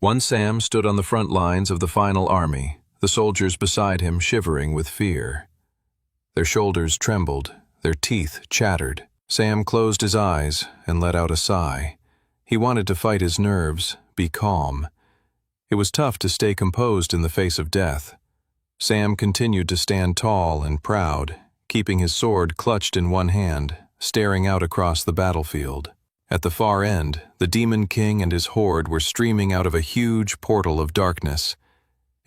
One Sam stood on the front lines of the final army, the soldiers beside him shivering with fear. Their shoulders trembled, their teeth chattered. Sam closed his eyes and let out a sigh. He wanted to fight his nerves, be calm. It was tough to stay composed in the face of death. Sam continued to stand tall and proud, keeping his sword clutched in one hand, staring out across the battlefield. At the far end, the Demon King and his horde were streaming out of a huge portal of darkness.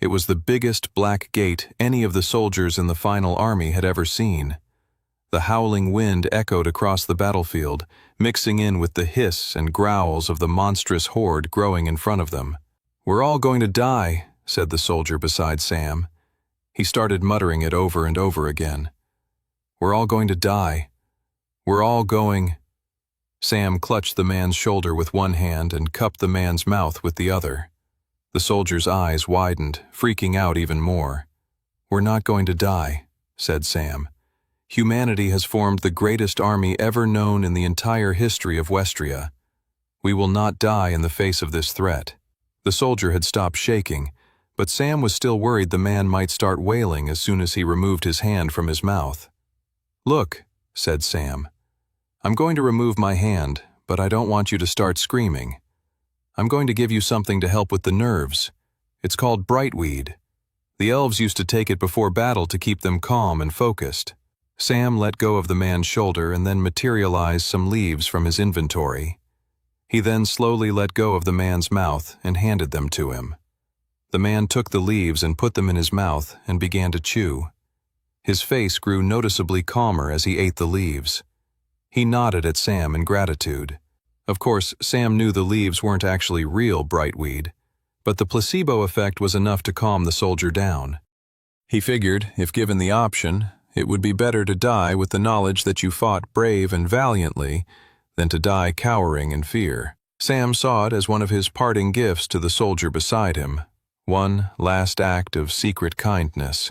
It was the biggest black gate any of the soldiers in the final army had ever seen. The howling wind echoed across the battlefield, mixing in with the hiss and growls of the monstrous horde growing in front of them. "We're all going to die," said the soldier beside Sam. He started muttering it over and over again. "We're all going to die. We're all going—" Sam clutched the man's shoulder with one hand and cupped the man's mouth with the other. The soldier's eyes widened, freaking out even more. "We're not going to die," said Sam. "Humanity has formed the greatest army ever known in the entire history of Westria. We will not die in the face of this threat." The soldier had stopped shaking, but Sam was still worried the man might start wailing as soon as he removed his hand from his mouth. "Look," said Sam. "I'm going to remove my hand, but I don't want you to start screaming. I'm going to give you something to help with the nerves. It's called brightweed. The elves used to take it before battle to keep them calm and focused." Sam let go of the man's shoulder and then materialized some leaves from his inventory. He then slowly let go of the man's mouth and handed them to him. The man took the leaves and put them in his mouth and began to chew. His face grew noticeably calmer as he ate the leaves. He nodded at Sam in gratitude. Of course, Sam knew the leaves weren't actually real brightweed, but the placebo effect was enough to calm the soldier down. He figured, if given the option, it would be better to die with the knowledge that you fought brave and valiantly than to die cowering in fear. Sam saw it as one of his parting gifts to the soldier beside him, one last act of secret kindness.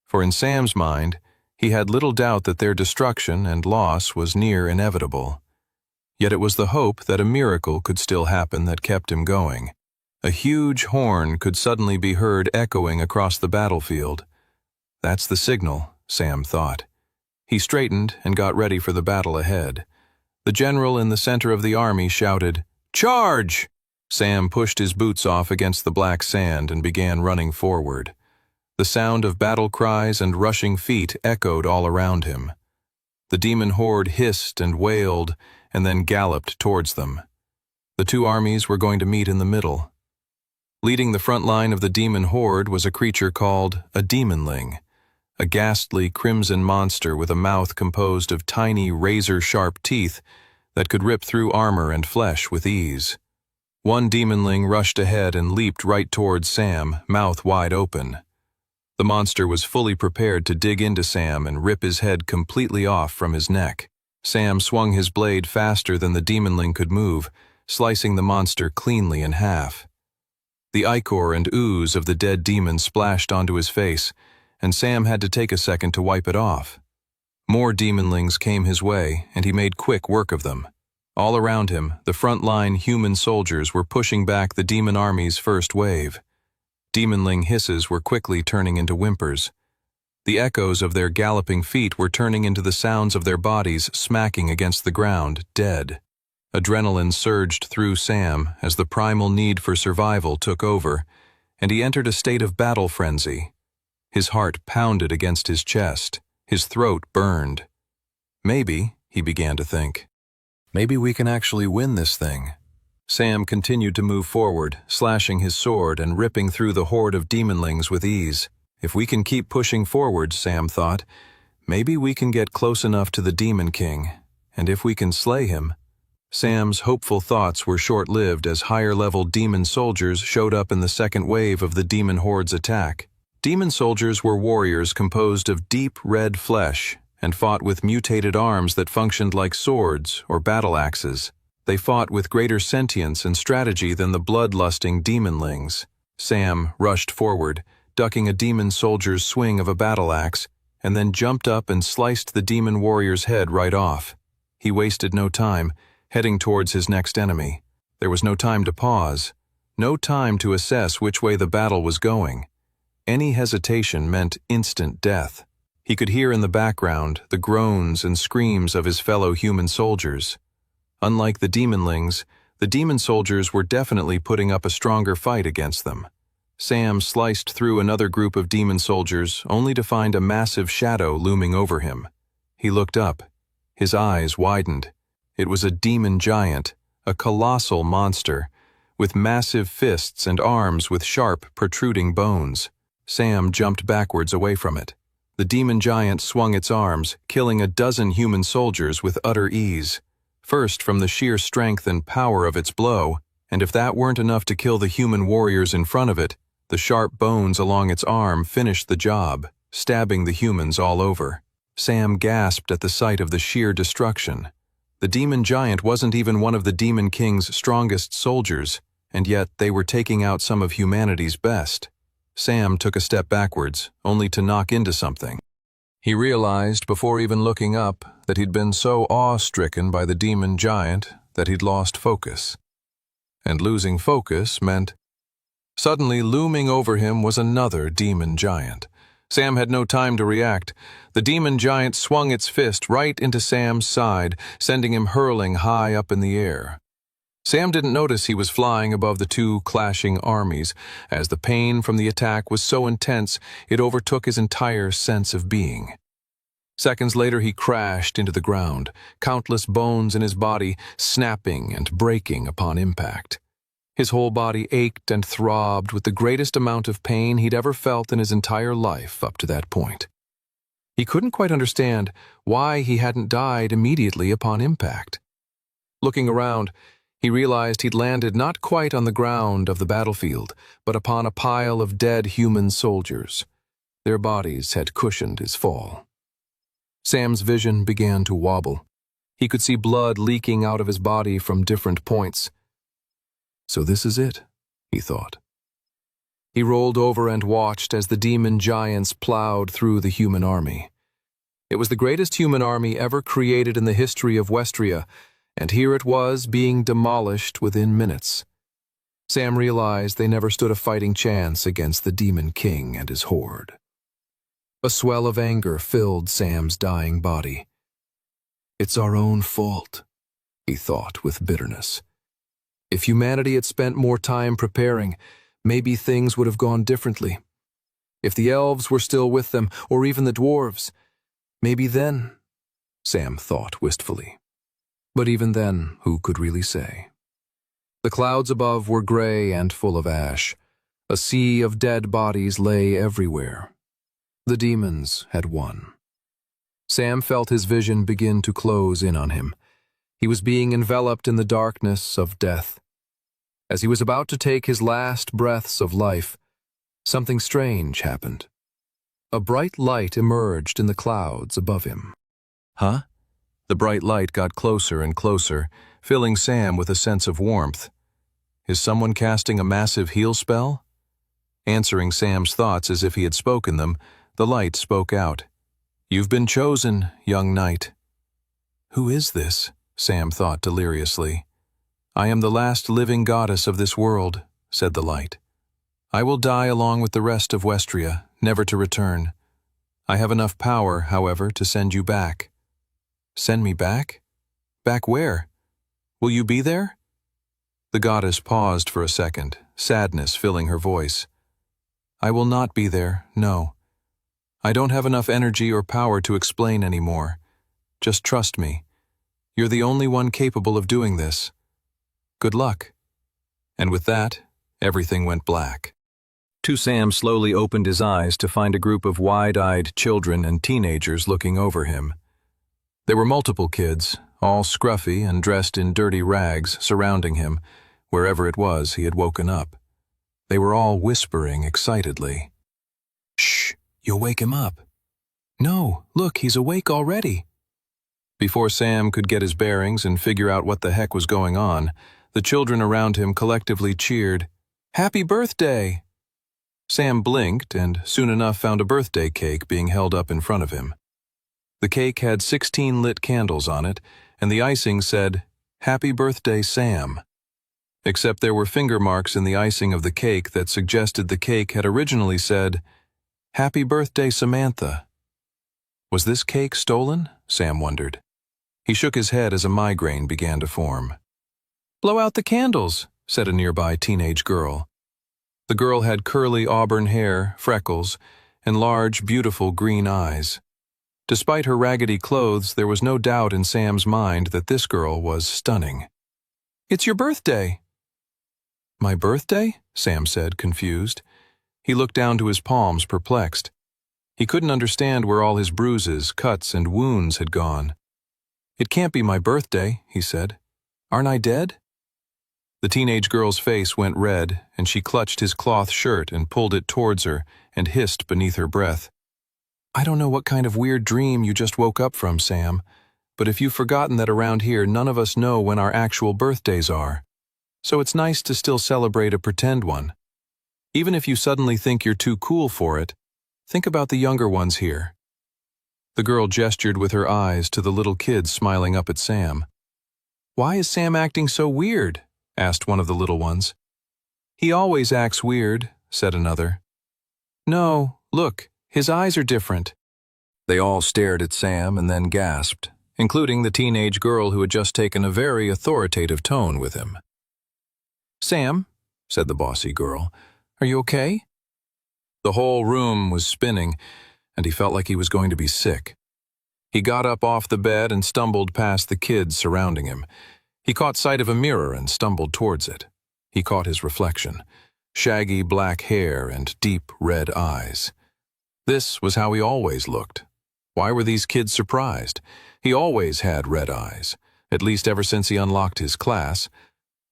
For in Sam's mind, he had little doubt that their destruction and loss was near inevitable. Yet it was the hope that a miracle could still happen that kept him going. A huge horn could suddenly be heard echoing across the battlefield. That's the signal, Sam thought. He straightened and got ready for the battle ahead. The general in the center of the army shouted, "Charge!" Sam pushed his boots off against the black sand and began running forward. The sound of battle cries and rushing feet echoed all around him. The demon horde hissed and wailed and then galloped towards them. The two armies were going to meet in the middle. Leading the front line of the demon horde was a creature called a demonling, a ghastly crimson monster with a mouth composed of tiny razor-sharp teeth that could rip through armor and flesh with ease. One demonling rushed ahead and leaped right towards Sam, mouth wide open. The monster was fully prepared to dig into Sam and rip his head completely off from his neck. Sam swung his blade faster than the demonling could move, slicing the monster cleanly in half. The ichor and ooze of the dead demon splashed onto his face, and Sam had to take a second to wipe it off. More demonlings came his way, and he made quick work of them. All around him, the front-line human soldiers were pushing back the demon army's first wave. Demonling hisses were quickly turning into whimpers. The echoes of their galloping feet were turning into the sounds of their bodies smacking against the ground, dead. Adrenaline surged through Sam as the primal need for survival took over, and he entered a state of battle frenzy. His heart pounded against his chest, his throat burned. Maybe, he began to think, maybe we can actually win this thing. Sam continued to move forward, slashing his sword and ripping through the horde of demonlings with ease. If we can keep pushing forward, Sam thought, maybe we can get close enough to the Demon King, and if we can slay him. Sam's hopeful thoughts were short-lived as higher-level demon soldiers showed up in the second wave of the demon horde's attack. Demon soldiers were warriors composed of deep red flesh and fought with mutated arms that functioned like swords or battle axes. They fought with greater sentience and strategy than the bloodlusting demonlings. Sam rushed forward, ducking a demon soldier's swing of a battle axe, and then jumped up and sliced the demon warrior's head right off. He wasted no time, heading towards his next enemy. There was no time to pause. no time to assess which way the battle was going. Any hesitation meant instant death. He could hear in the background the groans and screams of his fellow human soldiers. Unlike the demonlings, the demon soldiers were definitely putting up a stronger fight against them. Sam sliced through another group of demon soldiers, only to find a massive shadow looming over him. He looked up. His eyes widened. It was a demon giant, a colossal monster, with massive fists and arms with sharp, protruding bones. Sam jumped backwards away from it. The demon giant swung its arms, killing a dozen human soldiers with utter ease. First from the sheer strength and power of its blow, and if that weren't enough to kill the human warriors in front of it, the sharp bones along its arm finished the job, stabbing the humans all over. Sam gasped at the sight of the sheer destruction. The demon giant wasn't even one of the Demon King's strongest soldiers, and yet they were taking out some of humanity's best. Sam took a step backwards, only to knock into something. He realized, before even looking up, that he'd been so awe-stricken by the demon giant that he'd lost focus. And losing focus meant... Suddenly, looming over him was another demon giant. Sam had no time to react. The demon giant swung its fist right into Sam's side, sending him hurling high up in the air. Sam didn't notice he was flying above the two clashing armies, as the pain from the attack was so intense it overtook his entire sense of being. Seconds later he crashed into the ground, countless bones in his body snapping and breaking upon impact. His whole body ached and throbbed with the greatest amount of pain he'd ever felt in his entire life up to that point. He couldn't quite understand why he hadn't died immediately upon impact. Looking around, he realized he'd landed not quite on the ground of the battlefield, but upon a pile of dead human soldiers. Their bodies had cushioned his fall. Sam's vision began to wobble. He could see blood leaking out of his body from different points. So this is it, he thought. He rolled over and watched as the demon giants plowed through the human army. It was the greatest human army ever created in the history of Westria, and here it was being demolished within minutes. Sam realized they never stood a fighting chance against the Demon King and his horde. A swell of anger filled Sam's dying body. It's our own fault, he thought with bitterness. If humanity had spent more time preparing, maybe things would have gone differently. If the elves were still with them, or even the dwarves, maybe then, Sam thought wistfully. But even then, who could really say? The clouds above were gray and full of ash. A sea of dead bodies lay everywhere. The demons had won. Sam felt his vision begin to close in on him. He was being enveloped in the darkness of death. As he was about to take his last breaths of life, something strange happened. A bright light emerged in the clouds above him. Huh? The bright light got closer and closer, filling Sam with a sense of warmth. Is someone casting a massive heal spell? Answering Sam's thoughts as if he had spoken them, the light spoke out. You've been chosen, young knight. Who is this? Sam thought deliriously. I am the last living goddess of this world, said the light. I will die along with the rest of Westria, never to return. I have enough power, however, to send you back. Send me back? Back where? Will you be there? The goddess paused for a second, sadness filling her voice. I will not be there, no. I don't have enough energy or power to explain anymore. Just trust me. You're the only one capable of doing this. Good luck. And with that, everything went black. Sam slowly opened his eyes to find a group of wide-eyed children and teenagers looking over him. There were multiple kids, all scruffy and dressed in dirty rags, surrounding him, wherever it was he had woken up. They were all whispering excitedly. Shh, you'll wake him up. No, look, he's awake already. Before Sam could get his bearings and figure out what the heck was going on, the children around him collectively cheered, Happy birthday! Sam blinked and soon enough found a birthday cake being held up in front of him. The cake had 16 lit candles on it, and the icing said, Happy birthday, Sam. except there were finger marks in the icing of the cake that suggested the cake had originally said, "Happy birthday, Samantha." Was this cake stolen? Sam wondered. He shook his head as a migraine began to form. "Blow out the candles," said a nearby teenage girl. The girl had curly auburn hair, freckles, and large, beautiful green eyes. Despite her raggedy clothes, there was no doubt in Sam's mind that this girl was stunning. "It's your birthday." "My birthday?" Sam said, confused. He looked down to his palms, perplexed. He couldn't understand where all his bruises, cuts, and wounds had gone. "It can't be my birthday," he said. "Aren't I dead?" The teenage girl's face went red, and she clutched his cloth shirt and pulled it towards her and hissed beneath her breath. "I don't know what kind of weird dream you just woke up from, Sam, but if you've forgotten that around here none of us know when our actual birthdays are. So it's nice to still celebrate a pretend one. Even if you suddenly think you're too cool for it, think about the younger ones here." The girl gestured with her eyes to the little kids smiling up at Sam. "Why is Sam acting so weird?" asked one of the little ones. "He always acts weird," said another. "No, look, his eyes are different." They all stared at Sam and then gasped, including the teenage girl who had just taken a very authoritative tone with him. "Sam," said the bossy girl, "are you okay?" The whole room was spinning, and he felt like he was going to be sick. He got up off the bed and stumbled past the kids surrounding him. He caught sight of a mirror and stumbled towards it. He caught his reflection, shaggy black hair and deep red eyes. This was how he always looked. Why were these kids surprised? He always had red eyes, at least ever since he unlocked his class.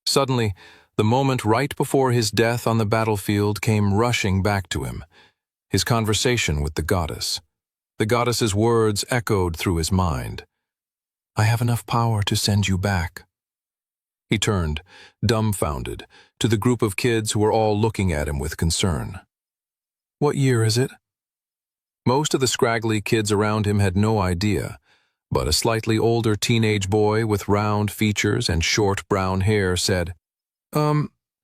Suddenly, the moment right before his death on the battlefield came rushing back to him. His conversation with the goddess. The goddess's words echoed through his mind. "I have enough power to send you back." He turned, dumbfounded, to the group of kids who were all looking at him with concern. "What year is it?" Most of the scraggly kids around him had no idea, but a slightly older teenage boy with round features and short brown hair said,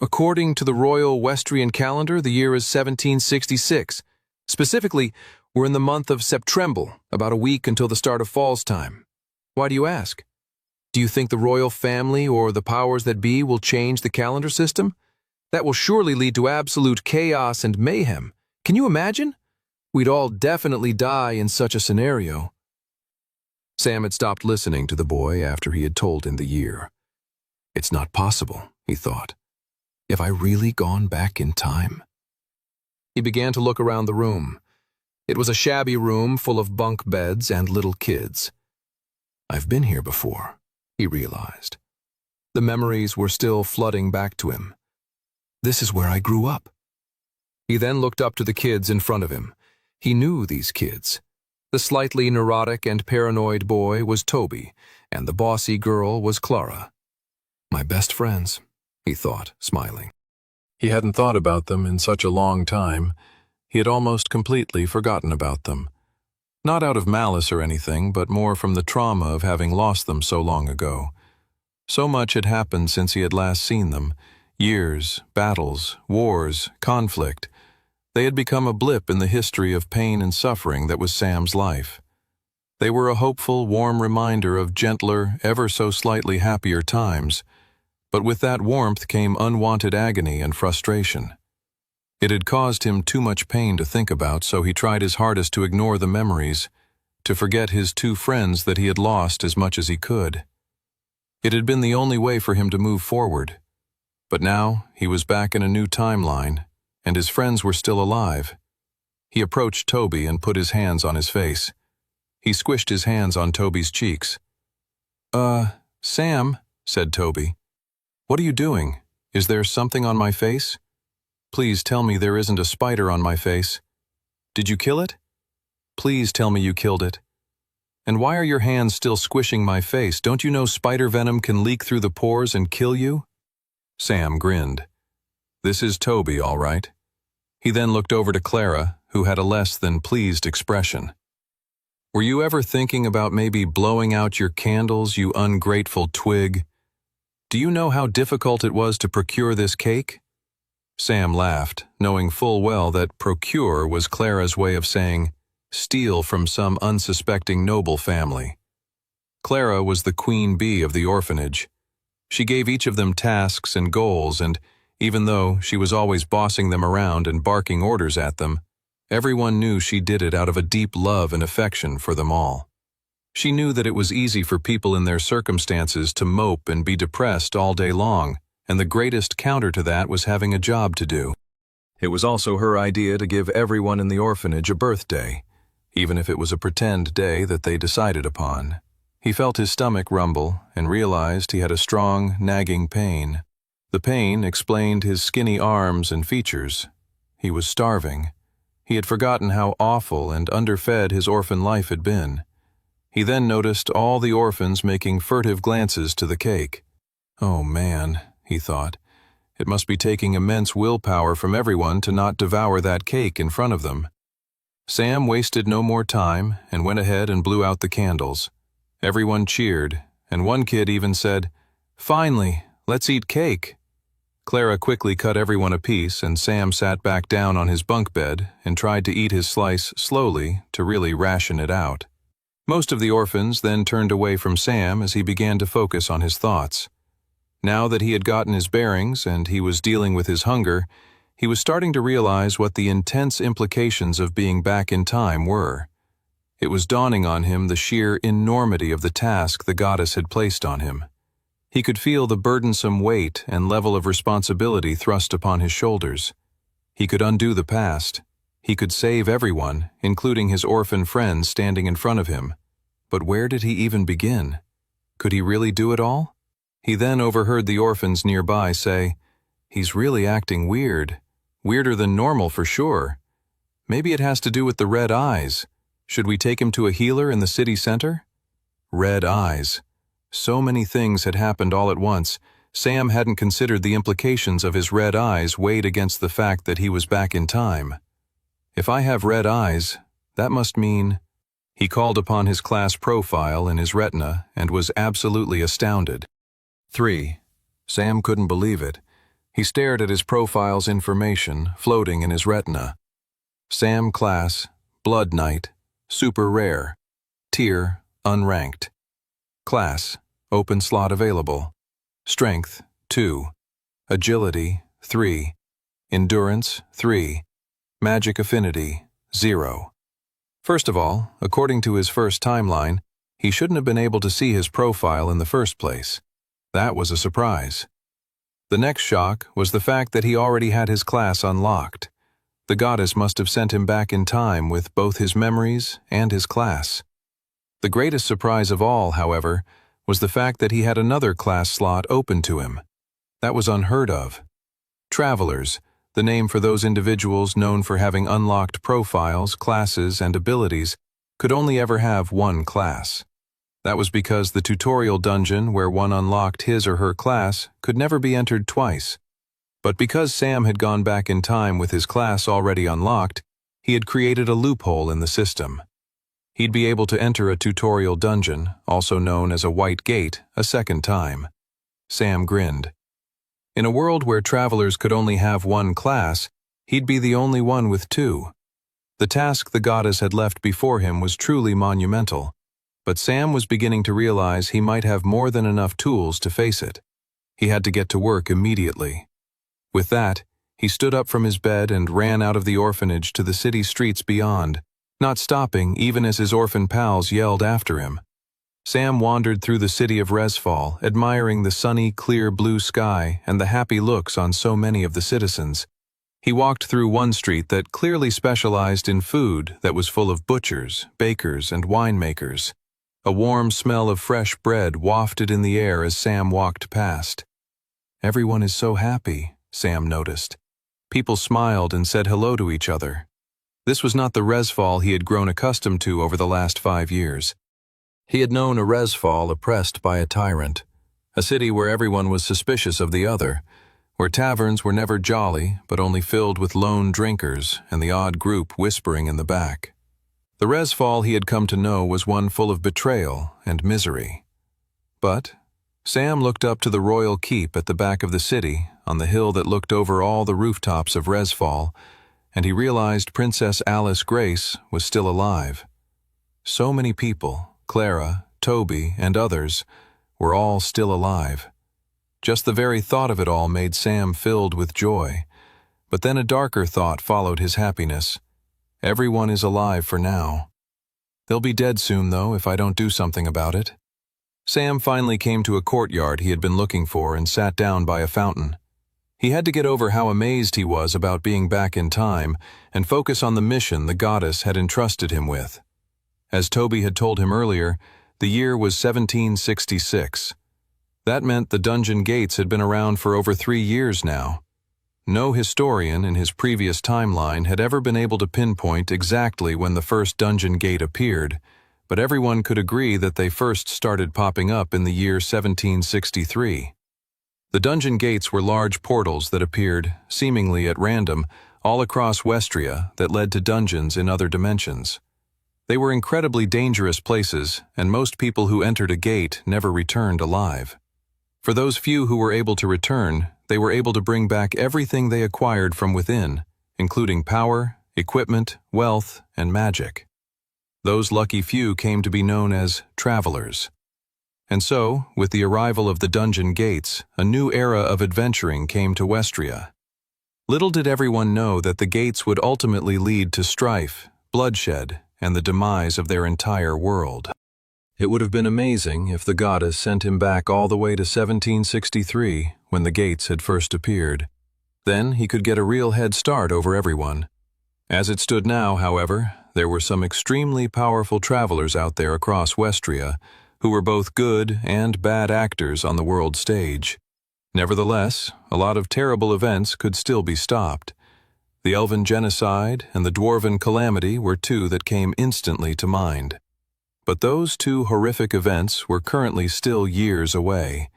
According to the Royal Westrian calendar, the year is 1766. Specifically, we're in the month of September, about a week until the start of fall's time. Why do you ask? Do you think the royal family or the powers that be will change the calendar system? That will surely lead to absolute chaos and mayhem. Can you imagine? We'd all definitely die in such a scenario." Sam had stopped listening to the boy after he had told him the year. It's not possible, he thought. Have I really gone back in time? He began to look around the room. It was a shabby room full of bunk beds and little kids. I've been here before, he realized. The memories were still flooding back to him. This is where I grew up. He then looked up to the kids in front of him. He knew these kids. The slightly neurotic and paranoid boy was Toby, and the bossy girl was Clara. My best friends, he thought, smiling. He hadn't thought about them in such a long time. He had almost completely forgotten about them. Not out of malice or anything, but more from the trauma of having lost them so long ago. So much had happened since he had last seen them. Years, battles, wars, conflict. They had become a blip in the history of pain and suffering that was Sam's life. They were a hopeful, warm reminder of gentler, ever so slightly happier times. But with that warmth came unwanted agony and frustration. It had caused him too much pain to think about, so he tried his hardest to ignore the memories, to forget his two friends that he had lost as much as he could. It had been the only way for him to move forward. But now he was back in a new timeline, and his friends were still alive. He approached Toby and put his hands on his face. He squished his hands on Toby's cheeks. Sam, said Toby. What are you doing? Is there something on my face? Please tell me there isn't a spider on my face. Did you kill it? Please tell me you killed it. And why are your hands still squishing my face? Don't you know spider venom can leak through the pores and kill you? Sam grinned. This is Toby, all right. He then looked over to Clara, who had a less than pleased expression. Were you ever thinking about maybe blowing out your candles, you ungrateful twig? "Do you know how difficult it was to procure this cake?" Sam laughed, knowing full well that procure was Clara's way of saying steal from some unsuspecting noble family. Clara was the queen bee of the orphanage. She gave each of them tasks and goals, and even though she was always bossing them around and barking orders at them, everyone knew she did it out of a deep love and affection for them all. She knew that it was easy for people in their circumstances to mope and be depressed all day long, and the greatest counter to that was having a job to do. It was also her idea to give everyone in the orphanage a birthday, even if it was a pretend day that they decided upon. He felt his stomach rumble and realized he had a strong, nagging pain. The pain explained his skinny arms and features. He was starving. He had forgotten how awful and underfed his orphan life had been. He then noticed all the orphans making furtive glances to the cake. "Oh man," he thought, "it must be taking immense willpower from everyone to not devour that cake in front of them." Sam wasted no more time and went ahead and blew out the candles. Everyone cheered, and one kid even said, "Finally, let's eat cake." Clara quickly cut everyone a piece, and Sam sat back down on his bunk bed and tried to eat his slice slowly to really ration it out. Most of the orphans then turned away from Sam as he began to focus on his thoughts. Now that he had gotten his bearings and he was dealing with his hunger, he was starting to realize what the intense implications of being back in time were. It was dawning on him the sheer enormity of the task the goddess had placed on him. He could feel the burdensome weight and level of responsibility thrust upon his shoulders. He could undo the past. He could save everyone, including his orphan friends standing in front of him. But where did he even begin? Could he really do it all? He then overheard the orphans nearby say, "He's really acting weird. Weirder than normal for sure. Maybe it has to do with the red eyes. Should we take him to a healer in the city center?" Red eyes. So many things had happened all at once. Sam hadn't considered the implications of his red eyes weighed against the fact that he was back in time. If I have red eyes, that must mean... He called upon his class profile in his retina and was absolutely astounded. 3. Sam couldn't believe it. He stared at his profile's information floating in his retina. Sam class, Blood Knight, super rare. Tier, unranked. Class, open slot available. Strength, 2. Agility, 3. Endurance, 3. Magic affinity, 0. First of all, according to his first timeline, he shouldn't have been able to see his profile in the first place. That was a surprise. The next shock was the fact that he already had his class unlocked. The goddess must have sent him back in time with both his memories and his class. The greatest surprise of all, however, was the fact that he had another class slot open to him. That was unheard of. Travelers, the name for those individuals known for having unlocked profiles, classes, and abilities, could only ever have one class. That was because the tutorial dungeon where one unlocked his or her class could never be entered twice. But because Sam had gone back in time with his class already unlocked, he had created a loophole in the system. He'd be able to enter a tutorial dungeon, also known as a white gate, a second time. Sam grinned. In a world where travelers could only have one class, he'd be the only one with two. The task the goddess had left before him was truly monumental, but Sam was beginning to realize he might have more than enough tools to face it. He had to get to work immediately. With that, he stood up from his bed and ran out of the orphanage to the city streets beyond, not stopping even as his orphan pals yelled after him. Sam wandered through the city of Resfall, admiring the sunny, clear blue sky and the happy looks on so many of the citizens. He walked through one street that clearly specialized in food that was full of butchers, bakers, and winemakers. A warm smell of fresh bread wafted in the air as Sam walked past. Everyone is so happy, Sam noticed. People smiled and said hello to each other. This was not the Resfall he had grown accustomed to over the last 5 years. He had known a Resfall oppressed by a tyrant, a city where everyone was suspicious of the other, where taverns were never jolly but only filled with lone drinkers and the odd group whispering in the back. The Resfall he had come to know was one full of betrayal and misery. But Sam looked up to the royal keep at the back of the city, on the hill that looked over all the rooftops of Resfall, and he realized Princess Alice Grace was still alive. So many people, Clara, Toby, and others, were all still alive. Just the very thought of it all made Sam filled with joy. But then a darker thought followed his happiness. Everyone is alive for now. They'll be dead soon, though, if I don't do something about it. Sam finally came to a courtyard he had been looking for and sat down by a fountain. He had to get over how amazed he was about being back in time and focus on the mission the goddess had entrusted him with. As Toby had told him earlier, the year was 1766. That meant the dungeon gates had been around for over 3 years now. No historian in his previous timeline had ever been able to pinpoint exactly when the first dungeon gate appeared, but everyone could agree that they first started popping up in the year 1763. The dungeon gates were large portals that appeared, seemingly at random, all across Westria that led to dungeons in other dimensions. They were incredibly dangerous places, and most people who entered a gate never returned alive. For those few who were able to return, they were able to bring back everything they acquired from within, including power, equipment, wealth, and magic. Those lucky few came to be known as travelers. And so, with the arrival of the dungeon gates, a new era of adventuring came to Westria. Little did everyone know that the gates would ultimately lead to strife, bloodshed, and the demise of their entire world. It would have been amazing if the goddess sent him back all the way to 1763, when the gates had first appeared. Then he could get a real head start over everyone. As it stood now, however, there were some extremely powerful travelers out there across Westria who were both good and bad actors on the world stage. Nevertheless, a lot of terrible events could still be stopped. The Elven genocide and the Dwarven calamity were two that came instantly to mind. But those two horrific events were currently still years away.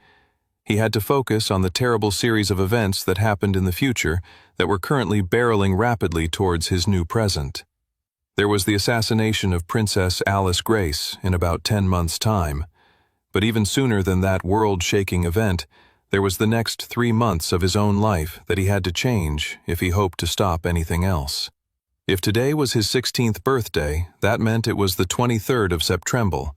He had to focus on the terrible series of events that happened in the future that were currently barreling rapidly towards his new present. There was the assassination of Princess Alice Grace in about 10 months' time. But even sooner than that world-shaking event, there was the next 3 months of his own life that he had to change if he hoped to stop anything else. If today was his 16th birthday, that meant it was the 23rd of September,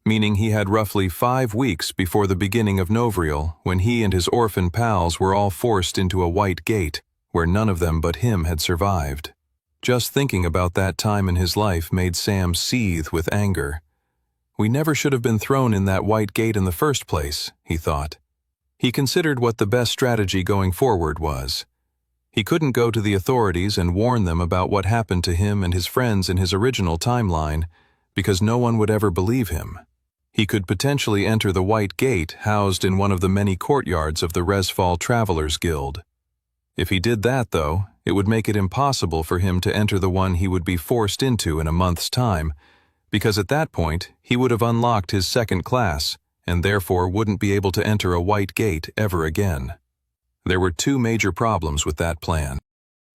meaning he had roughly 5 weeks before the beginning of Novriel when he and his orphan pals were all forced into a white gate where none of them but him had survived. Just thinking about that time in his life made Sam seethe with anger. We never should have been thrown in that white gate in the first place, he thought. He considered what the best strategy going forward was. He couldn't go to the authorities and warn them about what happened to him and his friends in his original timeline, because no one would ever believe him. He could potentially enter the White Gate housed in one of the many courtyards of the Resfall Travelers Guild. If he did that, though, it would make it impossible for him to enter the one he would be forced into in a month's time, because at that point he would have unlocked his second class and therefore wouldn't be able to enter a White Gate ever again. There were 2 major problems with that plan.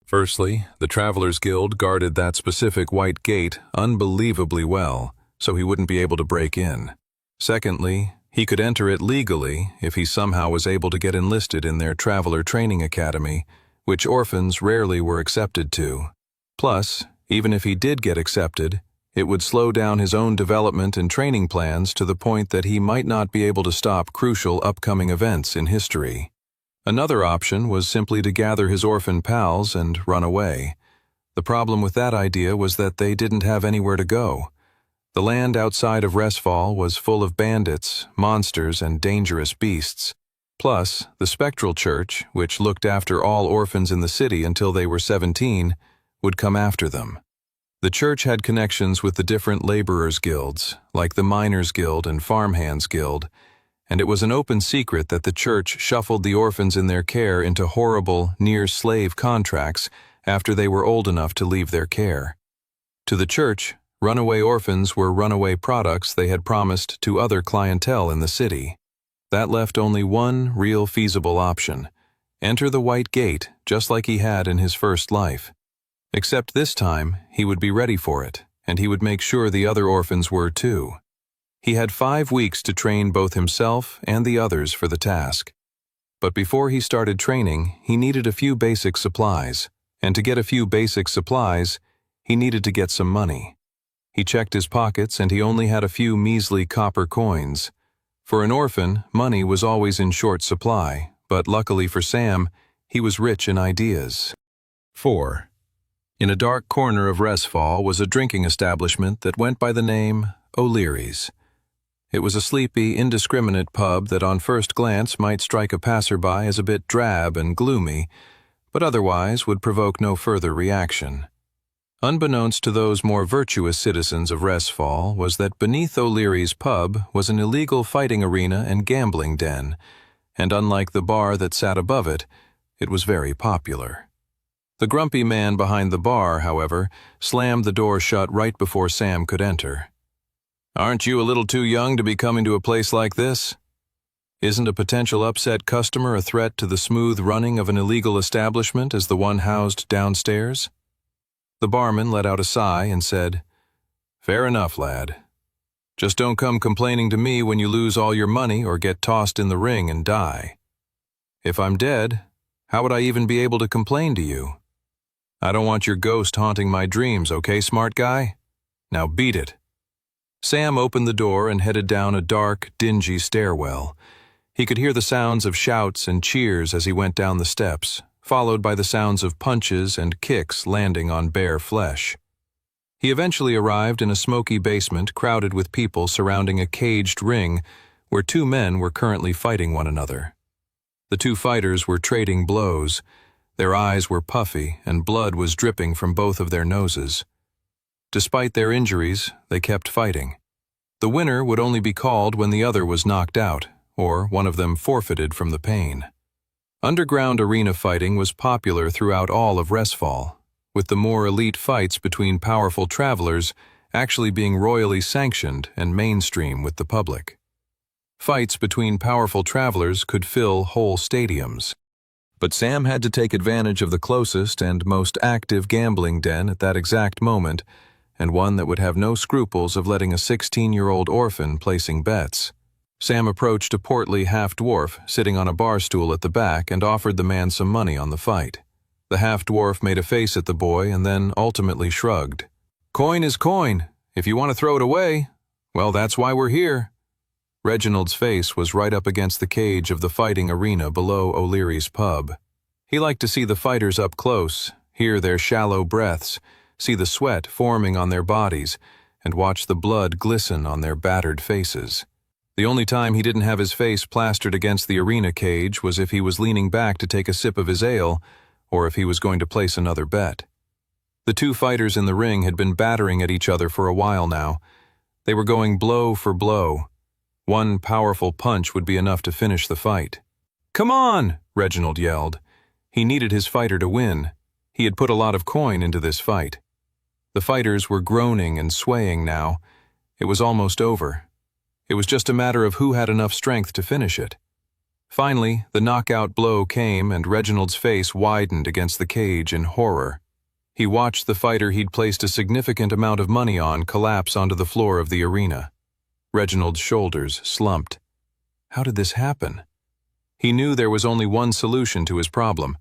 Firstly, the Travelers Guild guarded that specific White Gate unbelievably well, so he wouldn't be able to break in. Secondly, he could enter it legally if he somehow was able to get enlisted in their Traveler Training Academy, which orphans rarely were accepted to. Plus, even if he did get accepted, it would slow down his own development and training plans to the point that he might not be able to stop crucial upcoming events in history. Another option was simply to gather his orphan pals and run away. The problem with that idea was that they didn't have anywhere to go. The land outside of Resfall was full of bandits, monsters, and dangerous beasts. Plus, the Spectral Church, which looked after all orphans in the city until they were 17, would come after them. The church had connections with the different laborers' guilds, like the Miners' Guild and Farmhands' Guild, and it was an open secret that the church shuffled the orphans in their care into horrible, near-slave contracts after they were old enough to leave their care. To the church, runaway orphans were runaway products they had promised to other clientele in the city. That left only one real feasible option: enter the White Gate just like he had in his first life. Except this time, he would be ready for it, and he would make sure the other orphans were too. He had 5 weeks to train both himself and the others for the task. But before he started training, he needed a few basic supplies, and to get a few basic supplies, he needed to get some money. He checked his pockets and he only had a few measly copper coins. For an orphan, money was always in short supply, but luckily for Sam, he was rich in ideas. 4. In a dark corner of Resfall was a drinking establishment that went by the name O'Leary's. It was a sleepy, indiscriminate pub that on first glance might strike a passerby as a bit drab and gloomy, but otherwise would provoke no further reaction. Unbeknownst to those more virtuous citizens of Resfall was that beneath O'Leary's pub was an illegal fighting arena and gambling den, and unlike the bar that sat above it, it was very popular. The grumpy man behind the bar, however, slammed the door shut right before Sam could enter. "Aren't you a little too young to be coming to a place like this? Isn't a potential upset customer a threat to the smooth running of an illegal establishment as the one housed downstairs?" The barman let out a sigh and said, "Fair enough, lad. Just don't come complaining to me when you lose all your money or get tossed in the ring and die. If I'm dead, how would I even be able to complain to you? I don't want your ghost haunting my dreams, okay, smart guy? Now beat it." Sam opened the door and headed down a dark, dingy stairwell. He could hear the sounds of shouts and cheers as he went down the steps, followed by the sounds of punches and kicks landing on bare flesh. He eventually arrived in a smoky basement crowded with people surrounding a caged ring where 2 men were currently fighting one another. The 2 fighters were trading blows. Their eyes were puffy and blood was dripping from both of their noses. Despite their injuries, they kept fighting. The winner would only be called when the other was knocked out, or one of them forfeited from the pain. Underground arena fighting was popular throughout all of Resfall, with the more elite fights between powerful travelers actually being royally sanctioned and mainstream with the public. Fights between powerful travelers could fill whole stadiums. But Sam had to take advantage of the closest and most active gambling den at that exact moment, and one that would have no scruples of letting a 16-year-old orphan placing bets. Sam approached a portly half-dwarf sitting on a bar stool at the back and offered the man some money on the fight. The half-dwarf made a face at the boy and then ultimately shrugged. "Coin is coin. If you want to throw it away, well, that's why we're here." Reginald's face was right up against the cage of the fighting arena below O'Leary's pub. He liked to see the fighters up close, hear their shallow breaths, see the sweat forming on their bodies, and watch the blood glisten on their battered faces. The only time he didn't have his face plastered against the arena cage was if he was leaning back to take a sip of his ale, or if he was going to place another bet. The 2 fighters in the ring had been battering at each other for a while now. They were going blow for blow. One powerful punch would be enough to finish the fight. "Come on!" Reginald yelled. He needed his fighter to win. He had put a lot of coin into this fight. The fighters were groaning and swaying now. It was almost over. It was just a matter of who had enough strength to finish it. Finally, the knockout blow came and Reginald's face widened against the cage in horror. He watched the fighter he'd placed a significant amount of money on collapse onto the floor of the arena. Reginald's shoulders slumped. How did this happen? He knew there was only one solution to his problem.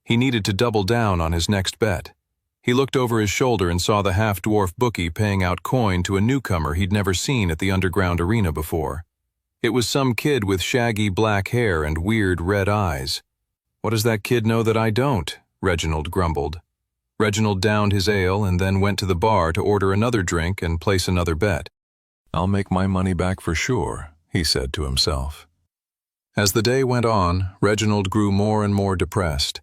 He needed to double down on his next bet. He looked over his shoulder and saw the half-dwarf bookie paying out coin to a newcomer he'd never seen at the underground arena before. It was some kid with shaggy black hair and weird red eyes. "What does that kid know that I don't?" Reginald grumbled. Reginald downed his ale and then went to the bar to order another drink and place another bet. "I'll make my money back for sure," he said to himself. As the day went on, Reginald grew more and more depressed.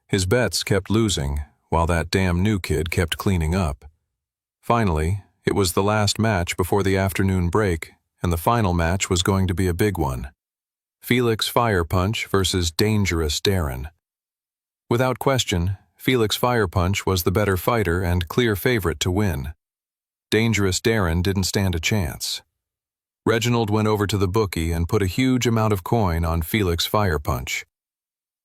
His bets kept losing, while that damn new kid kept cleaning up. Finally, it was the last match before the afternoon break, and the final match was going to be a big one. Felix Firepunch versus Dangerous Darren. Without question, Felix Firepunch was the better fighter and clear favorite to win. Dangerous Darren didn't stand a chance. Reginald went over to the bookie and put a huge amount of coin on Felix Firepunch.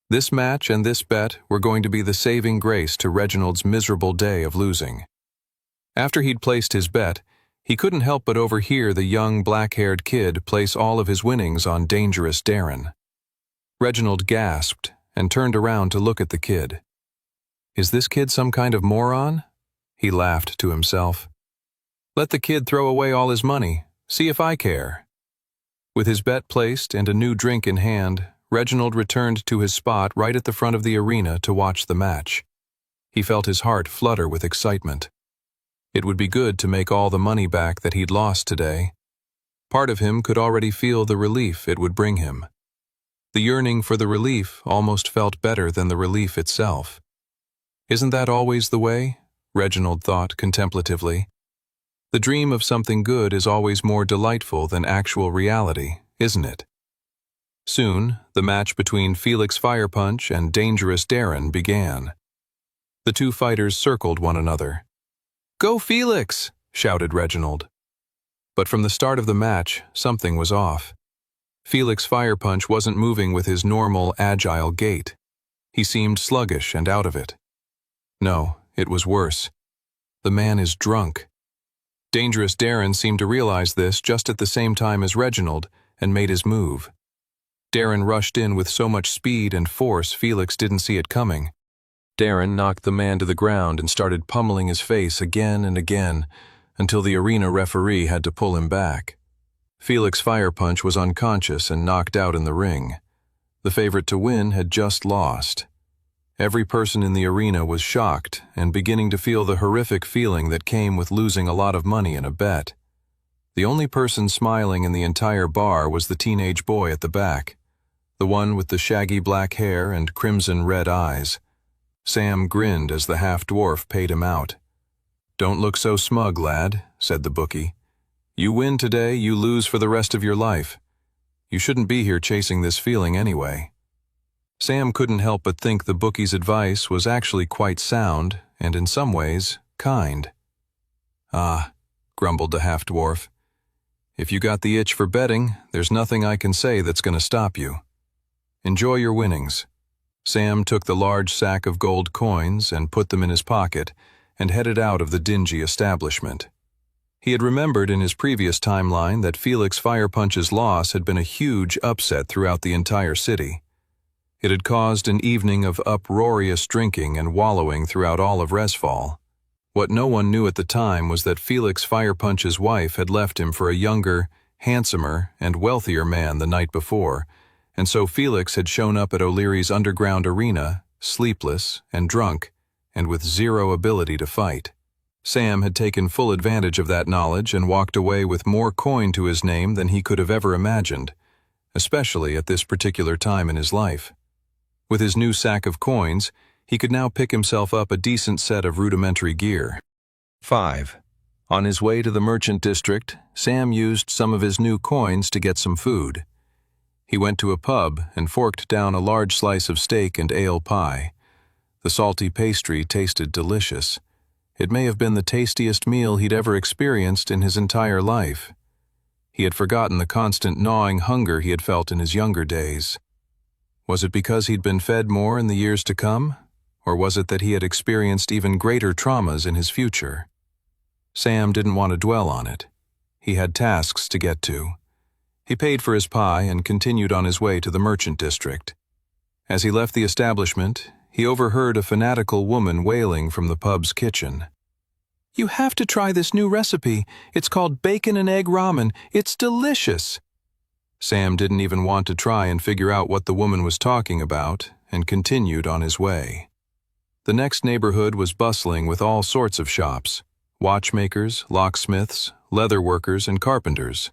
This match and this bet were going to be the saving grace to Reginald's miserable day of losing. After he'd placed his bet, He couldn't help but overhear the young black-haired kid place all of his winnings on Dangerous Darren. Reginald gasped and turned around to look at the kid. Is this kid some kind of moron? He laughed to himself. Let the kid throw away all his money. See if I care. With his bet placed and a new drink in hand, Reginald returned to his spot right at the front of the arena to watch the match. He felt his heart flutter with excitement. It would be good to make all the money back that he'd lost today. Part of him could already feel the relief it would bring him. The yearning for the relief almost felt better than the relief itself. Isn't that always the way? Reginald thought contemplatively. The dream of something good is always more delightful than actual reality, isn't it? Soon, the match between Felix Firepunch and Dangerous Darren began. The two fighters circled one another. "Go Felix!" shouted Reginald. But from the start of the match, something was off. Felix Firepunch wasn't moving with his normal, agile gait. He seemed sluggish and out of it. No, it was worse. The man is drunk. Dangerous Darren seemed to realize this just at the same time as Reginald and made his move. Darren rushed in with so much speed and force Felix didn't see it coming. Darren knocked the man to the ground and started pummeling his face again and again until the arena referee had to pull him back. Felix Firepunch was unconscious and knocked out in the ring. The favorite to win had just lost. Every person in the arena was shocked and beginning to feel the horrific feeling that came with losing a lot of money in a bet. The only person smiling in the entire bar was the teenage boy at the back, the one with the shaggy black hair and crimson-red eyes. Sam grinned as the half-dwarf paid him out. "Don't look so smug, lad," said the bookie. "You win today, you lose for the rest of your life. You shouldn't be here chasing this feeling anyway." Sam couldn't help but think the bookie's advice was actually quite sound and, in some ways, kind. "Ah," grumbled the half-dwarf. "If you got the itch for betting, there's nothing I can say that's going to stop you. Enjoy your winnings." Sam took the large sack of gold coins and put them in his pocket and headed out of the dingy establishment. He had remembered in his previous timeline that Felix Firepunch's loss had been a huge upset throughout the entire city. It had caused an evening of uproarious drinking and wallowing throughout all of Resfall. What no one knew at the time was that Felix Firepunch's wife had left him for a younger, handsomer, and wealthier man the night before, and so Felix had shown up at O'Leary's underground arena, sleepless and drunk, and with zero ability to fight. Sam had taken full advantage of that knowledge and walked away with more coin to his name than he could have ever imagined, especially at this particular time in his life. With his new sack of coins, he could now pick himself up a decent set of rudimentary gear. 5. On his way to the merchant district, Sam used some of his new coins to get some food. He went to a pub and forked down a large slice of steak and ale pie. The salty pastry tasted delicious. It may have been the tastiest meal he'd ever experienced in his entire life. He had forgotten the constant gnawing hunger he had felt in his younger days. Was it because he'd been fed more in the years to come, or was it that he had experienced even greater traumas in his future? Sam didn't want to dwell on it. He had tasks to get to. He paid for his pie and continued on his way to the merchant district. As he left the establishment, he overheard a fanatical woman wailing from the pub's kitchen. "You have to try this new recipe. It's called bacon and egg ramen. It's delicious." Sam didn't even want to try and figure out what the woman was talking about and continued on his way. The next neighborhood was bustling with all sorts of shops: watchmakers, locksmiths, leatherworkers, and carpenters.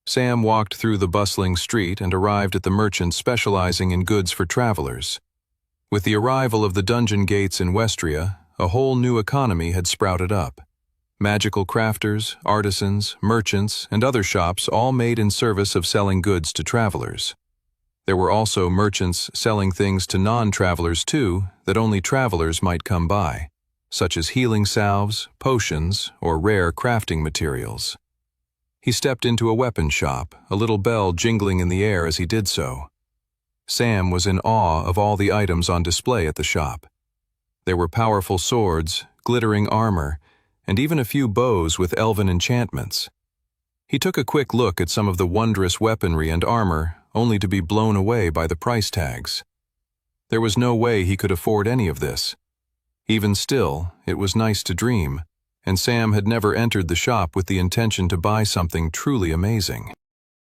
Sam walked through the bustling street and arrived at the merchant specializing in goods for travelers. With the arrival of the dungeon gates in Westria, a whole new economy had sprouted up. Magical crafters, artisans, merchants, and other shops all made in service of selling goods to travelers. There were also merchants selling things to non-travelers too that only travelers might come by, such as healing salves, potions, or rare crafting materials. He stepped into a weapon shop, a little bell jingling in the air as he did so. Sam was in awe of all the items on display at the shop. There were powerful swords, glittering armor, and even a few bows with elven enchantments. He took a quick look at some of the wondrous weaponry and armor, only to be blown away by the price tags. There was no way he could afford any of this. Even still, it was nice to dream, and Sam had never entered the shop with the intention to buy something truly amazing.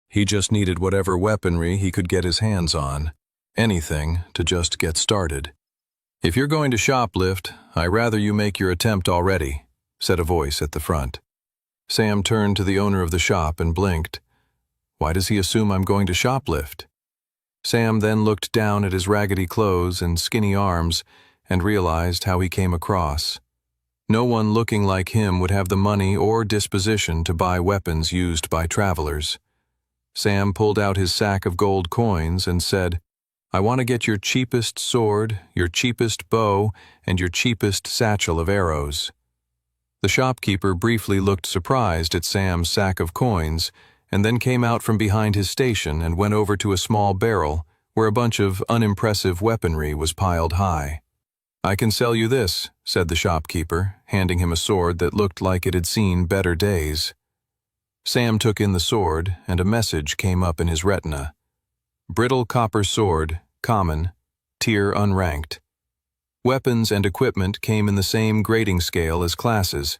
He just needed whatever weaponry he could get his hands on, anything to just get started. "If you're going to shoplift, I'd rather you make your attempt already," said a voice at the front. Sam turned to the owner of the shop and blinked. Why does he assume I'm going to shoplift? Sam then looked down at his raggedy clothes and skinny arms and realized how he came across. No one looking like him would have the money or disposition to buy weapons used by travelers. Sam pulled out his sack of gold coins and said, "I want to get your cheapest sword, your cheapest bow, and your cheapest satchel of arrows." The shopkeeper briefly looked surprised at Sam's sack of coins and then came out from behind his station and went over to a small barrel where a bunch of unimpressive weaponry was piled high. "I can sell you this," said the shopkeeper, handing him a sword that looked like it had seen better days. Sam took in the sword, and a message came up in his retina. Brittle copper sword, common, tier unranked. Weapons and equipment came in the same grading scale as classes.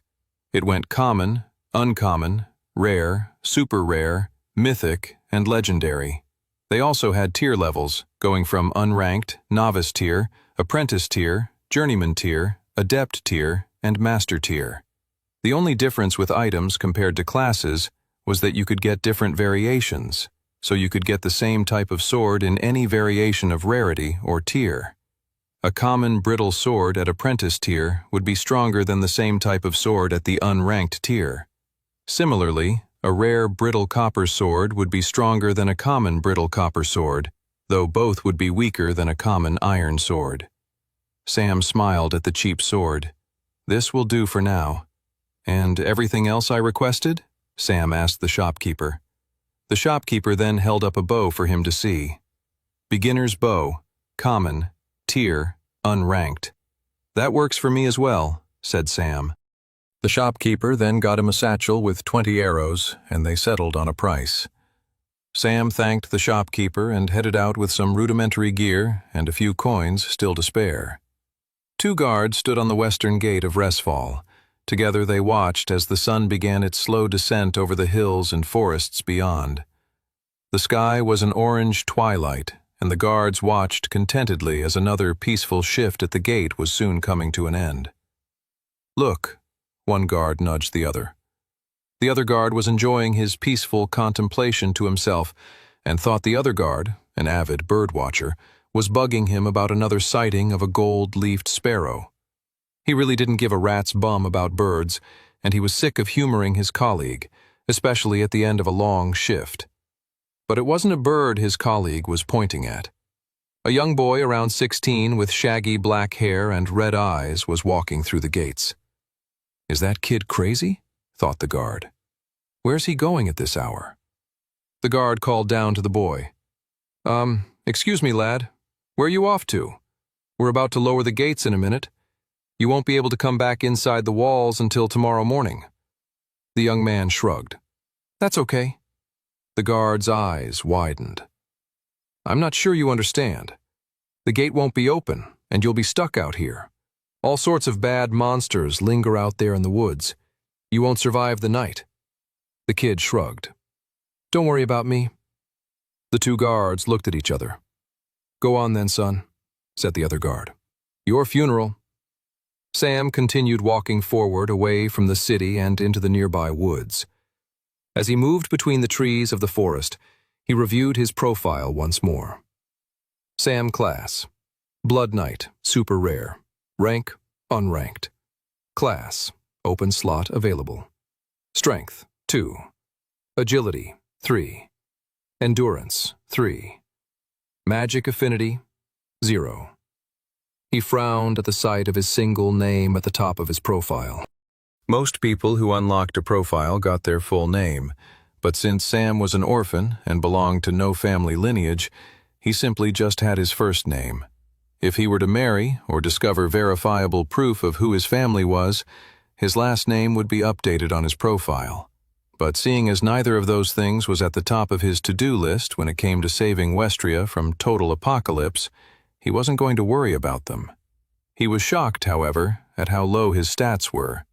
It went common, uncommon, rare, super rare, mythic, and legendary. They also had tier levels, going from unranked, novice tier, apprentice tier, journeyman tier, adept tier, and master tier. The only difference with items compared to classes was that you could get different variations, so you could get the same type of sword in any variation of rarity or tier. A common brittle sword at apprentice tier would be stronger than the same type of sword at the unranked tier. Similarly, a rare brittle copper sword would be stronger than a common brittle copper sword, though both would be weaker than a common iron sword. Sam smiled at the cheap sword. "This will do for now." "And everything else I requested?" Sam asked the shopkeeper. The shopkeeper then held up a bow for him to see. "Beginner's bow, common, tier, unranked." "That works for me as well," said Sam. The shopkeeper then got him a satchel with 20 arrows, and they settled on a price. Sam thanked the shopkeeper and headed out with some rudimentary gear and a few coins still to spare. 2 guards stood on the western gate of Resfall. Together they watched as the sun began its slow descent over the hills and forests beyond. The sky was an orange twilight, and the guards watched contentedly as another peaceful shift at the gate was soon coming to an end. "Look," one guard nudged the other. The other guard was enjoying his peaceful contemplation to himself and thought the other guard, an avid bird watcher, was bugging him about another sighting of a gold-leafed sparrow. He really didn't give a rat's bum about birds, and he was sick of humoring his colleague, especially at the end of a long shift. But it wasn't a bird his colleague was pointing at. A young boy around 16 with shaggy black hair and red eyes was walking through the gates. "Is that kid crazy?" thought the guard. "Where's he going at this hour?" The guard called down to the boy. Excuse me, lad. Where are you off to? We're about to lower the gates in a minute. You won't be able to come back inside the walls until tomorrow morning." The young man shrugged. "That's okay." The guard's eyes widened. "I'm not sure you understand. The gate won't be open, and you'll be stuck out here. All sorts of bad monsters linger out there in the woods. You won't survive the night." The kid shrugged. "Don't worry about me." The 2 guards looked at each other. "Go on then, son," said the other guard. "Your funeral." Sam continued walking forward away from the city and into the nearby woods. As he moved between the trees of the forest, he reviewed his profile once more. Sam class: Blood Knight, super rare. Rank: unranked. Class: open slot available. Strength: 2. Agility: 3. Endurance: 3. Magic affinity: 0. He frowned at the sight of his single name at the top of his profile. Most people who unlocked a profile got their full name, but since Sam was an orphan and belonged to no family lineage, he simply just had his first name. If he were to marry or discover verifiable proof of who his family was, his last name would be updated on his profile. But seeing as neither of those things was at the top of his to-do list when it came to saving Westria from total apocalypse, he wasn't going to worry about them. He was shocked, however, at how low his stats were.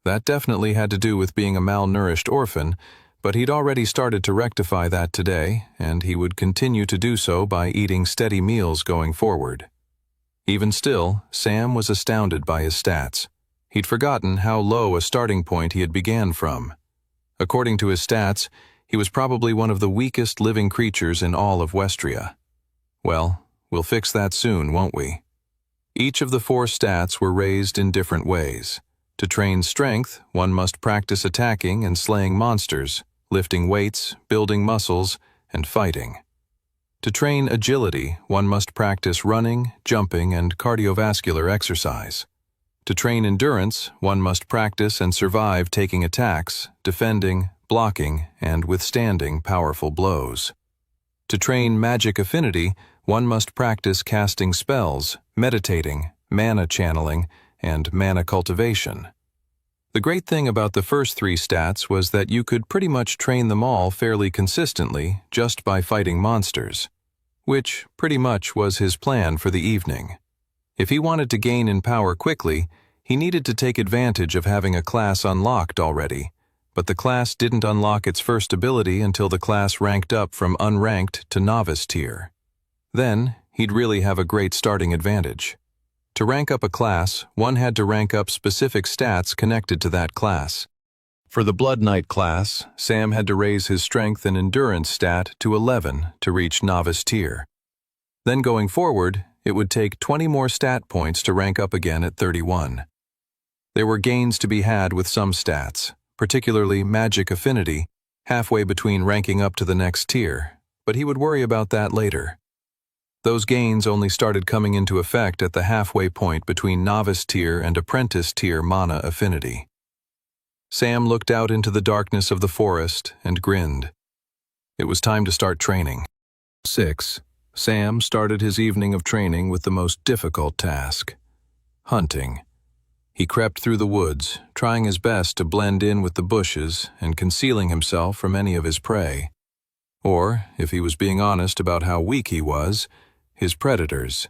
That definitely had to do with being a malnourished orphan, but he'd already started to rectify that today, and he would continue to do so by eating steady meals going forward. Even still, Sam was astounded by his stats. He'd forgotten how low a starting point he had began from. According to his stats, he was probably one of the weakest living creatures in all of Westria. Well, we'll fix that soon, won't we? Each of the 4 stats were raised in different ways. To train strength, one must practice attacking and slaying monsters, lifting weights, building muscles, and fighting. To train agility, one must practice running, jumping, and cardiovascular exercise. To train endurance, one must practice and survive taking attacks, defending, blocking, and withstanding powerful blows. To train magic affinity, one must practice casting spells, meditating, mana channeling, and mana cultivation. The great thing about the first 3 stats was that you could pretty much train them all fairly consistently just by fighting monsters, which pretty much was his plan for the evening. If he wanted to gain in power quickly, he needed to take advantage of having a class unlocked already, but the class didn't unlock its first ability until the class ranked up from unranked to novice tier. Then, he'd really have a great starting advantage. To rank up a class, one had to rank up specific stats connected to that class. For the Blood Knight class, Sam had to raise his strength and endurance stat to 11 to reach novice tier. Then going forward, it would take 20 more stat points to rank up again at 31. There were gains to be had with some stats, particularly magic affinity, halfway between ranking up to the next tier, but he would worry about that later. Those gains only started coming into effect at the halfway point between novice tier and apprentice tier mana affinity. Sam looked out into the darkness of the forest and grinned. It was time to start training. 6. Sam started his evening of training with the most difficult task: hunting. He crept through the woods, trying his best to blend in with the bushes and concealing himself from any of his prey. Or, if he was being honest about how weak he was, his predators.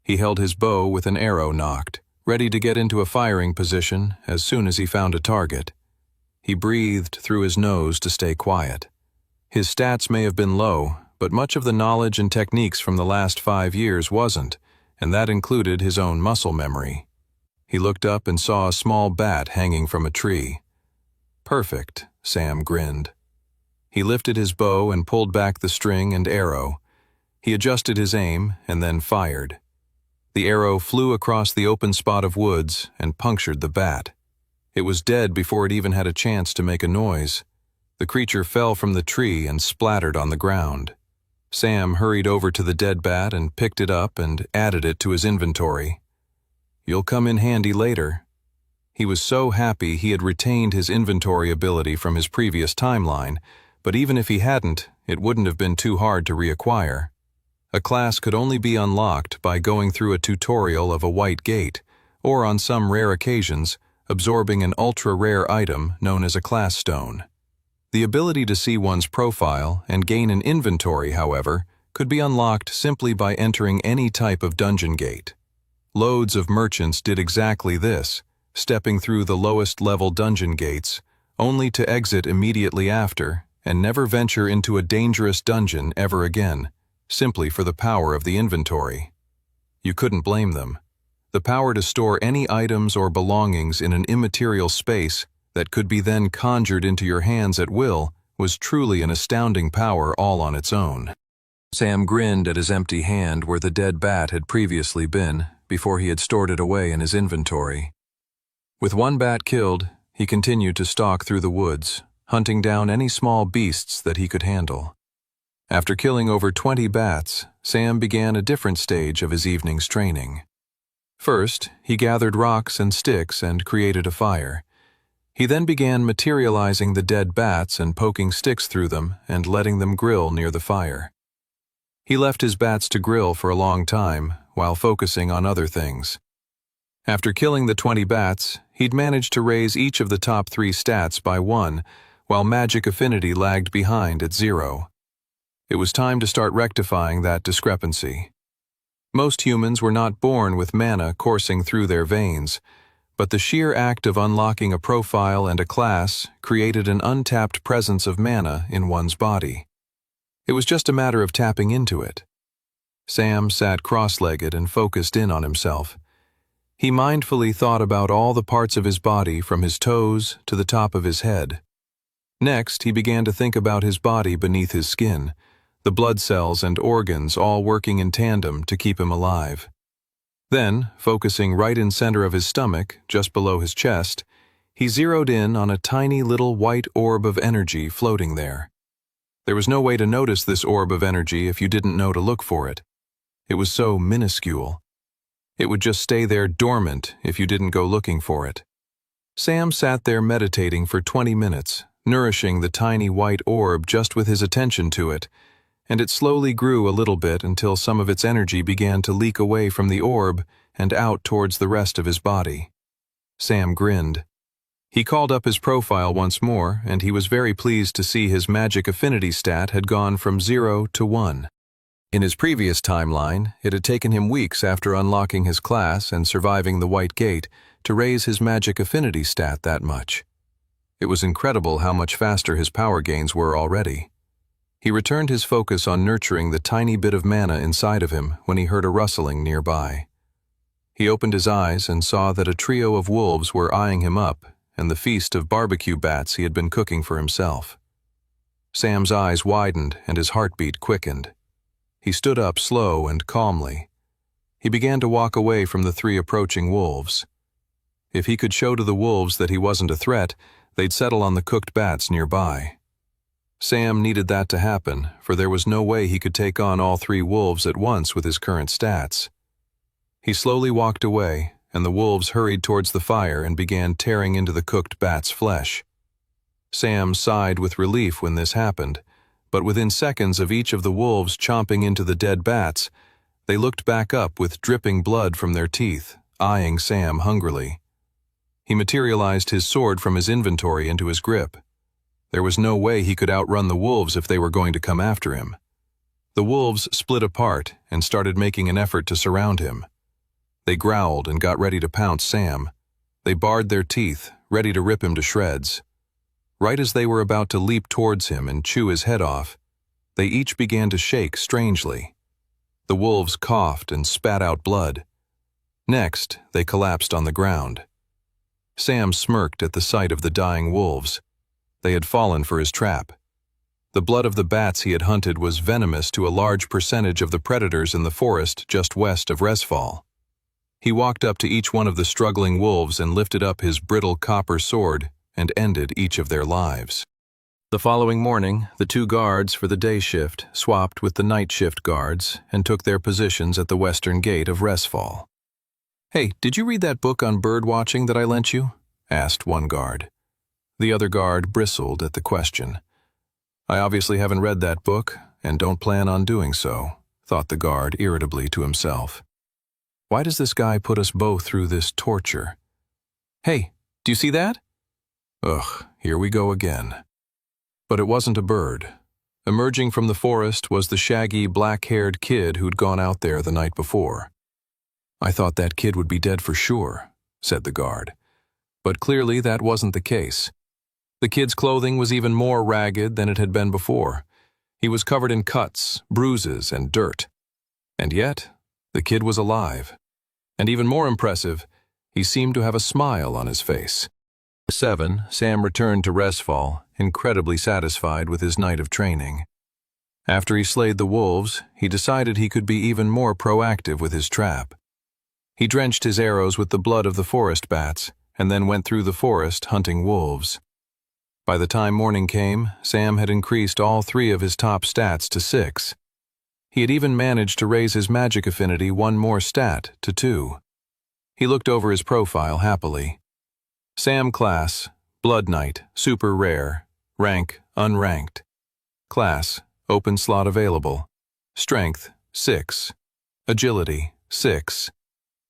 He held his bow with an arrow nocked, ready to get into a firing position as soon as he found a target. He breathed through his nose to stay quiet. His stats may have been low, but much of the knowledge and techniques from the last 5 years wasn't, and that included his own muscle memory. He looked up and saw a small bat hanging from a tree. Perfect, Sam grinned. He lifted his bow and pulled back the string and arrow. He adjusted his aim and then fired. The arrow flew across the open spot of woods and punctured the bat. It was dead before it even had a chance to make a noise. The creature fell from the tree and splattered on the ground. Sam hurried over to the dead bat and picked it up and added it to his inventory. You'll come in handy later. He was so happy he had retained his inventory ability from his previous timeline, but even if he hadn't, it wouldn't have been too hard to reacquire. A class could only be unlocked by going through a tutorial of a white gate, or on some rare occasions, absorbing an ultra-rare item known as a class stone. The ability to see one's profile and gain an inventory, however, could be unlocked simply by entering any type of dungeon gate. Loads of merchants did exactly this, stepping through the lowest level dungeon gates, only to exit immediately after and never venture into a dangerous dungeon ever again, simply for the power of the inventory. You couldn't blame them. The power to store any items or belongings in an immaterial space that could be then conjured into your hands at will was truly an astounding power all on its own. Sam grinned at his empty hand where the dead bat had previously been, before he had stored it away in his inventory. With one bat killed, he continued to stalk through the woods, hunting down any small beasts that he could handle. After killing over 20 bats, Sam began a different stage of his evening's training. First, he gathered rocks and sticks and created a fire. He then began materializing the dead bats and poking sticks through them and letting them grill near the fire. He left his bats to grill for a long time while focusing on other things. After killing the 20 bats, he'd managed to raise each of the top 3 stats by 1, while magic affinity lagged behind at 0. It was time to start rectifying that discrepancy. Most humans were not born with mana coursing through their veins, but the sheer act of unlocking a profile and a class created an untapped presence of mana in one's body. It was just a matter of tapping into it. Sam sat cross-legged and focused in on himself. He mindfully thought about all the parts of his body from his toes to the top of his head. Next, he began to think about his body beneath his skin, the blood cells and organs all working in tandem to keep him alive. Then, focusing right in center of his stomach, just below his chest, he zeroed in on a tiny little white orb of energy floating there. There was no way to notice this orb of energy if you didn't know to look for it. It was so minuscule. It would just stay there dormant if you didn't go looking for it. Sam sat there meditating for 20 minutes, nourishing the tiny white orb just with his attention to it, and it slowly grew a little bit until some of its energy began to leak away from the orb and out towards the rest of his body. Sam grinned. He called up his profile once more, and he was very pleased to see his magic affinity stat had gone from 0 to 1. In his previous timeline, it had taken him weeks after unlocking his class and surviving the White Gate to raise his magic affinity stat that much. It was incredible how much faster his power gains were already. He returned his focus on nurturing the tiny bit of mana inside of him when he heard a rustling nearby. He opened his eyes and saw that a trio of wolves were eyeing him up and the feast of barbecue bats he had been cooking for himself. Sam's eyes widened and his heartbeat quickened. He stood up slow and calmly. He began to walk away from the 3 approaching wolves. If he could show to the wolves that he wasn't a threat, they'd settle on the cooked bats nearby. Sam needed that to happen, for there was no way he could take on all 3 wolves at once with his current stats. He slowly walked away, and the wolves hurried towards the fire and began tearing into the cooked bat's flesh. Sam sighed with relief when this happened, but within seconds of each of the wolves chomping into the dead bats, they looked back up with dripping blood from their teeth, eyeing Sam hungrily. He materialized his sword from his inventory into his grip. There was no way he could outrun the wolves if they were going to come after him. The wolves split apart and started making an effort to surround him. They growled and got ready to pounce Sam. They bared their teeth, ready to rip him to shreds. Right as they were about to leap towards him and chew his head off, they each began to shake strangely. The wolves coughed and spat out blood. Next, they collapsed on the ground. Sam smirked at the sight of the dying wolves. They had fallen for his trap. The blood of the bats he had hunted was venomous to a large percentage of the predators in the forest just west of Resfall. He walked up to each one of the struggling wolves and lifted up his brittle copper sword and ended each of their lives. The following morning, the 2 guards for the day shift swapped with the night shift guards and took their positions at the western gate of Resfall. "Hey, did you read that book on bird watching that I lent you?" asked one guard. The other guard bristled at the question. "I obviously haven't read that book, and don't plan on doing so," thought the guard irritably to himself. "Why does this guy put us both through this torture? Hey, do you see that?" Ugh, here we go again. But it wasn't a bird. Emerging from the forest was the shaggy, black-haired kid who'd gone out there the night before. "I thought that kid would be dead for sure," said the guard. But clearly that wasn't the case. The kid's clothing was even more ragged than it had been before. He was covered in cuts, bruises, and dirt. And yet, the kid was alive. And even more impressive, he seemed to have a smile on his face. 7, Sam returned to Resfall, incredibly satisfied with his night of training. After he slayed the wolves, he decided he could be even more proactive with his trap. He drenched his arrows with the blood of the forest bats, and then went through the forest hunting wolves. By the time morning came, Sam had increased all 3 of his top stats to 6. He had even managed to raise his magic affinity 1 more stat to 2. He looked over his profile happily. Sam class, Blood Knight, super rare, rank, unranked. Class, open slot available. Strength, 6. Agility, 6.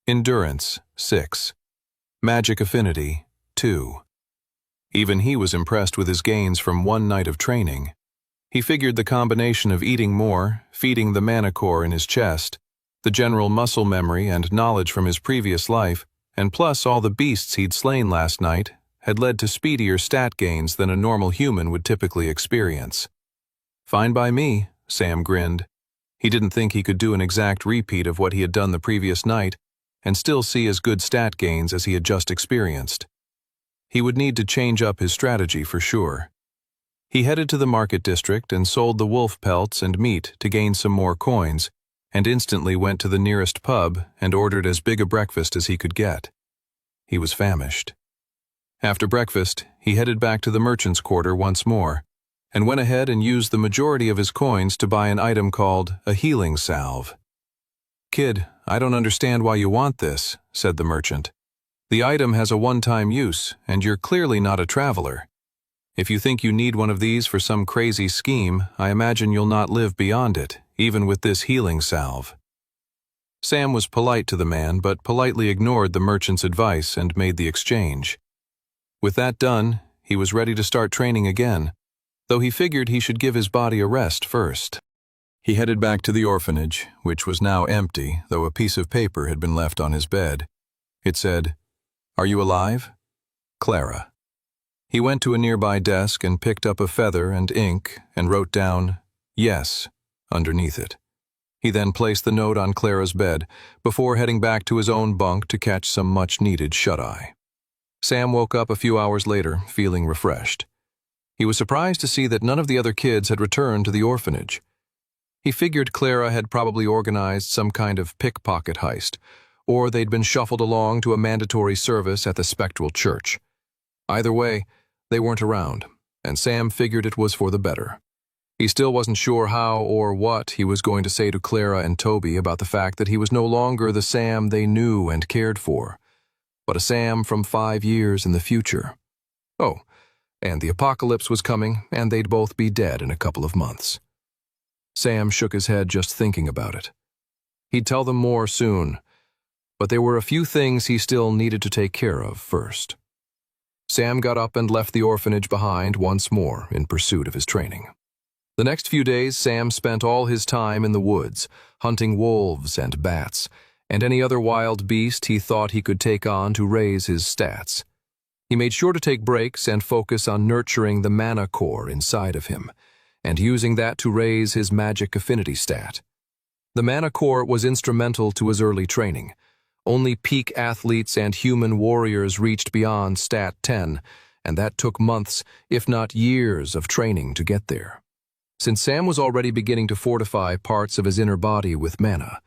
Endurance, 6. Magic Affinity, 2. Even he was impressed with his gains from one night of training. He figured the combination of eating more, feeding the mana core in his chest, the general muscle memory and knowledge from his previous life, and plus all the beasts he'd slain last night, had led to speedier stat gains than a normal human would typically experience. Fine by me, Sam grinned. He didn't think he could do an exact repeat of what he had done the previous night and still see as good stat gains as he had just experienced. He would need to change up his strategy for sure. He headed to the market district and sold the wolf pelts and meat to gain some more coins, and instantly went to the nearest pub and ordered as big a breakfast as he could get. He was famished. After breakfast, he headed back to the merchant's quarter once more, and went ahead and used the majority of his coins to buy an item called a healing salve. "Kid, I don't understand why you want this," said the merchant. "The item has a one-time use, and you're clearly not a traveler. If you think you need one of these for some crazy scheme, I imagine you'll not live beyond it, even with this healing salve." Sam was polite to the man, but politely ignored the merchant's advice and made the exchange. With that done, he was ready to start training again, though he figured he should give his body a rest first. He headed back to the orphanage, which was now empty, though a piece of paper had been left on his bed. It said, "Are you alive? Clara." He went to a nearby desk and picked up a feather and ink and wrote down, "Yes," underneath it. He then placed the note on Clara's bed before heading back to his own bunk to catch some much-needed shut-eye. Sam woke up a few hours later, feeling refreshed. He was surprised to see that none of the other kids had returned to the orphanage. He figured Clara had probably organized some kind of pickpocket heist, or they'd been shuffled along to a mandatory service at the spectral church. Either way, they weren't around, and Sam figured it was for the better. He still wasn't sure how or what he was going to say to Clara and Toby about the fact that he was no longer the Sam they knew and cared for, but a Sam from 5 years in the future. Oh, and the apocalypse was coming, and they'd both be dead in a couple of months. Sam shook his head just thinking about it. He'd tell them more soon, but there were a few things he still needed to take care of first. Sam got up and left the orphanage behind once more in pursuit of his training. The next few days, Sam spent all his time in the woods, hunting wolves and bats, and any other wild beast he thought he could take on to raise his stats. He made sure to take breaks and focus on nurturing the mana core inside of him, and using that to raise his magic affinity stat. The mana core was instrumental to his early training. Only peak athletes and human warriors reached beyond stat 10, and that took months, if not years, of training to get there. Since Sam was already beginning to fortify parts of his inner body with mana,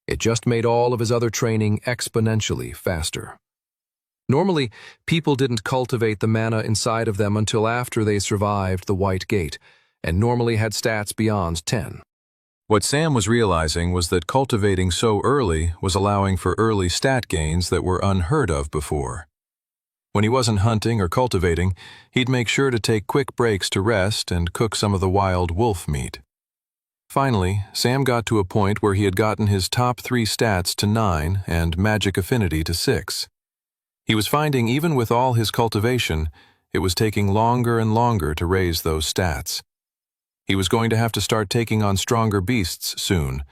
it just made all of his other training exponentially faster. Normally, people didn't cultivate the mana inside of them until after they survived the White Gate, and normally had stats beyond 10. What Sam was realizing was that cultivating so early was allowing for early stat gains that were unheard of before. When he wasn't hunting or cultivating, he'd make sure to take quick breaks to rest and cook some of the wild wolf meat. Finally, Sam got to a point where he had gotten his top 3 stats to 9 and magic affinity to 6. He was finding even with all his cultivation, it was taking longer and longer to raise those stats. He was going to have to start taking on stronger beasts soon,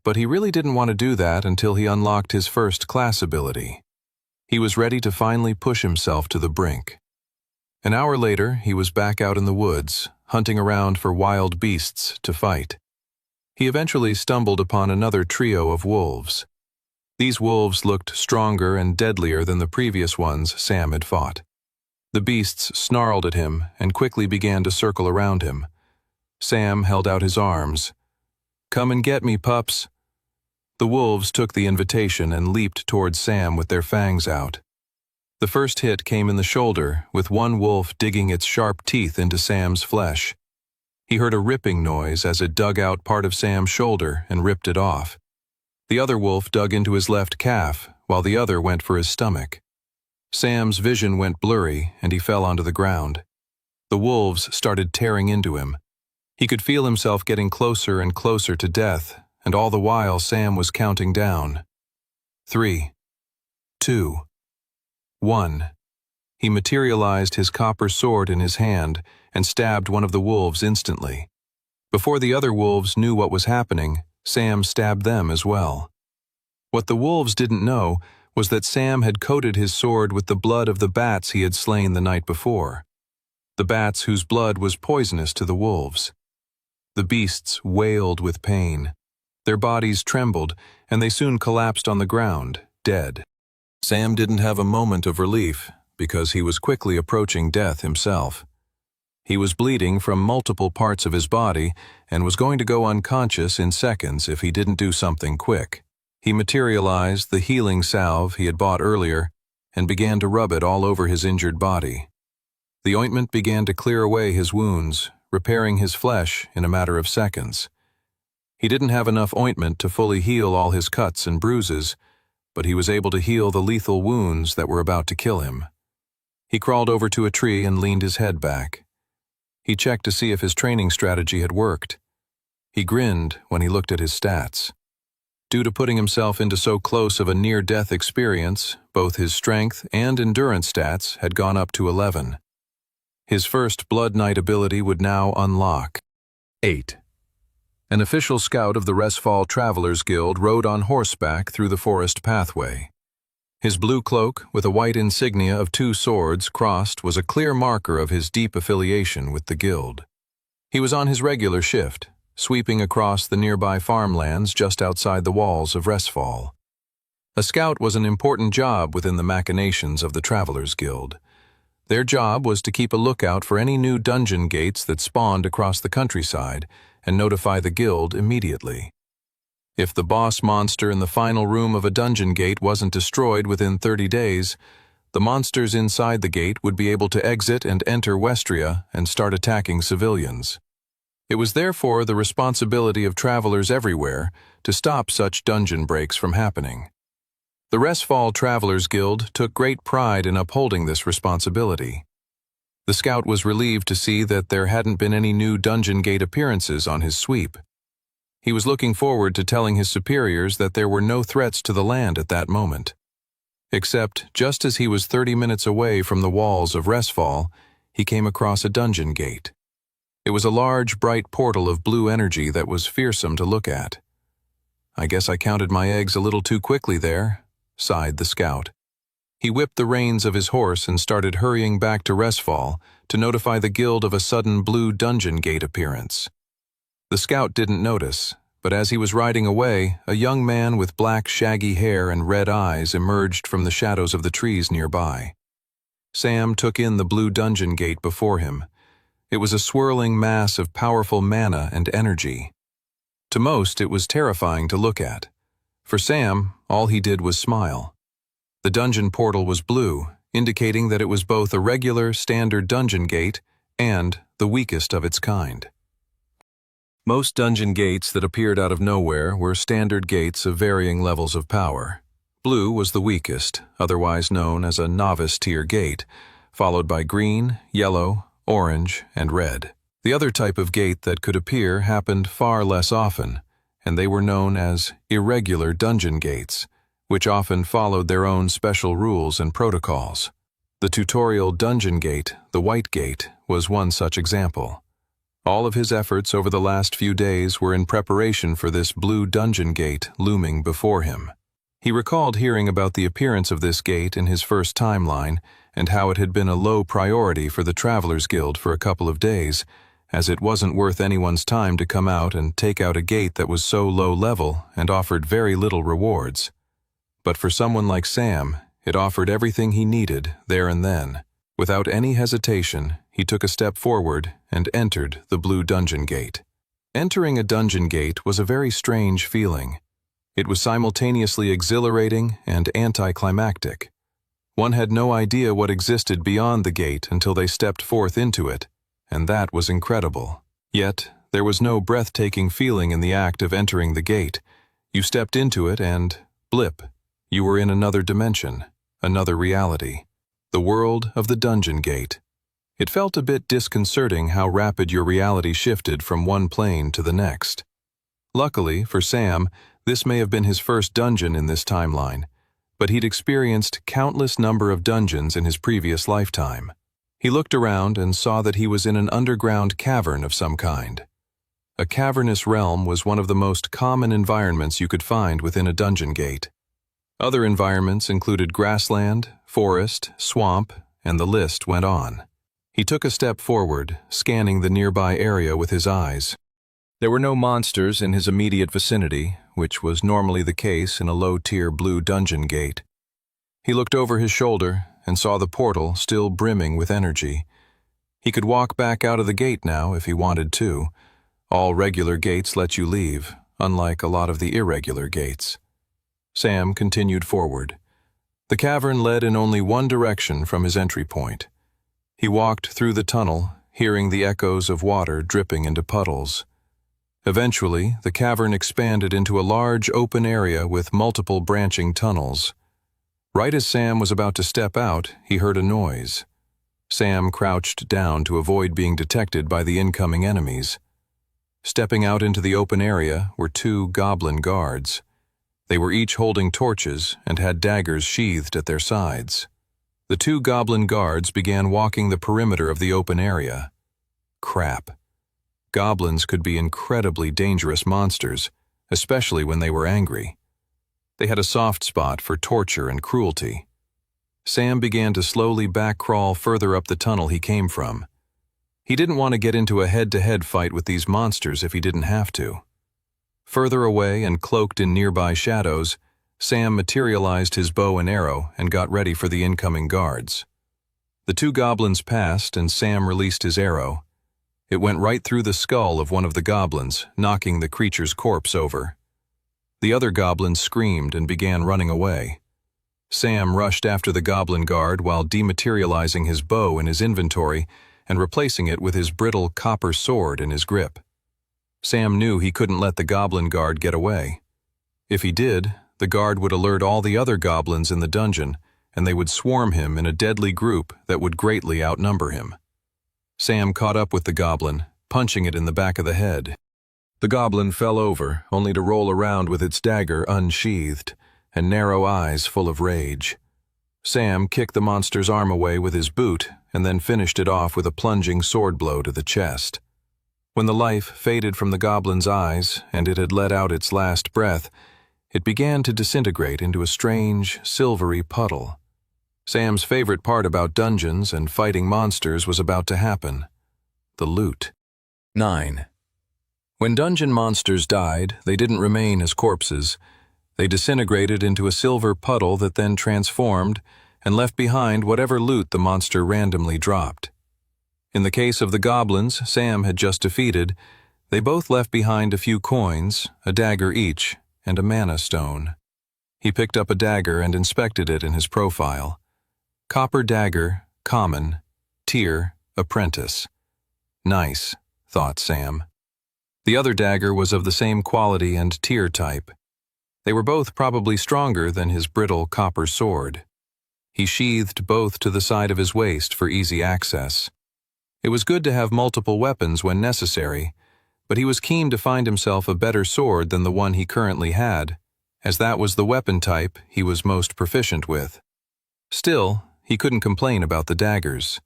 but he really didn't want to do that until he unlocked his first class ability. He was ready to finally push himself to the brink. An hour later, he was back out in the woods, hunting around for wild beasts to fight. He eventually stumbled upon another trio of wolves. These wolves looked stronger and deadlier than the previous ones Sam had fought. The beasts snarled at him and quickly began to circle around him. Sam held out his arms. "Come and get me, pups." The wolves took the invitation and leaped towards Sam with their fangs out. The first hit came in the shoulder, with one wolf digging its sharp teeth into Sam's flesh. He heard a ripping noise as it dug out part of Sam's shoulder and ripped it off. The other wolf dug into his left calf, while the other went for his stomach. Sam's vision went blurry, and he fell onto the ground. The wolves started tearing into him. He could feel himself getting closer and closer to death, and all the while Sam was counting down. 3, 2. 1. He materialized his copper sword in his hand and stabbed one of the wolves instantly. Before the other wolves knew what was happening, Sam stabbed them as well. What the wolves didn't know was that Sam had coated his sword with the blood of the bats he had slain the night before. The bats whose blood was poisonous to the wolves. The beasts wailed with pain. Their bodies trembled, and they soon collapsed on the ground, dead. Sam didn't have a moment of relief, because he was quickly approaching death himself. He was bleeding from multiple parts of his body and was going to go unconscious in seconds if he didn't do something quick. He materialized the healing salve he had bought earlier and began to rub it all over his injured body. The ointment began to clear away his wounds, repairing his flesh in a matter of seconds. He didn't have enough ointment to fully heal all his cuts and bruises, but he was able to heal the lethal wounds that were about to kill him. He crawled over to a tree and leaned his head back. He checked to see if his training strategy had worked. He grinned when he looked at his stats. Due to putting himself into so close of a near-death experience, both his strength and endurance stats had gone up to 11. His first Blood Knight ability would now unlock. 8. An official scout of the Reforged Travelers Guild rode on horseback through the forest pathway. His blue cloak, with a white insignia of 2 swords crossed, was a clear marker of his deep affiliation with the guild. He was on his regular shift, sweeping across the nearby farmlands just outside the walls of Reforged. A scout was an important job within the machinations of the Travelers Guild. Their job was to keep a lookout for any new dungeon gates that spawned across the countryside and notify the guild immediately. If the boss monster in the final room of a dungeon gate wasn't destroyed within 30 days, the monsters inside the gate would be able to exit and enter Westria and start attacking civilians. It was therefore the responsibility of travelers everywhere to stop such dungeon breaks from happening. The Reforged Travelers Guild took great pride in upholding this responsibility. The scout was relieved to see that there hadn't been any new dungeon gate appearances on his sweep. He was looking forward to telling his superiors that there were no threats to the land at that moment. Except, just as he was 30 minutes away from the walls of Reforged, he came across a dungeon gate. It was a large, bright portal of blue energy that was fearsome to look at. "I guess I counted my eggs a little too quickly there," sighed the scout. He whipped the reins of his horse and started hurrying back to Reforged to notify the guild of a sudden blue dungeon gate appearance. The scout didn't notice, but as he was riding away, a young man with black shaggy hair and red eyes emerged from the shadows of the trees nearby. Sam took in the blue dungeon gate before him. It was a swirling mass of powerful mana and energy. To most, it was terrifying to look at. For Sam, all he did was smile. The dungeon portal was blue, indicating that it was both a regular, standard dungeon gate and the weakest of its kind. Most dungeon gates that appeared out of nowhere were standard gates of varying levels of power. Blue was the weakest, otherwise known as a novice tier gate, followed by green, yellow, orange, and red. The other type of gate that could appear happened far less often, and they were known as irregular dungeon gates, which often followed their own special rules and protocols. The tutorial dungeon gate, the White Gate, was one such example. All of his efforts over the last few days were in preparation for this blue dungeon gate looming before him. He recalled hearing about the appearance of this gate in his first timeline and how it had been a low priority for the Travelers Guild for a couple of days, as it wasn't worth anyone's time to come out and take out a gate that was so low level and offered very little rewards. But for someone like Sam, it offered everything he needed there and then. Without any hesitation, he took a step forward and entered the blue dungeon gate. Entering a dungeon gate was a very strange feeling. It was simultaneously exhilarating and anticlimactic. One had no idea what existed beyond the gate until they stepped forth into it, and that was incredible. Yet, there was no breathtaking feeling in the act of entering the gate. You stepped into it and, blip, you were in another dimension, another reality. The world of the dungeon gate. It felt a bit disconcerting how rapid your reality shifted from one plane to the next. Luckily, for Sam, this may have been his first dungeon in this timeline. but he'd experienced countless number of dungeons in his previous lifetime. He looked around and saw that he was in an underground cavern of some kind. A cavernous realm was one of the most common environments you could find within a dungeon gate. Other environments included grassland, forest, swamp, and the list went on. He took a step forward, scanning the nearby area with his eyes. There were no monsters in his immediate vicinity, which was normally the case in a low-tier blue dungeon gate. He looked over his shoulder and saw the portal still brimming with energy. He could walk back out of the gate now if he wanted to. All regular gates let you leave, unlike a lot of the irregular gates. Sam continued forward. The cavern led in only one direction from his entry point. He walked through the tunnel, hearing the echoes of water dripping into puddles. Eventually, the cavern expanded into a large open area with multiple branching tunnels. Right as Sam was about to step out, he heard a noise. Sam crouched down to avoid being detected by the incoming enemies. Stepping out into the open area were 2 goblin guards. They were each holding torches and had daggers sheathed at their sides. The 2 goblin guards began walking the perimeter of the open area. Crap. Goblins could be incredibly dangerous monsters, especially when they were angry. They had a soft spot for torture and cruelty. Sam began to slowly back-crawl further up the tunnel he came from. He didn't want to get into a head-to-head fight with these monsters if he didn't have to. Further away and cloaked in nearby shadows, Sam materialized his bow and arrow and got ready for the incoming guards. The 2 goblins passed and Sam released his arrow. It went right through the skull of one of the goblins, knocking the creature's corpse over. The other goblin screamed and began running away. Sam rushed after the goblin guard while dematerializing his bow in his inventory and replacing it with his brittle copper sword in his grip. Sam knew he couldn't let the goblin guard get away. If he did, the guard would alert all the other goblins in the dungeon, and they would swarm him in a deadly group that would greatly outnumber him. Sam caught up with the goblin, punching it in the back of the head. The goblin fell over, only to roll around with its dagger unsheathed and narrow eyes full of rage. Sam kicked the monster's arm away with his boot and then finished it off with a plunging sword blow to the chest. When the life faded from the goblin's eyes and it had let out its last breath, it began to disintegrate into a strange, silvery puddle. Sam's favorite part about dungeons and fighting monsters was about to happen: the loot. 9. When dungeon monsters died, they didn't remain as corpses. They disintegrated into a silver puddle that then transformed and left behind whatever loot the monster randomly dropped. In the case of the goblins Sam had just defeated, they both left behind a few coins, a dagger each, and a mana stone. He picked up a dagger and inspected it in his profile. Copper dagger, common, tier, apprentice. Nice, thought Sam. The other dagger was of the same quality and tier type. They were both probably stronger than his brittle copper sword. He sheathed both to the side of his waist for easy access. It was good to have multiple weapons when necessary, but he was keen to find himself a better sword than the one he currently had, as that was the weapon type he was most proficient with. Still, he couldn't complain about the daggers.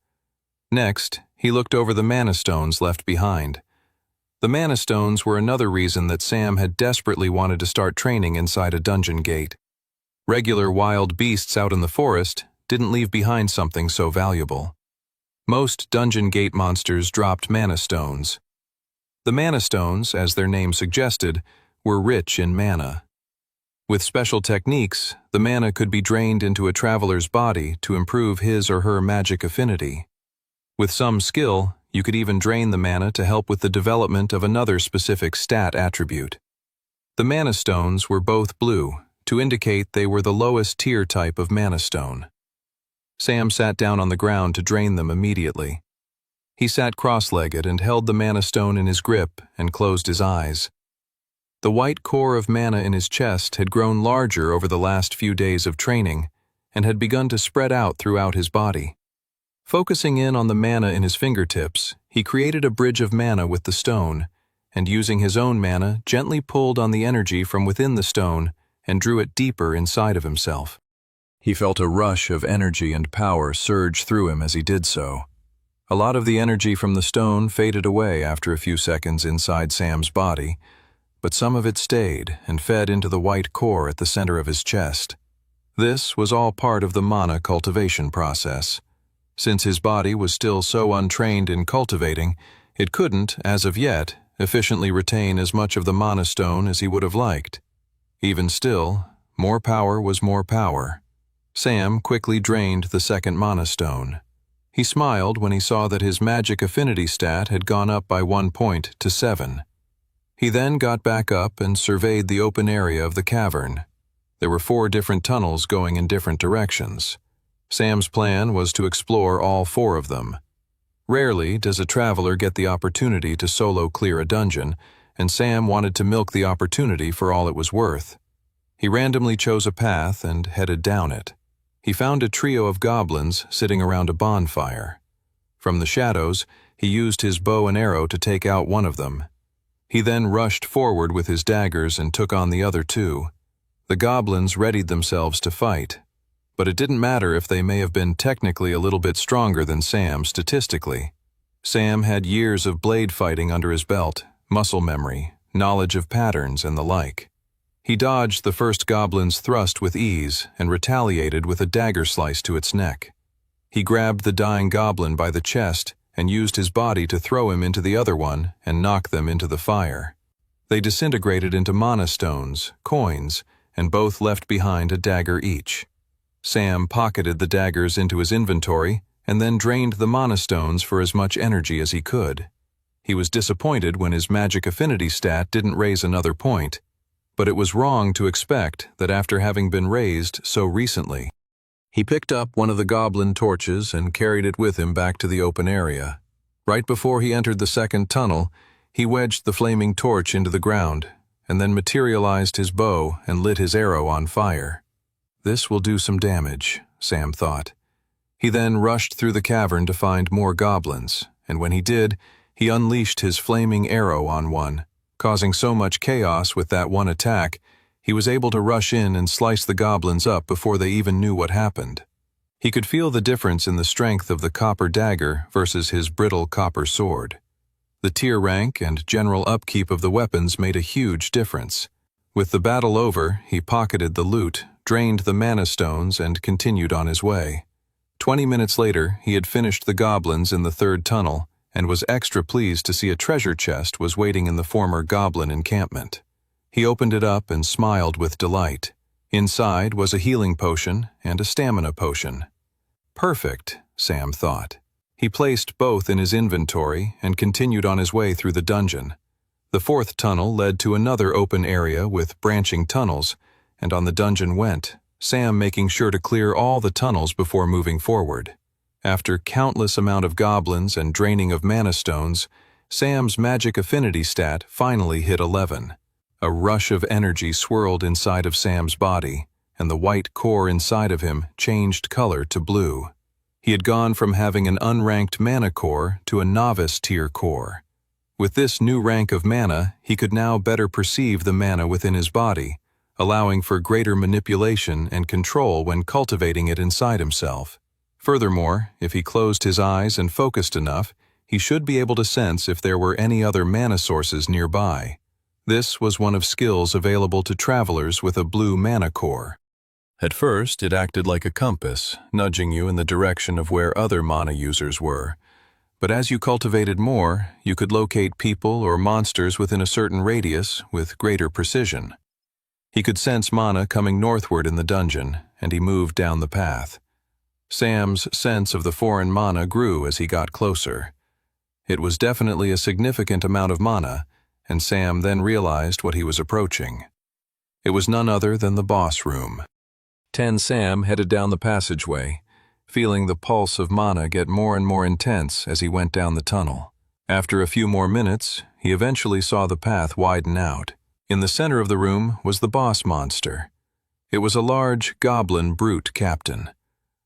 Next, he looked over the mana stones left behind. The mana stones were another reason that Sam had desperately wanted to start training inside a dungeon gate. Regular wild beasts out in the forest didn't leave behind something so valuable. Most dungeon gate monsters dropped mana stones. The mana stones, as their name suggested, were rich in mana. With special techniques, the mana could be drained into a traveler's body to improve his or her magic affinity. With some skill, you could even drain the mana to help with the development of another specific stat attribute. The mana stones were both blue, to indicate they were the lowest tier type of mana stone. Sam sat down on the ground to drain them immediately. He sat cross-legged and held the mana stone in his grip and closed his eyes. The white core of mana in his chest had grown larger over the last few days of training and had begun to spread out throughout his body. Focusing in on the mana in his fingertips, he created a bridge of mana with the stone, and using his own mana, gently pulled on the energy from within the stone and drew it deeper inside of himself. He felt a rush of energy and power surge through him as he did so. A lot of the energy from the stone faded away after a few seconds inside Sam's body, but some of it stayed and fed into the white core at the center of his chest. This was all part of the mana cultivation process. Since his body was still so untrained in cultivating, it couldn't, as of yet, efficiently retain as much of the mana stone as he would have liked. Even still, more power was more power. Sam quickly drained the second mana stone. He smiled when he saw that his magic affinity stat had gone up by 1 point to 7. He then got back up and surveyed the open area of the cavern. There were 4 different tunnels going in different directions. Sam's plan was to explore all 4 of them. Rarely does a traveler get the opportunity to solo clear a dungeon, and Sam wanted to milk the opportunity for all it was worth. He randomly chose a path and headed down it. He found a trio of goblins sitting around a bonfire. From the shadows, he used his bow and arrow to take out one of them. He then rushed forward with his daggers and took on the other 2. The goblins readied themselves to fight, but it didn't matter if they may have been technically a little bit stronger than Sam statistically. Sam had years of blade fighting under his belt, muscle memory, knowledge of patterns, and the like. He dodged the first goblin's thrust with ease and retaliated with a dagger slice to its neck. He grabbed the dying goblin by the chest and used his body to throw him into the other one and knock them into the fire. They disintegrated into mana stones, coins, and both left behind a dagger each. Sam pocketed the daggers into his inventory and then drained the mana stones for as much energy as he could. He was disappointed when his magic affinity stat didn't raise another point, but it was wrong to expect that after having been raised so recently. He picked up one of the goblin torches and carried it with him back to the open area. Right before he entered the second tunnel, he wedged the flaming torch into the ground and then materialized his bow and lit his arrow on fire. This will do some damage, Sam thought. He then rushed through the cavern to find more goblins, and when he did, he unleashed his flaming arrow on one. Causing so much chaos with that one attack, he was able to rush in and slice the goblins up before they even knew what happened. He could feel the difference in the strength of the copper dagger versus his brittle copper sword. The tier rank and general upkeep of the weapons made a huge difference. With the battle over, he pocketed the loot, drained the mana stones, and continued on his way. 20 minutes later, he had finished the goblins in the third tunnel, and was extra pleased to see a treasure chest was waiting in the former goblin encampment. He opened it up and smiled with delight. Inside was a healing potion and a stamina potion. Perfect, Sam thought. He placed both in his inventory and continued on his way through the dungeon. The fourth tunnel led to another open area with branching tunnels, and on the dungeon went, Sam making sure to clear all the tunnels before moving forward. After countless amount of goblins and draining of mana stones, Sam's magic affinity stat finally hit 11. A rush of energy swirled inside of Sam's body, and the white core inside of him changed color to blue. He had gone from having an unranked mana core to a novice tier core. With this new rank of mana, he could now better perceive the mana within his body, allowing for greater manipulation and control when cultivating it inside himself. Furthermore, if he closed his eyes and focused enough, he should be able to sense if there were any other mana sources nearby. This was one of skills available to travelers with a blue mana core. At first, it acted like a compass, nudging you in the direction of where other mana users were. But as you cultivated more, you could locate people or monsters within a certain radius with greater precision. He could sense mana coming northward in the dungeon, and he moved down the path. Sam's sense of the foreign mana grew as he got closer. It was definitely a significant amount of mana, and Sam then realized what he was approaching. It was none other than the boss room. Sam headed down the passageway, feeling the pulse of mana get more and more intense as he went down the tunnel. After a few more minutes, he eventually saw the path widen out. In the center of the room was the boss monster. It was a large goblin brute captain.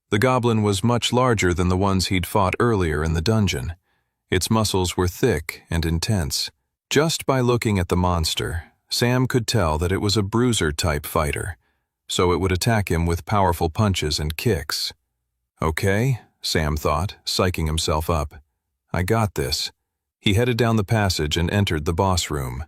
The goblin was much larger than the ones he'd fought earlier in the dungeon. Its muscles were thick and intense. Just by looking at the monster, Sam could tell that it was a bruiser-type fighter. so it would attack him with powerful punches and kicks. Okay, Sam thought, psyching himself up. I got this. He headed down the passage and entered the boss room.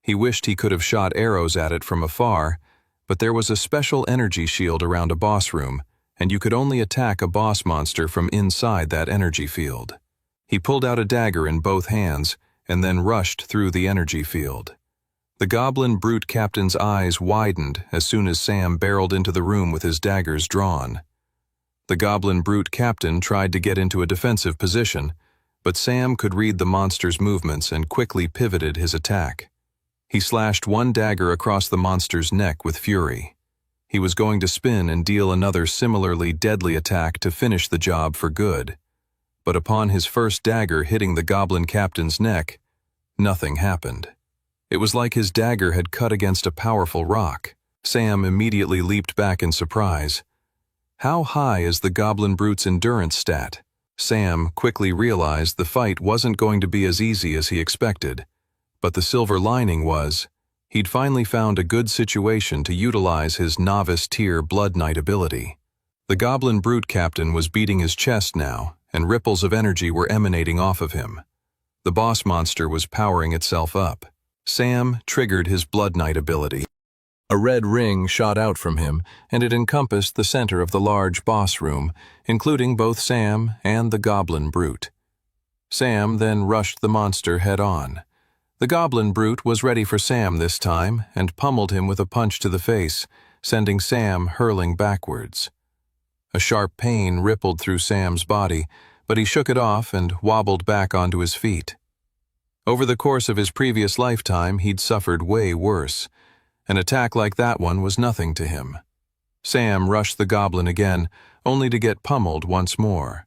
He wished he could have shot arrows at it from afar, but there was a special energy shield around a boss room, and you could only attack a boss monster from inside that energy field. He pulled out a dagger in both hands and then rushed through the energy field. The goblin brute captain's eyes widened as soon as Sam barreled into the room with his daggers drawn. The goblin brute captain tried to get into a defensive position, but Sam could read the monster's movements and quickly pivoted his attack. He slashed one dagger across the monster's neck with fury. He was going to spin and deal another similarly deadly attack to finish the job for good. But upon his first dagger hitting the goblin captain's neck, nothing happened. It was like his dagger had cut against a powerful rock. Sam immediately leaped back in surprise. How high is the goblin brute's endurance stat? Sam quickly realized the fight wasn't going to be as easy as he expected, but the silver lining was, he'd finally found a good situation to utilize his novice-tier Blood Knight ability. The goblin brute captain was beating his chest now, and ripples of energy were emanating off of him. The boss monster was powering itself up. Sam triggered his Blood Knight ability. A red ring shot out from him, and it encompassed the center of the large boss room, including both Sam and the goblin brute. Sam then rushed the monster head-on. The goblin brute was ready for Sam this time and pummeled him with a punch to the face, sending Sam hurling backwards. A sharp pain rippled through Sam's body, but he shook it off and wobbled back onto his feet. Over the course of his previous lifetime, he'd suffered way worse. An attack like that one was nothing to him. Sam rushed the goblin again, only to get pummeled once more.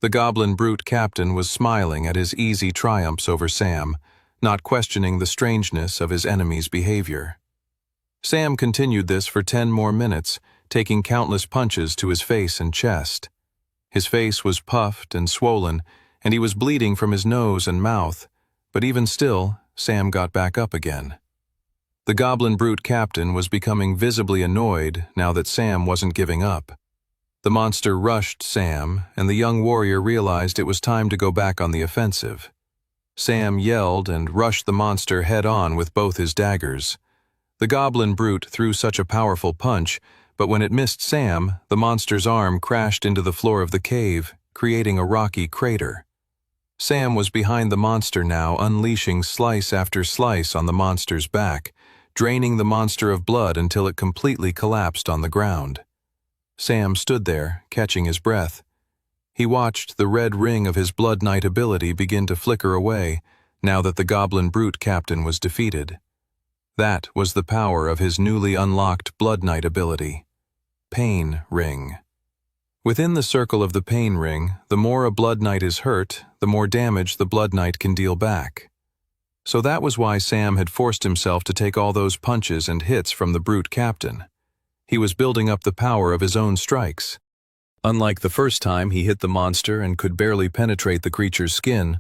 The goblin brute captain was smiling at his easy triumphs over Sam, not questioning the strangeness of his enemy's behavior. Sam continued this for 10 more minutes, taking countless punches to his face and chest. His face was puffed and swollen, and he was bleeding from his nose and mouth, but even still, Sam got back up again. The goblin brute captain was becoming visibly annoyed now that Sam wasn't giving up. The monster rushed Sam, and the young warrior realized it was time to go back on the offensive. Sam yelled and rushed the monster head-on with both his daggers. The goblin brute threw such a powerful punch, but when it missed Sam, the monster's arm crashed into the floor of the cave, creating a rocky crater. Sam was behind the monster now, unleashing slice after slice on the monster's back, draining the monster of blood until it completely collapsed on the ground. Sam stood there, catching his breath. He watched the red ring of his Blood Knight ability begin to flicker away, now that the goblin brute captain was defeated. That was the power of his newly unlocked Blood Knight ability. Pain Ring. Within the circle of the Pain Ring, the more a Blood Knight is hurt, the more damage the Blood Knight can deal back. So that was why Sam had forced himself to take all those punches and hits from the brute captain. He was building up the power of his own strikes. Unlike the first time he hit the monster and could barely penetrate the creature's skin,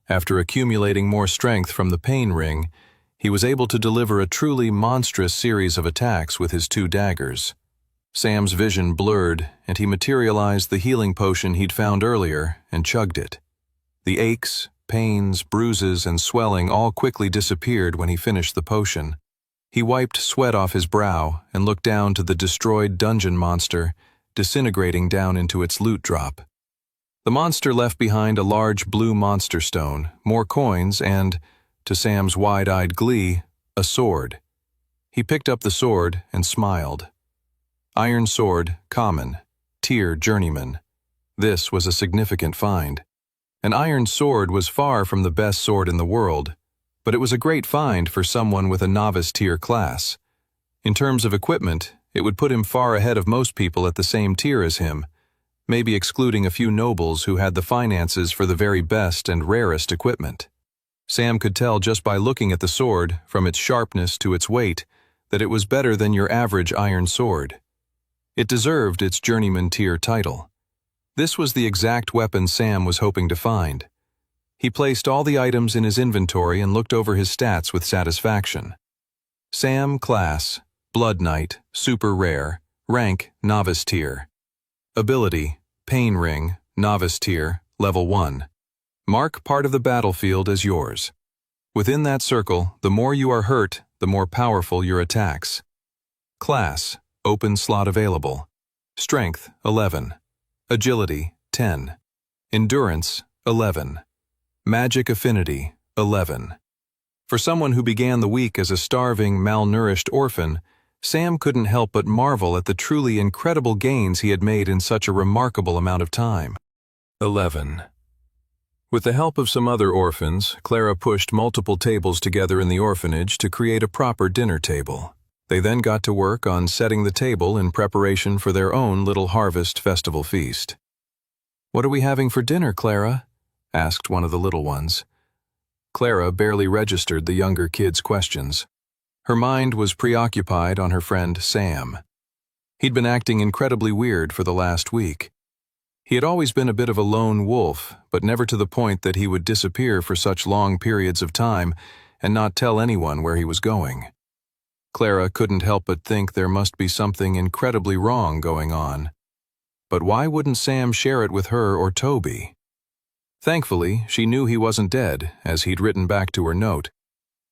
after accumulating more strength from the Pain Ring, he was able to deliver a truly monstrous series of attacks with his 2 daggers. Sam's vision blurred, and he materialized the healing potion he'd found earlier and chugged it. The aches, pains, bruises, and swelling all quickly disappeared when he finished the potion. He wiped sweat off his brow and looked down to the destroyed dungeon monster, disintegrating down into its loot drop. The monster left behind a large blue monster stone, more coins, and, to Sam's wide-eyed glee, a sword. He picked up the sword and smiled. Iron sword, common, tier journeyman. This was a significant find. An iron sword was far from the best sword in the world, but it was a great find for someone with a novice tier class. In terms of equipment, it would put him far ahead of most people at the same tier as him, maybe excluding a few nobles who had the finances for the very best and rarest equipment. Sam could tell just by looking at the sword, from its sharpness to its weight, that it was better than your average iron sword. It deserved its journeyman tier title. This was the exact weapon Sam was hoping to find. He placed all the items in his inventory and looked over his stats with satisfaction. Sam class, Blood Knight, Super Rare. Rank, Novice Tier. Ability, Pain Ring, Novice Tier, Level 1. Mark part of the battlefield as yours. Within that circle, the more you are hurt, the more powerful your attacks. Class, Open slot available. Strength, 11. Agility, 10. Endurance, 11. Magic Affinity, 11. For someone who began the week as a starving, malnourished orphan, Sam couldn't help but marvel at the truly incredible gains he had made in such a remarkable amount of time. 11. With the help of some other orphans, Clara pushed multiple tables together in the orphanage to create a proper dinner table. They then got to work on setting the table in preparation for their own little harvest festival feast. "What are we having for dinner, Clara?" asked one of the little ones. Clara barely registered the younger kid's questions. Her mind was preoccupied on her friend Sam. He'd been acting incredibly weird for the last week. He had always been a bit of a lone wolf, but never to the point that he would disappear for such long periods of time and not tell anyone where he was going. Clara couldn't help but think there must be something incredibly wrong going on. But why wouldn't Sam share it with her or Toby? Thankfully, she knew he wasn't dead, as he'd written back to her note.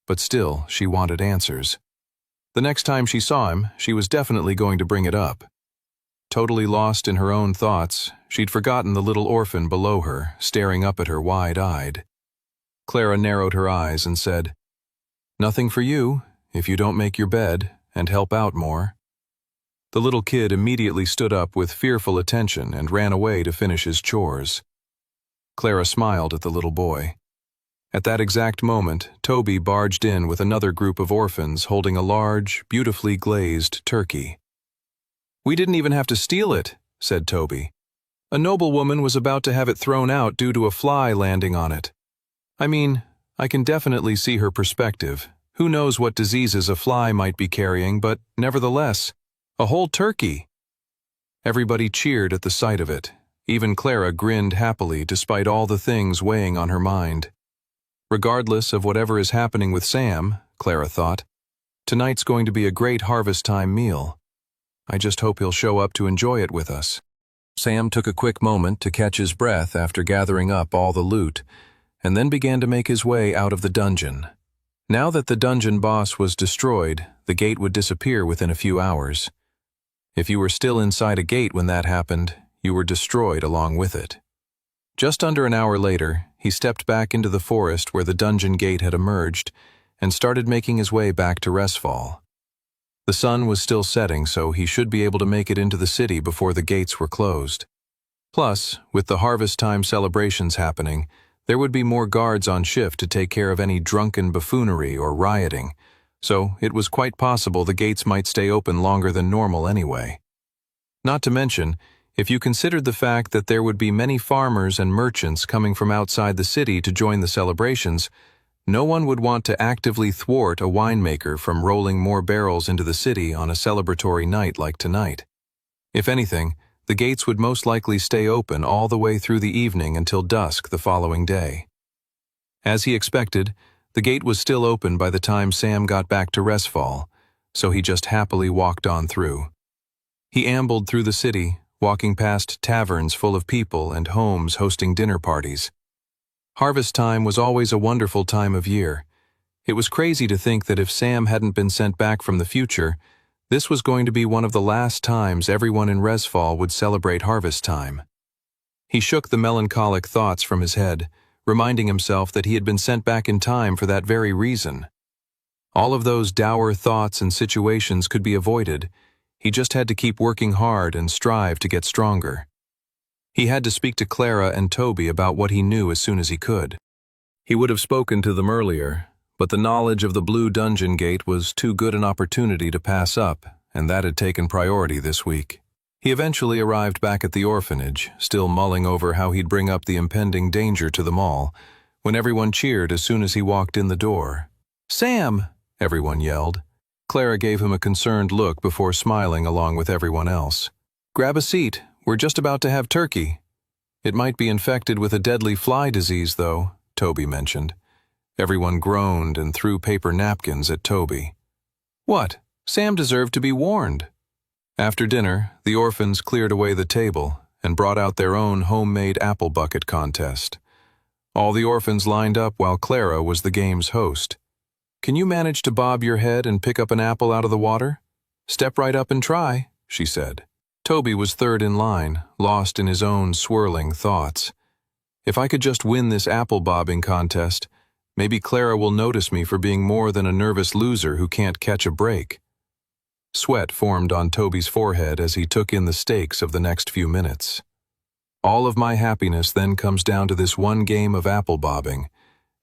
But still, she wanted answers. The next time she saw him, she was definitely going to bring it up. Totally lost in her own thoughts, she'd forgotten the little orphan below her, staring up at her wide-eyed. Clara narrowed her eyes and said, "Nothing for you, if you don't make your bed and help out more." The little kid immediately stood up with fearful attention and ran away to finish his chores. Clara smiled at the little boy. At that exact moment, Toby barged in with another group of orphans holding a large, beautifully glazed turkey. "We didn't even have to steal it," said Toby. "A noblewoman was about to have it thrown out due to a fly landing on it. I mean, I can definitely see her perspective. Who knows what diseases a fly might be carrying, but nevertheless, a whole turkey." Everybody cheered at the sight of it. Even Clara grinned happily despite all the things weighing on her mind. Regardless of whatever is happening with Sam, Clara thought, tonight's going to be a great harvest time meal. I just hope he'll show up to enjoy it with us. Sam took a quick moment to catch his breath after gathering up all the loot, and then began to make his way out of the dungeon. Now that the dungeon boss was destroyed, the gate would disappear within a few hours. If you were still inside a gate when that happened, you were destroyed along with it. Just under an hour later, he stepped back into the forest where the dungeon gate had emerged and started making his way back to Resfall. The sun was still setting, so he should be able to make it into the city before the gates were closed. Plus, with the harvest time celebrations happening, there would be more guards on shift to take care of any drunken buffoonery or rioting, so it was quite possible the gates might stay open longer than normal anyway. Not to mention, if you considered the fact that there would be many farmers and merchants coming from outside the city to join the celebrations, no one would want to actively thwart a winemaker from rolling more barrels into the city on a celebratory night like tonight. If anything, the gates would most likely stay open all the way through the evening until dusk the following day. As he expected, the gate was still open by the time Sam got back to Resfall, so he just happily walked on through. He ambled through the city, walking past taverns full of people and homes hosting dinner parties. Harvest time was always a wonderful time of year. It was crazy to think that if Sam hadn't been sent back from the future, this was going to be one of the last times everyone in Resfall would celebrate harvest time. He shook the melancholic thoughts from his head, reminding himself that he had been sent back in time for that very reason. All of those dour thoughts and situations could be avoided. He just had to keep working hard and strive to get stronger. He had to speak to Clara and Toby about what he knew as soon as he could. He would have spoken to them earlier, but the knowledge of the Blue Dungeon Gate was too good an opportunity to pass up, and that had taken priority this week. He eventually arrived back at the orphanage, still mulling over how he'd bring up the impending danger to them all, when everyone cheered as soon as he walked in the door. "Sam!" everyone yelled. Clara gave him a concerned look before smiling along with everyone else. "Grab a seat. We're just about to have turkey." "It might be infected with a deadly fly disease, though," Toby mentioned. Everyone groaned and threw paper napkins at Toby. "What? Sam deserved to be warned. After dinner, the orphans cleared away the table and brought out their own homemade apple bucket contest. All the orphans lined up while Clara was the game's host. "Can you manage to bob your head and pick up an apple out of the water? Step right up and try," she said. Toby was third in line, lost in his own swirling thoughts. If I could just win this apple bobbing contest, maybe Clara will notice me for being more than a nervous loser who can't catch a break. Sweat formed on Toby's forehead as he took in the stakes of the next few minutes. All of my happiness then comes down to this one game of apple bobbing,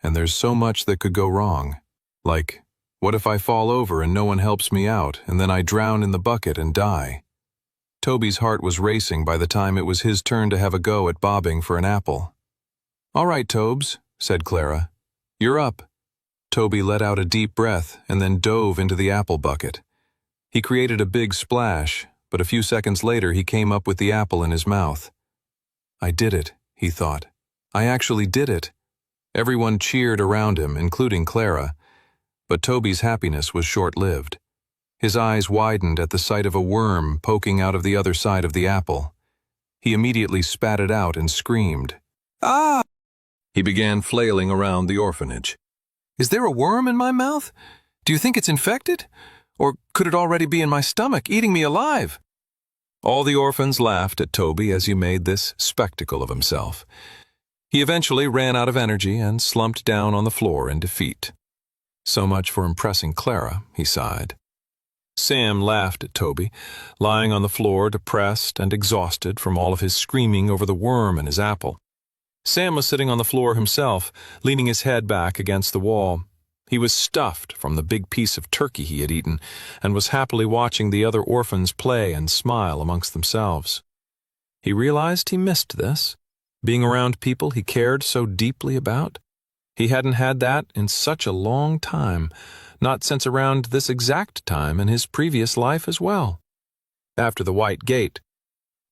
and there's so much that could go wrong. Like, what if I fall over and no one helps me out, and then I drown in the bucket and die? Toby's heart was racing by the time it was his turn to have a go at bobbing for an apple. "All right, Tobes," said Clara. "You're up." Toby let out a deep breath and then dove into the apple bucket. He created a big splash, but a few seconds later he came up with the apple in his mouth. "I did it," he thought. "I actually did it." Everyone cheered around him, including Clara, but Toby's happiness was short-lived. His eyes widened at the sight of a worm poking out of the other side of the apple. He immediately spat it out and screamed. "Ah!" He began flailing around the orphanage. "Is there a worm in my mouth? Do you think it's infected? Or could it already be in my stomach, eating me alive?" All the orphans laughed at Toby as he made this spectacle of himself. He eventually ran out of energy and slumped down on the floor in defeat. "So much for impressing Clara," he sighed. Sam laughed at Toby, lying on the floor depressed and exhausted from all of his screaming over the worm in his apple. Sam was sitting on the floor himself, leaning his head back against the wall. He was stuffed from the big piece of turkey he had eaten, and was happily watching the other orphans play and smile amongst themselves. He realized he missed this, being around people he cared so deeply about. He hadn't had that in such a long time, not since around this exact time in his previous life as well. After the White Gate,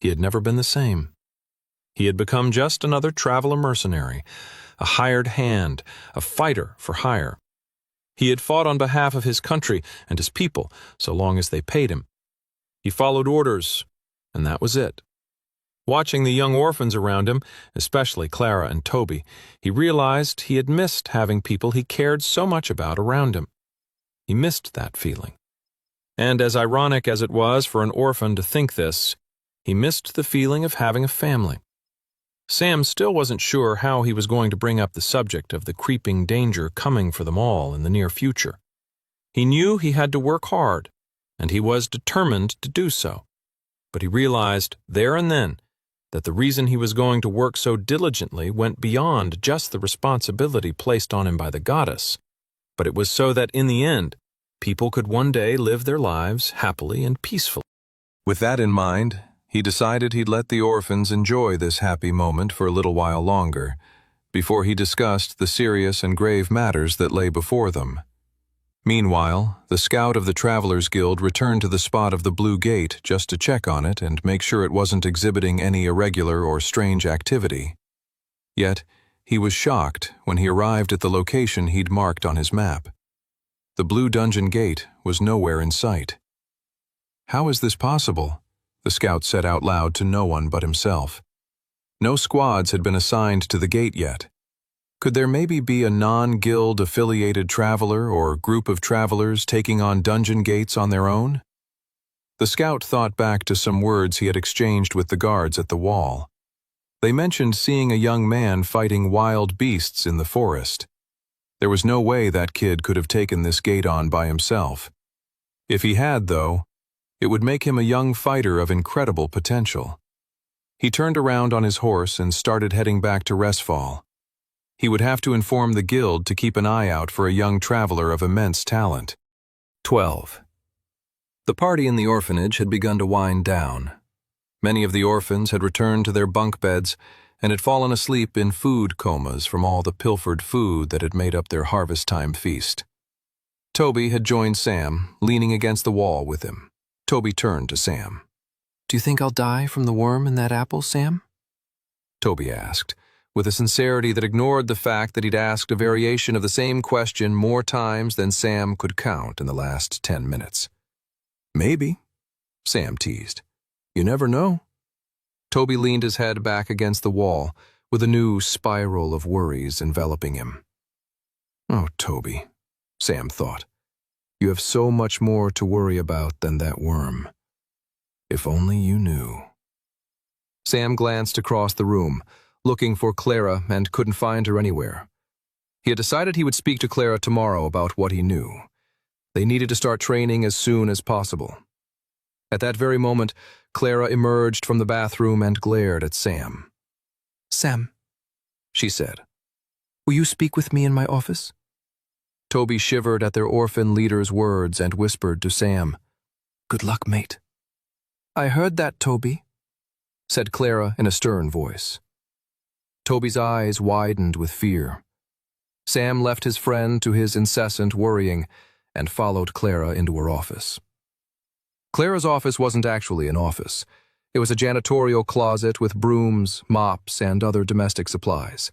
he had never been the same. He had become just another traveler mercenary, a hired hand, a fighter for hire. He had fought on behalf of his country and his people so long as they paid him. He followed orders, and that was it. Watching the young orphans around him, especially Clara and Toby, he realized he had missed having people he cared so much about around him. He missed that feeling. And as ironic as it was for an orphan to think this, he missed the feeling of having a family. Sam still wasn't sure how he was going to bring up the subject of the creeping danger coming for them all in the near future. He knew he had to work hard, and he was determined to do so. But he realized there and then that the reason he was going to work so diligently went beyond just the responsibility placed on him by the goddess, but it was so that in the end, people could one day live their lives happily and peacefully. With that in mind, he decided he'd let the orphans enjoy this happy moment for a little while longer, before he discussed the serious and grave matters that lay before them. Meanwhile, the scout of the Travelers Guild returned to the spot of the Blue Gate just to check on it and make sure it wasn't exhibiting any irregular or strange activity. Yet, he was shocked when he arrived at the location he'd marked on his map. The Blue Dungeon Gate was nowhere in sight. "How is this possible?" the scout said out loud to no one but himself. No squads had been assigned to the gate yet. Could there maybe be a non-guild affiliated traveler or group of travelers taking on dungeon gates on their own? The scout thought back to some words he had exchanged with the guards at the wall. They mentioned seeing a young man fighting wild beasts in the forest. There was no way that kid could have taken this gate on by himself. If he had, though, it would make him a young fighter of incredible potential. He turned around on his horse and started heading back to Resfall. He would have to inform the guild to keep an eye out for a young traveler of immense talent. 12. The party in the orphanage had begun to wind down. Many of the orphans had returned to their bunk beds and had fallen asleep in food comas from all the pilfered food that had made up their harvest-time feast. Toby had joined Sam, leaning against the wall with him. Toby turned to Sam. "Do you think I'll die from the worm in that apple, Sam?" Toby asked, with a sincerity that ignored the fact that he'd asked a variation of the same question more times than Sam could count in the last 10 minutes. Maybe, Sam teased. You never know. Toby leaned his head back against the wall, with a new spiral of worries enveloping him. Oh, Toby, Sam thought. You have so much more to worry about than that worm. If only you knew. Sam glanced across the room, looking for Clara, and couldn't find her anywhere. He had decided he would speak to Clara tomorrow about what he knew. They needed to start training as soon as possible. At that very moment, Clara emerged from the bathroom and glared at Sam. "Sam," she said, "will you speak with me in my office?" Toby shivered at their orphan leader's words and whispered to Sam, "Good luck, mate." "I heard that, Toby," said Clara in a stern voice. Toby's eyes widened with fear. Sam left his friend to his incessant worrying and followed Clara into her office. Clara's office wasn't actually an office. It was a janitorial closet with brooms, mops, and other domestic supplies.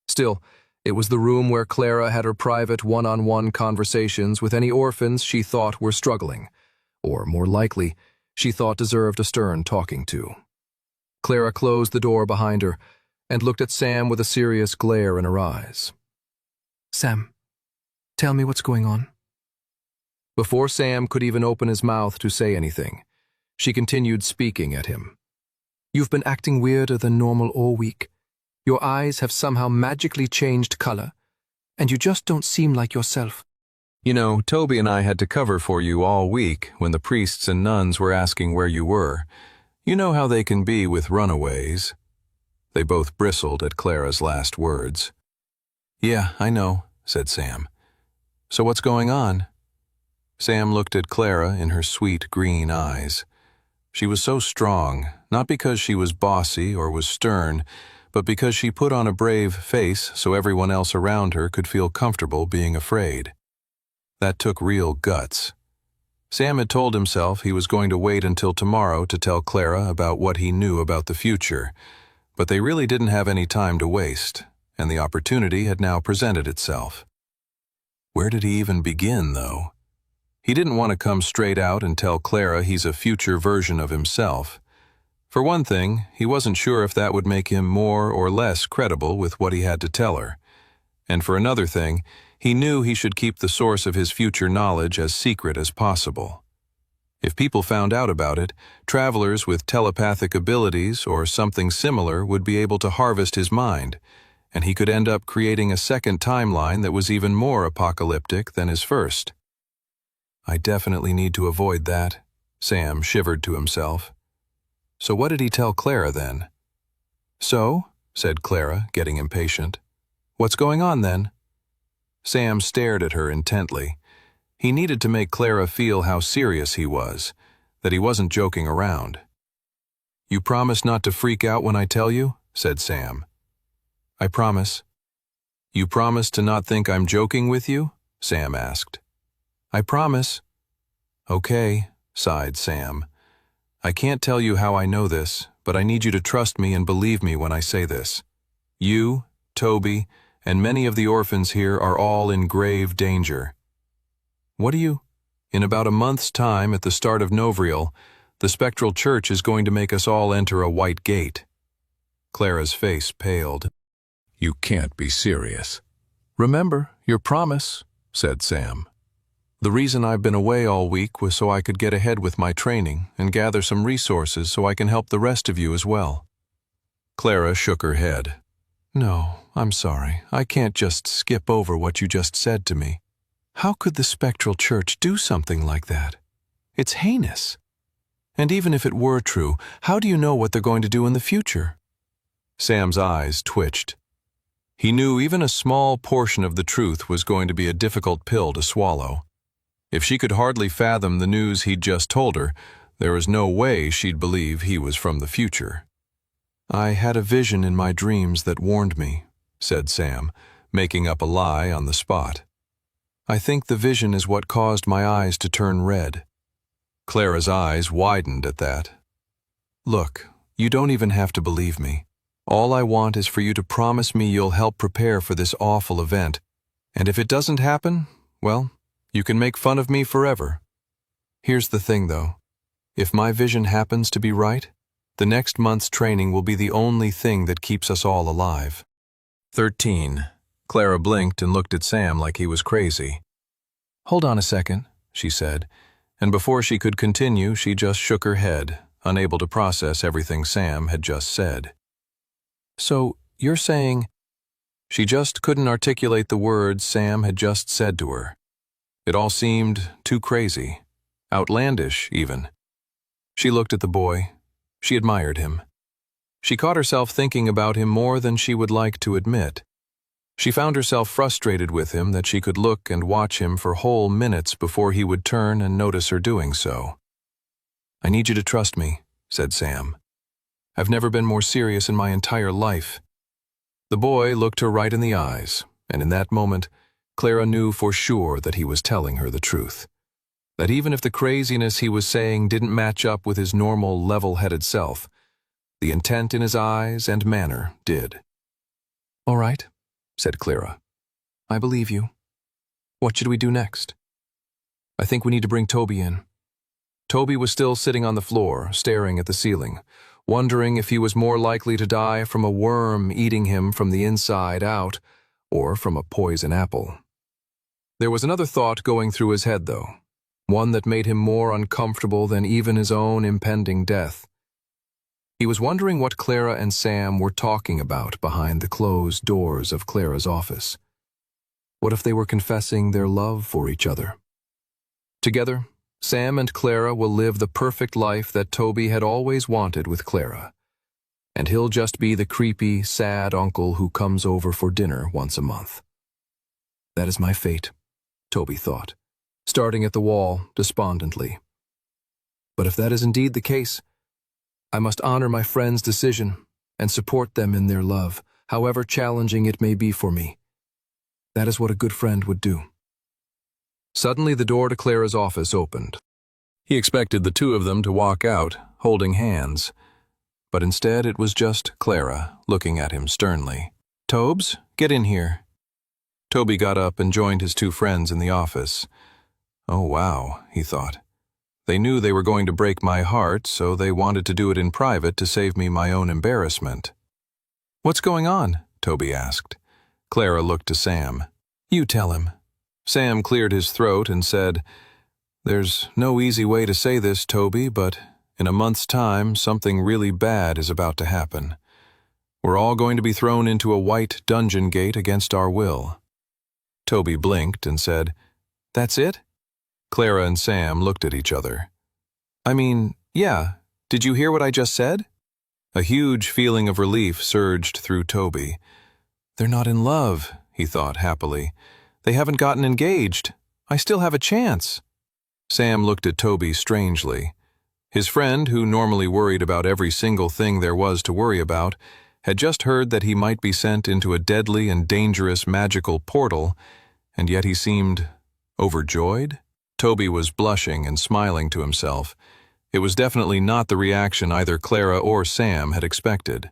Still, it was the room where Clara had her private one-on-one conversations with any orphans she thought were struggling, or more likely, she thought deserved a stern talking to. Clara closed the door behind her and looked at Sam with a serious glare in her eyes. "Sam, tell me what's going on." Before Sam could even open his mouth to say anything, she continued speaking at him. "You've been acting weirder than normal all week. Your eyes have somehow magically changed color, and you just don't seem like yourself." "You know, Toby and I had to cover for you all week when the priests and nuns were asking where you were. You know how they can be with runaways." They both bristled at Clara's last words. "Yeah, I know," said Sam. "So what's going on?" Sam looked at Clara in her sweet green eyes. She was so strong, not because she was bossy or was stern, but because she put on a brave face so everyone else around her could feel comfortable being afraid. That took real guts. Sam had told himself he was going to wait until tomorrow to tell Clara about what he knew about the future, but they really didn't have any time to waste, and the opportunity had now presented itself. Where did he even begin, though? He didn't want to come straight out and tell Clara he's a future version of himself. For one thing, he wasn't sure if that would make him more or less credible with what he had to tell her. And for another thing, he knew he should keep the source of his future knowledge as secret as possible. If people found out about it, travelers with telepathic abilities or something similar would be able to harvest his mind, and he could end up creating a second timeline that was even more apocalyptic than his first. I definitely need to avoid that, Sam shivered to himself. So what did he tell Clara then? So, said Clara, getting impatient. What's going on then? Sam stared at her intently. He needed to make Clara feel how serious he was, that he wasn't joking around. You promise not to freak out when I tell you? Said Sam. I promise. You promise to not think I'm joking with you? Sam asked. I promise. Okay, sighed Sam. I can't tell you how I know this, but I need you to trust me and believe me when I say this. You, Toby, and many of the orphans here are all in grave danger. What do you? In about a month's time, at the start of Novriel, the spectral church is going to make us all enter a white gate. Clara's face paled. You can't be serious. Remember your promise, said Sam. The reason I've been away all week was so I could get ahead with my training and gather some resources so I can help the rest of you as well. Clara shook her head. No, I'm sorry. I can't just skip over what you just said to me. How could the spectral church do something like that? It's heinous. And even if it were true, how do you know what they're going to do in the future? Sam's eyes twitched. He knew even a small portion of the truth was going to be a difficult pill to swallow. If she could hardly fathom the news he'd just told her, there was no way she'd believe he was from the future. I had a vision in my dreams that warned me, said Sam, making up a lie on the spot. I think the vision is what caused my eyes to turn red. Clara's eyes widened at that. Look, you don't even have to believe me. All I want is for you to promise me you'll help prepare for this awful event, and if it doesn't happen, well, you can make fun of me forever. Here's the thing, though. If my vision happens to be right, the next month's training will be the only thing that keeps us all alive. 13. Clara blinked and looked at Sam like he was crazy. Hold on a second, she said, and before she could continue, she just shook her head, unable to process everything Sam had just said. So, you're saying... She just couldn't articulate the words Sam had just said to her. It all seemed too crazy, outlandish even. She looked at the boy. She admired him. She caught herself thinking about him more than she would like to admit. She found herself frustrated with him that she could look and watch him for whole minutes before he would turn and notice her doing so. I need you to trust me, said Sam. I've never been more serious in my entire life. The boy looked her right in the eyes, and in that moment, Clara knew for sure that he was telling her the truth. That even if the craziness he was saying didn't match up with his normal, level-headed self, the intent in his eyes and manner did. All right, said Clara. I believe you. What should we do next? I think we need to bring Toby in. Toby was still sitting on the floor, staring at the ceiling, wondering if he was more likely to die from a worm eating him from the inside out or from a poison apple. There was another thought going through his head, though, one that made him more uncomfortable than even his own impending death. He was wondering what Clara and Sam were talking about behind the closed doors of Clara's office. What if they were confessing their love for each other? Together, Sam and Clara will live the perfect life that Toby had always wanted with Clara, and he'll just be the creepy, sad uncle who comes over for dinner once a month. That is my fate, Toby thought, starting at the wall despondently. But if that is indeed the case, I must honor my friend's decision and support them in their love, however challenging it may be for me. That is what a good friend would do. Suddenly the door to Clara's office opened. He expected the two of them to walk out, holding hands, but instead it was just Clara, looking at him sternly. Tobes, get in here. Toby got up and joined his two friends in the office. Oh wow, he thought. They knew they were going to break my heart, so they wanted to do it in private to save me my own embarrassment. What's going on? Toby asked. Clara looked to Sam. You tell him. Sam cleared his throat and said, There's no easy way to say this, Toby, but in a month's time, something really bad is about to happen. We're all going to be thrown into a white dungeon gate against our will. Toby blinked and said, That's it? Clara and Sam looked at each other. I mean, yeah, did you hear what I just said? A huge feeling of relief surged through Toby. They're not in love, he thought happily. They haven't gotten engaged. I still have a chance. Sam looked at Toby strangely. His friend, who normally worried about every single thing there was to worry about, had just heard that he might be sent into a deadly and dangerous magical portal, and yet he seemed overjoyed. Toby was blushing and smiling to himself. It was definitely not the reaction either Clara or Sam had expected.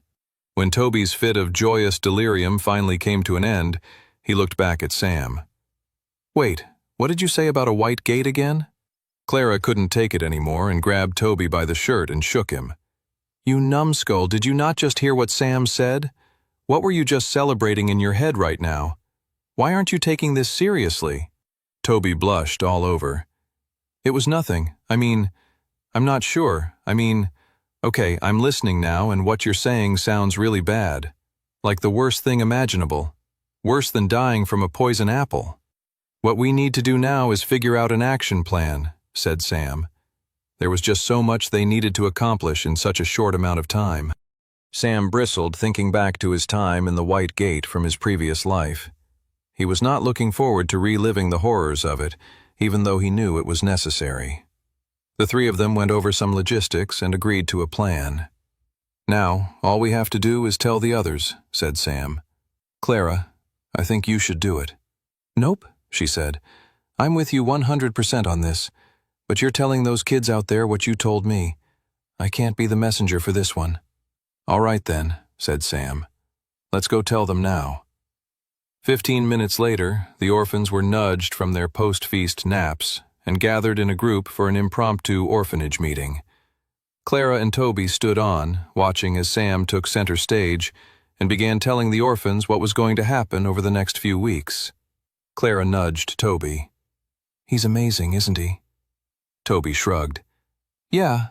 When Toby's fit of joyous delirium finally came to an end, he looked back at Sam. Wait, what did you say about a white gate again? Clara couldn't take it anymore and grabbed Toby by the shirt and shook him. You numbskull, did you not just hear what Sam said? What were you just celebrating in your head right now? Why aren't you taking this seriously? Toby blushed all over. It was nothing. I'm not sure. Okay, I'm listening now, and what you're saying sounds really bad. Like the worst thing imaginable. Worse than dying from a poison apple. What we need to do now is figure out an action plan, said Sam. There was just so much they needed to accomplish in such a short amount of time. Sam bristled, thinking back to his time in the White Gate from his previous life. He was not looking forward to reliving the horrors of it, even though he knew it was necessary. The three of them went over some logistics and agreed to a plan. Now, all we have to do is tell the others, said Sam. Clara, I think you should do it. Nope, she said. I'm with you 100% on this, but you're telling those kids out there what you told me. I can't be the messenger for this one. All right then, said Sam. Let's go tell them now. 15 minutes later, the orphans were nudged from their post-feast naps and gathered in a group for an impromptu orphanage meeting. Clara and Toby stood on, watching as Sam took center stage and began telling the orphans what was going to happen over the next few weeks. Clara nudged Toby. "He's amazing, isn't he?" Toby shrugged. "Yeah,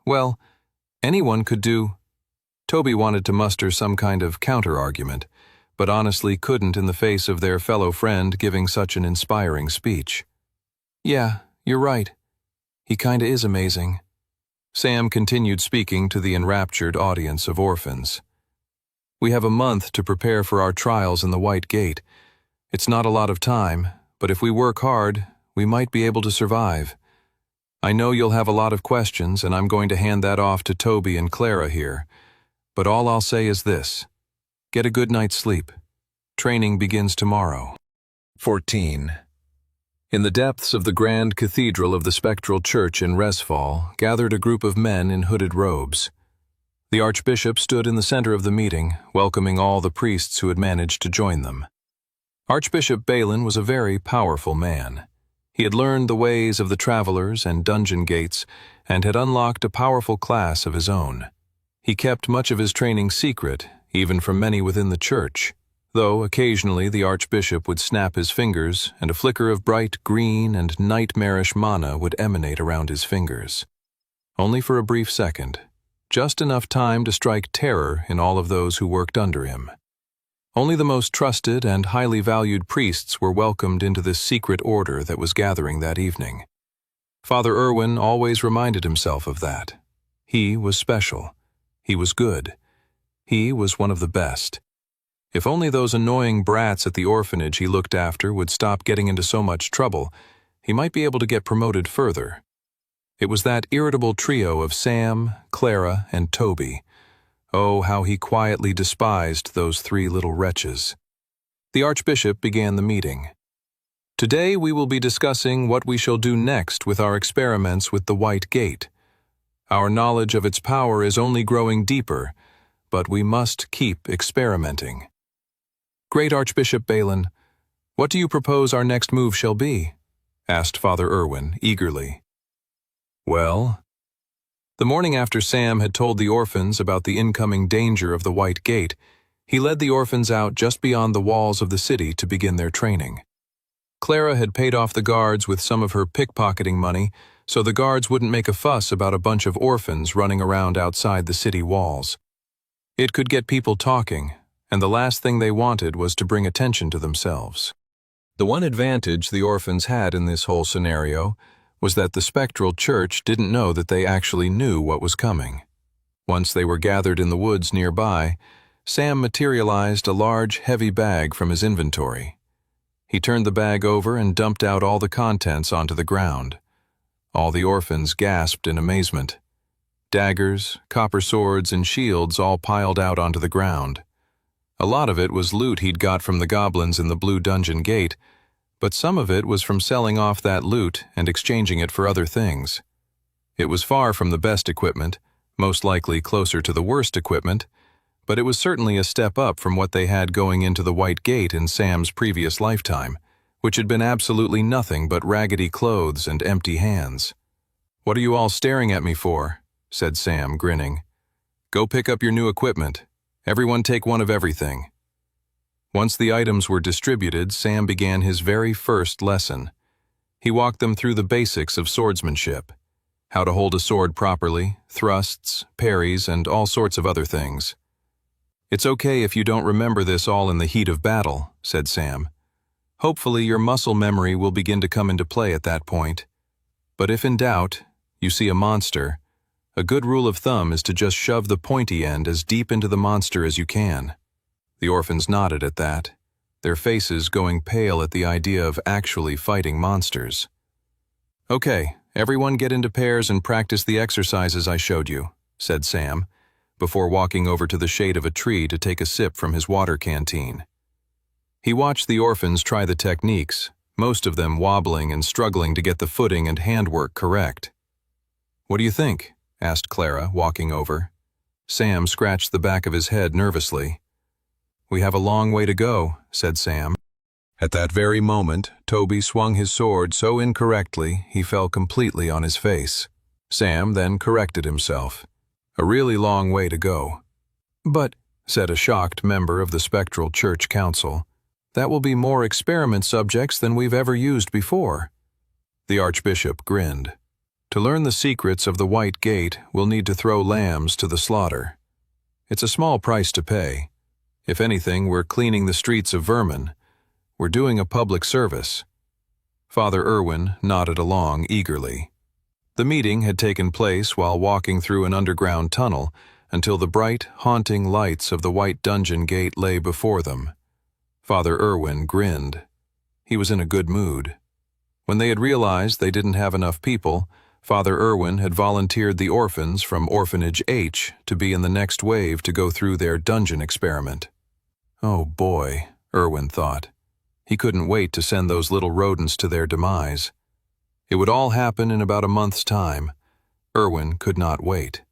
well, anyone could do—" Toby wanted to muster some kind of counter-argument, but honestly couldn't in the face of their fellow friend giving such an inspiring speech. "Yeah, you're right. He kinda is amazing." Sam continued speaking to the enraptured audience of orphans. "We have a month to prepare for our trials in the White Gate. It's not a lot of time, but if we work hard, we might be able to survive. I know you'll have a lot of questions, and I'm going to hand that off to Toby and Clara here. But all I'll say is this: get a good night's sleep. Training begins tomorrow." 14. In the depths of the grand cathedral of the Spectral Church in Resfall gathered a group of men in hooded robes. The Archbishop stood in the center of the meeting, welcoming all the priests who had managed to join them. Archbishop Balin was a very powerful man. He had learned the ways of the travelers and dungeon gates and had unlocked a powerful class of his own. He kept much of his training secret, even from many within the church, though occasionally the Archbishop would snap his fingers and a flicker of bright green and nightmarish mana would emanate around his fingers. Only for a brief second, just enough time to strike terror in all of those who worked under him. Only the most trusted and highly valued priests were welcomed into this secret order that was gathering that evening. Father Irwin always reminded himself of that. He was special. He was good. He was one of the best. If only those annoying brats at the orphanage he looked after would stop getting into so much trouble, he might be able to get promoted further. It was that irritable trio of Sam, Clara, and Toby. Oh, how he quietly despised those three little wretches. The Archbishop began the meeting. "Today we will be discussing what we shall do next with our experiments with the White Gate. Our knowledge of its power is only growing deeper, but we must keep experimenting." "Great Archbishop Balin, what do you propose our next move shall be?" asked Father Irwin eagerly. "Well," the morning after Sam had told the orphans about the incoming danger of the White Gate, he led the orphans out just beyond the walls of the city to begin their training. Clara had paid off the guards with some of her pickpocketing money, so the guards wouldn't make a fuss about a bunch of orphans running around outside the city walls. It could get people talking, and the last thing they wanted was to bring attention to themselves. The one advantage the orphans had in this whole scenario was that the Spectral Church didn't know that they actually knew what was coming. Once they were gathered in the woods nearby, Sam materialized a large, heavy bag from his inventory. He turned the bag over and dumped out all the contents onto the ground. All the orphans gasped in amazement. Daggers, copper swords, and shields all piled out onto the ground. A lot of it was loot he'd got from the goblins in the Blue Dungeon Gate, but some of it was from selling off that loot and exchanging it for other things. It was far from the best equipment, most likely closer to the worst equipment, but it was certainly a step up from what they had going into the White Gate in Sam's previous lifetime, which had been absolutely nothing but raggedy clothes and empty hands. "What are you all staring at me for?" said Sam, grinning. "Go pick up your new equipment. Everyone take one of everything." Once the items were distributed, Sam began his very first lesson. He walked them through the basics of swordsmanship: how to hold a sword properly, thrusts, parries, and all sorts of other things. "It's okay if you don't remember this all in the heat of battle," said Sam. "Hopefully your muscle memory will begin to come into play at that point. But if in doubt, you see a monster, a good rule of thumb is to just shove the pointy end as deep into the monster as you can." The orphans nodded at that, their faces going pale at the idea of actually fighting monsters. "Okay, everyone get into pairs and practice the exercises I showed you," said Sam, before walking over to the shade of a tree to take a sip from his water canteen. He watched the orphans try the techniques, most of them wobbling and struggling to get the footing and handwork correct. "What do you think?" asked Clara, walking over. Sam scratched the back of his head nervously. "We have a long way to go," said Sam. At that very moment, Toby swung his sword so incorrectly he fell completely on his face. Sam then corrected himself. A really long way to go. "But," said a shocked member of the Spectral Church Council, "that will be more experiment subjects than we've ever used before." The Archbishop grinned. "To learn the secrets of the White Gate, we'll need to throw lambs to the slaughter. It's a small price to pay. If anything, we're cleaning the streets of vermin. We're doing a public service." Father Irwin nodded along eagerly. The meeting had taken place while walking through an underground tunnel until the bright, haunting lights of the White Dungeon Gate lay before them. Father Irwin grinned. He was in a good mood. When they had realized they didn't have enough people, Father Irwin had volunteered the orphans from Orphanage H to be in the next wave to go through their dungeon experiment. Oh boy, Irwin thought. He couldn't wait to send those little rodents to their demise. It would all happen in about a month's time. Irwin could not wait.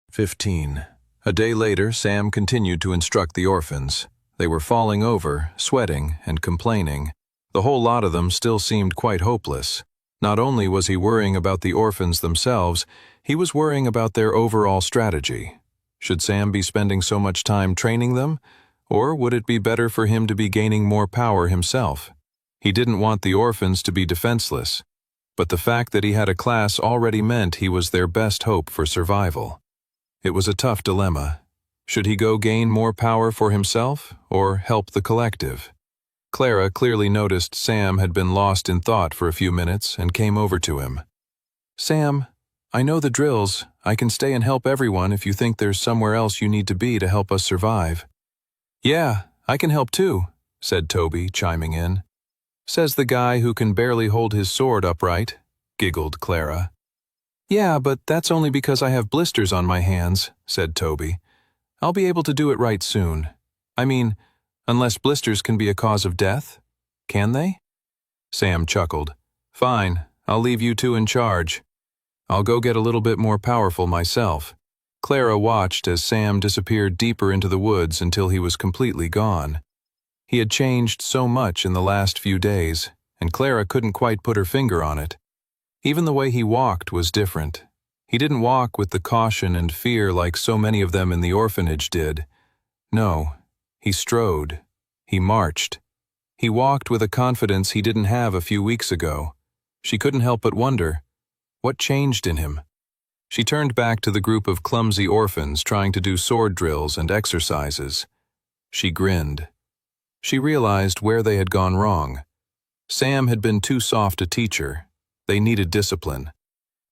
15. A day later, Sam continued to instruct the orphans. They were falling over, sweating, and complaining. The whole lot of them still seemed quite hopeless. Not only was he worrying about the orphans themselves, he was worrying about their overall strategy. Should Sam be spending so much time training them? Or would it be better for him to be gaining more power himself? He didn't want the orphans to be defenseless, but the fact that he had a class already meant he was their best hope for survival. It was a tough dilemma. Should he go gain more power for himself, or help the collective? Clara clearly noticed Sam had been lost in thought for a few minutes and came over to him. "Sam, I know the drills. I can stay and help everyone if you think there's somewhere else you need to be to help us survive." "Yeah, I can help too," said Toby, chiming in. "Says the guy who can barely hold his sword upright," giggled Clara. "Yeah, but that's only because I have blisters on my hands," said Toby. "I'll be able to do it right soon. I mean, unless blisters can be a cause of death. Can they?" Sam chuckled. "Fine, I'll leave you two in charge. I'll go get a little bit more powerful myself." Clara watched as Sam disappeared deeper into the woods until he was completely gone. He had changed so much in the last few days, and Clara couldn't quite put her finger on it. Even the way he walked was different. He didn't walk with the caution and fear like so many of them in the orphanage did. No, he strode. He marched. He walked with a confidence he didn't have a few weeks ago. She couldn't help but wonder, what changed in him? She turned back to the group of clumsy orphans trying to do sword drills and exercises. She grinned. She realized where they had gone wrong. Sam had been too soft a teacher. They needed discipline.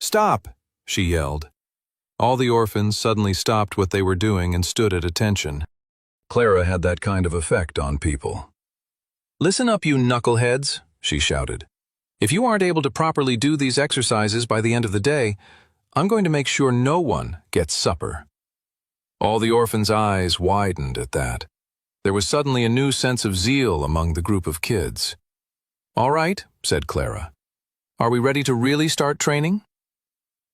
"Stop!" she yelled. All the orphans suddenly stopped what they were doing and stood at attention. Clara had that kind of effect on people. "Listen up, you knuckleheads," she shouted. "If you aren't able to properly do these exercises by the end of the day, I'm going to make sure no one gets supper." All the orphans' eyes widened at that. There was suddenly a new sense of zeal among the group of kids. "All right," said Clara. "Are we ready to really start training?"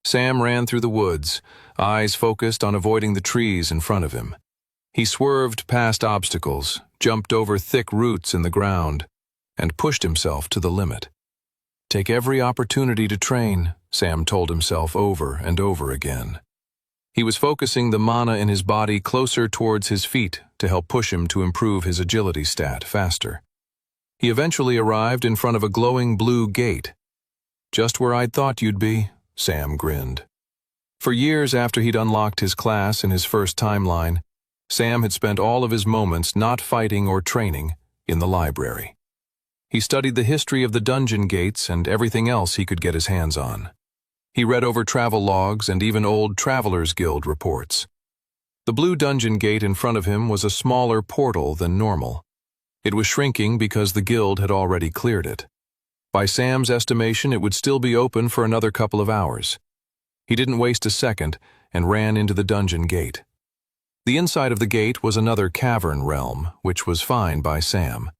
Sam ran through the woods, eyes focused on avoiding the trees in front of him. He swerved past obstacles, jumped over thick roots in the ground, and pushed himself to the limit. Take every opportunity to train, Sam told himself over and over again. He was focusing the mana in his body closer towards his feet to help push him to improve his agility stat faster. He eventually arrived in front of a glowing blue gate. "Just where I'd thought you'd be," Sam grinned. For years after he'd unlocked his class in his first timeline, Sam had spent all of his moments not fighting or training in the library. He studied the history of the dungeon gates and everything else he could get his hands on. He read over travel logs and even old Travelers Guild reports. The blue dungeon gate in front of him was a smaller portal than normal. It was shrinking because the guild had already cleared it. By Sam's estimation, it would still be open for another couple of hours. He didn't waste a second and ran into the dungeon gate. The inside of the gate was another cavern realm, which was fine by Sam.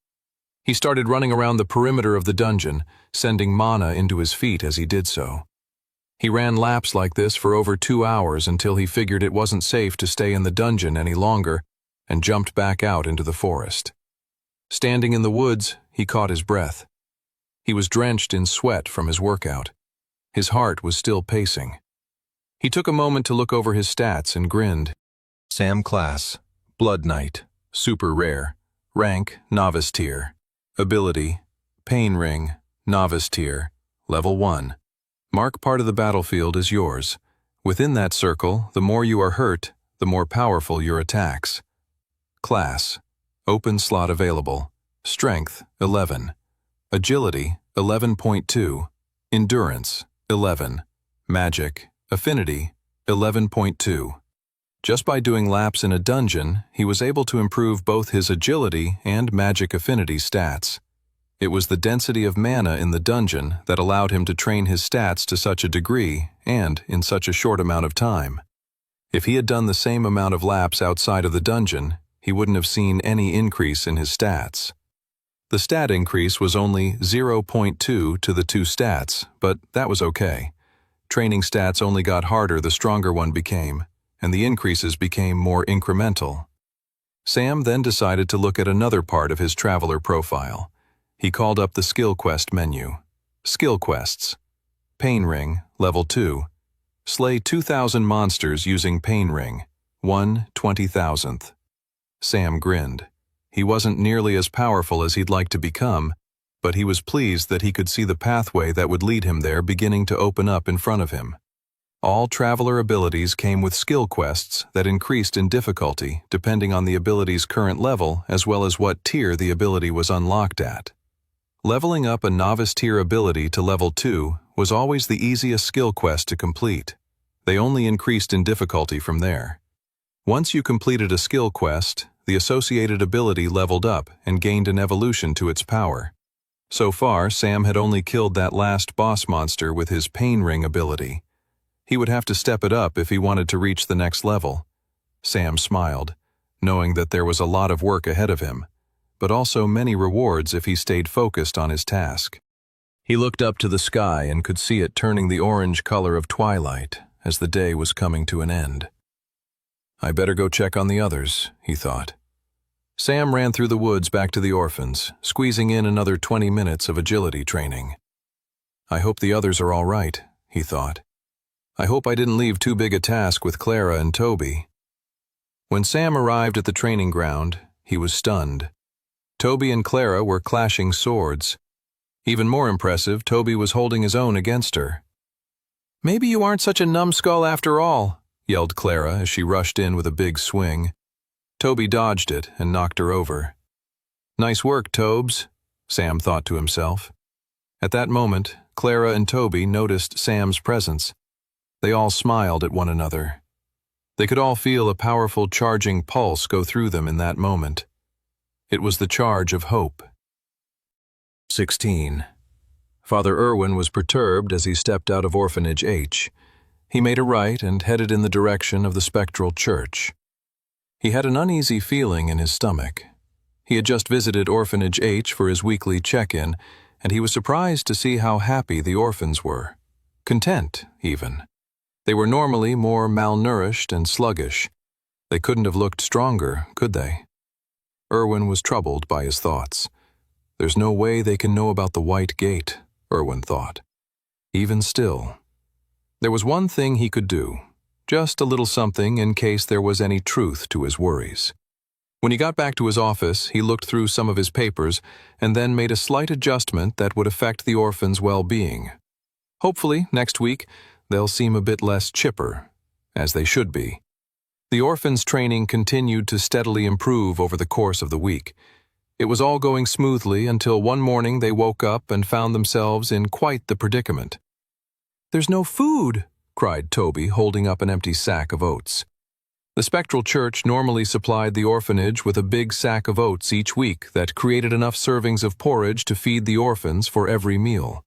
He started running around the perimeter of the dungeon, sending mana into his feet as he did so. He ran laps like this for over 2 hours until he figured it wasn't safe to stay in the dungeon any longer and jumped back out into the forest. Standing in the woods, he caught his breath. He was drenched in sweat from his workout. His heart was still pacing. He took a moment to look over his stats and grinned. Sam class, Blood Knight, super rare, rank, novice tier, ability, Pain Ring, novice tier, level 1. Mark part of the battlefield as yours. Within that circle, the more you are hurt, the more powerful your attacks. Class, open slot available, strength, 11. Agility, 11.2. Endurance, 11. Magic, affinity, 11.2. Just by doing laps in a dungeon, he was able to improve both his agility and magic affinity stats. It was the density of mana in the dungeon that allowed him to train his stats to such a degree and in such a short amount of time. If he had done the same amount of laps outside of the dungeon, he wouldn't have seen any increase in his stats. The stat increase was only 0.2 to the 2 stats, but that was okay. Training stats only got harder the stronger one became, and the increases became more incremental. Sam then decided to look at another part of his traveler profile. He called up the Skill Quest menu. Skill Quests. Pain Ring, level 2. Slay 2,000 monsters using Pain Ring. 1/20,000th. Sam grinned. He wasn't nearly as powerful as he'd like to become, but he was pleased that he could see the pathway that would lead him there beginning to open up in front of him. All traveler abilities came with skill quests that increased in difficulty depending on the ability's current level as well as what tier the ability was unlocked at. Leveling up a novice tier ability to level 2 was always the easiest skill quest to complete. They only increased in difficulty from there. Once you completed a skill quest, the associated ability leveled up and gained an evolution to its power. So far, Sam had only killed that last boss monster with his Pain Ring ability. He would have to step it up if he wanted to reach the next level. Sam smiled, knowing that there was a lot of work ahead of him, but also many rewards if he stayed focused on his task. He looked up to the sky and could see it turning the orange color of twilight as the day was coming to an end. I better go check on the others, he thought. Sam ran through the woods back to the orphans, squeezing in another 20 minutes of agility training. I hope the others are all right, he thought. I hope I didn't leave too big a task with Clara and Toby. When Sam arrived at the training ground, he was stunned. Toby and Clara were clashing swords. Even more impressive, Toby was holding his own against her. "Maybe you aren't such a numbskull after all," yelled Clara as she rushed in with a big swing. Toby dodged it and knocked her over. "Nice work, Tobes," Sam thought to himself. At that moment, Clara and Toby noticed Sam's presence. They all smiled at one another. They could all feel a powerful charging pulse go through them in that moment. It was the charge of hope. 16. Father Irwin was perturbed as he stepped out of Orphanage H. He made a right and headed in the direction of the Spectral Church. He had an uneasy feeling in his stomach. He had just visited Orphanage H for his weekly check-in, and he was surprised to see how happy the orphans were. Content, even. They were normally more malnourished and sluggish. They couldn't have looked stronger, could they? Irwin was troubled by his thoughts. There's no way they can know about the White Gate, Irwin thought. Even still. There was one thing he could do. Just a little something in case there was any truth to his worries. When he got back to his office, he looked through some of his papers and then made a slight adjustment that would affect the orphans' well-being. Hopefully, next week, they'll seem a bit less chipper, as they should be. The orphans' training continued to steadily improve over the course of the week. It was all going smoothly until one morning they woke up and found themselves in quite the predicament. "There's no food!" cried Toby, holding up an empty sack of oats. The Spectral Church normally supplied the orphanage with a big sack of oats each week that created enough servings of porridge to feed the orphans for every meal.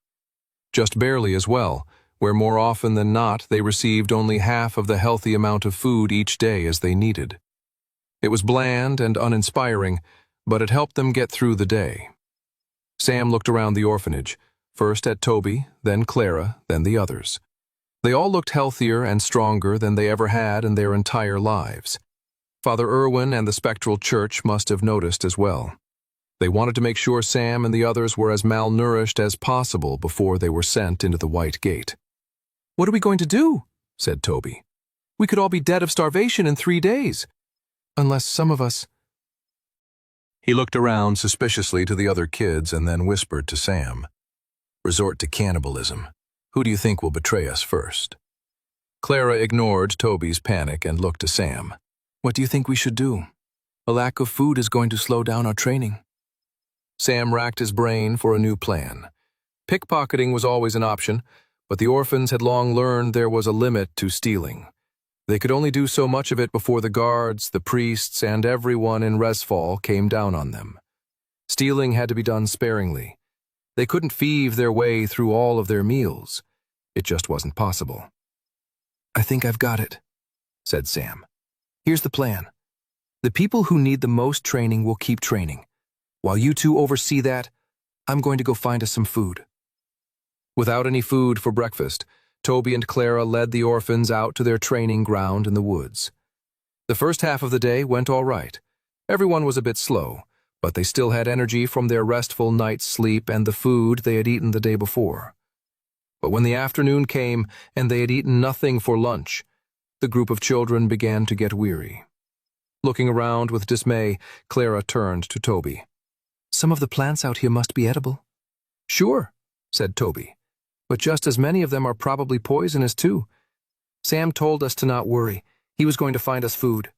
Just barely as well, where more often than not they received only half of the healthy amount of food each day as they needed. It was bland and uninspiring, but it helped them get through the day. Sam looked around the orphanage, first at Toby, then Clara, then the others. They all looked healthier and stronger than they ever had in their entire lives. Father Irwin and the Spectral Church must have noticed as well. They wanted to make sure Sam and the others were as malnourished as possible before they were sent into the White Gate. "What are we going to do?" said Toby. "We could all be dead of starvation in 3 days. Unless some of us—" He looked around suspiciously to the other kids and then whispered to Sam, "Resort to cannibalism. Who do you think will betray us first?" Clara ignored Toby's panic and looked to Sam. "What do you think we should do? A lack of food is going to slow down our training." Sam racked his brain for a new plan. Pickpocketing was always an option, but the orphans had long learned there was a limit to stealing. They could only do so much of it before the guards, the priests, and everyone in Resfall came down on them. Stealing had to be done sparingly. They couldn't thieve their way through all of their meals. It just wasn't possible. "I think I've got it," said Sam. "Here's the plan. The people who need the most training will keep training. While you two oversee that, I'm going to go find us some food." Without any food for breakfast, Toby and Clara led the orphans out to their training ground in the woods. The first half of the day went all right. Everyone was a bit slow, but they still had energy from their restful night's sleep and the food they had eaten the day before. But when the afternoon came and they had eaten nothing for lunch, the group of children began to get weary. Looking around with dismay, Clara turned to Toby. "Some of the plants out here must be edible." "Sure," said Toby. "But just as many of them are probably poisonous, too. Sam told us to not worry. He was going to find us food."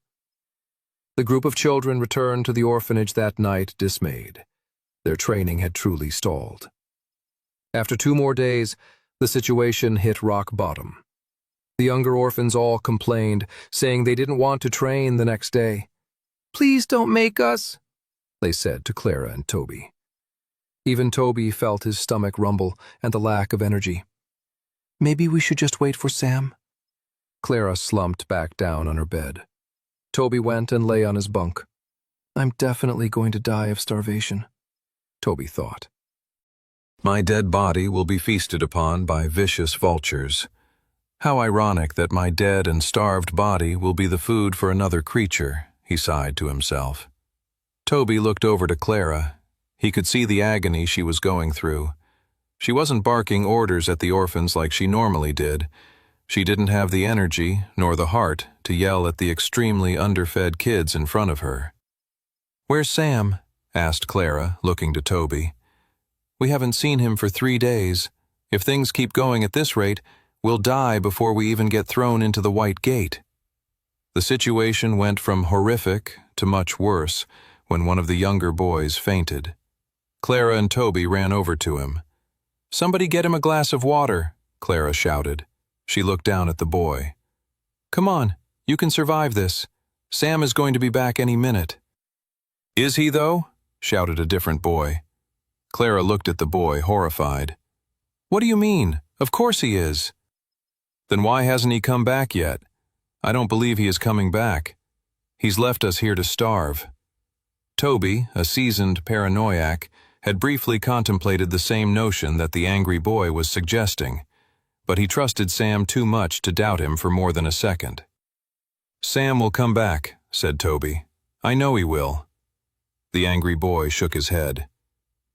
The group of children returned to the orphanage that night dismayed. Their training had truly stalled. After 2 more days, the situation hit rock bottom. The younger orphans all complained, saying they didn't want to train the next day. "Please don't make us," they said to Clara and Toby. Even Toby felt his stomach rumble and the lack of energy. "Maybe we should just wait for Sam." Clara slumped back down on her bed. Toby went and lay on his bunk. "I'm definitely going to die of starvation," Toby thought. "My dead body will be feasted upon by vicious vultures. How ironic that my dead and starved body will be the food for another creature," he sighed to himself. Toby looked over to Clara. He could see the agony she was going through. She wasn't barking orders at the orphans like she normally did. She didn't have the energy, nor the heart, to yell at the extremely underfed kids in front of her. "Where's Sam?" asked Clara, looking to Toby. "We haven't seen him for 3 days. If things keep going at this rate, we'll die before we even get thrown into the White Gate." The situation went from horrific to much worse when one of the younger boys fainted. Clara and Toby ran over to him. "Somebody get him a glass of water," Clara shouted. She looked down at the boy. "Come on, you can survive this. Sam is going to be back any minute." "Is he, though?" shouted a different boy. Clara looked at the boy, horrified. "What do you mean? Of course he is." "Then why hasn't he come back yet? I don't believe he is coming back. He's left us here to starve." Toby, a seasoned paranoiac, had briefly contemplated the same notion that the angry boy was suggesting, but he trusted Sam too much to doubt him for more than a second. "Sam will come back," said Toby. "I know he will." The angry boy shook his head.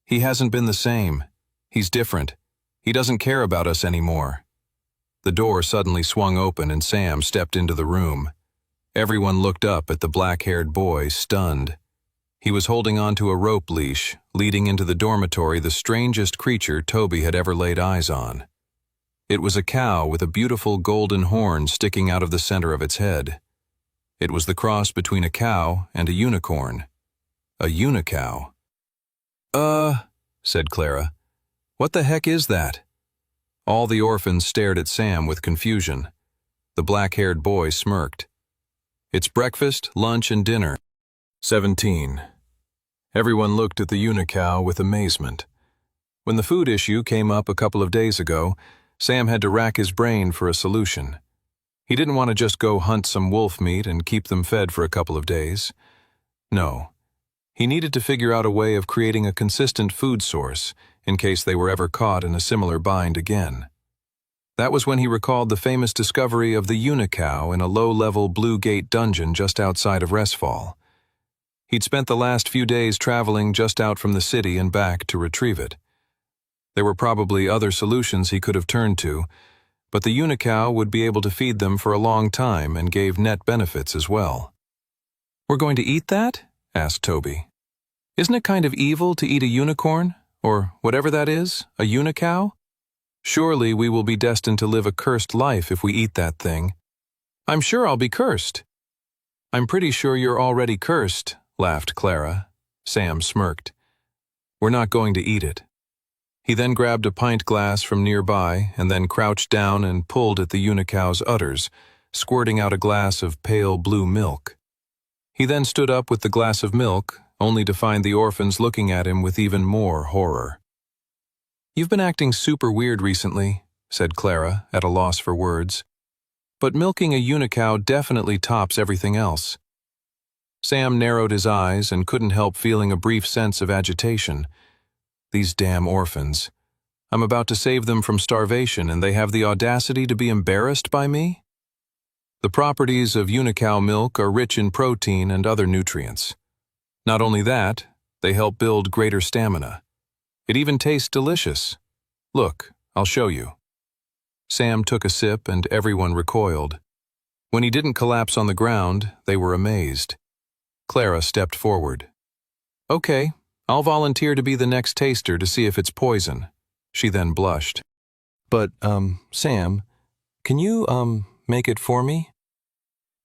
"He hasn't been the same. He's different. He doesn't care about us anymore." The door suddenly swung open and Sam stepped into the room. Everyone looked up at the black-haired boy, stunned. He was holding onto a rope leash, leading into the dormitory the strangest creature Toby had ever laid eyes on. It was a cow with a beautiful golden horn sticking out of the center of its head. It was the cross between a cow and a unicorn. A unicow. Said Clara. "What the heck is that?" All the orphans stared at Sam with confusion. The black-haired boy smirked. "It's breakfast, lunch, and dinner." 17. Everyone looked at the unicow with amazement. When the food issue came up a couple of days ago, Sam had to rack his brain for a solution. He didn't want to just go hunt some wolf meat and keep them fed for a couple of days. No. He needed to figure out a way of creating a consistent food source in case they were ever caught in a similar bind again. That was when he recalled the famous discovery of the unicow in a low-level Blue Gate dungeon just outside of Resfall. He'd spent the last few days traveling just out from the city and back to retrieve it. There were probably other solutions he could have turned to, but the unicow would be able to feed them for a long time and gave net benefits as well. "We're going to eat that?" asked Toby. "Isn't it kind of evil to eat a unicorn? Or whatever that is, a unicow? Surely we will be destined to live a cursed life if we eat that thing." "I'm sure I'll be cursed." "I'm pretty sure you're already cursed," laughed Clara. Sam smirked. "We're not going to eat it." He then grabbed a pint glass from nearby and then crouched down and pulled at the unicow's udders, squirting out a glass of pale blue milk. He then stood up with the glass of milk, only to find the orphans looking at him with even more horror. "You've been acting super weird recently," said Clara, at a loss for words. "But milking a unicow definitely tops everything else." Sam narrowed his eyes and couldn't help feeling a brief sense of agitation. These damn orphans. I'm about to save them from starvation and they have the audacity to be embarrassed by me? The properties of unicow milk are rich in protein and other nutrients. Not only that, they help build greater stamina. It even tastes delicious. Look, I'll show you. Sam took a sip and everyone recoiled. When he didn't collapse on the ground, they were amazed. Clara stepped forward. "Okay, I'll volunteer to be the next taster to see if it's poison." She then blushed. "But, Sam, can you, make it for me?"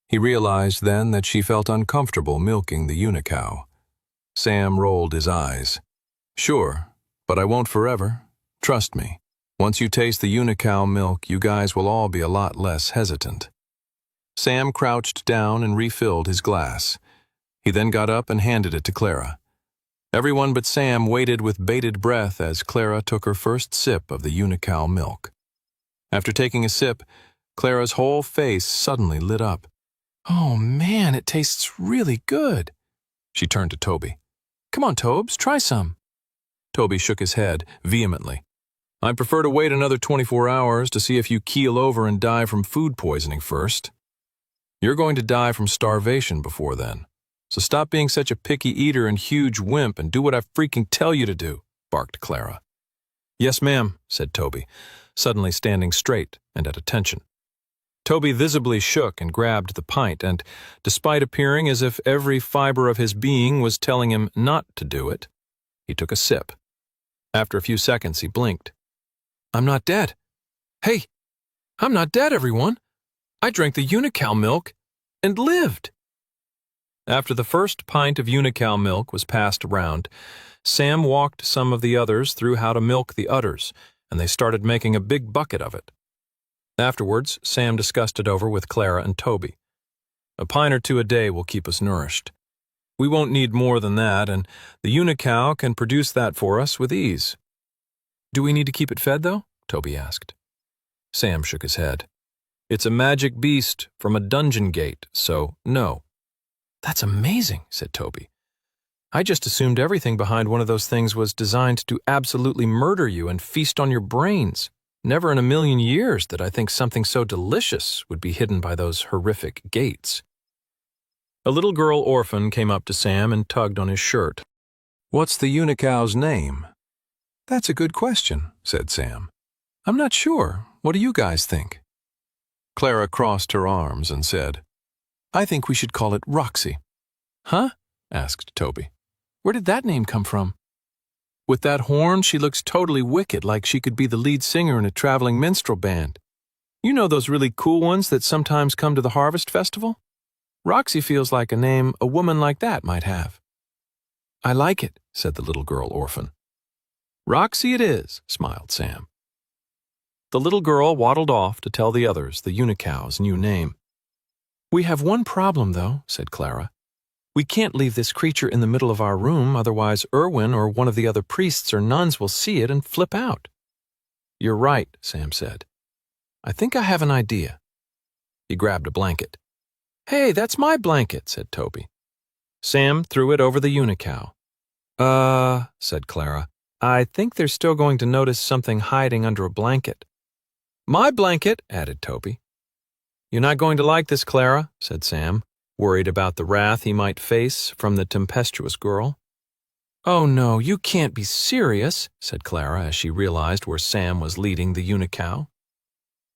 He realized then that she felt uncomfortable milking the unicow. Sam rolled his eyes. "Sure, but I won't forever. Trust me. Once you taste the unicow milk, you guys will all be a lot less hesitant." Sam crouched down and refilled his glass. He then got up and handed it to Clara. Everyone but Sam waited with bated breath as Clara took her first sip of the unicow milk. After taking a sip, Clara's whole face suddenly lit up. "Oh man, it tastes really good." She turned to Toby. "Come on, Tobes, try some." Toby shook his head vehemently. "I'd prefer to wait another 24 hours to see if you keel over and die from food poisoning first. You're going to die from starvation before then. So stop being such a picky eater and huge wimp and do what I freaking tell you to do," barked Clara. "Yes, ma'am," said Toby, suddenly standing straight and at attention. Toby visibly shook and grabbed the pint, and, despite appearing as if every fiber of his being was telling him not to do it, he took a sip. After a few seconds, he blinked. "I'm not dead. Hey, I'm not dead, everyone. I drank the unicow milk and lived." After the first pint of unicow milk was passed around, Sam walked some of the others through how to milk the udders, and they started making a big bucket of it. Afterwards, Sam discussed it over with Clara and Toby. "A pint or two a day will keep us nourished. We won't need more than that, and the unicow can produce that for us with ease." "Do we need to keep it fed, though?" Toby asked. Sam shook his head. "It's a magic beast from a dungeon gate, so no." "That's amazing," said Toby. "I just assumed everything behind one of those things was designed to absolutely murder you and feast on your brains. Never in a million years did I think something so delicious would be hidden by those horrific gates." A little girl orphan came up to Sam and tugged on his shirt. "What's the unicow's name?" "That's a good question," said Sam. "I'm not sure. What do you guys think?" Clara crossed her arms and said, "I think we should call it Roxy." "Huh?" asked Toby. "Where did that name come from?" "With that horn, she looks totally wicked, like she could be the lead singer in a traveling minstrel band. You know those really cool ones that sometimes come to the Harvest Festival? Roxy feels like a name a woman like that might have." "I like it," said the little girl orphan. "Roxy it is," smiled Sam. The little girl waddled off to tell the others the unicow's new name. "We have one problem, though," said Clara. "We can't leave this creature in the middle of our room, otherwise Irwin or one of the other priests or nuns will see it and flip out." "You're right," Sam said. "I think I have an idea." He grabbed a blanket. "Hey, that's my blanket," said Toby. Sam threw it over the unicow. Said Clara. "I think they're still going to notice something hiding under a blanket." "My blanket," added Toby. "You're not going to like this, Clara," said Sam. worried about the wrath he might face from the tempestuous girl. "Oh no, you can't be serious," said Clara as she realized where Sam was leading the unicow.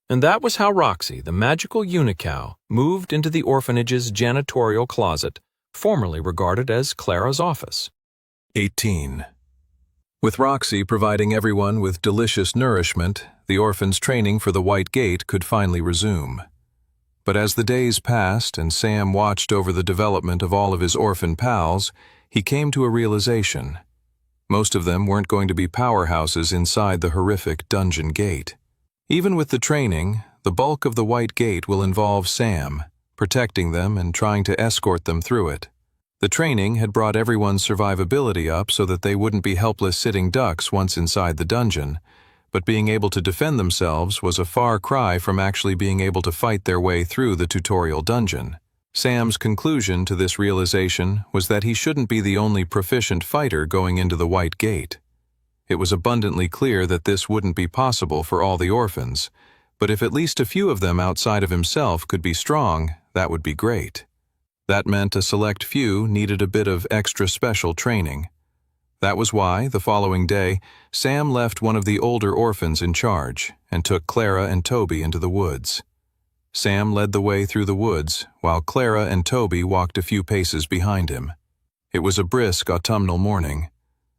And that was how Roxy, the magical unicow, moved into the orphanage's janitorial closet, formerly regarded as Clara's office. 18. With Roxy providing everyone with delicious nourishment, the orphans' training for the White Gate could finally resume. But as the days passed and Sam watched over the development of all of his orphan pals, he came to a realization. Most of them weren't going to be powerhouses inside the horrific dungeon gate. Even with the training, the bulk of the White Gate will involve Sam, protecting them and trying to escort them through it. The training had brought everyone's survivability up so that they wouldn't be helpless sitting ducks once inside the dungeon, but being able to defend themselves was a far cry from actually being able to fight their way through the tutorial dungeon. Sam's conclusion to this realization was that he shouldn't be the only proficient fighter going into the White Gate. It was abundantly clear that this wouldn't be possible for all the orphans, but if at least a few of them outside of himself could be strong, that would be great. That meant a select few needed a bit of extra special training. That was why, the following day, Sam left one of the older orphans in charge and took Clara and Toby into the woods. Sam led the way through the woods, while Clara and Toby walked a few paces behind him. It was a brisk autumnal morning.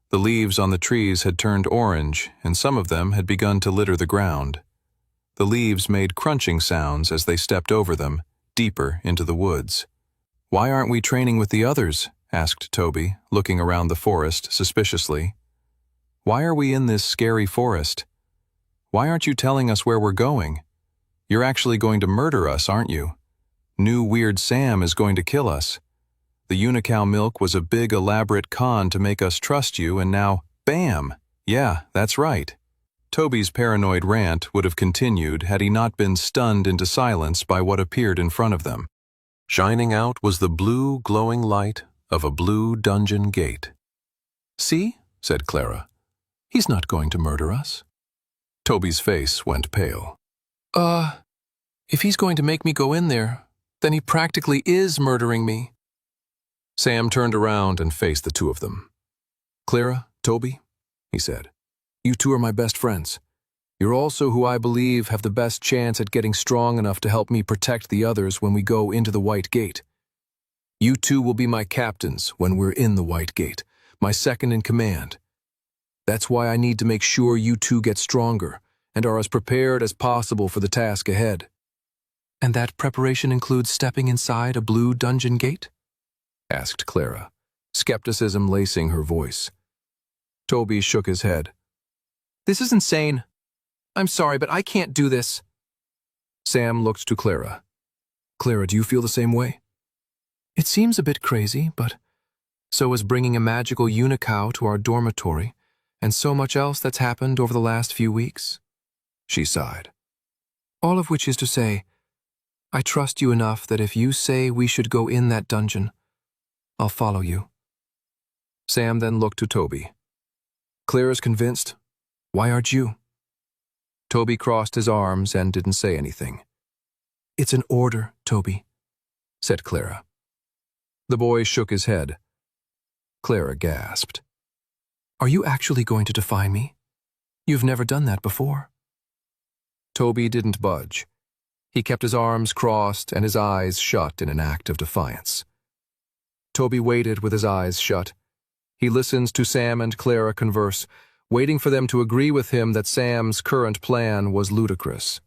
The leaves on the trees had turned orange, and some of them had begun to litter the ground. The leaves made crunching sounds as they stepped over them, deeper into the woods. "Why aren't we training with the others?" asked Toby, looking around the forest suspiciously. "Why are we in this scary forest? Why aren't you telling us where we're going? You're actually going to murder us, aren't you? New Weird Sam is going to kill us. The unicow milk was a big elaborate con to make us trust you, and now, bam! Yeah, that's right." Toby's paranoid rant would have continued had he not been stunned into silence by what appeared in front of them. Shining out was the blue, glowing light of a blue dungeon gate. "See?" said Clara. "He's not going to murder us." Toby's face went pale. If he's going to make me go in there, then he practically is murdering me." Sam turned around and faced the two of them. "Clara, Toby," he said, "you two are my best friends. You're also who I believe have the best chance at getting strong enough to help me protect the others when we go into the White Gate. You two will be my captains when we're in the White Gate, my second in command. That's why I need to make sure you two get stronger and are as prepared as possible for the task ahead." "And that preparation includes stepping inside a blue dungeon gate?" asked Clara, skepticism lacing her voice. Toby shook his head. "This is insane. I'm sorry, but I can't do this." Sam looked to Clara. "Clara, do you feel the same way?" "It seems a bit crazy, but so is bringing a magical unicow to our dormitory, and so much else that's happened over the last few weeks." She sighed. "All of which is to say, I trust you enough that if you say we should go in that dungeon, I'll follow you." Sam then looked to Toby. "Clara's convinced. Why aren't you?" Toby crossed his arms and didn't say anything. "It's an order, Toby," said Clara. The boy shook his head. Clara gasped. "Are you actually going to defy me? You've never done that before." Toby didn't budge. He kept his arms crossed and his eyes shut in an act of defiance. Toby waited with his eyes shut. He listened to Sam and Clara converse, waiting for them to agree with him that Sam's current plan was ludicrous.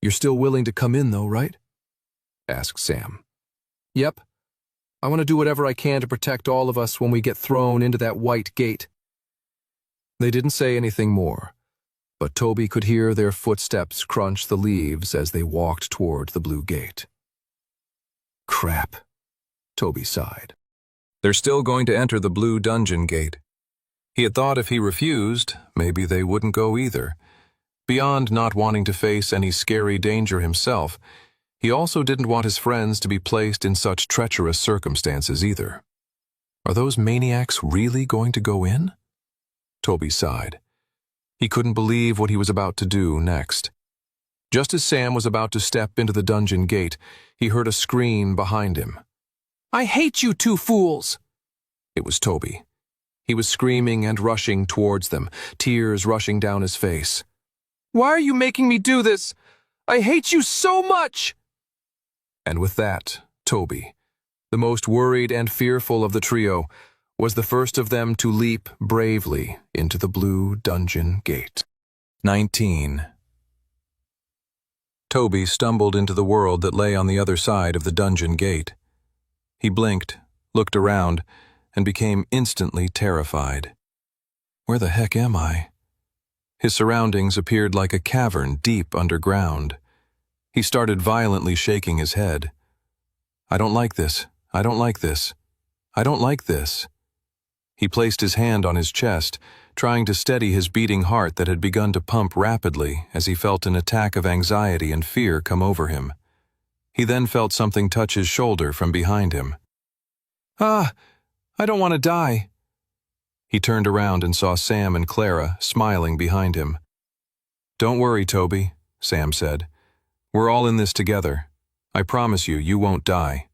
"You're still willing to come in, though, right?" asked Sam. "Yep. I want to do whatever I can to protect all of us when we get thrown into that White Gate." They didn't say anything more, but Toby could hear their footsteps crunch the leaves as they walked toward the blue gate. "Crap," Toby sighed. They're still going to enter the blue dungeon gate. He had thought if he refused, maybe they wouldn't go either. Beyond not wanting to face any scary danger himself, he also didn't want his friends to be placed in such treacherous circumstances either. Are those maniacs really going to go in? Toby sighed. He couldn't believe what he was about to do next. Just as Sam was about to step into the dungeon gate, he heard a scream behind him. "I hate you two fools!" It was Toby. He was screaming and rushing towards them, tears rushing down his face. "Why are you making me do this? I hate you so much!" And with that, Toby, the most worried and fearful of the trio, was the first of them to leap bravely into the blue dungeon gate. 19. Toby stumbled into the world that lay on the other side of the dungeon gate. He blinked, looked around, and became instantly terrified. Where the heck am I? His surroundings appeared like a cavern deep underground. He started violently shaking his head. "I don't like this. I don't like this. I don't like this." He placed his hand on his chest, trying to steady his beating heart that had begun to pump rapidly as he felt an attack of anxiety and fear come over him. He then felt something touch his shoulder from behind him. "Ah, I don't want to die." He turned around and saw Sam and Clara smiling behind him. "Don't worry, Toby," Sam said. "We're all in this together. I promise you, you won't die."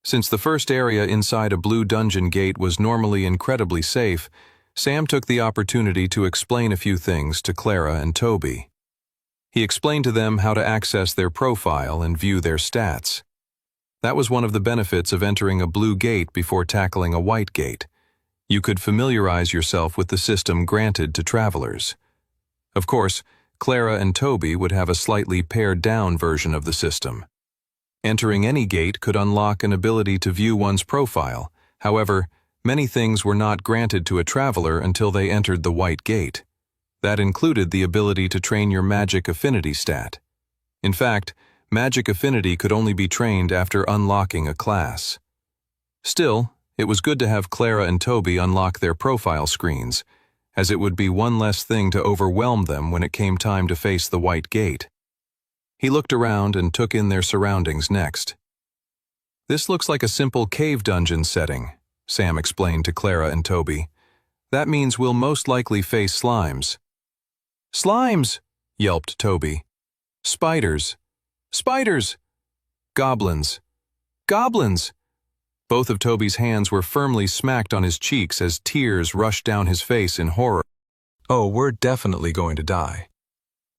Since the first area inside a blue dungeon gate was normally incredibly safe, Sam took the opportunity to explain a few things to Clara and Toby. He explained to them how to access their profile and view their stats. That was one of the benefits of entering a blue gate before tackling a white gate. You could familiarize yourself with the system granted to travelers. Of course, Clara and Toby would have a slightly pared-down version of the system. Entering any gate could unlock an ability to view one's profile. However, many things were not granted to a traveler until they entered the white gate. That included the ability to train your magic affinity stat. In fact, magic affinity could only be trained after unlocking a class. Still, it was good to have Clara and Toby unlock their profile screens, as it would be one less thing to overwhelm them when it came time to face the white gate. He looked around and took in their surroundings next. "This looks like a simple cave dungeon setting," Sam explained to Clara and Toby. "That means we'll most likely face slimes." "Slimes!" yelped Toby. "Spiders! Spiders! Goblins! Goblins!" Both of Toby's hands were firmly smacked on his cheeks as tears rushed down his face in horror. "Oh, we're definitely going to die."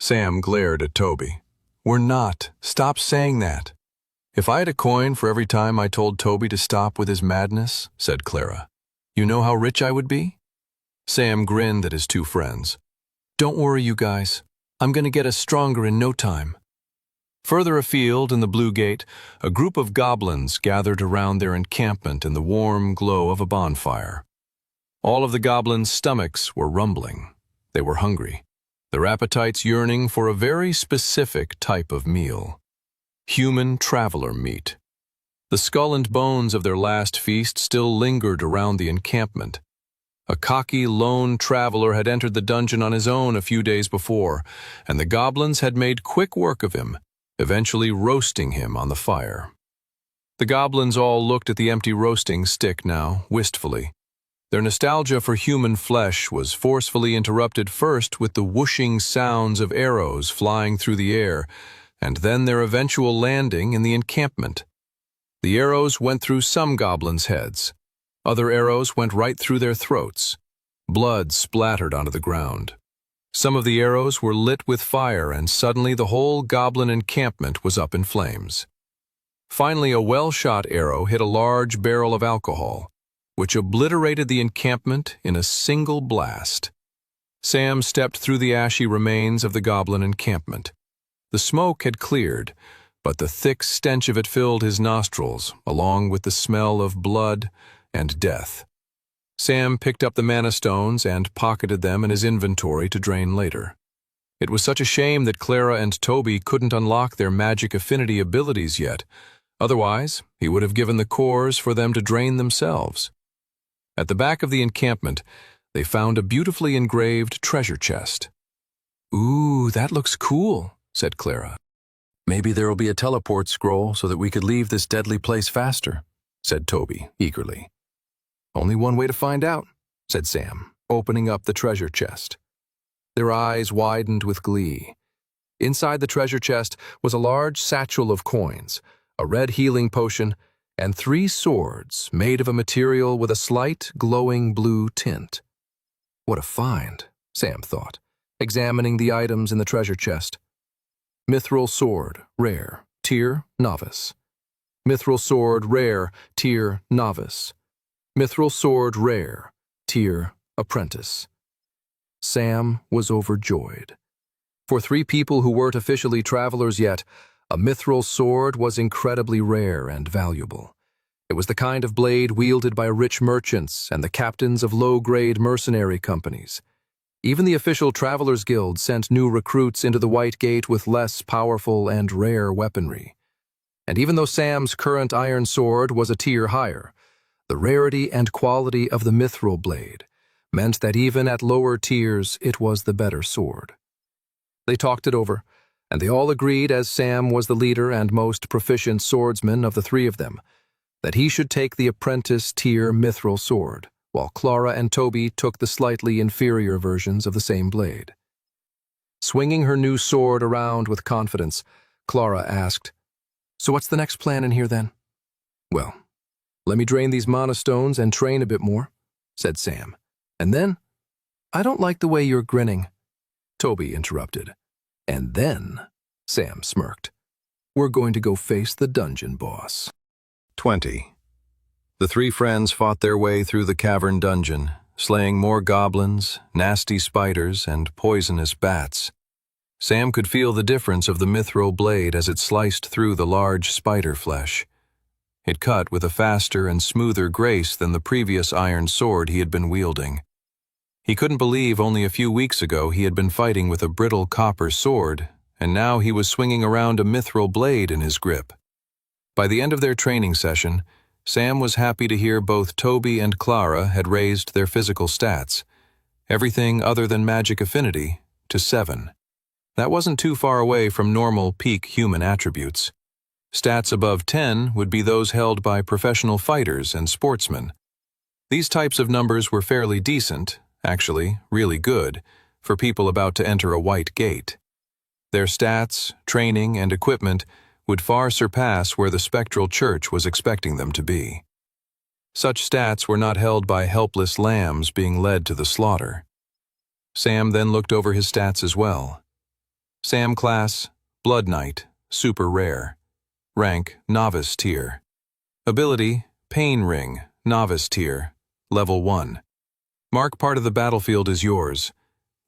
Sam glared at Toby. "We're not. Stop saying that." "If I had a coin for every time I told Toby to stop with his madness," said Clara, "you know how rich I would be?" Sam grinned at his two friends. "Don't worry, you guys. I'm going to get us stronger in no time." Further afield in the blue gate, a group of goblins gathered around their encampment in the warm glow of a bonfire. All of the goblins' stomachs were rumbling. They were hungry, their appetites yearning for a very specific type of meal. Human traveler meat. The skull and bones of their last feast still lingered around the encampment. A cocky lone traveler had entered the dungeon on his own a few days before, and the goblins had made quick work of him, eventually roasting him on the fire. The goblins all looked at the empty roasting stick now, wistfully. Their nostalgia for human flesh was forcefully interrupted first with the whooshing sounds of arrows flying through the air, and then their eventual landing in the encampment. The arrows went through some goblins' heads. Other arrows went right through their throats. Blood splattered onto the ground. Some of the arrows were lit with fire, and suddenly the whole goblin encampment was up in flames. Finally, a well-shot arrow hit a large barrel of alcohol, which obliterated the encampment in a single blast. Sam stepped through the ashy remains of the goblin encampment. The smoke had cleared, but the thick stench of it filled his nostrils, along with the smell of blood and death. Sam picked up the mana stones and pocketed them in his inventory to drain later. It was such a shame that Clara and Toby couldn't unlock their magic affinity abilities yet. Otherwise, he would have given the cores for them to drain themselves. At the back of the encampment, they found a beautifully engraved treasure chest. "Ooh, that looks cool," said Clara. "Maybe there'll be a teleport scroll so that we could leave this deadly place faster," said Toby eagerly. "Only one way to find out," said Sam, opening up the treasure chest. Their eyes widened with glee. Inside the treasure chest was a large satchel of coins, a red healing potion, and 3 swords made of a material with a slight, glowing blue tint. What a find, Sam thought, examining the items in the treasure chest. Mithril sword, rare, tier, novice. Mithril sword, rare, tier, novice. Mithril sword, rare, tier, apprentice. Sam was overjoyed. For 3 people who weren't officially travelers yet, a mithril sword was incredibly rare and valuable. It was the kind of blade wielded by rich merchants and the captains of low-grade mercenary companies. Even the official Travelers Guild sent new recruits into the White Gate with less powerful and rare weaponry. And even though Sam's current iron sword was a tier higher, the rarity and quality of the mithril blade meant that even at lower tiers it was the better sword. They talked it over, and they all agreed, as Sam was the leader and most proficient swordsman of the 3 of them, that he should take the apprentice tier mithril sword, while Clara and Toby took the slightly inferior versions of the same blade. Swinging her new sword around with confidence, Clara asked, "So what's the next plan in here then?" "Well, let me drain these mana stones and train a bit more," said Sam. "And then—" "I don't like the way you're grinning," Toby interrupted. "And then," Sam smirked, "we're going to go face the dungeon boss." 20. The 3 friends fought their way through the cavern dungeon, slaying more goblins, nasty spiders, and poisonous bats. Sam could feel the difference of the mithril blade as it sliced through the large spider flesh. It cut with a faster and smoother grace than the previous iron sword he had been wielding. He couldn't believe only a few weeks ago he had been fighting with a brittle copper sword, and now he was swinging around a mithril blade in his grip. By the end of their training session, Sam was happy to hear both Toby and Clara had raised their physical stats, everything other than magic affinity, to 7. That wasn't too far away from normal peak human attributes. Stats above 10 would be those held by professional fighters and sportsmen. These types of numbers were fairly decent, actually really good, for people about to enter a White Gate. Their stats, training, and equipment would far surpass where the Spectral Church was expecting them to be. Such stats were not held by helpless lambs being led to the slaughter. Sam then looked over his stats as well. Sam class, Blood Knight, super rare. Rank, Novice tier. Ability, Pain Ring, Novice tier, level 1. Mark part of the battlefield is yours.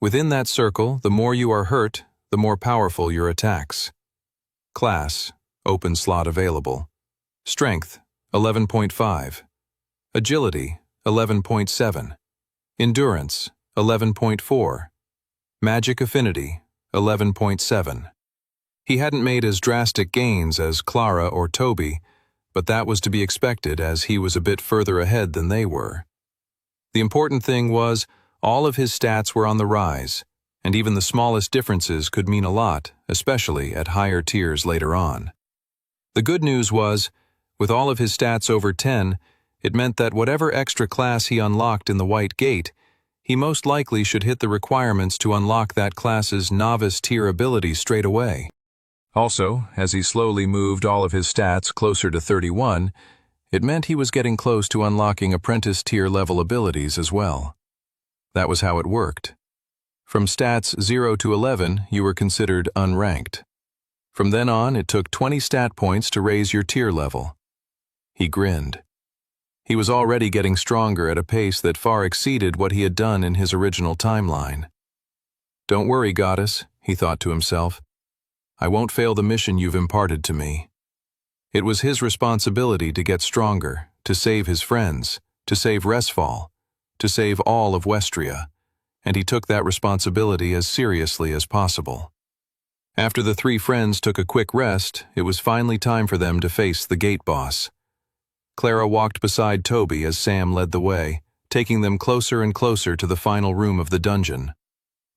Within that circle, the more you are hurt, the more powerful your attacks. Class, open slot available. Strength, 11.5. Agility, 11.7. Endurance, 11.4. Magic affinity, 11.7. He hadn't made as drastic gains as Clara or Toby, but that was to be expected as he was a bit further ahead than they were. The important thing was, all of his stats were on the rise, and even the smallest differences could mean a lot, especially at higher tiers later on. The good news was, with all of his stats over 10, it meant that whatever extra class he unlocked in the White Gate, he most likely should hit the requirements to unlock that class's novice tier ability straight away. Also, as he slowly moved all of his stats closer to 31, it meant he was getting close to unlocking apprentice tier level abilities as well. That was how it worked. From stats 0 to 11, you were considered unranked. From then on, it took 20 stat points to raise your tier level. He grinned. He was already getting stronger at a pace that far exceeded what he had done in his original timeline. "Don't worry, goddess," he thought to himself. "I won't fail the mission you've imparted to me." It was his responsibility to get stronger, to save his friends, to save Resfall, to save all of Westria, and he took that responsibility as seriously as possible. After the 3 friends took a quick rest, it was finally time for them to face the gate boss. Clara walked beside Toby as Sam led the way, taking them closer and closer to the final room of the dungeon,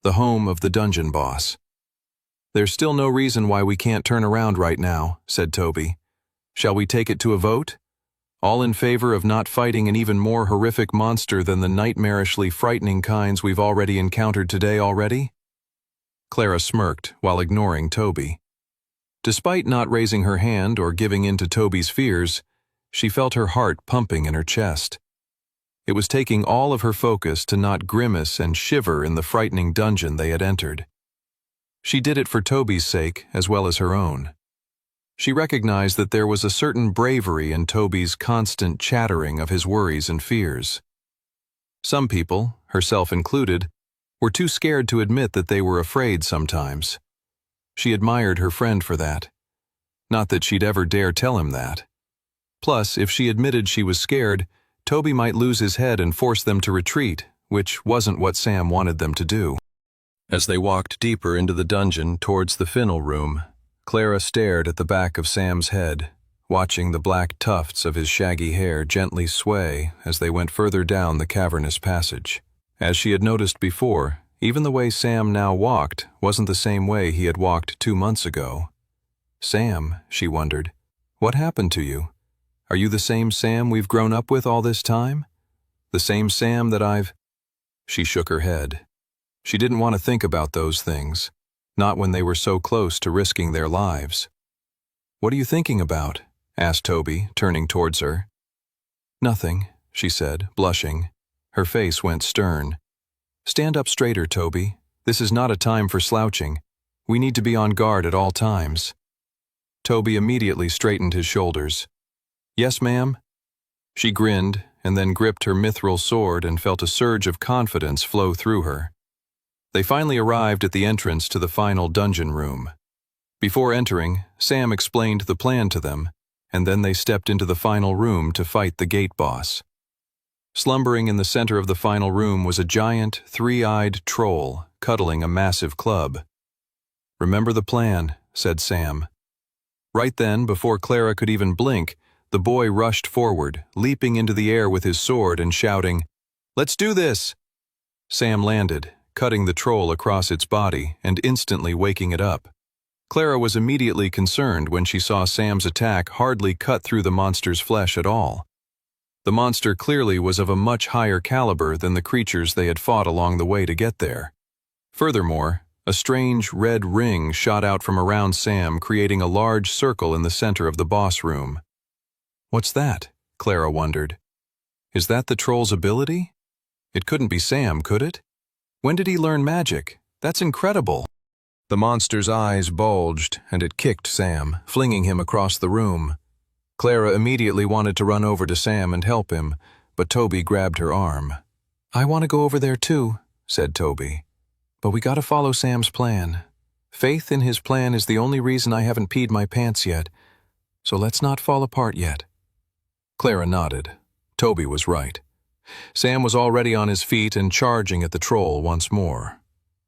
the home of the dungeon boss. "There's still no reason why we can't turn around right now," said Toby. "Shall we take it to a vote? All in favor of not fighting an even more horrific monster than the nightmarishly frightening kinds we've already encountered today already?" Clara smirked while ignoring Toby. Despite not raising her hand or giving in to Toby's fears, she felt her heart pumping in her chest. It was taking all of her focus to not grimace and shiver in the frightening dungeon they had entered. She did it for Toby's sake as well as her own. She recognized that there was a certain bravery in Toby's constant chattering of his worries and fears. Some people, herself included, were too scared to admit that they were afraid sometimes. She admired her friend for that. Not that she'd ever dare tell him that. Plus, if she admitted she was scared, Toby might lose his head and force them to retreat, which wasn't what Sam wanted them to do. As they walked deeper into the dungeon towards the Finnel room, Clara stared at the back of Sam's head, watching the black tufts of his shaggy hair gently sway as they went further down the cavernous passage. As she had noticed before, even the way Sam now walked wasn't the same way he had walked 2 months ago. Sam, she wondered, what happened to you? Are you the same Sam we've grown up with all this time? The same Sam that I've... She shook her head. She didn't want to think about those things, not when they were so close to risking their lives. What are you thinking about? Asked Toby, turning towards her. Nothing, she said, blushing. Her face went stern. Stand up straighter, Toby. This is not a time for slouching. We need to be on guard at all times. Toby immediately straightened his shoulders. Yes, ma'am? She grinned and then gripped her mithril sword and felt a surge of confidence flow through her. They finally arrived at the entrance to the final dungeon room. Before entering, Sam explained the plan to them, and then they stepped into the final room to fight the gate boss. Slumbering in the center of the final room was a giant, three-eyed troll cuddling a massive club. Remember the plan, said Sam. Right then, before Clara could even blink, the boy rushed forward, leaping into the air with his sword and shouting, "Let's do this!" Sam landed, cutting the troll across its body and instantly waking it up. Clara was immediately concerned when she saw Sam's attack hardly cut through the monster's flesh at all. The monster clearly was of a much higher caliber than the creatures they had fought along the way to get there. Furthermore, a strange red ring shot out from around Sam, creating a large circle in the center of the boss room. What's that? Clara wondered. Is that the troll's ability? It couldn't be Sam, could it? When did he learn magic? That's incredible. The monster's eyes bulged, and it kicked Sam, flinging him across the room. Clara immediately wanted to run over to Sam and help him, but Toby grabbed her arm. I want to go over there too, said Toby. But we gotta follow Sam's plan. Faith in his plan is the only reason I haven't peed my pants yet, so let's not fall apart yet. Clara nodded. Toby was right. Sam was already on his feet and charging at the troll once more.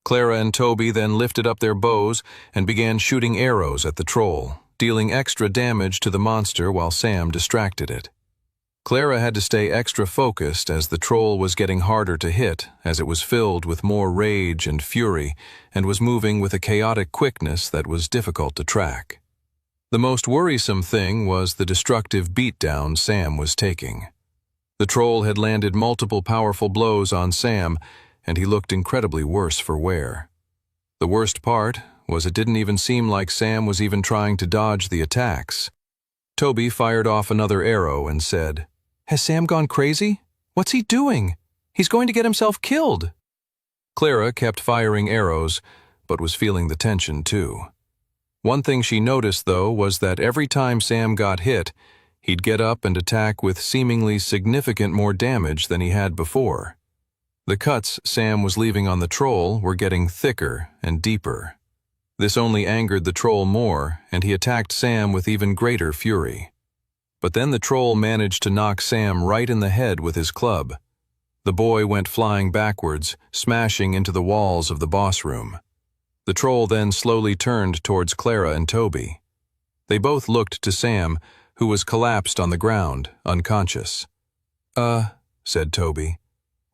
Clara and Toby then lifted up their bows and began shooting arrows at the troll, dealing extra damage to the monster while Sam distracted it. Clara had to stay extra focused as the troll was getting harder to hit, as it was filled with more rage and fury and was moving with a chaotic quickness that was difficult to track. The most worrisome thing was the destructive beatdown Sam was taking. The troll had landed multiple powerful blows on Sam, and he looked incredibly worse for wear. The worst part was it didn't even seem like Sam was even trying to dodge the attacks. Toby fired off another arrow and said, Has Sam gone crazy? What's he doing? He's going to get himself killed. Clara kept firing arrows, but was feeling the tension too. One thing she noticed, though, was that every time Sam got hit, he'd get up and attack with seemingly significant more damage than he had before. The cuts Sam was leaving on the troll were getting thicker and deeper. This only angered the troll more, and he attacked Sam with even greater fury. But then the troll managed to knock Sam right in the head with his club. The boy went flying backwards, smashing into the walls of the boss room. The troll then slowly turned towards Clara and Toby. They both looked to Sam, who was collapsed on the ground, unconscious. Said Toby.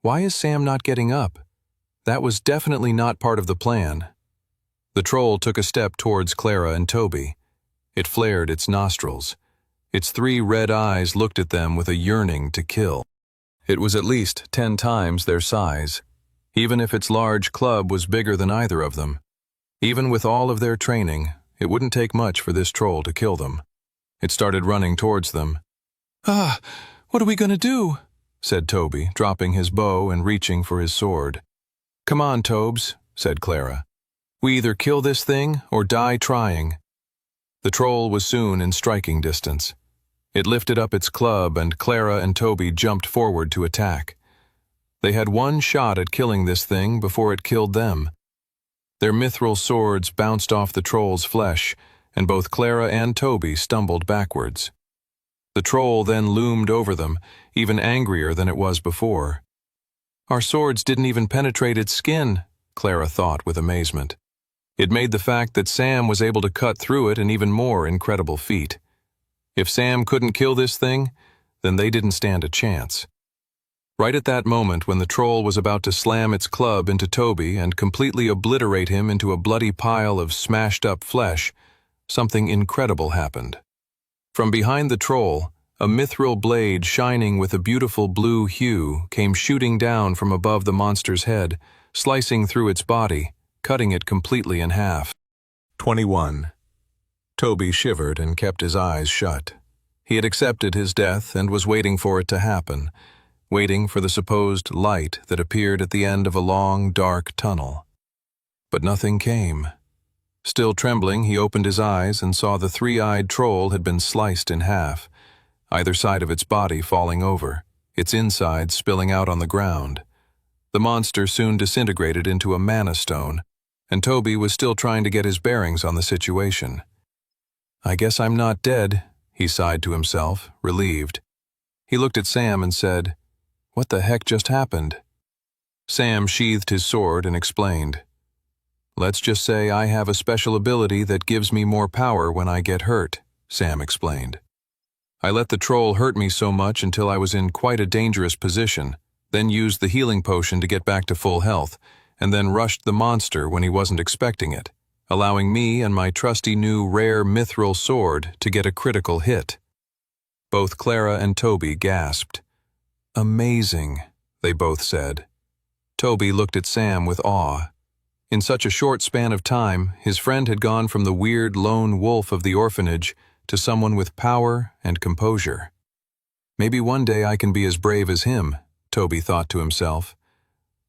Why is Sam not getting up? That was definitely not part of the plan. The troll took a step towards Clara and Toby. It flared its nostrils. Its 3 red eyes looked at them with a yearning to kill. It was at least 10 times their size, even if its large club was bigger than either of them. Even with all of their training, it wouldn't take much for this troll to kill them. It started running towards them. "Ah, what are we going to do?" said Toby, dropping his bow and reaching for his sword. "Come on, Tobes," said Clara. "We either kill this thing or die trying." The troll was soon in striking distance. It lifted up its club and Clara and Toby jumped forward to attack. They had one shot at killing this thing before it killed them. Their mithril swords bounced off the troll's flesh, and both Clara and Toby stumbled backwards. The troll then loomed over them, even angrier than it was before. "Our swords didn't even penetrate its skin," Clara thought with amazement. It made the fact that Sam was able to cut through it an even more incredible feat. If Sam couldn't kill this thing, then they didn't stand a chance. Right at that moment when the troll was about to slam its club into Toby and completely obliterate him into a bloody pile of smashed-up flesh, something incredible happened. From behind the troll, a mithril blade shining with a beautiful blue hue came shooting down from above the monster's head, slicing through its body, cutting it completely in half. 21. Toby shivered and kept his eyes shut. He had accepted his death and was waiting for it to happen, waiting for the supposed light that appeared at the end of a long, dark tunnel. But nothing came. Still trembling, he opened his eyes and saw the three-eyed troll had been sliced in half, either side of its body falling over, its insides spilling out on the ground. The monster soon disintegrated into a mana stone, and Toby was still trying to get his bearings on the situation. "I guess I'm not dead," he sighed to himself, relieved. He looked at Sam and said, "What the heck just happened?" Sam sheathed his sword and explained, "Let's just say I have a special ability that gives me more power when I get hurt," Sam explained. "I let the troll hurt me so much until I was in quite a dangerous position, then used the healing potion to get back to full health, and then rushed the monster when he wasn't expecting it, allowing me and my trusty new rare mithril sword to get a critical hit." Both Clara and Toby gasped. "Amazing," they both said. Toby looked at Sam with awe. In such a short span of time, his friend had gone from the weird lone wolf of the orphanage to someone with power and composure. "Maybe one day I can be as brave as him," Toby thought to himself.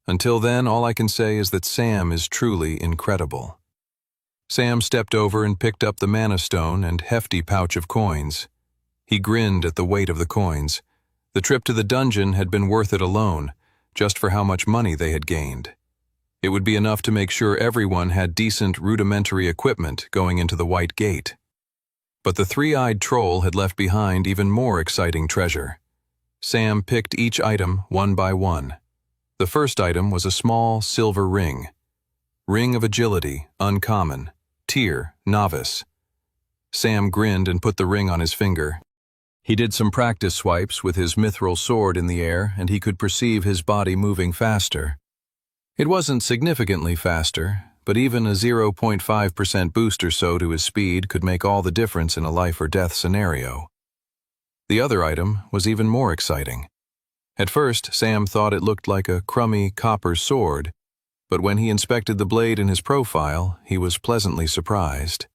"Until then, all I can say is that Sam is truly incredible." Sam stepped over and picked up the mana stone and hefty pouch of coins. He grinned at the weight of the coins. The trip to the dungeon had been worth it alone, just for how much money they had gained. It would be enough to make sure everyone had decent rudimentary equipment going into the White Gate. But the three-eyed troll had left behind even more exciting treasure. Sam picked each item one by one. The first item was a small silver ring. Ring of Agility, uncommon. Tier, novice. Sam grinned and put the ring on his finger. He did some practice swipes with his mithril sword in the air, and he could perceive his body moving faster. It wasn't significantly faster, but even a 0.5% boost or so to his speed could make all the difference in a life-or-death scenario. The other item was even more exciting. At first, Sam thought it looked like a crummy copper sword, but when he inspected the blade in his profile, he was pleasantly surprised.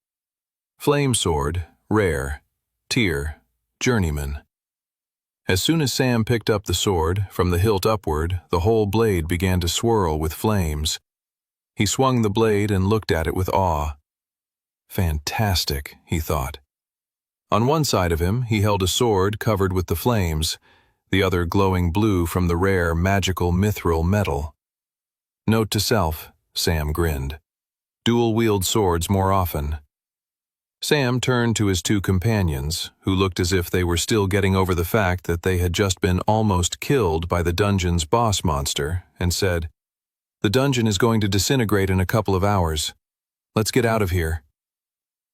Flame sword, rare. Tier, journeyman. As soon as Sam picked up the sword, from the hilt upward, the whole blade began to swirl with flames. He swung the blade and looked at it with awe. Fantastic, he thought. On one side of him, he held a sword covered with the flames, the other glowing blue from the rare magical mithril metal. Note to self, Sam grinned. Dual-wield swords more often. Sam turned to his two companions, who looked as if they were still getting over the fact that they had just been almost killed by the dungeon's boss monster, and said, "The dungeon is going to disintegrate in a couple of hours. Let's get out of here."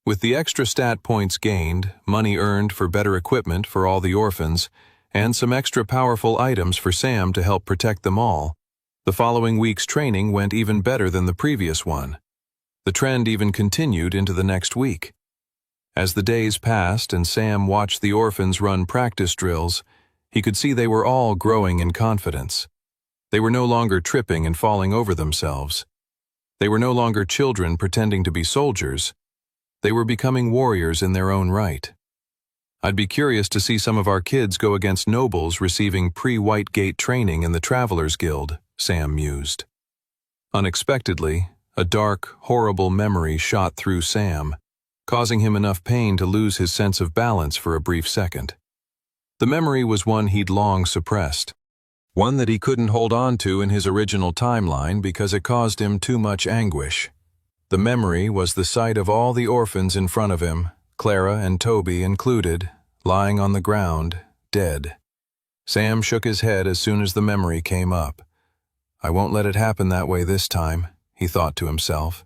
With the extra stat points gained, money earned for better equipment for all the orphans, and some extra powerful items for Sam to help protect them all, the following week's training went even better than the previous one. The trend even continued into the next week. As the days passed and Sam watched the orphans run practice drills, he could see they were all growing in confidence. They were no longer tripping and falling over themselves. They were no longer children pretending to be soldiers. They were becoming warriors in their own right. I'd be curious to see some of our kids go against nobles receiving pre-White Gate training in the Travelers Guild, Sam mused. Unexpectedly, a dark, horrible memory shot through Sam, causing him enough pain to lose his sense of balance for a brief second. The memory was one he'd long suppressed, one that he couldn't hold on to in his original timeline because it caused him too much anguish. The memory was the sight of all the orphans in front of him, Clara and Toby included, lying on the ground, dead. Sam shook his head as soon as the memory came up. I won't let it happen that way this time, he thought to himself.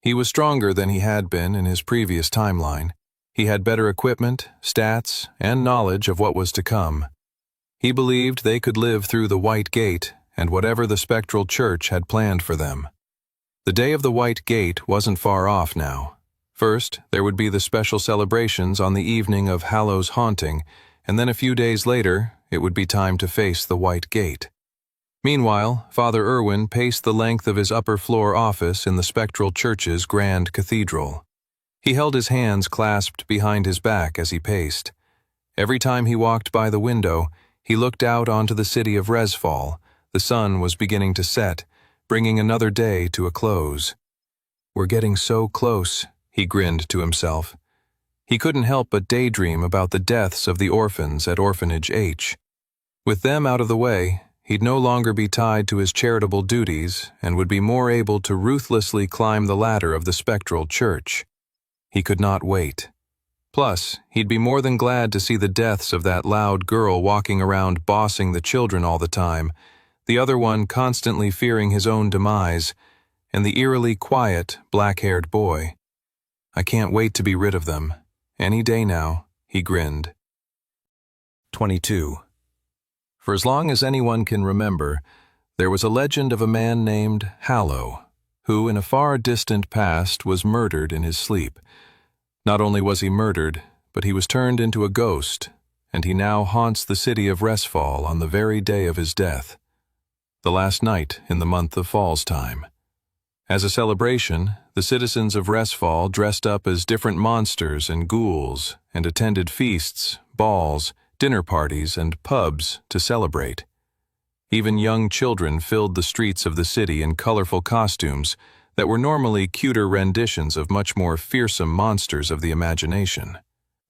He was stronger than he had been in his previous timeline. He had better equipment, stats, and knowledge of what was to come. He believed they could live through the White Gate and whatever the Spectral Church had planned for them. The day of the White Gate wasn't far off now. First, there would be the special celebrations on the evening of Hallow's Haunting, and then a few days later, it would be time to face the White Gate. Meanwhile, Father Irwin paced the length of his upper-floor office in the Spectral Church's grand cathedral. He held his hands clasped behind his back as he paced. Every time he walked by the window, he looked out onto the city of Resfall. The sun was beginning to set, bringing another day to a close. We're getting so close, he grinned to himself. He couldn't help but daydream about the deaths of the orphans at Orphanage H. With them out of the way, he'd no longer be tied to his charitable duties and would be more able to ruthlessly climb the ladder of the Spectral Church. He could not wait. Plus, he'd be more than glad to see the deaths of that loud girl walking around bossing the children all the time, the other one constantly fearing his own demise, and the eerily quiet, black-haired boy. I can't wait to be rid of them. Any day now, he grinned. 22. For as long as anyone can remember, there was a legend of a man named Hallow, who in a far distant past was murdered in his sleep. Not only was he murdered, but he was turned into a ghost, and he now haunts the city of Resfall on the very day of his death, the last night in the month of Fall's time. As a celebration, the citizens of Resfall dressed up as different monsters and ghouls and attended feasts, balls, dinner parties, and pubs to celebrate. Even young children filled the streets of the city in colorful costumes that were normally cuter renditions of much more fearsome monsters of the imagination.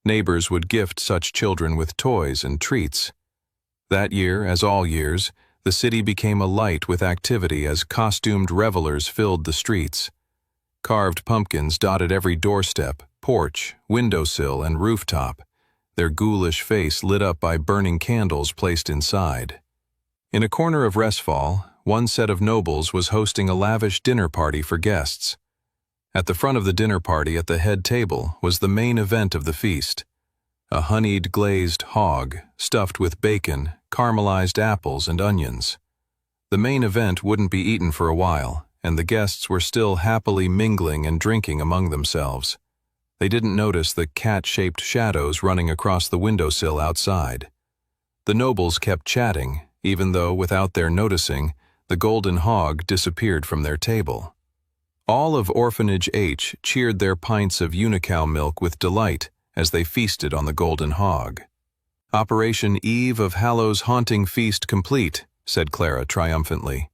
Neighbors would gift such children with toys and treats. That year, as all years, the city became alight with activity as costumed revelers filled the streets. Carved pumpkins dotted every doorstep, porch, windowsill, and rooftop, their ghoulish face lit up by burning candles placed inside. In a corner of Resfall, one set of nobles was hosting a lavish dinner party for guests. At the front of the dinner party at the head table was the main event of the feast, a honeyed glazed hog stuffed with bacon, caramelized apples, and onions. The main event wouldn't be eaten for a while, and the guests were still happily mingling and drinking among themselves. They didn't notice the cat-shaped shadows running across the windowsill outside. The nobles kept chatting, even though, without their noticing, the golden hog disappeared from their table. All of Orphanage H cheered their pints of unicow milk with delight as they feasted on the golden hog. Operation Eve of Hallow's Haunting Feast complete, said Clara triumphantly.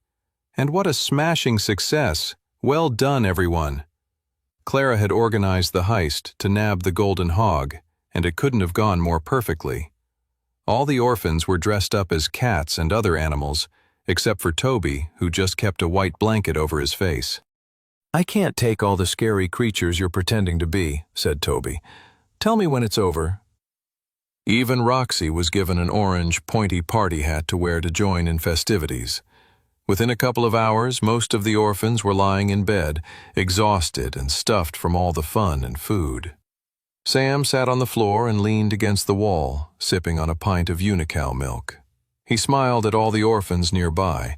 And what a smashing success! Well done, everyone! Clara had organized the heist to nab the golden hog, and it couldn't have gone more perfectly. All the orphans were dressed up as cats and other animals, except for Toby, who just kept a white blanket over his face. I can't take all the scary creatures you're pretending to be, said Toby. Tell me when it's over. Even Roxy was given an orange, pointy party hat to wear to join in festivities. Within a couple of hours, most of the orphans were lying in bed, exhausted and stuffed from all the fun and food. Sam sat on the floor and leaned against the wall, sipping on a pint of unicow milk. He smiled at all the orphans nearby.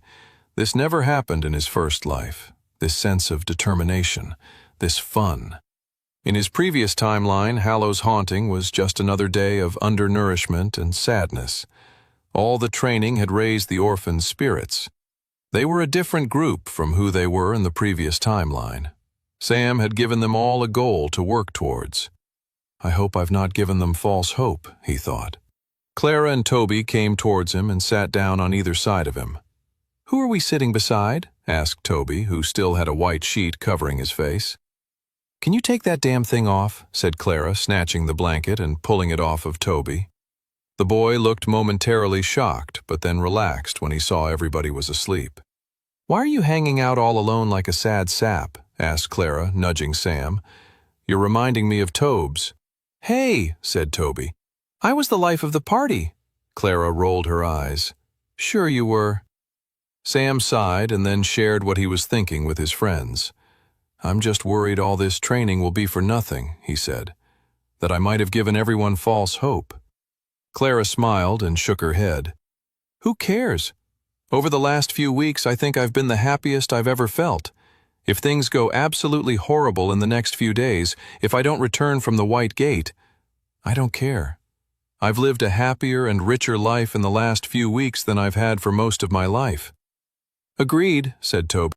This never happened in his first life, this sense of determination, this fun. In his previous timeline, Hallow's Haunting was just another day of undernourishment and sadness. All the training had raised the orphans' spirits. They were a different group from who they were in the previous timeline. Sam had given them all a goal to work towards. I hope I've not given them false hope, he thought. Clara and Toby came towards him and sat down on either side of him. Who are we sitting beside? Asked Toby, who still had a white sheet covering his face. Can you take that damn thing off? Said Clara, snatching the blanket and pulling it off of Toby. The boy looked momentarily shocked, but then relaxed when he saw everybody was asleep. Why are you hanging out all alone like a sad sap? Asked Clara, nudging Sam. You're reminding me of Tobes. Hey, said Toby. I was the life of the party. Clara rolled her eyes. Sure you were. Sam sighed and then shared what he was thinking with his friends. I'm just worried all this training will be for nothing, he said. That I might have given everyone false hope. Clara smiled and shook her head. Who cares? Over the last few weeks, I think I've been the happiest I've ever felt. If things go absolutely horrible in the next few days, if I don't return from the White Gate, I don't care. I've lived a happier and richer life in the last few weeks than I've had for most of my life. Agreed, said Toby.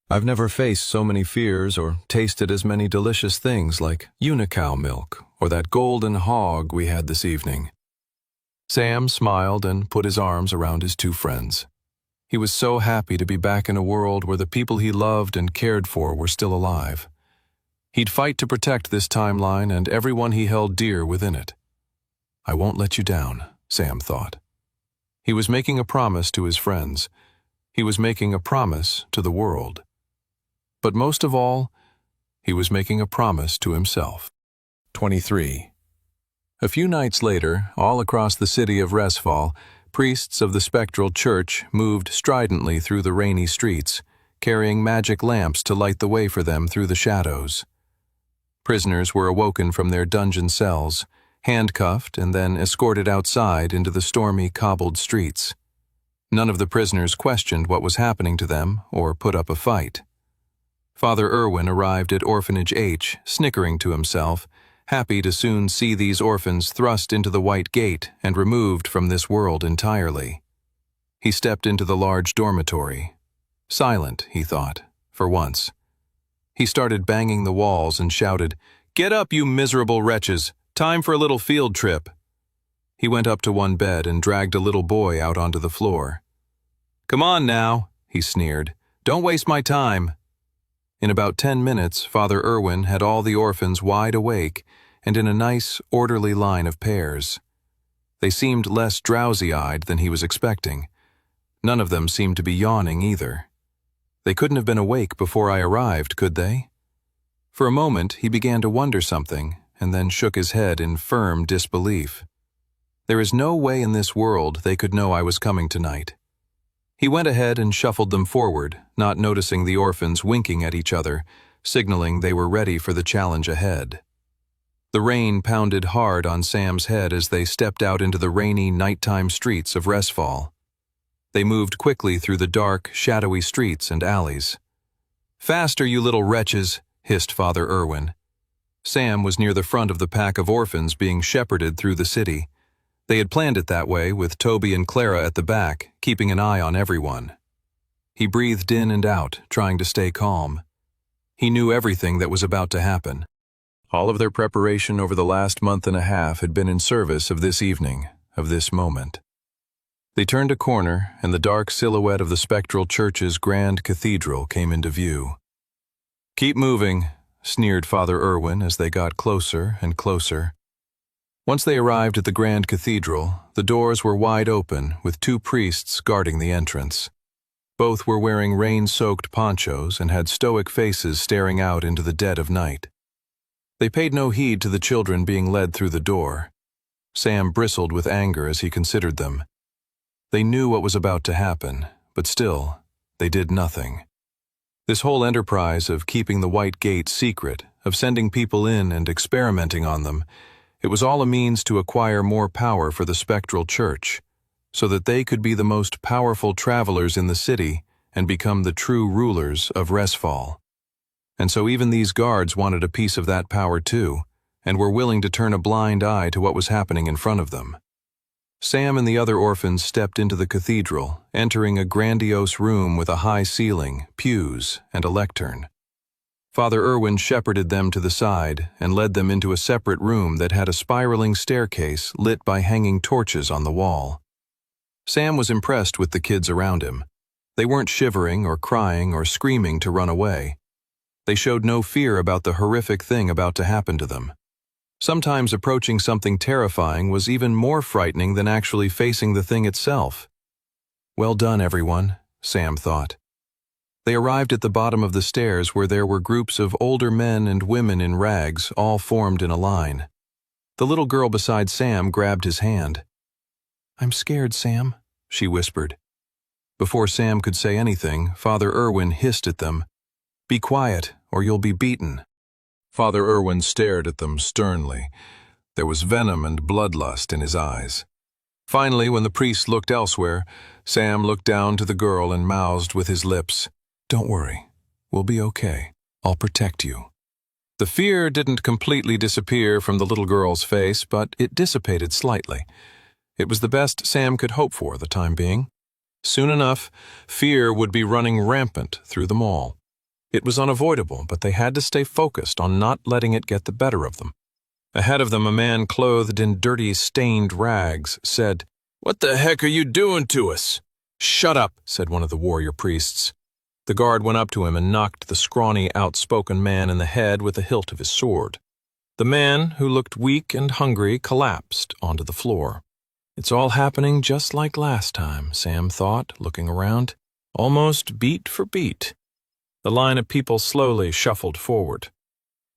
I've never faced so many fears or tasted as many delicious things like unicow milk or that golden hog we had this evening. Sam smiled and put his arms around his two friends. He was so happy to be back in a world where the people he loved and cared for were still alive. He'd fight to protect this timeline and everyone he held dear within it. I won't let you down, Sam thought. He was making a promise to his friends. He was making a promise to the world. But most of all, he was making a promise to himself. 23. A few nights later, all across the city of Resfall, priests of the spectral church moved stridently through the rainy streets, carrying magic lamps to light the way for them through the shadows. Prisoners were awoken from their dungeon cells, handcuffed and then escorted outside into the stormy, cobbled streets. None of the prisoners questioned what was happening to them or put up a fight. Father Irwin arrived at Orphanage H, snickering to himself, happy to soon see these orphans thrust into the White Gate and removed from this world entirely. He stepped into the large dormitory. Silent, he thought, for once. He started banging the walls and shouted, "Get up, you miserable wretches! Time for a little field trip." He went up to one bed and dragged a little boy out onto the floor. "Come on now," he sneered. "Don't waste my time." In about 10 minutes, Father Irwin had all the orphans wide awake and in a nice, orderly line of pairs. They seemed less drowsy-eyed than he was expecting. None of them seemed to be yawning either. They couldn't have been awake before I arrived, could they? For a moment, he began to wonder something, and then shook his head in firm disbelief. There is no way in this world they could know I was coming tonight. He went ahead and shuffled them forward, not noticing the orphans winking at each other, signaling they were ready for the challenge ahead. The rain pounded hard on Sam's head as they stepped out into the rainy, nighttime streets of Resfall. They moved quickly through the dark, shadowy streets and alleys. "Faster, you little wretches," hissed Father Irwin. Sam was near the front of the pack of orphans being shepherded through the city. They had planned it that way, with Toby and Clara at the back, keeping an eye on everyone. He breathed in and out, trying to stay calm. He knew everything that was about to happen. All of their preparation over the last month and a half had been in service of this evening, of this moment. They turned a corner, and the dark silhouette of the spectral church's grand cathedral came into view. "Keep moving," sneered Father Irwin as they got closer and closer. Once they arrived at the grand cathedral, the doors were wide open, with 2 priests guarding the entrance. Both were wearing rain-soaked ponchos and had stoic faces staring out into the dead of night. They paid no heed to the children being led through the door. Sam bristled with anger as he considered them. They knew what was about to happen, but still, they did nothing. This whole enterprise of keeping the White Gate secret, of sending people in and experimenting on them, it was all a means to acquire more power for the spectral church, so that they could be the most powerful travelers in the city and become the true rulers of Resfall. And so even these guards wanted a piece of that power too, and were willing to turn a blind eye to what was happening in front of them. Sam and the other orphans stepped into the cathedral, entering a grandiose room with a high ceiling, pews, and a lectern. Father Irwin shepherded them to the side and led them into a separate room that had a spiraling staircase lit by hanging torches on the wall. Sam was impressed with the kids around him. They weren't shivering or crying or screaming to run away. They showed no fear about the horrific thing about to happen to them. Sometimes approaching something terrifying was even more frightening than actually facing the thing itself. Well done, everyone, Sam thought. They arrived at the bottom of the stairs where there were groups of older men and women in rags, all formed in a line. The little girl beside Sam grabbed his hand. "I'm scared, Sam," she whispered. Before Sam could say anything, Father Irwin hissed at them. "Be quiet, or you'll be beaten." Father Irwin stared at them sternly. There was venom and bloodlust in his eyes. Finally, when the priest looked elsewhere, Sam looked down to the girl and mouthed with his lips, "Don't worry. We'll be okay. I'll protect you." The fear didn't completely disappear from the little girl's face, but it dissipated slightly. It was the best Sam could hope for the time being. Soon enough, fear would be running rampant through them all. It was unavoidable, but they had to stay focused on not letting it get the better of them. Ahead of them, a man clothed in dirty, stained rags said, "What the heck are you doing to us?" "Shut up," said one of the warrior priests. The guard went up to him and knocked the scrawny, outspoken man in the head with the hilt of his sword. The man, who looked weak and hungry, collapsed onto the floor. It's all happening just like last time, Sam thought, looking around. Almost beat for beat. The line of people slowly shuffled forward.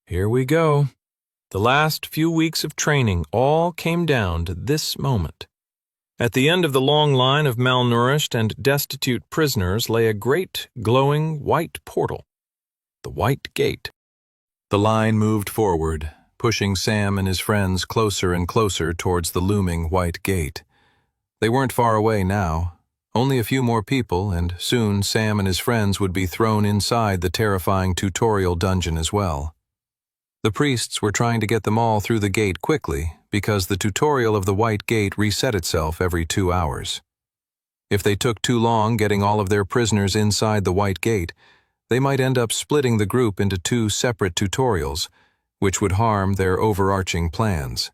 Here we go. The last few weeks of training all came down to this moment. At the end of the long line of malnourished and destitute prisoners lay a great, glowing white portal. The White Gate. The line moved forward, pushing Sam and his friends closer and closer towards the looming White Gate. They weren't far away now. Only a few more people, and soon Sam and his friends would be thrown inside the terrifying tutorial dungeon as well. The priests were trying to get them all through the gate quickly because the tutorial of the White Gate reset itself every 2 hours. If they took too long getting all of their prisoners inside the White Gate, they might end up splitting the group into 2 separate tutorials, which would harm their overarching plans.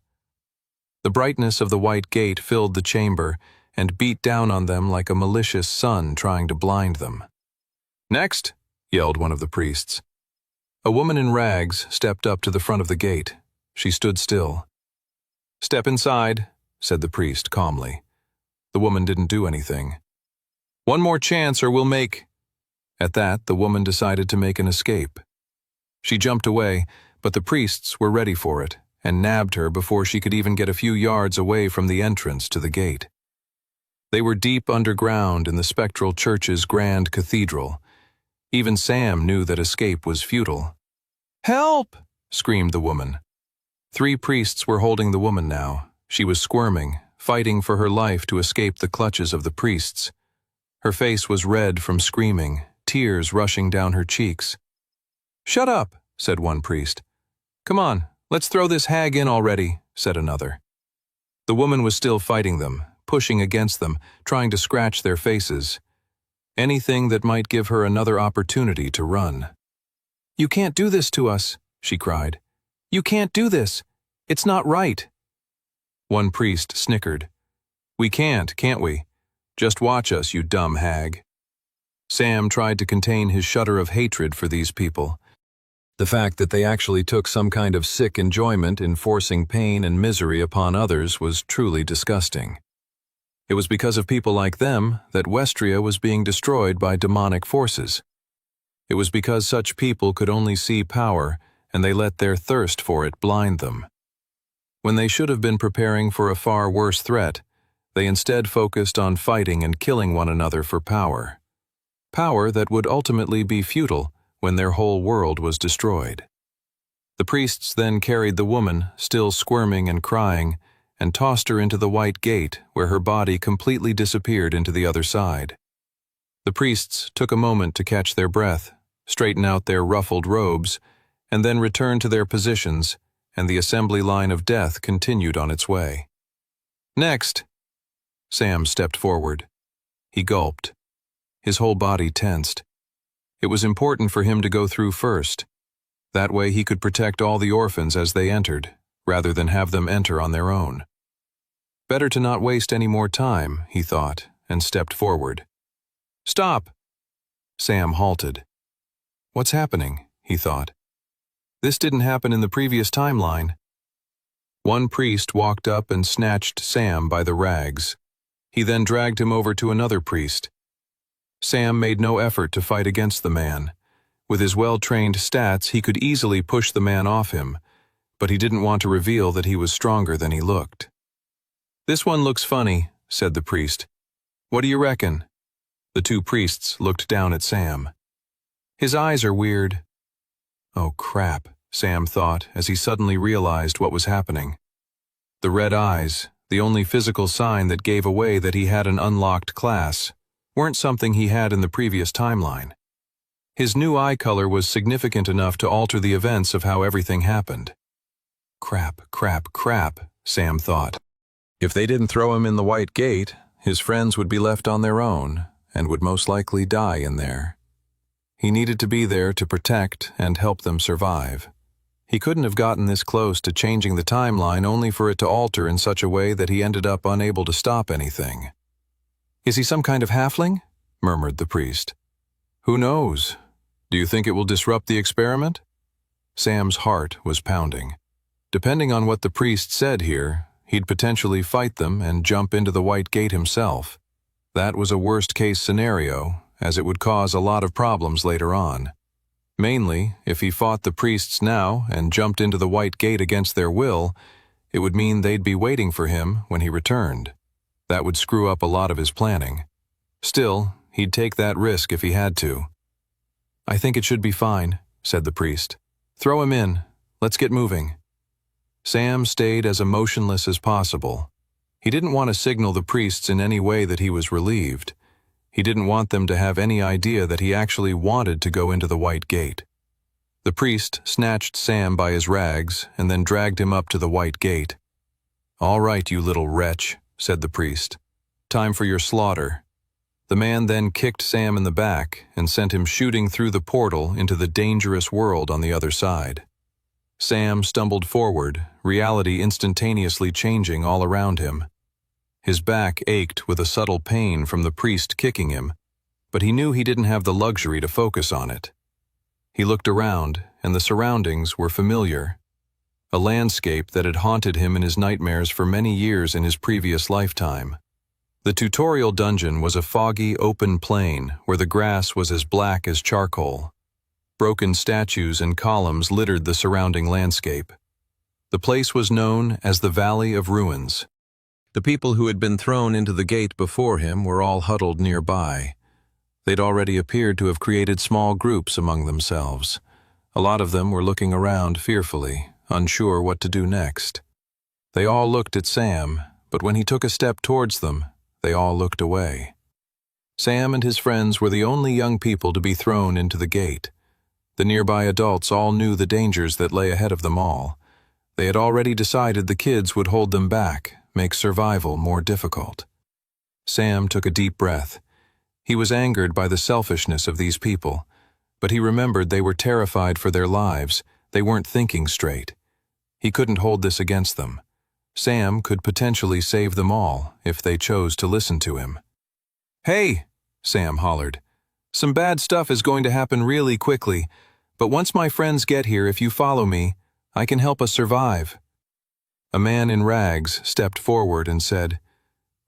The brightness of the White Gate filled the chamber and beat down on them like a malicious sun trying to blind them. "Next!" yelled one of the priests. A woman in rags stepped up to the front of the gate. She stood still. "Step inside," said the priest calmly. The woman didn't do anything. "One more chance or we'll make—" At that, the woman decided to make an escape. She jumped away, but the priests were ready for it and nabbed her before she could even get a few yards away from the entrance to the gate. They were deep underground in the spectral church's grand cathedral. Even Sam knew that escape was futile. "Help!" screamed the woman. 3 priests were holding the woman now. She was squirming, fighting for her life to escape the clutches of the priests. Her face was red from screaming, tears rushing down her cheeks. "Shut up," said one priest. "Come on, let's throw this hag in already," said another. The woman was still fighting them, pushing against them, trying to scratch their faces. Anything that might give her another opportunity to run. "You can't do this to us," she cried. "You can't do this. It's not right." One priest snickered. "We can't we? Just watch us, you dumb hag." Sam tried to contain his shudder of hatred for these people. The fact that they actually took some kind of sick enjoyment in forcing pain and misery upon others was truly disgusting. It was because of people like them that Westria was being destroyed by demonic forces. It was because such people could only see power, and they let their thirst for it blind them. When they should have been preparing for a far worse threat, they instead focused on fighting and killing one another for power. Power that would ultimately be futile when their whole world was destroyed. The priests then carried the woman, still squirming and crying, and tossed her into the White Gate, where her body completely disappeared into the other side. The priests took a moment to catch their breath, straighten out their ruffled robes, and then returned to their positions, and the assembly line of death continued on its way. "Next," Sam stepped forward. He gulped. His whole body tensed. It was important for him to go through first. That way he could protect all the orphans as they entered, rather than have them enter on their own. Better to not waste any more time, he thought, and stepped forward. "Stop!" Sam halted. What's happening? He thought. This didn't happen in the previous timeline. One priest walked up and snatched Sam by the rags. He then dragged him over to another priest. Sam made no effort to fight against the man. With his well-trained stats, he could easily push the man off him, but he didn't want to reveal that he was stronger than he looked. "This one looks funny," said the priest. "What do you reckon?" The two priests looked down at Sam. "His eyes are weird." Oh crap, Sam thought as he suddenly realized what was happening. The red eyes, the only physical sign that gave away that he had an unlocked class, weren't something he had in the previous timeline. His new eye color was significant enough to alter the events of how everything happened. Crap, Sam thought. If they didn't throw him in the White Gate, his friends would be left on their own and would most likely die in there. He needed to be there to protect and help them survive. He couldn't have gotten this close to changing the timeline only for it to alter in such a way that he ended up unable to stop anything. "Is he some kind of halfling?" murmured the priest. "Who knows? Do you think it will disrupt the experiment?" Sam's heart was pounding. Depending on what the priest said here, he'd potentially fight them and jump into the White Gate himself. That was a worst-case scenario, as it would cause a lot of problems later on. Mainly, if he fought the priests now and jumped into the White Gate against their will, it would mean they'd be waiting for him when he returned. That would screw up a lot of his planning. Still, he'd take that risk if he had to. "I think it should be fine," said the priest. "Throw him in. Let's get moving." Sam stayed as emotionless as possible. He didn't want to signal the priests in any way that he was relieved. He didn't want them to have any idea that he actually wanted to go into the White Gate. The priest snatched Sam by his rags and then dragged him up to the White Gate. "All right, you little wretch," said the priest. "Time for your slaughter." The man then kicked Sam in the back and sent him shooting through the portal into the dangerous world on the other side. Sam stumbled forward, reality instantaneously changing all around him. His back ached with a subtle pain from the priest kicking him, but he knew he didn't have the luxury to focus on it. He looked around, and the surroundings were familiar. A landscape that had haunted him in his nightmares for many years in his previous lifetime. The tutorial dungeon was a foggy, open plain where the grass was as black as charcoal. Broken statues and columns littered the surrounding landscape. The place was known as the Valley of Ruins. The people who had been thrown into the gate before him were all huddled nearby. They'd already appeared to have created small groups among themselves. A lot of them were looking around fearfully, unsure what to do next. They all looked at Sam, but when he took a step towards them, they all looked away. Sam and his friends were the only young people to be thrown into the gate. The nearby adults all knew the dangers that lay ahead of them all. They had already decided the kids would hold them back, make survival more difficult. Sam took a deep breath. He was angered by the selfishness of these people, but he remembered they were terrified for their lives. They weren't thinking straight. He couldn't hold this against them. Sam could potentially save them all if they chose to listen to him. "Hey!" Sam hollered. "Some bad stuff is going to happen really quickly, but once my friends get here, if you follow me, I can help us survive." A man in rags stepped forward and said,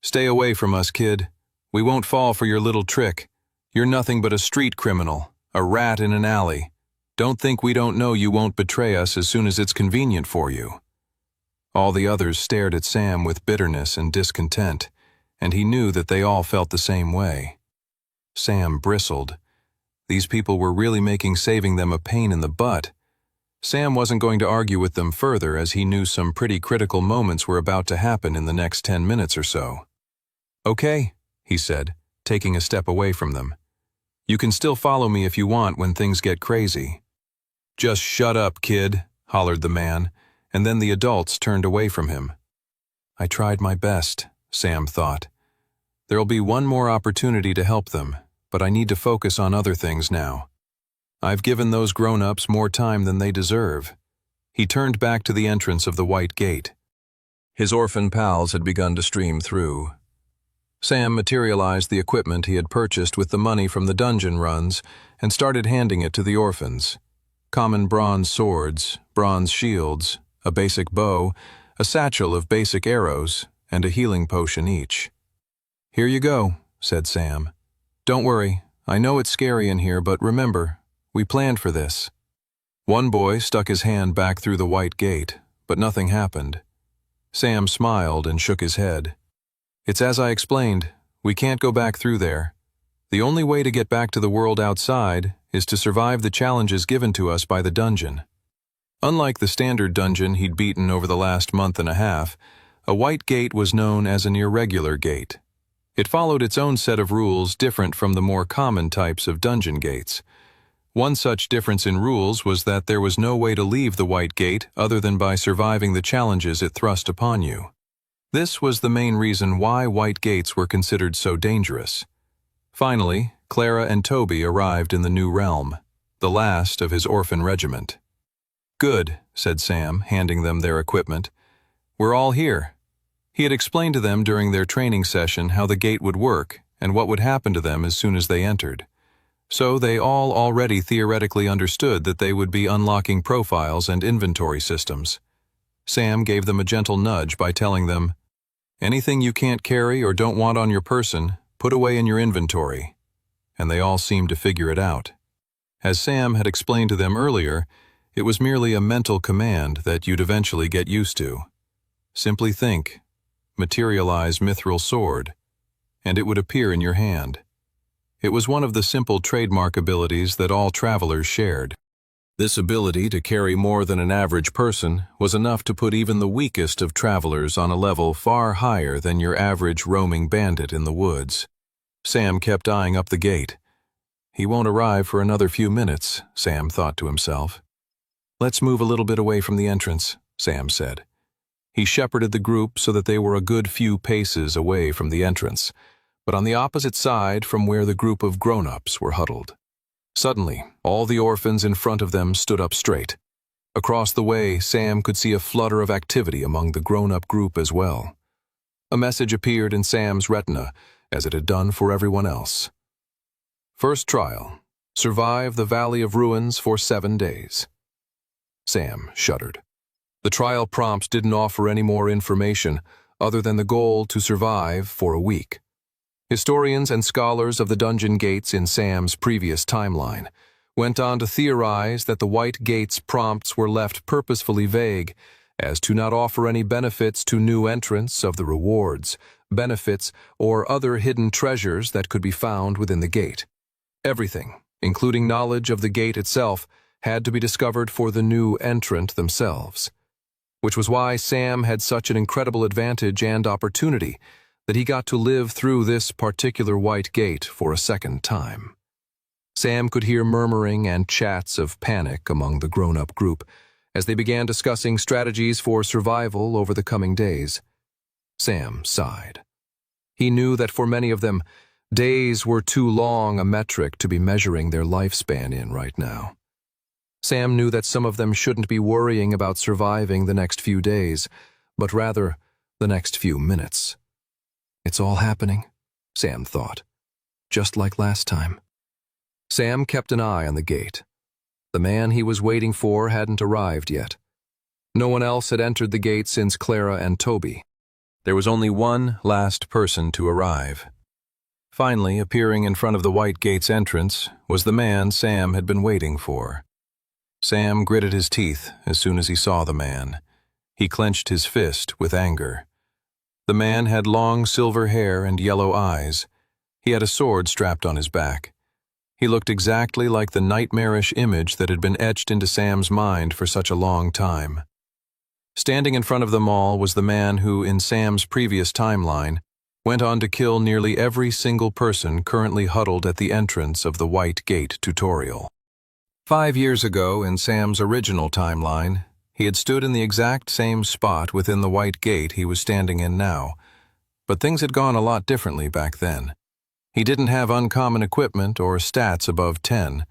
"Stay away from us, kid. We won't fall for your little trick. You're nothing but a street criminal, a rat in an alley. Don't think we don't know you won't betray us as soon as it's convenient for you." All the others stared at Sam with bitterness and discontent, and he knew that they all felt the same way. Sam bristled. These people were really making saving them a pain in the butt. Sam wasn't going to argue with them further as he knew some pretty critical moments were about to happen in the next 10 minutes or so. "Okay," he said, taking a step away from them. "You can still follow me if you want when things get crazy." "Just shut up, kid," hollered the man, and then the adults turned away from him. "I tried my best," Sam thought. There'll be one more opportunity to help them, but I need to focus on other things now. I've given those grown-ups more time than they deserve." He turned back to the entrance of the white gate. His orphan pals had begun to stream through. Sam materialized the equipment he had purchased with the money from the dungeon runs and started handing it to the orphans. Common bronze swords, bronze shields, a basic bow, a satchel of basic arrows, and a healing potion each. "Here you go," said Sam. "Don't worry, I know it's scary in here, but remember, we planned for this." One boy stuck his hand back through the white gate, but nothing happened. Sam smiled and shook his head. "It's as I explained, we can't go back through there. The only way to get back to the world outside is to survive the challenges given to us by the dungeon." Unlike the standard dungeon he'd beaten over the last month and a half, a white gate was known as an irregular gate. It followed its own set of rules different from the more common types of dungeon gates. One such difference in rules was that there was no way to leave the white gate other than by surviving the challenges it thrust upon you. This was the main reason why white gates were considered so dangerous. Finally, Clara and Toby arrived in the new realm, the last of his orphan regiment. "Good," said Sam, handing them their equipment. "We're all here." He had explained to them during their training session how the gate would work and what would happen to them as soon as they entered. So they all already theoretically understood that they would be unlocking profiles and inventory systems. Sam gave them a gentle nudge by telling them, "Anything you can't carry or don't want on your person, put away in your inventory." And they all seemed to figure it out. As Sam had explained to them earlier, it was merely a mental command that you'd eventually get used to. Simply think, materialize Mithril Sword, and it would appear in your hand. It was one of the simple trademark abilities that all travelers shared. This ability to carry more than an average person was enough to put even the weakest of travelers on a level far higher than your average roaming bandit in the woods. Sam kept eyeing up the gate. He won't arrive for another few minutes, Sam thought to himself. "Let's move a little bit away from the entrance," Sam said. He shepherded the group so that they were a good few paces away from the entrance, but on the opposite side from where the group of grown-ups were huddled. Suddenly, all the orphans in front of them stood up straight. Across the way, Sam could see a flutter of activity among the grown-up group as well. A message appeared in Sam's retina, as it had done for everyone else. First trial. Survive the Valley of Ruins for 7 days. Sam shuddered. The trial prompts didn't offer any more information other than the goal to survive for a week. Historians and scholars of the dungeon gates in Sam's previous timeline went on to theorize that the White Gate's prompts were left purposefully vague as to not offer any benefits to new entrants of the rewards, benefits, or other hidden treasures that could be found within the gate. Everything, including knowledge of the gate itself, had to be discovered for the new entrant themselves. Which was why Sam had such an incredible advantage and opportunity that he got to live through this particular White Gate for a second time. Sam could hear murmuring and chats of panic among the grown-up group as they began discussing strategies for survival over the coming days. Sam sighed. He knew that for many of them, days were too long a metric to be measuring their lifespan in right now. Sam knew that some of them shouldn't be worrying about surviving the next few days, but rather the next few minutes. It's all happening, Sam thought, just like last time. Sam kept an eye on the gate. The man he was waiting for hadn't arrived yet. No one else had entered the gate since Clara and Toby. There was only one last person to arrive. Finally, appearing in front of the White Gate's entrance was the man Sam had been waiting for. Sam gritted his teeth as soon as he saw the man. He clenched his fist with anger. The man had long silver hair and yellow eyes. He had a sword strapped on his back. He looked exactly like the nightmarish image that had been etched into Sam's mind for such a long time. Standing in front of them all was the man who, in Sam's previous timeline, went on to kill nearly every single person currently huddled at the entrance of the White Gate tutorial. 5 years ago, in Sam's original timeline, he had stood in the exact same spot within the White Gate he was standing in now, But things had gone a lot differently back then. He didn't have uncommon equipment or stats above 10.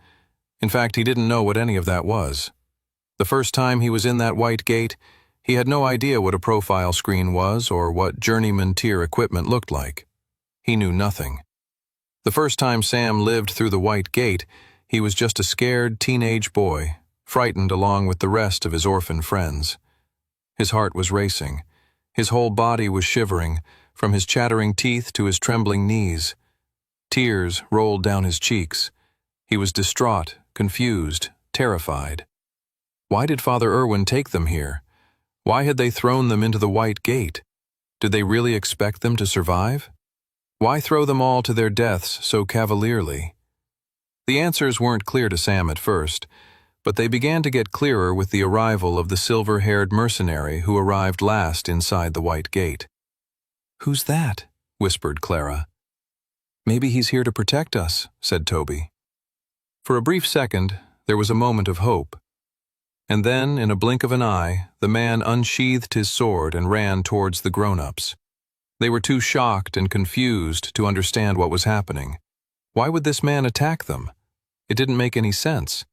In fact, he didn't know what any of that was. The first time he was in that white gate, he had no idea what a profile screen was or what journeyman tier equipment looked like. He knew nothing. The first time Sam lived through the white gate, he was just a scared teenage boy, frightened along with the rest of his orphan friends. His heart was racing. His whole body was shivering, from his chattering teeth to his trembling knees. Tears rolled down his cheeks. He was distraught, confused, terrified. Why did Father Irwin take them here? Why had they thrown them into the white gate? Did they really expect them to survive? Why throw them all to their deaths so cavalierly? The answers weren't clear to Sam at first, but they began to get clearer with the arrival of the silver-haired mercenary who arrived last inside the white gate. "Who's that?" whispered Clara. "Maybe he's here to protect us," said Toby. For a brief second, there was a moment of hope. And then, in a blink of an eye, the man unsheathed his sword and ran towards the grown-ups. They were too shocked and confused to understand what was happening. Why would this man attack them? It didn't make any sense.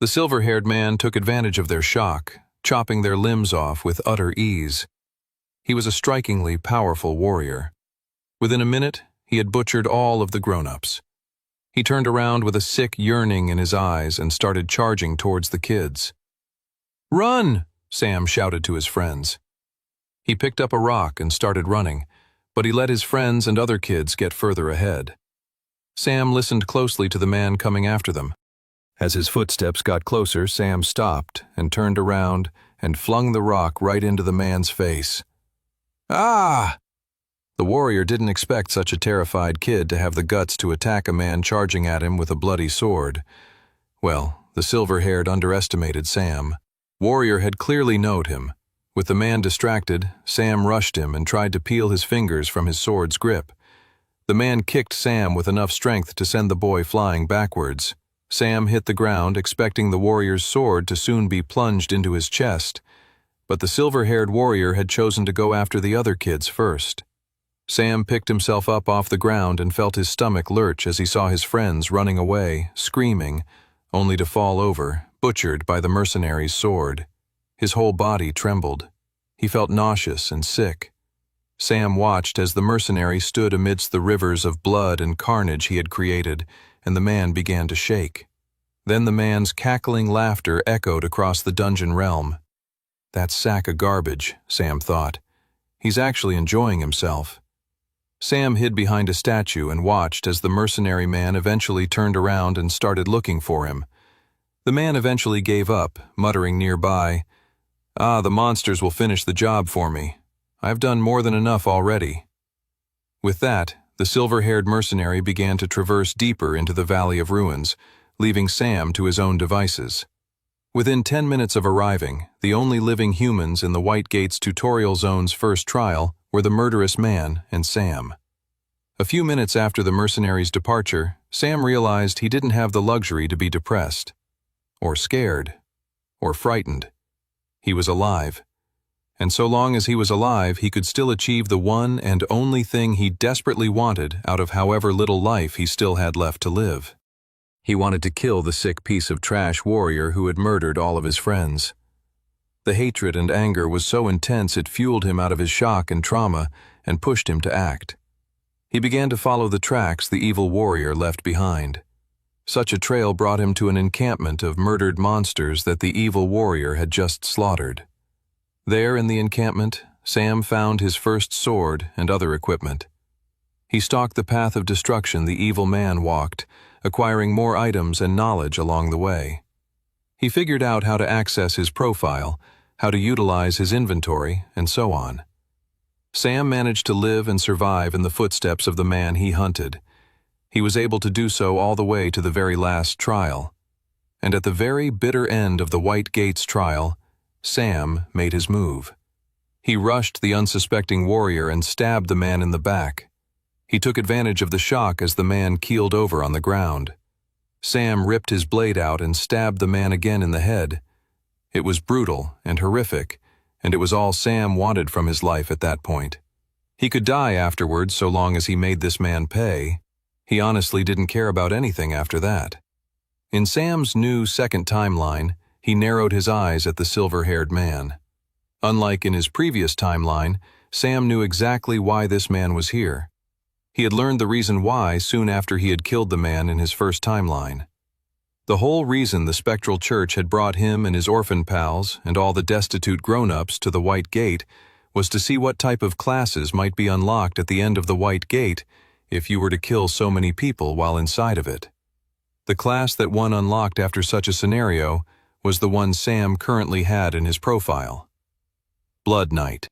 The silver-haired man took advantage of their shock, chopping their limbs off with utter ease. He was a strikingly powerful warrior. Within a minute, he had butchered all of the grown-ups. He turned around with a sick yearning in his eyes and started charging towards the kids. "Run!" Sam shouted to his friends. He picked up a rock and started running, but he let his friends and other kids get further ahead. Sam listened closely to the man coming after them. As his footsteps got closer, Sam stopped and turned around and flung the rock right into the man's face. "Ah!" The warrior didn't expect such a terrified kid to have the guts to attack a man charging at him with a bloody sword. Well, the silver-haired underestimated Sam. Warrior had clearly known him. With the man distracted, Sam rushed him and tried to peel his fingers from his sword's grip. The man kicked Sam with enough strength to send the boy flying backwards. Sam hit the ground, expecting the warrior's sword to soon be plunged into his chest. But the silver-haired warrior had chosen to go after the other kids first. Sam picked himself up off the ground and felt his stomach lurch as he saw his friends running away, screaming, only to fall over, butchered by the mercenary's sword. His whole body trembled. He felt nauseous and sick. Sam watched as the mercenary stood amidst the rivers of blood and carnage he had created, and the man began to shake. Then the man's cackling laughter echoed across the dungeon realm. "That sack of garbage," Sam thought. "He's actually enjoying himself." Sam hid behind a statue and watched as the mercenary man eventually turned around and started looking for him. The man eventually gave up, muttering nearby, "The monsters will finish the job for me. I've done more than enough already." With that, the silver-haired mercenary began to traverse deeper into the Valley of Ruins, leaving Sam to his own devices. Within 10 minutes of arriving, the only living humans in the White Gates tutorial zone's first trial were the murderous man and Sam. A few minutes after the mercenary's departure, Sam realized he didn't have the luxury to be depressed, or scared, or frightened. He was alive. And so long as he was alive, he could still achieve the one and only thing he desperately wanted out of however little life he still had left to live. He wanted to kill the sick piece of trash warrior who had murdered all of his friends. The hatred and anger was so intense it fueled him out of his shock and trauma and pushed him to act. He began to follow the tracks the evil warrior left behind. Such a trail brought him to an encampment of murdered monsters that the evil warrior had just slaughtered. There in the encampment, Sam found his first sword and other equipment. He stalked the path of destruction the evil man walked, acquiring more items and knowledge along the way. He figured out how to access his profile, how to utilize his inventory, and so on. Sam managed to live and survive in the footsteps of the man he hunted. He was able to do so all the way to the very last trial. And at the very bitter end of the White Gates trial, Sam made his move. He rushed the unsuspecting warrior and stabbed the man in the back. He took advantage of the shock as the man keeled over on the ground. Sam ripped his blade out and stabbed the man again in the head. It was brutal and horrific, and it was all Sam wanted from his life at that point. He could die afterwards so long as he made this man pay. He honestly didn't care about anything after that. In Sam's new second timeline, he narrowed his eyes at the silver-haired man. Unlike in his previous timeline, Sam knew exactly why this man was here. He had learned the reason why soon after he had killed the man in his first timeline. The whole reason the Spectral Church had brought him and his orphan pals and all the destitute grown-ups to the White Gate was to see what type of classes might be unlocked at the end of the White Gate if you were to kill so many people while inside of it. The class that one unlocked after such a scenario was the one Sam currently had in his profile. Blood Knight.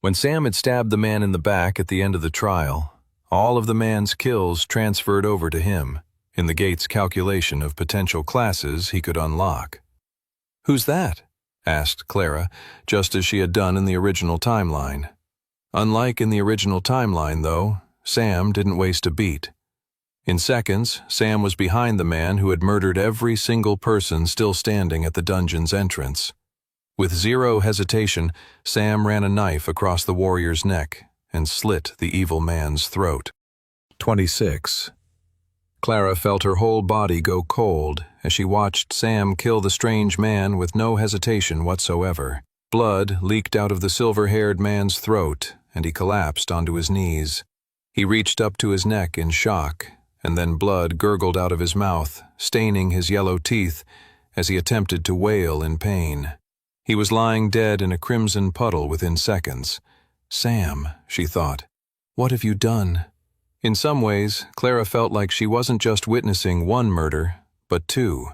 When Sam had stabbed the man in the back at the end of the trial, all of the man's kills transferred over to him in the Gate's calculation of potential classes he could unlock. "Who's that?" asked Clara, just as she had done in the original timeline. Unlike in the original timeline, though, Sam didn't waste a beat. In seconds, Sam was behind the man who had murdered every single person still standing at the dungeon's entrance. With zero hesitation, Sam ran a knife across the warrior's neck and slit the evil man's throat. 26. Clara felt her whole body go cold as she watched Sam kill the strange man with no hesitation whatsoever. Blood leaked out of the silver-haired man's throat, and he collapsed onto his knees. He reached up to his neck in shock, and then blood gurgled out of his mouth, staining his yellow teeth as he attempted to wail in pain. He was lying dead in a crimson puddle within seconds. "Sam," she thought, "what have you done?" In some ways, Clara felt like she wasn't just witnessing one murder, but two.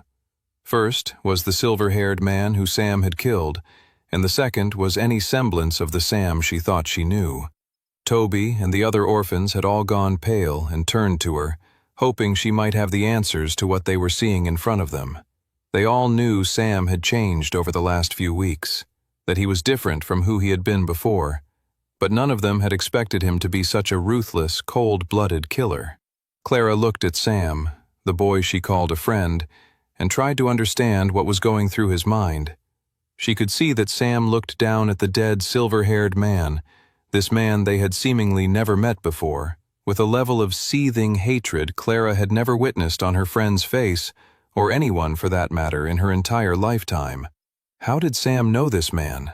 First was the silver-haired man who Sam had killed, and the second was any semblance of the Sam she thought she knew. Toby and the other orphans had all gone pale and turned to her, hoping she might have the answers to what they were seeing in front of them. They all knew Sam had changed over the last few weeks, that he was different from who he had been before, but none of them had expected him to be such a ruthless, cold-blooded killer. Clara looked at Sam, the boy she called a friend, and tried to understand what was going through his mind. She could see that Sam looked down at the dead silver-haired man, this man they had seemingly never met before, with a level of seething hatred Clara had never witnessed on her friend's face, or anyone for that matter in her entire lifetime. How did Sam know this man?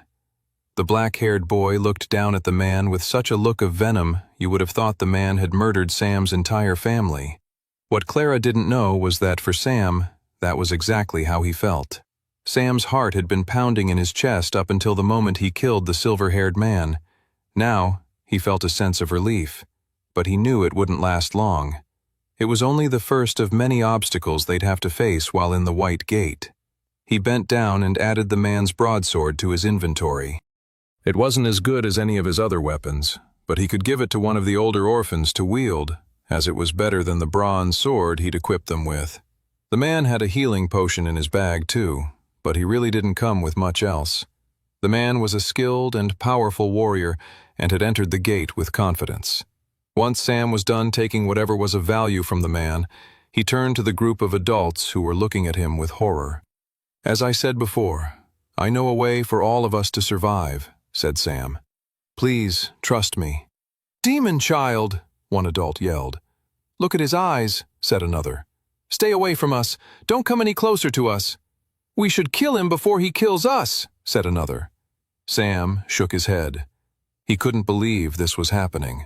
The black-haired boy looked down at the man with such a look of venom you would have thought the man had murdered Sam's entire family. What Clara didn't know was that for Sam, that was exactly how he felt. Sam's heart had been pounding in his chest up until the moment he killed the silver-haired man. Now, he felt a sense of relief, but he knew it wouldn't last long. It was only the first of many obstacles they'd have to face while in the White Gate. He bent down and added the man's broadsword to his inventory. It wasn't as good as any of his other weapons, but he could give it to one of the older orphans to wield, as it was better than the bronze sword he'd equipped them with. The man had a healing potion in his bag, too, but he really didn't come with much else. The man was a skilled and powerful warrior and had entered the gate with confidence. Once Sam was done taking whatever was of value from the man, he turned to the group of adults who were looking at him with horror. "As I said before, I know a way for all of us to survive," said Sam. "Please, trust me." "Demon child!" one adult yelled. "Look at his eyes," said another. "Stay away from us. Don't come any closer to us." "We should kill him before he kills us," said another. Sam shook his head. He couldn't believe this was happening.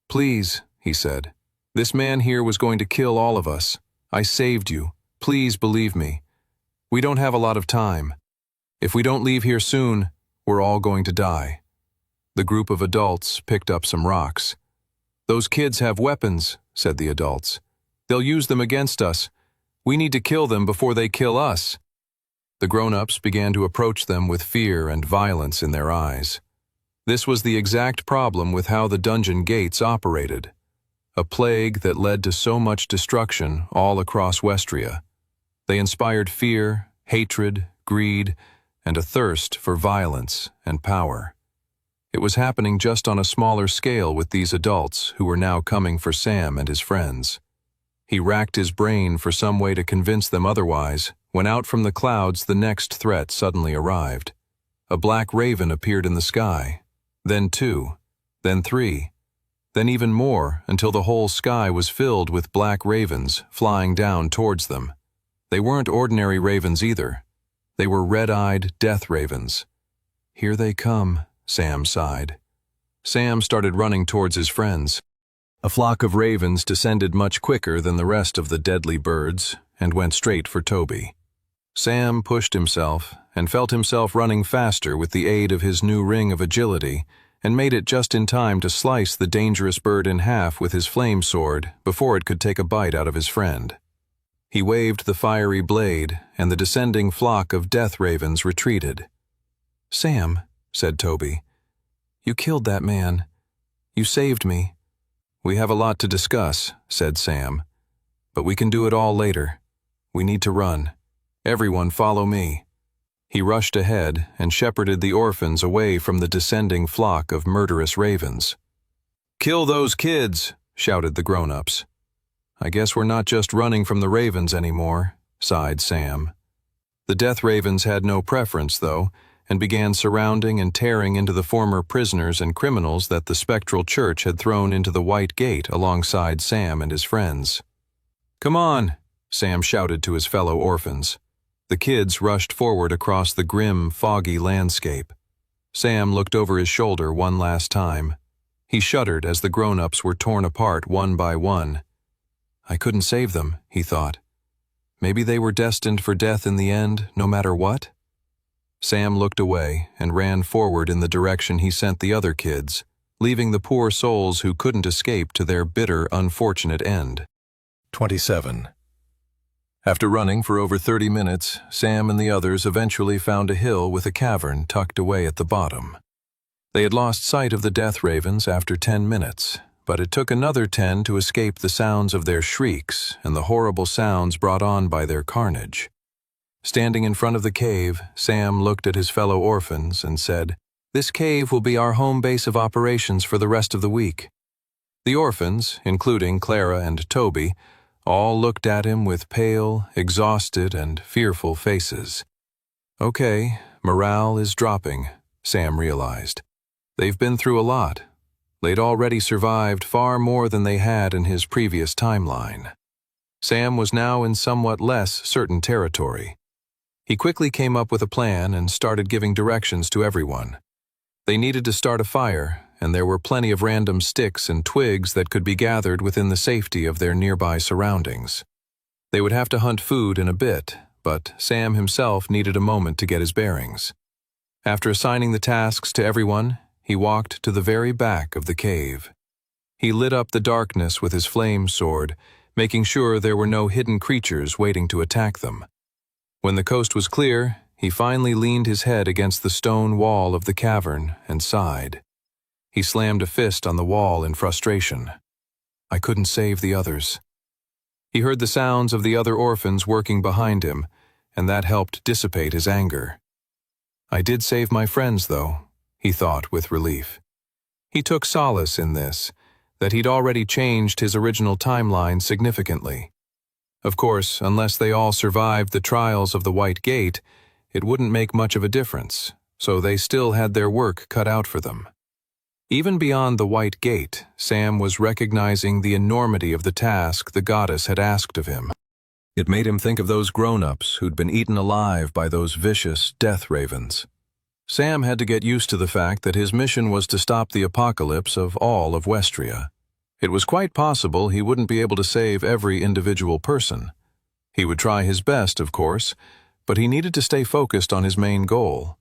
"Please," he said. "This man here was going to kill all of us. I saved you. Please believe me. We don't have a lot of time. If we don't leave here soon, we're all going to die." The group of adults picked up some rocks. "Those kids have weapons," said the adults. "They'll use them against us. We need to kill them before they kill us." The grown-ups began to approach them with fear and violence in their eyes. This was the exact problem with how the dungeon gates operated. A plague that led to so much destruction all across Westria. They inspired fear, hatred, greed, and a thirst for violence and power. It was happening just on a smaller scale with these adults who were now coming for Sam and his friends. He racked his brain for some way to convince them otherwise, when out from the clouds the next threat suddenly arrived. A black raven appeared in the sky. Then two. then 3, then even more until the whole sky was filled with black ravens flying down towards them. They weren't ordinary ravens either. They were red-eyed death ravens. "Here they come," Sam sighed. Sam started running towards his friends. A flock of ravens descended much quicker than the rest of the deadly birds and went straight for Toby. Sam pushed himself and felt himself running faster with the aid of his new ring of agility, and made it just in time to slice the dangerous bird in half with his flame sword before it could take a bite out of his friend. He waved the fiery blade, and the descending flock of death ravens retreated. "Sam," said Toby, "you killed that man. You saved me." "We have a lot to discuss," said Sam, "but we can do it all later. We need to run. Everyone follow me." He rushed ahead and shepherded the orphans away from the descending flock of murderous ravens. "Kill those kids," shouted the grown-ups. "I guess we're not just running from the ravens anymore," sighed Sam. The death ravens had no preference, though, and began surrounding and tearing into the former prisoners and criminals that the spectral church had thrown into the White Gate alongside Sam and his friends. "Come on," Sam shouted to his fellow orphans. The kids rushed forward across the grim, foggy landscape. Sam looked over his shoulder one last time. He shuddered as the grown-ups were torn apart one by one. "I couldn't save them," he thought. "Maybe they were destined for death in the end, no matter what?" Sam looked away and ran forward in the direction he sent the other kids, leaving the poor souls who couldn't escape to their bitter, unfortunate end. 27. After running for over 30 minutes, Sam and the others eventually found a hill with a cavern tucked away at the bottom. They had lost sight of the death ravens after 10 minutes, but it took another 10 to escape the sounds of their shrieks and the horrible sounds brought on by their carnage. Standing in front of the cave, Sam looked at his fellow orphans and said, "This cave will be our home base of operations for the rest of the week." The orphans, including Clara and Toby, all looked at him with pale, exhausted, and fearful faces. Okay, morale is dropping, Sam realized. They've been through a lot. They'd already survived far more than they had in his previous timeline. Sam was now in somewhat less certain territory. He quickly came up with a plan and started giving directions to everyone. They needed to start a fire, and there were plenty of random sticks and twigs that could be gathered within the safety of their nearby surroundings. They would have to hunt food in a bit, but Sam himself needed a moment to get his bearings. After assigning the tasks to everyone, he walked to the very back of the cave. He lit up the darkness with his flame sword, making sure there were no hidden creatures waiting to attack them. When the coast was clear, he finally leaned his head against the stone wall of the cavern and sighed. He slammed a fist on the wall in frustration. I couldn't save the others. He heard the sounds of the other orphans working behind him, and that helped dissipate his anger. I did save my friends, though, he thought with relief. He took solace in this, that he'd already changed his original timeline significantly. Of course, unless they all survived the trials of the White Gate, it wouldn't make much of a difference, so they still had their work cut out for them. Even beyond the White Gate, Sam was recognizing the enormity of the task the goddess had asked of him. It made him think of those grown-ups who'd been eaten alive by those vicious death ravens. Sam had to get used to the fact that his mission was to stop the apocalypse of all of Westria. It was quite possible he wouldn't be able to save every individual person. He would try his best, of course, but he needed to stay focused on his main goal.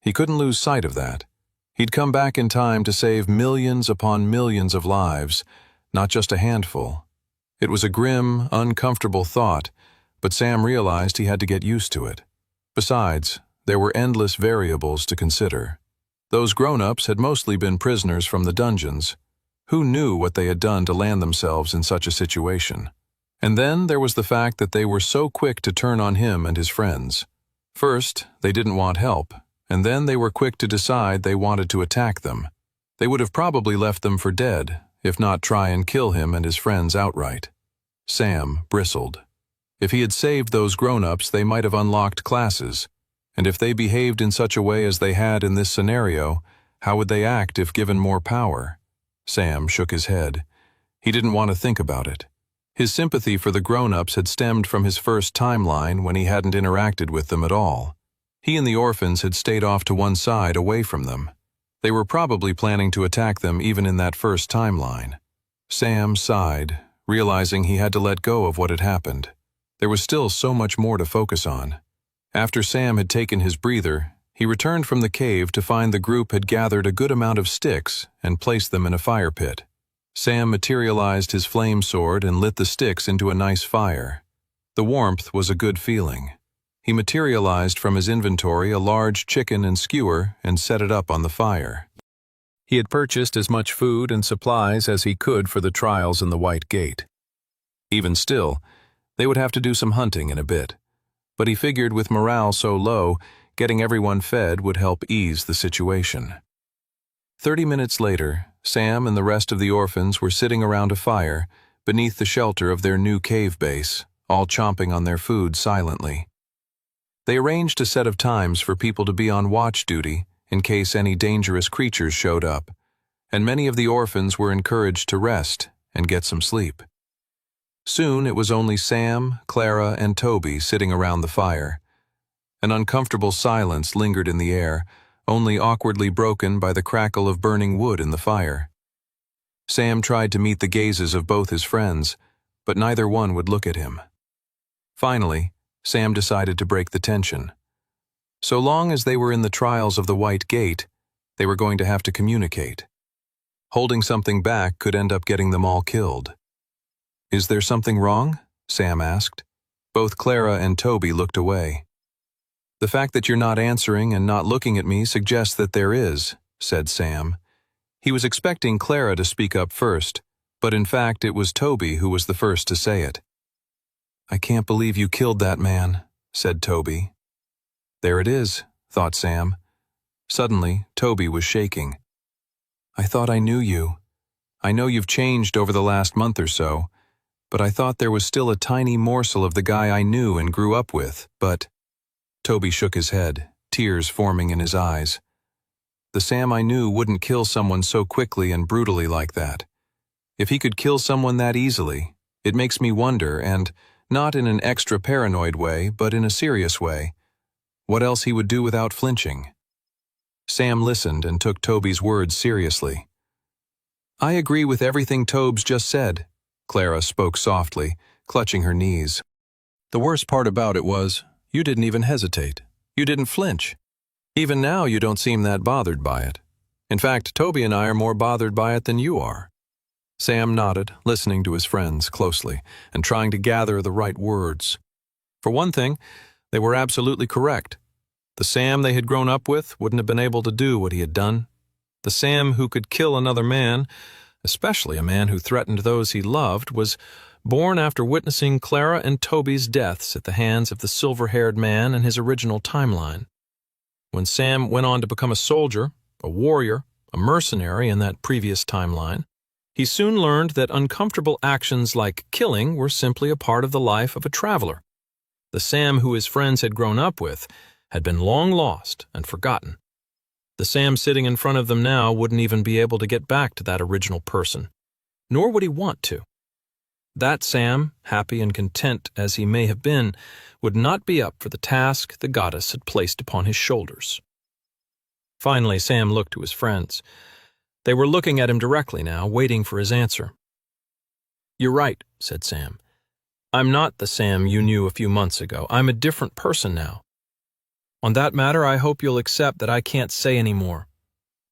He couldn't lose sight of that. He'd come back in time to save millions upon millions of lives, not just a handful. It was a grim, uncomfortable thought, but Sam realized he had to get used to it. Besides, there were endless variables to consider. Those grown-ups had mostly been prisoners from the dungeons. Who knew what they had done to land themselves in such a situation? And then there was the fact that they were so quick to turn on him and his friends. First, they didn't want help, and then they were quick to decide they wanted to attack them. They would have probably left them for dead, if not try and kill him and his friends outright. Sam bristled. If he had saved those grown-ups, they might have unlocked classes. And if they behaved in such a way as they had in this scenario, how would they act if given more power? Sam shook his head. He didn't want to think about it. His sympathy for the grown-ups had stemmed from his first timeline when he hadn't interacted with them at all. He and the orphans had stayed off to one side, away from them. They were probably planning to attack them even in that first timeline. Sam sighed, realizing he had to let go of what had happened. There was still so much more to focus on. After Sam had taken his breather, he returned from the cave to find the group had gathered a good amount of sticks and placed them in a fire pit. Sam materialized his flame sword and lit the sticks into a nice fire. The warmth was a good feeling. He materialized from his inventory a large chicken and skewer and set it up on the fire. He had purchased as much food and supplies as he could for the trials in the White Gate. Even still, they would have to do some hunting in a bit. But he figured with morale so low, getting everyone fed would help ease the situation. 30 minutes later, Sam and the rest of the orphans were sitting around a fire beneath the shelter of their new cave base, all chomping on their food silently. They arranged a set of times for people to be on watch duty in case any dangerous creatures showed up, and many of the orphans were encouraged to rest and get some sleep. Soon it was only Sam, Clara, and Toby sitting around the fire. An uncomfortable silence lingered in the air, only awkwardly broken by the crackle of burning wood in the fire. Sam tried to meet the gazes of both his friends, but neither one would look at him. Finally, Sam decided to break the tension. So long as they were in the trials of the White Gate, they were going to have to communicate. Holding something back could end up getting them all killed. "Is there something wrong?" Sam asked. Both Clara and Toby looked away. "The fact that you're not answering and not looking at me suggests that there is," said Sam. He was expecting Clara to speak up first, but in fact it was Toby who was the first to say it. "I can't believe you killed that man," said Toby. "There it is," thought Sam. Suddenly, Toby was shaking. "I thought I knew you. I know you've changed over the last month or so, but I thought there was still a tiny morsel of the guy I knew and grew up with, but—" Toby shook his head, tears forming in his eyes. "The Sam I knew wouldn't kill someone so quickly and brutally like that. If he could kill someone that easily, it makes me wonder, and not in an extra paranoid way, but in a serious way, what else he would do without flinching." Sam listened and took Toby's words seriously. "I agree with everything Tobes just said," Clara spoke softly, clutching her knees. "The worst part about it was, you didn't even hesitate. You didn't flinch. Even now you don't seem that bothered by it. In fact, Toby and I are more bothered by it than you are." Sam nodded, listening to his friends closely and trying to gather the right words. For one thing, they were absolutely correct. The Sam they had grown up with wouldn't have been able to do what he had done. The Sam who could kill another man, especially a man who threatened those he loved, was born after witnessing Clara and Toby's deaths at the hands of the silver-haired man in his original timeline. When Sam went on to become a soldier, a warrior, a mercenary in that previous timeline, he soon learned that uncomfortable actions like killing were simply a part of the life of a traveler. The Sam who his friends had grown up with had been long lost and forgotten. The Sam sitting in front of them now wouldn't even be able to get back to that original person, nor would he want to. That Sam, happy and content as he may have been, would not be up for the task the goddess had placed upon his shoulders. Finally, Sam looked to his friends. They were looking at him directly now, waiting for his answer. "You're right," said Sam. "I'm not the Sam you knew a few months ago. I'm a different person now. On that matter, I hope you'll accept that I can't say any more.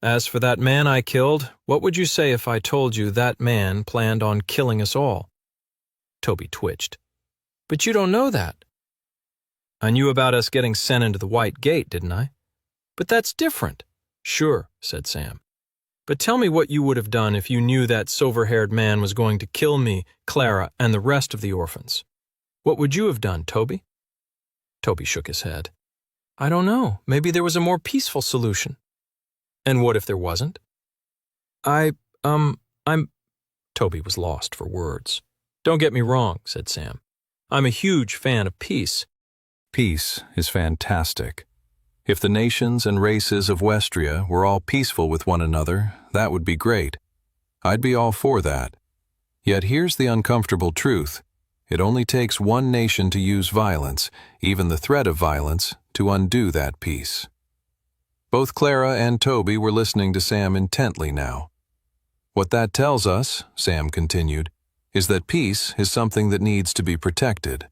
As for that man I killed, what would you say if I told you that man planned on killing us all?" Toby twitched. "But you don't know that." "I knew about us getting sent into the White Gate, didn't I?" "But that's different." "Sure," said Sam. "But tell me what you would have done if you knew that silver-haired man was going to kill me, Clara, and the rest of the orphans. What would you have done, Toby?" Toby shook his head. "I don't know. Maybe there was a more peaceful solution." "And what if there wasn't?" I'm... Toby was lost for words. "Don't get me wrong," said Sam. "I'm a huge fan of peace." Peace is fantastic. If the nations and races of Westria were all peaceful with one another, that would be great. I'd be all for that. Yet here's the uncomfortable truth. It only takes one nation to use violence, even the threat of violence, to undo that peace. Both Clara and Toby were listening to Sam intently now. What that tells us, Sam continued, is that peace is something that needs to be protected.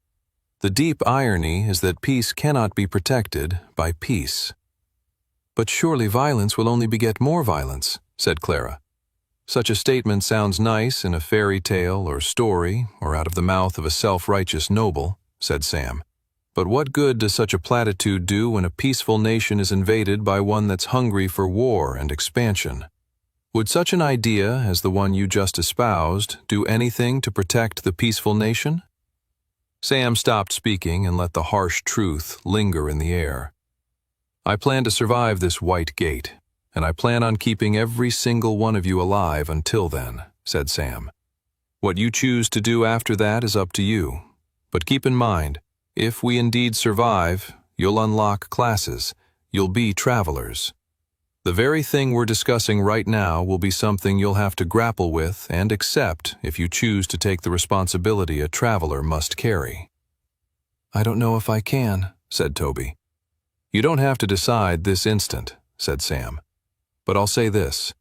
The deep irony is that peace cannot be protected by peace. But surely violence will only beget more violence, said Clara. Such a statement sounds nice in a fairy tale or story or out of the mouth of a self-righteous noble, said Sam. But what good does such a platitude do when a peaceful nation is invaded by one that's hungry for war and expansion? Would such an idea as the one you just espoused do anything to protect the peaceful nation? Sam stopped speaking and let the harsh truth linger in the air. I plan to survive this white gate, and I plan on keeping every single one of you alive until then, said Sam. What you choose to do after that is up to you. But keep in mind, if we indeed survive, you'll unlock classes. You'll be travelers. The very thing we're discussing right now will be something you'll have to grapple with and accept if you choose to take the responsibility a traveler must carry. I don't know if I can, said Toby. You don't have to decide this instant, said Sam. But I'll say this.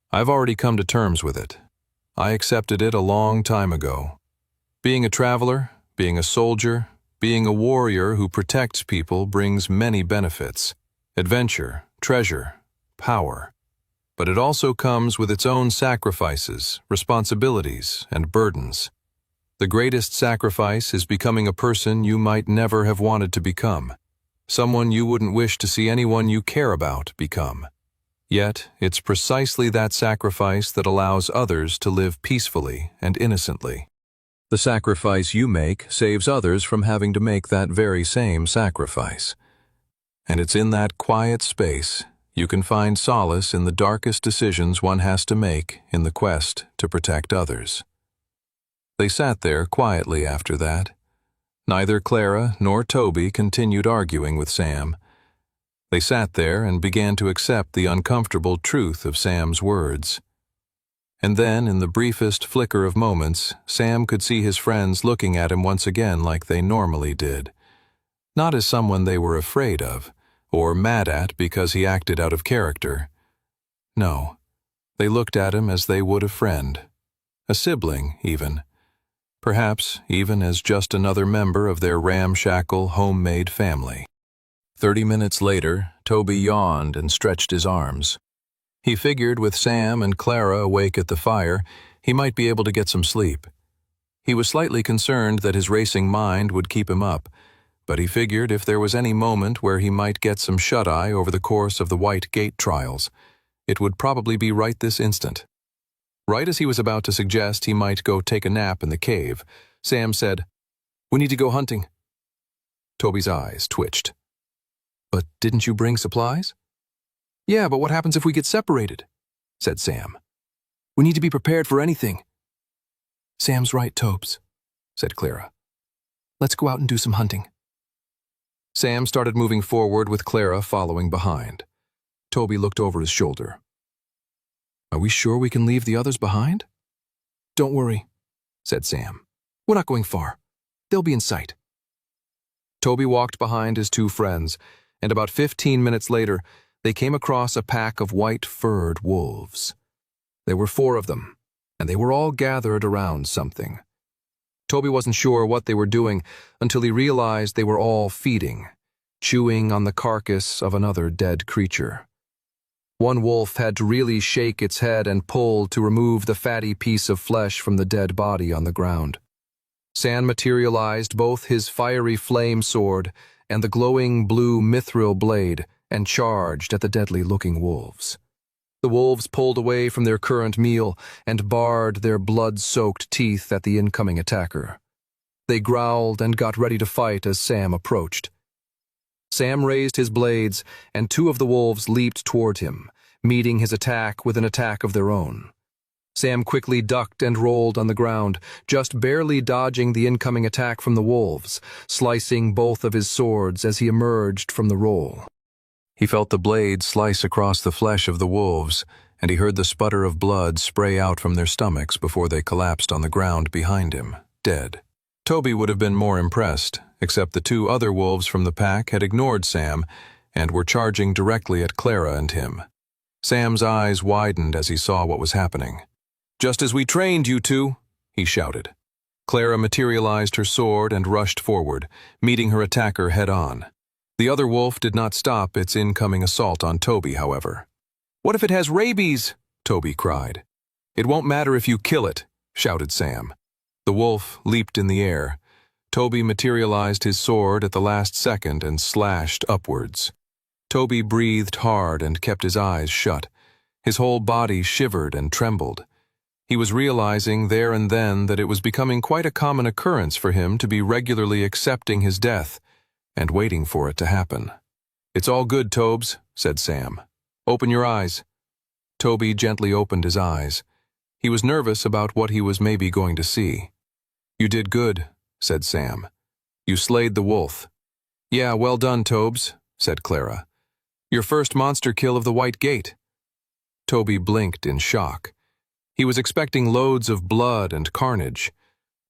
I've already come to terms with it. I accepted it a long time ago. Being a traveler, being a soldier, being a warrior who protects people brings many benefits. Adventure, treasure, power. But it also comes with its own sacrifices, responsibilities, and burdens. The greatest sacrifice is becoming a person you might never have wanted to become, someone you wouldn't wish to see anyone you care about become. Yet, it's precisely that sacrifice that allows others to live peacefully and innocently. The sacrifice you make saves others from having to make that very same sacrifice. And it's in that quiet space you can find solace in the darkest decisions one has to make in the quest to protect others. They sat there quietly after that. Neither Clara nor Toby continued arguing with Sam. They sat there and began to accept the uncomfortable truth of Sam's words. And then, in the briefest flicker of moments, Sam could see his friends looking at him once again like they normally did. Not as someone they were afraid of, or mad at because he acted out of character. No, they looked at him as they would a friend, a sibling even, perhaps even as just another member of their ramshackle, homemade family. 30 minutes later, Toby yawned and stretched his arms. He figured with Sam and Clara awake at the fire, he might be able to get some sleep. He was slightly concerned that his racing mind would keep him up, but he figured if there was any moment where he might get some shut-eye over the course of the White Gate trials, it would probably be right this instant. Right as he was about to suggest he might go take a nap in the cave, Sam said, "We need to go hunting." Toby's eyes twitched. "But didn't you bring supplies?" "Yeah, but what happens if we get separated?" said Sam. "We need to be prepared for anything." "Sam's right, Tobes," said Clara. "Let's go out and do some hunting." Sam started moving forward with Clara following behind. Toby looked over his shoulder. "Are we sure we can leave the others behind?" "Don't worry," said Sam. "We're not going far. They'll be in sight." Toby walked behind his two friends, and about 15 minutes later, they came across a pack of white-furred wolves. There were 4 of them, and they were all gathered around something. Toby wasn't sure what they were doing until he realized they were all feeding, chewing on the carcass of another dead creature. One wolf had to really shake its head and pull to remove the fatty piece of flesh from the dead body on the ground. Sam materialized both his fiery flame sword and the glowing blue mithril blade and charged at the deadly-looking wolves. The wolves pulled away from their current meal and bared their blood-soaked teeth at the incoming attacker. They growled and got ready to fight as Sam approached. Sam raised his blades, and 2 of the wolves leaped toward him, meeting his attack with an attack of their own. Sam quickly ducked and rolled on the ground, just barely dodging the incoming attack from the wolves, slicing both of his swords as he emerged from the roll. He felt the blade slice across the flesh of the wolves, and he heard the sputter of blood spray out from their stomachs before they collapsed on the ground behind him, dead. Toby would have been more impressed, except the two other wolves from the pack had ignored Sam and were charging directly at Clara and him. Sam's eyes widened as he saw what was happening. "Just as we trained you two," he shouted. Clara materialized her sword and rushed forward, meeting her attacker head-on. The other wolf did not stop its incoming assault on Toby, however. "What if it has rabies?" Toby cried. "It won't matter if you kill it," shouted Sam. The wolf leaped in the air. Toby materialized his sword at the last second and slashed upwards. Toby breathed hard and kept his eyes shut. His whole body shivered and trembled. He was realizing there and then that it was becoming quite a common occurrence for him to be regularly accepting his death and waiting for it to happen. "It's all good, Tobes," said Sam. "Open your eyes." Toby gently opened his eyes. He was nervous about what he was maybe going to see. "You did good," said Sam. "You slayed the wolf." "Yeah, well done, Tobes," said Clara. "Your first monster kill of the White Gate." Toby blinked in shock. He was expecting loads of blood and carnage,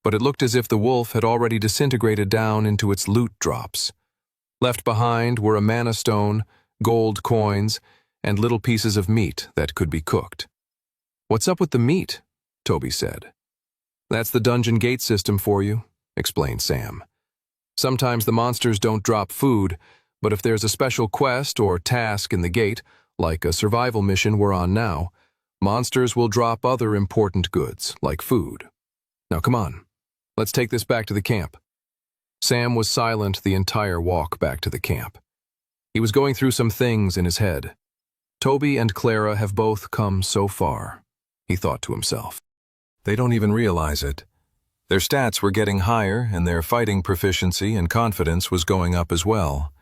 but it looked as if the wolf had already disintegrated down into its loot drops. Left behind were a mana stone, gold coins, and little pieces of meat that could be cooked. "What's up with the meat?" Toby said. "That's the dungeon gate system for you," explained Sam. "Sometimes the monsters don't drop food, but if there's a special quest or task in the gate, like a survival mission we're on now, monsters will drop other important goods, like food. Now come on, let's take this back to the camp." Sam was silent the entire walk back to the camp. He was going through some things in his head. Toby and Clara have both come so far, he thought to himself. They don't even realize it. Their stats were getting higher and their fighting proficiency and confidence was going up as well.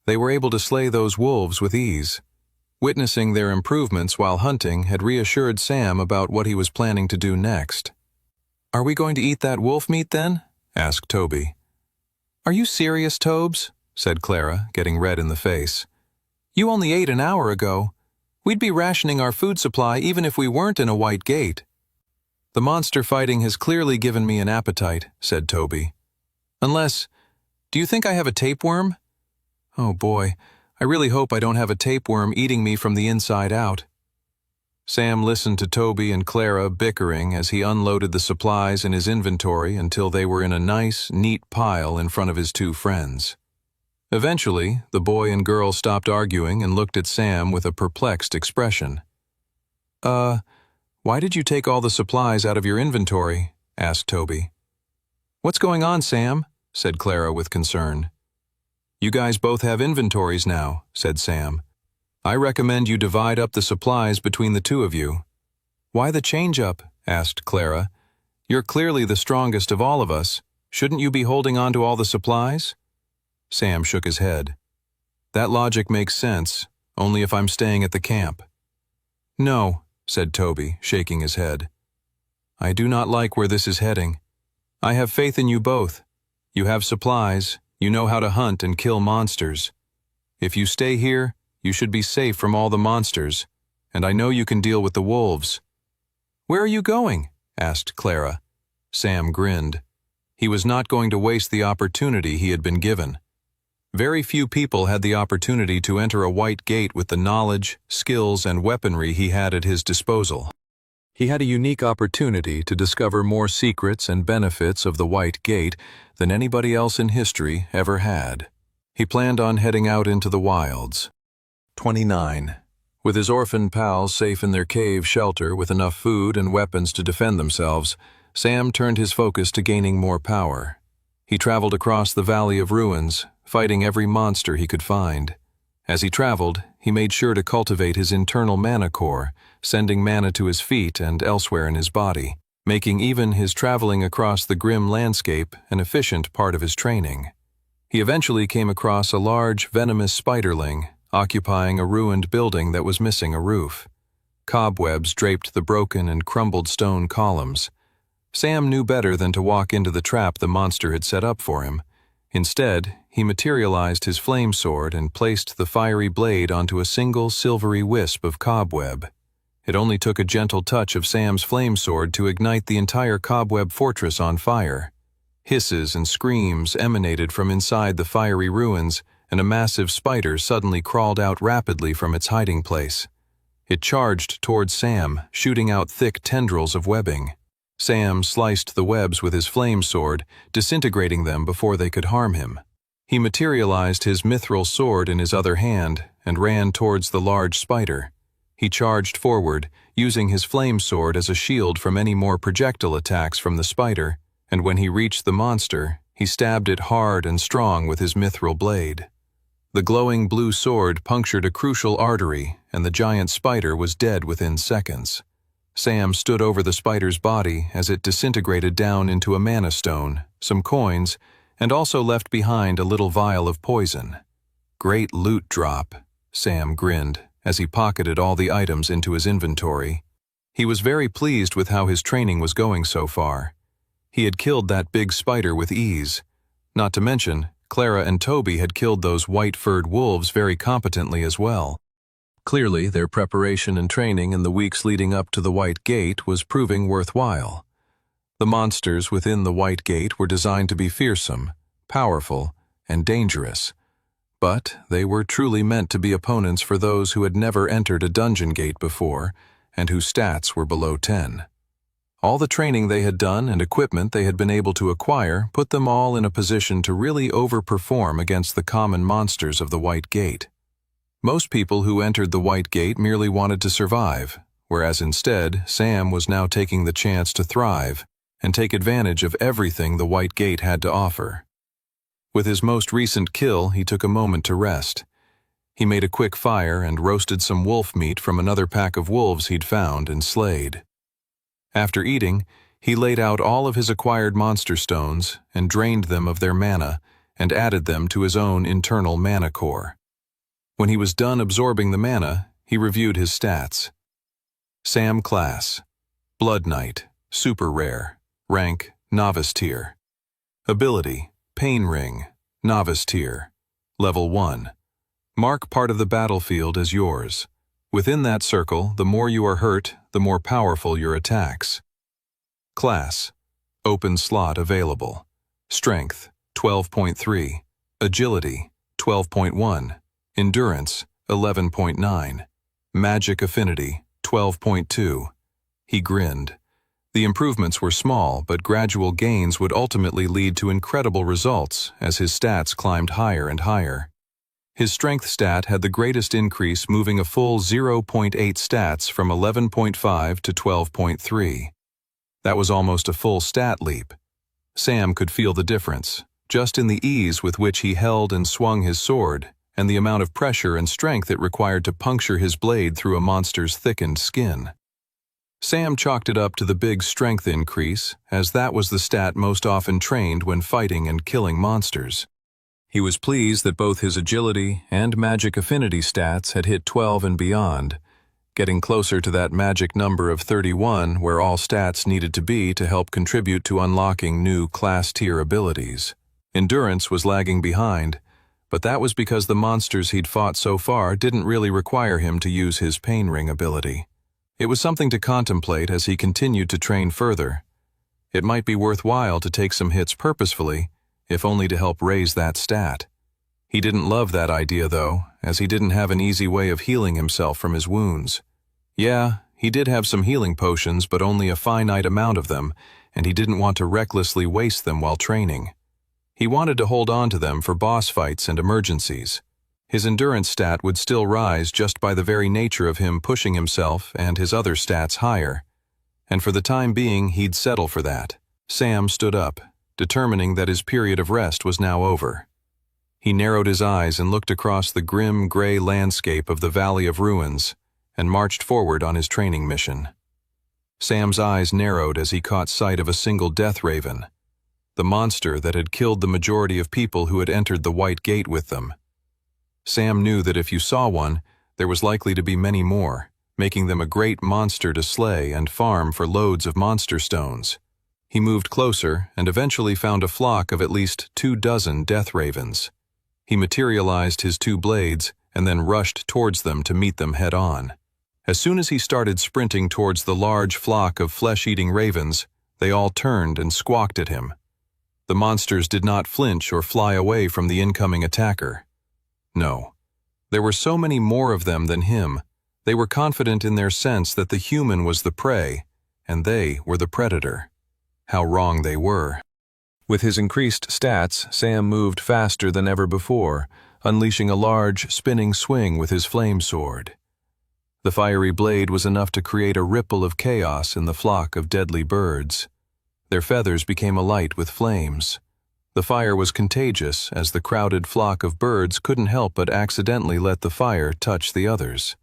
They were able to slay those wolves with ease. Witnessing their improvements while hunting had reassured Sam about what he was planning to do next. "Are we going to eat that wolf meat then?" asked Toby. "Are you serious, Tobes?" said Clara, getting red in the face. "You only ate an hour ago. We'd be rationing our food supply even if we weren't in a White Gate." "The monster fighting has clearly given me an appetite," said Toby. "Unless, do you think I have a tapeworm? Oh boy, I really hope I don't have a tapeworm eating me from the inside out." Sam listened to Toby and Clara bickering as he unloaded the supplies in his inventory until they were in a nice, neat pile in front of his two friends. Eventually, the boy and girl stopped arguing and looked at Sam with a perplexed expression. Why did you take all the supplies out of your inventory?" asked Toby. "What's going on, Sam?" said Clara with concern. "You guys both have inventories now," said Sam. "I recommend you divide up the supplies between the two of you." "Why the change-up?" asked Clara. "You're clearly the strongest of all of us. Shouldn't you be holding on to all the supplies?" Sam shook his head. "That logic makes sense, only if I'm staying at the camp." "No," said Toby, shaking his head. "I do not like where this is heading. I have faith in you both. You have supplies, you know how to hunt and kill monsters. If you stay here, you should be safe from all the monsters, and I know you can deal with the wolves." "Where are you going?" asked Clara. Sam grinned. He was not going to waste the opportunity he had been given. Very few people had the opportunity to enter a White Gate with the knowledge, skills, and weaponry he had at his disposal. He had a unique opportunity to discover more secrets and benefits of the White Gate than anybody else in history ever had. He planned on heading out into the wilds. 29. With his orphan pals safe in their cave shelter with enough food and weapons to defend themselves, Sam turned his focus to gaining more power. He traveled across the Valley of Ruins, fighting every monster he could find. As he traveled, he made sure to cultivate his internal mana core, sending mana to his feet and elsewhere in his body, making even his traveling across the grim landscape an efficient part of his training. He eventually came across a large, venomous spiderling, occupying a ruined building that was missing a roof. Cobwebs draped the broken and crumbled stone columns. Sam knew better than to walk into the trap the monster had set up for him. Instead, he materialized his flame sword and placed the fiery blade onto a single silvery wisp of cobweb. It only took a gentle touch of Sam's flame sword to ignite the entire cobweb fortress on fire. Hisses and screams emanated from inside the fiery ruins, and a massive spider suddenly crawled out rapidly from its hiding place. It charged towards Sam, shooting out thick tendrils of webbing. Sam sliced the webs with his flame sword, disintegrating them before they could harm him. He materialized his mithril sword in his other hand and ran towards the large spider. He charged forward, using his flame sword as a shield from any more projectile attacks from the spider, and when he reached the monster, he stabbed it hard and strong with his mithril blade. The glowing blue sword punctured a crucial artery, and the giant spider was dead within seconds. Sam stood over the spider's body as it disintegrated down into a mana stone, some coins, and also left behind a little vial of poison. "Great loot drop," Sam grinned as he pocketed all the items into his inventory. He was very pleased with how his training was going so far. He had killed that big spider with ease. Not to mention, Clara and Toby had killed those white-furred wolves very competently as well. Clearly, their preparation and training in the weeks leading up to the White Gate was proving worthwhile. The monsters within the White Gate were designed to be fearsome, powerful, and dangerous. But they were truly meant to be opponents for those who had never entered a dungeon gate before and whose stats were below 10. All the training they had done and equipment they had been able to acquire put them all in a position to really overperform against the common monsters of the White Gate. Most people who entered the White Gate merely wanted to survive, whereas instead Sam was now taking the chance to thrive and take advantage of everything the White Gate had to offer. With his most recent kill, he took a moment to rest. He made a quick fire and roasted some wolf meat from another pack of wolves he'd found and slayed. After eating, he laid out all of his acquired monster stones and drained them of their mana and added them to his own internal mana core. When he was done absorbing the mana, he reviewed his stats. Sam class, Blood Knight, super rare, rank, novice tier. Ability, Pain Ring, novice tier, level 1. Mark part of the battlefield as yours. Within that circle, the more you are hurt, the more powerful your attacks. Class, open slot available. Strength, 12.3. Agility, 12.1. Endurance, 11.9. Magic affinity, 12.2. He grinned. The improvements were small, but gradual gains would ultimately lead to incredible results as his stats climbed higher and higher. His strength stat had the greatest increase, moving a full 0.8 stats from 11.5 to 12.3. That was almost a full stat leap. Sam could feel the difference, just in the ease with which he held and swung his sword, and the amount of pressure and strength it required to puncture his blade through a monster's thickened skin. Sam chalked it up to the big strength increase, as that was the stat most often trained when fighting and killing monsters. He was pleased that both his agility and magic affinity stats had hit 12 and beyond, getting closer to that magic number of 31 where all stats needed to be to help contribute to unlocking new class-tier abilities. Endurance was lagging behind, but that was because the monsters he'd fought so far didn't really require him to use his Pain Ring ability. It was something to contemplate as he continued to train further. It might be worthwhile to take some hits purposefully, if only to help raise that stat. He didn't love that idea, though, as he didn't have an easy way of healing himself from his wounds. Yeah, he did have some healing potions, but only a finite amount of them, and he didn't want to recklessly waste them while training. He wanted to hold on to them for boss fights and emergencies. His endurance stat would still rise just by the very nature of him pushing himself and his other stats higher. And for the time being, he'd settle for that. Sam stood up, determining that his period of rest was now over. He narrowed his eyes and looked across the grim, gray landscape of the Valley of Ruins and marched forward on his training mission. Sam's eyes narrowed as he caught sight of a single death raven, the monster that had killed the majority of people who had entered the White Gate with them. Sam knew that if you saw one, there was likely to be many more, making them a great monster to slay and farm for loads of monster stones. He moved closer and eventually found a flock of at least 24 death ravens. He materialized his 2 blades and then rushed towards them to meet them head-on. As soon as he started sprinting towards the large flock of flesh-eating ravens, they all turned and squawked at him. The monsters did not flinch or fly away from the incoming attacker. No. There were so many more of them than him. They were confident in their sense that the human was the prey, and they were the predator. How wrong they were. With his increased stats, Sam moved faster than ever before, unleashing a large, spinning swing with his flame sword. The fiery blade was enough to create a ripple of chaos in the flock of deadly birds. Their feathers became alight with flames. The fire was contagious, as the crowded flock of birds couldn't help but accidentally let the fire touch the others.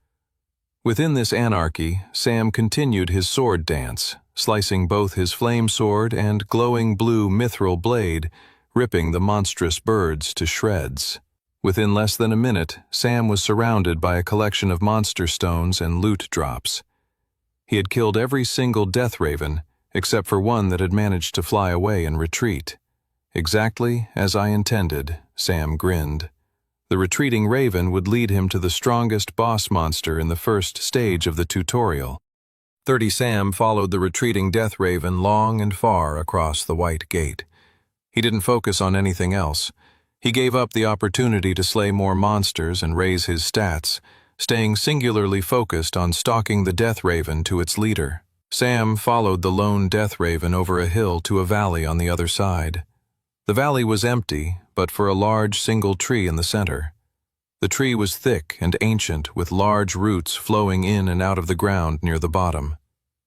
Within this anarchy, Sam continued his sword dance, slicing both his flame sword and glowing blue mithril blade, ripping the monstrous birds to shreds. Within less than a minute, Sam was surrounded by a collection of monster stones and loot drops. He had killed every single death raven, except for one that had managed to fly away and retreat. Exactly as I intended, Sam grinned. The retreating raven would lead him to the strongest boss monster in the first stage of the tutorial. 30 Sam followed the retreating death raven long and far across the white gate. He didn't focus on anything else. He gave up the opportunity to slay more monsters and raise his stats, staying singularly focused on stalking the death raven to its leader. Sam followed the lone death raven over a hill to a valley on the other side. The valley was empty, but for a large single tree in the center. The tree was thick and ancient, with large roots flowing in and out of the ground near the bottom.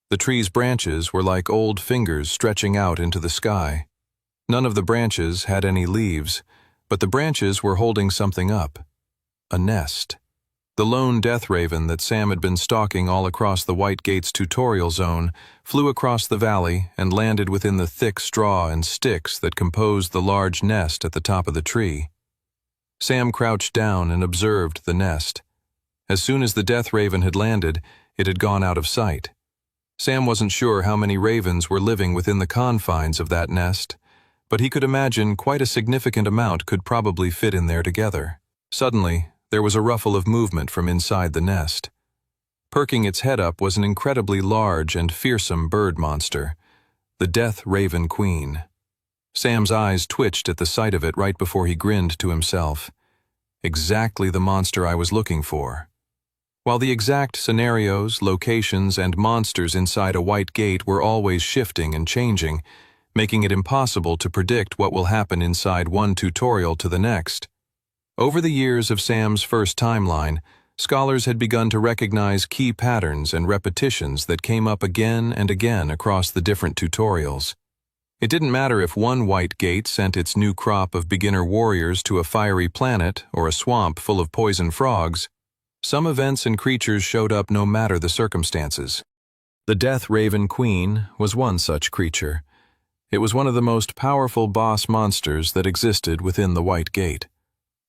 The tree's branches were like old fingers stretching out into the sky. None of the branches had any leaves, but the branches were holding something up. A nest. The lone death raven that Sam had been stalking all across the White Gate's tutorial zone flew across the valley and landed within the thick straw and sticks that composed the large nest at the top of the tree. Sam crouched down and observed the nest. As soon as the death raven had landed, it had gone out of sight. Sam wasn't sure how many ravens were living within the confines of that nest, but he could imagine quite a significant amount could probably fit in there together. Suddenly, there was a ruffle of movement from inside the nest. Perking its head up was an incredibly large and fearsome bird monster, the Death Raven Queen. Sam's eyes twitched at the sight of it right before he grinned to himself. Exactly the monster I was looking for. While the exact scenarios, locations, and monsters inside a White Gate were always shifting and changing, making it impossible to predict what will happen inside one tutorial to the next. Over the years of Sam's first timeline, scholars had begun to recognize key patterns and repetitions that came up again and again across the different tutorials. It didn't matter if one White Gate sent its new crop of beginner warriors to a fiery planet or a swamp full of poison frogs. Some events and creatures showed up no matter the circumstances. The Death Raven Queen was one such creature. It was one of the most powerful boss monsters that existed within the White Gate.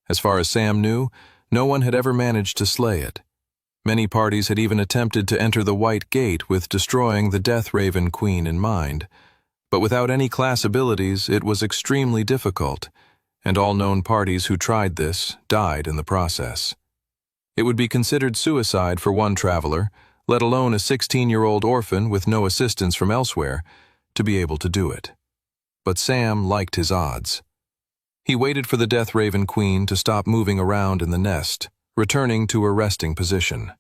As far as Sam knew, no one had ever managed to slay it. Many parties had even attempted to enter the White Gate with destroying the Death Raven Queen in mind. But without any class abilities, it was extremely difficult, and all known parties who tried this died in the process. It would be considered suicide for one traveler, let alone a 16-year-old orphan with no assistance from elsewhere, to be able to do it. But Sam liked his odds. He waited for the Death Raven Queen to stop moving around in the nest, returning to a resting position.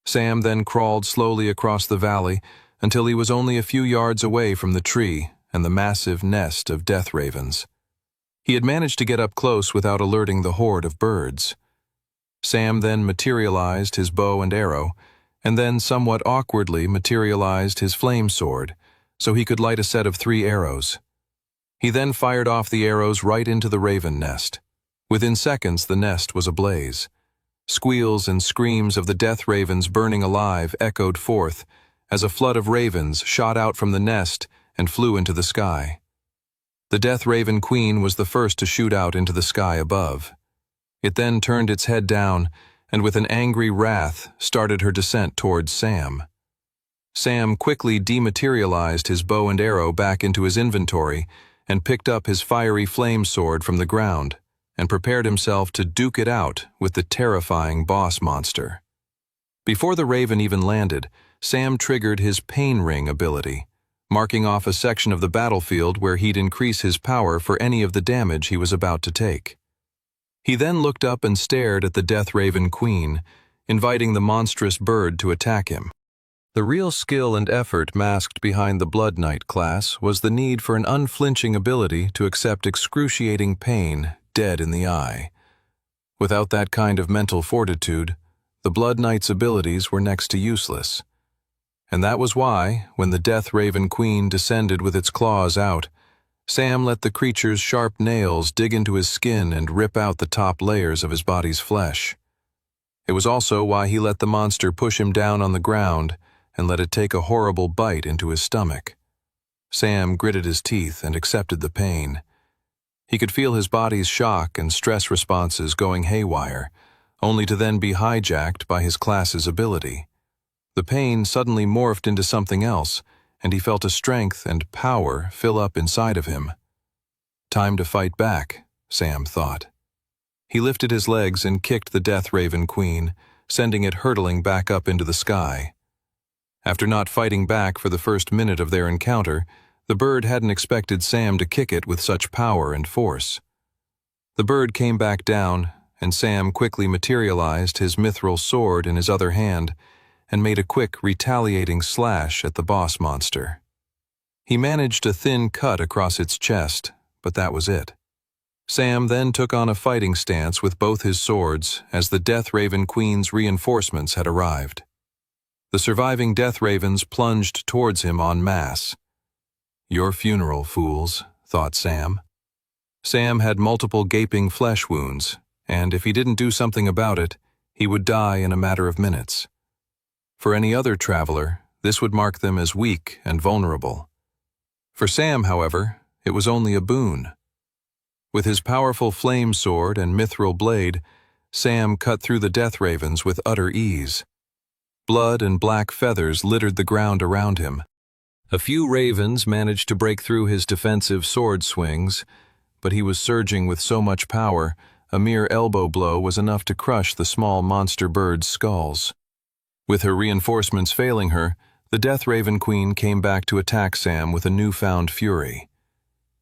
Sam then crawled slowly across the valley until he was only a few yards away from the tree and the massive nest of death ravens. He had managed to get up close without alerting the horde of birds. Sam then materialized his bow and arrow, and then somewhat awkwardly materialized his flame sword, so he could light a set of 3 arrows. He then fired off the arrows right into the raven nest. Within seconds, the nest was ablaze. Squeals and screams of the death ravens burning alive echoed forth as a flood of ravens shot out from the nest and flew into the sky. The Death Raven Queen was the first to shoot out into the sky above. It then turned its head down and with an angry wrath started her descent towards Sam. Sam quickly dematerialized his bow and arrow back into his inventory and picked up his fiery flame sword from the ground and prepared himself to duke it out with the terrifying boss monster. Before the raven even landed, Sam triggered his Pain Ring ability, marking off a section of the battlefield where he'd increase his power for any of the damage he was about to take. He then looked up and stared at the Death Raven Queen, inviting the monstrous bird to attack him. The real skill and effort masked behind the Blood Knight class was the need for an unflinching ability to accept excruciating pain dead in the eye. Without that kind of mental fortitude, the Blood Knight's abilities were next to useless. And that was why, when the Death Raven Queen descended with its claws out, Sam let the creature's sharp nails dig into his skin and rip out the top layers of his body's flesh. It was also why he let the monster push him down on the ground and let it take a horrible bite into his stomach. Sam gritted his teeth and accepted the pain. He could feel his body's shock and stress responses going haywire, only to then be hijacked by his class's ability. The pain suddenly morphed into something else, and he felt a strength and power fill up inside of him. Time to fight back, Sam thought. He lifted his legs and kicked the Death Raven Queen, sending it hurtling back up into the sky. After not fighting back for the first minute of their encounter, the bird hadn't expected Sam to kick it with such power and force. The bird came back down, and Sam quickly materialized his mithril sword in his other hand and made a quick retaliating slash at the boss monster. He managed a thin cut across its chest, but that was it. Sam then took on a fighting stance with both his swords as the Death Raven Queen's reinforcements had arrived. The surviving Death Ravens plunged towards him en masse. "Your funeral, fools," thought Sam. Sam had multiple gaping flesh wounds, and if he didn't do something about it, he would die in a matter of minutes. For any other traveler, this would mark them as weak and vulnerable. For Sam, however, it was only a boon. With his powerful flame sword and mithril blade, Sam cut through the Death Ravens with utter ease. Blood and black feathers littered the ground around him. A few ravens managed to break through his defensive sword swings, but he was surging with so much power, a mere elbow blow was enough to crush the small monster bird's skulls. With her reinforcements failing her, the Death Raven Queen came back to attack Sam with a newfound fury.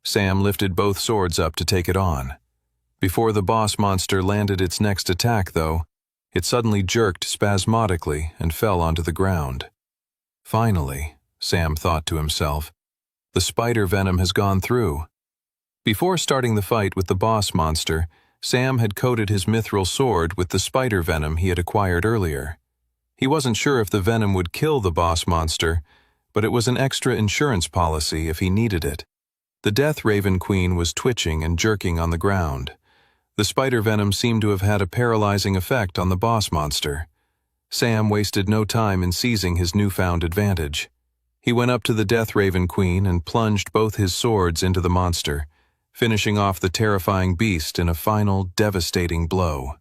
Sam lifted both swords up to take it on. Before the boss monster landed its next attack, though, it suddenly jerked spasmodically and fell onto the ground. Finally, Sam thought to himself, the spider venom has gone through. Before starting the fight with the boss monster, Sam had coated his mithril sword with the spider venom he had acquired earlier. He wasn't sure if the venom would kill the boss monster, but it was an extra insurance policy if he needed it. The Death Raven Queen was twitching and jerking on the ground. The spider venom seemed to have had a paralyzing effect on the boss monster. Sam wasted no time in seizing his newfound advantage. He went up to the Death Raven Queen and plunged both his swords into the monster, finishing off the terrifying beast in a final, devastating blow.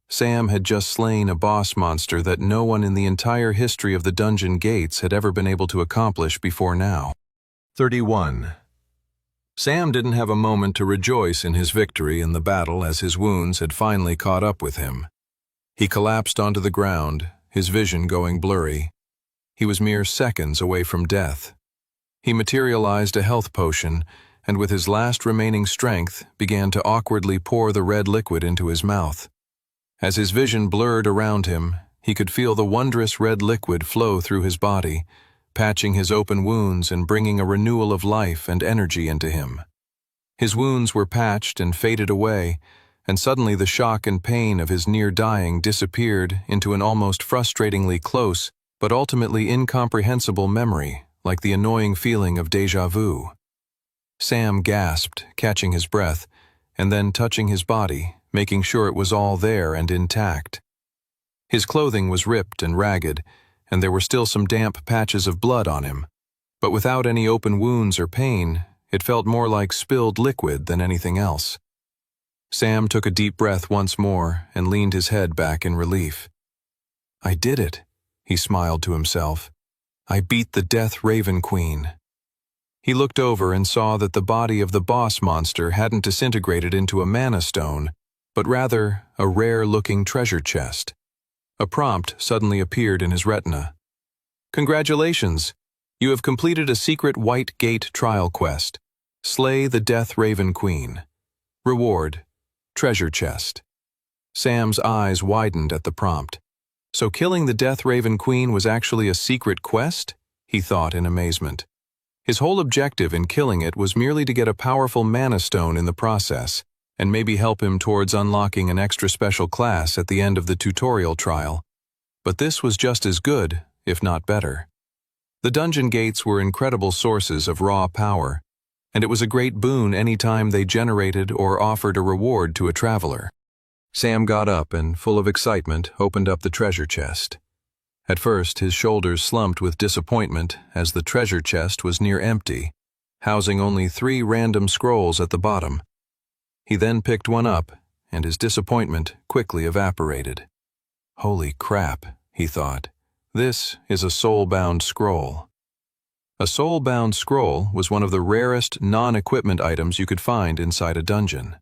Sam had just slain a boss monster that no one in the entire history of the dungeon gates had ever been able to accomplish before now. 31. Sam didn't have a moment to rejoice in his victory in the battle as his wounds had finally caught up with him. He collapsed onto the ground, his vision going blurry. He was mere seconds away from death. He materialized a health potion, and with his last remaining strength, began to awkwardly pour the red liquid into his mouth. As his vision blurred around him, he could feel the wondrous red liquid flow through his body, patching his open wounds and bringing a renewal of life and energy into him. His wounds were patched and faded away, and suddenly the shock and pain of his near-dying disappeared into an almost frustratingly close but ultimately incomprehensible memory, like the annoying feeling of déjà vu. Sam gasped, catching his breath, and then touching his body, making sure it was all there and intact. His clothing was ripped and ragged, and there were still some damp patches of blood on him, but without any open wounds or pain, it felt more like spilled liquid than anything else. Sam took a deep breath once more and leaned his head back in relief. "I did it," he smiled to himself. "I beat the Death Raven Queen." He looked over and saw that the body of the boss monster hadn't disintegrated into a mana stone, but rather a rare-looking treasure chest. A prompt suddenly appeared in his retina. Congratulations! You have completed a secret White Gate trial quest. Slay the Death Raven Queen. Reward: treasure chest. Sam's eyes widened at the prompt. So killing the Death Raven Queen was actually a secret quest? He thought in amazement. His whole objective in killing it was merely to get a powerful mana stone in the process, and maybe help him towards unlocking an extra special class at the end of the tutorial trial. But this was just as good, if not better. The dungeon gates were incredible sources of raw power, and it was a great boon any time they generated or offered a reward to a traveler. Sam got up and, full of excitement, opened up the treasure chest. At first, his shoulders slumped with disappointment as the treasure chest was near empty, housing only 3 random scrolls at the bottom. He then picked one up, and his disappointment quickly evaporated. Holy crap, he thought. This is a soul-bound scroll. A soul-bound scroll was one of the rarest non-equipment items you could find inside a dungeon.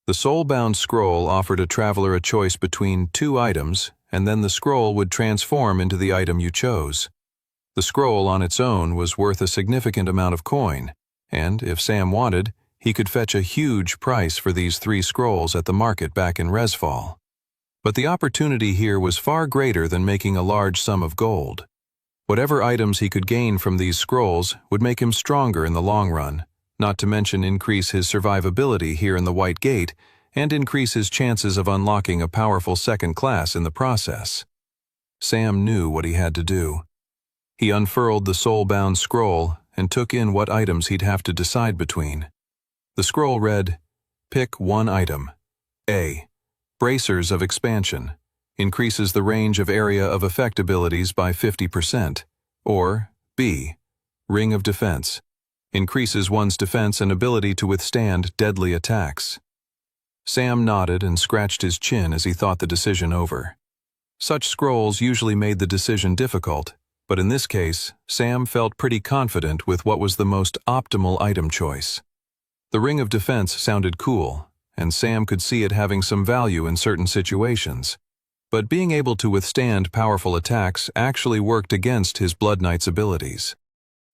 The soul-bound scroll offered a traveler a choice between 2 items, and then the scroll would transform into the item you chose. The scroll on its own was worth a significant amount of coin, and, if Sam wanted, he could fetch a huge price for these 3 scrolls at the market back in Resfall. But the opportunity here was far greater than making a large sum of gold. Whatever items he could gain from these scrolls would make him stronger in the long run, not to mention increase his survivability here in the White Gate and increase his chances of unlocking a powerful second class in the process. Sam knew what he had to do. He unfurled the soul-bound scroll and took in what items he'd have to decide between. The scroll read, "Pick one item. A. Bracers of Expansion. Increases the range of area of effect abilities by 50%. Or B. Ring of Defense. Increases one's defense and ability to withstand deadly attacks." Sam nodded and scratched his chin as he thought the decision over. Such scrolls usually made the decision difficult, but in this case, Sam felt pretty confident with what was the most optimal item choice. The Ring of Defense sounded cool, and Sam could see it having some value in certain situations. But being able to withstand powerful attacks actually worked against his Blood Knight's abilities.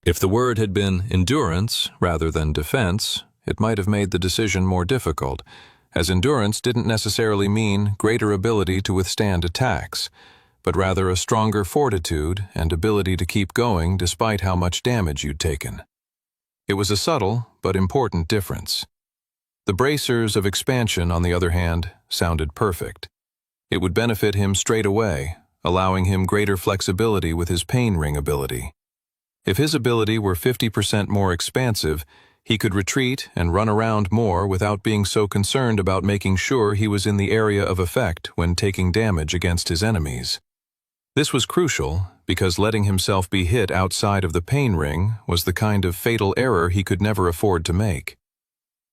If the word had been endurance rather than defense, it might have made the decision more difficult, as endurance didn't necessarily mean greater ability to withstand attacks, but rather a stronger fortitude and ability to keep going despite how much damage you'd taken. It was a subtle but important difference. The Bracers of Expansion, on the other hand, sounded perfect. It would benefit him straight away, allowing him greater flexibility with his Pain Ring ability. If his ability were 50% more expansive, he could retreat and run around more without being so concerned about making sure he was in the area of effect when taking damage against his enemies. This was crucial because letting himself be hit outside of the Pain Ring was the kind of fatal error he could never afford to make.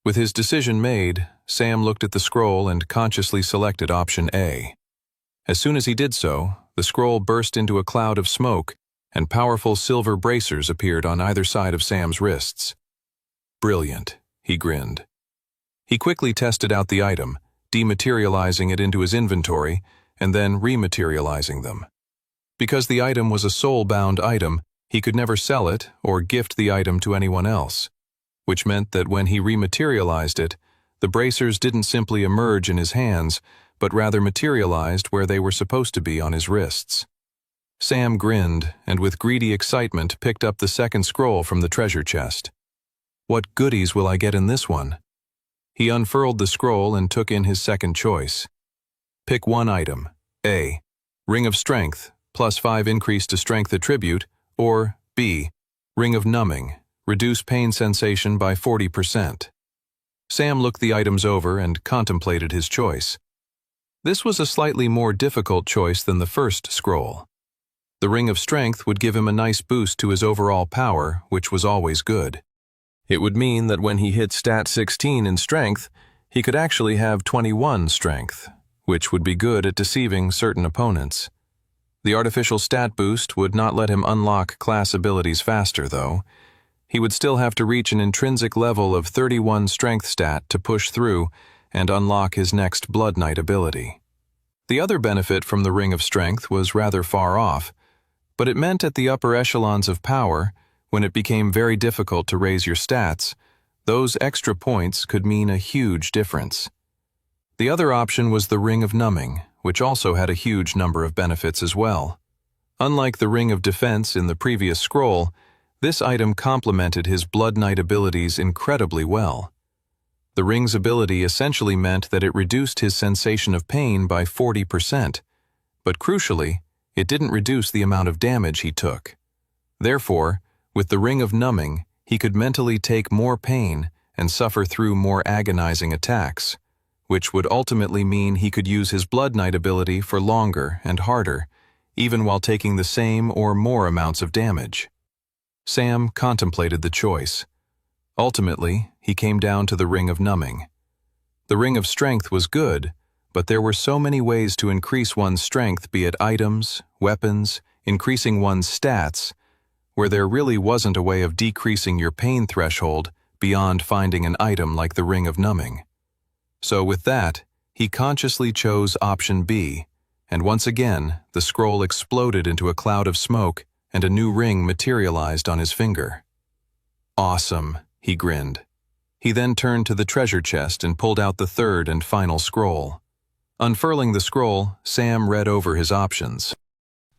With his decision made, Sam looked at the scroll and consciously selected option A. As soon as he did so, the scroll burst into a cloud of smoke, and powerful silver bracers appeared on either side of Sam's wrists. Brilliant, he grinned. He quickly tested out the item, dematerializing it into his inventory, and then rematerializing them. Because the item was a soul-bound item, he could never sell it or gift the item to anyone else, which meant that when he rematerialized it, the bracers didn't simply emerge in his hands, but rather materialized where they were supposed to be on his wrists. Sam grinned and with greedy excitement picked up the second scroll from the treasure chest. What goodies will I get in this one? He unfurled the scroll and took in his second choice. Pick one item. A. Ring of Strength, +5 increase to strength attribute, or B. Ring of Numbing, reduce pain sensation by 40%. Sam looked the items over and contemplated his choice. This was a slightly more difficult choice than the first scroll. The Ring of Strength would give him a nice boost to his overall power, which was always good. It would mean that when he hit stat 16 in strength, he could actually have 21 strength, which would be good at deceiving certain opponents. The artificial stat boost would not let him unlock class abilities faster, though. He would still have to reach an intrinsic level of 31 strength stat to push through and unlock his next Blood Knight ability. The other benefit from the Ring of Strength was rather far off, but it meant at the upper echelons of power, when it became very difficult to raise your stats, those extra points could mean a huge difference. The other option was the Ring of Numbing, which also had a huge number of benefits as well. Unlike the Ring of Defense in the previous scroll, this item complemented his Blood Knight abilities incredibly well. The ring's ability essentially meant that it reduced his sensation of pain by 40%, but crucially, it didn't reduce the amount of damage he took. Therefore, with the Ring of Numbing, he could mentally take more pain and suffer through more agonizing attacks, which would ultimately mean he could use his Blood Knight ability for longer and harder, even while taking the same or more amounts of damage. Sam contemplated the choice. Ultimately, he came down to the Ring of Numbing. The Ring of Strength was good, but there were so many ways to increase one's strength, be it items, weapons, increasing one's stats, where there really wasn't a way of decreasing your pain threshold beyond finding an item like the Ring of Numbing. So with that, he consciously chose option B, and once again, the scroll exploded into a cloud of smoke and a new ring materialized on his finger. Awesome, he grinned. He then turned to the treasure chest and pulled out the third and final scroll. Unfurling the scroll, Sam read over his options.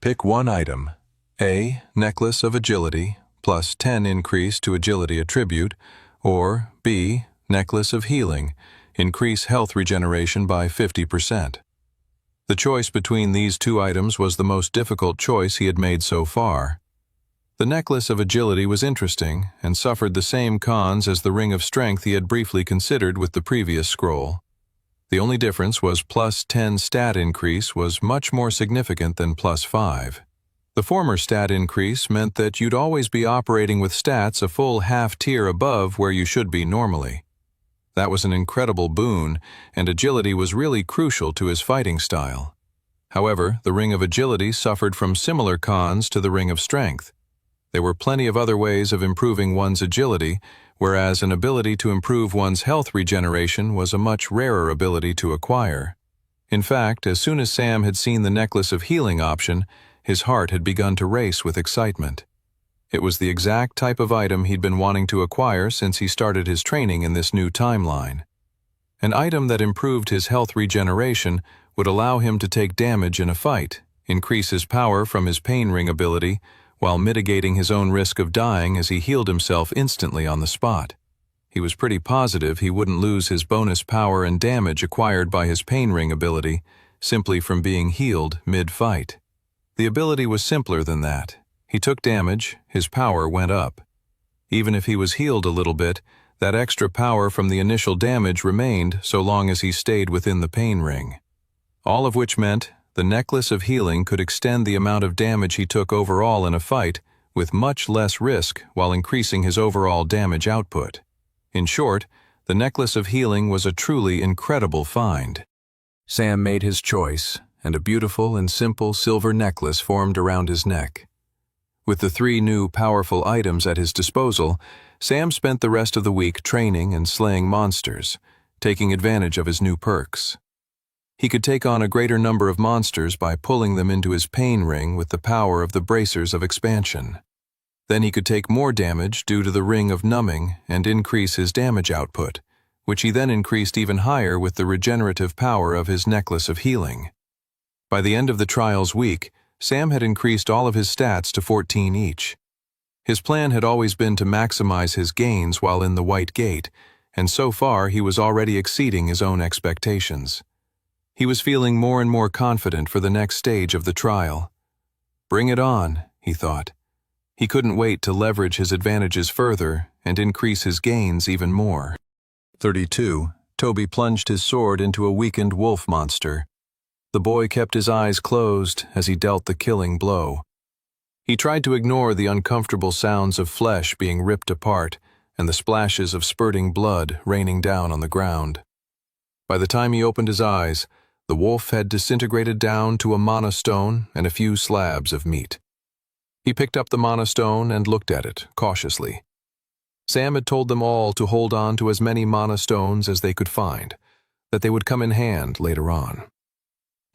Pick one item. A. Necklace of Agility, plus 10 increase to Agility attribute, or B. Necklace of Healing, increase health regeneration by 50%. The choice between these two items was the most difficult choice he had made so far. The Necklace of Agility was interesting and suffered the same cons as the Ring of Strength he had briefly considered with the previous scroll. The only difference was plus 10 stat increase was much more significant than plus 5. The former stat increase meant that you'd always be operating with stats a full half tier above where you should be normally. That was an incredible boon, and agility was really crucial to his fighting style. However, the Ring of Agility suffered from similar cons to the Ring of Strength. There were plenty of other ways of improving one's agility, whereas an ability to improve one's health regeneration was a much rarer ability to acquire. In fact, as soon as Sam had seen the Necklace of Healing option, his heart had begun to race with excitement. It was the exact type of item he'd been wanting to acquire since he started his training in this new timeline. An item that improved his health regeneration would allow him to take damage in a fight, increase his power from his Pain Ring ability, while mitigating his own risk of dying as he healed himself instantly on the spot. He was pretty positive he wouldn't lose his bonus power and damage acquired by his Pain Ring ability simply from being healed mid-fight. The ability was simpler than that. He took damage, his power went up. Even if he was healed a little bit, that extra power from the initial damage remained so long as he stayed within the Pain Ring. All of which meant the Necklace of Healing could extend the amount of damage he took overall in a fight with much less risk while increasing his overall damage output. In short, the Necklace of Healing was a truly incredible find. Sam made his choice, and a beautiful and simple silver necklace formed around his neck. With the 3 new powerful items at his disposal, Sam spent the rest of the week training and slaying monsters, taking advantage of his new perks. He could take on a greater number of monsters by pulling them into his Pain Ring with the power of the Bracers of Expansion. Then he could take more damage due to the Ring of Numbing and increase his damage output, which he then increased even higher with the regenerative power of his Necklace of Healing. By the end of the trials week, Sam had increased all of his stats to 14 each. His plan had always been to maximize his gains while in the White Gate, and so far he was already exceeding his own expectations. He was feeling more and more confident for the next stage of the trial. Bring it on, he thought. He couldn't wait to leverage his advantages further and increase his gains even more. 32. Toby plunged his sword into a weakened wolf monster. The boy kept his eyes closed as he dealt the killing blow. He tried to ignore the uncomfortable sounds of flesh being ripped apart and the splashes of spurting blood raining down on the ground. By the time he opened his eyes, the wolf had disintegrated down to a mana stone and a few slabs of meat. He picked up the mana stone and looked at it cautiously. Sam had told them all to hold on to as many mana stones as they could find, that they would come in hand later on.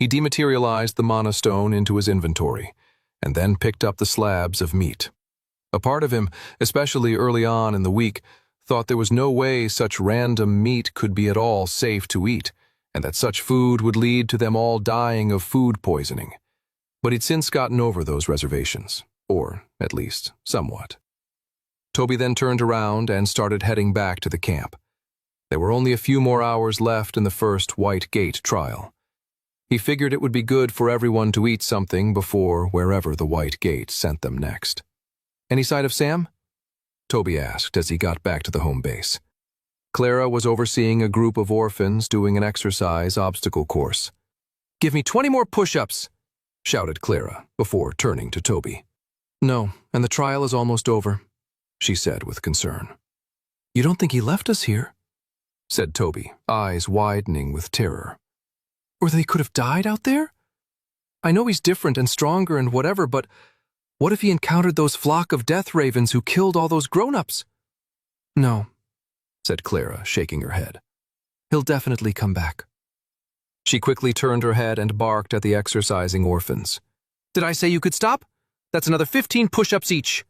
He dematerialized the mana stone into his inventory, and then picked up the slabs of meat. A part of him, especially early on in the week, thought there was no way such random meat could be at all safe to eat, and that such food would lead to them all dying of food poisoning. But he'd since gotten over those reservations, or at least somewhat. Toby then turned around and started heading back to the camp. There were only a few more hours left in the first White Gate trial. He figured it would be good for everyone to eat something before wherever the White Gate sent them next. "Any sight of Sam?" Toby asked as he got back to the home base. Clara was overseeing a group of orphans doing an exercise obstacle course. "Give me 20 more push-ups," shouted Clara before turning to Toby. "No, and the trial is almost over," she said with concern. "You don't think he left us here?" said Toby, eyes widening with terror. "Or that he could have died out there? I know he's different and stronger and whatever, but what if he encountered those flock of death ravens who killed all those grown-ups?" "No," said Clara, shaking her head. "He'll definitely come back." She quickly turned her head and barked at the exercising orphans. "Did I say you could stop? That's another 15 push-ups each."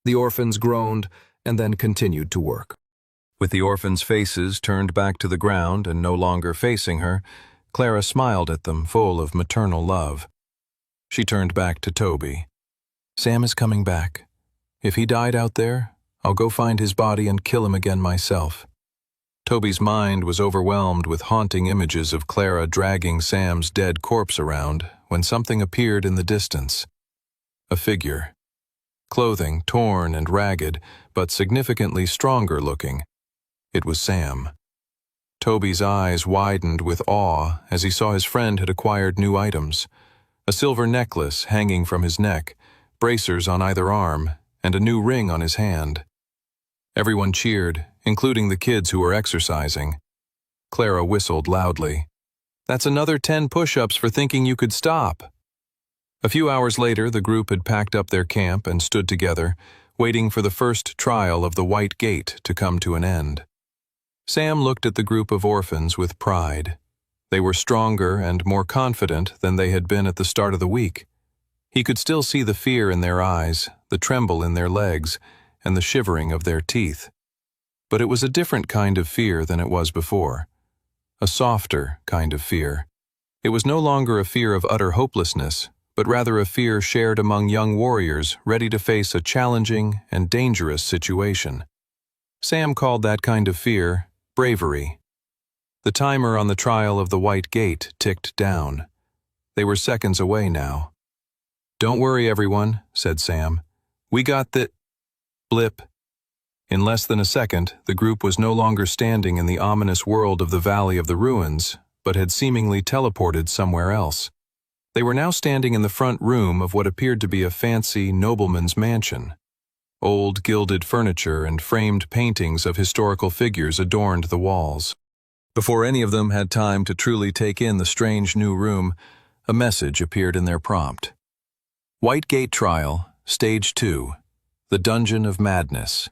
The orphans groaned and then continued to work. With the orphans' faces turned back to the ground and no longer facing her, Clara smiled at them, full of maternal love. She turned back to Toby. "Sam is coming back. If he died out there, I'll go find his body and kill him again myself." Toby's mind was overwhelmed with haunting images of Clara dragging Sam's dead corpse around when something appeared in the distance. A figure. Clothing torn and ragged, but significantly stronger looking. It was Sam. Toby's eyes widened with awe as he saw his friend had acquired new items. A silver necklace hanging from his neck, bracers on either arm, and a new ring on his hand. Everyone cheered, including the kids who were exercising. Clara whistled loudly. "That's another 10 push-ups for thinking you could stop." A few hours later, the group had packed up their camp and stood together, waiting for the first trial of the White Gate to come to an end. Sam looked at the group of orphans with pride. They were stronger and more confident than they had been at the start of the week. He could still see the fear in their eyes, the tremble in their legs, and the shivering of their teeth. But it was a different kind of fear than it was before. A softer kind of fear. It was no longer a fear of utter hopelessness, but rather a fear shared among young warriors ready to face a challenging and dangerous situation. Sam called that kind of fear bravery. The timer on the trial of the White Gate ticked down. They were seconds away now. "Don't worry, everyone," said Sam. "We got the—" Blip. In less than a second, the group was no longer standing in the ominous world of the Valley of the Ruins, but had seemingly teleported somewhere else. They were now standing in the front room of what appeared to be a fancy nobleman's mansion. Old gilded furniture and framed paintings of historical figures adorned the walls. Before any of them had time to truly take in the strange new room, a message appeared in their prompt. White Gate Trial, Stage 2, The Dungeon of Madness.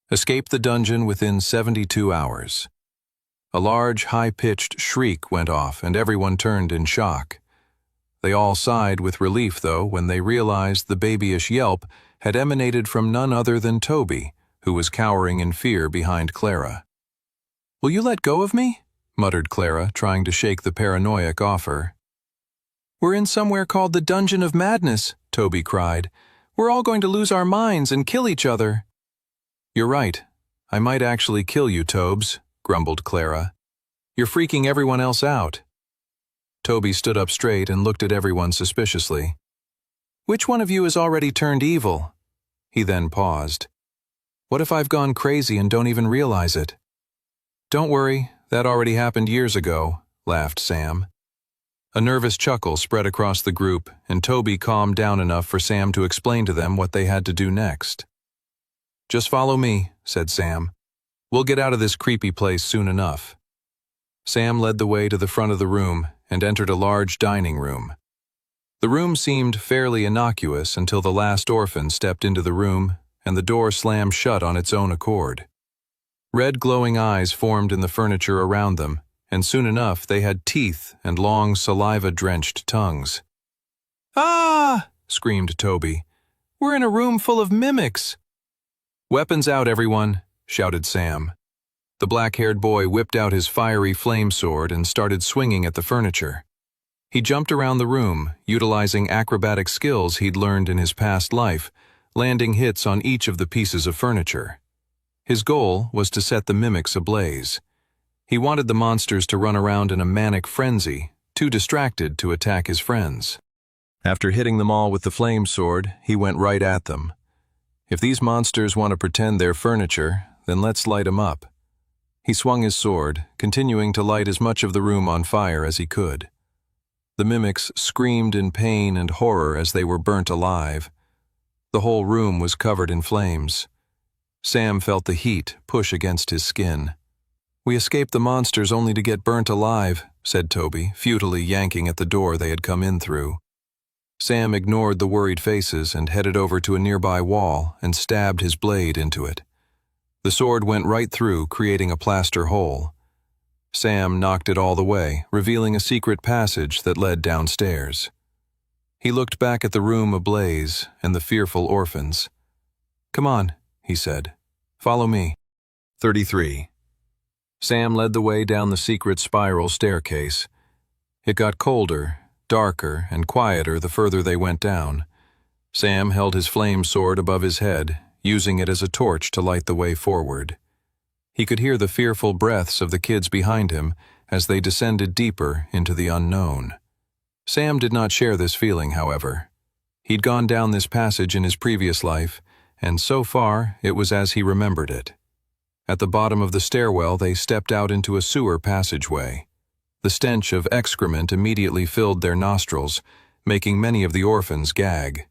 Escape the dungeon within 72 hours. A large, high-pitched shriek went off, and everyone turned in shock. They all sighed with relief, though, when they realized the babyish yelp had emanated from none other than Toby, who was cowering in fear behind Clara. "Will you let go of me?" muttered Clara, trying to shake the paranoiac off her. "We're in somewhere called the Dungeon of Madness," Toby cried. "We're all going to lose our minds and kill each other." "You're right. I might actually kill you, Tobes," grumbled Clara. "You're freaking everyone else out." Toby stood up straight and looked at everyone suspiciously. "Which one of you has already turned evil?" He then paused. "What if I've gone crazy and don't even realize it?" "Don't worry, that already happened years ago," laughed Sam. A nervous chuckle spread across the group, and Toby calmed down enough for Sam to explain to them what they had to do next. "Just follow me," said Sam. "We'll get out of this creepy place soon enough." Sam led the way to the front of the room and entered a large dining room. The room seemed fairly innocuous until the last orphan stepped into the room and the door slammed shut on its own accord. Red glowing eyes formed in the furniture around them, and soon enough they had teeth and long saliva-drenched tongues. "Ah!" screamed Toby. "We're in a room full of mimics." "Weapons out, everyone," shouted Sam. The black-haired boy whipped out his fiery flame sword and started swinging at the furniture. He jumped around the room, utilizing acrobatic skills he'd learned in his past life, landing hits on each of the pieces of furniture. His goal was to set the mimics ablaze. He wanted the monsters to run around in a manic frenzy, too distracted to attack his friends. After hitting them all with the flame sword, he went right at them. If these monsters want to pretend they're furniture, then let's light them up. He swung his sword, continuing to light as much of the room on fire as he could. The mimics screamed in pain and horror as they were burnt alive. The whole room was covered in flames. Sam felt the heat push against his skin. "We escaped the monsters only to get burnt alive," said Toby, futilely yanking at the door they had come in through. Sam ignored the worried faces and headed over to a nearby wall and stabbed his blade into it. The sword went right through, creating a plaster hole. Sam knocked it all the way, revealing a secret passage that led downstairs. He looked back at the room ablaze and the fearful orphans. "Come on," he said. "Follow me." 33. Sam led the way down the secret spiral staircase. It got colder, darker, and quieter the further they went down. Sam held his flame sword above his head, using it as a torch to light the way forward. He could hear the fearful breaths of the kids behind him as they descended deeper into the unknown. Sam did not share this feeling, however. He'd gone down this passage in his previous life, and so far it was as he remembered it. At the bottom of the stairwell they stepped out into a sewer passageway. The stench of excrement immediately filled their nostrils, making many of the orphans gag.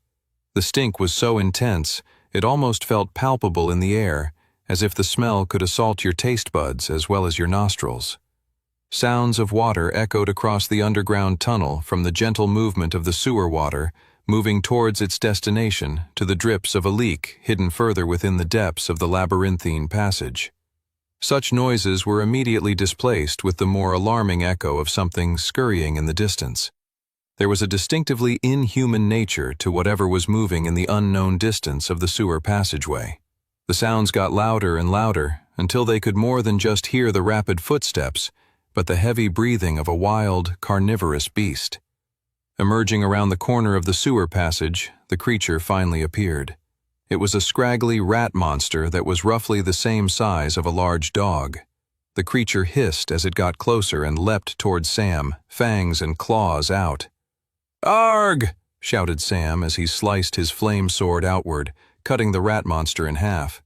The stink was so intense, it almost felt palpable in the air, as if the smell could assault your taste buds as well as your nostrils. Sounds of water echoed across the underground tunnel from the gentle movement of the sewer water, moving towards its destination to the drips of a leak hidden further within the depths of the labyrinthine passage. Such noises were immediately displaced with the more alarming echo of something scurrying in the distance. There was a distinctively inhuman nature to whatever was moving in the unknown distance of the sewer passageway. The sounds got louder and louder until they could more than just hear the rapid footsteps, but the heavy breathing of a wild, carnivorous beast. Emerging around the corner of the sewer passage, the creature finally appeared. It was a scraggly rat monster that was roughly the same size of a large dog. The creature hissed as it got closer and leapt towards Sam, fangs and claws out. "Arg!" shouted Sam as he sliced his flame sword outward, cutting the rat monster in half.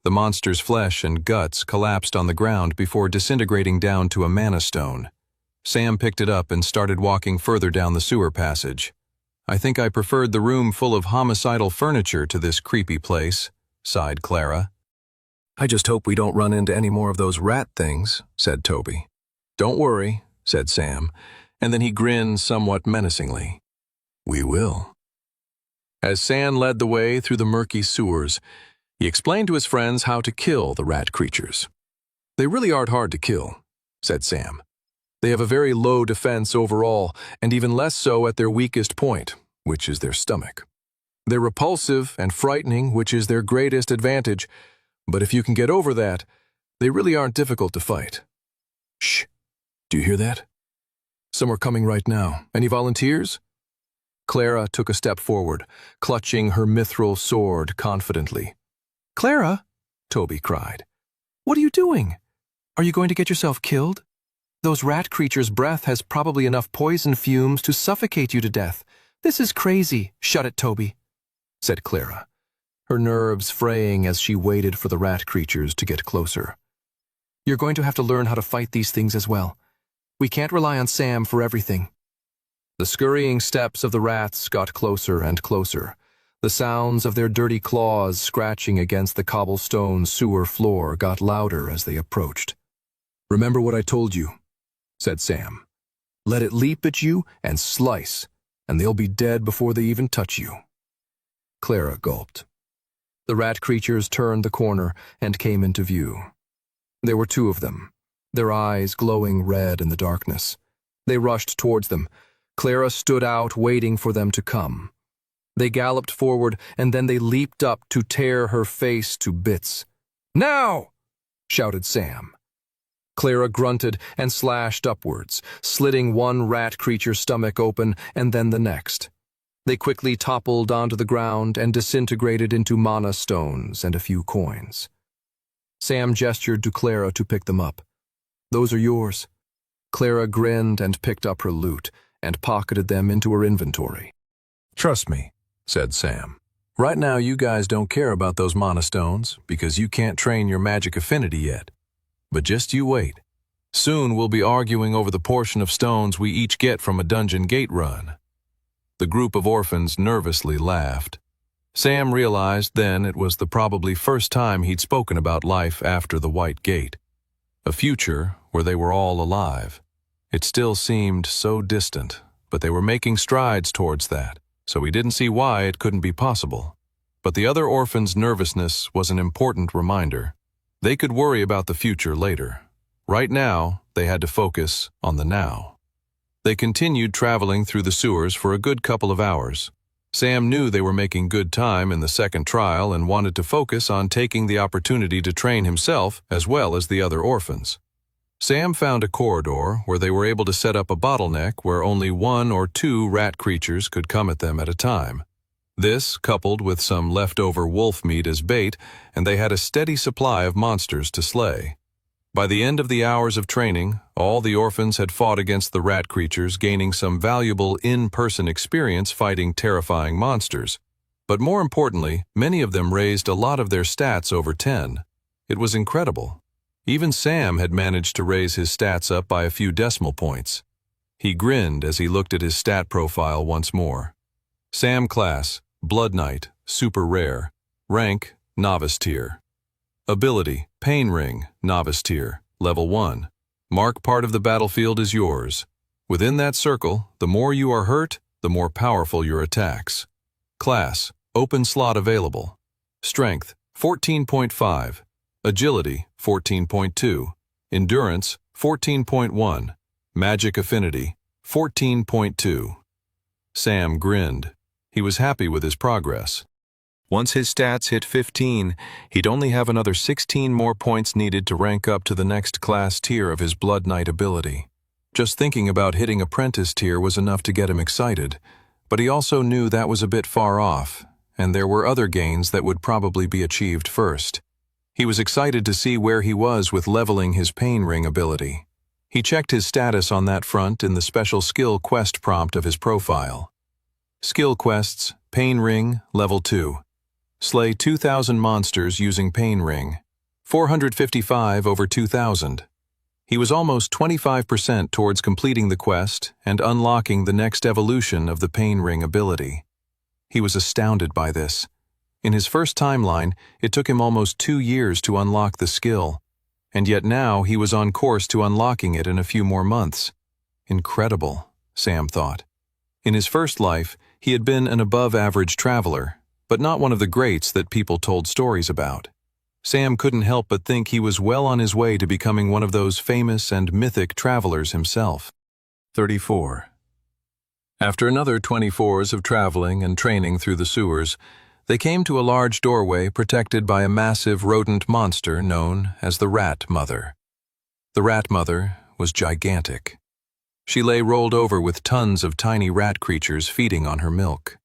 The monster's flesh and guts collapsed on the ground before disintegrating down to a mana stone. Sam picked it up and started walking further down the sewer passage. "I think I preferred the room full of homicidal furniture to this creepy place," sighed Clara. "I just hope we don't run into any more of those rat things," said Toby. "Don't worry," said Sam, and then he grinned somewhat menacingly. "We will." As Sam led the way through the murky sewers, he explained to his friends how to kill the rat creatures. "They really aren't hard to kill," said Sam. "They have a very low defense overall, and even less so at their weakest point, which is their stomach. They're repulsive and frightening, which is their greatest advantage, but if you can get over that, they really aren't difficult to fight." "Shh! Do you hear that? Some are coming right now. Any volunteers?" Clara took a step forward, clutching her mithril sword confidently. "Clara," Toby cried, "what are you doing? Are you going to get yourself killed? Those rat creatures' breath has probably enough poison fumes to suffocate you to death. This is crazy." "Shut it, Toby," said Clara, her nerves fraying as she waited for the rat creatures to get closer. "You're going to have to learn how to fight these things as well. We can't rely on Sam for everything." The scurrying steps of the rats got closer and closer. The sounds of their dirty claws scratching against the cobblestone sewer floor got louder as they approached. "Remember what I told you," said Sam. "Let it leap at you and slice, and they'll be dead before they even touch you." Clara gulped. The rat creatures turned the corner and came into view. There were two of them, their eyes glowing red in the darkness. They rushed towards them. Clara stood out, waiting for them to come. They galloped forward, and then they leaped up to tear her face to bits. "Now!" shouted Sam. Clara grunted and slashed upwards, slitting one rat creature's stomach open and then the next. They quickly toppled onto the ground and disintegrated into mana stones and a few coins. Sam gestured to Clara to pick them up. "Those are yours." Clara grinned and picked up her loot and pocketed them into her inventory. "Trust me," said Sam. "Right now you guys don't care about those mana stones because you can't train your magic affinity yet. But just you wait. Soon we'll be arguing over the portion of stones we each get from a dungeon gate run." The group of orphans nervously laughed. Sam realized then it was the probably first time he'd spoken about life after the White Gate. A future where they were all alive. It still seemed so distant, but they were making strides towards that, so he didn't see why it couldn't be possible. But the other orphans' nervousness was an important reminder. They could worry about the future later. Right now, they had to focus on the now. They continued traveling through the sewers for a good couple of hours. Sam knew they were making good time in the second trial and wanted to focus on taking the opportunity to train himself as well as the other orphans. Sam found a corridor where they were able to set up a bottleneck where only one or two rat creatures could come at them at a time. This, coupled with some leftover wolf meat as bait, and they had a steady supply of monsters to slay. By the end of the hours of training, all the orphans had fought against the rat creatures, gaining some valuable in-person experience fighting terrifying monsters. But more importantly, many of them raised a lot of their stats over 10. It was incredible. Even Sam had managed to raise his stats up by a few decimal points. He grinned as he looked at his stat profile once more. Sam class, Blood Knight, super rare. Rank, novice tier. Ability, Pain Ring, novice tier, level 1. Mark part of the battlefield is yours. Within that circle, the more you are hurt, the more powerful your attacks. Class, open slot available. Strength, 14.5. Agility, 14.2. Endurance, 14.1. Magic affinity, 14.2. Sam grinned. He was happy with his progress. Once his stats hit 15, he'd only have another 16 more points needed to rank up to the next class tier of his Blood Knight ability. Just thinking about hitting apprentice tier was enough to get him excited, but he also knew that was a bit far off, and there were other gains that would probably be achieved first. He was excited to see where he was with leveling his Pain Ring ability. He checked his status on that front in the special skill quest prompt of his profile. Skill quests, Pain Ring, level 2. Slay 2,000 monsters using Pain Ring. 455 over 2,000. He was almost 25% towards completing the quest and unlocking the next evolution of the Pain Ring ability. He was astounded by this. In his first timeline, it took him almost 2 years to unlock the skill, and yet now he was on course to unlocking it in a few more months. Incredible, Sam thought. In his first life, he had been an above-average traveler, but not one of the greats that people told stories about. Sam couldn't help but think he was well on his way to becoming one of those famous and mythic travelers himself. 34. After another 24 of traveling and training through the sewers, they came to a large doorway protected by a massive rodent monster known as the Rat Mother. The Rat Mother was gigantic. She lay rolled over with tons of tiny rat creatures feeding on her milk.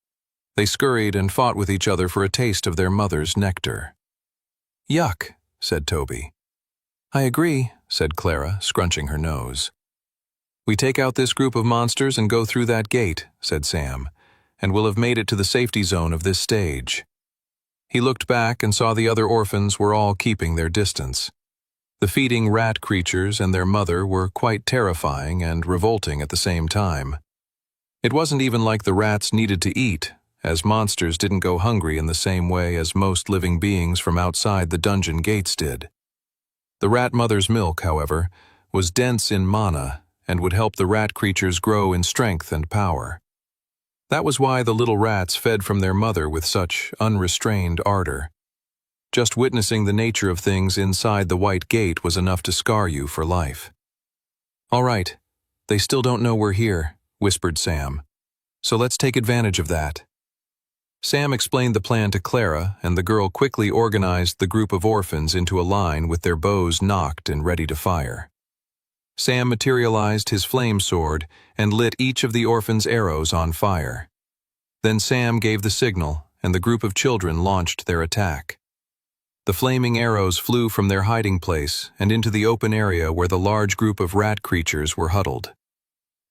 They scurried and fought with each other for a taste of their mother's nectar. "Yuck," said Toby. "I agree," said Clara, scrunching her nose. "We take out this group of monsters and go through that gate," said Sam, "and we'll have made it to the safety zone of this stage." He looked back and saw the other orphans were all keeping their distance. The feeding rat creatures and their mother were quite terrifying and revolting at the same time. It wasn't even like the rats needed to eat, as monsters didn't go hungry in the same way as most living beings from outside the dungeon gates did. The rat mother's milk, however, was dense in mana and would help the rat creatures grow in strength and power. That was why the little rats fed from their mother with such unrestrained ardor. Just witnessing the nature of things inside the white gate was enough to scar you for life. "All right, they still don't know we're here," whispered Sam. "So let's take advantage of that." Sam explained the plan to Clara, and the girl quickly organized the group of orphans into a line with their bows nocked and ready to fire. Sam materialized his flame sword and lit each of the orphans' arrows on fire. Then Sam gave the signal, and the group of children launched their attack. The flaming arrows flew from their hiding place and into the open area where the large group of rat creatures were huddled.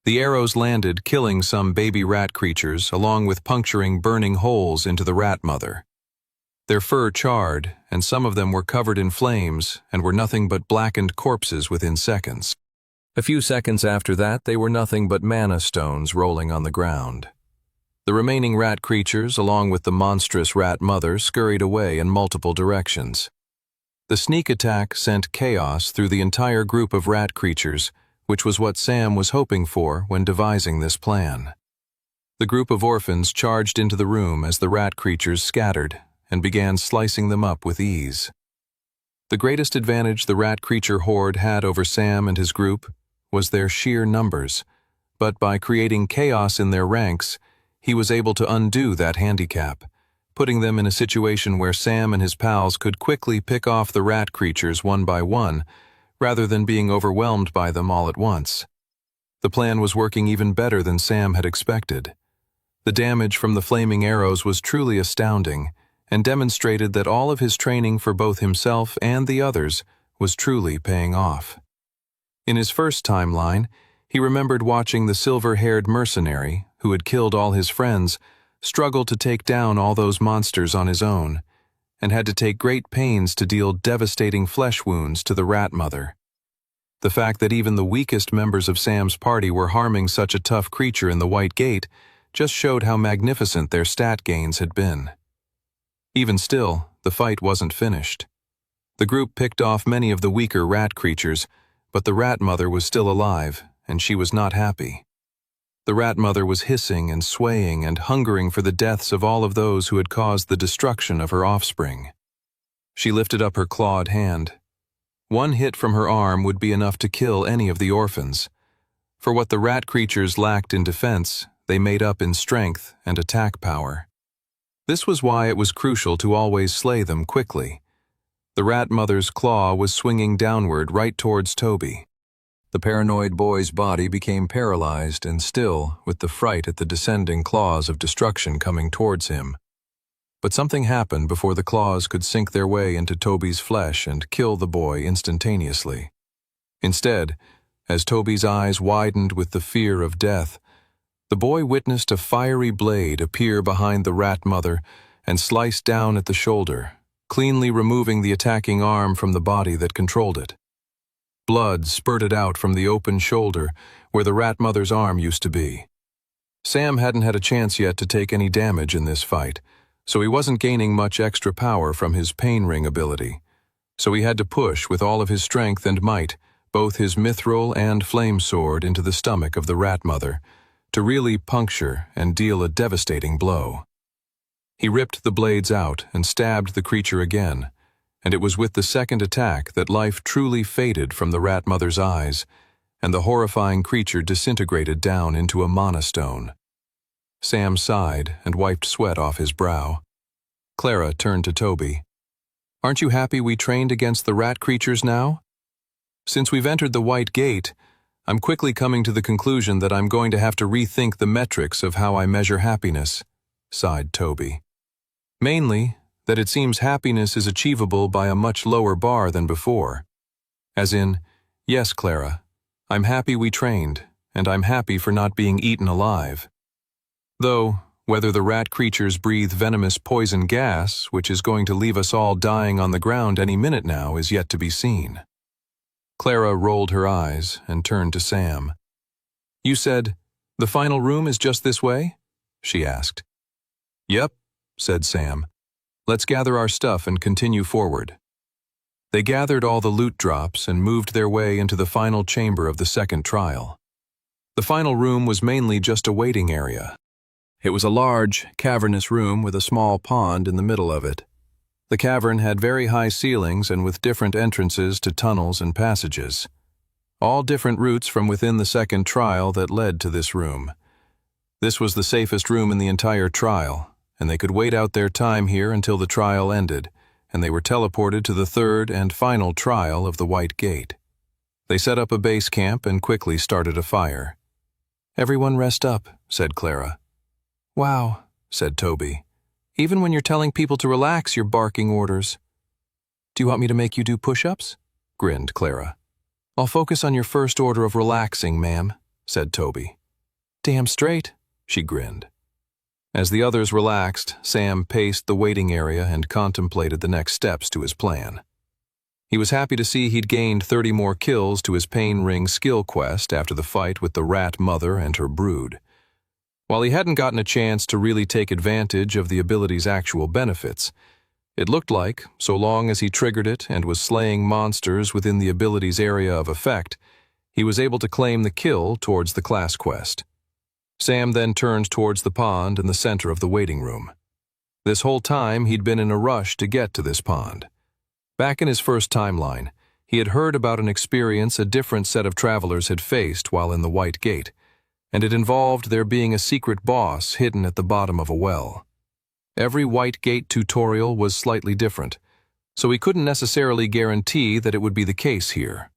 The arrows landed, killing some baby rat creatures, along with puncturing burning holes into the rat mother. Their fur charred, and some of them were covered in flames and were nothing but blackened corpses within seconds. A few seconds after that, they were nothing but mana stones rolling on the ground. The remaining rat creatures, along with the monstrous rat mother, scurried away in multiple directions. The sneak attack sent chaos through the entire group of rat creatures, which was what Sam was hoping for when devising this plan. The group of orphans charged into the room as the rat creatures scattered and began slicing them up with ease. The greatest advantage the rat creature horde had over Sam and his group was their sheer numbers, but by creating chaos in their ranks, he was able to undo that handicap, putting them in a situation where Sam and his pals could quickly pick off the rat creatures one by one, rather than being overwhelmed by them all at once. The plan was working even better than Sam had expected. The damage from the flaming arrows was truly astounding, and demonstrated that all of his training for both himself and the others was truly paying off. In his first timeline, he remembered watching the silver-haired mercenary, who had killed all his friends, struggle to take down all those monsters on his own, and had to take great pains to deal devastating flesh wounds to the rat mother. The fact that even the weakest members of Sam's party were harming such a tough creature in the White Gate just showed how magnificent their stat gains had been. Even still, the fight wasn't finished. The group picked off many of the weaker rat creatures, but the rat mother was still alive, and she was not happy. The rat mother was hissing and swaying and hungering for the deaths of all of those who had caused the destruction of her offspring. She lifted up her clawed hand. One hit from her arm would be enough to kill any of the orphans. For what the rat creatures lacked in defense, they made up in strength and attack power. This was why it was crucial to always slay them quickly. The rat mother's claw was swinging downward right towards Toby. The paranoid boy's body became paralyzed and still, with the fright at the descending claws of destruction coming towards him. But something happened before the claws could sink their way into Toby's flesh and kill the boy instantaneously. Instead, as Toby's eyes widened with the fear of death, the boy witnessed a fiery blade appear behind the rat mother and slice down at the shoulder, cleanly removing the attacking arm from the body that controlled it. Blood spurted out from the open shoulder where the rat mother's arm used to be. Sam hadn't had a chance yet to take any damage in this fight, so he wasn't gaining much extra power from his pain ring ability. So he had to push with all of his strength and might, both his mithril and flame sword, into the stomach of the rat mother, to really puncture and deal a devastating blow. He ripped the blades out and stabbed the creature again, and it was with the second attack that life truly faded from the rat mother's eyes, and the horrifying creature disintegrated down into a mana stone. Sam sighed and wiped sweat off his brow. Clara turned to Toby. "Aren't you happy we trained against the rat creatures now? Since we've entered the White Gate, I'm quickly coming to the conclusion that I'm going to have to rethink the metrics of how I measure happiness," sighed Toby. "Mainly, that it seems happiness is achievable by a much lower bar than before. As in, yes, Clara, I'm happy we trained, and I'm happy for not being eaten alive. Though, whether the rat creatures breathe venomous poison gas, which is going to leave us all dying on the ground any minute now, is yet to be seen." Clara rolled her eyes and turned to Sam. "You said, the final room is just this way?" she asked. "Yep," said Sam. "Let's gather our stuff and continue forward." They gathered all the loot drops and moved their way into the final chamber of the second trial. The final room was mainly just a waiting area. It was a large, cavernous room with a small pond in the middle of it. The cavern had very high ceilings and with different entrances to tunnels and passages. All different routes from within the second trial that led to this room. This was the safest room in the entire trial, and they could wait out their time here until the trial ended, and they were teleported to the third and final trial of the White Gate. They set up a base camp and quickly started a fire. "Everyone rest up," said Clara. "Wow," said Toby. "Even when you're telling people to relax, you're barking orders." "Do you want me to make you do push-ups?" grinned Clara. "I'll focus on your first order of relaxing, ma'am," said Toby. "Damn straight," she grinned. As the others relaxed, Sam paced the waiting area and contemplated the next steps to his plan. He was happy to see he'd gained 30 more kills to his Pain Ring skill quest after the fight with the Rat Mother and her brood. While he hadn't gotten a chance to really take advantage of the ability's actual benefits, it looked like, so long as he triggered it and was slaying monsters within the ability's area of effect, he was able to claim the kill towards the class quest. Sam then turned towards the pond in the center of the waiting room. This whole time he'd been in a rush to get to this pond. Back in his first timeline, he had heard about an experience a different set of travelers had faced while in the White Gate, and it involved there being a secret boss hidden at the bottom of a well. Every White Gate tutorial was slightly different, so he couldn't necessarily guarantee that it would be the case here.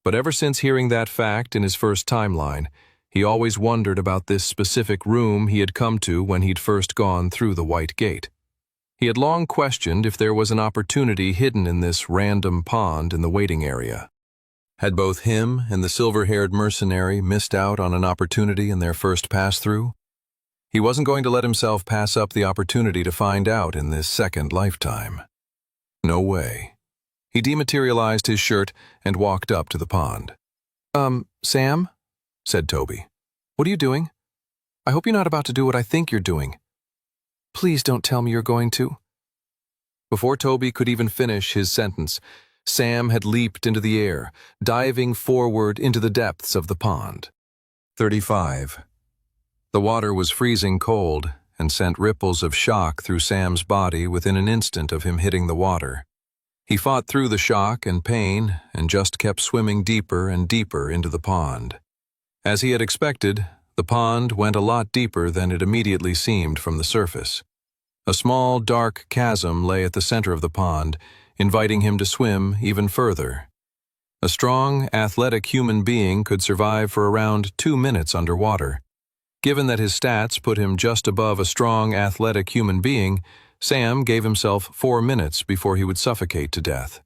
But ever since hearing that fact in his first timeline, he always wondered about this specific room he had come to when he'd first gone through the White Gate. He had long questioned if there was an opportunity hidden in this random pond in the waiting area. Had both him and the silver-haired mercenary missed out on an opportunity in their first pass-through? He wasn't going to let himself pass up the opportunity to find out in this second lifetime. No way. He dematerialized his shirt and walked up to the pond. Sam?" said Toby. "What are you doing? I hope you're not about to do what I think you're doing. Please don't tell me you're going to." Before Toby could even finish his sentence, Sam had leaped into the air, diving forward into the depths of the pond. 35. The water was freezing cold and sent ripples of shock through Sam's body within an instant of him hitting the water. He fought through the shock and pain and just kept swimming deeper and deeper into the pond. As he had expected, the pond went a lot deeper than it immediately seemed from the surface. A small, dark chasm lay at the center of the pond, inviting him to swim even further. A strong, athletic human being could survive for around 2 minutes underwater. Given that his stats put him just above a strong, athletic human being, Sam gave himself 4 minutes before he would suffocate to death.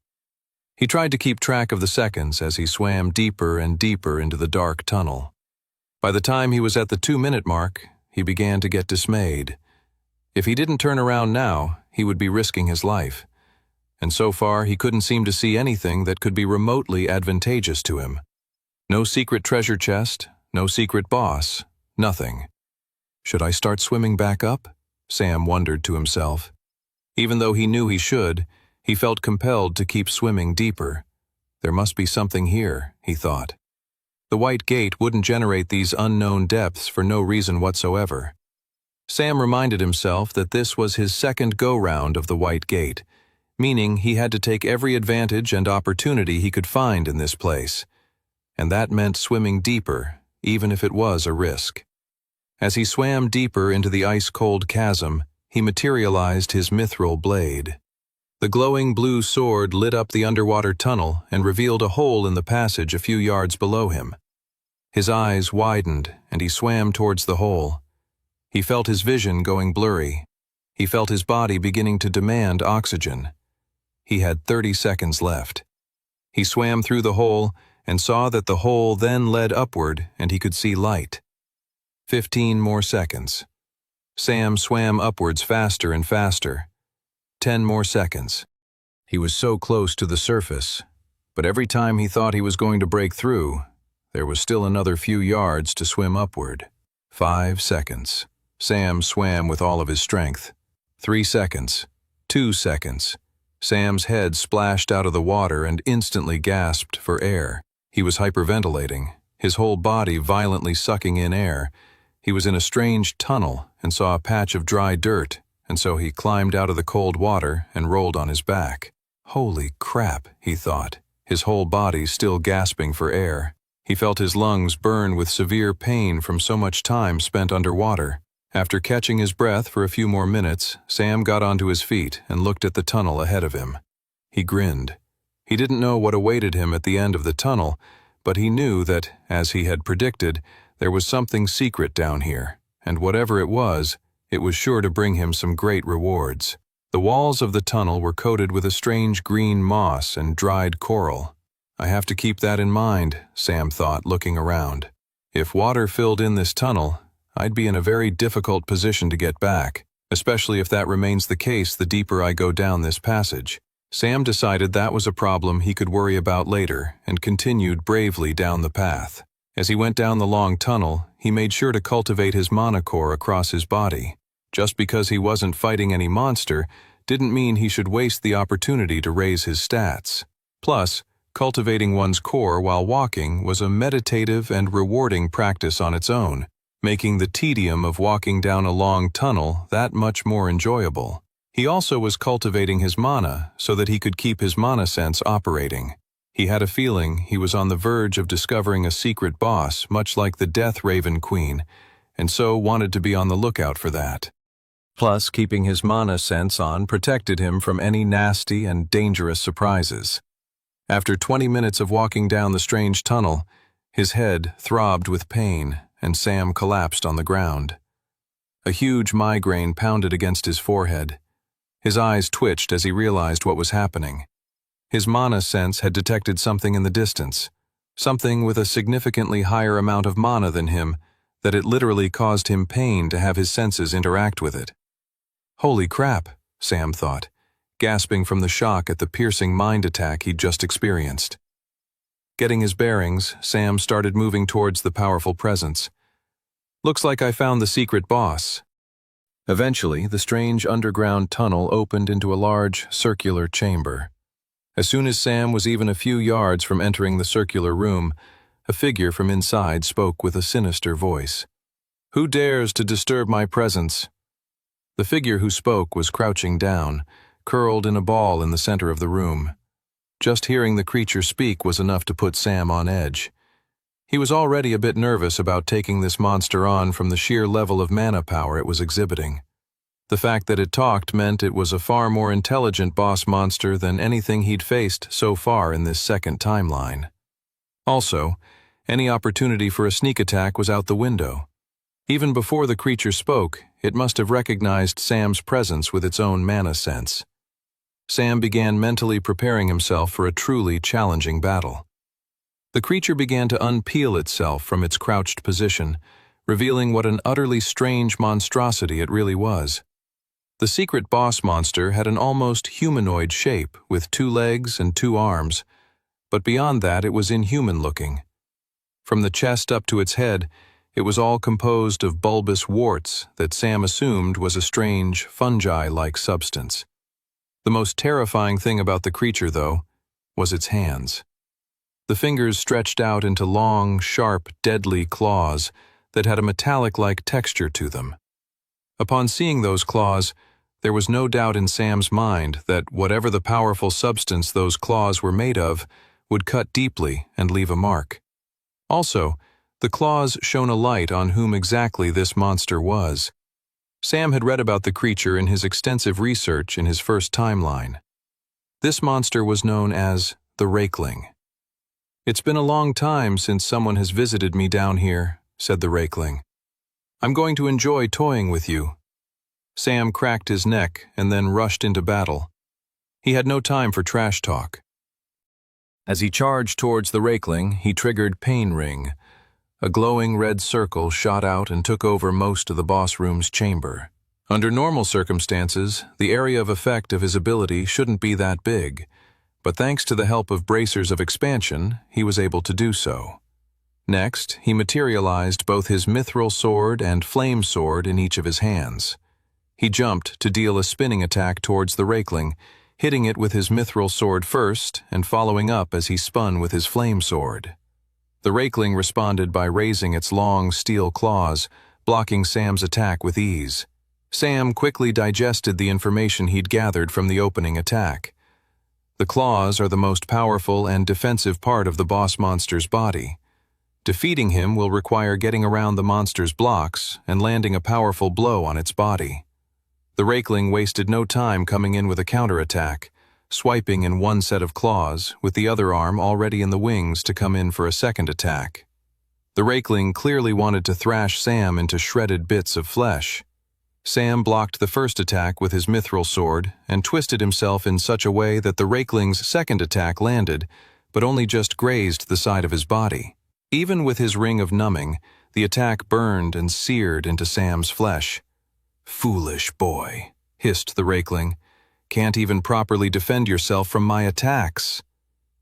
He tried to keep track of the seconds as he swam deeper and deeper into the dark tunnel. By the time he was at the 2-minute mark, he began to get dismayed. If he didn't turn around now, he would be risking his life. And so far, he couldn't seem to see anything that could be remotely advantageous to him. No secret treasure chest, no secret boss, nothing. Should I start swimming back up? Sam wondered to himself. Even though he knew he should, he felt compelled to keep swimming deeper. There must be something here, he thought. The White Gate wouldn't generate these unknown depths for no reason whatsoever. Sam reminded himself that this was his second go-round of the White Gate, meaning he had to take every advantage and opportunity he could find in this place. And that meant swimming deeper, even if it was a risk. As he swam deeper into the ice-cold chasm, he materialized his mithril blade. The glowing blue sword lit up the underwater tunnel and revealed a hole in the passage a few yards below him. His eyes widened, and he swam towards the hole. He felt his vision going blurry. He felt his body beginning to demand oxygen. He had 30 seconds left. He swam through the hole and saw that the hole then led upward and he could see light. 15 more seconds. Sam swam upwards faster and faster. 10 more seconds. He was so close to the surface, but every time he thought he was going to break through, there was still another few yards to swim upward. 5 seconds. Sam swam with all of his strength. 3 seconds. 2 seconds. Sam's head splashed out of the water and instantly gasped for air. He was hyperventilating, his whole body violently sucking in air. He was in a strange tunnel and saw a patch of dry dirt and so he climbed out of the cold water and rolled on his back. Holy crap, he thought, his whole body still gasping for air. He felt his lungs burn with severe pain from so much time spent underwater. After catching his breath for a few more minutes, Sam got onto his feet and looked at the tunnel ahead of him. He grinned. He didn't know what awaited him at the end of the tunnel, but he knew that, as he had predicted, there was something secret down here, and whatever it was sure to bring him some great rewards. The walls of the tunnel were coated with a strange green moss and dried coral. I have to keep that in mind, Sam thought, looking around. If water filled in this tunnel, I'd be in a very difficult position to get back, especially if that remains the case the deeper I go down this passage. Sam decided that was a problem he could worry about later and continued bravely down the path. As he went down the long tunnel, he made sure to cultivate his mana core across his body. Just because he wasn't fighting any monster didn't mean he should waste the opportunity to raise his stats. Plus, cultivating one's core while walking was a meditative and rewarding practice on its own, making the tedium of walking down a long tunnel that much more enjoyable. He also was cultivating his mana so that he could keep his mana sense operating. He had a feeling he was on the verge of discovering a secret boss, much like the Death Raven Queen, and so wanted to be on the lookout for that. Plus, keeping his mana sense on protected him from any nasty and dangerous surprises. After 20 minutes of walking down the strange tunnel, his head throbbed with pain, and Sam collapsed on the ground. A huge migraine pounded against his forehead. His eyes twitched as he realized what was happening. His mana sense had detected something in the distance, something with a significantly higher amount of mana than him, that it literally caused him pain to have his senses interact with it. Holy crap, Sam thought, gasping from the shock at the piercing mind attack he'd just experienced. Getting his bearings, Sam started moving towards the powerful presence. Looks like I found the secret boss. Eventually, the strange underground tunnel opened into a large, circular chamber. As soon as Sam was even a few yards from entering the circular room, a figure from inside spoke with a sinister voice. "Who dares to disturb my presence?" The figure who spoke was crouching down, curled in a ball in the center of the room. Just hearing the creature speak was enough to put Sam on edge. He was already a bit nervous about taking this monster on from the sheer level of mana power it was exhibiting. The fact that it talked meant it was a far more intelligent boss monster than anything he'd faced so far in this second timeline. Also, any opportunity for a sneak attack was out the window. Even before the creature spoke, it must have recognized Sam's presence with its own mana sense. Sam began mentally preparing himself for a truly challenging battle. The creature began to unpeel itself from its crouched position, revealing what an utterly strange monstrosity it really was. The secret boss monster had an almost humanoid shape with 2 legs and 2 arms, but beyond that it was inhuman-looking. From the chest up to its head, it was all composed of bulbous warts that Sam assumed was a strange, fungi-like substance. The most terrifying thing about the creature, though, was its hands. The fingers stretched out into long, sharp, deadly claws that had a metallic-like texture to them. Upon seeing those claws, there was no doubt in Sam's mind that whatever the powerful substance those claws were made of would cut deeply and leave a mark. Also, the claws shone a light on whom exactly this monster was. Sam had read about the creature in his extensive research in his first timeline. This monster was known as the Rakeling. "It's been a long time since someone has visited me down here," said the Rakeling. "I'm going to enjoy toying with you." Sam cracked his neck and then rushed into battle. He had no time for trash talk. As he charged towards the Rakeling, he triggered Pain Ring. A glowing red circle shot out and took over most of the boss room's chamber. Under normal circumstances, the area of effect of his ability shouldn't be that big, but thanks to the help of bracers of expansion, he was able to do so. Next, he materialized both his mithril sword and flame sword in each of his hands. He jumped to deal a spinning attack towards the Rakeling, hitting it with his mithril sword first and following up as he spun with his flame sword. The Rakeling responded by raising its long steel claws, blocking Sam's attack with ease. Sam quickly digested the information he'd gathered from the opening attack. The claws are the most powerful and defensive part of the boss monster's body. Defeating him will require getting around the monster's blocks and landing a powerful blow on its body. The Rakeling wasted no time coming in with a counterattack, swiping in one set of claws, with the other arm already in the wings to come in for a second attack. The Rakeling clearly wanted to thrash Sam into shredded bits of flesh. Sam blocked the first attack with his mithril sword and twisted himself in such a way that the Rakeling's second attack landed, but only just grazed the side of his body. Even with his ring of numbing, the attack burned and seared into Sam's flesh. "Foolish boy," hissed the Rakeling. "Can't even properly defend yourself from my attacks."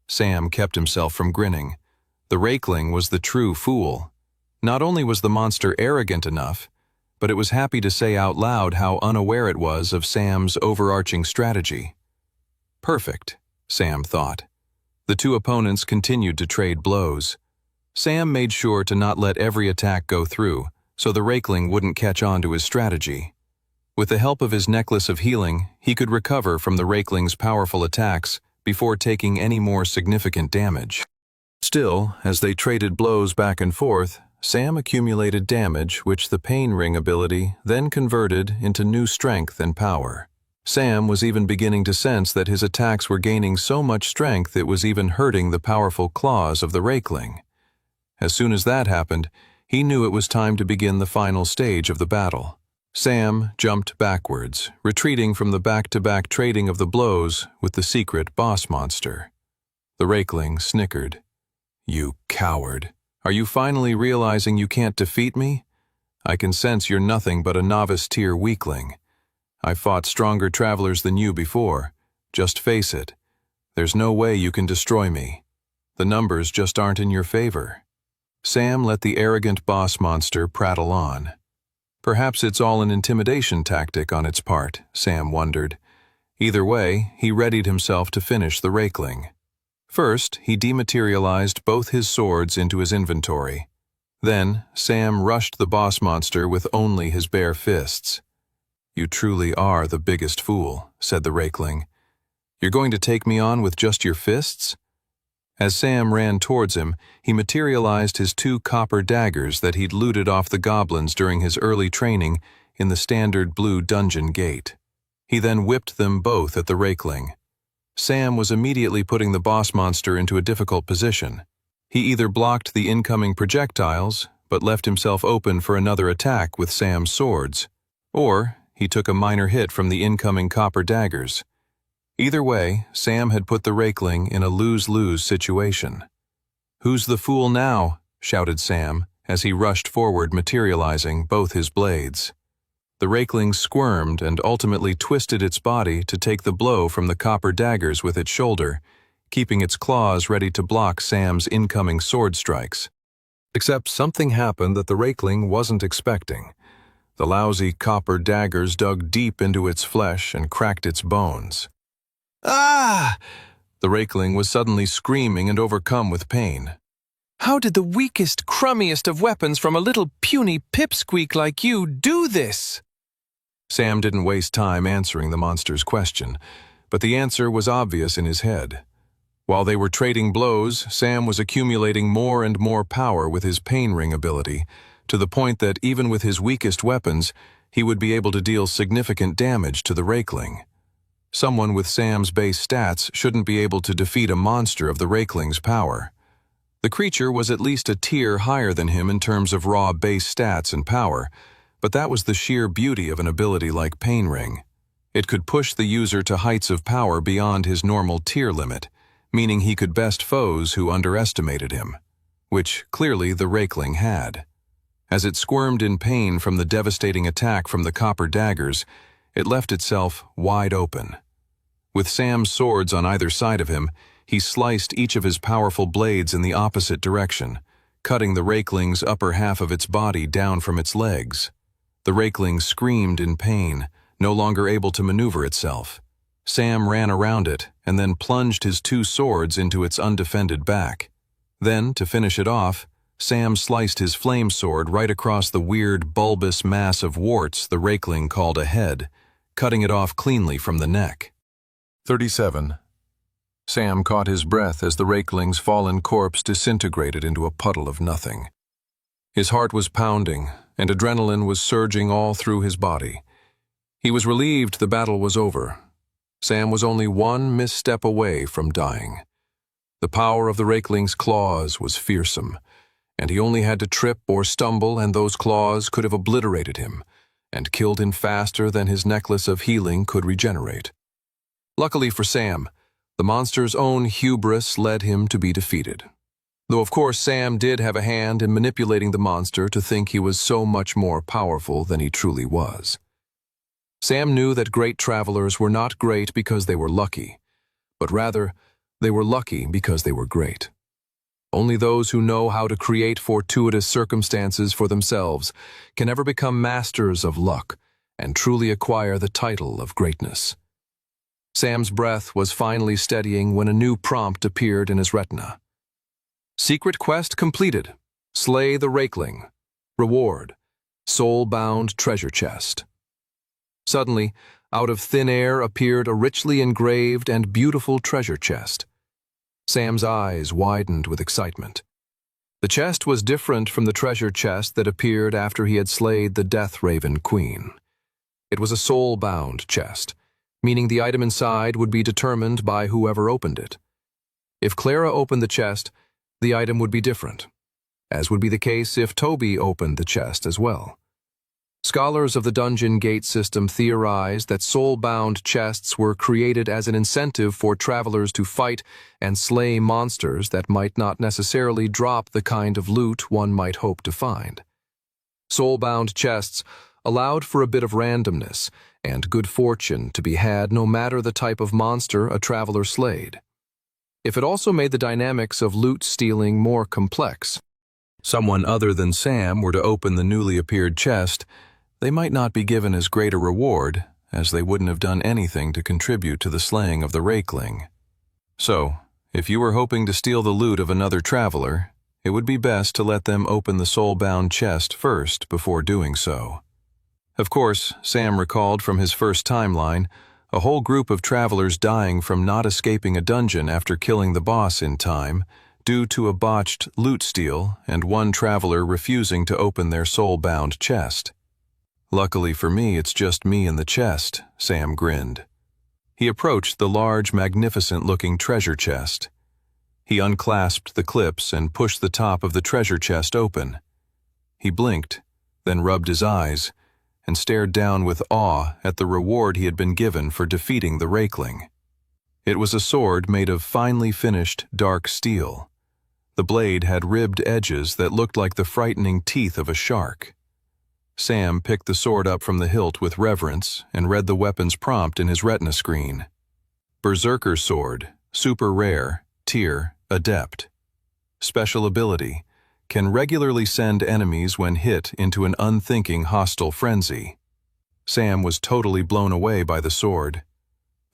Sam kept himself from grinning. The Rakeling was the true fool. Not only was the monster arrogant enough, but it was happy to say out loud how unaware it was of Sam's overarching strategy. Perfect, Sam thought. The two opponents continued to trade blows. Sam made sure to not let every attack go through, so the Rakeling wouldn't catch on to his strategy. With the help of his necklace of healing, he could recover from the Rakeling's powerful attacks before taking any more significant damage. Still, as they traded blows back and forth, Sam accumulated damage which the Pain Ring ability then converted into new strength and power. Sam was even beginning to sense that his attacks were gaining so much strength it was even hurting the powerful claws of the Rakeling. As soon as that happened, he knew it was time to begin the final stage of the battle. Sam jumped backwards, retreating from the back-to-back trading of the blows with the secret boss monster. The Rakeling snickered. "You coward. Are you finally realizing you can't defeat me? I can sense you're nothing but a novice-tier weakling. I've fought stronger travelers than you before. Just face it. There's no way you can destroy me. The numbers just aren't in your favor." Sam let the arrogant boss monster prattle on. Perhaps it's all an intimidation tactic on its part, Sam wondered. Either way, he readied himself to finish the Rakeling. First, he dematerialized both his swords into his inventory. Then, Sam rushed the boss monster with only his bare fists. "You truly are the biggest fool," said the Rakeling. "You're going to take me on with just your fists?" As Sam ran towards him, he materialized his two copper daggers that he'd looted off the goblins during his early training in the standard blue dungeon gate. He then whipped them both at the Rakeling. Sam was immediately putting the boss monster into a difficult position. He either blocked the incoming projectiles, but left himself open for another attack with Sam's swords, or he took a minor hit from the incoming copper daggers. Either way, Sam had put the Rakeling in a lose-lose situation. "Who's the fool now?" shouted Sam, as he rushed forward, materializing both his blades. The Rakeling squirmed and ultimately twisted its body to take the blow from the copper daggers with its shoulder, keeping its claws ready to block Sam's incoming sword strikes. Except something happened that the Rakeling wasn't expecting. The lousy copper daggers dug deep into its flesh and cracked its bones. "Ah!" The Rakeling was suddenly screaming and overcome with pain. "How did the weakest, crummiest of weapons from a little puny pipsqueak like you do this?" Sam didn't waste time answering the monster's question, but the answer was obvious in his head. While they were trading blows, Sam was accumulating more and more power with his Pain Ring ability, to the point that even with his weakest weapons, he would be able to deal significant damage to the Rakeling. Someone with Sam's base stats shouldn't be able to defeat a monster of the Rakeling's power. The creature was at least a tier higher than him in terms of raw base stats and power, but that was the sheer beauty of an ability like Pain Ring. It could push the user to heights of power beyond his normal tier limit, meaning he could best foes who underestimated him, which clearly the Rakeling had. As it squirmed in pain from the devastating attack from the copper daggers, it left itself wide open. With Sam's swords on either side of him, he sliced each of his powerful blades in the opposite direction, cutting the Rakeling's upper half of its body down from its legs. The Rakeling screamed in pain, no longer able to maneuver itself. Sam ran around it and then plunged his two swords into its undefended back. Then, to finish it off, Sam sliced his flame sword right across the weird, bulbous mass of warts the rakeling called a head, cutting it off cleanly from the neck. 37. Sam caught his breath as the rakeling's fallen corpse disintegrated into a puddle of nothing. His heart was pounding, and adrenaline was surging all through his body. He was relieved the battle was over. Sam was only one misstep away from dying. The power of the rakeling's claws was fearsome, and he only had to trip or stumble and those claws could have obliterated him and killed him faster than his necklace of healing could regenerate. Luckily for Sam, the monster's own hubris led him to be defeated. Though of course Sam did have a hand in manipulating the monster to think he was so much more powerful than he truly was. Sam knew that great travelers were not great because they were lucky, but rather they were lucky because they were great. Only those who know how to create fortuitous circumstances for themselves can ever become masters of luck and truly acquire the title of greatness. Sam's breath was finally steadying when a new prompt appeared in his retina. Secret quest completed. Slay the rakeling. Reward. Soul-bound treasure chest. Suddenly, out of thin air appeared a richly engraved and beautiful treasure chest. Sam's eyes widened with excitement. The chest was different from the treasure chest that appeared after he had slayed the Death Raven Queen. It was a soul-bound chest, meaning the item inside would be determined by whoever opened it. If Clara opened the chest, the item would be different, as would be the case if Toby opened the chest as well. Scholars of the Dungeon Gate system theorized that soul-bound chests were created as an incentive for travelers to fight and slay monsters that might not necessarily drop the kind of loot one might hope to find. Soul-bound chests allowed for a bit of randomness and good fortune to be had no matter the type of monster a traveler slayed. If it also made the dynamics of loot stealing more complex, someone other than Sam were to open the newly appeared chest, they might not be given as great a reward, as they wouldn't have done anything to contribute to the slaying of the rakeling. So, if you were hoping to steal the loot of another traveler, it would be best to let them open the soul-bound chest first before doing so. Of course, Sam recalled from his first timeline a whole group of travelers dying from not escaping a dungeon after killing the boss in time, due to a botched loot steal and one traveler refusing to open their soul-bound chest. Luckily for me, it's just me and the chest, Sam grinned. He approached the large, magnificent-looking treasure chest. He unclasped the clips and pushed the top of the treasure chest open. He blinked, then rubbed his eyes, and stared down with awe at the reward he had been given for defeating the rakeling. It was a sword made of finely finished, dark steel. The blade had ribbed edges that looked like the frightening teeth of a shark. Sam picked the sword up from the hilt with reverence and read the weapon's prompt in his retina screen. Berserker Sword, Super Rare, Tier, Adept. Special ability, can regularly send enemies when hit into an unthinking hostile frenzy. Sam was totally blown away by the sword.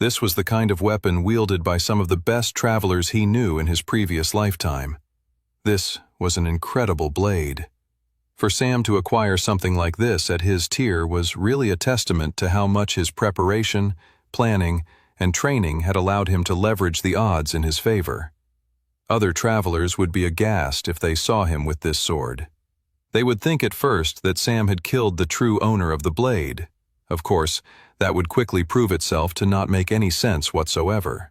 This was the kind of weapon wielded by some of the best travelers he knew in his previous lifetime. This was an incredible blade. For Sam to acquire something like this at his tier was really a testament to how much his preparation, planning, and training had allowed him to leverage the odds in his favor. Other travelers would be aghast if they saw him with this sword. They would think at first that Sam had killed the true owner of the blade. Of course, that would quickly prove itself to not make any sense whatsoever.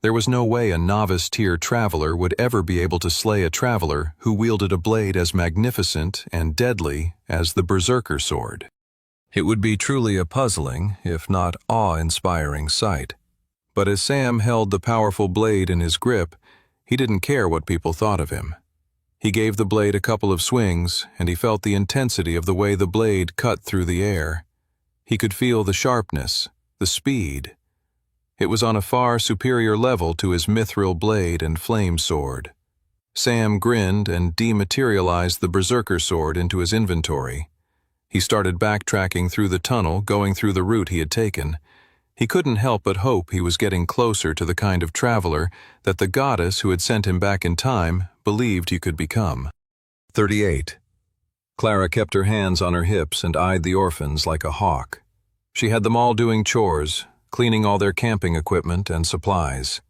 There was no way a novice-tier traveler would ever be able to slay a traveler who wielded a blade as magnificent and deadly as the Berserker Sword. It would be truly a puzzling, if not awe-inspiring sight. But as Sam held the powerful blade in his grip, he didn't care what people thought of him. He gave the blade a couple of swings, and he felt the intensity of the way the blade cut through the air. He could feel the sharpness, the speed. It was on a far superior level to his mithril blade and flame sword. Sam grinned and dematerialized the Berserker Sword into his inventory. He started backtracking through the tunnel, going through the route he had taken. He couldn't help but hope he was getting closer to the kind of traveler that the goddess who had sent him back in time believed he could become. 38. Clara kept her hands on her hips and eyed the orphans like a hawk. She had them all doing chores, cleaning all their camping equipment and supplies.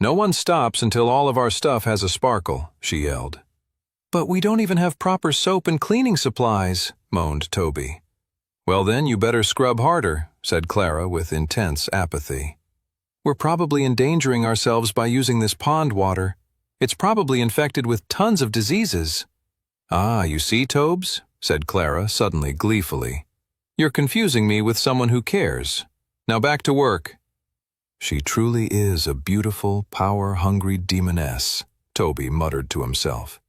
"No one stops until all of our stuff has a sparkle," she yelled. "But we don't even have proper soap and cleaning supplies," moaned Toby. "Well then, you better scrub harder," said Clara with intense apathy. "We're probably endangering ourselves by using this pond water. It's probably infected with tons of diseases." "Ah, you see, Tobes," said Clara suddenly gleefully. "You're confusing me with someone who cares. Now back to work." "She truly is a beautiful, power-hungry demoness," Toby muttered to himself.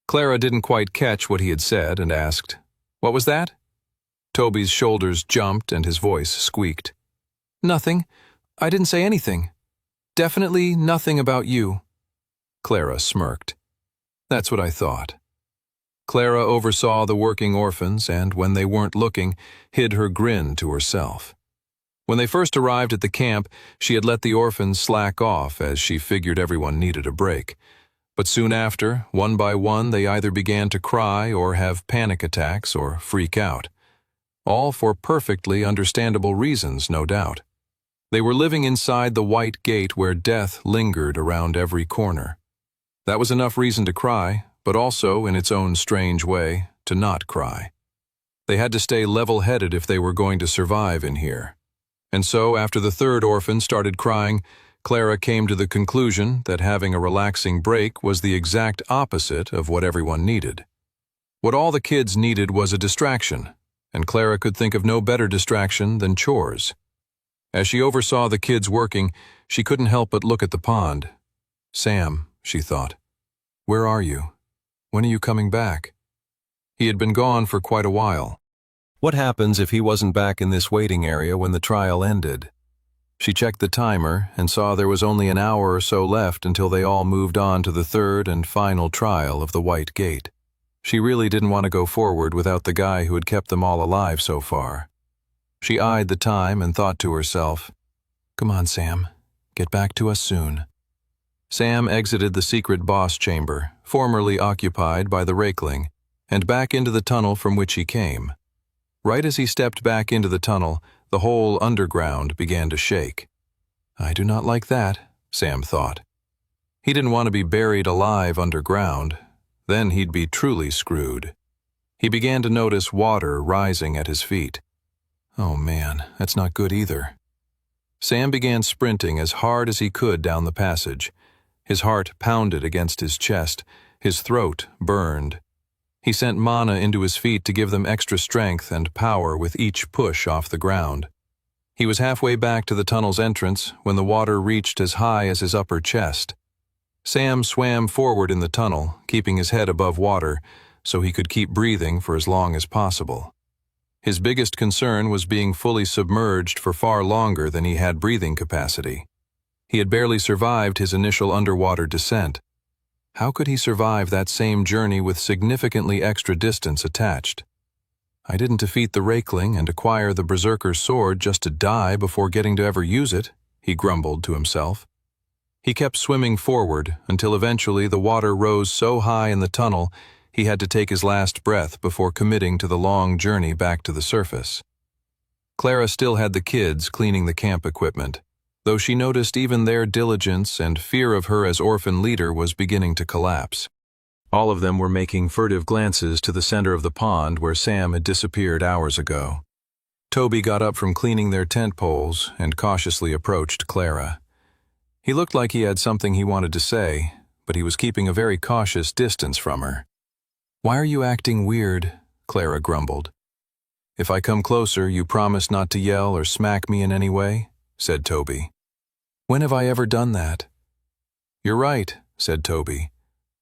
Clara didn't quite catch what he had said and asked, "What was that?" Toby's shoulders jumped and his voice squeaked. "Nothing. I didn't say anything. Definitely nothing about you." Clara smirked. "That's what I thought." Clara oversaw the working orphans and, when they weren't looking, hid her grin to herself. When they first arrived at the camp, she had let the orphans slack off as she figured everyone needed a break. But soon after, one by one, they either began to cry or have panic attacks or freak out. All for perfectly understandable reasons, no doubt. They were living inside the white gate where death lingered around every corner. That was enough reason to cry, but also, in its own strange way, to not cry. They had to stay level-headed if they were going to survive in here. And so, after the third orphan started crying, Clara came to the conclusion that having a relaxing break was the exact opposite of what everyone needed. What all the kids needed was a distraction, and Clara could think of no better distraction than chores. As she oversaw the kids working, she couldn't help but look at the pond. "Sam," she thought, "where are you? When are you coming back?" He had been gone for quite a while. What happens if he wasn't back in this waiting area when the trial ended? She checked the timer and saw there was only an hour or so left until they all moved on to the third and final trial of the White Gate. She really didn't want to go forward without the guy who had kept them all alive so far. She eyed the time and thought to herself, "Come on, Sam. Get back to us soon." Sam exited the secret boss chamber, formerly occupied by the Rakeling, and back into the tunnel from which he came. Right as he stepped back into the tunnel, the whole underground began to shake. "I do not like that," Sam thought. He didn't want to be buried alive underground. Then he'd be truly screwed. He began to notice water rising at his feet. Oh man, that's not good either. Sam began sprinting as hard as he could down the passage. His heart pounded against his chest. His throat burned. He sent mana into his feet to give them extra strength and power with each push off the ground. He was halfway back to the tunnel's entrance when the water reached as high as his upper chest. Sam swam forward in the tunnel, keeping his head above water, so he could keep breathing for as long as possible. His biggest concern was being fully submerged for far longer than he had breathing capacity. He had barely survived his initial underwater descent. How could he survive that same journey with significantly extra distance attached? "I didn't defeat the Rakeling and acquire the Berserker's sword just to die before getting to ever use it," he grumbled to himself. He kept swimming forward until eventually the water rose so high in the tunnel he had to take his last breath before committing to the long journey back to the surface. Clara still had the kids cleaning the camp equipment, though she noticed even their diligence and fear of her as orphan leader was beginning to collapse. All of them were making furtive glances to the center of the pond where Sam had disappeared hours ago. Toby got up from cleaning their tent poles and cautiously approached Clara. He looked like he had something he wanted to say, but he was keeping a very cautious distance from her. "Why are you acting weird?" Clara grumbled. "If I come closer, you promise not to yell or smack me in any way?" said Toby. "When have I ever done that?" "You're right," said Toby.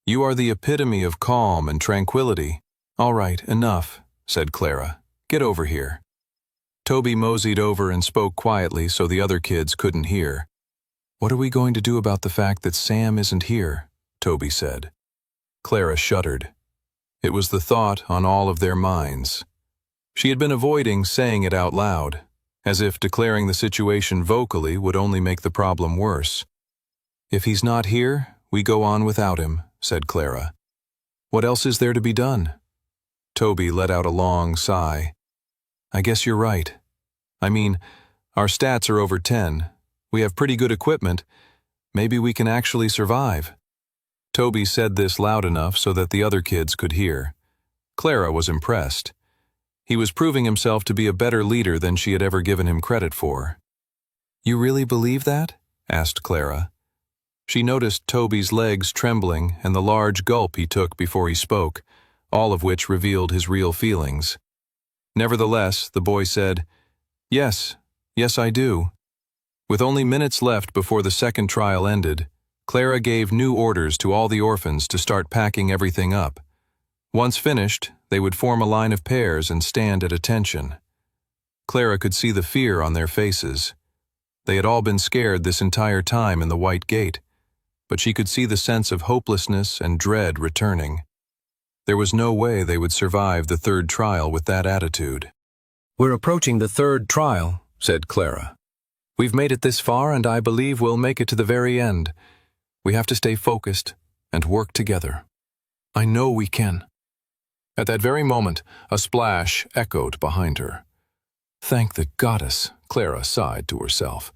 "You are the epitome of calm and tranquility." "All right, enough," said Clara. "Get over here." Toby moseyed over and spoke quietly so the other kids couldn't hear. "What are we going to do about the fact that Sam isn't here?" Toby said. Clara shuddered. It was the thought on all of their minds. She had been avoiding saying it out loud, as if declaring the situation vocally would only make the problem worse. "If he's not here, we go on without him," said Clara. What else is there to be done? Toby let out a long sigh. I guess you're right. I mean, our stats are over 10. We have pretty good equipment. Maybe we can actually survive. Toby said this loud enough so that the other kids could hear. Clara was impressed. He was proving himself to be a better leader than she had ever given him credit for. You really believe that? Asked Clara. She noticed Toby's legs trembling and the large gulp he took before he spoke, all of which revealed his real feelings. Nevertheless, the boy said, Yes, I do. With only minutes left before the second trial ended, Clara gave new orders to all the orphans to start packing everything up. Once finished, they would form a line of pairs and stand at attention. Clara could see the fear on their faces. They had all been scared this entire time in the White Gate, but she could see the sense of hopelessness and dread returning. There was no way they would survive the third trial with that attitude. We're approaching the third trial, said Clara. We've made it this far, and I believe we'll make it to the very end. We have to stay focused and work together. I know we can. At that very moment, a splash echoed behind her. Thank the goddess, Clara sighed to herself.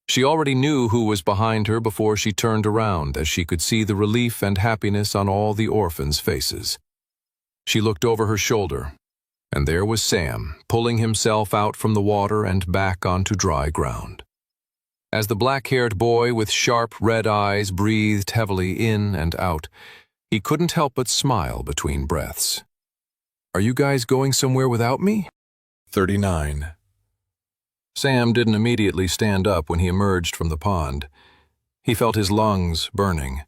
She already knew who was behind her before she turned around, as she could see the relief and happiness on all the orphans' faces. She looked over her shoulder, and there was Sam, pulling himself out from the water and back onto dry ground. As the black-haired boy with sharp red eyes breathed heavily in and out, he couldn't help but smile between breaths. Are you guys going somewhere without me? 39. Sam didn't immediately stand up when he emerged from the pond. He felt his lungs burning.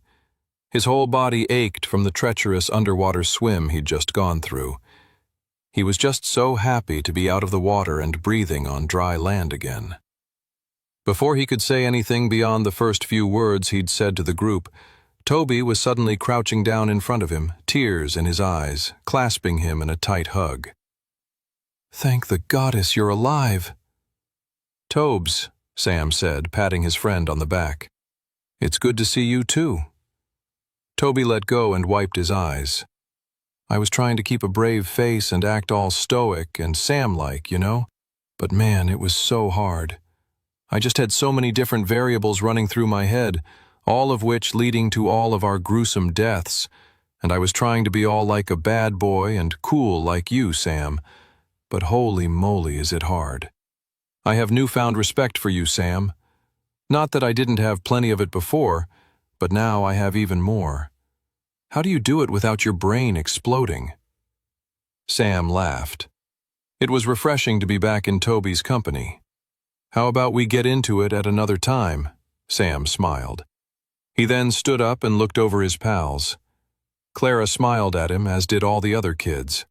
His whole body ached from the treacherous underwater swim he'd just gone through. He was just so happy to be out of the water and breathing on dry land again. Before he could say anything beyond the first few words he'd said to the group, Toby was suddenly crouching down in front of him, tears in his eyes, clasping him in a tight hug. Thank the goddess you're alive. Tobes, Sam said, patting his friend on the back. It's good to see you too. Toby let go and wiped his eyes. I was trying to keep a brave face and act all stoic and Sam-like, you know? But man, it was so hard. I just had so many different variables running through my head, all of which leading to all of our gruesome deaths, and I was trying to be all like a bad boy and cool like you, Sam. But holy moly is it hard. I have newfound respect for you, Sam. Not that I didn't have plenty of it before, but now I have even more. How do you do it without your brain exploding? Sam laughed. It was refreshing to be back in Toby's company. How about we get into it at another time? Sam smiled. He then stood up and looked over his pals. Clara smiled at him, as did all the other kids.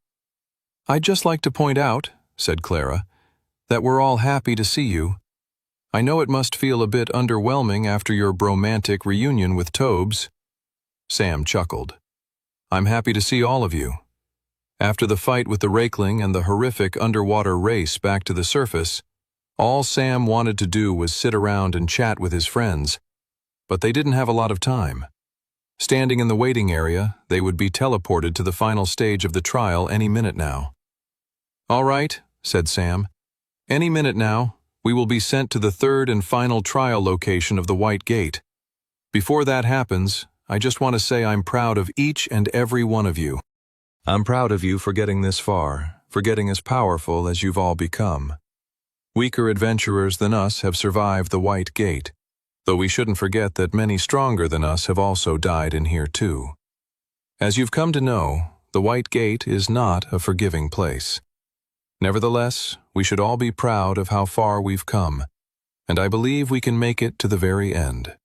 I'd just like to point out, said Clara, that we're all happy to see you. I know it must feel a bit underwhelming after your bromantic reunion with Tobes. Sam chuckled. I'm happy to see all of you. After the fight with the rakeling and the horrific underwater race back to the surface, all Sam wanted to do was sit around and chat with his friends, but they didn't have a lot of time. Standing in the waiting area, they would be teleported to the final stage of the trial any minute now. All right, said Sam. Any minute now, we will be sent to the third and final trial location of the White Gate. Before that happens, I just want to say I'm proud of each and every one of you. I'm proud of you for getting this far, for getting as powerful as you've all become. Weaker adventurers than us have survived the White Gate, though we shouldn't forget that many stronger than us have also died in here too. As you've come to know, the White Gate is not a forgiving place. Nevertheless, we should all be proud of how far we've come, and I believe we can make it to the very end.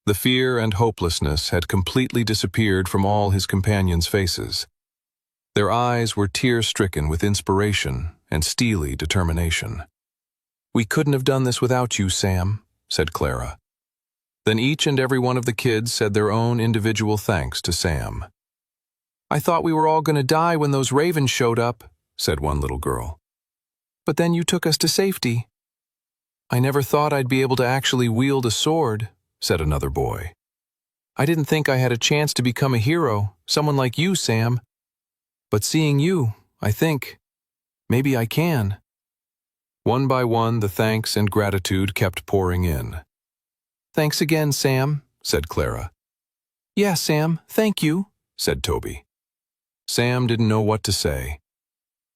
The fear and hopelessness had completely disappeared from all his companions' faces. Their eyes were tear-stricken with inspiration and steely determination. We couldn't have done this without you, Sam, said Clara. Then each and every one of the kids said their own individual thanks to Sam. I thought we were all going to die when those ravens showed up, said one little girl. But then you took us to safety. I never thought I'd be able to actually wield a sword, said another boy. I didn't think I had a chance to become a hero, someone like you, Sam. But seeing you, I think, maybe I can." One by one, the thanks and gratitude kept pouring in. "Thanks again, Sam," said Clara. "Yeah, Sam, thank you," said Toby. Sam didn't know what to say.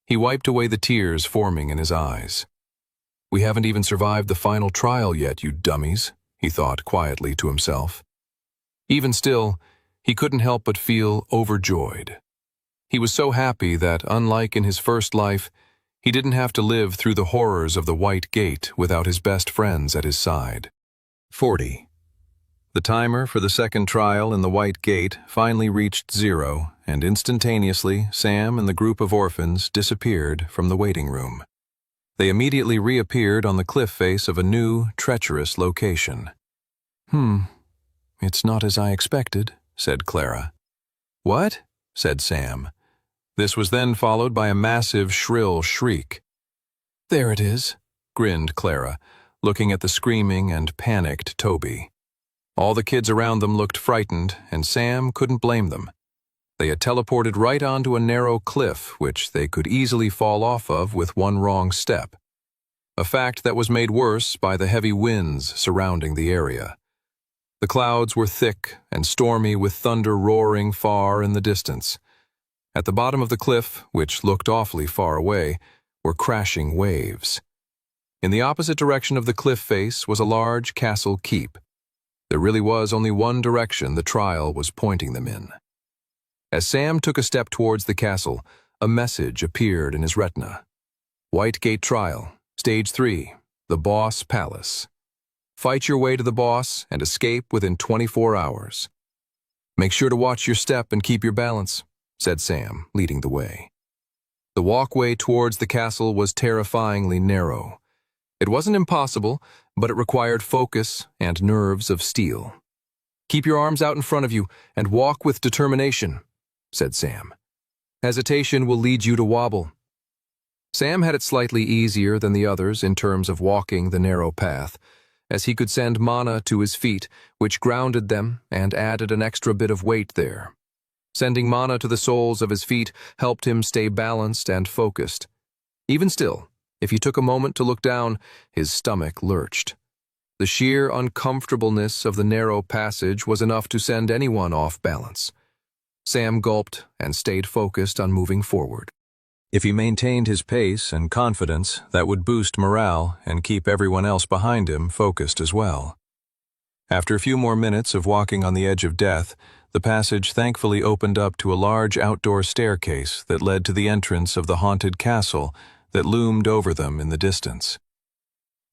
He wiped away the tears forming in his eyes. "We haven't even survived the final trial yet, you dummies," he thought quietly to himself. Even still, he couldn't help but feel overjoyed. He was so happy that, unlike in his first life, he didn't have to live through the horrors of the White Gate without his best friends at his side. 40. The timer for the second trial in the White Gate finally reached 0, and instantaneously Sam and the group of orphans disappeared from the waiting room. They immediately reappeared on the cliff face of a new, treacherous location. It's not as I expected," said Clara. "What?" said Sam. This was then followed by a massive, shrill shriek. "There it is," grinned Clara, looking at the screaming and panicked Toby. All the kids around them looked frightened, and Sam couldn't blame them. They had teleported right onto a narrow cliff which they could easily fall off of with one wrong step. A fact that was made worse by the heavy winds surrounding the area. The clouds were thick and stormy with thunder roaring far in the distance. At the bottom of the cliff, which looked awfully far away, were crashing waves. In the opposite direction of the cliff face was a large castle keep. There really was only one direction the trial was pointing them in. As Sam took a step towards the castle, a message appeared in his retina. "White Gate Trial, Stage 3, the Boss Palace. Fight your way to the boss and escape within 24 hours. Make sure to watch your step and keep your balance," said Sam, leading the way. The walkway towards the castle was terrifyingly narrow. It wasn't impossible, but it required focus and nerves of steel. "Keep your arms out in front of you and walk with determination," said Sam. "Hesitation will lead you to wobble." Sam had it slightly easier than the others in terms of walking the narrow path, as he could send mana to his feet, which grounded them and added an extra bit of weight there. Sending mana to the soles of his feet helped him stay balanced and focused. Even still, if he took a moment to look down, his stomach lurched. The sheer uncomfortableness of the narrow passage was enough to send anyone off balance. Sam gulped and stayed focused on moving forward. If he maintained his pace and confidence, that would boost morale and keep everyone else behind him focused as well. After a few more minutes of walking on the edge of death, the passage thankfully opened up to a large outdoor staircase that led to the entrance of the haunted castle that loomed over them in the distance.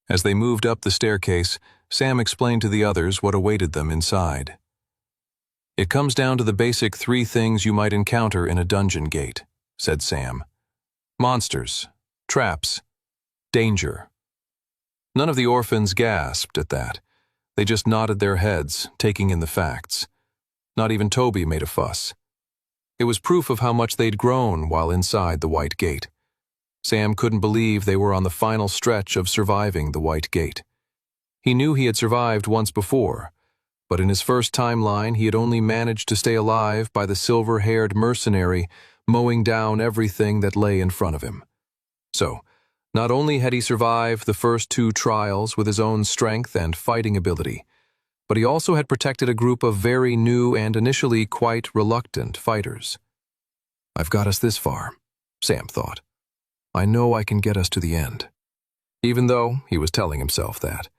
As they moved up the staircase, Sam explained to the others what awaited them inside. "It comes down to the basic 3 things you might encounter in a dungeon gate," said Sam. "Monsters, traps, danger." None of the orphans gasped at that. They just nodded their heads, taking in the facts. Not even Toby made a fuss. It was proof of how much they'd grown while inside the White Gate. Sam couldn't believe they were on the final stretch of surviving the White Gate. He knew he had survived once before, but in his first timeline he had only managed to stay alive by the silver-haired mercenary mowing down everything that lay in front of him. So, not only had he survived the first 2 trials with his own strength and fighting ability, but he also had protected a group of very new and initially quite reluctant fighters. "I've got us this far," Sam thought. "I know I can get us to the end." Even though he was telling himself that,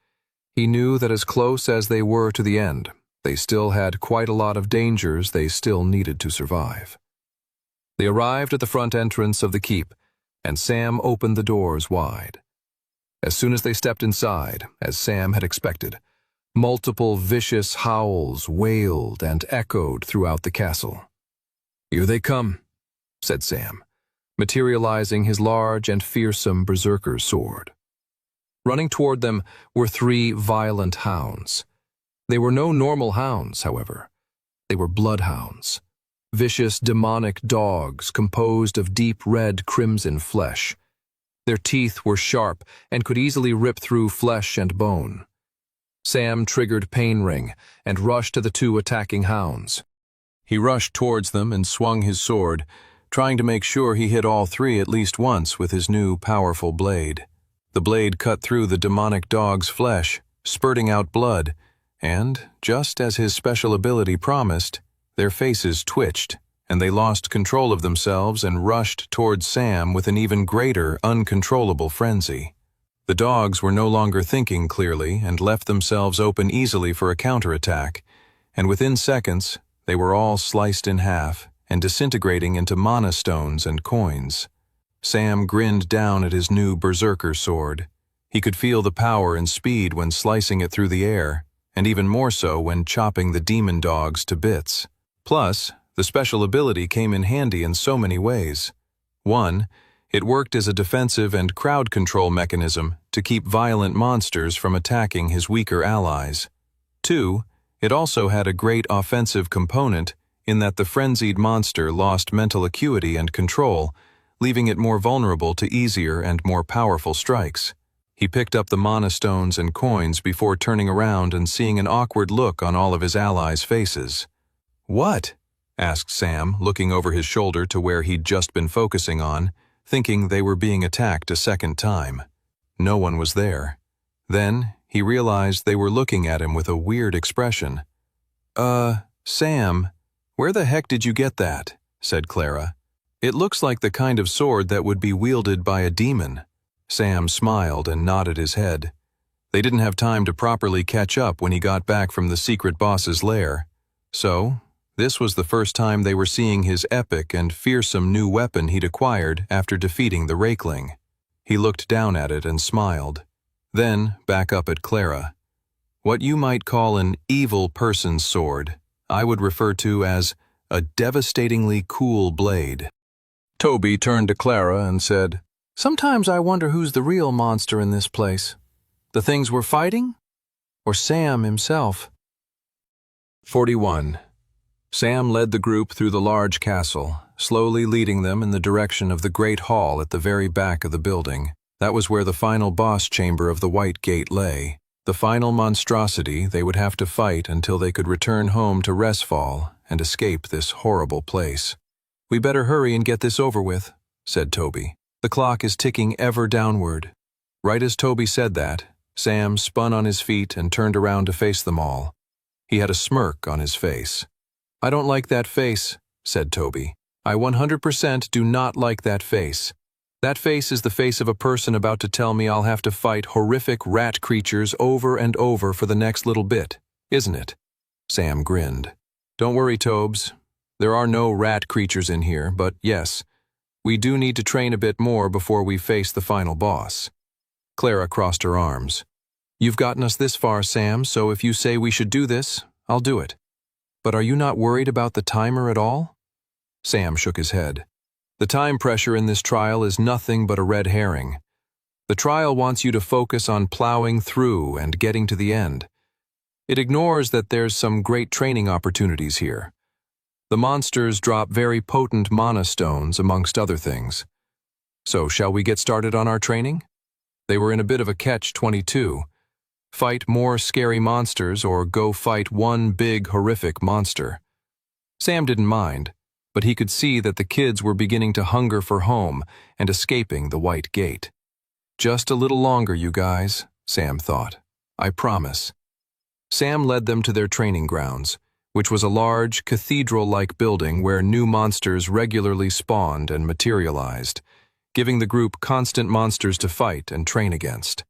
he knew that as close as they were to the end, they still had quite a lot of dangers they still needed to survive. They arrived at the front entrance of the keep, and Sam opened the doors wide. As soon as they stepped inside, as Sam had expected, multiple vicious howls wailed and echoed throughout the castle. "Here they come," said Sam, materializing his large and fearsome berserker's sword. Running toward them were 3 violent hounds. They were no normal hounds, however. They were bloodhounds. Vicious demonic dogs composed of deep red crimson flesh. Their teeth were sharp and could easily rip through flesh and bone. Sam triggered Pain Ring and rushed to the two attacking hounds. He rushed towards them and swung his sword, trying to make sure he hit all three at least once with his new powerful blade. The blade cut through the demonic dog's flesh, spurting out blood, and, just as his special ability promised, their faces twitched, and they lost control of themselves and rushed towards Sam with an even greater, uncontrollable frenzy. The dogs were no longer thinking clearly and left themselves open easily for a counterattack, and within seconds, they were all sliced in half and disintegrating into mana stones and coins. Sam grinned down at his new berserker sword. He could feel the power and speed when slicing it through the air, and even more so when chopping the demon dogs to bits. Plus, the special ability came in handy in so many ways. 1. It worked as a defensive and crowd control mechanism to keep violent monsters from attacking his weaker allies. 2. It also had a great offensive component in that the frenzied monster lost mental acuity and control, leaving it more vulnerable to easier and more powerful strikes. He picked up the mana stones and coins before turning around and seeing an awkward look on all of his allies' faces. "What?" asked Sam, looking over his shoulder to where he'd just been focusing on, thinking they were being attacked a second time. No one was there. Then, he realized they were looking at him with a weird expression. Sam, where the heck did you get that?" said Clara. "It looks like the kind of sword that would be wielded by a demon." Sam smiled and nodded his head. They didn't have time to properly catch up when he got back from the secret boss's lair. So, this was the first time they were seeing his epic and fearsome new weapon he'd acquired after defeating the Rakeling. He looked down at it and smiled. Then, back up at Clara. "What you might call an evil person's sword, I would refer to as a devastatingly cool blade." Toby turned to Clara and said, "Sometimes I wonder who's the real monster in this place. The things we're fighting? Or Sam himself?" 41. Sam led the group through the large castle, slowly leading them in the direction of the great hall at the very back of the building. That was where the final boss chamber of the White Gate lay, the final monstrosity they would have to fight until they could return home to Resfall and escape this horrible place. "We better hurry and get this over with," said Toby. "The clock is ticking ever downward." Right as Toby said that, Sam spun on his feet and turned around to face them all. He had a smirk on his face. "I don't like that face," said Toby. "I 100% do not like that face. That face is the face of a person about to tell me I'll have to fight horrific rat creatures over and over for the next little bit, isn't it?" Sam grinned. "Don't worry, Tobes. There are no rat creatures in here, but yes, we do need to train a bit more before we face the final boss." Clara crossed her arms. "You've gotten us this far, Sam, so if you say we should do this, I'll do it. But are you not worried about the timer at all?" Sam shook his head. "The time pressure in this trial is nothing but a red herring. The trial wants you to focus on plowing through and getting to the end. It ignores that there's some great training opportunities here. The monsters drop very potent mana stones, amongst other things. So shall we get started on our training?" They were in a bit of a catch-22. Fight more scary monsters or go fight one big, horrific monster. Sam didn't mind, but he could see that the kids were beginning to hunger for home and escaping the White Gate. "Just a little longer, you guys," Sam thought. "I promise." Sam led them to their training grounds, which was a large, cathedral-like building where new monsters regularly spawned and materialized, giving the group constant monsters to fight and train against.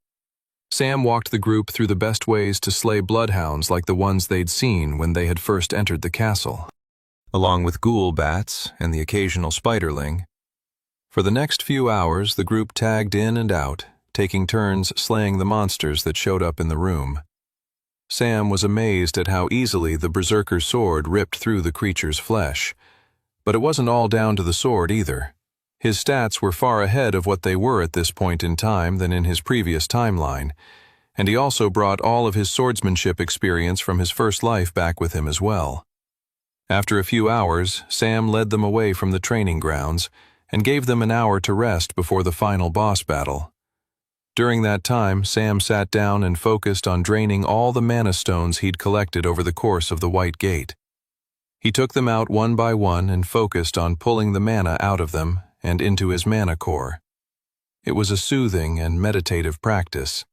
Sam walked the group through the best ways to slay bloodhounds like the ones they'd seen when they had first entered the castle, along with ghoul bats and the occasional spiderling. For the next few hours, the group tagged in and out, taking turns slaying the monsters that showed up in the room. Sam was amazed at how easily the berserker's sword ripped through the creature's flesh. But it wasn't all down to the sword either. His stats were far ahead of what they were at this point in time than in his previous timeline, and he also brought all of his swordsmanship experience from his first life back with him as well. After a few hours, Sam led them away from the training grounds and gave them an hour to rest before the final boss battle. During that time, Sam sat down and focused on draining all the mana stones he'd collected over the course of the White Gate. He took them out one by one and focused on pulling the mana out of them and into his mana core. It was a soothing and meditative practice.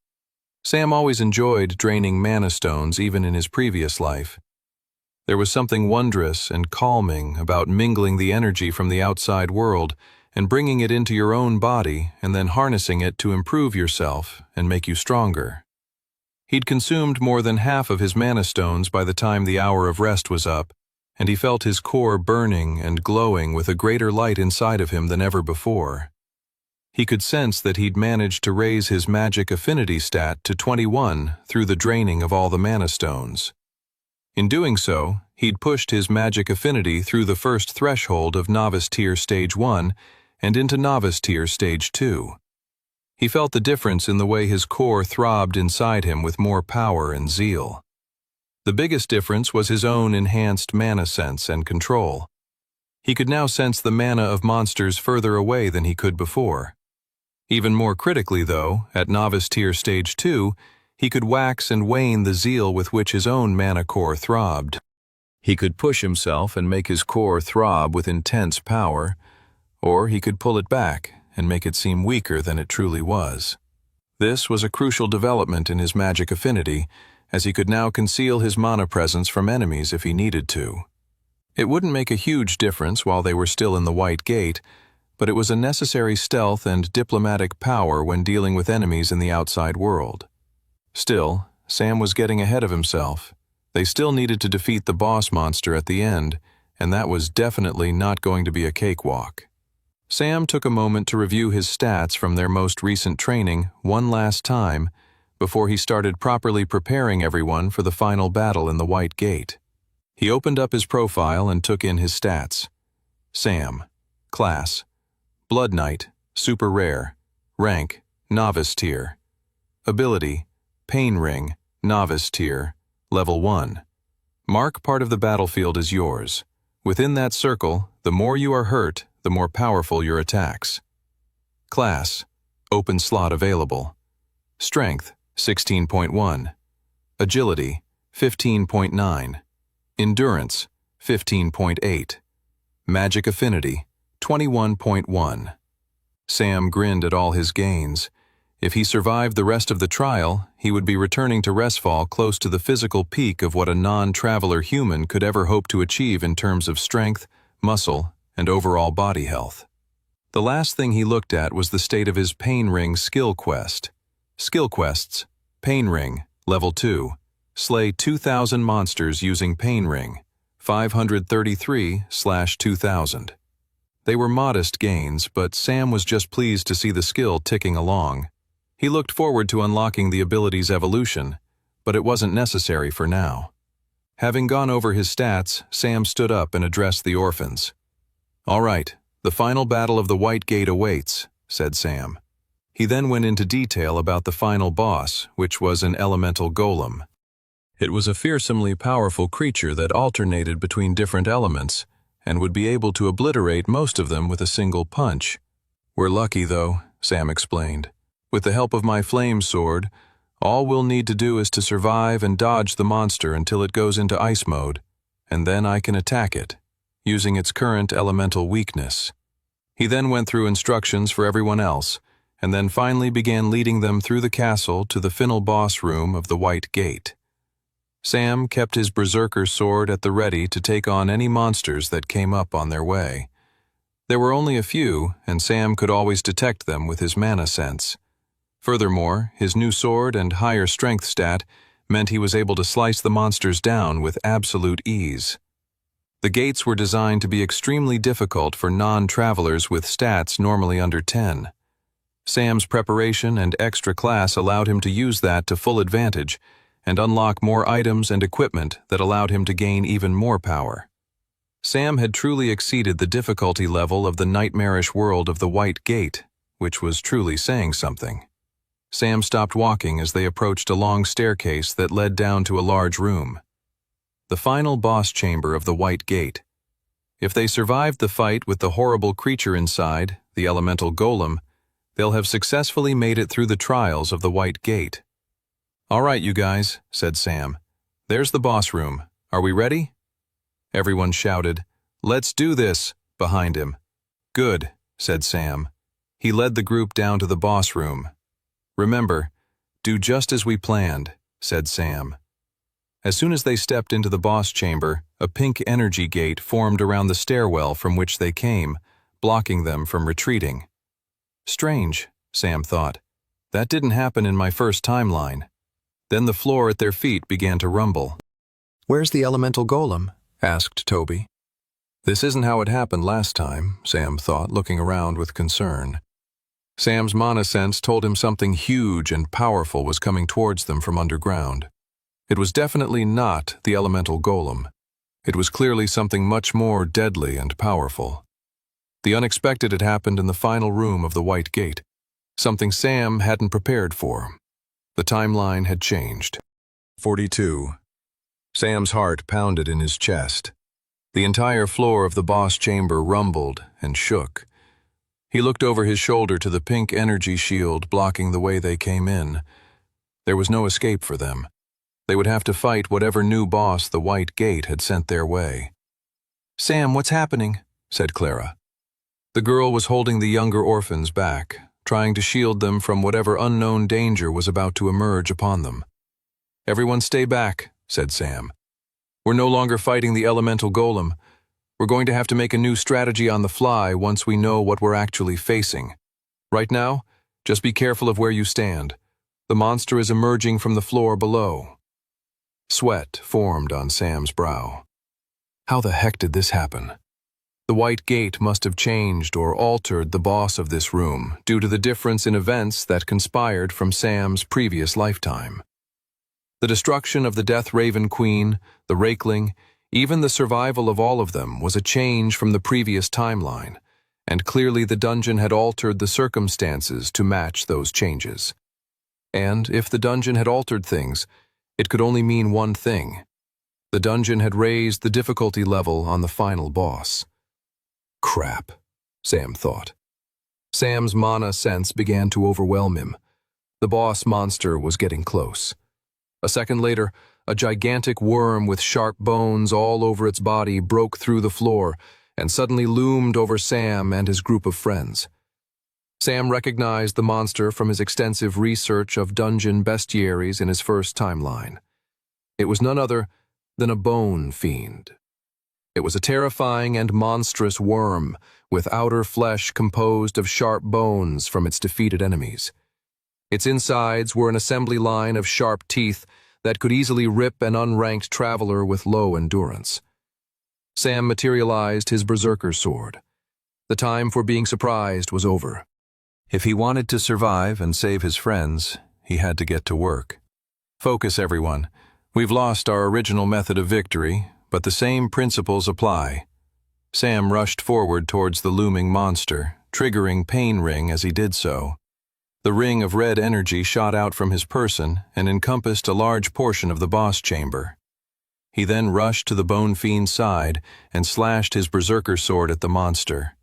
Sam always enjoyed draining mana stones even in his previous life. There was something wondrous and calming about mingling the energy from the outside world and bringing it into your own body and then harnessing it to improve yourself and make you stronger. He'd consumed more than half of his mana stones by the time the hour of rest was up, and he felt his core burning and glowing with a greater light inside of him than ever before. He could sense that he'd managed to raise his magic affinity stat to 21 through the draining of all the mana stones. In doing so, he'd pushed his magic affinity through the first threshold of Novice Tier Stage 1 and into Novice Tier Stage 2. He felt the difference in the way his core throbbed inside him with more power and zeal. The biggest difference was his own enhanced mana sense and control. He could now sense the mana of monsters further away than he could before. Even more critically, though, at Novice Tier Stage 2, he could wax and wane the zeal with which his own mana core throbbed. He could push himself and make his core throb with intense power, or he could pull it back and make it seem weaker than it truly was. This was a crucial development in his magic affinity, as he could now conceal his mana presence from enemies if he needed to. It wouldn't make a huge difference while they were still in the White Gate, but it was a necessary stealth and diplomatic power when dealing with enemies in the outside world. Still, Sam was getting ahead of himself. They still needed to defeat the boss monster at the end, and that was definitely not going to be a cakewalk. Sam took a moment to review his stats from their most recent training one last time before he started properly preparing everyone for the final battle in the White Gate. He opened up his profile and took in his stats. Sam. Class. Blood Knight, Super Rare. Rank, Novice Tier. Ability, Pain Ring, Novice Tier, Level 1. Mark part of the battlefield as yours. Within that circle, the more you are hurt, the more powerful your attacks. Class, Open slot available. Strength, 16.1. Agility, 15.9. Endurance, 15.8. Magic Affinity, 21.1. Sam grinned at all his gains. If he survived the rest of the trial, he would be returning to Restfall close to the physical peak of what a non-traveler human could ever hope to achieve in terms of strength, muscle, and overall body health. The last thing he looked at was the state of his Pain Ring skill quest. Skill quests, Pain Ring, Level 2. Slay 2,000 monsters using Pain Ring, 533/2000. They were modest gains, but Sam was just pleased to see the skill ticking along. He looked forward to unlocking the ability's evolution, but it wasn't necessary for now. Having gone over his stats, Sam stood up and addressed the orphans. "All right, the final battle of the White Gate awaits," said Sam. He then went into detail about the final boss, which was an elemental golem. It was a fearsomely powerful creature that alternated between different elements and would be able to obliterate most of them with a single punch. "We're lucky, though," Sam explained. "With the help of my flame sword, all we'll need to do is to survive and dodge the monster until it goes into ice mode, and then I can attack it, using its current elemental weakness." He then went through instructions for everyone else, and then finally began leading them through the castle to the final boss room of the White Gate. Sam kept his berserker sword at the ready to take on any monsters that came up on their way. There were only a few, and Sam could always detect them with his mana sense. Furthermore, his new sword and higher strength stat meant he was able to slice the monsters down with absolute ease. The gates were designed to be extremely difficult for non-travelers with stats normally under 10. Sam's preparation and extra class allowed him to use that to full advantage and unlock more items and equipment that allowed him to gain even more power. Sam had truly exceeded the difficulty level of the nightmarish world of the White Gate, which was truly saying something. Sam stopped walking as they approached a long staircase that led down to a large room. The final boss chamber of the White Gate. If they survived the fight with the horrible creature inside, the elemental golem, They'll have successfully made it through the trials of the White Gate. "All right, you guys," said Sam. "There's the boss room. Are we ready?" Everyone shouted, "Let's do this," behind him. "Good," said Sam. He led the group down to the boss room. "Remember, do just as we planned," said Sam. As soon as they stepped into the boss chamber, a pink energy gate formed around the stairwell from which they came, blocking them from retreating. Strange, Sam thought. That didn't happen in my first timeline. Then the floor at their feet began to rumble. "Where's the elemental golem?" asked Toby. This isn't how it happened last time, Sam thought, looking around with concern. Sam's mana sense told him something huge and powerful was coming towards them from underground. It was definitely not the elemental golem. It was clearly something much more deadly and powerful. The unexpected had happened in the final room of the White Gate, something Sam hadn't prepared for. The timeline had changed. 42. Sam's heart pounded in his chest. The entire floor of the boss chamber rumbled and shook. He looked over his shoulder to the pink energy shield blocking the way they came in. There was no escape for them. They would have to fight whatever new boss the White Gate had sent their way. "Sam, what's happening?" said Clara. The girl was holding the younger orphans back, trying to shield them from whatever unknown danger was about to emerge upon them. "Everyone stay back," said Sam. "We're no longer fighting the elemental golem. We're going to have to make a new strategy on the fly once we know what we're actually facing. Right now, just be careful of where you stand. The monster is emerging from the floor below." Sweat formed on Sam's brow. How the heck did this happen? The White Gate must have changed or altered the boss of this room due to the difference in events that conspired from Sam's previous lifetime. The destruction of the Death Raven Queen, the Rakeling, even the survival of all of them was a change from the previous timeline, and clearly the dungeon had altered the circumstances to match those changes. And if the dungeon had altered things, it could only mean one thing. The dungeon had raised the difficulty level on the final boss. Crap, Sam thought. Sam's mana sense began to overwhelm him. The boss monster was getting close. A second later, a gigantic worm with sharp bones all over its body broke through the floor and suddenly loomed over Sam and his group of friends. Sam recognized the monster from his extensive research of dungeon bestiaries in his first timeline. It was none other than a bone fiend. It was a terrifying and monstrous worm with outer flesh composed of sharp bones from its defeated enemies. Its insides were an assembly line of sharp teeth that could easily rip an unranked traveler with low endurance. Sam materialized his berserker sword. The time for being surprised was over. If he wanted to survive and save his friends, he had to get to work. Focus, everyone. We've lost our original method of victory, but the same principles apply. Sam rushed forward towards the looming monster, triggering Pain Ring as he did so. The ring of red energy shot out from his person and encompassed a large portion of the boss chamber. He then rushed to the bone fiend's side and slashed his berserker sword at the monster.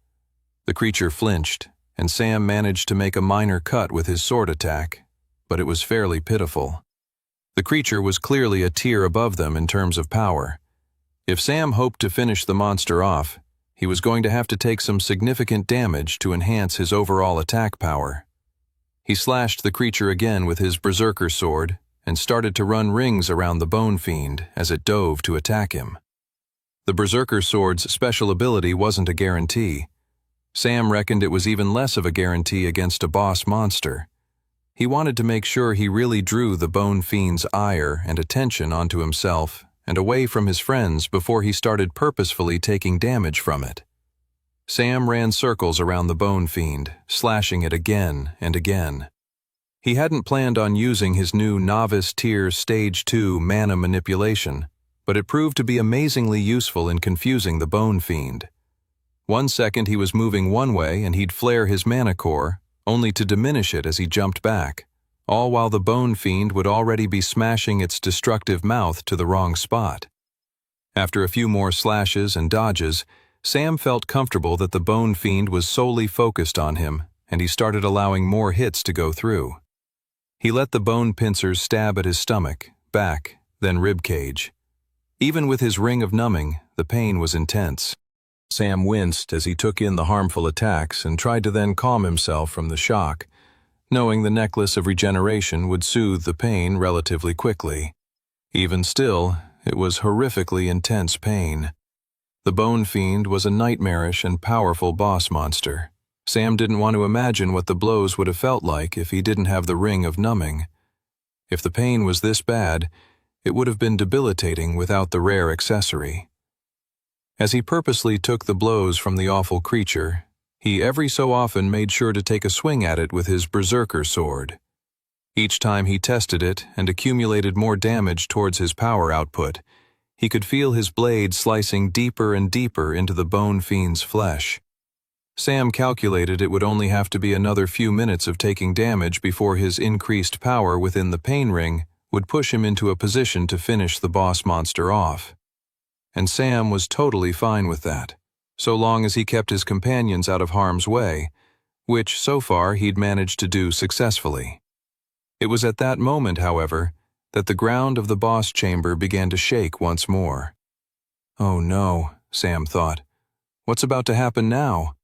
The creature flinched, and Sam managed to make a minor cut with his sword attack, but it was fairly pitiful. The creature was clearly a tier above them in terms of power. If Sam hoped to finish the monster off, he was going to have to take some significant damage to enhance his overall attack power. He slashed the creature again with his berserker sword and started to run rings around the bone fiend as it dove to attack him. The berserker sword's special ability wasn't a guarantee. Sam reckoned it was even less of a guarantee against a boss monster. He wanted to make sure he really drew the bone fiend's ire and attention onto himself and away from his friends before he started purposefully taking damage from it. Sam ran circles around the bone fiend, slashing it again and again. He hadn't planned on using his new Novice Tier Stage 2 mana manipulation, but it proved to be amazingly useful in confusing the bone fiend. 1 second he was moving one way and he'd flare his mana core, only to diminish it as he jumped back, all while the bone fiend would already be smashing its destructive mouth to the wrong spot. After a few more slashes and dodges, Sam felt comfortable that the bone fiend was solely focused on him and he started allowing more hits to go through. He let the bone pincers stab at his stomach, back, then rib cage. Even with his ring of numbing, the pain was intense. Sam winced as he took in the harmful attacks and tried to then calm himself from the shock, knowing the necklace of regeneration would soothe the pain relatively quickly. Even still, it was horrifically intense pain. The Bone Fiend was a nightmarish and powerful boss monster. Sam didn't want to imagine what the blows would have felt like if he didn't have the ring of numbing. If the pain was this bad, it would have been debilitating without the rare accessory. As he purposely took the blows from the awful creature, he every so often made sure to take a swing at it with his berserker sword. Each time he tested it and accumulated more damage towards his power output, he could feel his blade slicing deeper and deeper into the Bone Fiend's flesh. Sam calculated it would only have to be another few minutes of taking damage before his increased power within the pain ring would push him into a position to finish the boss monster off. And Sam was totally fine with that, so long as he kept his companions out of harm's way, which so far he'd managed to do successfully. It was at that moment, however, that the ground of the boss chamber began to shake once more. Oh no, Sam thought. What's about to happen now?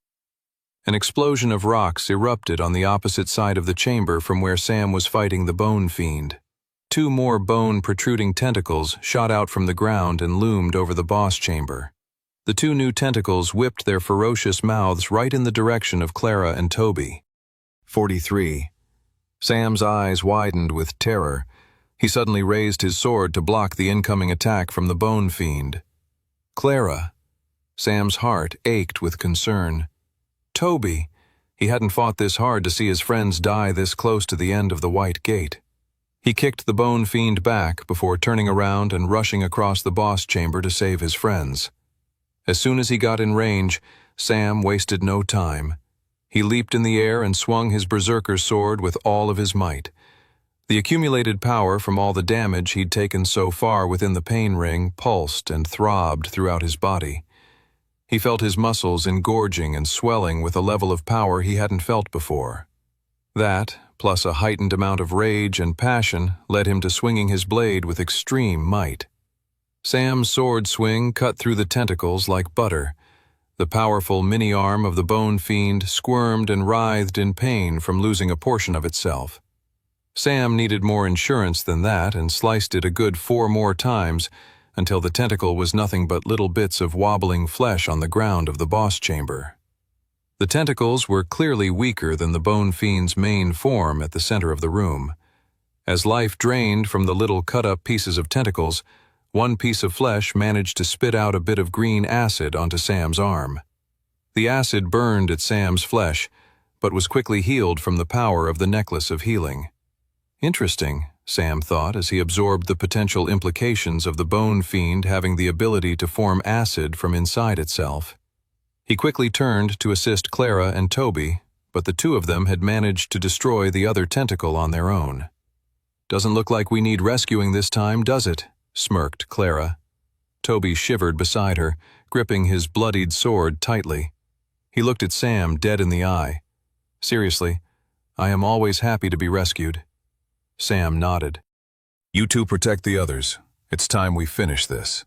An explosion of rocks erupted on the opposite side of the chamber from where Sam was fighting the Bone Fiend. 2 more bone-protruding tentacles shot out from the ground and loomed over the boss chamber. The 2 new tentacles whipped their ferocious mouths right in the direction of Clara and Toby. 43. Sam's eyes widened with terror. He suddenly raised his sword to block the incoming attack from the Bone Fiend. Clara. Sam's heart ached with concern. Toby. He hadn't fought this hard to see his friends die this close to the end of the White Gate. He kicked the Bone Fiend back before turning around and rushing across the boss chamber to save his friends. As soon as he got in range, Sam wasted no time. He leaped in the air and swung his berserker sword with all of his might. The accumulated power from all the damage he'd taken so far within the pain ring pulsed and throbbed throughout his body. He felt his muscles engorging and swelling with a level of power he hadn't felt before. That, plus a heightened amount of rage and passion, led him to swinging his blade with extreme might. Sam's sword swing cut through the tentacles like butter. The powerful mini-arm of the Bone Fiend squirmed and writhed in pain from losing a portion of itself. Sam needed more insurance than that and sliced it a good 4 more times until the tentacle was nothing but little bits of wobbling flesh on the ground of the boss chamber. The tentacles were clearly weaker than the Bone Fiend's main form at the center of the room. As life drained from the little cut-up pieces of tentacles, one piece of flesh managed to spit out a bit of green acid onto Sam's arm. The acid burned at Sam's flesh, but was quickly healed from the power of the necklace of healing. Interesting, Sam thought as he absorbed the potential implications of the Bone Fiend having the ability to form acid from inside itself. He quickly turned to assist Clara and Toby, but the 2 of them had managed to destroy the other tentacle on their own. "Doesn't look like we need rescuing this time, does it?" smirked Clara. Toby shivered beside her, gripping his bloodied sword tightly. He looked at Sam dead in the eye. "Seriously, I am always happy to be rescued." Sam nodded. "You 2 protect the others. It's time we finish this."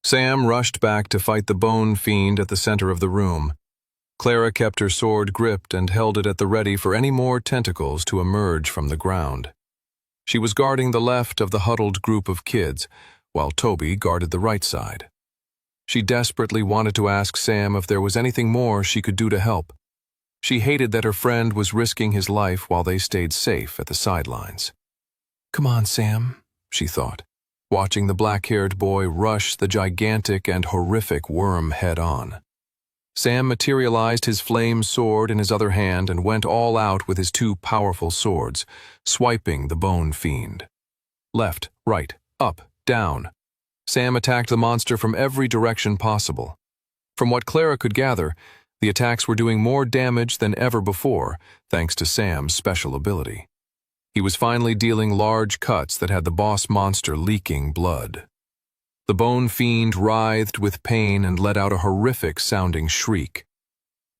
Sam rushed back to fight the Bone Fiend at the center of the room. Clara kept her sword gripped and held it at the ready for any more tentacles to emerge from the ground. She was guarding the left of the huddled group of kids, while Toby guarded the right side. She desperately wanted to ask Sam if there was anything more she could do to help. She hated that her friend was risking his life while they stayed safe at the sidelines. "Come on, Sam," she thought, watching the black-haired boy rush the gigantic and horrific worm head-on. Sam materialized his flame sword in his other hand and went all out with his 2 powerful swords, swiping the Bone Fiend. Left, right, up, down. Sam attacked the monster from every direction possible. From what Clara could gather, the attacks were doing more damage than ever before, thanks to Sam's special ability. He was finally dealing large cuts that had the boss monster leaking blood. The Bone Fiend writhed with pain and let out a horrific-sounding shriek.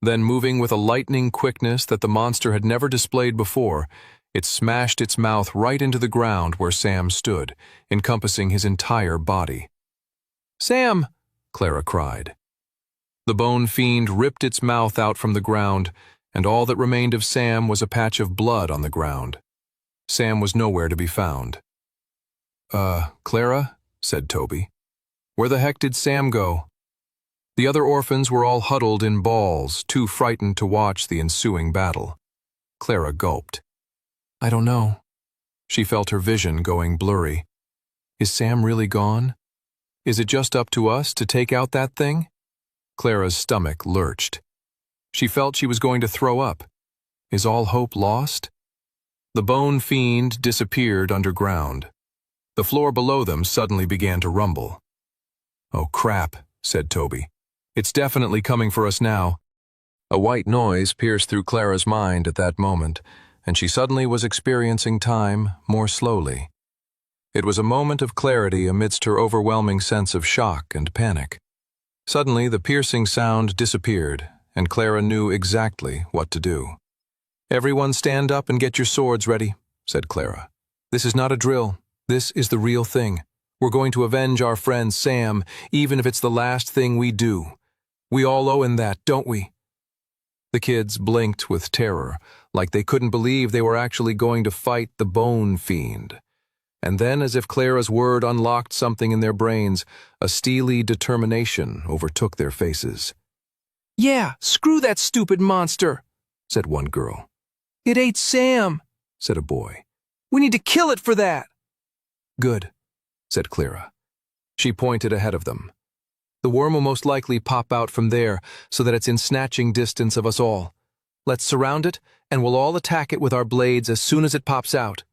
Then, moving with a lightning quickness that the monster had never displayed before, it smashed its mouth right into the ground where Sam stood, encompassing his entire body. "Sam!" Clara cried. The bone fiend ripped its mouth out from the ground, and all that remained of Sam was a patch of blood on the ground. Sam was nowhere to be found. Clara?" said Toby. "Where the heck did Sam go?" The other orphans were all huddled in balls, too frightened to watch the ensuing battle. Clara gulped. "I don't know." She felt her vision going blurry. "Is Sam really gone? Is it just up to us to take out that thing?" Clara's stomach lurched. She felt she was going to throw up. Is all hope lost? The bone fiend disappeared underground. The floor below them suddenly began to rumble. "Oh crap," said Toby. "It's definitely coming for us now." A white noise pierced through Clara's mind at that moment, and she suddenly was experiencing time more slowly. It was a moment of clarity amidst her overwhelming sense of shock and panic. Suddenly, the piercing sound disappeared, and Clara knew exactly what to do. "Everyone stand up and get your swords ready," said Clara. "This is not a drill. This is the real thing. We're going to avenge our friend Sam, even if it's the last thing we do. We all owe him that, don't we?" The kids blinked with terror, like they couldn't believe they were actually going to fight the bone fiend. And then, as if Clara's word unlocked something in their brains, a steely determination overtook their faces. "Yeah, screw that stupid monster," said one girl. "It ate Sam," said a boy. "We need to kill it for that." "Good," said Clara. She pointed ahead of them. "The worm will most likely pop out from there, so that it's in snatching distance of us all. Let's surround it, and we'll all attack it with our blades as soon as it pops out."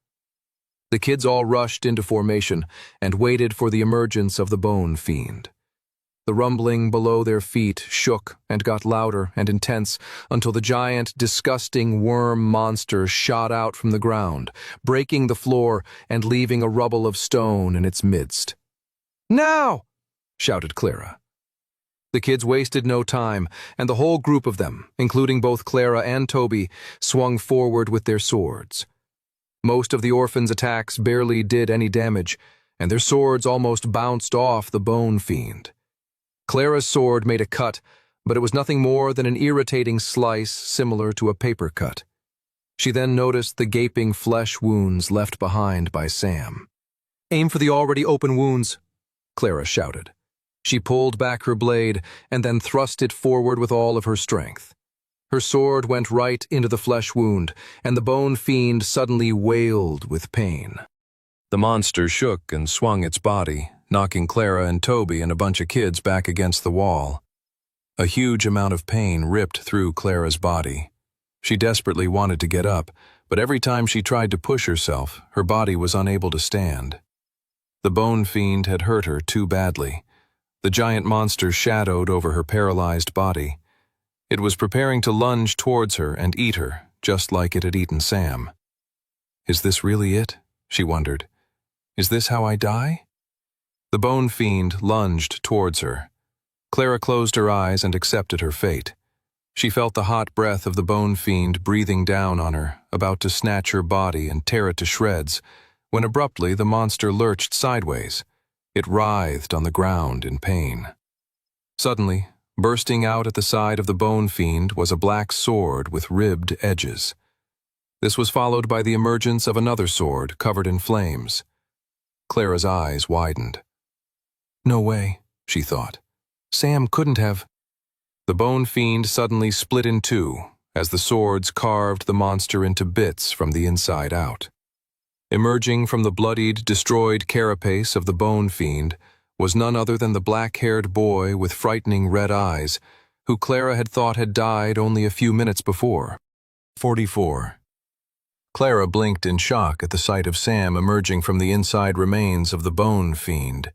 The kids all rushed into formation and waited for the emergence of the bone fiend. The rumbling below their feet shook and got louder and intense until the giant, disgusting worm monster shot out from the ground, breaking the floor and leaving a rubble of stone in its midst. "Now!" shouted Clara. The kids wasted no time, and the whole group of them, including both Clara and Toby, swung forward with their swords. Most of the orphans' attacks barely did any damage, and their swords almost bounced off the bone fiend. Clara's sword made a cut, but it was nothing more than an irritating slice similar to a paper cut. She then noticed the gaping flesh wounds left behind by Sam. "Aim for the already open wounds," Clara shouted. She pulled back her blade and then thrust it forward with all of her strength. Her sword went right into the flesh wound, and the bone fiend suddenly wailed with pain. The monster shook and swung its body, knocking Clara and Toby and a bunch of kids back against the wall. A huge amount of pain ripped through Clara's body. She desperately wanted to get up, but every time she tried to push herself, her body was unable to stand. The bone fiend had hurt her too badly. The giant monster shadowed over her paralyzed body. It was preparing to lunge towards her and eat her, just like it had eaten Sam. "Is this really it?" she wondered. "Is this how I die?" The bone fiend lunged towards her. Clara closed her eyes and accepted her fate. She felt the hot breath of the bone fiend breathing down on her, about to snatch her body and tear it to shreds, when abruptly the monster lurched sideways. It writhed on the ground in pain. Suddenly, bursting out at the side of the bone fiend was a black sword with ribbed edges. This was followed by the emergence of another sword covered in flames. Clara's eyes widened. "No way," she thought. "Sam couldn't have—" The bone fiend suddenly split in two as the swords carved the monster into bits from the inside out. Emerging from the bloodied, destroyed carapace of the bone fiend was none other than the black-haired boy with frightening red eyes, who Clara had thought had died only a few minutes before. 44. Clara blinked in shock at the sight of Sam emerging from the inside remains of the bone fiend.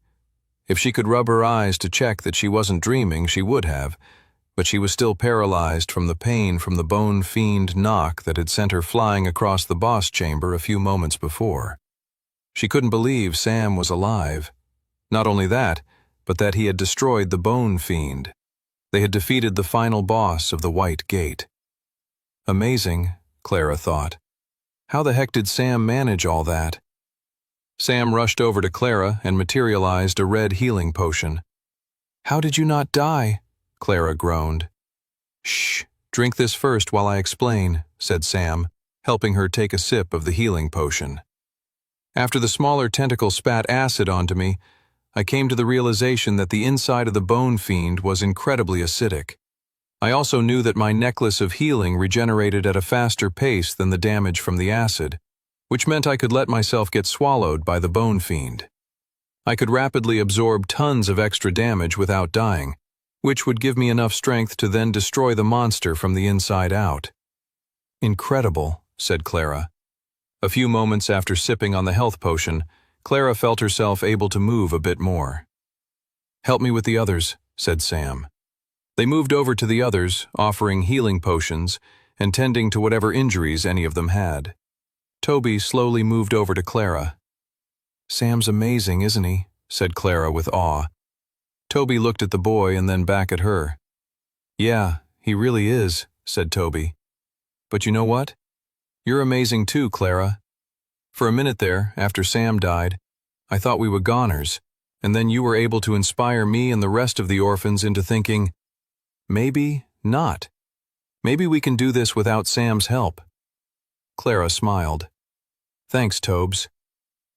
If she could rub her eyes to check that she wasn't dreaming, she would have, but she was still paralyzed from the pain from the bone fiend knock that had sent her flying across the boss chamber a few moments before. She couldn't believe Sam was alive. Not only that, but that he had destroyed the bone fiend. They had defeated the final boss of the White Gate. Amazing, Clara thought. How the heck did Sam manage all that? Sam rushed over to Clara and materialized a red healing potion. How did you not die? Clara groaned. Shh, drink this first while I explain, said Sam, helping her take a sip of the healing potion. After the smaller tentacle spat acid onto me, I came to the realization that the inside of the bone fiend was incredibly acidic. I also knew that my necklace of healing regenerated at a faster pace than the damage from the acid, which meant I could let myself get swallowed by the bone fiend. I could rapidly absorb tons of extra damage without dying, which would give me enough strength to then destroy the monster from the inside out. Incredible, said Clara. A few moments after sipping on the health potion, Clara felt herself able to move a bit more. Help me with the others, said Sam. They moved over to the others, offering healing potions and tending to whatever injuries any of them had. Toby slowly moved over to Clara. Sam's amazing, isn't he? Said Clara with awe. Toby looked at the boy and then back at her. Yeah, he really is, said Toby. But you know what? You're amazing too, Clara. For a minute there, after Sam died, I thought we were goners, and then you were able to inspire me and the rest of the orphans into thinking, maybe not. Maybe we can do this without Sam's help. Clara smiled. Thanks, Tobes.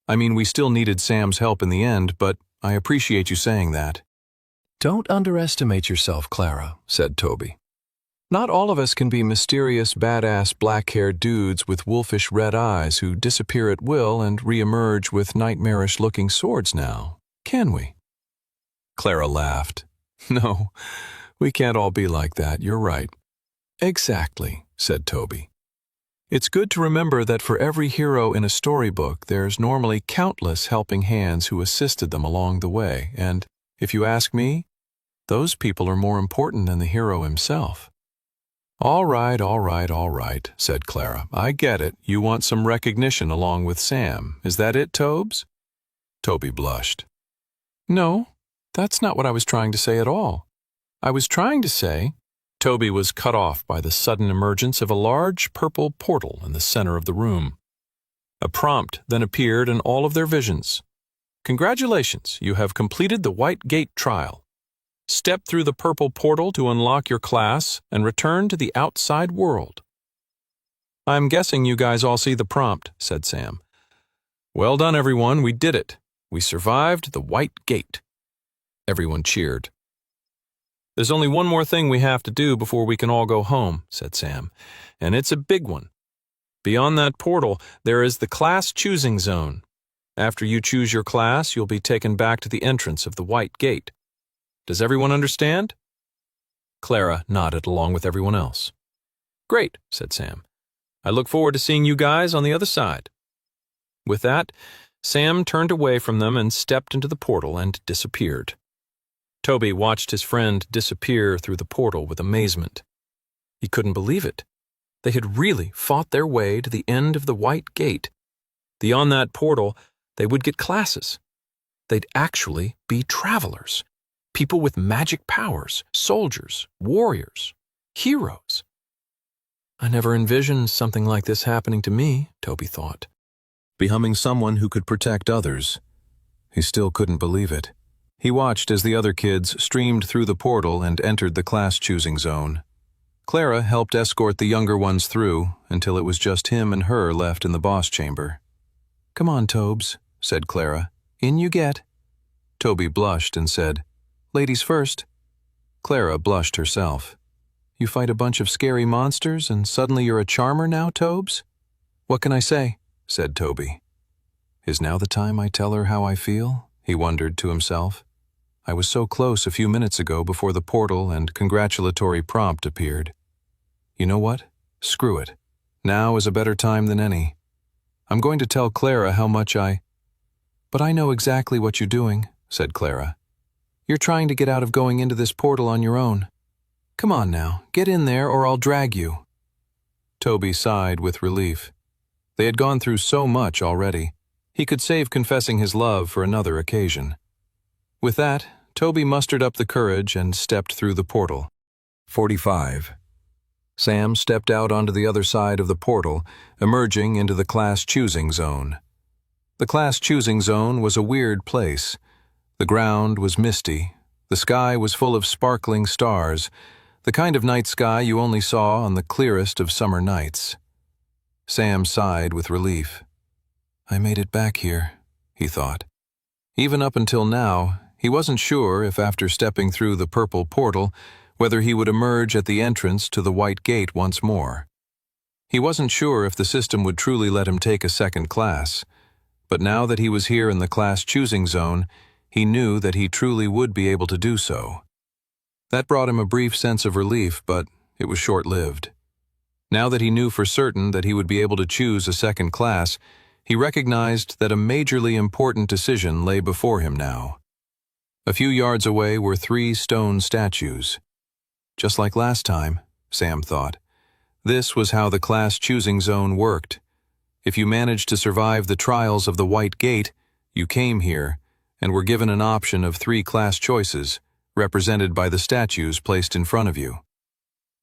I mean, we still needed Sam's help in the end, but I appreciate you saying that. Don't underestimate yourself, Clara, said Toby. Not all of us can be mysterious, badass, black-haired dudes with wolfish red eyes who disappear at will and re-emerge with nightmarish-looking swords now, can we? Clara laughed. No, we can't all be like that, you're right. Exactly, said Toby. It's good to remember that for every hero in a storybook, there's normally countless helping hands who assisted them along the way, and, if you ask me, those people are more important than the hero himself. All right, said Clara. I get it. You want some recognition along with Sam. Is that it, Tobes? Toby blushed. No, that's not what I was trying to say at all. I was trying to say... Toby was cut off by the sudden emergence of a large purple portal in the center of the room. A prompt then appeared in all of their visions. Congratulations, you have completed the White Gate trial. Step through the purple portal to unlock your class and return to the outside world. I'm guessing you guys all see the prompt, said Sam. Well done, everyone, we did it. We survived the White Gate. Everyone cheered. There's only one more thing we have to do before we can all go home, said Sam, and it's a big one. Beyond that portal, there is the class choosing zone. After you choose your class, you'll be taken back to the entrance of the White Gate. Does everyone understand? Clara nodded along with everyone else. Great, said Sam. I look forward to seeing you guys on the other side. With that, Sam turned away from them and stepped into the portal and disappeared. Toby watched his friend disappear through the portal with amazement. He couldn't believe it. They had really fought their way to the end of the White Gate. Beyond that portal, they would get classes. They'd actually be travelers. People with magic powers, soldiers, warriors, heroes. I never envisioned something like this happening to me, Toby thought. Becoming someone who could protect others. He still couldn't believe it. He watched as the other kids streamed through the portal and entered the class-choosing zone. Clara helped escort the younger ones through until it was just him and her left in the boss chamber. Come on, Tobes, said Clara. In you get. Toby blushed and said, Ladies first. Clara blushed herself. You fight a bunch of scary monsters and suddenly you're a charmer now, Tobes? What can I say? Said Toby. Is now the time I tell her how I feel? He wondered to himself. I was so close a few minutes ago before the portal and congratulatory prompt appeared. You know what? Screw it. Now is a better time than any. I'm going to tell Clara how much But I know exactly what you're doing, said Clara. You're trying to get out of going into this portal on your own. Come on now, get in there or I'll drag you. Toby sighed with relief. They had gone through so much already. He could save confessing his love for another occasion. With that, Toby mustered up the courage and stepped through the portal. 45. Sam stepped out onto the other side of the portal, emerging into the class choosing zone. The class choosing zone was a weird place. The ground was misty. The sky was full of sparkling stars, the kind of night sky you only saw on the clearest of summer nights. Sam sighed with relief. I made it back here, he thought. Even up until now, he wasn't sure if after stepping through the purple portal, whether he would emerge at the entrance to the white gate once more. He wasn't sure if the system would truly let him take a second class, but now that he was here in the class choosing zone, he knew that he truly would be able to do so. That brought him a brief sense of relief, but it was short-lived. Now that he knew for certain that he would be able to choose a second class, he recognized that a majorly important decision lay before him now. A few yards away were 3 stone statues. Just like last time, Sam thought. This was how the class choosing zone worked. If you managed to survive the trials of the White Gate, you came here and were given an option of 3 class choices, represented by the statues placed in front of you.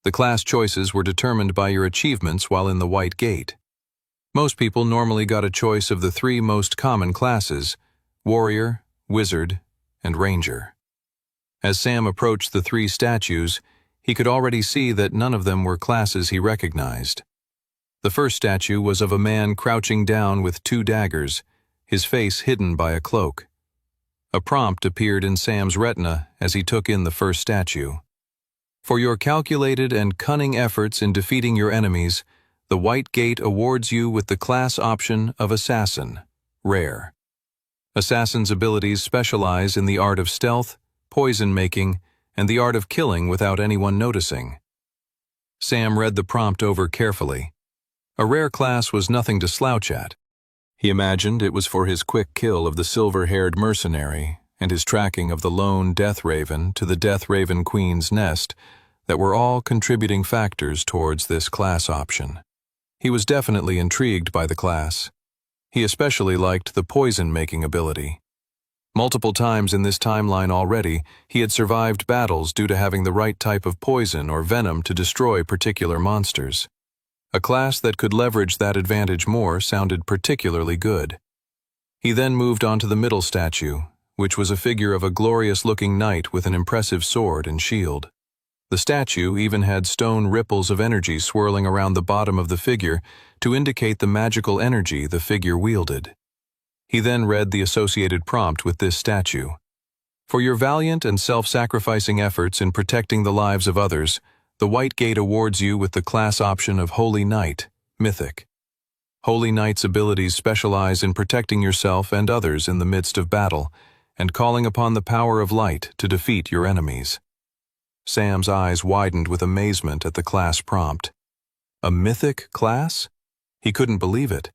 The class choices were determined by your achievements while in the White Gate. Most people normally got a choice of the 3 most common classes: Warrior, Wizard, and Ranger. As Sam approached the 3 statues, he could already see that none of them were classes he recognized. The first statue was of a man crouching down with 2 daggers, his face hidden by a cloak. A prompt appeared in Sam's retina as he took in the first statue. For your calculated and cunning efforts in defeating your enemies, the White Gate awards you with the class option of Assassin, Rare. Assassin's abilities specialize in the art of stealth, poison-making, and the art of killing without anyone noticing. Sam read the prompt over carefully. A rare class was nothing to slouch at. He imagined it was for his quick kill of the silver-haired mercenary and his tracking of the lone Death Raven to the Death Raven Queen's nest that were all contributing factors towards this class option. He was definitely intrigued by the class. He especially liked the poison-making ability. Multiple times in this timeline already, he had survived battles due to having the right type of poison or venom to destroy particular monsters. A class that could leverage that advantage more sounded particularly good. He then moved on to the middle statue, which was a figure of a glorious-looking knight with an impressive sword and shield. The statue even had stone ripples of energy swirling around the bottom of the figure to indicate the magical energy the figure wielded. He then read the associated prompt with this statue. For your valiant and self-sacrificing efforts in protecting the lives of others, the White Gate awards you with the class option of Holy Knight, Mythic. Holy Knight's abilities specialize in protecting yourself and others in the midst of battle, and calling upon the power of light to defeat your enemies. Sam's eyes widened with amazement at the class prompt. A mythic class? He couldn't believe it.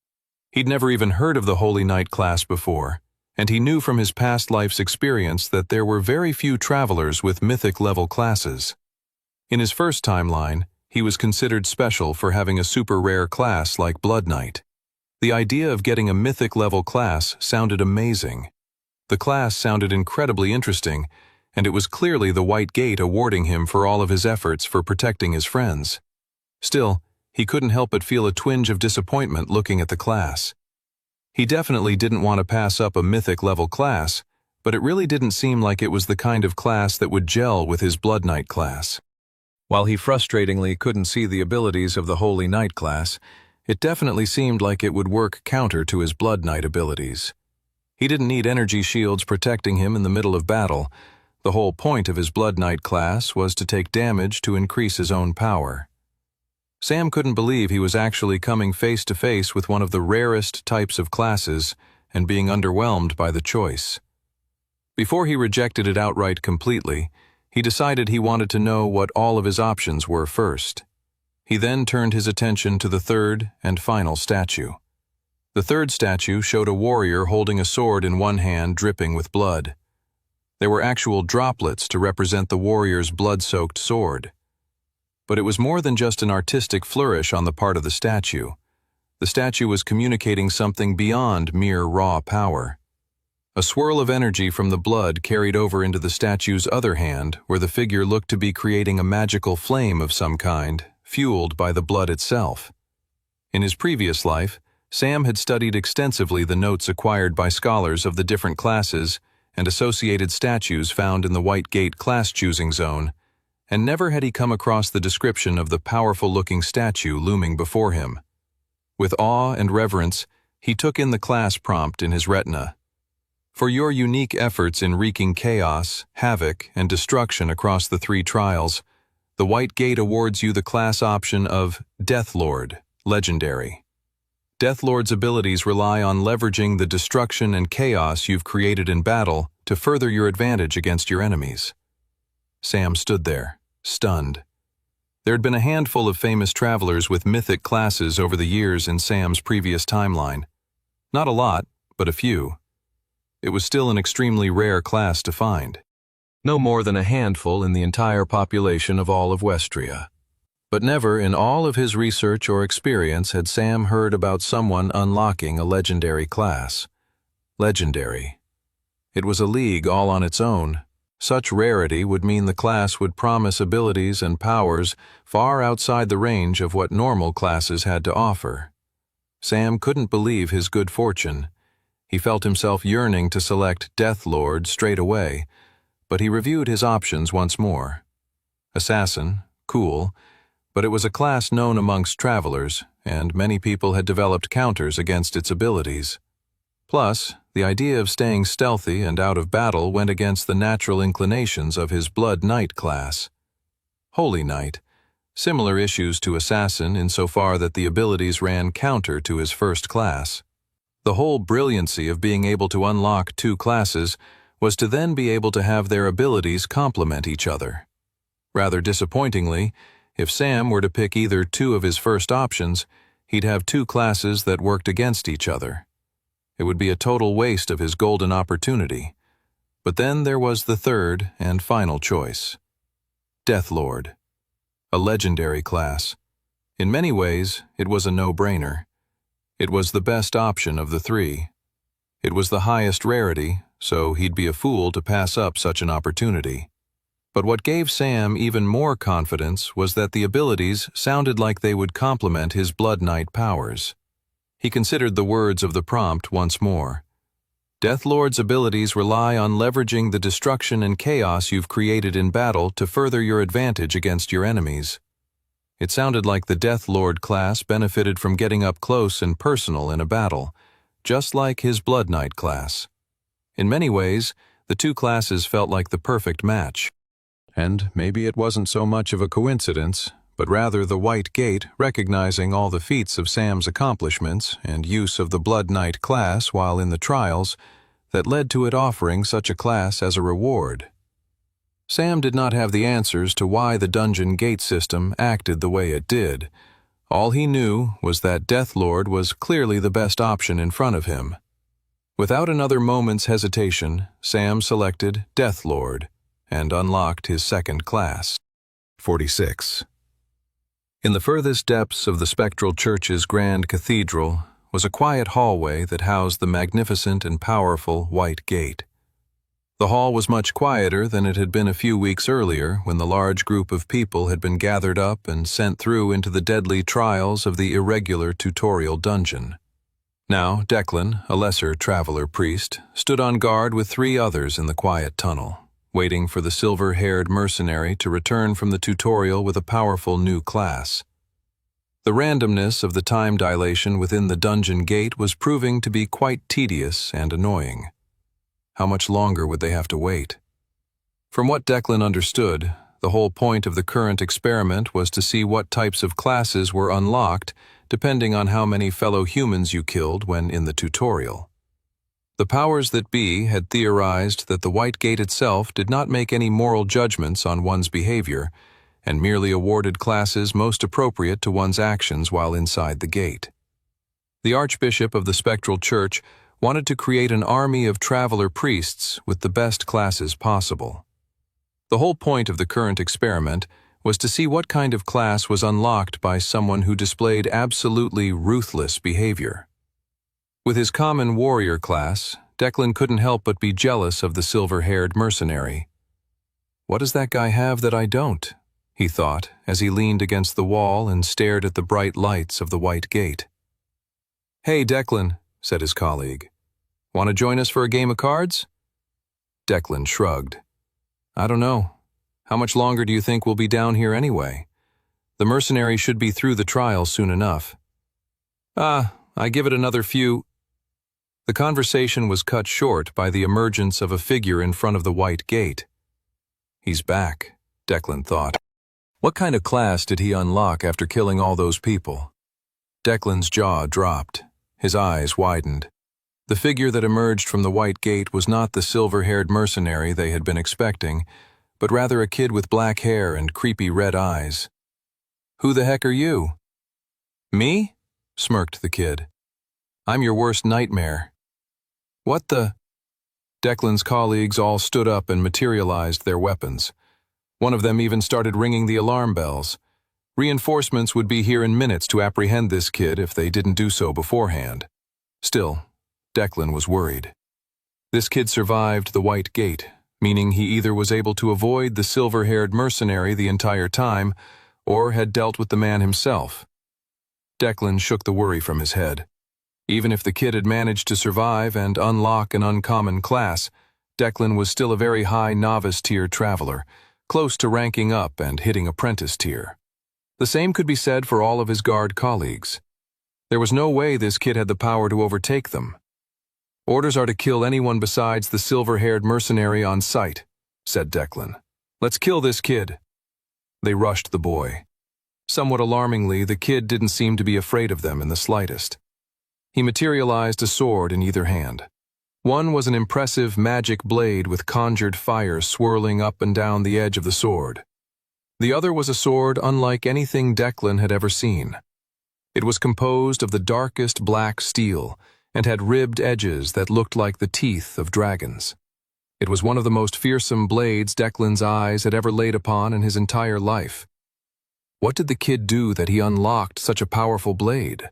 He'd never even heard of the Holy Knight class before, and he knew from his past life's experience that there were very few travelers with mythic-level classes. In his first timeline, he was considered special for having a super-rare class like Blood Knight. The idea of getting a mythic-level class sounded amazing. The class sounded incredibly interesting, and it was clearly the White Gate awarding him for all of his efforts for protecting his friends. Still, he couldn't help but feel a twinge of disappointment looking at the class. He definitely didn't want to pass up a mythic-level class, but it really didn't seem like it was the kind of class that would gel with his Blood Knight class. While he frustratingly couldn't see the abilities of the Holy Knight class, it definitely seemed like it would work counter to his Blood Knight abilities. He didn't need energy shields protecting him in the middle of battle. The whole point of his Blood Knight class was to take damage to increase his own power. Sam couldn't believe he was actually coming face to face with one of the rarest types of classes and being underwhelmed by the choice. Before he rejected it outright completely, he decided he wanted to know what all of his options were first. He then turned his attention to the third and final statue. The third statue showed a warrior holding a sword in one hand dripping with blood. There were actual droplets to represent the warrior's blood-soaked sword. But it was more than just an artistic flourish on the part of the statue. The statue was communicating something beyond mere raw power. A swirl of energy from the blood carried over into the statue's other hand, where the figure looked to be creating a magical flame of some kind, fueled by the blood itself. In his previous life, Sam had studied extensively the notes acquired by scholars of the different classes and associated statues found in the White Gate class-choosing zone, and never had he come across the description of the powerful-looking statue looming before him. With awe and reverence, he took in the class prompt in his retina. For your unique efforts in wreaking chaos, havoc, and destruction across the 3 trials, the White Gate awards you the class option of Death Lord, Legendary. Death Lord's abilities rely on leveraging the destruction and chaos you've created in battle to further your advantage against your enemies. Sam stood there, stunned. There had been a handful of famous travelers with mythic classes over the years in Sam's previous timeline. Not a lot, but a few. It was still an extremely rare class to find. No more than a handful in the entire population of all of Westria. But never in all of his research or experience had Sam heard about someone unlocking a legendary class. Legendary. It was a league all on its own. Such rarity would mean the class would promise abilities and powers far outside the range of what normal classes had to offer. Sam couldn't believe his good fortune. He felt himself yearning to select Death Lord straight away, but he reviewed his options once more. Assassin, cool, but it was a class known amongst travelers, and many people had developed counters against its abilities. Plus, the idea of staying stealthy and out of battle went against the natural inclinations of his Blood Knight class. Holy Knight, similar issues to Assassin insofar that the abilities ran counter to his first class. The whole brilliancy of being able to unlock 2 classes was to then be able to have their abilities complement each other. Rather disappointingly, if Sam were to pick either 2 of his first options, he'd have 2 classes that worked against each other. It would be a total waste of his golden opportunity. But then there was the third and final choice. Death Lord. A legendary class. In many ways, it was a no-brainer. It was the best option of the 3. It was the highest rarity, so he'd be a fool to pass up such an opportunity. But what gave Sam even more confidence was that the abilities sounded like they would complement his Blood Knight powers. He considered the words of the prompt once more. Death Lord's abilities rely on leveraging the destruction and chaos you've created in battle to further your advantage against your enemies. It sounded like the Death Lord class benefited from getting up close and personal in a battle, just like his Blood Knight class. In many ways, the 2 classes felt like the perfect match. And maybe it wasn't so much of a coincidence, but rather the White Gate recognizing all the feats of Sam's accomplishments and use of the Blood Knight class while in the trials that led to it offering such a class as a reward. Sam did not have the answers to why the dungeon gate system acted the way it did. All he knew was that Death Lord was clearly the best option in front of him. Without another moment's hesitation, Sam selected Death Lord and unlocked his second class. 46. In the furthest depths of the Spectral Church's grand cathedral was a quiet hallway that housed the magnificent and powerful White Gate. The hall was much quieter than it had been a few weeks earlier when the large group of people had been gathered up and sent through into the deadly trials of the irregular tutorial dungeon. Now Declan, a lesser traveler priest, stood on guard with 3 others in the quiet tunnel, waiting for the silver-haired mercenary to return from the tutorial with a powerful new class. The randomness of the time dilation within the dungeon gate was proving to be quite tedious and annoying. How much longer would they have to wait? From what Declan understood, the whole point of the current experiment was to see what types of classes were unlocked depending on how many fellow humans you killed when in the tutorial. The powers that be had theorized that the White Gate itself did not make any moral judgments on one's behavior and merely awarded classes most appropriate to one's actions while inside the gate. The Archbishop of the Spectral Church wanted to create an army of traveler priests with the best classes possible. The whole point of the current experiment was to see what kind of class was unlocked by someone who displayed absolutely ruthless behavior. With his common warrior class, Declan couldn't help but be jealous of the silver-haired mercenary. "What does that guy have that I don't?" he thought, as he leaned against the wall and stared at the bright lights of the white gate. "Hey, Declan," said his colleague. "Want to join us for a game of cards?" Declan shrugged. "I don't know. How much longer do you think we'll be down here anyway? The mercenary should be through the trial soon enough." I give it another few—" The conversation was cut short by the emergence of a figure in front of the white gate. "He's back," Declan thought. What kind of class did he unlock after killing all those people? Declan's jaw dropped. His eyes widened. The figure that emerged from the white gate was not the silver-haired mercenary they had been expecting, but rather a kid with black hair and creepy red eyes. "Who the heck are you?" "Me?" smirked the kid. "I'm your worst nightmare." "What the—" Declan's colleagues all stood up and materialized their weapons. One of them even started ringing the alarm bells. Reinforcements would be here in minutes to apprehend this kid if they didn't do so beforehand. Still, Declan was worried. This kid survived the white gate, meaning he either was able to avoid the silver-haired mercenary the entire time, or had dealt with the man himself. Declan shook the worry from his head. Even if the kid had managed to survive and unlock an uncommon class, Declan was still a very high novice-tier traveler, close to ranking up and hitting apprentice tier. The same could be said for all of his guard colleagues. There was no way this kid had the power to overtake them. "Orders are to kill anyone besides the silver-haired mercenary on sight," said Declan. "Let's kill this kid." They rushed the boy. Somewhat alarmingly, the kid didn't seem to be afraid of them in the slightest. He materialized a sword in either hand. One was an impressive magic blade with conjured fire swirling up and down the edge of the sword. The other was a sword unlike anything Declan had ever seen. It was composed of the darkest black steel and had ribbed edges that looked like the teeth of dragons. It was one of the most fearsome blades Declan's eyes had ever laid upon in his entire life. What did the kid do that he unlocked such a powerful blade?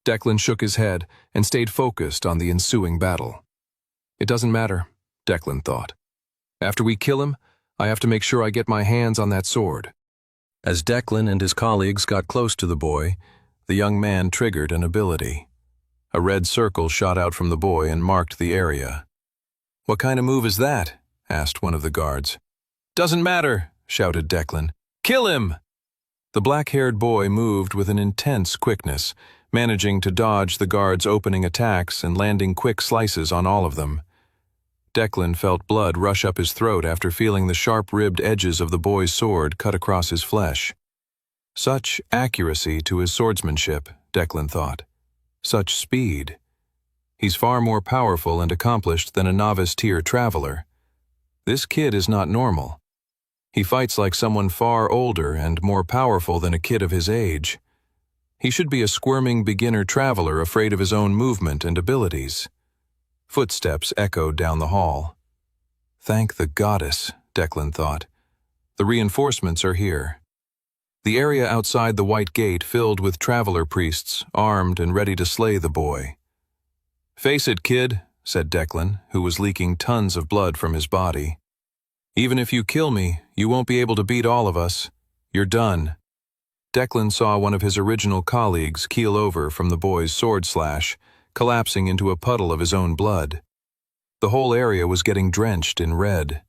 Declan shook his head and stayed focused on the ensuing battle. It doesn't matter, Declan thought. After we kill him, I have to make sure I get my hands on that sword. As Declan and his colleagues got close to the boy, the young man triggered an ability. A red circle shot out from the boy and marked the area. "What kind of move is that?" asked one of the guards. "Doesn't matter," shouted Declan. "Kill him!" The black-haired boy moved with an intense quickness, managing to dodge the guards' opening attacks and landing quick slices on all of them. Declan felt blood rush up his throat after feeling the sharp-ribbed edges of the boy's sword cut across his flesh. Such accuracy to his swordsmanship, Declan thought. Such speed. He's far more powerful and accomplished than a novice-tier traveler. This kid is not normal. He fights like someone far older and more powerful than a kid of his age. He should be a squirming beginner traveler afraid of his own movement and abilities. Footsteps echoed down the hall. Thank the goddess, Declan thought. The reinforcements are here. The area outside the white gate filled with traveler priests, armed and ready to slay the boy. "Face it, kid," said Declan, who was leaking tons of blood from his body. "Even if you kill me, you won't be able to beat all of us. You're done." Declan saw one of his original colleagues keel over from the boy's sword slash, collapsing into a puddle of his own blood. The whole area was getting drenched in red.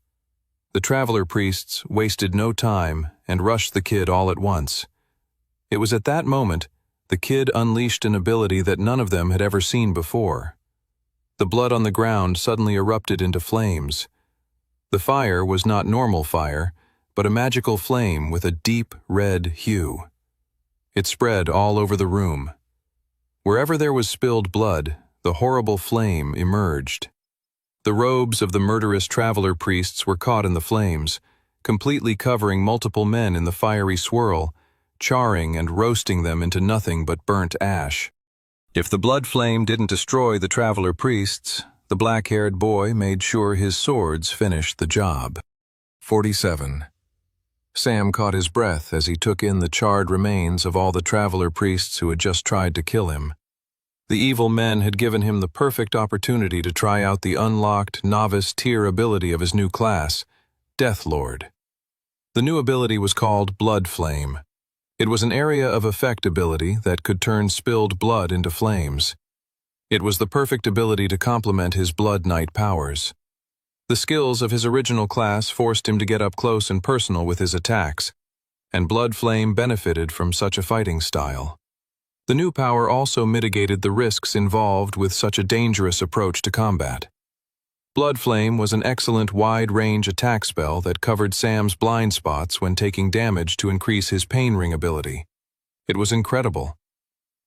The traveler priests wasted no time and rushed the kid all at once. It was at that moment the kid unleashed an ability that none of them had ever seen before. The blood on the ground suddenly erupted into flames. The fire was not normal fire, but a magical flame with a deep red hue. It spread all over the room. Wherever there was spilled blood, the horrible flame emerged. The robes of the murderous traveler priests were caught in the flames, completely covering multiple men in the fiery swirl, charring and roasting them into nothing but burnt ash. If the blood flame didn't destroy the traveler priests, the black-haired boy made sure his swords finished the job. 47. Sam caught his breath as he took in the charred remains of all the traveler priests who had just tried to kill him. The evil men had given him the perfect opportunity to try out the unlocked novice tier ability of his new class, Death Lord. The new ability was called Blood Flame. It was an area of effect ability that could turn spilled blood into flames. It was the perfect ability to complement his Blood Knight powers. The skills of his original class forced him to get up close and personal with his attacks, and Blood Flame benefited from such a fighting style. The new power also mitigated the risks involved with such a dangerous approach to combat. Blood Flame was an excellent wide-range attack spell that covered Sam's blind spots when taking damage to increase his Pain Ring ability. It was incredible.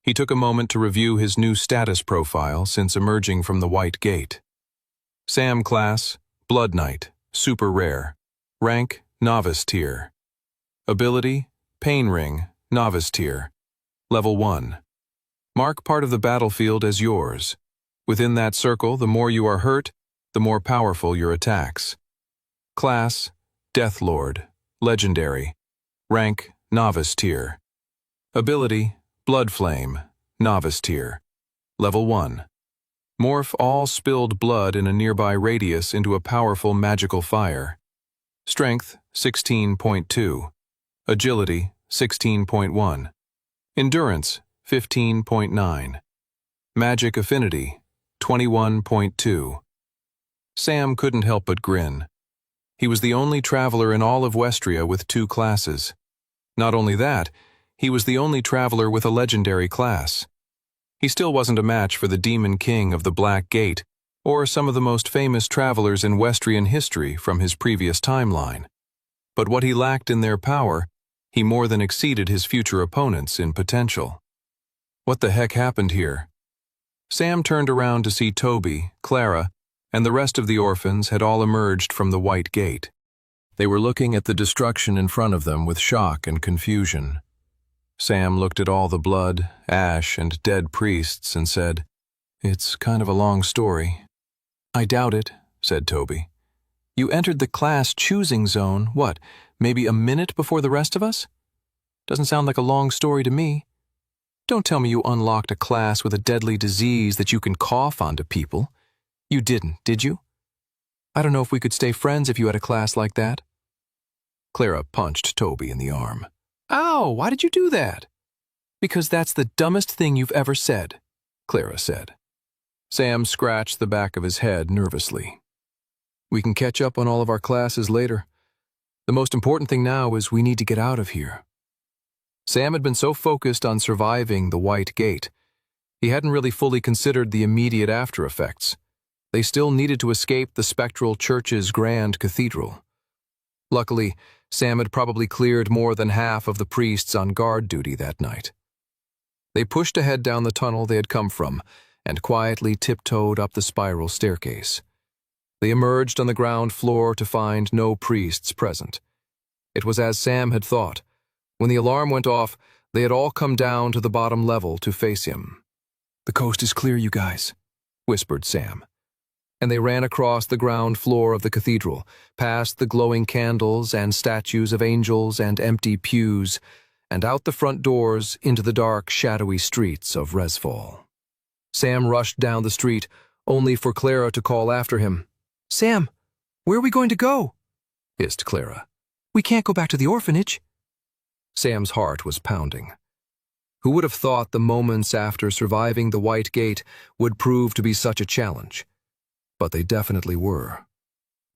He took a moment to review his new status profile since emerging from the White Gate. Sam class, Blood Knight, super rare. Rank, Novice tier. Ability, Pain Ring, Novice tier. Level 1. Mark part of the battlefield as yours. Within that circle, the more you are hurt, the more powerful your attacks. Class, Death Lord, Legendary. Rank, Novice tier. Ability, Blood Flame, Novice tier. Level 1. Morph all spilled blood in a nearby radius into a powerful magical fire. Strength, 16.2. Agility, 16.1. Endurance, 15.9. Magic Affinity, 21.2. Sam couldn't help but grin. He was the only traveler in all of Westria with 2 classes. Not only that, he was the only traveler with a legendary class. He still wasn't a match for the Demon King of the Black Gate, or some of the most famous travelers in Westrian history from his previous timeline. But what he lacked in their power, he more than exceeded his future opponents in potential. What the heck happened here? Sam turned around to see Toby, Clara, and the rest of the orphans had all emerged from the White Gate. They were looking at the destruction in front of them with shock and confusion. Sam looked at all the blood, ash, and dead priests and said, "It's kind of a long story." "I doubt it," said Toby. "You entered the class choosing zone, what, maybe a minute before the rest of us? Doesn't sound like a long story to me. Don't tell me you unlocked a class with a deadly disease that you can cough onto people. You didn't, did you? I don't know if we could stay friends if you had a class like that." Clara punched Toby in the arm. "Ow, why did you do that?" "Because that's the dumbest thing you've ever said," Clara said. Sam scratched the back of his head nervously. "We can catch up on all of our classes later. The most important thing now is we need to get out of here." Sam had been so focused on surviving the White Gate, he hadn't really fully considered the immediate after effects. They still needed to escape the Spectral Church's Grand Cathedral. Luckily, Sam had probably cleared more than half of the priests on guard duty that night. They pushed ahead down the tunnel they had come from and quietly tiptoed up the spiral staircase. They emerged on the ground floor to find no priests present. It was as Sam had thought. When the alarm went off, they had all come down to the bottom level to face him. "The coast is clear, you guys," whispered Sam. And they ran across the ground floor of the cathedral, past the glowing candles and statues of angels and empty pews, and out the front doors into the dark, shadowy streets of Resfall. Sam rushed down the street, only for Clara to call after him. "Sam, where are we going to go?" hissed Clara. "We can't go back to the orphanage." Sam's heart was pounding. Who would have thought the moments after surviving the White Gate would prove to be such a challenge? But they definitely were.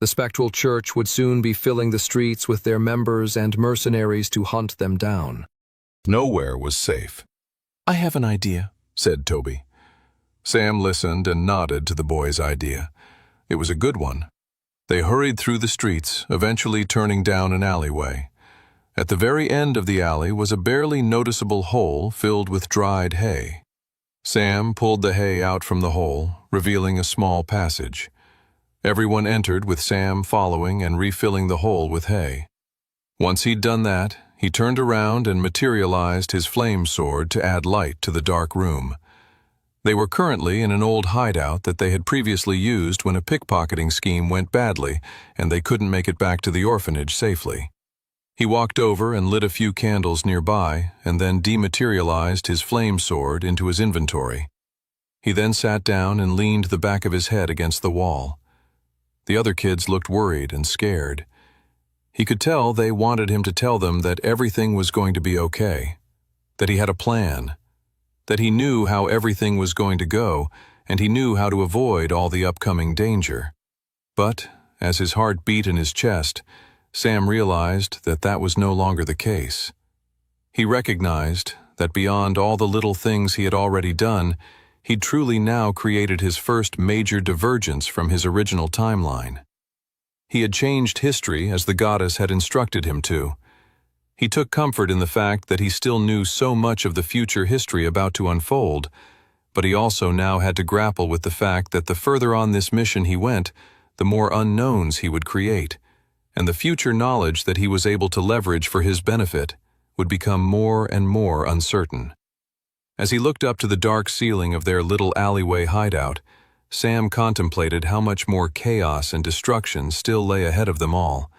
The Spectral Church would soon be filling the streets with their members and mercenaries to hunt them down. Nowhere was safe. "I have an idea," said Toby. Sam listened and nodded to the boy's idea. It was a good one. They hurried through the streets, eventually turning down an alleyway. At the very end of the alley was a barely noticeable hole filled with dried hay. Sam pulled the hay out from the hole, revealing a small passage. Everyone entered with Sam following and refilling the hole with hay. Once he'd done that, he turned around and materialized his flame sword to add light to the dark room. They were currently in an old hideout that they had previously used when a pickpocketing scheme went badly and they couldn't make it back to the orphanage safely. He walked over and lit a few candles nearby and then dematerialized his flame sword into his inventory. He then sat down and leaned the back of his head against the wall. The other kids looked worried and scared. He could tell they wanted him to tell them that everything was going to be okay, that he had a plan, that he knew how everything was going to go, and he knew how to avoid all the upcoming danger. But, as his heart beat in his chest, Sam realized that that was no longer the case. He recognized that beyond all the little things he had already done, he'd truly now created his first major divergence from his original timeline. He had changed history as the goddess had instructed him to. He took comfort in the fact that he still knew so much of the future history about to unfold, but he also now had to grapple with the fact that the further on this mission he went, the more unknowns he would create, and the future knowledge that he was able to leverage for his benefit would become more and more uncertain. As he looked up to the dark ceiling of their little alleyway hideout, Sam contemplated how much more chaos and destruction still lay ahead of them all,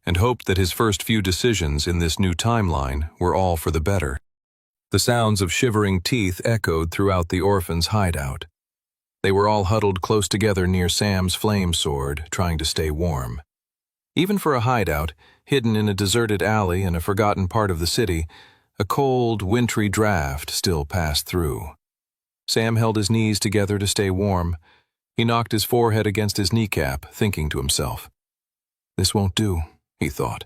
and hoped that his first few decisions in this new timeline were all for the better. The sounds of shivering teeth echoed throughout the orphans' hideout. They were all huddled close together near Sam's flame sword, trying to stay warm. Even for a hideout, hidden in a deserted alley in a forgotten part of the city, a cold, wintry draft still passed through. Sam held his knees together to stay warm. He knocked his forehead against his kneecap, thinking to himself. "This won't do," he thought.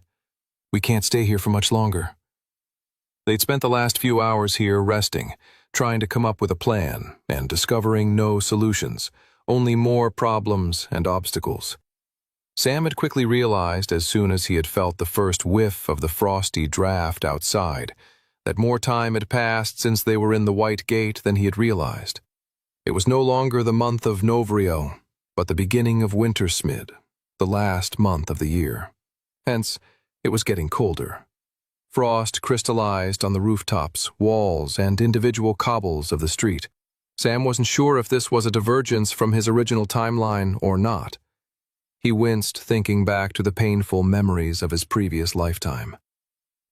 "We can't stay here for much longer." They'd spent the last few hours here resting, trying to come up with a plan, and discovering no solutions, only more problems and obstacles. Sam had quickly realized, as soon as he had felt the first whiff of the frosty draft outside, that more time had passed since they were in the White Gate than he had realized. It was no longer the month of Novrio, but the beginning of Wintersmid, the last month of the year. Hence, it was getting colder. Frost crystallized on the rooftops, walls, and individual cobbles of the street. Sam wasn't sure if this was a divergence from his original timeline or not. He winced thinking back to the painful memories of his previous lifetime.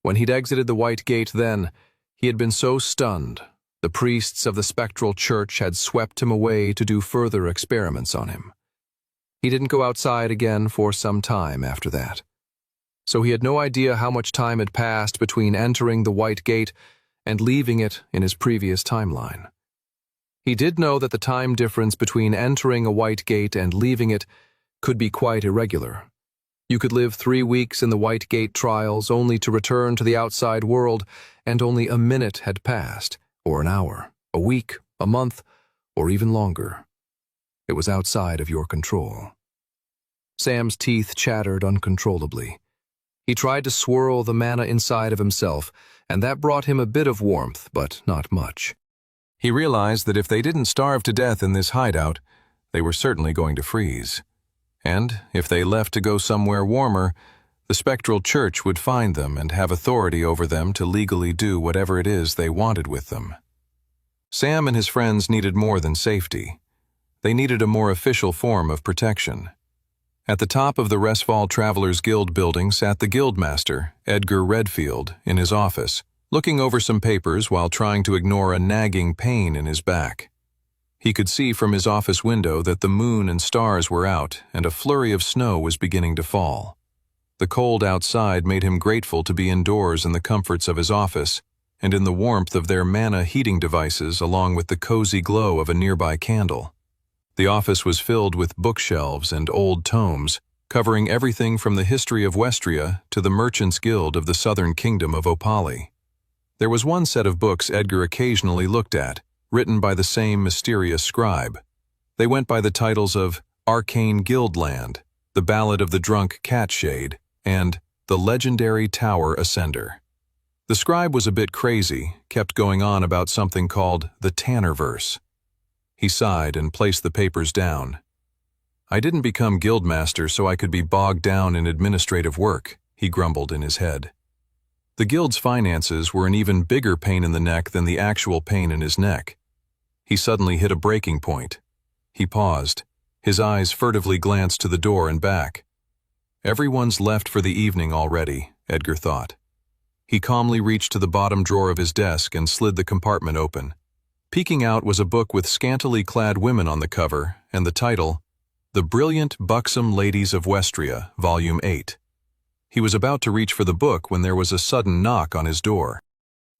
When he'd exited the White Gate then, he had been so stunned, the priests of the spectral church had swept him away to do further experiments on him. He didn't go outside again for some time after that. So he had no idea how much time had passed between entering the White Gate and leaving it in his previous timeline. He did know that the time difference between entering a White Gate and leaving it could be quite irregular. You could live 3 weeks in the White Gate trials only to return to the outside world, and only a minute had passed, or an hour, a week, a month, or even longer. It was outside of your control. Sam's teeth chattered uncontrollably. He tried to swirl the mana inside of himself, and that brought him a bit of warmth, but not much. He realized that if they didn't starve to death in this hideout, they were certainly going to freeze. And if they left to go somewhere warmer, the spectral church would find them and have authority over them to legally do whatever it is they wanted with them. Sam and his friends needed more than safety. They needed a more official form of protection. At the top of the Resfall Travelers Guild building sat the guildmaster, Edgar Redfield, in his office, looking over some papers while trying to ignore a nagging pain in his back. He could see from his office window that the moon and stars were out and a flurry of snow was beginning to fall. The cold outside made him grateful to be indoors in the comforts of his office and in the warmth of their mana heating devices along with the cozy glow of a nearby candle. The office was filled with bookshelves and old tomes, covering everything from the history of Westria to the Merchants' Guild of the Southern Kingdom of Opali. There was one set of books Edgar occasionally looked at, written by the same mysterious scribe. They went by the titles of Arcane Guildland, The Ballad of the Drunk Catshade, and The Legendary Tower Ascender. The scribe was a bit crazy, kept going on about something called the Tannerverse. He sighed and placed the papers down. "I didn't become guildmaster so I could be bogged down in administrative work," he grumbled in his head. The guild's finances were an even bigger pain in the neck than the actual pain in his neck. He suddenly hit a breaking point. He paused. His eyes furtively glanced to the door and back. Everyone's left for the evening already, Edgar thought. He calmly reached to the bottom drawer of his desk and slid the compartment open. Peeking out was a book with scantily clad women on the cover and the title, The Brilliant Buxom Ladies of Westria, Volume 8. He was about to reach for the book when there was a sudden knock on his door.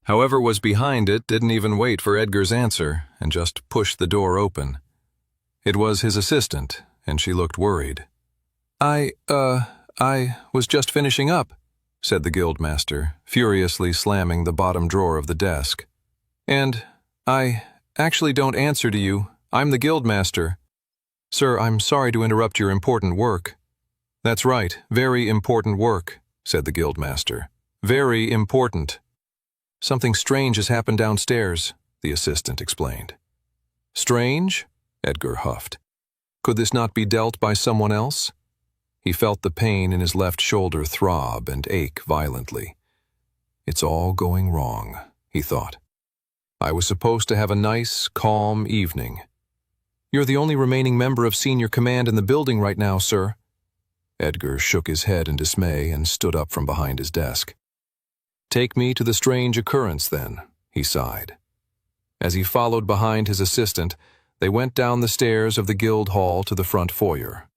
Whoever was behind it didn't even wait for Edgar's answer and just pushed the door open. It was his assistant, and she looked worried. I was just finishing up," said the guildmaster, furiously slamming the bottom drawer of the desk. "And I actually don't answer to you. I'm the guildmaster. Sir, I'm sorry to interrupt your important work." "That's right, very important work," said the guildmaster. "Very important." "Something strange has happened downstairs," the assistant explained. "Strange?" Edgar huffed. Could this not be dealt by someone else? He felt the pain in his left shoulder throb and ache violently. It's all going wrong, he thought. I was supposed to have a nice, calm evening. "You're the only remaining member of senior command in the building right now, sir." Edgar shook his head in dismay and stood up from behind his desk. "Take me to the strange occurrence, then," he sighed. As he followed behind his assistant, they went down the stairs of the guild hall to the front foyer.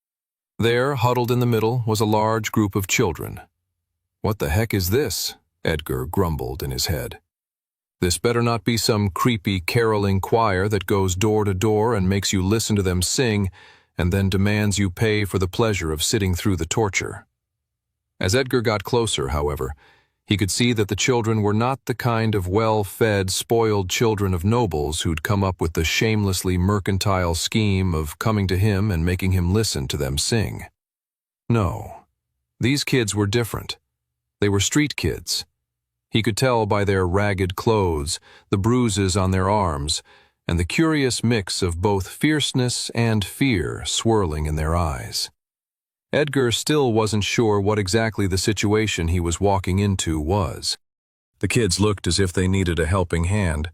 There, huddled in the middle, was a large group of children. "What the heck is this?" Edgar grumbled in his head. "This better not be some creepy caroling choir that goes door to door and makes you listen to them sing and then demands you pay for the pleasure of sitting through the torture." As Edgar got closer, however, he could see that the children were not the kind of well-fed, spoiled children of nobles who'd come up with the shamelessly mercantile scheme of coming to him and making him listen to them sing. No, these kids were different. They were street kids. He could tell by their ragged clothes, the bruises on their arms, and the curious mix of both fierceness and fear swirling in their eyes. Edgar still wasn't sure what exactly the situation he was walking into was. The kids looked as if they needed a helping hand,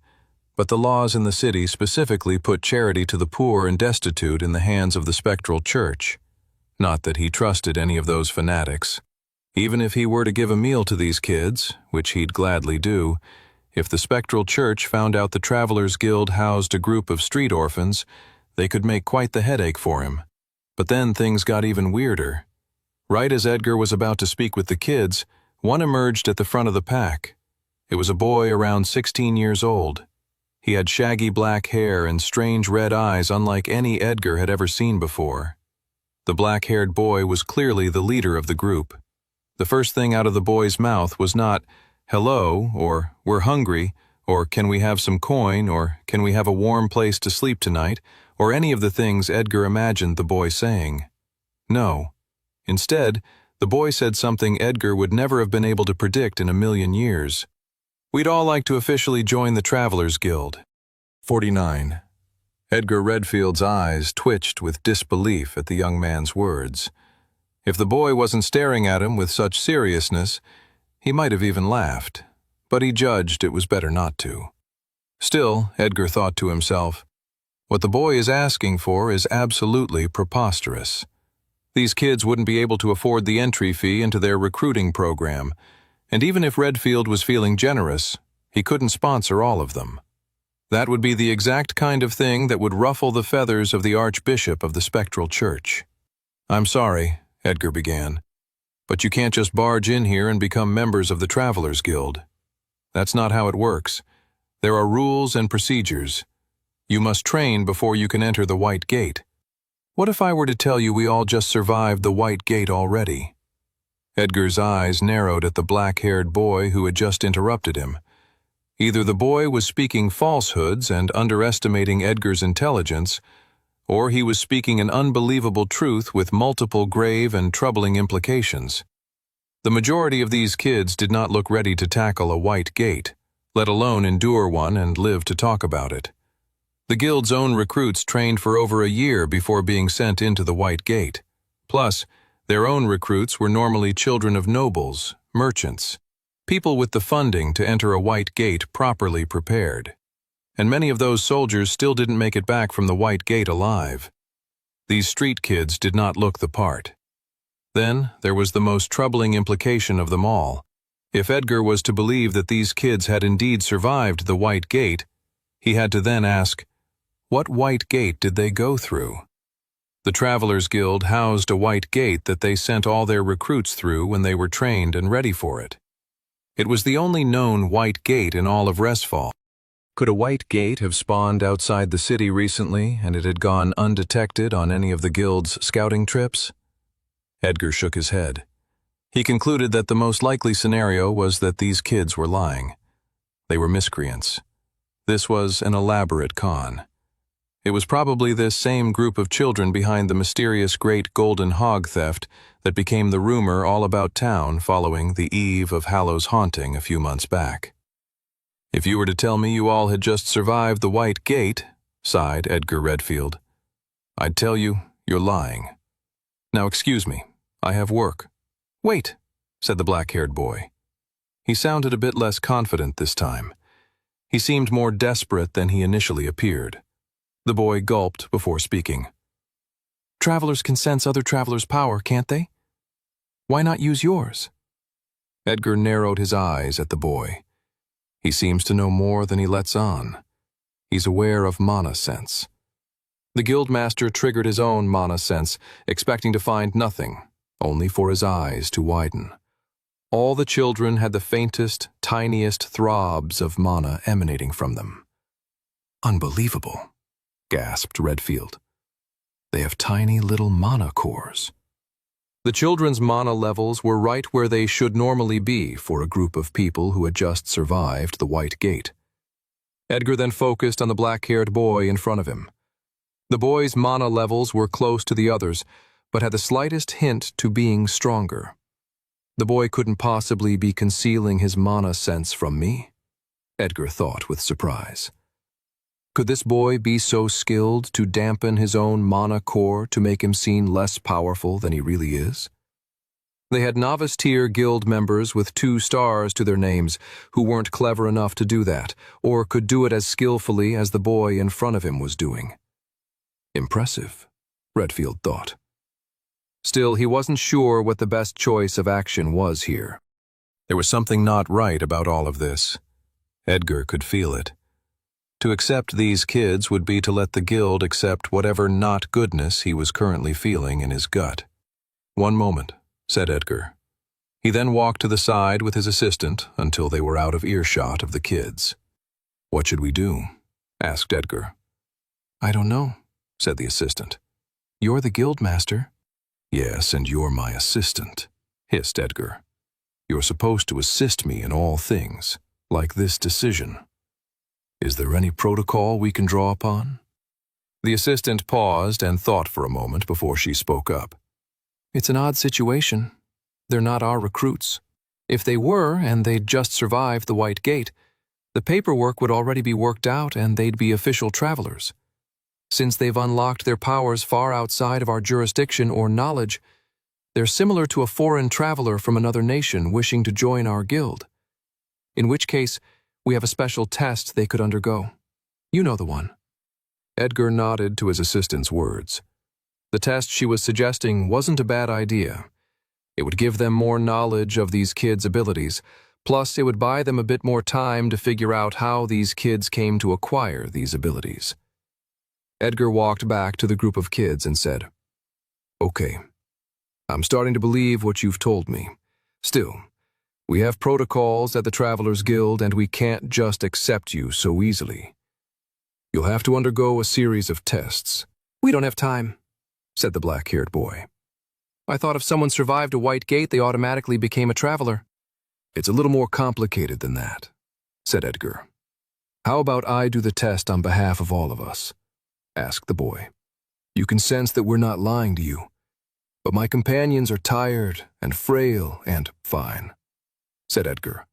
but the laws in the city specifically put charity to the poor and destitute in the hands of the spectral church. Not that he trusted any of those fanatics. Even if he were to give a meal to these kids, which he'd gladly do, if the spectral church found out the Travelers Guild housed a group of street orphans, they could make quite the headache for him. But then things got even weirder. Right as Edgar was about to speak with the kids, one emerged at the front of the pack. It was a boy around 16 years old. He had shaggy black hair and strange red eyes unlike any Edgar had ever seen before. The black-haired boy was clearly the leader of the group. The first thing out of the boy's mouth was not, "Hello," or "We're hungry," or "Can we have some coin," or "Can we have a warm place to sleep tonight," or any of the things Edgar imagined the boy saying. No. Instead, the boy said something Edgar would never have been able to predict in a million years. "We'd all like to officially join the Travelers Guild." 49. Edgar Redfield's eyes twitched with disbelief at the young man's words. If the boy wasn't staring at him with such seriousness, he might have even laughed, but he judged it was better not to. Still, Edgar thought to himself, what the boy is asking for is absolutely preposterous. These kids wouldn't be able to afford the entry fee into their recruiting program, and even if Redfield was feeling generous, he couldn't sponsor all of them. That would be the exact kind of thing that would ruffle the feathers of the Archbishop of the Spectral Church. "I'm sorry," Edgar began, "but you can't just barge in here and become members of the Travelers Guild. That's not how it works. There are rules and procedures. You must train before you can enter the White Gate. What if I were to tell you we all just survived the White Gate already?" Edgar's eyes narrowed at the black-haired boy who had just interrupted him. Either the boy was speaking falsehoods and underestimating Edgar's intelligence, or he was speaking an unbelievable truth with multiple grave and troubling implications. The majority of these kids did not look ready to tackle a White Gate, let alone endure one and live to talk about it. The guild's own recruits trained for over a year before being sent into the White Gate. Plus, their own recruits were normally children of nobles, merchants, people with the funding to enter a White Gate properly prepared. And many of those soldiers still didn't make it back from the White Gate alive. These street kids did not look the part. Then, there was the most troubling implication of them all. If Edgar was to believe that these kids had indeed survived the White Gate, He had to then ask, what white gate did they go through? The Travelers Guild housed a white gate that they sent all their recruits through when they were trained and ready for it. It was the only known white gate in all of Resfall. Could a white gate have spawned outside the city recently and it had gone undetected on any of the guild's scouting trips? Edgar shook his head. He concluded that the most likely scenario was that these kids were lying. They were miscreants. This was an elaborate con. It was probably this same group of children behind the mysterious Great Golden Hog theft that became the rumor all about town following the eve of Hallow's haunting a few months back. If you were to tell me you all had just survived the White Gate, sighed Edgar Redfield, I'd tell you you're lying. Now excuse me, I have work. Wait, said the black-haired boy. He sounded a bit less confident this time. He seemed more desperate than he initially appeared. The boy gulped before speaking. Travelers can sense other travelers' power, can't they? Why not use yours? Edgar narrowed his eyes at the boy. He seems to know more than he lets on. He's aware of mana sense. The guildmaster triggered his own mana sense, expecting to find nothing, only for his eyes to widen. All the children had the faintest, tiniest throbs of mana emanating from them. Unbelievable, gasped Redfield. They have tiny little mana cores. The children's mana levels were right where they should normally be for a group of people who had just survived the White Gate. Edgar then focused on the black-haired boy in front of him. The boy's mana levels were close to the others, but had the slightest hint to being stronger. The boy couldn't possibly be concealing his mana sense from me, Edgar thought with surprise. Could this boy be so skilled to dampen his own mana core to make him seem less powerful than he really is? They had novice-tier guild members with 2 stars to their names who weren't clever enough to do that, or could do it as skillfully as the boy in front of him was doing. Impressive, Redfield thought. Still, he wasn't sure what the best choice of action was here. There was something not right about all of this. Edgar could feel it. To accept these kids would be to let the guild accept whatever not goodness he was currently feeling in his gut. One moment, said Edgar. He then walked to the side with his assistant until they were out of earshot of the kids. What should we do? Asked Edgar. I don't know, said the assistant. You're the guildmaster. Yes, and you're my assistant, hissed Edgar. You're supposed to assist me in all things, like this decision. Is there any protocol we can draw upon? The assistant paused and thought for a moment before she spoke up. It's an odd situation. They're not our recruits. If they were, and they'd just survived the White Gate, the paperwork would already be worked out and they'd be official travelers. Since they've unlocked their powers far outside of our jurisdiction or knowledge, they're similar to a foreign traveler from another nation wishing to join our guild. In which case, we have a special test they could undergo. You know the one. Edgar nodded to his assistant's words. The test she was suggesting wasn't a bad idea. It would give them more knowledge of these kids' abilities, plus it would buy them a bit more time to figure out how these kids came to acquire these abilities. Edgar walked back to the group of kids and said, Okay, I'm starting to believe what you've told me. Still, we have protocols at the Travelers Guild and we can't just accept you so easily. You'll have to undergo a series of tests. We don't have time, said the black-haired boy. I thought if someone survived a White Gate, they automatically became a traveler. It's a little more complicated than that, said Edgar. How about I do the test on behalf of all of us? Asked the boy. You can sense that we're not lying to you, but my companions are tired and frail and fine, said Edgar.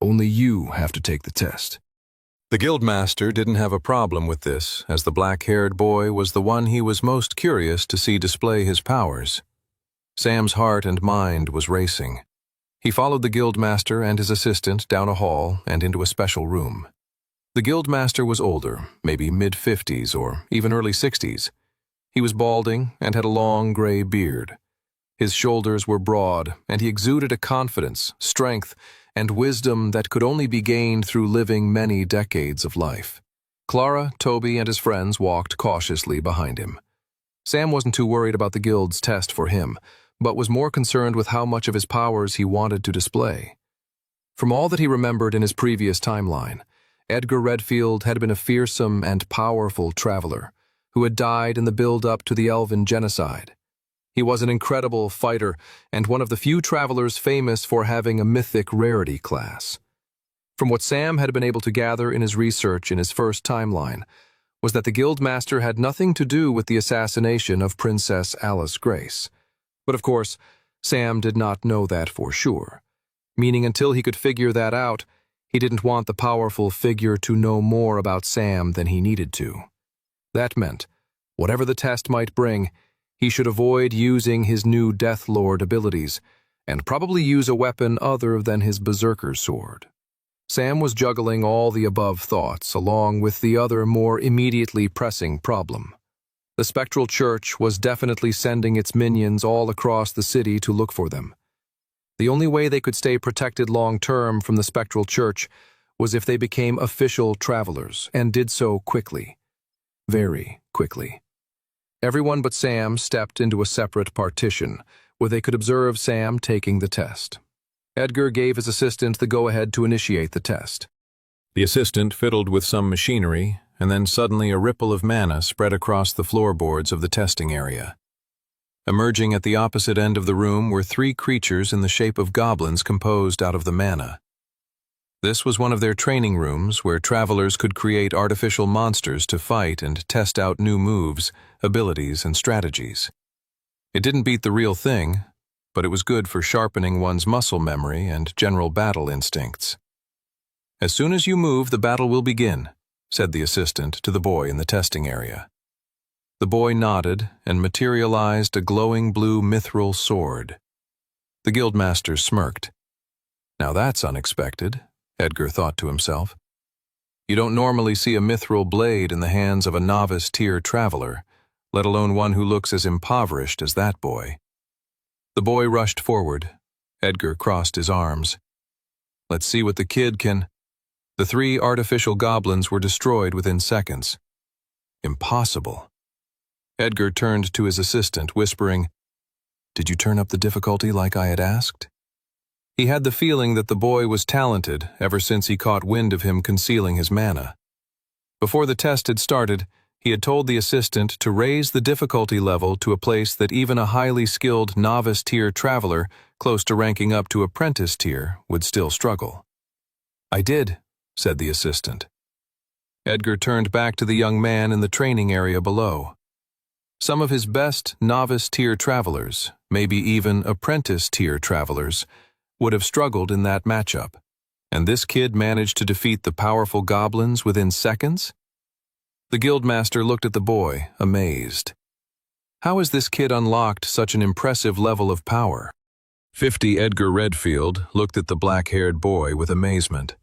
Only you have to take the test. The guildmaster didn't have a problem with this, as the black-haired boy was the one he was most curious to see display his powers. Sam's heart and mind was racing. He followed the guildmaster and his assistant down a hall and into a special room. The guildmaster was older, maybe mid-50s or even early 60s. He was balding and had a long gray beard. His shoulders were broad, and he exuded a confidence, strength, and wisdom that could only be gained through living many decades of life. Clara, Toby, and his friends walked cautiously behind him. Sam wasn't too worried about the guild's test for him, but was more concerned with how much of his powers he wanted to display. From all that he remembered in his previous timeline, Edgar Redfield had been a fearsome and powerful traveler who had died in the build-up to the Elven genocide. He was an incredible fighter and one of the few travelers famous for having a mythic rarity class. From what Sam had been able to gather in his research in his first timeline, was that the Guildmaster had nothing to do with the assassination of Princess Alice Grace. But of course, Sam did not know that for sure, meaning until he could figure that out, he didn't want the powerful figure to know more about Sam than he needed to. That meant, whatever the test might bring, he should avoid using his new Death Lord abilities, and probably use a weapon other than his Berserker's sword. Sam was juggling all the above thoughts along with the other more immediately pressing problem. The Spectral Church was definitely sending its minions all across the city to look for them. The only way they could stay protected long-term from the Spectral Church was if they became official travelers, and did so quickly. Very quickly. Everyone but Sam stepped into a separate partition, where they could observe Sam taking the test. Edgar gave his assistant the go-ahead to initiate the test. The assistant fiddled with some machinery, and then suddenly a ripple of mana spread across the floorboards of the testing area. Emerging at the opposite end of the room were 3 creatures in the shape of goblins composed out of the mana. This was one of their training rooms where travelers could create artificial monsters to fight and test out new moves, abilities, and strategies. It didn't beat the real thing, but it was good for sharpening one's muscle memory and general battle instincts. "As soon as you move, the battle will begin," said the assistant to the boy in the testing area. The boy nodded and materialized a glowing blue mithril sword. The guildmaster smirked. "Now that's unexpected," Edgar thought to himself. "You don't normally see a mithril blade in the hands of a novice-tier traveler, let alone one who looks as impoverished as that boy." The boy rushed forward. Edgar crossed his arms. "Let's see what the kid can—" The 3 artificial goblins were destroyed within seconds. Impossible. Edgar turned to his assistant, whispering, "Did you turn up the difficulty like I had asked?" He had the feeling that the boy was talented ever since he caught wind of him concealing his mana. Before the test had started, he had told the assistant to raise the difficulty level to a place that even a highly skilled novice-tier traveler close to ranking up to apprentice tier would still struggle. "I did," said the assistant. Edgar turned back to the young man in the training area below. Some of his best novice-tier travelers, maybe even apprentice-tier travelers, would have struggled in that matchup, and this kid managed to defeat the powerful goblins within seconds? The guildmaster looked at the boy, amazed. How has this kid unlocked such an impressive level of power? 50 Edgar Redfield looked at the black-haired boy with amazement.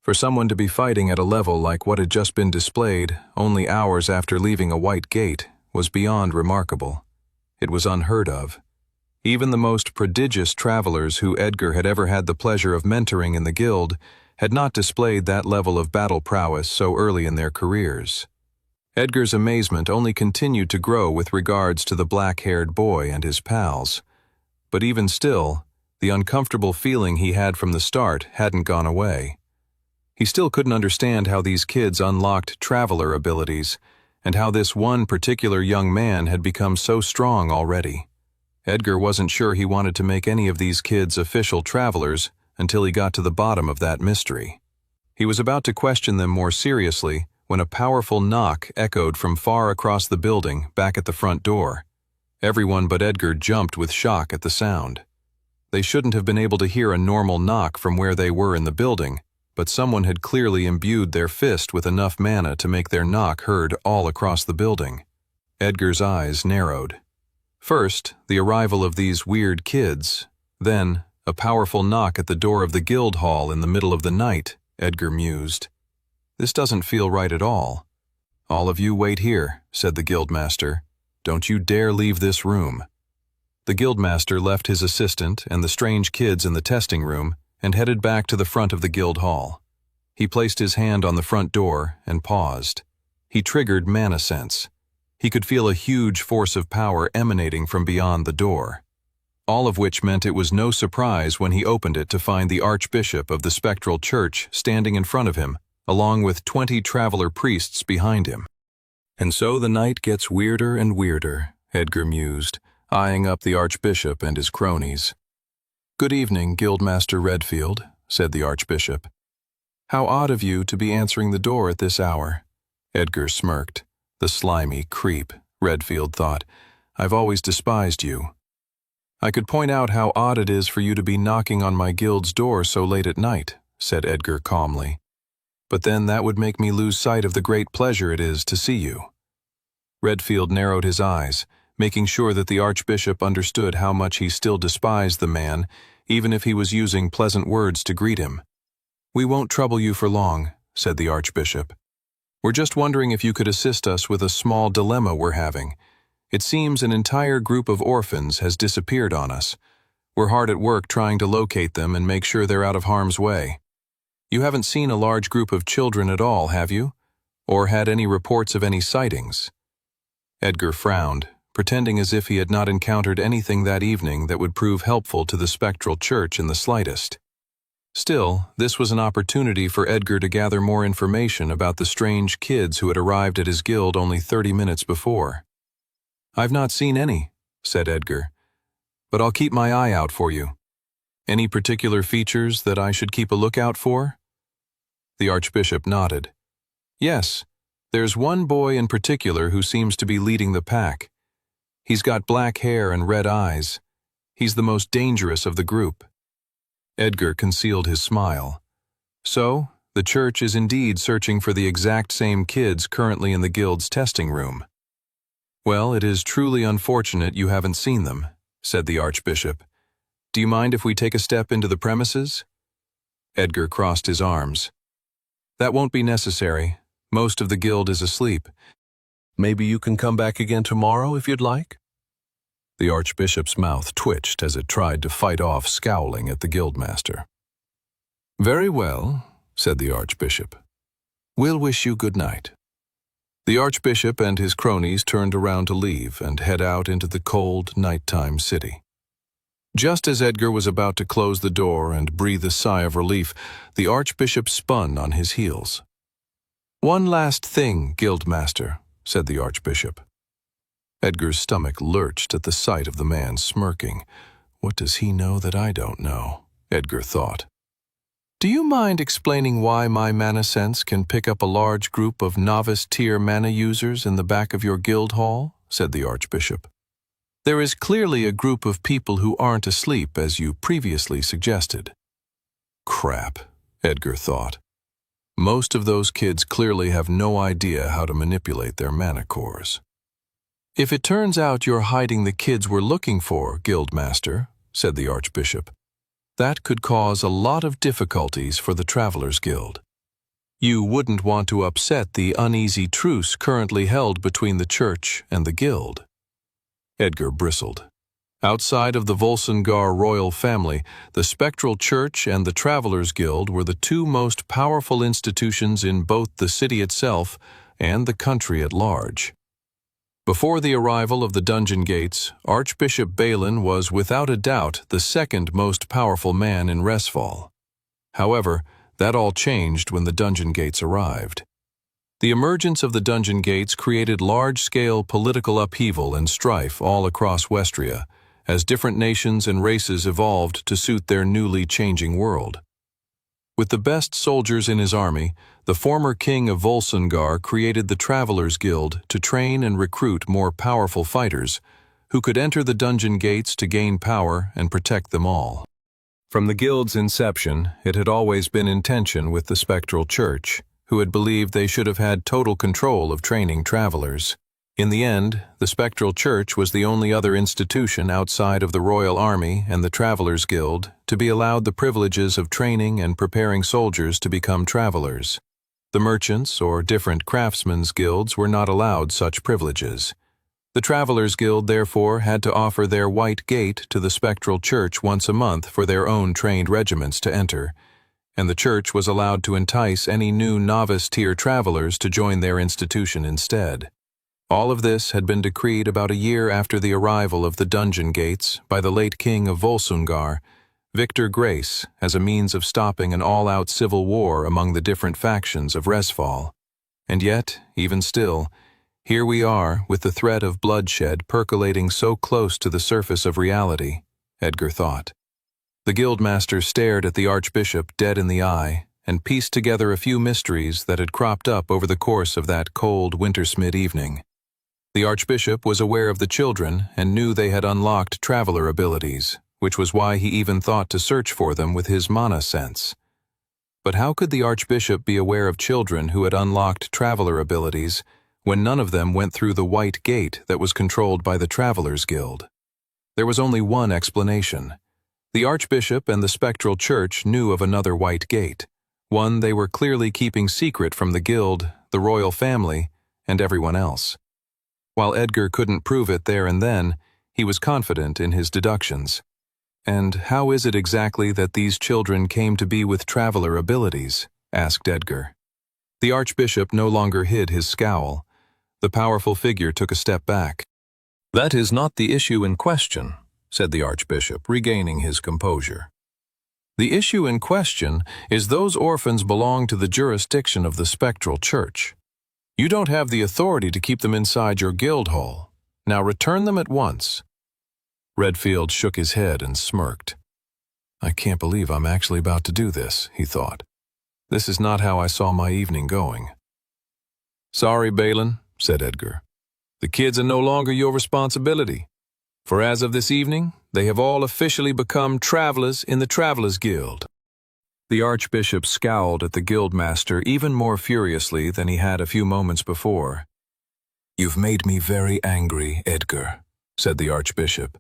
For someone to be fighting at a level like what had just been displayed only hours after leaving a white gate was beyond remarkable. It was unheard of. Even the most prodigious travelers who Edgar had ever had the pleasure of mentoring in the guild had not displayed that level of battle prowess so early in their careers. Edgar's amazement only continued to grow with regards to the black-haired boy and his pals. But even still, the uncomfortable feeling he had from the start hadn't gone away. He still couldn't understand how these kids unlocked traveler abilities, and how this one particular young man had become so strong already. Edgar wasn't sure he wanted to make any of these kids official travelers until he got to the bottom of that mystery. He was about to question them more seriously when a powerful knock echoed from far across the building back at the front door. Everyone but Edgar jumped with shock at the sound. They shouldn't have been able to hear a normal knock from where they were in the building, but someone had clearly imbued their fist with enough mana to make their knock heard all across the building. Edgar's eyes narrowed. First, the arrival of these weird kids, then a powerful knock at the door of the guild hall in the middle of the night, Edgar mused. This doesn't feel right at all. "All of you wait here," said the guildmaster. "Don't you dare leave this room." The guildmaster left his assistant and the strange kids in the testing room and headed back to the front of the guild hall. He placed his hand on the front door and paused. He triggered mana sense. He could feel a huge force of power emanating from beyond the door. All of which meant it was no surprise when he opened it to find the Archbishop of the Spectral Church standing in front of him, along with 20 traveler priests behind him. And so the night gets weirder and weirder, Edgar mused, eyeing up the Archbishop and his cronies. "Good evening, Guildmaster Redfield," said the Archbishop. "How odd of you to be answering the door at this hour." Edgar smirked. The slimy creep, Redfield thought. "I've always despised you." "I could point out how odd it is for you to be knocking on my guild's door so late at night," said Edgar calmly. "But then that would make me lose sight of the great pleasure it is to see you." Redfield narrowed his eyes, making sure that the Archbishop understood how much he still despised the man, even if he was using pleasant words to greet him. "We won't trouble you for long," said the Archbishop. "We're just wondering if you could assist us with a small dilemma we're having. It seems an entire group of orphans has disappeared on us. We're hard at work trying to locate them and make sure they're out of harm's way. You haven't seen a large group of children at all, have you? Or had any reports of any sightings?" Edgar frowned, pretending as if he had not encountered anything that evening that would prove helpful to the Spectral Church in the slightest. Still, this was an opportunity for Edgar to gather more information about the strange kids who had arrived at his guild only 30 minutes before. "I've not seen any," said Edgar, "but I'll keep my eye out for you. Any particular features that I should keep a lookout for?" The Archbishop nodded. "Yes, there's one boy in particular who seems to be leading the pack. He's got black hair and red eyes. He's the most dangerous of the group." Edgar concealed his smile. "So, the church is indeed searching for the exact same kids currently in the guild's testing room." "Well, it is truly unfortunate you haven't seen them," said the Archbishop. "Do you mind if we take a step into the premises?" Edgar crossed his arms. "That won't be necessary. Most of the guild is asleep. Maybe you can come back again tomorrow if you'd like?" The Archbishop's mouth twitched as it tried to fight off scowling at the guildmaster. "Very well," said the Archbishop. "We'll wish you good night." The Archbishop and his cronies turned around to leave and head out into the cold, nighttime city. Just as Edgar was about to close the door and breathe a sigh of relief, the Archbishop spun on his heels. "One last thing, Guildmaster," said the Archbishop. Edgar's stomach lurched at the sight of the man smirking. What does he know that I don't know? Edgar thought. "Do you mind explaining why my mana sense can pick up a large group of novice-tier mana users in the back of your guild hall?" said the Archbishop. "There is clearly a group of people who aren't asleep, as you previously suggested." Crap, Edgar thought. Most of those kids clearly have no idea how to manipulate their mana cores. "If it turns out you're hiding the kids we're looking for, Guildmaster," said the Archbishop, "that could cause a lot of difficulties for the Travelers Guild. You wouldn't want to upset the uneasy truce currently held between the Church and the Guild." Edgar bristled. Outside of the Volsungar royal family, the Spectral Church and the Travelers Guild were the two most powerful institutions in both the city itself and the country at large. Before the arrival of the Dungeon Gates, Archbishop Balin was without a doubt the second most powerful man in Resfall. However, that all changed when the Dungeon Gates arrived. The emergence of the Dungeon Gates created large-scale political upheaval and strife all across Westria, as different nations and races evolved to suit their newly changing world. With the best soldiers in his army, the former king of Volsungar created the Travelers Guild to train and recruit more powerful fighters, who could enter the Dungeon Gates to gain power and protect them all. From the guild's inception, it had always been in tension with the Spectral Church, who had believed they should have had total control of training travelers. In the end, the Spectral Church was the only other institution outside of the Royal Army and the Travelers Guild to be allowed the privileges of training and preparing soldiers to become travelers. The merchants or different craftsmen's guilds were not allowed such privileges. The Travelers Guild therefore had to offer their white gate to the Spectral Church once a month for their own trained regiments to enter, and the church was allowed to entice any new novice-tier travelers to join their institution instead. All of this had been decreed about a year after the arrival of the dungeon gates by the late king of Volsungar, Victor Grace, as a means of stopping an all-out civil war among the different factions of Resfall. And yet, even still, here we are with the threat of bloodshed percolating so close to the surface of reality, Edgar thought. The guildmaster stared at the archbishop dead in the eye and pieced together a few mysteries that had cropped up over the course of that cold wintersmid evening. The archbishop was aware of the children and knew they had unlocked traveler abilities, which was why he even thought to search for them with his mana sense. But how could the archbishop be aware of children who had unlocked traveler abilities when none of them went through the white gate that was controlled by the Travelers Guild? There was only one explanation. The archbishop and the spectral church knew of another white gate, one they were clearly keeping secret from the guild, the royal family, and everyone else. While Edgar couldn't prove it there and then, he was confident in his deductions. And how is it exactly that these children came to be with traveler abilities? Asked Edgar. The archbishop no longer hid his scowl. The powerful figure took a step back. "That is not the issue in question," said the archbishop, regaining his composure. "The issue in question is those orphans belong to the jurisdiction of the spectral church. You don't have the authority to keep them inside your guild hall. Now return them at once." Redfield shook his head and smirked. "I can't believe I'm actually about to do this," he thought. "This is not how I saw my evening going." "Sorry, Balin," said Edgar. "The kids are no longer your responsibility. For as of this evening, they have all officially become travelers in the Travelers Guild." The archbishop scowled at the guildmaster even more furiously than he had a few moments before. "You've made me very angry, Edgar," said the archbishop.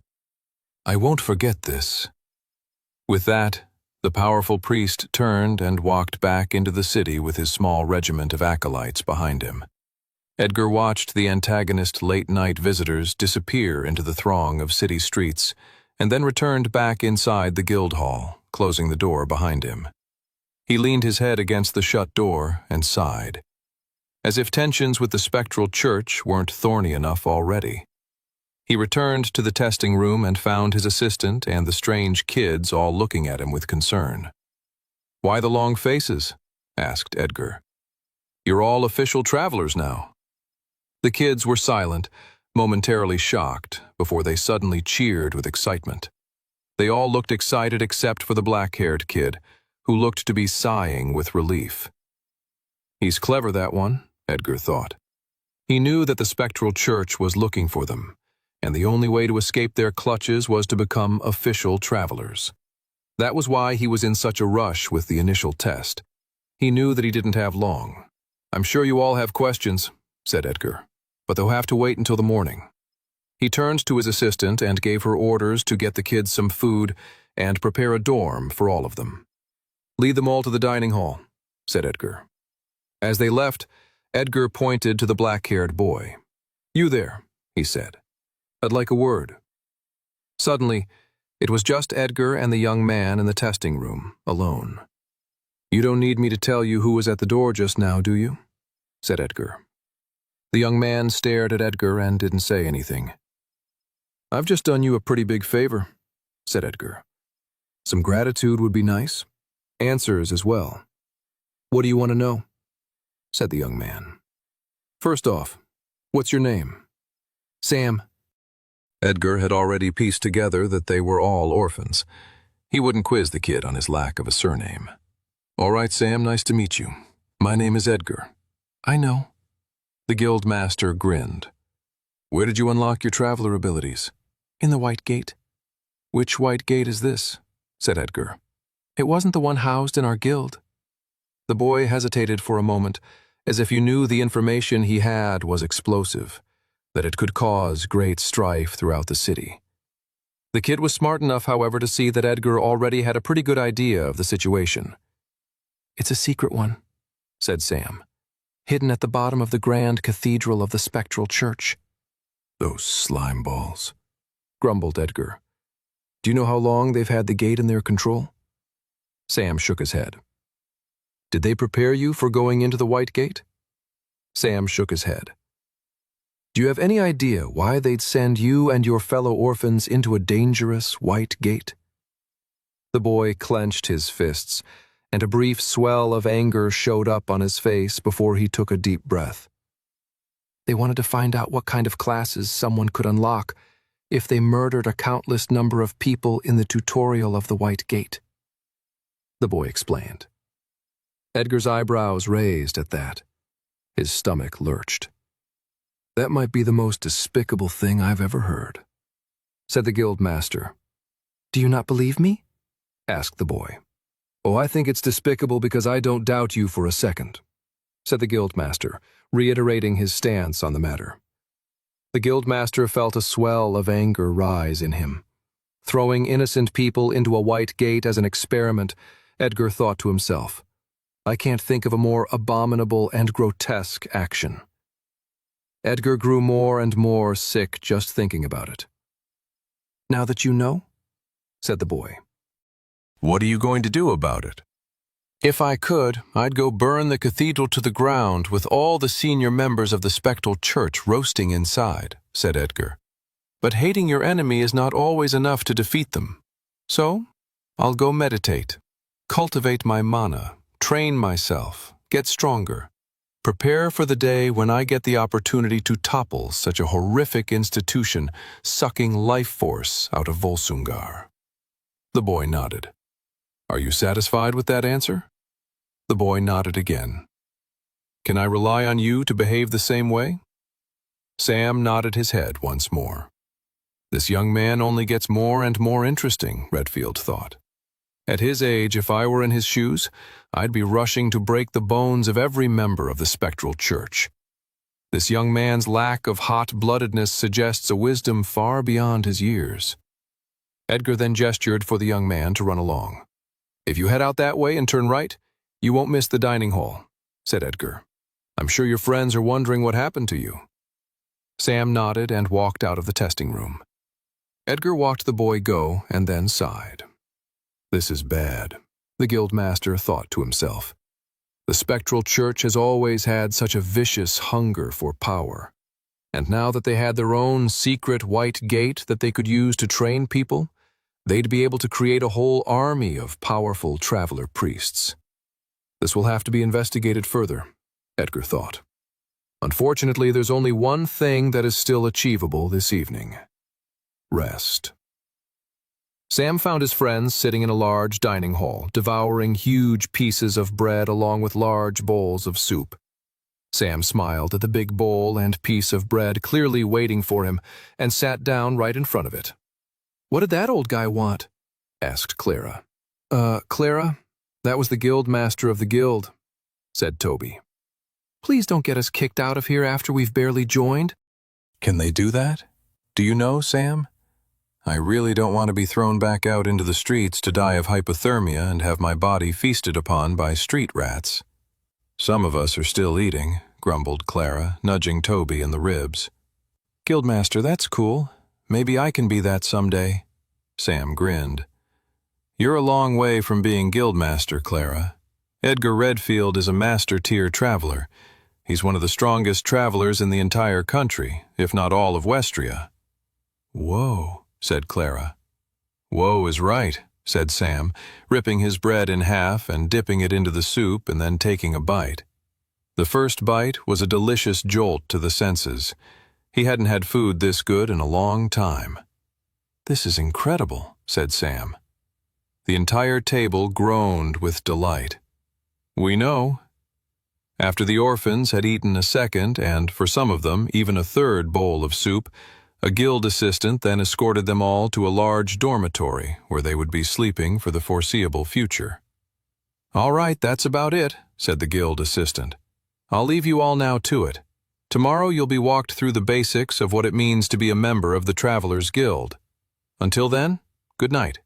"I won't forget this." With that, the powerful priest turned and walked back into the city with his small regiment of acolytes behind him. Edgar watched the antagonist late-night visitors disappear into the throng of city streets and then returned back inside the guild hall, closing the door behind him. He leaned his head against the shut door and sighed, as if tensions with the spectral church weren't thorny enough already. He returned to the testing room and found his assistant and the strange kids all looking at him with concern. "Why the long faces?" asked Edgar. "You're all official travelers now." The kids were silent, momentarily shocked, before they suddenly cheered with excitement. They all looked excited except for the black-haired kid, who looked to be sighing with relief. He's clever, that one, Edgar thought. He knew that the spectral church was looking for them, and the only way to escape their clutches was to become official travelers. That was why he was in such a rush with the initial test. He knew that he didn't have long. "I'm sure you all have questions," said Edgar, "but they'll have to wait until the morning." He turned to his assistant and gave her orders to get the kids some food and prepare a dorm for all of them. "Lead them all to the dining hall," said Edgar. As they left, Edgar pointed to the black-haired boy. "You there," he said. "I'd like a word." Suddenly, it was just Edgar and the young man in the testing room, alone. "You don't need me to tell you who was at the door just now, do you?" said Edgar. The young man stared at Edgar and didn't say anything. "I've just done you a pretty big favor," said Edgar. "Some gratitude would be nice. Answers as well." "What do you want to know?" said the young man. "First off, what's your name?" "Sam." Edgar had already pieced together that they were all orphans. He wouldn't quiz the kid on his lack of a surname. "All right, Sam, nice to meet you. My name is Edgar." "I know." The guild master grinned. "Where did you unlock your traveler abilities?" "In the White Gate." "Which White Gate is this?" said Edgar. "It wasn't the one housed in our guild." The boy hesitated for a moment, as if you knew the information he had was explosive, that it could cause great strife throughout the city. The kid was smart enough, however, to see that Edgar already had a pretty good idea of the situation. "It's a secret one," said Sam, "hidden at the bottom of the grand cathedral of the spectral church." "Those slime balls," grumbled Edgar. "Do you know how long they've had the gate in their control?" Sam shook his head. Did they prepare you for going into the White Gate? Sam shook his head. Do you have any idea why they'd send you and your fellow orphans into a dangerous White Gate? The boy clenched his fists, and a brief swell of anger showed up on his face before he took a deep breath. They wanted to find out what kind of classes someone could unlock if they murdered a countless number of people in the tutorial of the White Gate. The boy explained. Edgar's eyebrows raised at that. His stomach lurched. That might be the most despicable thing I've ever heard, said the guildmaster. Do you not believe me? Asked the boy. Oh, I think it's despicable because I don't doubt you for a second, said the guildmaster, reiterating his stance on the matter. The guildmaster felt a swell of anger rise in him. Throwing innocent people into a White Gate as an experiment, Edgar thought to himself, I can't think of a more abominable and grotesque action. Edgar grew more and more sick just thinking about it. Now that you know, said the boy. What are you going to do about it? If I could, I'd go burn the cathedral to the ground with all the senior members of the spectral church roasting inside, said Edgar. But hating your enemy is not always enough to defeat them. So, I'll go meditate, cultivate my mana, train myself, get stronger, prepare for the day when I get the opportunity to topple such a horrific institution sucking life force out of Volsungar. The boy nodded. Are you satisfied with that answer? The boy nodded again. Can I rely on you to behave the same way? Sam nodded his head once more. This young man only gets more and more interesting, Redfield thought. At his age, if I were in his shoes, I'd be rushing to break the bones of every member of the spectral church. This young man's lack of hot-bloodedness suggests a wisdom far beyond his years. Edgar then gestured for the young man to run along. If you head out that way and turn right, you won't miss the dining hall, said Edgar. I'm sure your friends are wondering what happened to you. Sam nodded and walked out of the testing room. Edgar watched the boy go and then sighed. This is bad, the guildmaster thought to himself. The spectral church has always had such a vicious hunger for power. And now that they had their own secret White Gate that they could use to train people, they'd be able to create a whole army of powerful traveler priests. This will have to be investigated further, Edgar thought. Unfortunately, there's only one thing that is still achievable this evening. Rest. Sam found his friends sitting in a large dining hall, devouring huge pieces of bread along with large bowls of soup. Sam smiled at the big bowl and piece of bread clearly waiting for him and sat down right in front of it. What did that old guy want? Asked Clara. Clara, that was the guildmaster of the guild, said Toby. Please don't get us kicked out of here after we've barely joined. Can they do that? Do you know, Sam? I really don't want to be thrown back out into the streets to die of hypothermia and have my body feasted upon by street rats. Some of us are still eating, grumbled Clara, nudging Toby in the ribs. Guildmaster, that's cool. Maybe I can be that someday. Sam grinned. You're a long way from being guildmaster, Clara. Edgar Redfield is a master-tier traveler. He's one of the strongest travelers in the entire country, if not all of Westria. Whoa, said Clara. Whoa is right, said Sam, ripping his bread in half and dipping it into the soup and then taking a bite. The first bite was a delicious jolt to the senses. He hadn't had food this good in a long time. This is incredible, said Sam. The entire table groaned with delight. We know. After the orphans had eaten a second and, for some of them, even a third bowl of soup, a guild assistant then escorted them all to a large dormitory where they would be sleeping for the foreseeable future. All right, that's about it, said the guild assistant. I'll leave you all now to it. Tomorrow you'll be walked through the basics of what it means to be a member of the Travelers Guild. Until then, good night.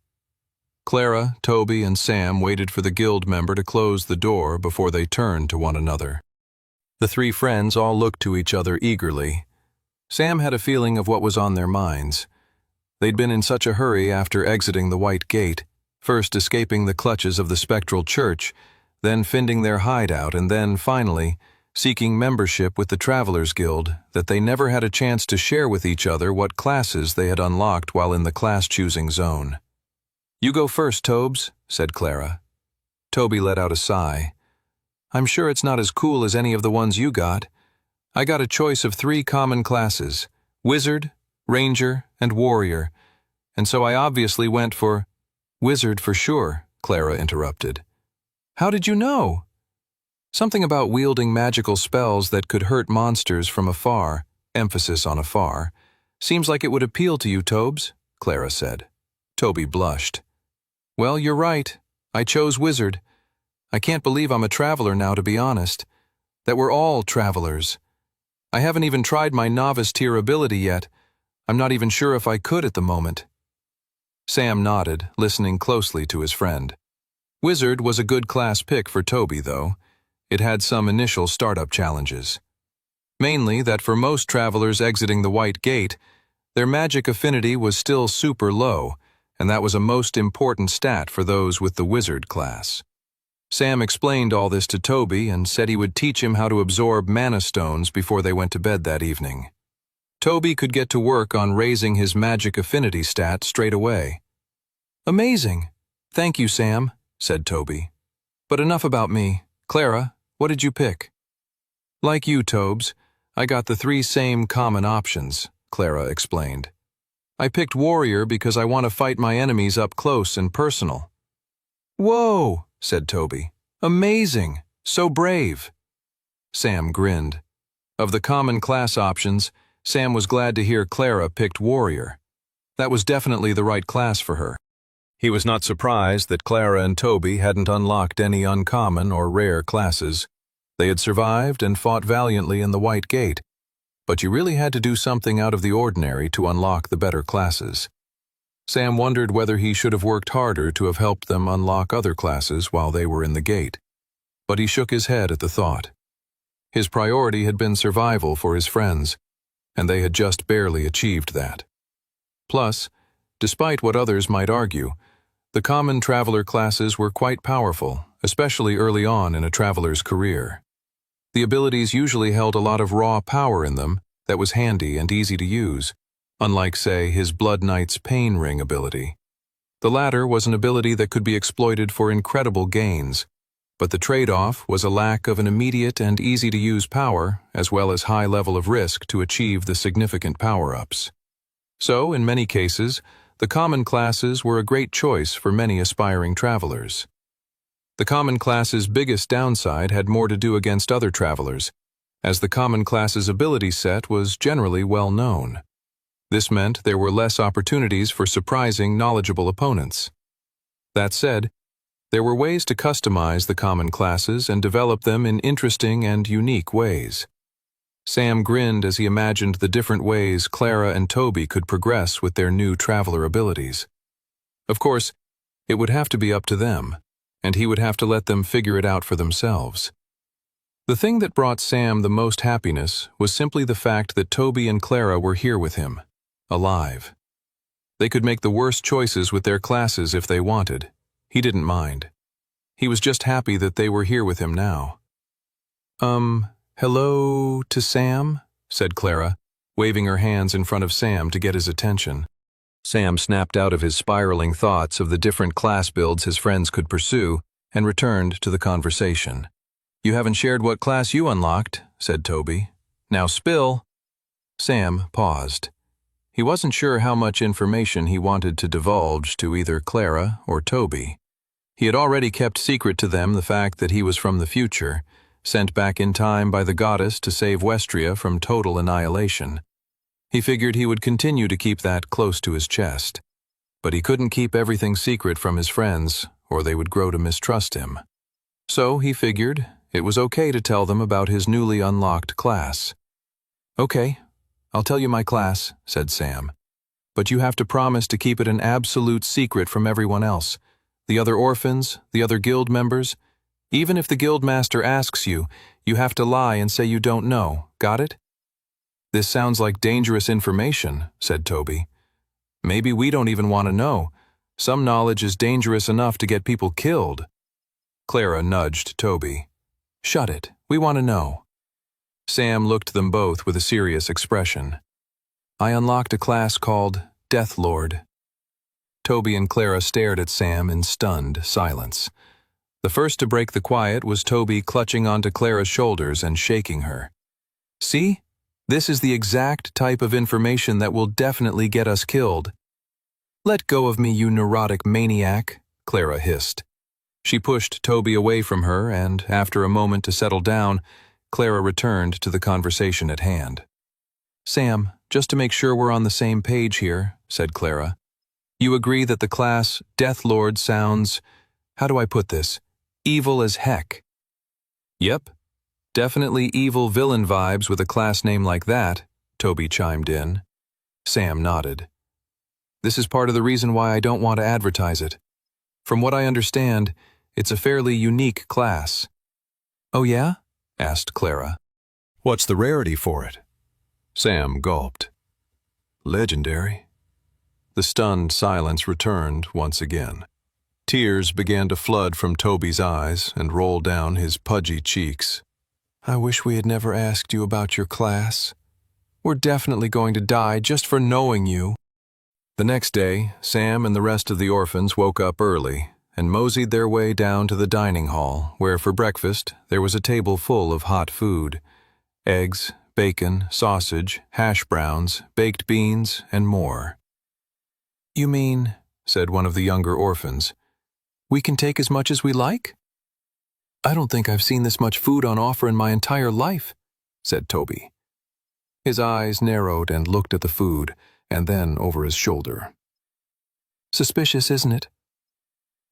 Clara, Toby, and Sam waited for the guild member to close the door before they turned to one another. The three friends all looked to each other eagerly. Sam had a feeling of what was on their minds. They'd been in such a hurry after exiting the White Gate, first escaping the clutches of the spectral church, then finding their hideout, and then, finally, seeking membership with the Travelers Guild, that they never had a chance to share with each other what classes they had unlocked while in the class-choosing zone. "You go first, Tobes," said Clara. Toby let out a sigh. "I'm sure it's not as cool as any of the ones you got. I got a choice of 3 common classes, Wizard, Ranger, and Warrior, and so I obviously went for—" "Wizard for sure," Clara interrupted. "How did you know?" "Something about wielding magical spells that could hurt monsters from afar, emphasis on afar. Seems like it would appeal to you, Tobes," Clara said. Toby blushed. "Well, you're right. I chose Wizard. I can't believe I'm a traveler now, to be honest. That we're all travelers. I haven't even tried my novice tier ability yet. I'm not even sure if I could at the moment." Sam nodded, listening closely to his friend. Wizard was a good class pick for Toby, though. It had some initial startup challenges. Mainly that for most travelers exiting the White Gate, their magic affinity was still super low, and that was a most important stat for those with the Wizard class. Sam explained all this to Toby and said he would teach him how to absorb mana stones before they went to bed that evening. Toby could get to work on raising his magic affinity stat straight away. "Amazing! Thank you, Sam," said Toby. "But enough about me. Clara, what did you pick?" "Like you, Tobes, I got the 3 same common options," Clara explained. "I picked Warrior because I want to fight my enemies up close and personal." "Whoa!" said Toby. "Amazing! So brave!" Sam grinned. Of the common class options, Sam was glad to hear Clara picked Warrior. That was definitely the right class for her. He was not surprised that Clara and Toby hadn't unlocked any uncommon or rare classes. They had survived and fought valiantly in the White Gate, but you really had to do something out of the ordinary to unlock the better classes. Sam wondered whether he should have worked harder to have helped them unlock other classes while they were in the gate, but he shook his head at the thought. His priority had been survival for his friends, and they had just barely achieved that. Plus, despite what others might argue, the common traveler classes were quite powerful, especially early on in a traveler's career. The abilities usually held a lot of raw power in them that was handy and easy to use, unlike, say, his Blood Knight's Pain Ring ability. The latter was an ability that could be exploited for incredible gains, but the trade-off was a lack of an immediate and easy-to-use power, as well as high level of risk to achieve the significant power-ups. So, in many cases, the common classes were a great choice for many aspiring travelers. The common class's biggest downside had more to do against other travelers, as the common class's ability set was generally well known. This meant there were less opportunities for surprising, knowledgeable opponents. That said, there were ways to customize the common classes and develop them in interesting and unique ways. Sam grinned as he imagined the different ways Clara and Toby could progress with their new traveler abilities. Of course, it would have to be up to them, and he would have to let them figure it out for themselves. The thing that brought Sam the most happiness was simply the fact that Toby and Clara were here with him, alive. They could make the worst choices with their classes if they wanted. He didn't mind. He was just happy that they were here with him now. "Hello to Sam?" said Clara, waving her hands in front of Sam to get his attention. Sam snapped out of his spiraling thoughts of the different class builds his friends could pursue and returned to the conversation. "You haven't shared what class you unlocked," said Toby. "Now spill." Sam paused. He wasn't sure how much information he wanted to divulge to either Clara or Toby. He had already kept secret to them the fact that he was from the future, sent back in time by the goddess to save Westria from total annihilation. He figured he would continue to keep that close to his chest. But he couldn't keep everything secret from his friends, or they would grow to mistrust him. So he figured it was okay to tell them about his newly unlocked class. "Okay, I'll tell you my class," said Sam. "But you have to promise to keep it an absolute secret from everyone else. The other orphans, the other guild members. Even if the guildmaster asks you, you have to lie and say you don't know. Got it?" "This sounds like dangerous information," said Toby. "Maybe we don't even want to know. Some knowledge is dangerous enough to get people killed." Clara nudged Toby. "Shut it. We want to know." Sam looked them both with a serious expression. "I unlocked a class called Death Lord." Toby and Clara stared at Sam in stunned silence. The first to break the quiet was Toby, clutching onto Clara's shoulders and shaking her. "See? This is the exact type of information that will definitely get us killed." "Let go of me, you neurotic maniac," Clara hissed. She pushed Toby away from her, and, after a moment to settle down, Clara returned to the conversation at hand. "Sam, just to make sure we're on the same page here," said Clara, "you agree that the class Death Lord sounds, how do I put this, evil as heck?" "Yep. Definitely evil villain vibes with a class name like that," Toby chimed in. Sam nodded. "This is part of the reason why I don't want to advertise it. From what I understand, it's a fairly unique class." "Oh yeah?" asked Clara. "What's the rarity for it?" Sam gulped. "Legendary." The stunned silence returned once again. Tears began to flood from Toby's eyes and roll down his pudgy cheeks. "I wish we had never asked you about your class. We're definitely going to die just for knowing you." The next day, Sam and the rest of the orphans woke up early and moseyed their way down to the dining hall, where for breakfast there was a table full of hot food: eggs, bacon, sausage, hash browns, baked beans, and more. "You mean," said one of the younger orphans, "we can take as much as we like?" "I don't think I've seen this much food on offer in my entire life," said Toby. His eyes narrowed and looked at the food, and then over his shoulder. "Suspicious, isn't it?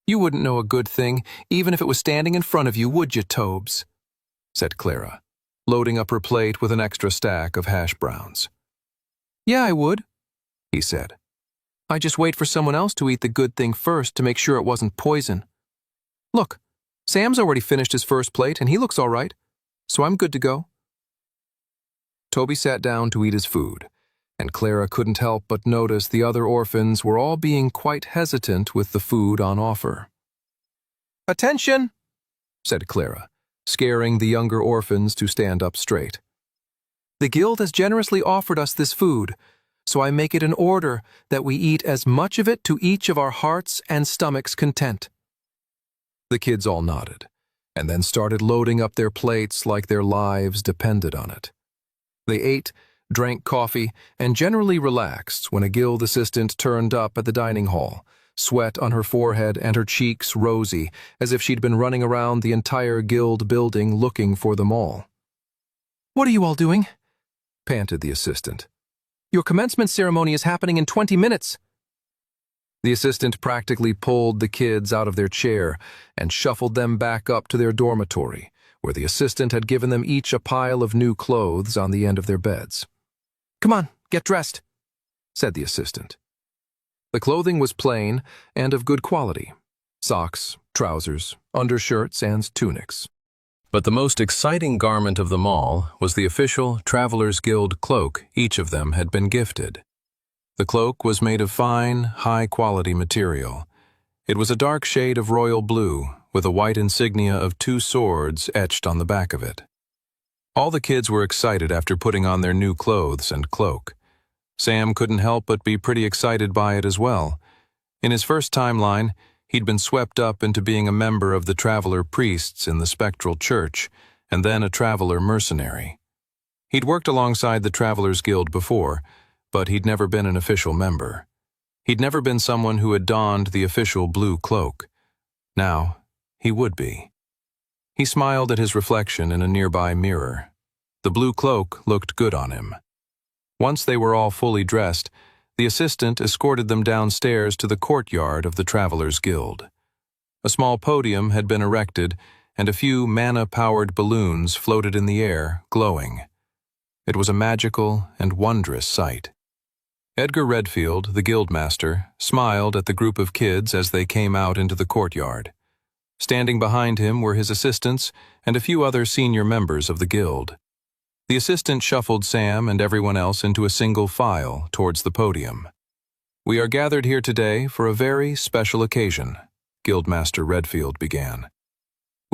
You wouldn't know a good thing, even if it was standing in front of you, would you, Tobes?" said Clara, loading up her plate with an extra stack of hash browns. "Yeah, I would," he said. "I just wait for someone else to eat the good thing first to make sure it wasn't poison. Look, Sam's already finished his first plate and he looks all right, so I'm good to go." Toby sat down to eat his food, and Clara couldn't help but notice the other orphans were all being quite hesitant with the food on offer. "Attention!" said Clara, scaring the younger orphans to stand up straight. "The guild has generously offered us this food, so I make it an order that we eat as much of it to each of our hearts and stomachs' content." The kids all nodded, and then started loading up their plates like their lives depended on it. They ate, drank coffee, and generally relaxed when a guild assistant turned up at the dining hall, sweat on her forehead and her cheeks rosy, as if she'd been running around the entire guild building looking for them all. "What are you all doing?" panted the assistant. "Your commencement ceremony is happening in 20 minutes. The assistant practically pulled the kids out of their chair and shuffled them back up to their dormitory, where the assistant had given them each a pile of new clothes on the end of their beds. "Come on, get dressed," said the assistant. The clothing was plain and of good quality: socks, trousers, undershirts, and tunics. But the most exciting garment of them all was the official Travelers Guild cloak each of them had been gifted. The cloak was made of fine, high-quality material. It was a dark shade of royal blue, with a white insignia of 2 swords etched on the back of it. All the kids were excited after putting on their new clothes and cloak. Sam couldn't help but be pretty excited by it as well. In his first timeline, he'd been swept up into being a member of the Traveler Priests in the Spectral Church, and then a Traveler Mercenary. He'd worked alongside the Travelers Guild before, but he'd never been an official member. He'd never been someone who had donned the official blue cloak. Now, he would be. He smiled at his reflection in a nearby mirror. The blue cloak looked good on him. Once they were all fully dressed, the assistant escorted them downstairs to the courtyard of the Travelers Guild. A small podium had been erected, and a few mana-powered balloons floated in the air, glowing. It was a magical and wondrous sight. Edgar Redfield, the guildmaster, smiled at the group of kids as they came out into the courtyard. Standing behind him were his assistants and a few other senior members of the guild. The assistant shuffled Sam and everyone else into a single file towards the podium. "We are gathered here today for a very special occasion," Guildmaster Redfield began.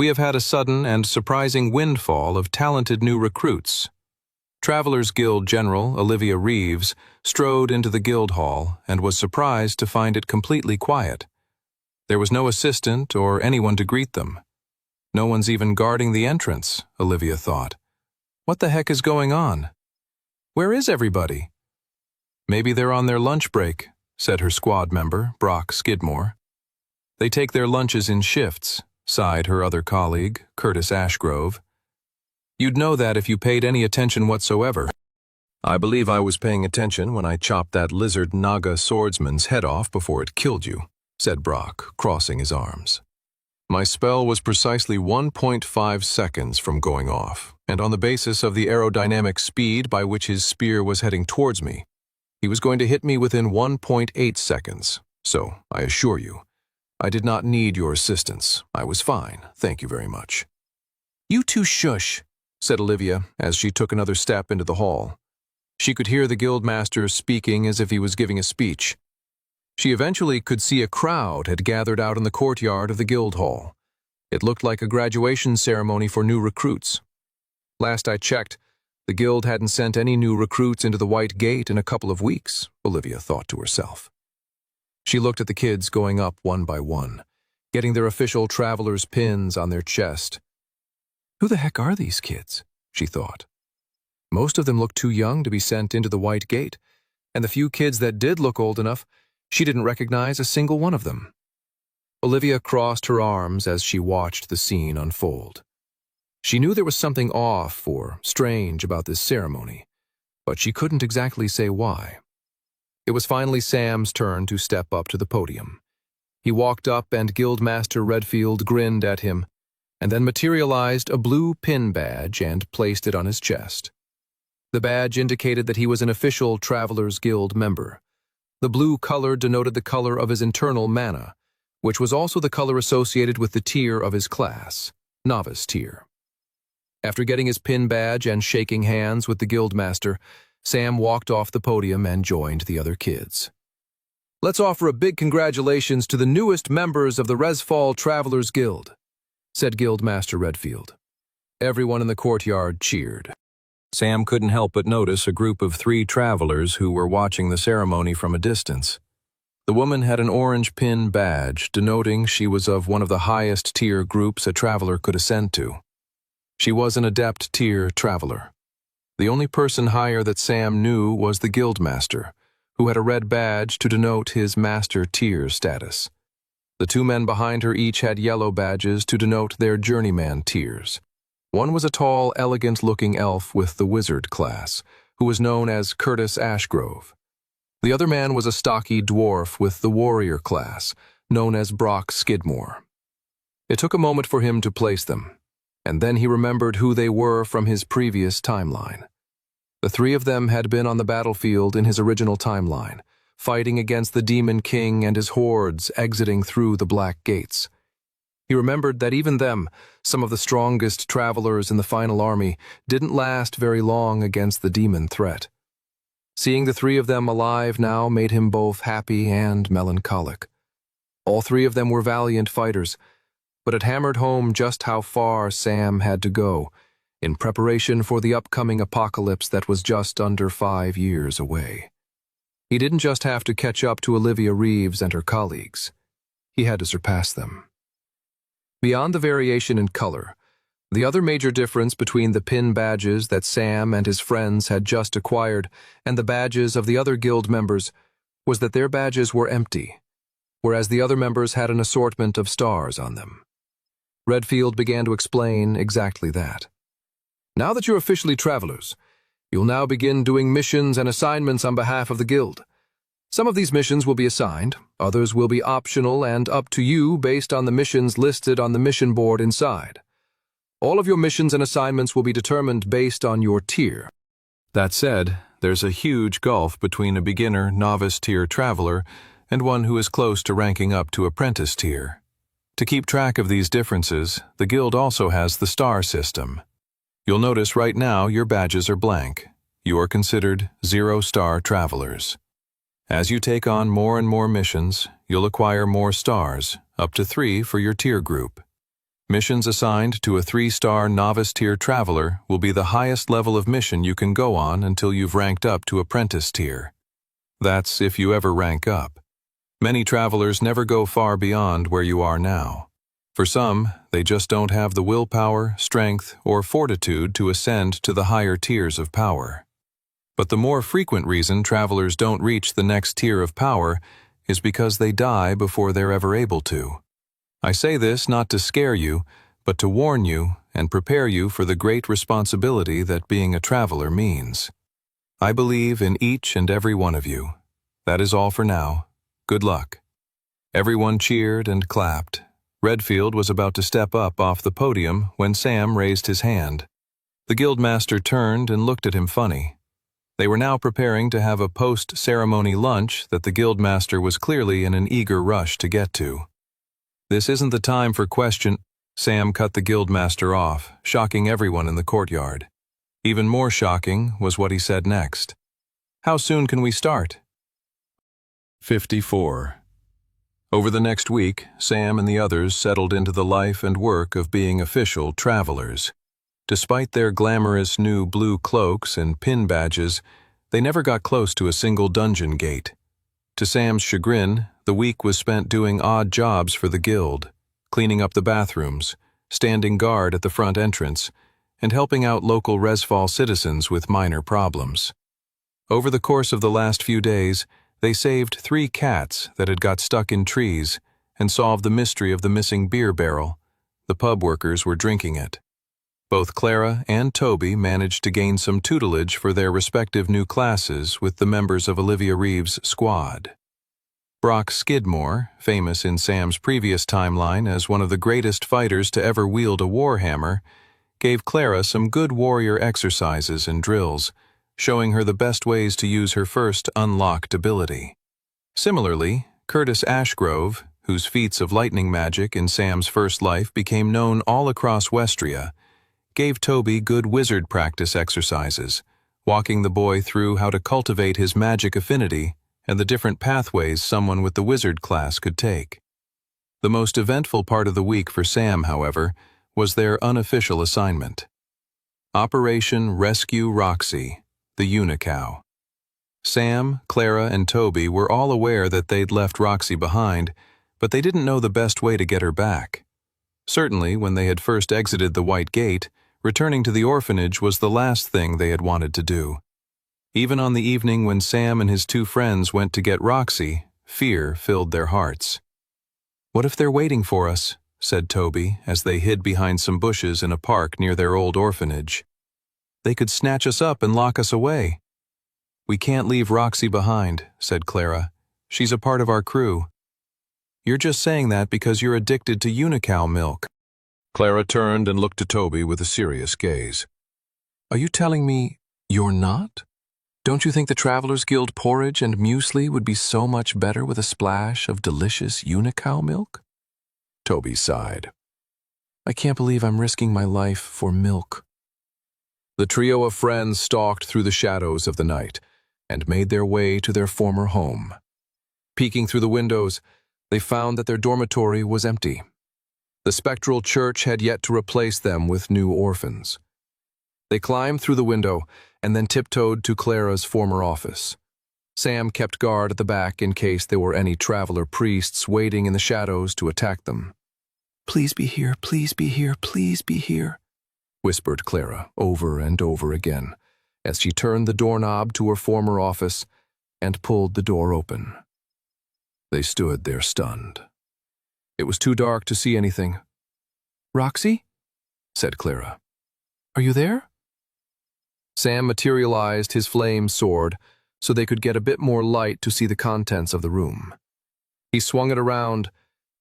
We have had a sudden and surprising windfall of talented new recruits. Travelers Guild General Olivia Reeves strode into the guild hall and was surprised to find it completely quiet. There was no assistant or anyone to greet them. No one's even guarding the entrance, Olivia thought. What the heck is going on? Where is everybody? Maybe they're on their lunch break, said her squad member, Brock Skidmore. They take their lunches in shifts, sighed her other colleague, Curtis Ashgrove. You'd know that if you paid any attention whatsoever. I believe I was paying attention when I chopped that lizard Naga swordsman's head off before it killed you, said Brock, crossing his arms. My spell was precisely 1.5 seconds from going off, and on the basis of the aerodynamic speed by which his spear was heading towards me, he was going to hit me within 1.8 seconds. So, I assure you, I did not need your assistance. I was fine, thank you very much. You two shush, said Olivia as she took another step into the hall. She could hear the guildmaster speaking as if he was giving a speech. She eventually could see a crowd had gathered out in the courtyard of the guild hall. It looked like a graduation ceremony for new recruits. Last I checked, the guild hadn't sent any new recruits into the White Gate in a couple of weeks, Olivia thought to herself. She looked at the kids going up one by one, getting their official traveler's pins on their chest. Who the heck are these kids? She thought. Most of them looked too young to be sent into the White Gate, and the few kids that did look old enough, she didn't recognize a single one of them. Olivia crossed her arms as she watched the scene unfold. She knew there was something off or strange about this ceremony, but she couldn't exactly say why. It was finally Sam's turn to step up to the podium. He walked up and Guildmaster Redfield grinned at him, and then materialized a blue pin badge and placed it on his chest. The badge indicated that he was an official Travelers Guild member. The blue color denoted the color of his internal mana, which was also the color associated with the tier of his class, Novice tier. After getting his pin badge and shaking hands with the Guildmaster, Sam walked off the podium and joined the other kids. Let's offer a big congratulations to the newest members of the Resfall Travelers Guild, said Guildmaster Redfield. Everyone in the courtyard cheered. Sam couldn't help but notice a group of 3 travelers who were watching the ceremony from a distance. The woman had an orange pin badge denoting she was of one of the highest tier groups a traveler could ascend to. She was an adept tier traveler. The only person higher that Sam knew was the Guildmaster, who had a red badge to denote his master tier status. The 2 men behind her each had yellow badges to denote their journeyman tiers. One was a tall, elegant-looking elf with the wizard class, who was known as Curtis Ashgrove. The other man was a stocky dwarf with the warrior class, known as Brock Skidmore. It took a moment for him to place them, and then he remembered who they were from his previous timeline. The 3 of them had been on the battlefield in his original timeline, fighting against the Demon King and his hordes exiting through the Black Gates. He remembered that even them, some of the strongest travelers in the final army, didn't last very long against the demon threat. Seeing the 3 of them alive now made him both happy and melancholic. All 3 of them were valiant fighters, but it hammered home just how far Sam had to go in preparation for the upcoming apocalypse that was just under 5 years away. He didn't just have to catch up to Olivia Reeves and her colleagues. He had to surpass them. Beyond the variation in color, the other major difference between the pin badges that Sam and his friends had just acquired and the badges of the other guild members was that their badges were empty, whereas the other members had an assortment of stars on them. Redfield began to explain exactly that. Now that you're officially travelers, you'll now begin doing missions and assignments on behalf of the guild. Some of these missions will be assigned, others will be optional and up to you based on the missions listed on the mission board inside. All of your missions and assignments will be determined based on your tier. That said, there's a huge gulf between a beginner, novice tier traveler and one who is close to ranking up to apprentice tier. To keep track of these differences, the guild also has the star system. You'll notice right now your badges are blank. You are considered 0-star travelers. As you take on more and more missions, you'll acquire more stars, up to 3 for your tier group. Missions assigned to a 3-star novice-tier traveler will be the highest level of mission you can go on until you've ranked up to apprentice tier. That's if you ever rank up. Many travelers never go far beyond where you are now. For some, they just don't have the willpower, strength, or fortitude to ascend to the higher tiers of power. But the more frequent reason travelers don't reach the next tier of power is because they die before they're ever able to. I say this not to scare you, but to warn you and prepare you for the great responsibility that being a traveler means. I believe in each and every one of you. That is all for now. Good luck. Everyone cheered and clapped. Redfield was about to step up off the podium when Sam raised his hand. The guildmaster turned and looked at him funny. They were now preparing to have a post-ceremony lunch that the guildmaster was clearly in an eager rush to get to. This isn't the time for question. Sam cut the guildmaster off, shocking everyone in the courtyard. Even more shocking was what he said next. How soon can we start? 54. Over the next week, Sam and the others settled into the life and work of being official travelers. Despite their glamorous new blue cloaks and pin badges, they never got close to a single dungeon gate. To Sam's chagrin, the week was spent doing odd jobs for the guild, cleaning up the bathrooms, standing guard at the front entrance, and helping out local Resfall citizens with minor problems. Over the course of the last few days, they saved 3 cats that had got stuck in trees and solved the mystery of the missing beer barrel. The pub workers were drinking it. Both Clara and Toby managed to gain some tutelage for their respective new classes with the members of Olivia Reeves' squad. Brock Skidmore, famous in Sam's previous timeline as one of the greatest fighters to ever wield a warhammer, gave Clara some good warrior exercises and drills, showing her the best ways to use her first unlocked ability. Similarly, Curtis Ashgrove, whose feats of lightning magic in Sam's first life became known all across Westria, gave Toby good wizard practice exercises, walking the boy through how to cultivate his magic affinity and the different pathways someone with the wizard class could take. The most eventful part of the week for Sam, however, was their unofficial assignment. Operation Rescue Roxy, the Unicow. Sam, Clara, and Toby were all aware that they'd left Roxy behind, but they didn't know the best way to get her back. Certainly, when they had first exited the White Gate, returning to the orphanage was the last thing they had wanted to do. Even on the evening when Sam and his 2 friends went to get Roxy, fear filled their hearts. "What if they're waiting for us?" said Toby as they hid behind some bushes in a park near their old orphanage. "They could snatch us up and lock us away." "We can't leave Roxy behind," said Clara. "She's a part of our crew." "You're just saying that because you're addicted to Unicow milk." Clara turned and looked to Toby with a serious gaze. "Are you telling me you're not? Don't you think the Travelers Guild porridge and muesli would be so much better with a splash of delicious Unicow milk?" Toby sighed. "I can't believe I'm risking my life for milk." The trio of friends stalked through the shadows of the night and made their way to their former home. Peeking through the windows, they found that their dormitory was empty. The spectral church had yet to replace them with new orphans. They climbed through the window and then tiptoed to Clara's former office. Sam kept guard at the back in case there were any traveler priests waiting in the shadows to attack them. "Please be here, please be here, please be here," whispered Clara over and over again as she turned the doorknob to her former office and pulled the door open. They stood there stunned. It was too dark to see anything. "Roxy?" said Clara. "Are you there?" Sam materialized his flame sword so they could get a bit more light to see the contents of the room. He swung it around,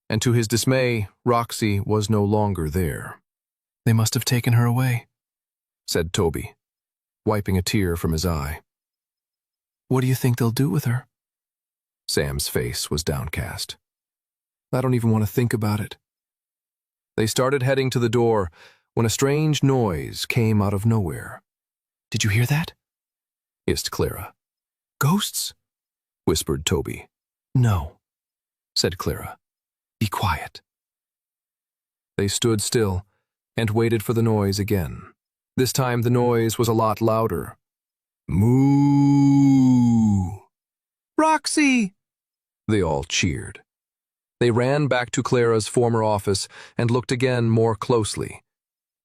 and to his dismay, Roxy was no longer there. "They must have taken her away," said Toby, wiping a tear from his eye. "What do you think they'll do with her?" Sam's face was downcast. "I don't even want to think about it." They started heading to the door when a strange noise came out of nowhere. "Did you hear that?" hissed Clara. "Ghosts?" whispered Toby. "No," said Clara. "Be quiet." They stood still and waited for the noise again. This time the noise was a lot louder. Moo! Roxy! They all cheered. They ran back to Clara's former office and looked again more closely.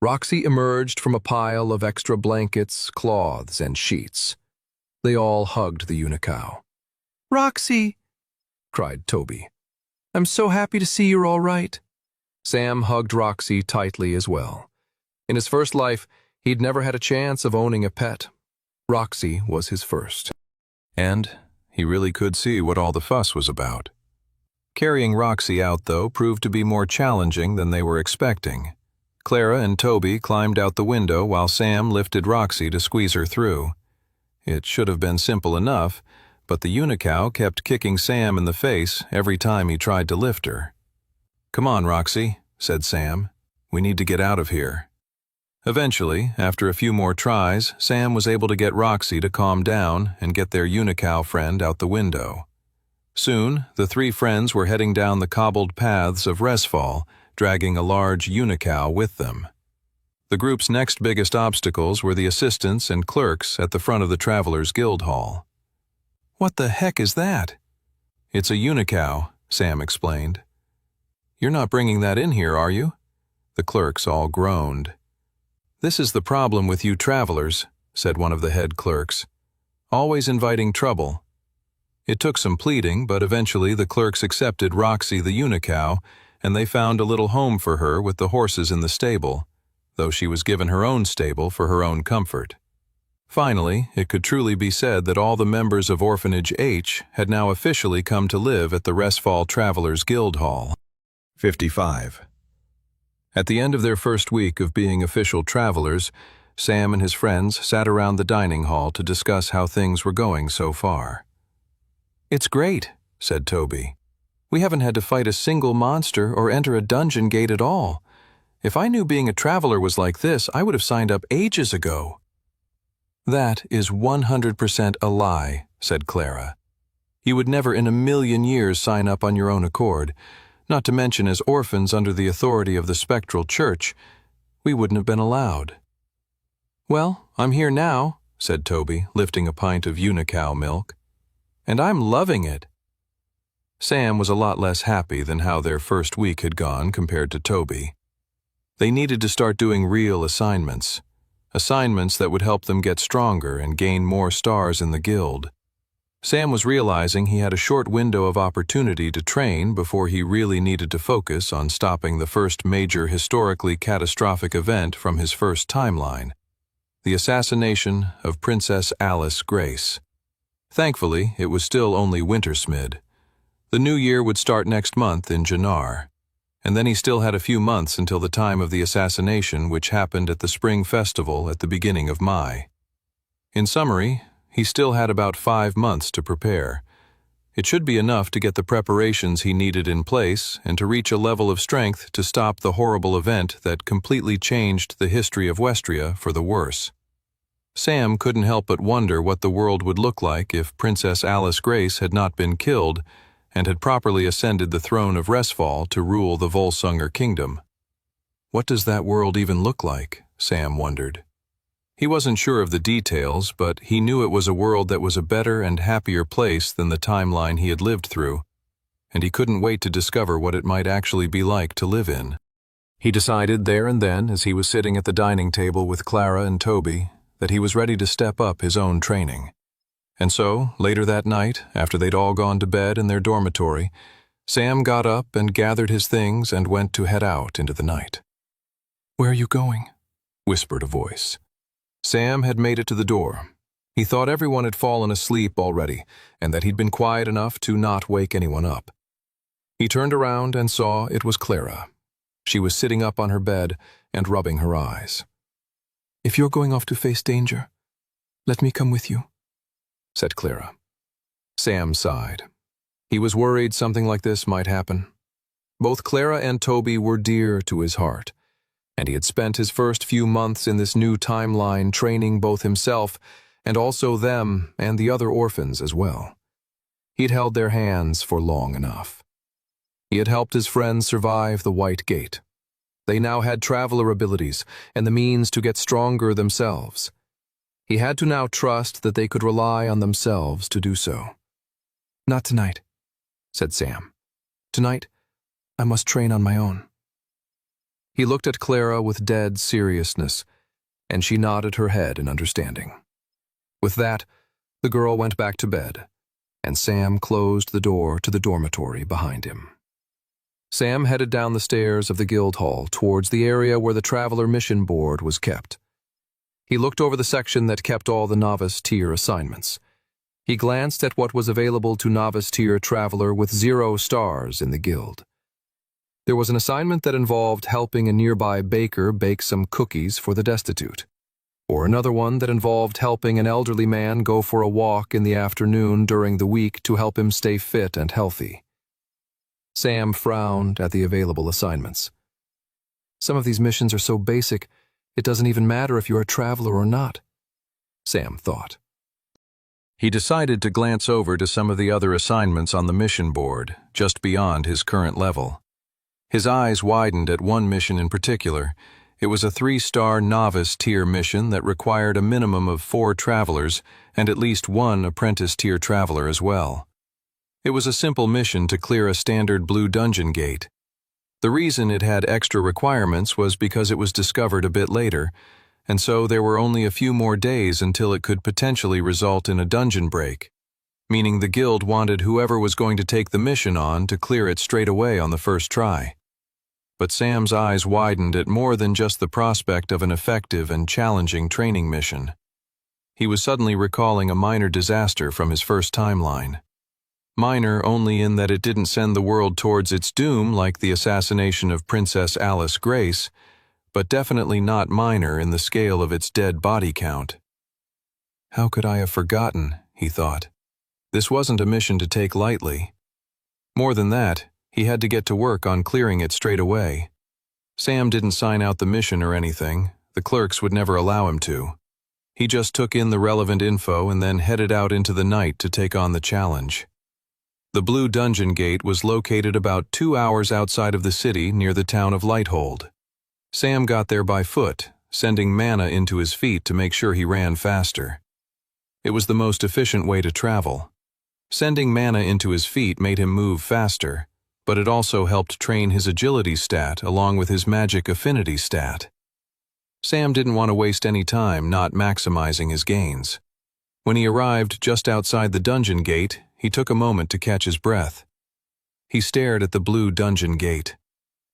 Roxy emerged from a pile of extra blankets, cloths, and sheets. They all hugged the unicow. "Roxy!" cried Toby. "I'm so happy to see you're all right." Sam hugged Roxy tightly as well. In his first life, he'd never had a chance of owning a pet. Roxy was his first. And he really could see what all the fuss was about. Carrying Roxy out, though, proved to be more challenging than they were expecting. Clara and Toby climbed out the window while Sam lifted Roxy to squeeze her through. It should have been simple enough, but the unicow kept kicking Sam in the face every time he tried to lift her. "Come on, Roxy," said Sam. "We need to get out of here." Eventually, after a few more tries, Sam was able to get Roxy to calm down and get their unicow friend out the window. Soon, the three friends were heading down the cobbled paths of Resfall, dragging a large unicow with them. The group's next biggest obstacles were the assistants and clerks at the front of the Travelers' Guild Hall. "What the heck is that?" "It's a unicow," Sam explained. "You're not bringing that in here, are you?" The clerks all groaned. "This is the problem with you travelers," said one of the head clerks. "Always inviting trouble." It took some pleading, but eventually the clerks accepted Roxy the unicow, and they found a little home for her with the horses in the stable, though she was given her own stable for her own comfort. Finally, it could truly be said that all the members of Orphanage H had now officially come to live at the Resfall Travelers' Guild Hall. 55. At the end of their first week of being official travelers, Sam and his friends sat around the dining hall to discuss how things were going so far. "It's great," said Toby. "We haven't had to fight a single monster or enter a dungeon gate at all. If I knew being a traveler was like this, I would have signed up ages ago." "That is 100% a lie," said Clara. "You would never in a million years sign up on your own accord. Not to mention as orphans under the authority of the Spectral Church, we wouldn't have been allowed." "Well, I'm here now," said Toby, lifting a pint of unicow milk. "And I'm loving it." Sam was a lot less happy than how their first week had gone compared to Toby. They needed to start doing real assignments that would help them get stronger and gain more stars in the guild. Sam was realizing he had a short window of opportunity to train before he really needed to focus on stopping the first major historically catastrophic event from his first timeline, the assassination of Princess Alice Grace. Thankfully, it was still only Wintersmid. The new year would start next month in Jannar, and then he still had a few months until the time of the assassination, which happened at the Spring Festival at the beginning of Mai. In summary, he still had about 5 months to prepare. It should be enough to get the preparations he needed in place and to reach a level of strength to stop the horrible event that completely changed the history of Westria for the worse. Sam couldn't help but wonder what the world would look like if Princess Alice Grace had not been killed and had properly ascended the throne of Resfall to rule the Volsunger kingdom. What does that world even look like? Sam wondered. He wasn't sure of the details, but he knew it was a world that was a better and happier place than the timeline he had lived through, and he couldn't wait to discover what it might actually be like to live in. He decided there and then, as he was sitting at the dining table with Clara and Toby, that he was ready to step up his own training. And so, later that night, after they'd all gone to bed in their dormitory, Sam got up and gathered his things and went to head out into the night. "Where are you going?" whispered a voice. Sam had made it to the door. He thought everyone had fallen asleep already, and that he'd been quiet enough to not wake anyone up. He turned around and saw it was Clara. She was sitting up on her bed and rubbing her eyes. "If you're going off to face danger, let me come with you," said Clara. Sam sighed. He was worried something like this might happen. Both Clara and Toby were dear to his heart, and he had spent his first few months in this new timeline training both himself and also them and the other orphans as well. He'd held their hands for long enough. He had helped his friends survive the White Gate. They now had traveler abilities and the means to get stronger themselves. He had to now trust that they could rely on themselves to do so. "Not tonight," said Sam. "Tonight, I must train on my own." He looked at Clara with dead seriousness, and she nodded her head in understanding. With that, the girl went back to bed, and Sam closed the door to the dormitory behind him. Sam headed down the stairs of the guild hall towards the area where the Traveler Mission Board was kept. He looked over the section that kept all the novice tier assignments. He glanced at what was available to novice tier traveler with 0 stars in the guild. There was an assignment that involved helping a nearby baker bake some cookies for the destitute, or another one that involved helping an elderly man go for a walk in the afternoon during the week to help him stay fit and healthy. Sam frowned at the available assignments. Some of these missions are so basic, it doesn't even matter if you're a traveler or not, Sam thought. He decided to glance over to some of the other assignments on the mission board, just beyond his current level. His eyes widened at one mission in particular. It was a 3-star novice tier mission that required a minimum of 4 travelers and at least 1 apprentice tier traveler as well. It was a simple mission to clear a standard blue dungeon gate. The reason it had extra requirements was because it was discovered a bit later, and so there were only a few more days until it could potentially result in a dungeon break, meaning the guild wanted whoever was going to take the mission on to clear it straight away on the first try. But Sam's eyes widened at more than just the prospect of an effective and challenging training mission. He was suddenly recalling a minor disaster from his first timeline. Minor only in that it didn't send the world towards its doom like the assassination of Princess Alice Grace, but definitely not minor in the scale of its dead body count. How could I have forgotten, he thought. This wasn't a mission to take lightly. More than that, he had to get to work on clearing it straight away. Sam didn't sign out the mission or anything. The clerks would never allow him to. He just took in the relevant info and then headed out into the night to take on the challenge. The Blue Dungeon Gate was located about 2 hours outside of the city near the town of LitRPG. Sam got there by foot, sending mana into his feet to make sure he ran faster. It was the most efficient way to travel. Sending mana into his feet made him move faster, but it also helped train his agility stat along with his magic affinity stat. Sam didn't want to waste any time not maximizing his gains. When he arrived just outside the dungeon gate, he took a moment to catch his breath. He stared at the Blue Dungeon Gate.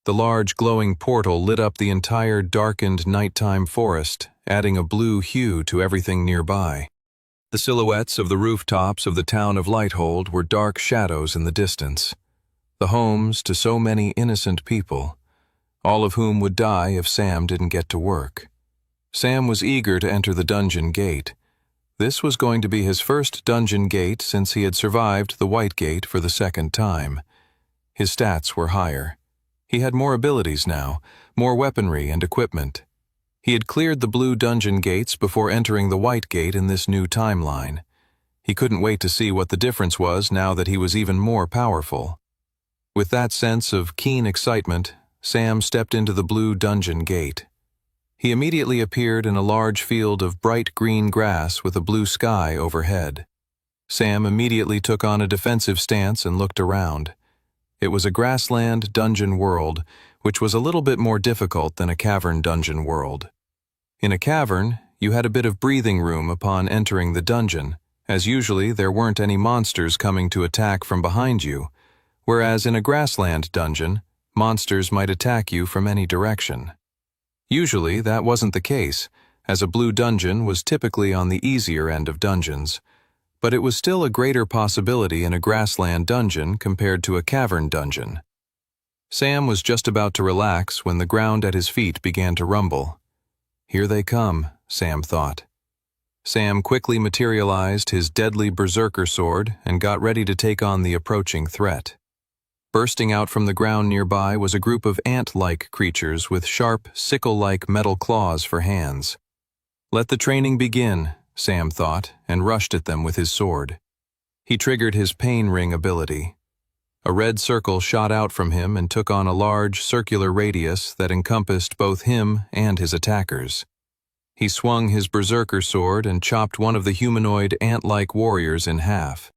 The large glowing portal lit up the entire darkened nighttime forest, adding a blue hue to everything nearby. The silhouettes of the rooftops of the town of LitRPG were dark shadows in the distance. The homes to so many innocent people, all of whom would die if Sam didn't get to work. Sam was eager to enter the dungeon gate. This was going to be his first dungeon gate since he had survived the White Gate for the second time. His stats were higher. He had more abilities now, more weaponry and equipment. He had cleared the Blue Dungeon Gates before entering the White Gate in this new timeline. He couldn't wait to see what the difference was now that he was even more powerful. With that sense of keen excitement, Sam stepped into the Blue Dungeon Gate. He immediately appeared in a large field of bright green grass with a blue sky overhead. Sam immediately took on a defensive stance and looked around. It was a grassland dungeon world, which was a little bit more difficult than a cavern dungeon world. In a cavern, you had a bit of breathing room upon entering the dungeon, as usually there weren't any monsters coming to attack from behind you, whereas in a grassland dungeon, monsters might attack you from any direction. Usually, that wasn't the case, as a blue dungeon was typically on the easier end of dungeons, but it was still a greater possibility in a grassland dungeon compared to a cavern dungeon. Sam was just about to relax when the ground at his feet began to rumble. Here they come, Sam thought. Sam quickly materialized his deadly berserker sword and got ready to take on the approaching threat. Bursting out from the ground nearby was a group of ant-like creatures with sharp, sickle-like metal claws for hands. Let the training begin, Sam thought, and rushed at them with his sword. He triggered his pain ring ability. A red circle shot out from him and took on a large, circular radius that encompassed both him and his attackers. He swung his berserker sword and chopped one of the humanoid, ant-like warriors in half.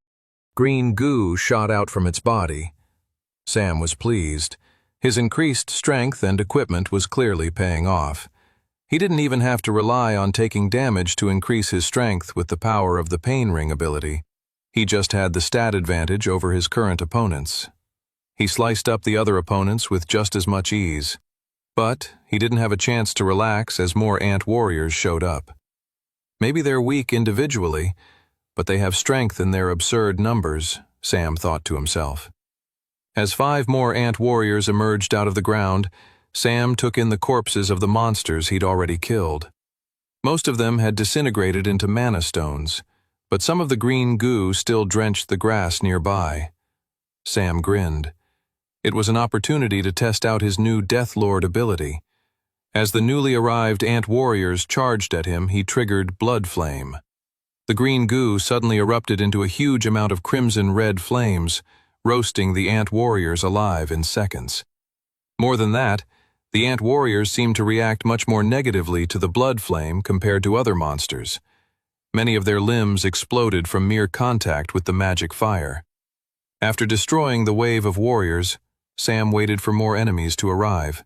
Green goo shot out from its body. Sam was pleased. His increased strength and equipment was clearly paying off. He didn't even have to rely on taking damage to increase his strength with the power of the Pain Ring ability. He just had the stat advantage over his current opponents. He sliced up the other opponents with just as much ease. But he didn't have a chance to relax as more ant warriors showed up. Maybe they're weak individually, but they have strength in their absurd numbers, Sam thought to himself. As 5 more ant warriors emerged out of the ground, Sam took in the corpses of the monsters he'd already killed. Most of them had disintegrated into mana stones, but some of the green goo still drenched the grass nearby. Sam grinned. It was an opportunity to test out his new Death Lord ability. As the newly arrived ant warriors charged at him, he triggered Blood Flame. The green goo suddenly erupted into a huge amount of crimson-red flames, roasting the ant warriors alive in seconds. More than that, the ant warriors seemed to react much more negatively to the blood flame compared to other monsters. Many of their limbs exploded from mere contact with the magic fire. After destroying the wave of warriors, Sam waited for more enemies to arrive.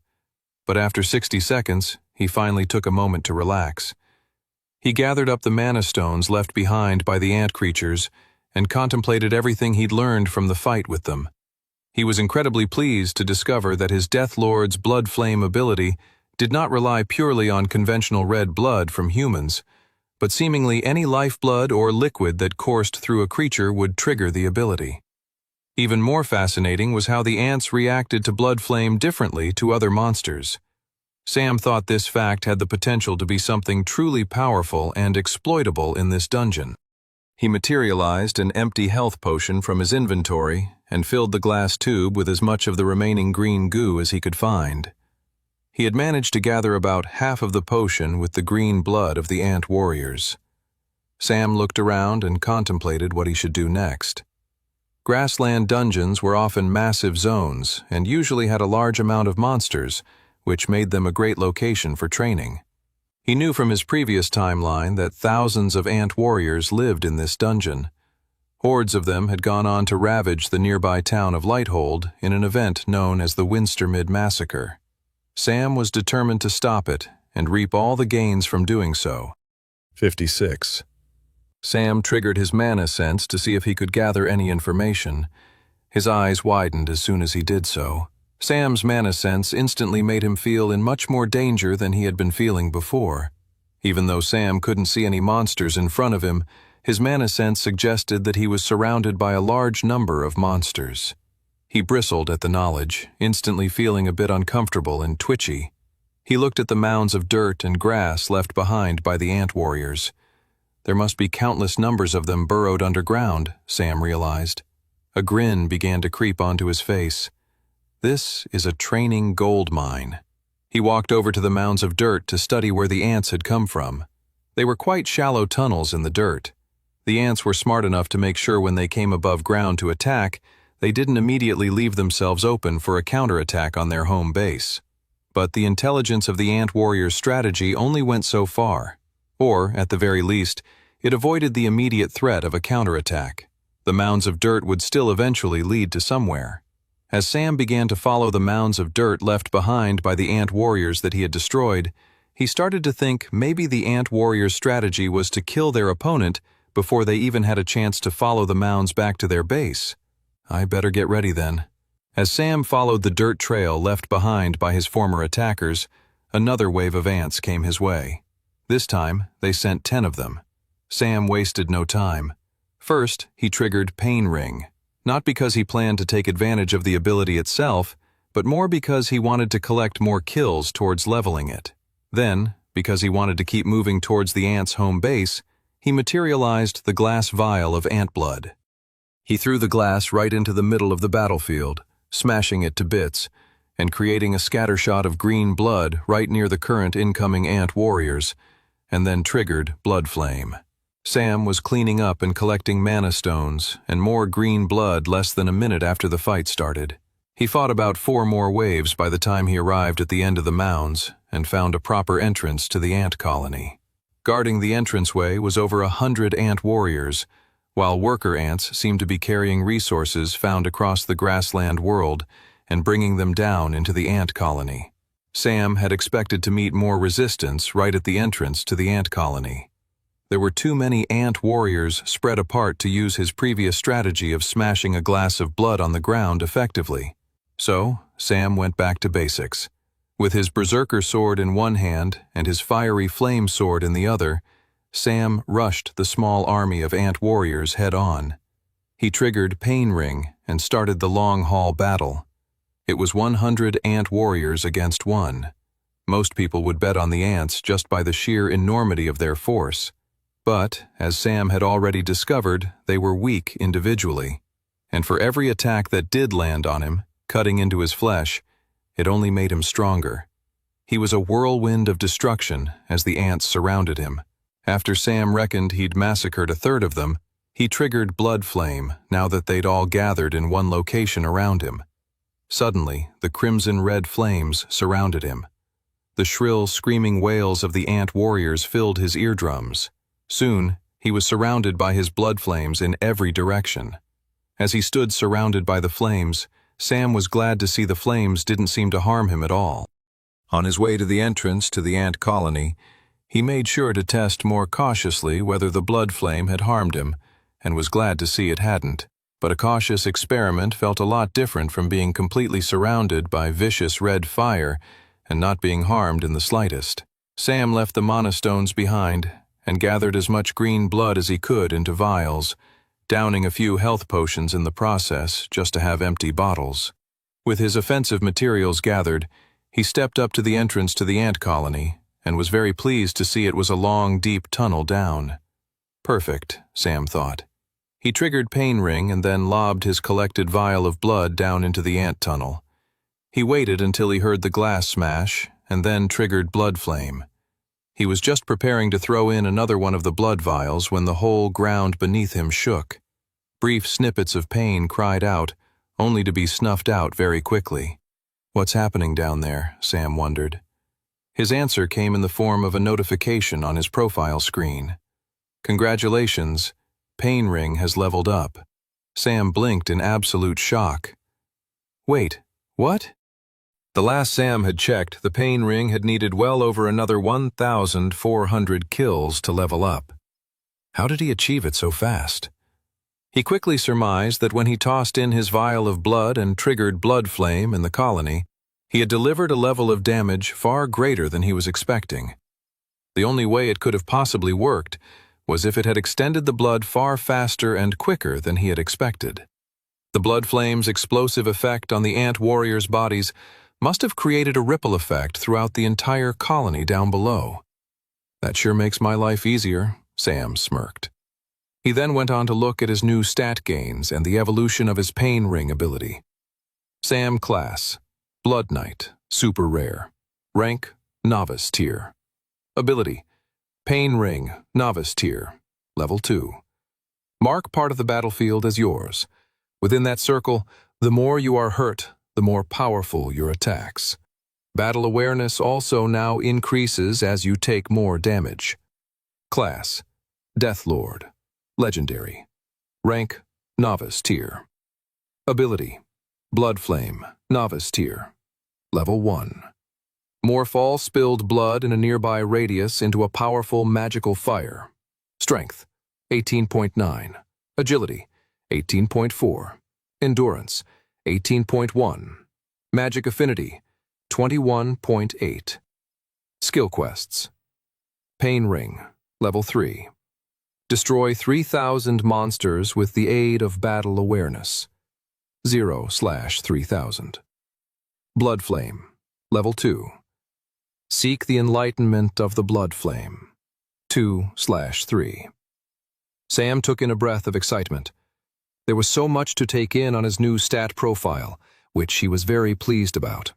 But after 60 seconds, he finally took a moment to relax. He gathered up the mana stones left behind by the ant creatures and contemplated everything he'd learned from the fight with them. He was incredibly pleased to discover that his Death Lord's Blood Flame ability did not rely purely on conventional red blood from humans, but seemingly any lifeblood or liquid that coursed through a creature would trigger the ability. Even more fascinating was how the ants reacted to blood flame differently to other monsters. Sam thought this fact had the potential to be something truly powerful and exploitable in this dungeon. He materialized an empty health potion from his inventory and filled the glass tube with as much of the remaining green goo as he could find. He had managed to gather about half of the potion with the green blood of the ant warriors. Sam looked around and contemplated what he should do next. Grassland dungeons were often massive zones and usually had a large amount of monsters, which made them a great location for training. He knew from his previous timeline that thousands of ant warriors lived in this dungeon. Hordes of them had gone on to ravage the nearby town of Lighthold in an event known as the Winstermid Massacre. Sam was determined to stop it and reap all the gains from doing so. 56. Sam triggered his mana sense to see if he could gather any information. His eyes widened as soon as he did so. Sam's mana sense instantly made him feel in much more danger than he had been feeling before. Even though Sam couldn't see any monsters in front of him, his mana sense suggested that he was surrounded by a large number of monsters. He bristled at the knowledge, instantly feeling a bit uncomfortable and twitchy. He looked at the mounds of dirt and grass left behind by the ant warriors. There must be countless numbers of them burrowed underground, Sam realized. A grin began to creep onto his face. This is a training gold mine. He walked over to the mounds of dirt to study where the ants had come from. They were quite shallow tunnels in the dirt. The ants were smart enough to make sure when they came above ground to attack, they didn't immediately leave themselves open for a counterattack on their home base. But the intelligence of the ant warrior's strategy only went so far. Or, at the very least, it avoided the immediate threat of a counterattack. The mounds of dirt would still eventually lead to somewhere. As Sam began to follow the mounds of dirt left behind by the ant warriors that he had destroyed, he started to think maybe the ant warrior's strategy was to kill their opponent before they even had a chance to follow the mounds back to their base. I better get ready then. As Sam followed the dirt trail left behind by his former attackers, another wave of ants came his way. This time, they sent 10 of them. Sam wasted no time. First, he triggered Pain Ring, not because he planned to take advantage of the ability itself, but more because he wanted to collect more kills towards leveling it. Then, because he wanted to keep moving towards the ants' home base, he materialized the glass vial of ant blood. He threw the glass right into the middle of the battlefield, smashing it to bits, and creating a scattershot of green blood right near the current incoming ant warriors, and then triggered Blood Flame. Sam was cleaning up and collecting mana stones and more green blood less than a minute after the fight started. He fought about 4 more waves by the time he arrived at the end of the mounds and found a proper entrance to the ant colony. Guarding the entranceway was over 100 ant warriors, while worker ants seemed to be carrying resources found across the grassland world and bringing them down into the ant colony. Sam had expected to meet more resistance right at the entrance to the ant colony. There were too many ant warriors spread apart to use his previous strategy of smashing a glass of blood on the ground effectively. So, Sam went back to basics. With his berserker sword in one hand and his fiery flame sword in the other, Sam rushed the small army of ant warriors head-on. He triggered Pain Ring and started the long-haul battle. It was 100 ant warriors against 1. Most people would bet on the ants just by the sheer enormity of their force. But, as Sam had already discovered, they were weak individually. And for every attack that did land on him, cutting into his flesh, it only made him stronger. He was a whirlwind of destruction as the ants surrounded him. After Sam reckoned he'd massacred a third of them, he triggered Blood Flame now that they'd all gathered in one location around him. Suddenly, the crimson-red flames surrounded him. The shrill, screaming wails of the ant warriors filled his eardrums. Soon, he was surrounded by his blood flames in every direction. As he stood surrounded by the flames, Sam was glad to see the flames didn't seem to harm him at all. On his way to the entrance to the ant colony, he made sure to test more cautiously whether the blood flame had harmed him, and was glad to see it hadn't. But a cautious experiment felt a lot different from being completely surrounded by vicious red fire and not being harmed in the slightest. Sam left the mana stones behind and gathered as much green blood as he could into vials, downing a few health potions in the process just to have empty bottles. With his offensive materials gathered, he stepped up to the entrance to the ant colony and was very pleased to see it was a long, deep tunnel down. Perfect, Sam thought. He triggered Pain Ring and then lobbed his collected vial of blood down into the ant tunnel. He waited until he heard the glass smash and then triggered Blood Flame. He was just preparing to throw in another one of the blood vials when the whole ground beneath him shook. Brief snippets of pain cried out, only to be snuffed out very quickly. What's happening down there? Sam wondered. His answer came in the form of a notification on his profile screen. Congratulations, Pain Ring has leveled up. Sam blinked in absolute shock. Wait, what? The last Sam had checked, the Pain Ring had needed well over another 1,400 kills to level up. How did he achieve it so fast? He quickly surmised that when he tossed in his vial of blood and triggered Blood Flame in the colony, he had delivered a level of damage far greater than he was expecting. The only way it could have possibly worked was if it had extended the blood far faster and quicker than he had expected. The Blood Flame's explosive effect on the ant warriors' bodies must have created a ripple effect throughout the entire colony down below. That sure makes my life easier, Sam smirked. He then went on to look at his new stat gains and the evolution of his Pain Ring ability. Sam class, Blood Knight, super rare. Rank, Novice tier. Ability, Pain Ring, Novice tier, level 2. Mark part of the battlefield as yours. Within that circle, the more you are hurt, the more powerful your attacks. Battle awareness also now increases as you take more damage. Class, Deathlord, Legendary. Rank, Novice tier. Ability, Blood Flame, Novice tier, level 1. Morph all spilled blood in a nearby radius into a powerful magical fire. Strength, 18.9. Agility, 18.4. Endurance, 18.1. Magic Affinity, 21.8. Skill Quests. Pain Ring, Level 3. Destroy 3,000 monsters with the aid of Battle Awareness. 0/3000. Blood Flame, Level 2. Seek the enlightenment of the Blood Flame. 2/3. Sam took in a breath of excitement. There was so much to take in on his new stat profile, which he was very pleased about.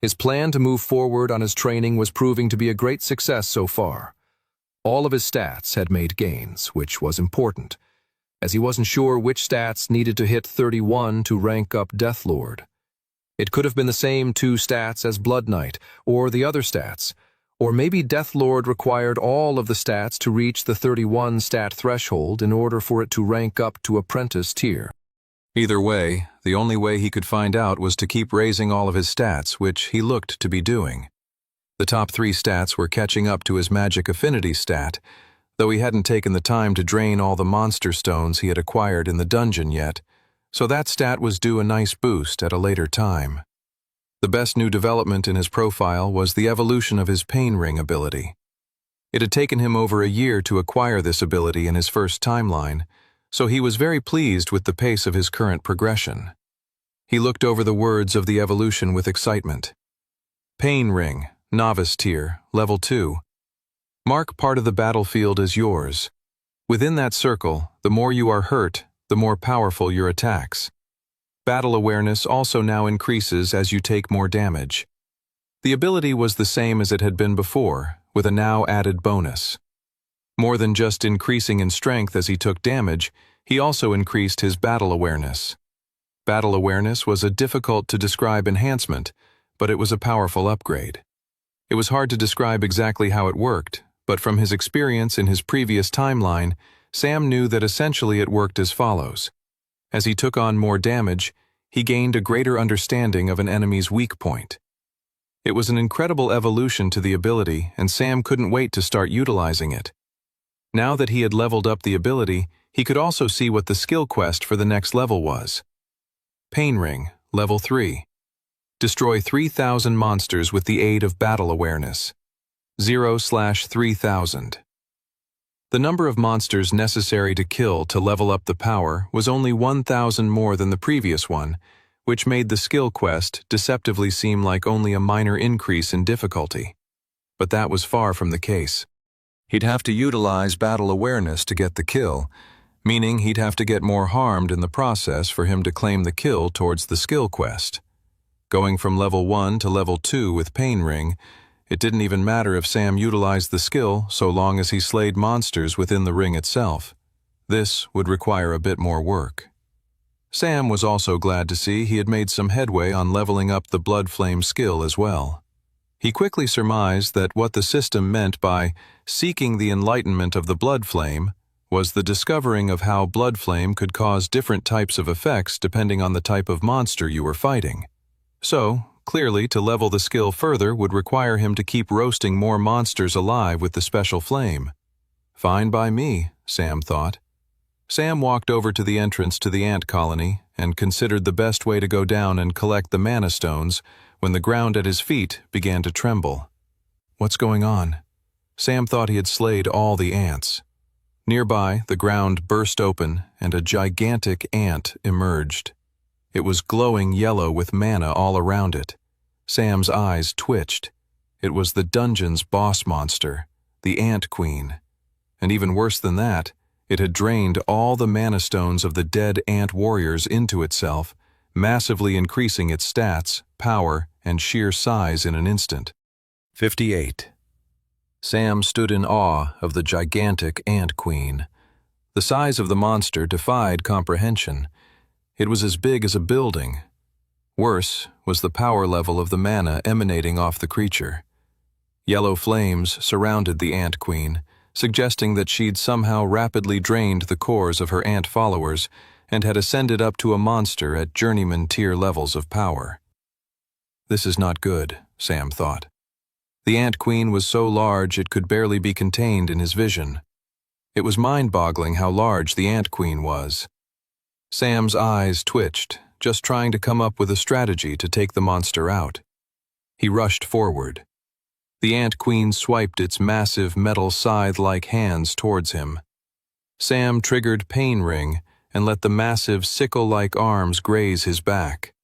His plan to move forward on his training was proving to be a great success so far. All of his stats had made gains, which was important, as he wasn't sure which stats needed to hit 31 to rank up Deathlord. It could have been the same 2 stats as Blood Knight, or the other stats, or maybe Deathlord required all of the stats to reach the 31 stat threshold in order for it to rank up to Apprentice tier. Either way, the only way he could find out was to keep raising all of his stats, which he looked to be doing. The top 3 stats were catching up to his magic affinity stat, though he hadn't taken the time to drain all the monster stones he had acquired in the dungeon yet, so that stat was due a nice boost at a later time. The best new development in his profile was the evolution of his Pain Ring ability. It had taken him over a year to acquire this ability in his first timeline, so he was very pleased with the pace of his current progression. He looked over the words of the evolution with excitement. Pain Ring, Novice Tier, Level 2. Mark part of the battlefield as yours. Within that circle, the more you are hurt, the more powerful your attacks. Battle awareness also now increases as you take more damage. The ability was the same as it had been before, with a now added bonus. More than just increasing in strength as he took damage, he also increased his battle awareness. Battle awareness was a difficult to describe enhancement, but it was a powerful upgrade. It was hard to describe exactly how it worked, but from his experience in his previous timeline, Sam knew that essentially it worked as follows. As he took on more damage, he gained a greater understanding of an enemy's weak point. It was an incredible evolution to the ability, and Sam couldn't wait to start utilizing it. Now that he had leveled up the ability, he could also see what the skill quest for the next level was. Pain Ring, Level 3. Destroy 3,000 monsters with the aid of battle awareness. 0/3000. The number of monsters necessary to kill to level up the power was only 1,000 more than the previous one, which made the skill quest deceptively seem like only a minor increase in difficulty. But that was far from the case. He'd have to utilize battle awareness to get the kill, meaning he'd have to get more harmed in the process for him to claim the kill towards the skill quest. Going from level 1 to level 2 with Pain Ring, it didn't even matter if Sam utilized the skill so long as he slayed monsters within the ring itself. This would require a bit more work. Sam was also glad to see he had made some headway on leveling up the Blood Flame skill as well. He quickly surmised that what the system meant by seeking the enlightenment of the Blood Flame was the discovering of how Blood Flame could cause different types of effects depending on the type of monster you were fighting. So, clearly, to level the skill further would require him to keep roasting more monsters alive with the special flame. Fine by me, Sam thought. Sam walked over to the entrance to the ant colony and considered the best way to go down and collect the mana stones when the ground at his feet began to tremble. What's going on? Sam thought he had slayed all the ants. Nearby, the ground burst open and a gigantic ant emerged. It was glowing yellow with mana all around it. Sam's eyes twitched. It was the dungeon's boss monster, the Ant Queen. And even worse than that, it had drained all the mana stones of the dead ant warriors into itself, massively increasing its stats, power, and sheer size in an instant. 58. Sam stood in awe of the gigantic Ant Queen. The size of the monster defied comprehension. It was as big as a building. Worse was the power level of the mana emanating off the creature. Yellow flames surrounded the Ant Queen, suggesting that she'd somehow rapidly drained the cores of her ant followers and had ascended up to a monster at journeyman tier levels of power. This is not good, Sam thought. The Ant Queen was so large it could barely be contained in his vision. It was mind-boggling how large the Ant Queen was. Sam's eyes twitched, just trying to come up with a strategy to take the monster out. He rushed forward. The Ant Queen swiped its massive metal scythe-like hands towards him. Sam triggered Pain Ring and let the massive sickle-like arms graze his back.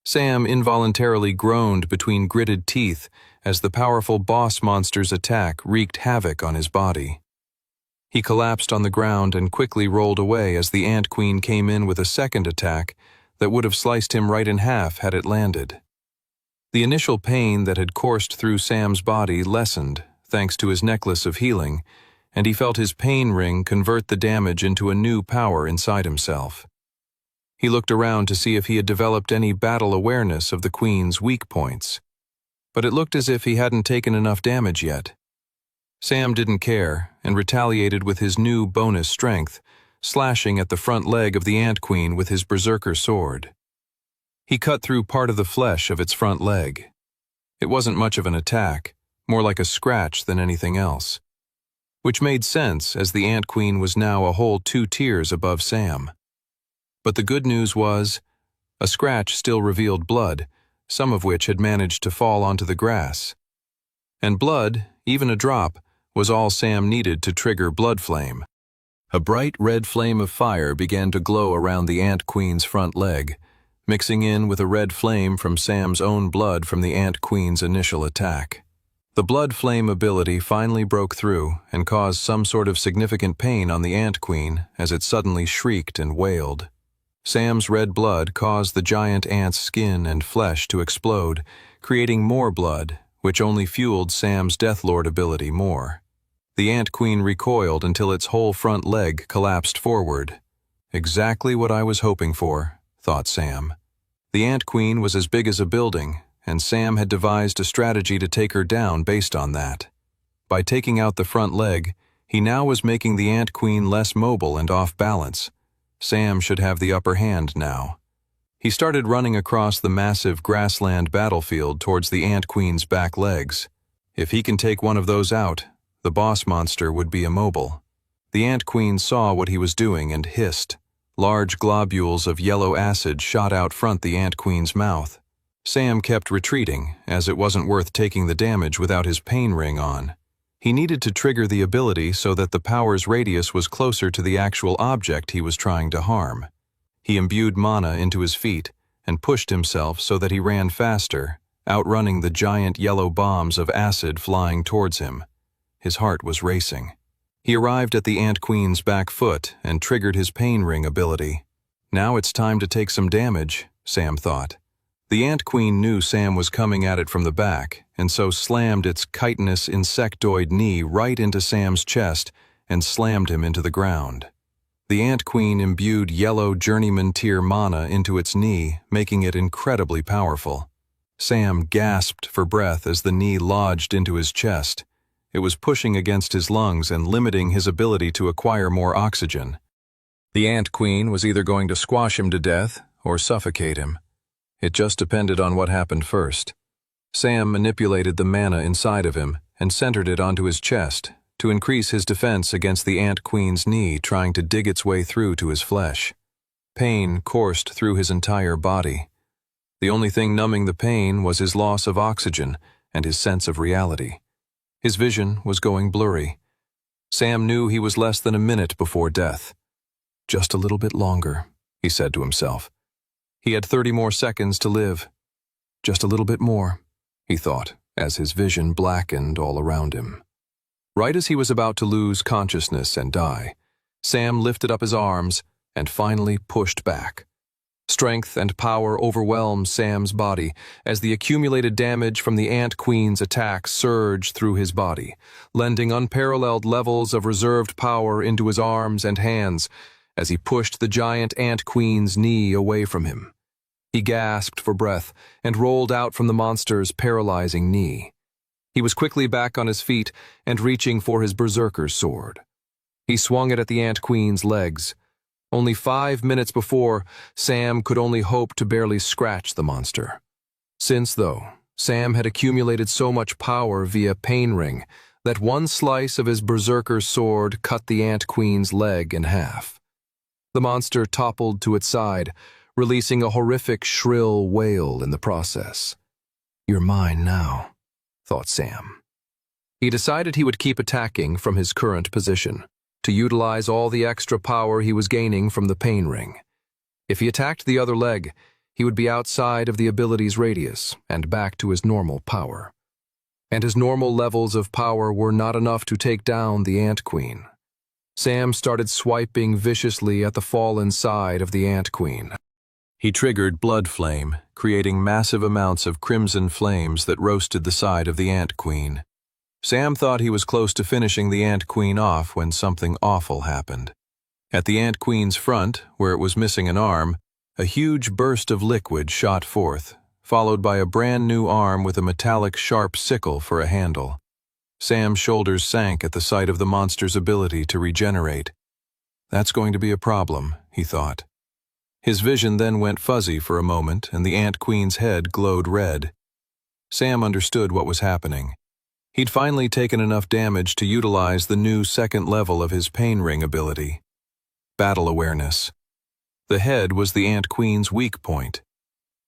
Sam involuntarily groaned between gritted teeth as the powerful boss monster's attack wreaked havoc on his body. He collapsed on the ground and quickly rolled away as the Ant Queen came in with a second attack that would have sliced him right in half had it landed. The initial pain that had coursed through Sam's body lessened, thanks to his necklace of healing, and he felt his pain ring convert the damage into a new power inside himself. He looked around to see if he had developed any battle awareness of the Queen's weak points, but it looked as if he hadn't taken enough damage yet. Sam didn't care and retaliated with his new bonus strength, slashing at the front leg of the Ant Queen with his berserker sword. He cut through part of the flesh of its front leg. It wasn't much of an attack, more like a scratch than anything else, which made sense as the Ant Queen was now a whole 2 tiers above Sam. But the good news was, a scratch still revealed blood, some of which had managed to fall onto the grass. And blood, even a drop, was all Sam needed to trigger Blood Flame. A bright red flame of fire began to glow around the Ant Queen's front leg, mixing in with a red flame from Sam's own blood from the Ant Queen's initial attack. The Blood Flame ability finally broke through and caused some sort of significant pain on the Ant Queen as it suddenly shrieked and wailed. Sam's red blood caused the giant ant's skin and flesh to explode, creating more blood, which only fueled Sam's Deathlord ability more. The Ant Queen recoiled until its whole front leg collapsed forward. Exactly what I was hoping for, thought Sam. The Ant Queen was as big as a building, and Sam had devised a strategy to take her down based on that. By taking out the front leg, he now was making the Ant Queen less mobile and off balance. Sam should have the upper hand now. He started running across the massive grassland battlefield towards the Ant Queen's back legs. If he can take one of those out, the boss monster would be immobile. The Ant Queen saw what he was doing and hissed. Large globules of yellow acid shot out front the Ant Queen's mouth. Sam kept retreating, as it wasn't worth taking the damage without his pain ring on. He needed to trigger the ability so that the power's radius was closer to the actual object he was trying to harm. He imbued mana into his feet and pushed himself so that he ran faster, outrunning the giant yellow bombs of acid flying towards him. His heart was racing. He arrived at the Ant Queen's back foot and triggered his pain ring ability. Now it's time to take some damage, Sam thought. The Ant Queen knew Sam was coming at it from the back, and so slammed its chitinous insectoid knee right into Sam's chest and slammed him into the ground. The Ant Queen imbued yellow journeyman tier mana into its knee, making it incredibly powerful. Sam gasped for breath as the knee lodged into his chest. It was pushing against his lungs and limiting his ability to acquire more oxygen. The Ant Queen was either going to squash him to death or suffocate him. It just depended on what happened first. Sam manipulated the mana inside of him and centered it onto his chest to increase his defense against the Ant Queen's knee trying to dig its way through to his flesh. Pain coursed through his entire body. The only thing numbing the pain was his loss of oxygen and his sense of reality. His vision was going blurry. Sam knew he was less than a minute before death. Just a little bit longer, he said to himself. He had 30 more seconds to live. Just a little bit more, he thought, as his vision blackened all around him. Right as he was about to lose consciousness and die, Sam lifted up his arms and finally pushed back. Strength and power overwhelmed Sam's body as the accumulated damage from the Ant Queen's attack surged through his body, lending unparalleled levels of reserved power into his arms and hands as he pushed the giant Ant Queen's knee away from him. He gasped for breath and rolled out from the monster's paralyzing knee. He was quickly back on his feet and reaching for his berserker's sword. He swung it at the Ant Queen's legs. Only 5 minutes before, Sam could only hope to barely scratch the monster. Since, though, Sam had accumulated so much power via Pain Ring that one slice of his berserker's sword cut the Ant Queen's leg in half. The monster toppled to its side, releasing a horrific shrill wail in the process. "You're mine now," thought Sam. He decided he would keep attacking from his current position, to utilize all the extra power he was gaining from the Pain Ring. If he attacked the other leg, he would be outside of the ability's radius and back to his normal power. And his normal levels of power were not enough to take down the Ant Queen. Sam started swiping viciously at the fallen side of the Ant Queen. He triggered Blood Flame, creating massive amounts of crimson flames that roasted the side of the Ant Queen. Sam thought he was close to finishing the Ant Queen off when something awful happened. At the Ant Queen's front, where it was missing an arm, a huge burst of liquid shot forth, followed by a brand new arm with a metallic sharp sickle for a handle. Sam's shoulders sank at the sight of the monster's ability to regenerate. That's going to be a problem, he thought. His vision then went fuzzy for a moment, and the Ant Queen's head glowed red. Sam understood what was happening. He'd finally taken enough damage to utilize the new second level of his Pain Ring ability. Battle awareness. The head was the Ant Queen's weak point.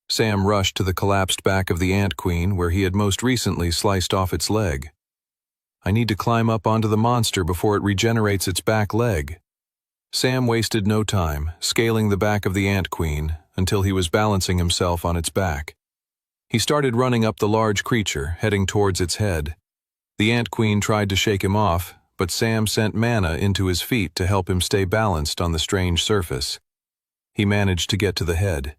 Sam rushed to the collapsed back of the Ant Queen where he had most recently sliced off its leg. I need to climb up onto the monster before it regenerates its back leg. Sam wasted no time, scaling the back of the Ant Queen until he was balancing himself on its back. He started running up the large creature, heading towards its head. The Ant Queen tried to shake him off, but Sam sent mana into his feet to help him stay balanced on the strange surface. He managed to get to the head.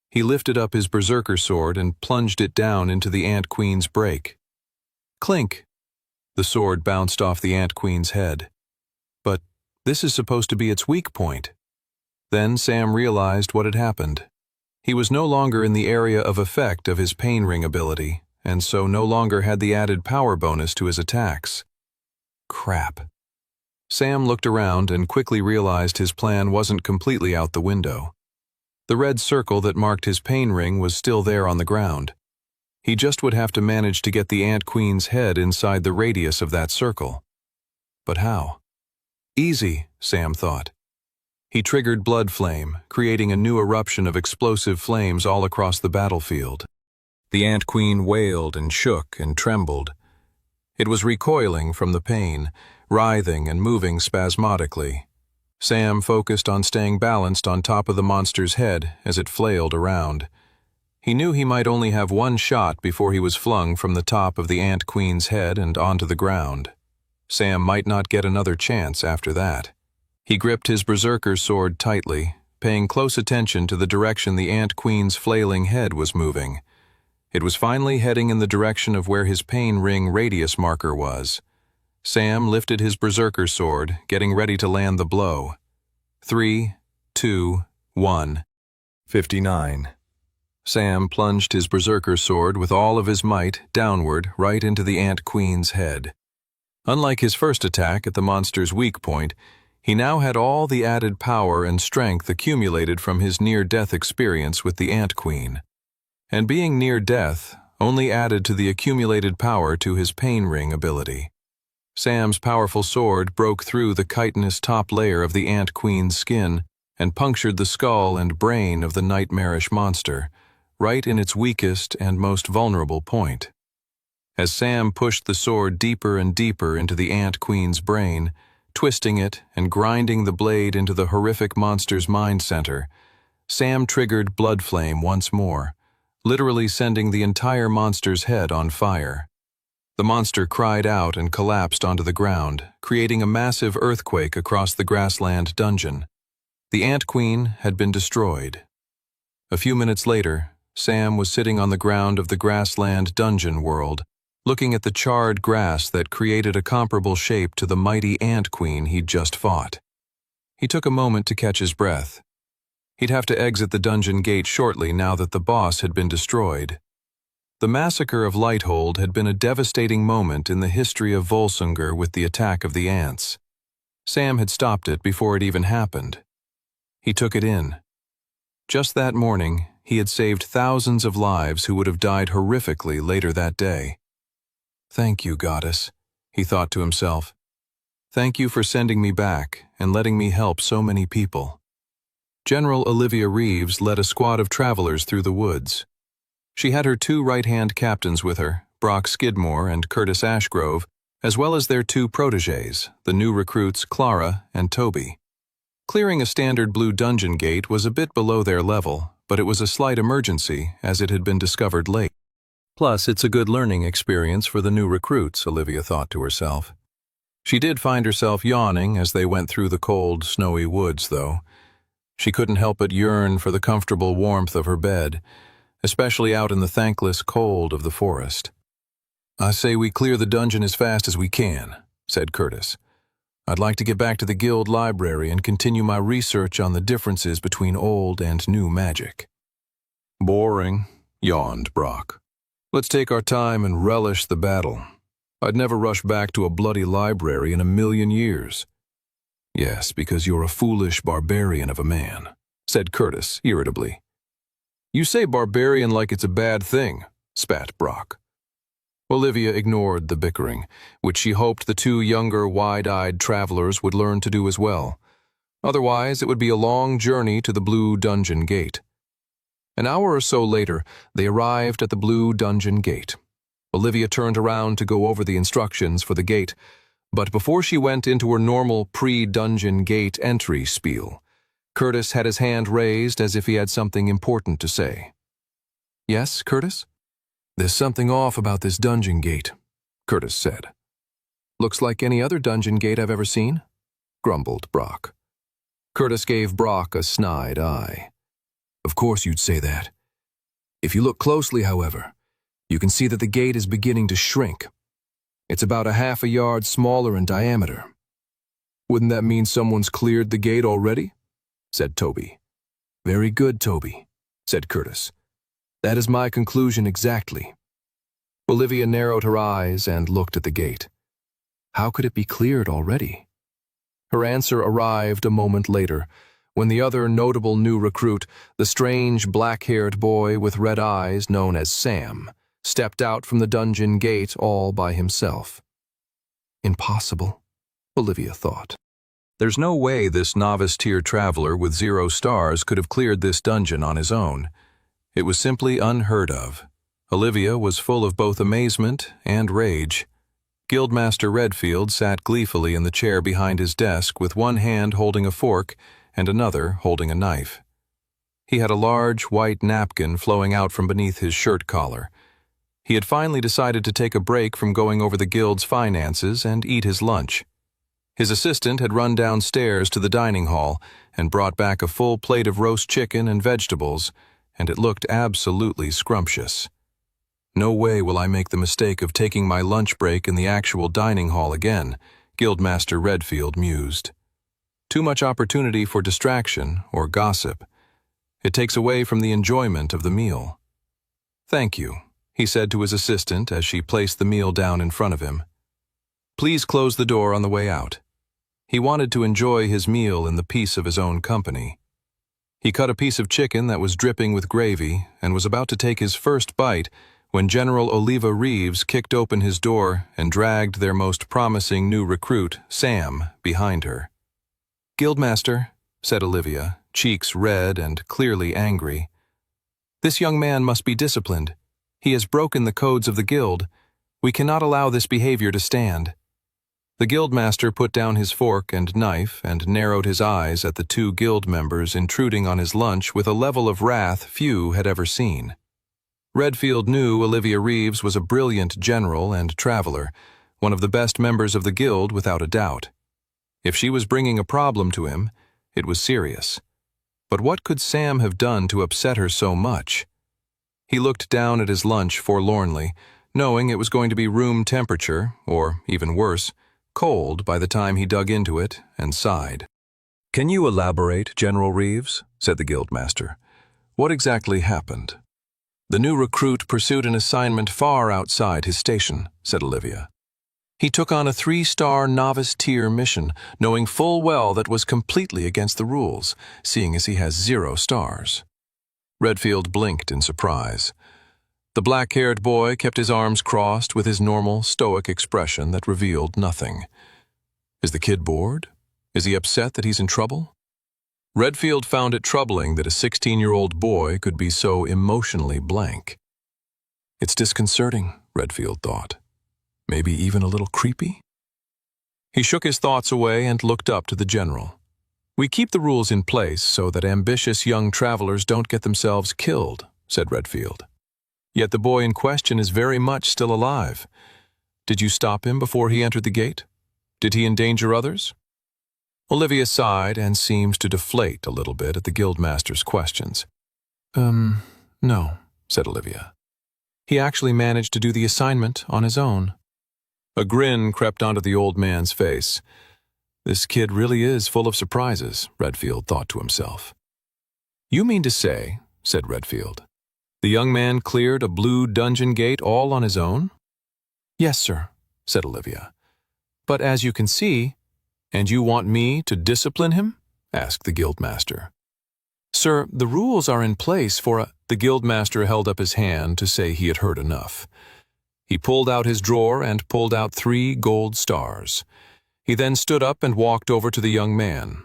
He lifted up his berserker sword and plunged it down into the Ant Queen's break. Clink! The sword bounced off the Ant Queen's head. But this is supposed to be its weak point. Then Sam realized what had happened. He was no longer in the area of effect of his Pain Ring ability, and so no longer had the added power bonus to his attacks. Crap. Sam looked around and quickly realized his plan wasn't completely out the window. The red circle that marked his Pain Ring was still there on the ground. He just would have to manage to get the Ant Queen's head inside the radius of that circle. But how? Easy, Sam thought. He triggered Blood Flame, creating a new eruption of explosive flames all across the battlefield. The Ant Queen wailed and shook and trembled. It was recoiling from the pain, writhing and moving spasmodically. Sam focused on staying balanced on top of the monster's head as it flailed around. He knew he might only have one shot before he was flung from the top of the Ant Queen's head and onto the ground. Sam might not get another chance after that. He gripped his berserker sword tightly, paying close attention to the direction the Ant Queen's flailing head was moving. It was finally heading in the direction of where his Pain Ring radius marker was. Sam lifted his berserker sword, getting ready to land the blow. 3, 2, 1. 59. Sam plunged his berserker sword with all of his might downward right into the Ant Queen's head. Unlike his first attack at the monster's weak point, he now had all the added power and strength accumulated from his near-death experience with the Ant Queen. And being near death only added to the accumulated power to his Pain Ring ability. Sam's powerful sword broke through the chitinous top layer of the Ant Queen's skin and punctured the skull and brain of the nightmarish monster, right in its weakest and most vulnerable point. As Sam pushed the sword deeper and deeper into the Ant Queen's brain, twisting it and grinding the blade into the horrific monster's mind center, Sam triggered Blood Flame once more, literally sending the entire monster's head on fire. The monster cried out and collapsed onto the ground, creating a massive earthquake across the grassland dungeon. The Ant Queen had been destroyed. A few minutes later, Sam was sitting on the ground of the grassland dungeon world, looking at the charred grass that created a comparable shape to the mighty Ant Queen he'd just fought. He took a moment to catch his breath. He'd have to exit the dungeon gate shortly now that the boss had been destroyed. The massacre of Lighthold had been a devastating moment in the history of Volsungur with the attack of the ants. Sam had stopped it before it even happened. He took it in. Just that morning, he had saved thousands of lives who would have died horrifically later that day. Thank you, Goddess, he thought to himself. Thank you for sending me back and letting me help so many people. General Olivia Reeves led a squad of travelers through the woods. She had her two right-hand captains with her, Brock Skidmore and Curtis Ashgrove, as well as their two protégés, the new recruits Clara and Toby. Clearing a standard blue dungeon gate was a bit below their level, but it was a slight emergency as it had been discovered late. Plus, it's a good learning experience for the new recruits, Olivia thought to herself. She did find herself yawning as they went through the cold, snowy woods, though. She couldn't help but yearn for the comfortable warmth of her bed, especially out in the thankless cold of the forest. "I say we clear the dungeon as fast as we can," said Curtis. "I'd like to get back to the guild library and continue my research on the differences between old and new magic." "Boring," yawned Brock. "Let's take our time and relish the battle. I'd never rush back to a bloody library in a million years." "Yes, because you're a foolish barbarian of a man," said Curtis irritably. "You say barbarian like it's a bad thing," spat Brock. Olivia ignored the bickering, which she hoped the two younger, wide-eyed travelers would learn to do as well. Otherwise, it would be a long journey to the Blue Dungeon Gate. An hour or so later, they arrived at the Blue Dungeon Gate. Olivia turned around to go over the instructions for the gate, but before she went into her normal pre-dungeon gate entry spiel, Curtis had his hand raised as if he had something important to say. "Yes, Curtis?" "There's something off about this dungeon gate," Curtis said. "Looks like any other dungeon gate I've ever seen," grumbled Brock. Curtis gave Brock a snide eye. "Of course you'd say that. If you look closely, however, you can see that the gate is beginning to shrink. It's about a half a yard smaller in diameter." "Wouldn't that mean someone's cleared the gate already?" said Toby. "Very good, Toby," said Curtis. "That is my conclusion exactly." Olivia narrowed her eyes and looked at the gate. How could it be cleared already? Her answer arrived a moment later, when the other notable new recruit, the strange black-haired boy with red eyes known as Sam, stepped out from the dungeon gate all by himself. Impossible, Olivia thought. There's no way this novice-tier traveler with 0 stars could have cleared this dungeon on his own. It was simply unheard of. Olivia was full of both amazement and rage. Guildmaster Redfield sat gleefully in the chair behind his desk with one hand holding a fork and another holding a knife. He had a large white napkin flowing out from beneath his shirt collar. He had finally decided to take a break from going over the guild's finances and eat his lunch. His assistant had run downstairs to the dining hall and brought back a full plate of roast chicken and vegetables, and it looked absolutely scrumptious. "No way will I make the mistake of taking my lunch break in the actual dining hall again," Guildmaster Redfield mused. "Too much opportunity for distraction or gossip. It takes away from the enjoyment of the meal." "Thank you," he said to his assistant as she placed the meal down in front of him. "Please close the door on the way out." He wanted to enjoy his meal in the peace of his own company. He cut a piece of chicken that was dripping with gravy and was about to take his first bite when General Oliva Reeves kicked open his door and dragged their most promising new recruit, Sam, behind her. "Guildmaster," said Olivia, cheeks red and clearly angry, "this young man must be disciplined. He has broken the codes of the guild. We cannot allow this behavior to stand." The guildmaster put down his fork and knife and narrowed his eyes at the two guild members intruding on his lunch with a level of wrath few had ever seen. Redfield knew Olivia Reeves was a brilliant general and traveler, one of the best members of the guild without a doubt. If she was bringing a problem to him, it was serious. But what could Sam have done to upset her so much? He looked down at his lunch forlornly, knowing it was going to be room temperature, or, even worse, cold by the time he dug into it, and sighed. "Can you elaborate, General Reeves?" said the guildmaster. "What exactly happened?" "The new recruit pursued an assignment far outside his station," said Olivia. "He took on a 3-star novice-tier mission, knowing full well that was completely against the rules, seeing as he has 0 stars. Redfield blinked in surprise. The black-haired boy kept his arms crossed with his normal, stoic expression that revealed nothing. Is the kid bored? Is he upset that he's in trouble? Redfield found it troubling that a 16-year-old boy could be so emotionally blank. It's disconcerting, Redfield thought. Maybe even a little creepy? He shook his thoughts away and looked up to the general. "We keep the rules in place so that ambitious young travelers don't get themselves killed," said Redfield. "Yet the boy in question is very much still alive. Did you stop him before he entered the gate? Did he endanger others?" Olivia sighed and seemed to deflate a little bit at the guildmaster's questions. No," said Olivia. He actually managed to do the assignment on his own. A grin crept onto the old man's face. This kid really is full of surprises, Redfield thought to himself. You mean to say, said Redfield, the young man cleared a blue dungeon gate all on his own? Yes, sir, said Olivia. But as you can see, and you want me to discipline him? Asked the guildmaster. Sir, the rules are in place for a— The guildmaster held up his hand to say he had heard enough. He pulled out his drawer and pulled out 3 gold stars. He then stood up and walked over to the young man.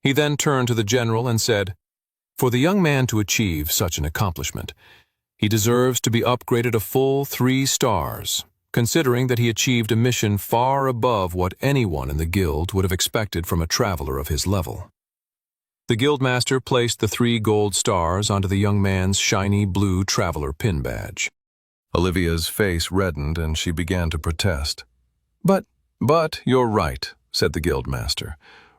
He then turned to the general and said, For the young man to achieve such an accomplishment, he deserves to be upgraded a full 3 stars, considering that he achieved a mission far above what anyone in the guild would have expected from a traveler of his level. The guildmaster placed the 3 gold stars onto the young man's shiny blue traveler pin badge. Olivia's face reddened and she began to protest. But you're right, said the guildmaster.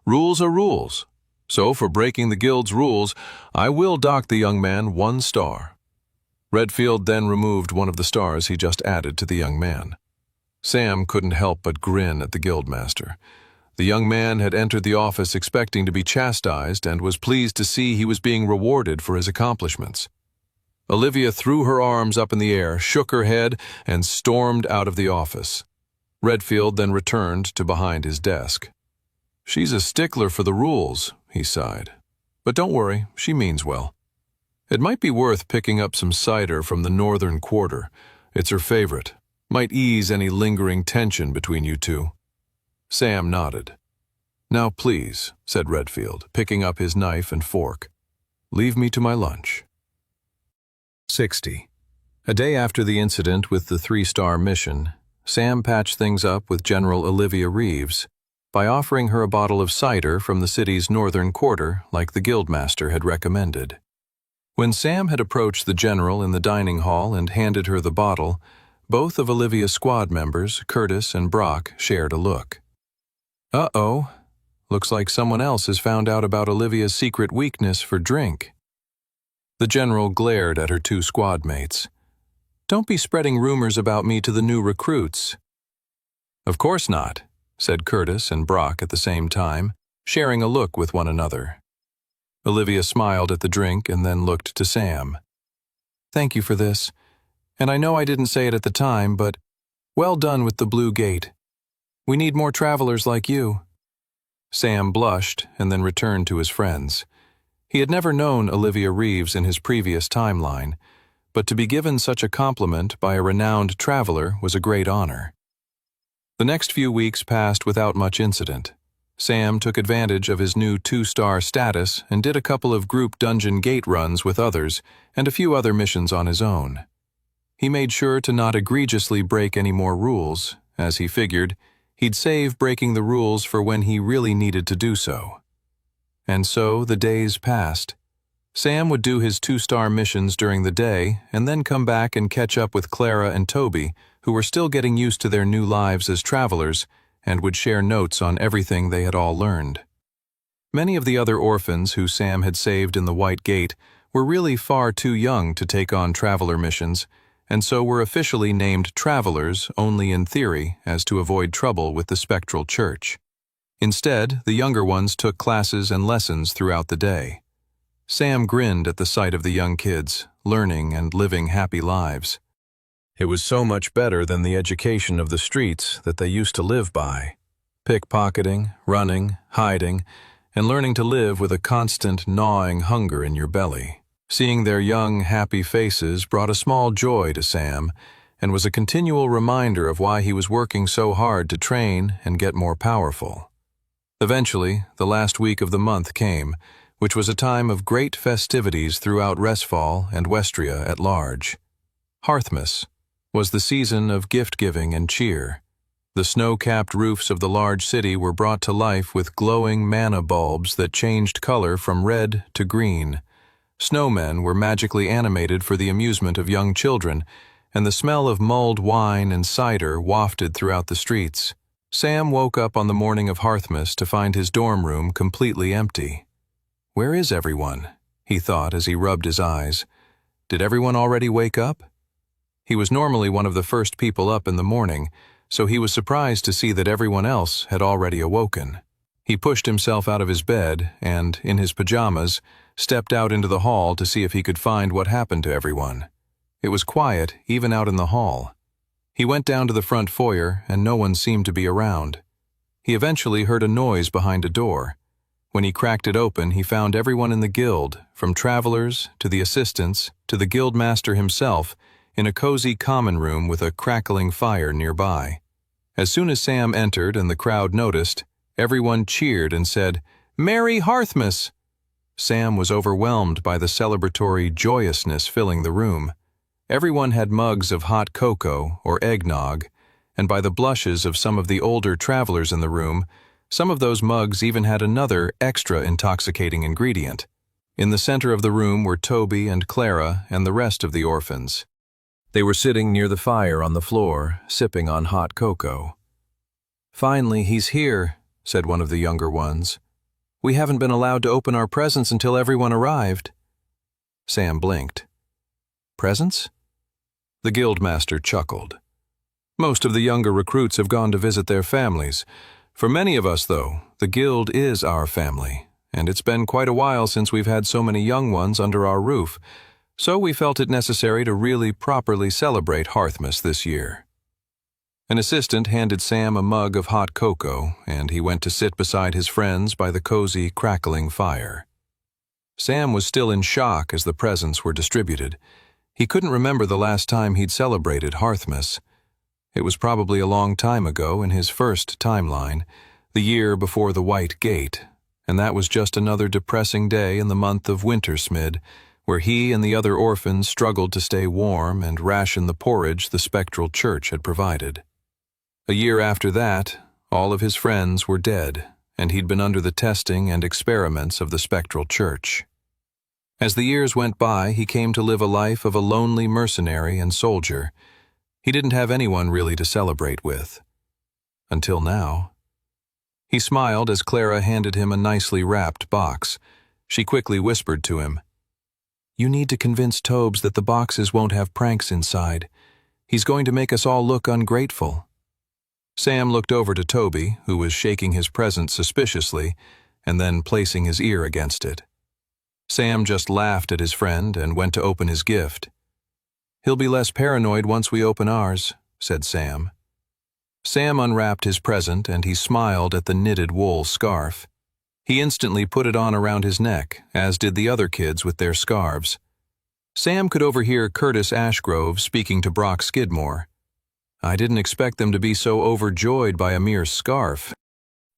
Rules are rules. So for breaking the guild's rules, I will dock the young man 1 star. Redfield then removed one of the stars he just added to the young man. Sam couldn't help but grin at the guildmaster. The young man had entered the office expecting to be chastised and was pleased to see he was being rewarded for his accomplishments. Olivia threw her arms up in the air, shook her head, and stormed out of the office. Redfield then returned to behind his desk. She's a stickler for the rules, he sighed. But don't worry, she means well. It might be worth picking up some cider from the northern quarter. It's her favorite. Might ease any lingering tension between you two. Sam nodded. Now please, said Redfield, picking up his knife and fork. Leave me to my lunch. 60. A day after the incident with the 3-star mission, Sam patched things up with General Olivia Reeves by offering her a bottle of cider from the city's northern quarter like the guildmaster had recommended. When Sam had approached the general in the dining hall and handed her the bottle, both of Olivia's squad members, Curtis and Brock, shared a look. Uh-oh, looks like someone else has found out about Olivia's secret weakness for drink. The general glared at her 2 squad mates. Don't be spreading rumors about me to the new recruits. Of course not, said Curtis and Brock at the same time, sharing a look with one another. Olivia smiled at the drink and then looked to Sam. Thank you for this, and I know I didn't say it at the time, but well done with the Blue Gate. We need more travelers like you. Sam blushed and then returned to his friends. He had never known Olivia Reeves in his previous timeline, but to be given such a compliment by a renowned traveler was a great honor. The next few weeks passed without much incident. Sam took advantage of his new 2-star status and did a couple of group dungeon gate runs with others and a few other missions on his own. He made sure to not egregiously break any more rules, as he figured he'd save breaking the rules for when he really needed to do so. And so the days passed. Sam would do his 2-star missions during the day and then come back and catch up with Clara and Toby, who were still getting used to their new lives as travelers and would share notes on everything they had all learned. Many of the other orphans who Sam had saved in the White Gate were really far too young to take on traveler missions, and so were officially named travelers only in theory as to avoid trouble with the Spectral Church. Instead, the younger ones took classes and lessons throughout the day. Sam grinned at the sight of the young kids, learning and living happy lives. It was so much better than the education of the streets that they used to live by. Pickpocketing, running, hiding, and learning to live with a constant gnawing hunger in your belly. Seeing their young, happy faces brought a small joy to Sam and was a continual reminder of why he was working so hard to train and get more powerful. Eventually, the last week of the month came, which was a time of great festivities throughout Resfall and Westria at large. Hearthmas was the season of gift-giving and cheer. The snow-capped roofs of the large city were brought to life with glowing manna bulbs that changed color from red to green. Snowmen were magically animated for the amusement of young children, and the smell of mulled wine and cider wafted throughout the streets. Sam woke up on the morning of Hearthmas to find his dorm room completely empty. Where is everyone? He thought as he rubbed his eyes. Did everyone already wake up? He was normally one of the first people up in the morning, so he was surprised to see that everyone else had already awoken. He pushed himself out of his bed and, in his pajamas, stepped out into the hall to see if he could find what happened to everyone. It was quiet, even out in the hall. He went down to the front foyer, and no one seemed to be around. He eventually heard a noise behind a door. When he cracked it open, he found everyone in the guild, from travelers to the assistants to the guildmaster himself, in a cozy common room with a crackling fire nearby. As soon as Sam entered and the crowd noticed, everyone cheered and said, "Merry Hearthmas!" Sam was overwhelmed by the celebratory joyousness filling the room. Everyone had mugs of hot cocoa or eggnog, and by the blushes of some of the older travelers in the room, some of those mugs even had another extra intoxicating ingredient. In the center of the room were Toby and Clara and the rest of the orphans. They were sitting near the fire on the floor, sipping on hot cocoa. "Finally, he's here," said one of the younger ones. "We haven't been allowed to open our presents until everyone arrived." Sam blinked. "Presents?" The guildmaster chuckled. "Most of the younger recruits have gone to visit their families. For many of us, though, the guild is our family, and it's been quite a while since we've had so many young ones under our roof, so we felt it necessary to really properly celebrate Hearthmas this year." An assistant handed Sam a mug of hot cocoa, and he went to sit beside his friends by the cozy, crackling fire. Sam was still in shock as the presents were distributed. He couldn't remember the last time he'd celebrated Hearthmas. It was probably a long time ago in his first timeline, the year before the White Gate, and that was just another depressing day in the month of Wintersmid, where he and the other orphans struggled to stay warm and ration the porridge the spectral church had provided. A year after that, all of his friends were dead, and he'd been under the testing and experiments of the spectral church. As the years went by, he came to live a life of a lonely mercenary and soldier. He didn't have anyone really to celebrate with. Until now. He smiled as Clara handed him a nicely wrapped box. She quickly whispered to him, "You need to convince Tobes that the boxes won't have pranks inside. He's going to make us all look ungrateful." Sam looked over to Toby, who was shaking his present suspiciously, and then placing his ear against it. Sam just laughed at his friend and went to open his gift. "He'll be less paranoid once we open ours," said Sam. Sam unwrapped his present and he smiled at the knitted wool scarf. He instantly put it on around his neck, as did the other kids with their scarves. Sam could overhear Curtis Ashgrove speaking to Brock Skidmore. "I didn't expect them to be so overjoyed by a mere scarf."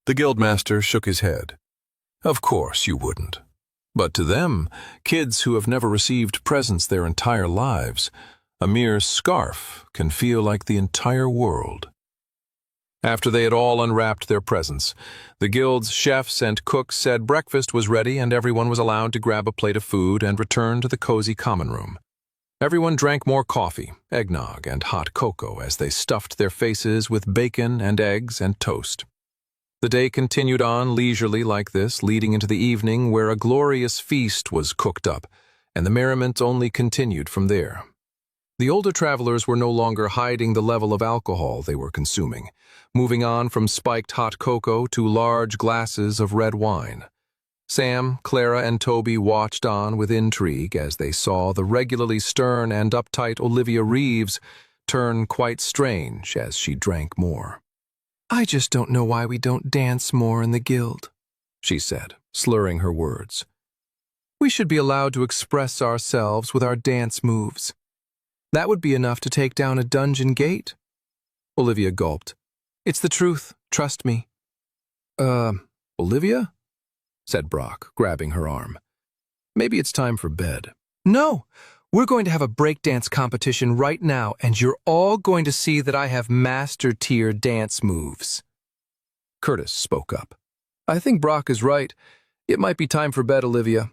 The guildmaster shook his head. "Of course you wouldn't. But to them, kids who have never received presents their entire lives, a mere scarf can feel like the entire world." After they had all unwrapped their presents, the guild's chefs and cooks said breakfast was ready and everyone was allowed to grab a plate of food and return to the cozy common room. Everyone drank more coffee, eggnog, and hot cocoa as they stuffed their faces with bacon and eggs and toast. The day continued on leisurely like this, leading into the evening where a glorious feast was cooked up, and the merriment only continued from there. The older travelers were no longer hiding the level of alcohol they were consuming, moving on from spiked hot cocoa to large glasses of red wine. Sam, Clara, and Toby watched on with intrigue as they saw the regularly stern and uptight Olivia Reeves turn quite strange as she drank more. "I just don't know why we don't dance more in the guild," she said, slurring her words. "We should be allowed to express ourselves with our dance moves. That would be enough to take down a dungeon gate." Olivia gulped. "It's the truth, trust me." Olivia?" said Brock, grabbing her arm. "Maybe it's time for bed." "No, we're going to have a breakdance competition right now, and you're all going to see that I have master-tier dance moves." Curtis spoke up. "I think Brock is right. It might be time for bed, Olivia.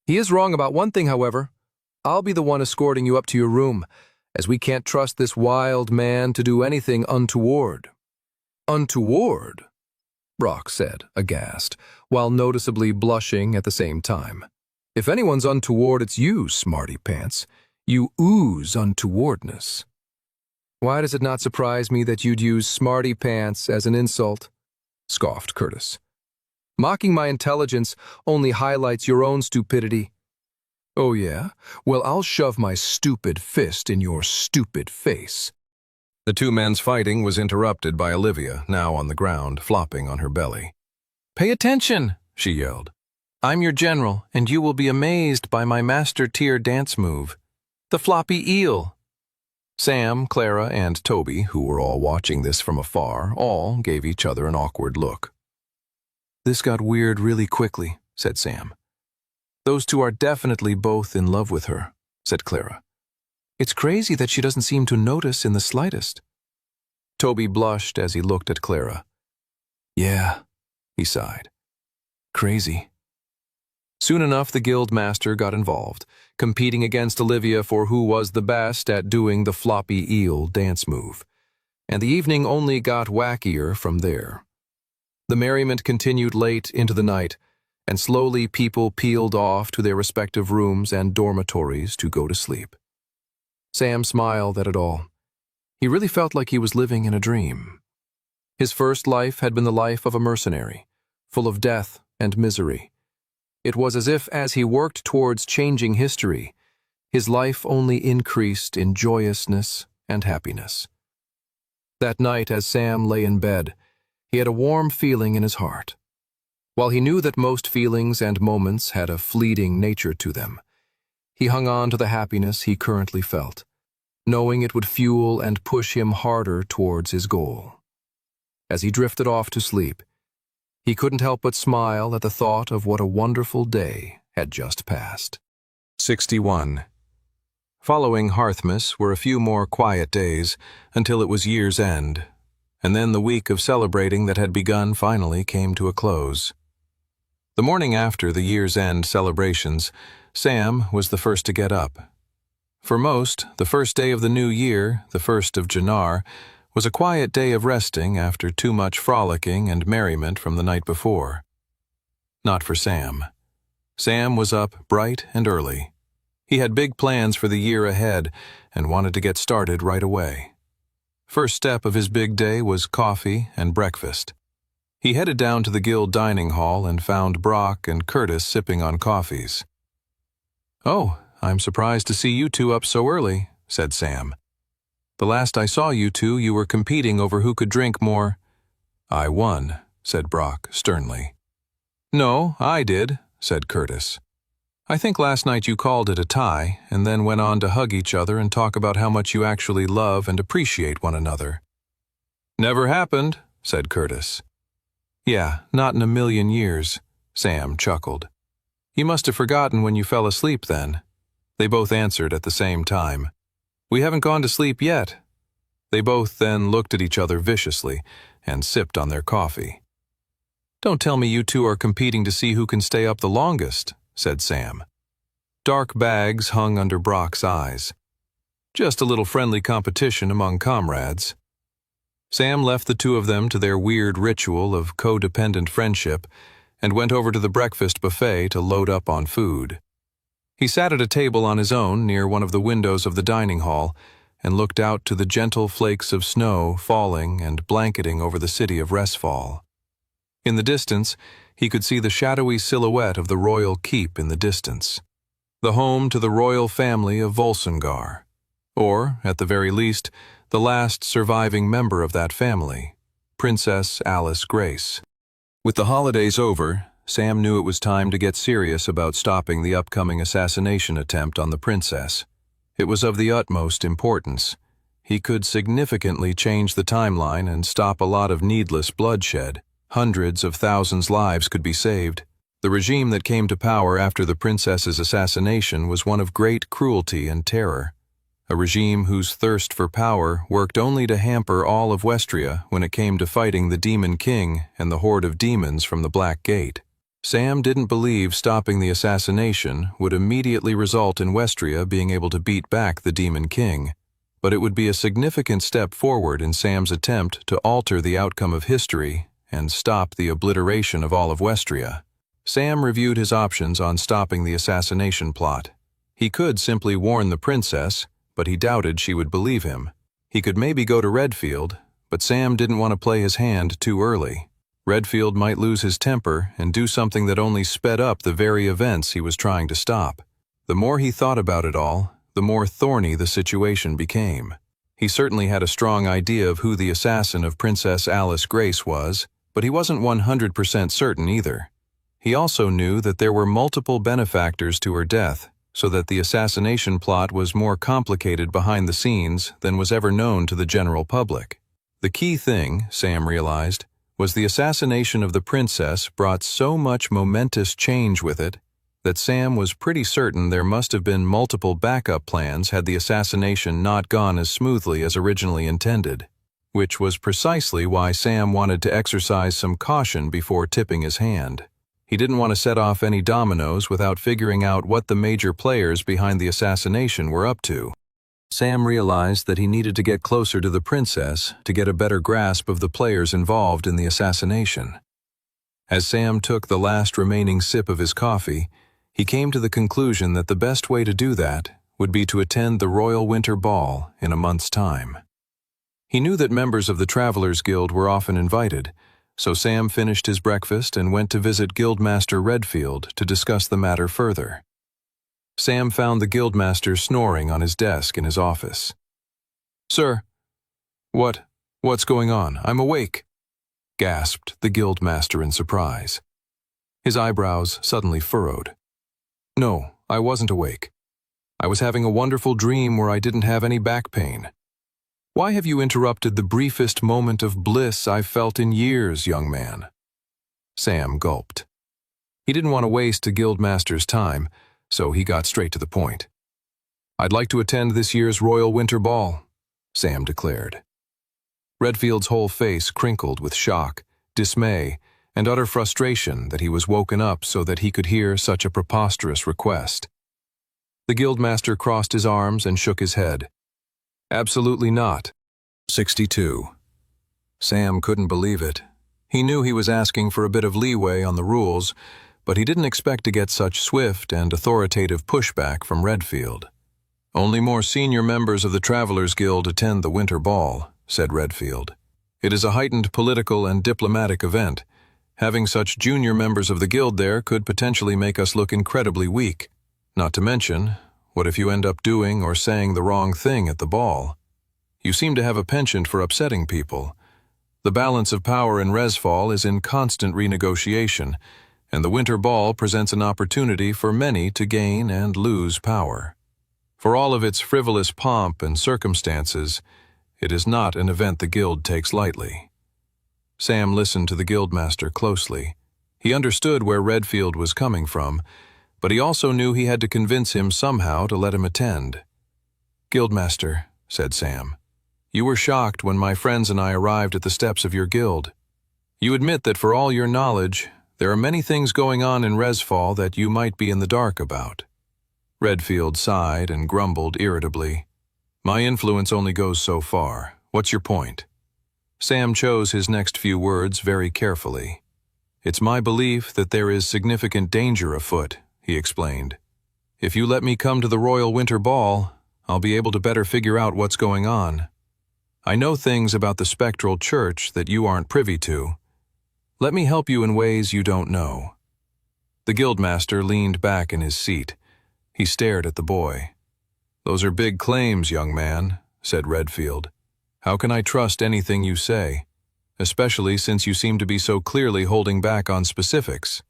He is wrong about one thing, however. I'll be the one escorting you up to your room, as we can't trust this wild man to do anything untoward." "Untoward?" Brock said, aghast, while noticeably blushing at the same time. "If anyone's untoward, it's you, smarty pants. You ooze untowardness." Why does it not surprise me that you'd use smarty pants as an insult? Scoffed Curtis. Mocking my intelligence only highlights your own stupidity. Oh yeah? Well, I'll shove my stupid fist in your stupid face. The two men's fighting was interrupted by Olivia, now on the ground, flopping on her belly. Pay attention, she yelled. I'm your general, and you will be amazed by my master-tier dance move, the floppy eel. Sam, Clara, and Toby, who were all watching this from afar, all gave each other an awkward look. This got weird really quickly, said Sam. Those two are definitely both in love with her, said Clara. It's crazy that she doesn't seem to notice in the slightest. Toby blushed as he looked at Clara. Yeah, he sighed. Crazy. Soon enough, the guild master got involved, competing against Olivia for who was the best at doing the floppy eel dance move. And the evening only got wackier from there. The merriment continued late into the night, and slowly people peeled off to their respective rooms and dormitories to go to sleep. Sam smiled at it all. He really felt like he was living in a dream. His first life had been the life of a mercenary, full of death and misery. It was as if, as he worked towards changing history, his life only increased in joyousness and happiness. That night, as Sam lay in bed, he had a warm feeling in his heart. While he knew that most feelings and moments had a fleeting nature to them, he hung on to the happiness he currently felt, knowing it would fuel and push him harder towards his goal. As he drifted off to sleep, he couldn't help but smile at the thought of what a wonderful day had just passed. 61. Following Hearthmas were a few more quiet days until it was year's end, and then the week of celebrating that had begun finally came to a close. The morning after the year's end celebrations, Sam was the first to get up. For most, the first day of the new year, the 1st of Jannar, was a quiet day of resting after too much frolicking and merriment from the night before. Not for Sam. Sam was up bright and early. He had big plans for the year ahead and wanted to get started right away. First step of his big day was coffee and breakfast. He headed down to the guild dining hall and found Brock and Curtis sipping on coffees. "Oh, I'm surprised to see you two up so early," said Sam. "The last I saw you two, you were competing over who could drink more." "I won," said Brock sternly. "No, I did," said Curtis. "I think last night you called it a tie, and then went on to hug each other and talk about how much you actually love and appreciate one another." "Never happened," said Curtis. "Yeah, not in a million years," Sam chuckled. "You must have forgotten when you fell asleep then." They both answered at the same time. "We haven't gone to sleep yet." They both then looked at each other viciously and sipped on their coffee. "Don't tell me you two are competing to see who can stay up the longest," said Sam. Dark bags hung under Brock's eyes. "Just a little friendly competition among comrades." Sam left the two of them to their weird ritual of codependent friendship and went over to the breakfast buffet to load up on food. He sat at a table on his own near one of the windows of the dining hall and looked out to the gentle flakes of snow falling and blanketing over the city of Resfall. In the distance, he could see the shadowy silhouette of the royal keep in the distance, the home to the royal family of Volsungar, or, at the very least, the last surviving member of that family, Princess Alice Grace. With the holidays over, Sam knew it was time to get serious about stopping the upcoming assassination attempt on the princess. It was of the utmost importance. He could significantly change the timeline and stop a lot of needless bloodshed. Hundreds of thousands' lives could be saved. The regime that came to power after the princess's assassination was one of great cruelty and terror. A regime whose thirst for power worked only to hamper all of Westria when it came to fighting the Demon King and the horde of demons from the Black Gate. Sam didn't believe stopping the assassination would immediately result in Westria being able to beat back the Demon King, but it would be a significant step forward in Sam's attempt to alter the outcome of history and stop the obliteration of all of Westria. Sam reviewed his options on stopping the assassination plot. He could simply warn the princess, but he doubted she would believe him. He could maybe go to Redfield, but Sam didn't want to play his hand too early. Redfield might lose his temper and do something that only sped up the very events he was trying to stop. The more he thought about it all, the more thorny the situation became. He certainly had a strong idea of who the assassin of Princess Alice Grace was, but he wasn't 100% certain either. He also knew that there were multiple benefactors to her death, so that the assassination plot was more complicated behind the scenes than was ever known to the general public. The key thing, Sam realized, was the assassination of the princess brought so much momentous change with it that Sam was pretty certain there must have been multiple backup plans had the assassination not gone as smoothly as originally intended, which was precisely why Sam wanted to exercise some caution before tipping his hand. He didn't want to set off any dominoes without figuring out what the major players behind the assassination were up to. Sam realized that he needed to get closer to the princess to get a better grasp of the players involved in the assassination. As Sam took the last remaining sip of his coffee, he came to the conclusion that the best way to do that would be to attend the Royal Winter Ball in a month's time. He knew that members of the Travelers Guild were often invited, so Sam finished his breakfast and went to visit Guildmaster Redfield to discuss the matter further. Sam found the Guildmaster snoring on his desk in his office. "Sir, what's going on? I'm awake," gasped the Guildmaster in surprise. His eyebrows suddenly furrowed. "No, I wasn't awake. I was having a wonderful dream where I didn't have any back pain. Why have you interrupted the briefest moment of bliss I've felt in years, young man?" Sam gulped. He didn't want to waste a Guildmaster's time, so he got straight to the point. "I'd like to attend this year's Royal Winter Ball," Sam declared. Redfield's whole face crinkled with shock, dismay, and utter frustration that he was woken up so that he could hear such a preposterous request. The Guildmaster crossed his arms and shook his head. "Absolutely not." 62. Sam couldn't believe it. He knew he was asking for a bit of leeway on the rules, but he didn't expect to get such swift and authoritative pushback from Redfield. "Only more senior members of the Travelers Guild attend the Winter Ball," said Redfield. "It is a heightened political and diplomatic event. Having such junior members of the guild there could potentially make us look incredibly weak. Not to mention, what if you end up doing or saying the wrong thing at the ball? You seem to have a penchant for upsetting people. The balance of power in Resfall is in constant renegotiation, and the Winter Ball presents an opportunity for many to gain and lose power. For all of its frivolous pomp and circumstances, it is not an event the guild takes lightly." Sam listened to the Guildmaster closely. He understood where Redfield was coming from, but he also knew he had to convince him somehow to let him attend. "Guildmaster," said Sam, "you were shocked when my friends and I arrived at the steps of your guild. You admit that for all your knowledge, there are many things going on in Resfall that you might be in the dark about." Redfield sighed and grumbled irritably. "My influence only goes so far. What's your point?" Sam chose his next few words very carefully. "It's my belief that there is significant danger afoot," he explained. "If you let me come to the Royal Winter Ball, I'll be able to better figure out what's going on. I know things about the spectral church that you aren't privy to. Let me help you in ways you don't know." The Guildmaster leaned back in his seat. He stared at the boy. "Those are big claims, young man," said Redfield. "How can I trust anything you say, especially since you seem to be so clearly holding back on specifics?"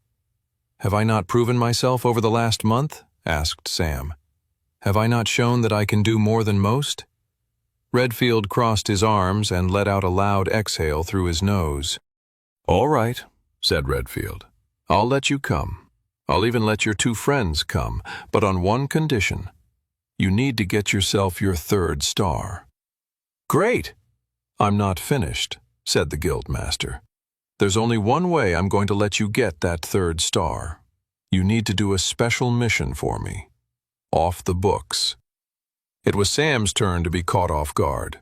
"Have I not proven myself over the last month?" asked Sam. "Have I not shown that I can do more than most?" Redfield crossed his arms and let out a loud exhale through his nose. "All right," said Redfield. "I'll let you come. I'll even let your two friends come, but on one condition. You need to get yourself your 3rd star." "Great!" "I'm not finished," said the Guildmaster. "There's only one way I'm going to let you get that 3rd star. You need to do a special mission for me. Off the books." It was Sam's turn to be caught off guard.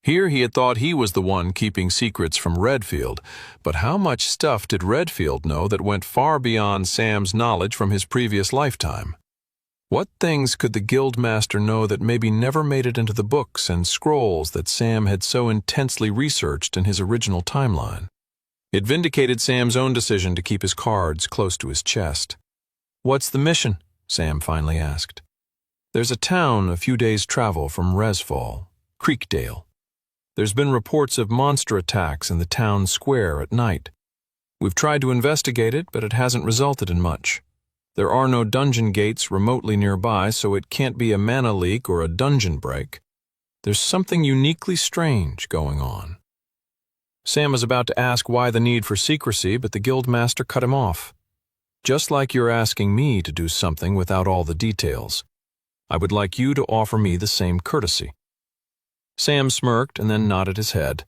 Here he had thought he was the one keeping secrets from Redfield, but how much stuff did Redfield know that went far beyond Sam's knowledge from his previous lifetime? What things could the guildmaster know that maybe never made it into the books and scrolls that Sam had so intensely researched in his original timeline? It vindicated Sam's own decision to keep his cards close to his chest. "What's the mission?" Sam finally asked. "There's a town a few days' travel from Resfall, Creekdale. There's been reports of monster attacks in the town square at night. We've tried to investigate it, but it hasn't resulted in much. There are no dungeon gates remotely nearby, so it can't be a mana leak or a dungeon break. There's something uniquely strange going on." Sam was about to ask why the need for secrecy, but the guildmaster cut him off. "Just like you're asking me to do something without all the details. I would like you to offer me the same courtesy." Sam smirked and then nodded his head.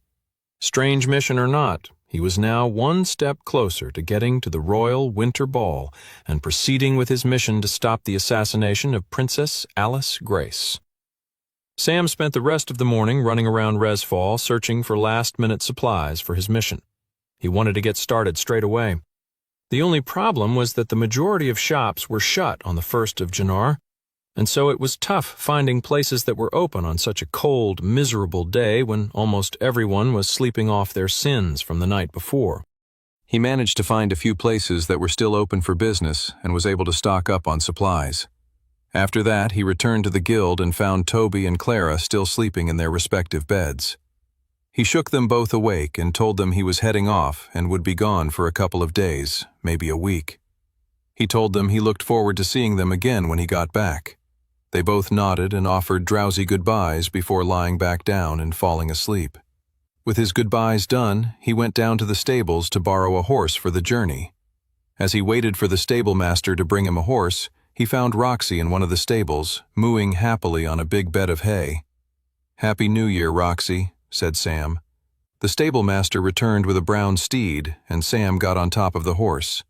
Strange mission or not, he was now one step closer to getting to the Royal Winter Ball and proceeding with his mission to stop the assassination of Princess Alice Grace. Sam spent the rest of the morning running around Resfall searching for last-minute supplies for his mission. He wanted to get started straight away. The only problem was that the majority of shops were shut on the 1st of Jannar, and so it was tough finding places that were open on such a cold, miserable day when almost everyone was sleeping off their sins from the night before. He managed to find a few places that were still open for business and was able to stock up on supplies. After that, he returned to the guild and found Toby and Clara still sleeping in their respective beds. He shook them both awake and told them he was heading off and would be gone for a couple of days, maybe a week. He told them he looked forward to seeing them again when he got back. They both nodded and offered drowsy goodbyes before lying back down and falling asleep. With his goodbyes done, he went down to the stables to borrow a horse for the journey. As he waited for the stable master to bring him a horse, he found Roxy in one of the stables, mooing happily on a big bed of hay. "Happy New Year, Roxy," said Sam. The stable master returned with a brown steed, and Sam got on top of the horse.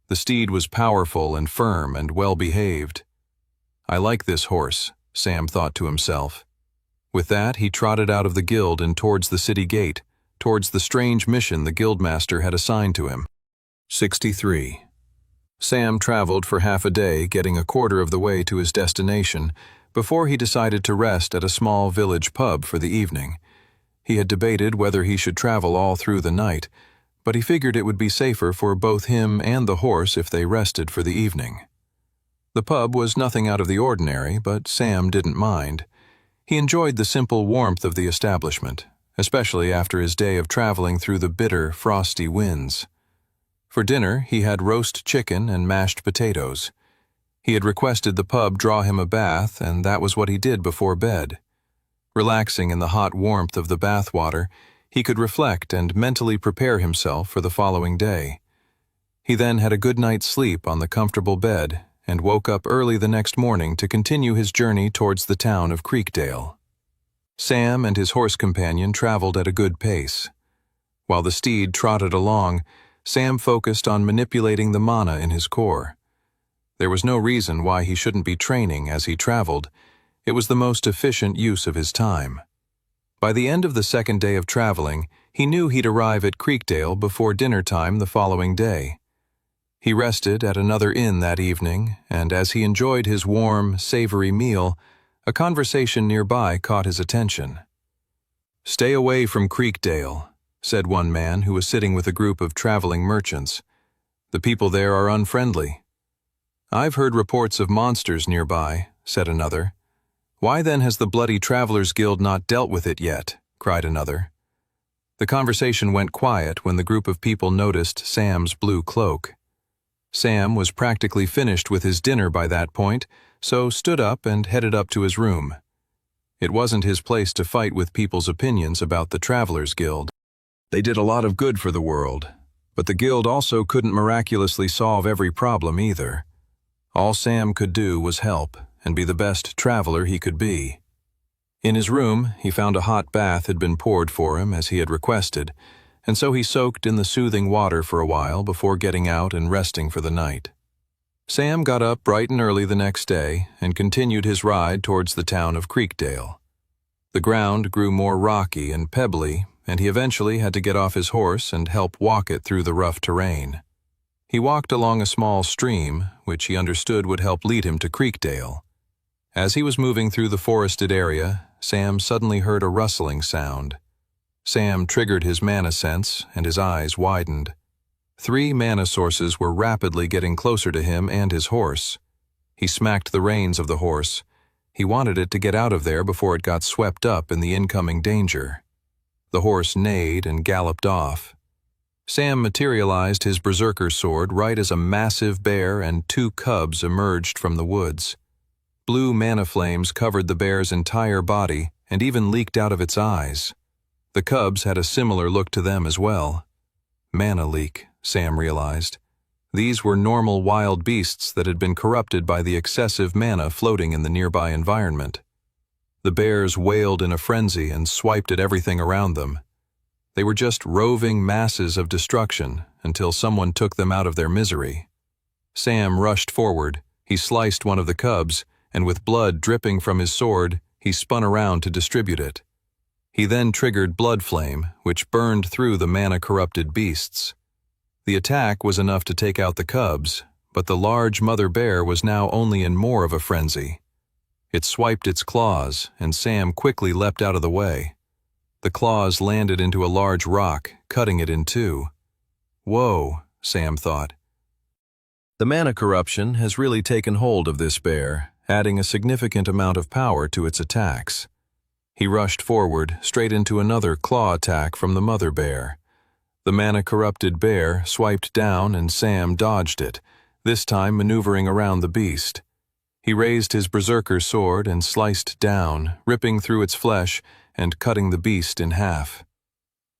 The steed was powerful and firm and well-behaved. "I like this horse," Sam thought to himself. With that, he trotted out of the guild and towards the city gate, towards the strange mission the guildmaster had assigned to him. 63. Sam traveled for half a day, getting a quarter of the way to his destination, before he decided to rest at a small village pub for the evening. He had debated whether he should travel all through the night, but he figured it would be safer for both him and the horse if they rested for the evening. The pub was nothing out of the ordinary, but Sam didn't mind. He enjoyed the simple warmth of the establishment, especially after his day of traveling through the bitter, frosty winds. For dinner, he had roast chicken and mashed potatoes. He had requested the pub draw him a bath, and that was what he did before bed. Relaxing in the hot warmth of the bath water, he could reflect and mentally prepare himself for the following day. He then had a good night's sleep on the comfortable bed and woke up early the next morning to continue his journey towards the town of Creekdale. Sam and his horse companion traveled at a good pace. While the steed trotted along, Sam focused on manipulating the mana in his core. There was no reason why he shouldn't be training as he traveled. It was the most efficient use of his time. By the end of the second day of traveling, he knew he'd arrive at Creekdale before dinner time the following day. He rested at another inn that evening, and as he enjoyed his warm, savory meal, a conversation nearby caught his attention. "Stay away from Creekdale," said one man who was sitting with a group of traveling merchants. "The people there are unfriendly." "I've heard reports of monsters nearby," said another. "Why then has the Bloody Travelers Guild not dealt with it yet?" cried another. The conversation went quiet when the group of people noticed Sam's blue cloak. Sam was practically finished with his dinner by that point, so stood up and headed up to his room. It wasn't his place to fight with people's opinions about the Travelers Guild. They did a lot of good for the world, but the guild also couldn't miraculously solve every problem either. All Sam could do was help and be the best traveler he could be. In his room, he found a hot bath had been poured for him as he had requested, and so he soaked in the soothing water for a while before getting out and resting for the night. Sam got up bright and early the next day and continued his ride towards the town of Creekdale. The ground grew more rocky and pebbly, and he eventually had to get off his horse and help walk it through the rough terrain. He walked along a small stream, which he understood would help lead him to Creekdale. As he was moving through the forested area, Sam suddenly heard a rustling sound. Sam triggered his mana sense, and his eyes widened. 3 mana sources were rapidly getting closer to him and his horse. He smacked the reins of the horse. He wanted it to get out of there before it got swept up in the incoming danger. The horse neighed and galloped off. Sam materialized his berserker sword right as a massive bear and 2 cubs emerged from the woods. Blue mana flames covered the bear's entire body and even leaked out of its eyes. The cubs had a similar look to them as well. Mana leak, Sam realized. These were normal wild beasts that had been corrupted by the excessive mana floating in the nearby environment. The bears wailed in a frenzy and swiped at everything around them. They were just roving masses of destruction until someone took them out of their misery. Sam rushed forward. He sliced one of the cubs, and with blood dripping from his sword, he spun around to distribute it. He then triggered Blood Flame, which burned through the mana-corrupted beasts. The attack was enough to take out the cubs, but the large mother bear was now only in more of a frenzy. It swiped its claws, and Sam quickly leapt out of the way. The claws landed into a large rock, cutting it in 2. Whoa, Sam thought. The mana corruption has really taken hold of this bear, adding a significant amount of power to its attacks. He rushed forward, straight into another claw attack from the mother bear. The mana-corrupted bear swiped down and Sam dodged it, this time maneuvering around the beast. He raised his berserker sword and sliced down, ripping through its flesh and cutting the beast in half.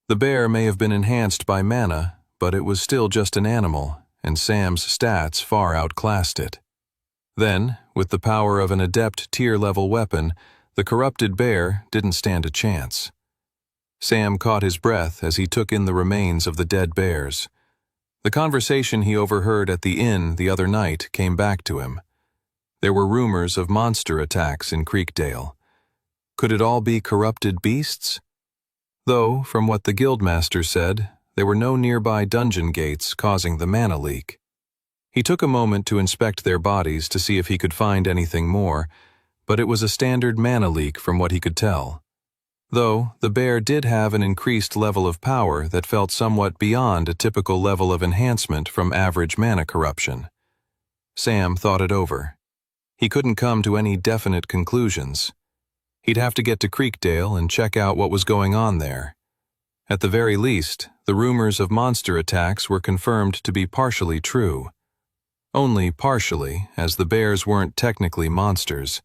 The bear may have been enhanced by mana, but it was still just an animal, and Sam's stats far outclassed it. Then, with the power of an adept tier-level weapon, the corrupted bear didn't stand a chance. Sam caught his breath as he took in the remains of the dead bears. The conversation he overheard at the inn the other night came back to him. There were rumors of monster attacks in Creekdale. Could it all be corrupted beasts? Though, from what the guildmaster said, there were no nearby dungeon gates causing the mana leak. He took a moment to inspect their bodies to see if he could find anything more, but it was a standard mana leak from what he could tell. Though, the bear did have an increased level of power that felt somewhat beyond a typical level of enhancement from average mana corruption. Sam thought it over. He couldn't come to any definite conclusions. He'd have to get to Creekdale and check out what was going on there. At the very least, the rumors of monster attacks were confirmed to be partially true. Only partially, as the bears weren't technically monsters.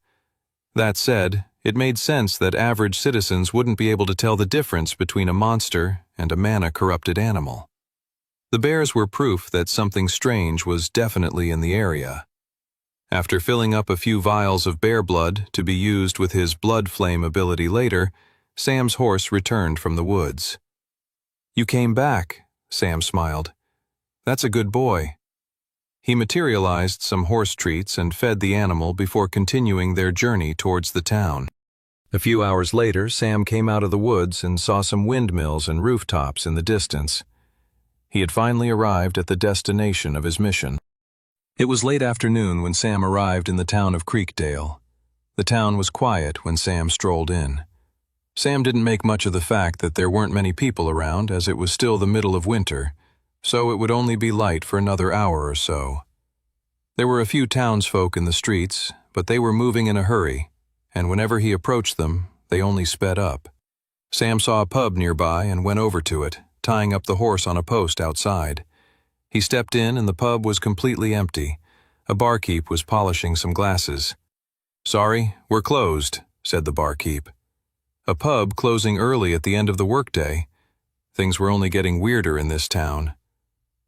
That said, it made sense that average citizens wouldn't be able to tell the difference between a monster and a mana-corrupted animal. The bears were proof that something strange was definitely in the area. After filling up a few vials of bear blood to be used with his blood flame ability later, Sam's horse returned from the woods. "You came back," Sam smiled. "That's a good boy." He materialized some horse treats and fed the animal before continuing their journey towards the town. A few hours later, Sam came out of the woods and saw some windmills and rooftops in the distance. He had finally arrived at the destination of his mission. It was late afternoon when Sam arrived in the town of Creekdale. The town was quiet when Sam strolled in. Sam didn't make much of the fact that there weren't many people around, as it was still the middle of winter, so it would only be light for another hour or so. There were a few townsfolk in the streets, but they were moving in a hurry, and whenever he approached them, they only sped up. Sam saw a pub nearby and went over to it, tying up the horse on a post outside. He stepped in and the pub was completely empty. A barkeep was polishing some glasses. "Sorry, we're closed," said the barkeep. A pub closing early at the end of the workday. Things were only getting weirder in this town.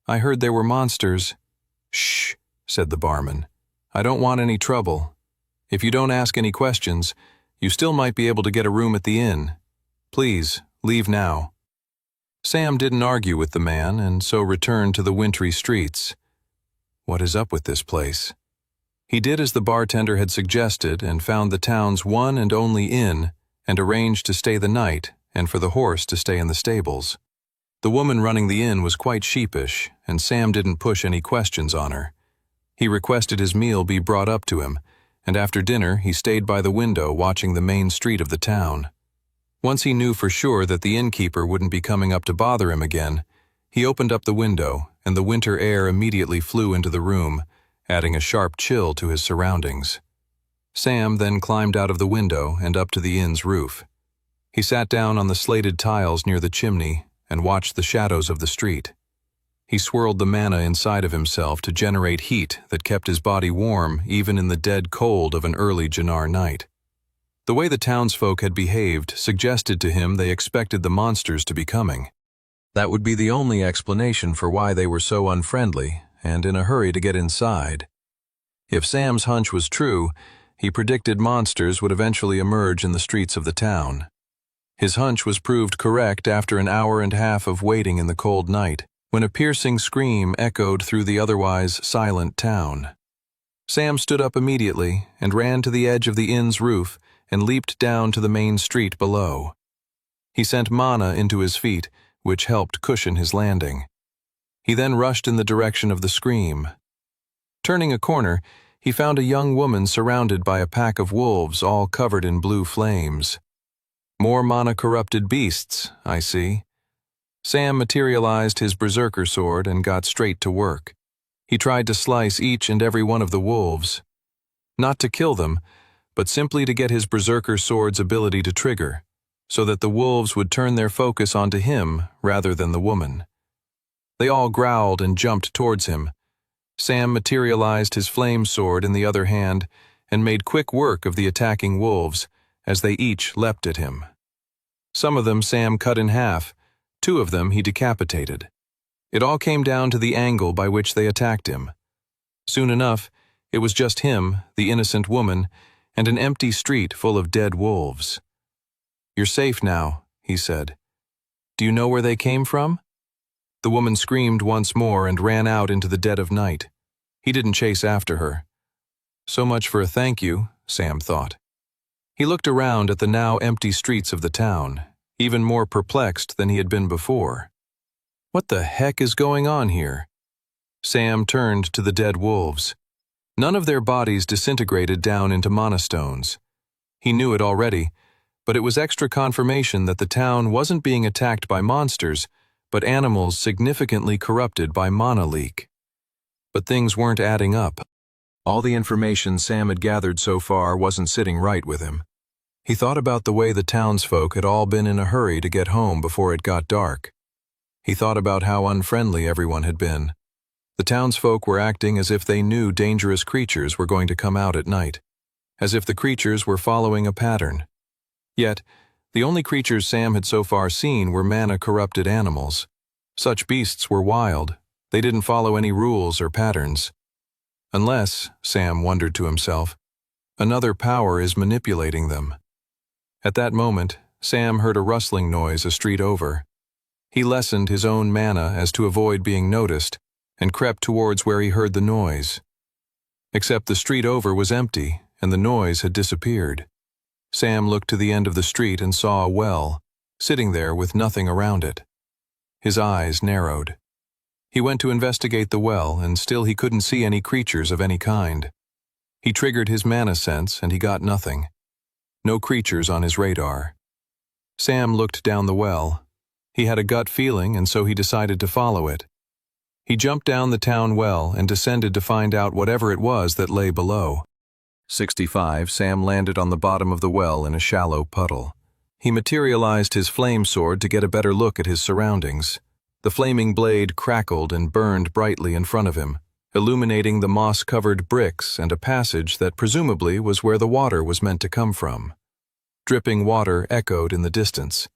"I heard there were monsters." "Shh," said the barman. "I don't want any trouble. If you don't ask any questions, you still might be able to get a room at the inn. Please, leave now." Sam didn't argue with the man and so returned to the wintry streets. What is up with this place? He did as the bartender had suggested and found the town's one and only inn and arranged to stay the night and for the horse to stay in the stables. The woman running the inn was quite sheepish, and Sam didn't push any questions on her. He requested his meal be brought up to him, and after dinner he stayed by the window watching the main street of the town. Once he knew for sure that the innkeeper wouldn't be coming up to bother him again, he opened up the window, and the winter air immediately flew into the room, adding a sharp chill to his surroundings. Sam then climbed out of the window and up to the inn's roof. He sat down on the slated tiles near the chimney and watched the shadows of the street. He swirled the mana inside of himself to generate heat that kept his body warm even in the dead cold of an early Jannar night. The way the townsfolk had behaved suggested to him they expected the monsters to be coming. That would be the only explanation for why they were so unfriendly and in a hurry to get inside. If Sam's hunch was true, he predicted monsters would eventually emerge in the streets of the town. His hunch was proved correct after an hour and a half of waiting in the cold night, when a piercing scream echoed through the otherwise silent town. Sam stood up immediately and ran to the edge of the inn's roof and leaped down to the main street below. He sent mana into his feet, which helped cushion his landing. He then rushed in the direction of the scream. Turning a corner, he found a young woman surrounded by a pack of wolves all covered in blue flames. More mana-corrupted beasts, I see. Sam materialized his berserker sword and got straight to work. He tried to slice each and every one of the wolves. Not to kill them, but simply to get his berserker sword's ability to trigger, so that the wolves would turn their focus onto him rather than the woman. They all growled and jumped towards him. Sam materialized his flame sword in the other hand and made quick work of the attacking wolves as they each leapt at him. Some of them Sam cut in half, 2 of them he decapitated. It all came down to the angle by which they attacked him. Soon enough, it was just him, the innocent woman, and an empty street full of dead wolves. "You're safe now," he said. "Do you know where they came from?" The woman screamed once more and ran out into the dead of night. He didn't chase after her. So much for a thank you, Sam thought. He looked around at the now empty streets of the town, even more perplexed than he had been before. What the heck is going on here? Sam turned to the dead wolves. None of their bodies disintegrated down into monastones. He knew it already, but it was extra confirmation that the town wasn't being attacked by monsters, but animals significantly corrupted by mana leak. But things weren't adding up. All the information Sam had gathered so far wasn't sitting right with him. He thought about the way the townsfolk had all been in a hurry to get home before it got dark. He thought about how unfriendly everyone had been. The townsfolk were acting as if they knew dangerous creatures were going to come out at night, as if the creatures were following a pattern. Yet, the only creatures Sam had so far seen were mana-corrupted animals. Such beasts were wild. They didn't follow any rules or patterns. Unless, Sam wondered to himself, another power is manipulating them. At that moment, Sam heard a rustling noise a street over. He lessened his own mana as to avoid being noticed, and crept towards where he heard the noise. Except the street over was empty, and the noise had disappeared. Sam looked to the end of the street and saw a well, sitting there with nothing around it. His eyes narrowed. He went to investigate the well, and still he couldn't see any creatures of any kind. He triggered his mana sense, and he got nothing. No creatures on his radar. Sam looked down the well. He had a gut feeling, and so he decided to follow it. He jumped down the town well and descended to find out whatever it was that lay below. 65, Sam landed on the bottom of the well in a shallow puddle. He materialized his flame sword to get a better look at his surroundings. The flaming blade crackled and burned brightly in front of him, illuminating the moss-covered bricks and a passage that presumably was where the water was meant to come from. Dripping water echoed in the distance.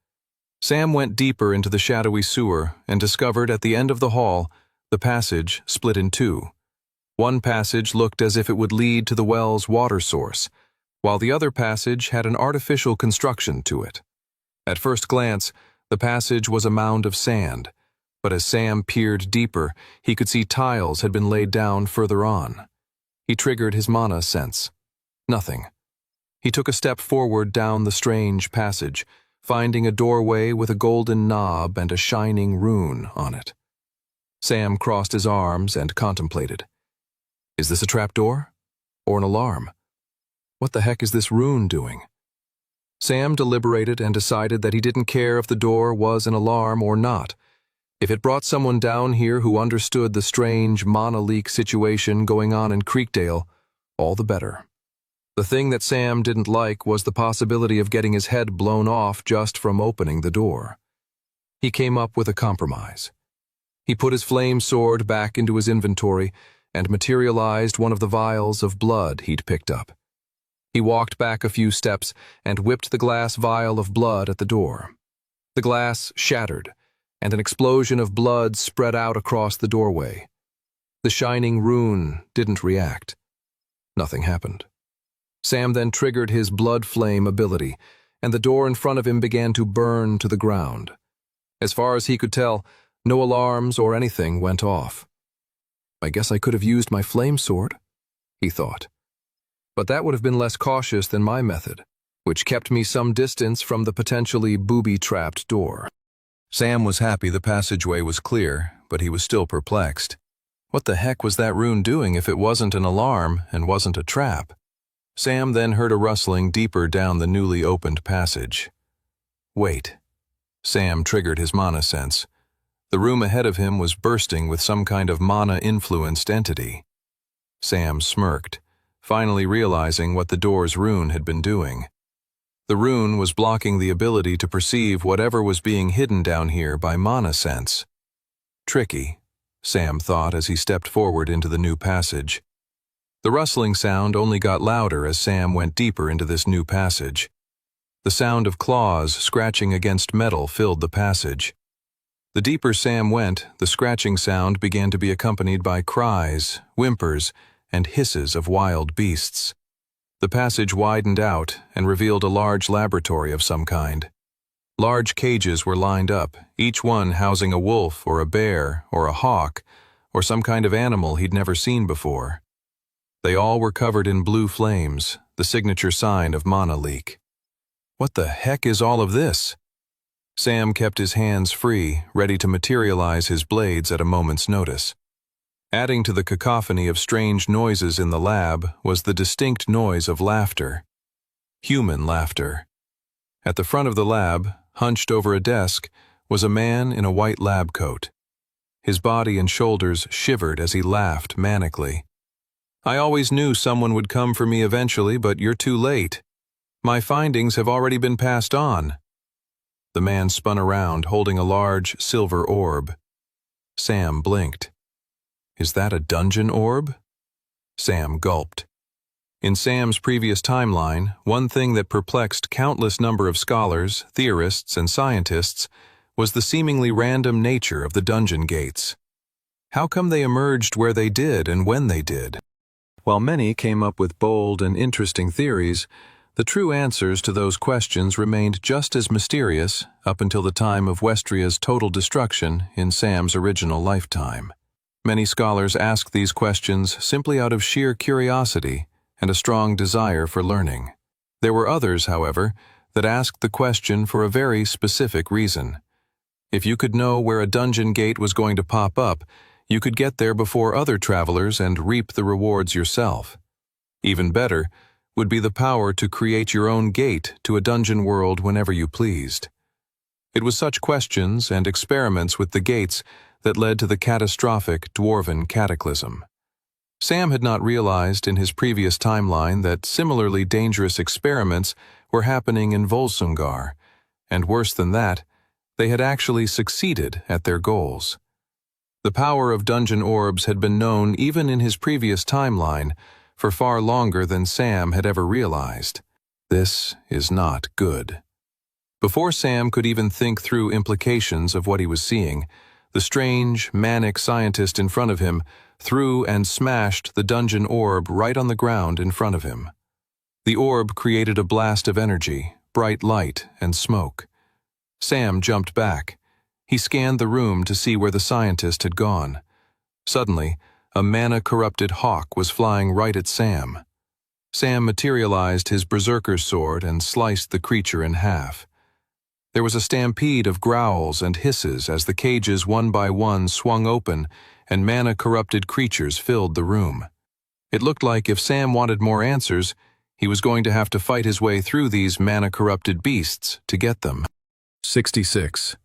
Sam went deeper into the shadowy sewer and discovered at the end of the hall the passage split in 2. One passage looked as if it would lead to the well's water source, while the other passage had an artificial construction to it. At first glance, the passage was a mound of sand, but as Sam peered deeper, he could see tiles had been laid down further on. He triggered his mana sense. Nothing. He took a step forward down the strange passage, finding a doorway with a golden knob and a shining rune on it. Sam crossed his arms and contemplated. Is this a trapdoor? Or an alarm? What the heck is this rune doing? Sam deliberated and decided that he didn't care if the door was an alarm or not. If it brought someone down here who understood the strange mana leak situation going on in Creekdale, all the better. The thing that Sam didn't like was the possibility of getting his head blown off just from opening the door. He came up with a compromise. He put his flame sword back into his inventory and materialized one of the vials of blood he'd picked up. He walked back a few steps and whipped the glass vial of blood at the door. The glass shattered, and an explosion of blood spread out across the doorway. The shining rune didn't react. Nothing happened. Sam then triggered his blood flame ability, and the door in front of him began to burn to the ground. As far as he could tell, no alarms or anything went off. I guess I could have used my flame sword, he thought. But that would have been less cautious than my method, which kept me some distance from the potentially booby-trapped door. Sam was happy the passageway was clear, but he was still perplexed. What the heck was that rune doing if it wasn't an alarm and wasn't a trap? Sam then heard a rustling deeper down the newly opened passage. Wait. Sam triggered his mana sense. The room ahead of him was bursting with some kind of mana-influenced entity. Sam smirked, finally realizing what the door's rune had been doing. The rune was blocking the ability to perceive whatever was being hidden down here by mana sense. Tricky, Sam thought as he stepped forward into the new passage. The rustling sound only got louder as Sam went deeper into this new passage. The sound of claws scratching against metal filled the passage. The deeper Sam went, the scratching sound began to be accompanied by cries, whimpers, and hisses of wild beasts. The passage widened out and revealed a large laboratory of some kind. Large cages were lined up, each one housing a wolf or a bear or a hawk or some kind of animal he'd never seen before. They all were covered in blue flames, the signature sign of mana leak. What the heck is all of this? Sam kept his hands free, ready to materialize his blades at a moment's notice. Adding to the cacophony of strange noises in the lab was the distinct noise of laughter. Human laughter. At the front of the lab, hunched over a desk, was a man in a white lab coat. His body and shoulders shivered as he laughed manically. I always knew someone would come for me eventually, but you're too late. My findings have already been passed on. The man spun around, holding a large silver orb. Sam blinked. Is that a dungeon orb? Sam gulped. In Sam's previous timeline, one thing that perplexed countless number of scholars, theorists, and scientists was the seemingly random nature of the dungeon gates. How come they emerged where they did and when they did? While many came up with bold and interesting theories, the true answers to those questions remained just as mysterious up until the time of Westria's total destruction in Sam's original lifetime. Many scholars asked these questions simply out of sheer curiosity and a strong desire for learning. There were others, however, that asked the question for a very specific reason. If you could know where a dungeon gate was going to pop up, you could get there before other travelers and reap the rewards yourself. Even better would be the power to create your own gate to a dungeon world whenever you pleased. It was such questions and experiments with the gates that led to the catastrophic Dwarven cataclysm. Sam had not realized in his previous timeline that similarly dangerous experiments were happening in Volsungar, and worse than that, they had actually succeeded at their goals. The power of dungeon orbs had been known even in his previous timeline for far longer than Sam had ever realized. This is not good. Before Sam could even think through implications of what he was seeing, the strange, manic scientist in front of him threw and smashed the dungeon orb right on the ground in front of him. The orb created a blast of energy, bright light, and smoke. Sam jumped back. He scanned the room to see where the scientist had gone. Suddenly, a mana-corrupted hawk was flying right at Sam. Sam materialized his berserker's sword and sliced the creature in half. There was a stampede of growls and hisses as the cages one by one swung open and mana-corrupted creatures filled the room. It looked like if Sam wanted more answers, he was going to have to fight his way through these mana-corrupted beasts to get them. 66.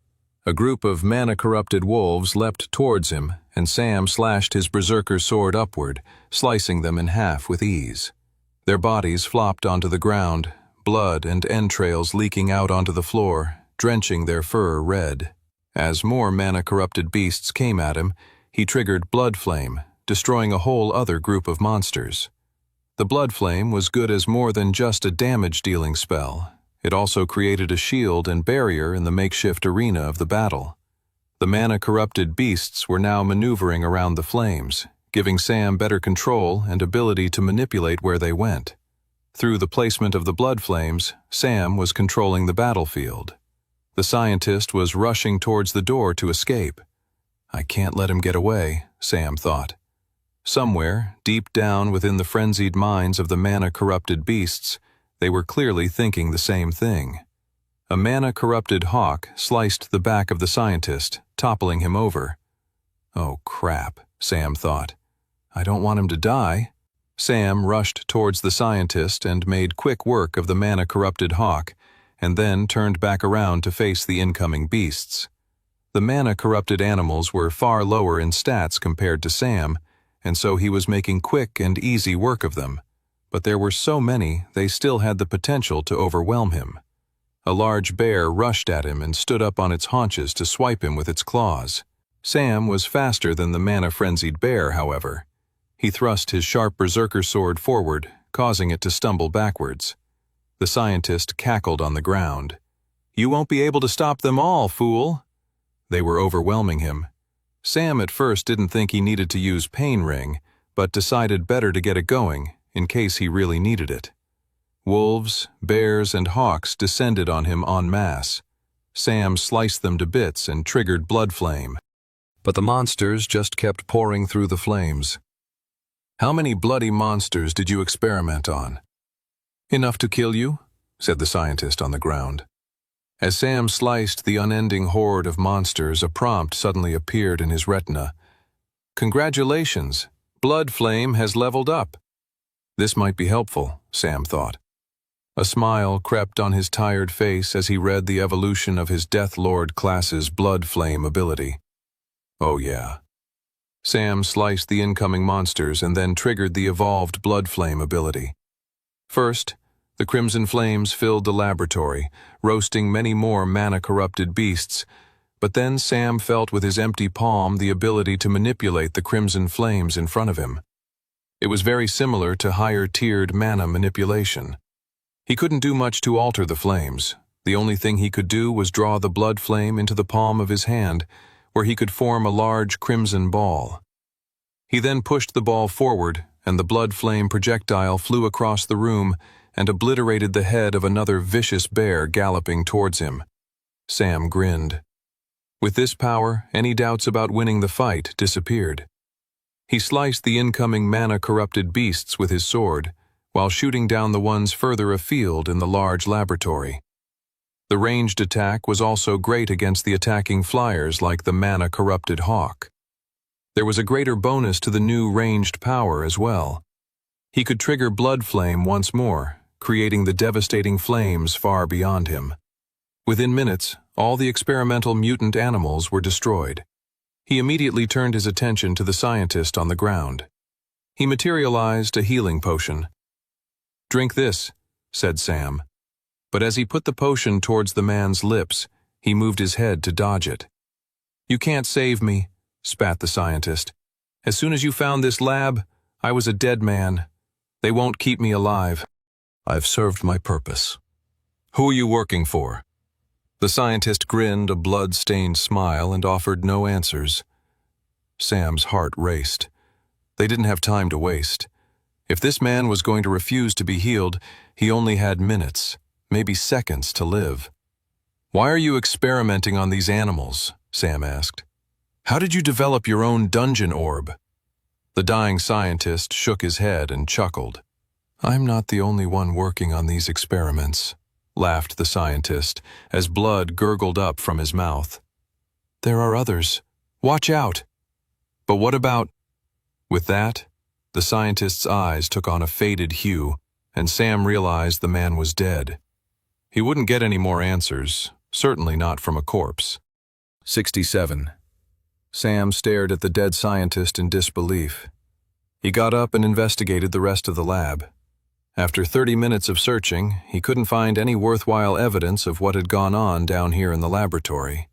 A group of mana-corrupted wolves leapt towards him, and Sam slashed his berserker sword upward, slicing them in half with ease. Their bodies flopped onto the ground, blood and entrails leaking out onto the floor, drenching their fur red. As more mana-corrupted beasts came at him, he triggered Blood Flame, destroying a whole other group of monsters. The Blood Flame was good as more than just a damage-dealing spell. It also created a shield and barrier in the makeshift arena of the battle. The mana-corrupted beasts were now maneuvering around the flames, giving Sam better control and ability to manipulate where they went. Through the placement of the blood flames, Sam was controlling the battlefield. The scientist was rushing towards the door to escape. I can't let him get away, Sam thought. Somewhere, deep down within the frenzied minds of the mana-corrupted beasts, they were clearly thinking the same thing. A mana-corrupted hawk sliced the back of the scientist, toppling him over. Oh crap, Sam thought. I don't want him to die. Sam rushed towards the scientist and made quick work of the mana-corrupted hawk, and then turned back around to face the incoming beasts. The mana-corrupted animals were far lower in stats compared to Sam, and so he was making quick and easy work of them. But there were so many, they still had the potential to overwhelm him. A large bear rushed at him and stood up on its haunches to swipe him with its claws. Sam was faster than the mana-frenzied bear, however. He thrust his sharp berserker sword forward, causing it to stumble backwards. The scientist cackled on the ground. "You won't be able to stop them all, fool!" They were overwhelming him. Sam at first didn't think he needed to use Pain Ring, but decided better to get it going, in case he really needed it. Wolves, bears, and hawks descended on him en masse. Sam sliced them to bits and triggered Blood Flame. But the monsters just kept pouring through the flames. "How many bloody monsters did you experiment on?" "Enough to kill you," said the scientist on the ground. As Sam sliced the unending horde of monsters, a prompt suddenly appeared in his retina. "Congratulations! Blood Flame has leveled up." This might be helpful, Sam thought. A smile crept on his tired face as he read the evolution of his Death Lord class's Blood Flame ability. Oh yeah. Sam sliced the incoming monsters and then triggered the evolved Blood Flame ability. First, the crimson flames filled the laboratory, roasting many more mana-corrupted beasts, but then Sam felt with his empty palm the ability to manipulate the crimson flames in front of him. It was very similar to higher-tiered mana manipulation. He couldn't do much to alter the flames. The only thing he could do was draw the blood flame into the palm of his hand, where he could form a large crimson ball. He then pushed the ball forward, and the blood flame projectile flew across the room and obliterated the head of another vicious bear galloping towards him. Sam grinned. With this power, any doubts about winning the fight disappeared. He sliced the incoming mana-corrupted beasts with his sword, while shooting down the ones further afield in the large laboratory. The ranged attack was also great against the attacking flyers like the mana-corrupted hawk. There was a greater bonus to the new ranged power as well. He could trigger Blood Flame once more, creating the devastating flames far beyond him. Within minutes, all the experimental mutant animals were destroyed. He immediately turned his attention to the scientist on the ground. He materialized a healing potion. "Drink this," said Sam. But as he put the potion towards the man's lips, he moved his head to dodge it. "You can't save me," spat the scientist. "As soon as you found this lab, I was a dead man. They won't keep me alive." "I've served my purpose." "Who are you working for?" The scientist grinned a blood-stained smile and offered no answers. Sam's heart raced. They didn't have time to waste. If this man was going to refuse to be healed, he only had minutes, maybe seconds to live. "Why are you experimenting on these animals?" Sam asked. "How did you develop your own dungeon orb?" The dying scientist shook his head and chuckled. "I'm not the only one working on these experiments. laughed the scientist, as blood gurgled up from his mouth. "There are others. Watch out!" "But what about—" With that, the scientist's eyes took on a faded hue, and Sam realized the man was dead. He wouldn't get any more answers, certainly not from a corpse. 67. Sam stared at the dead scientist in disbelief. He got up and investigated the rest of the lab. After 30 minutes of searching, he couldn't find any worthwhile evidence of what had gone on down here in the laboratory.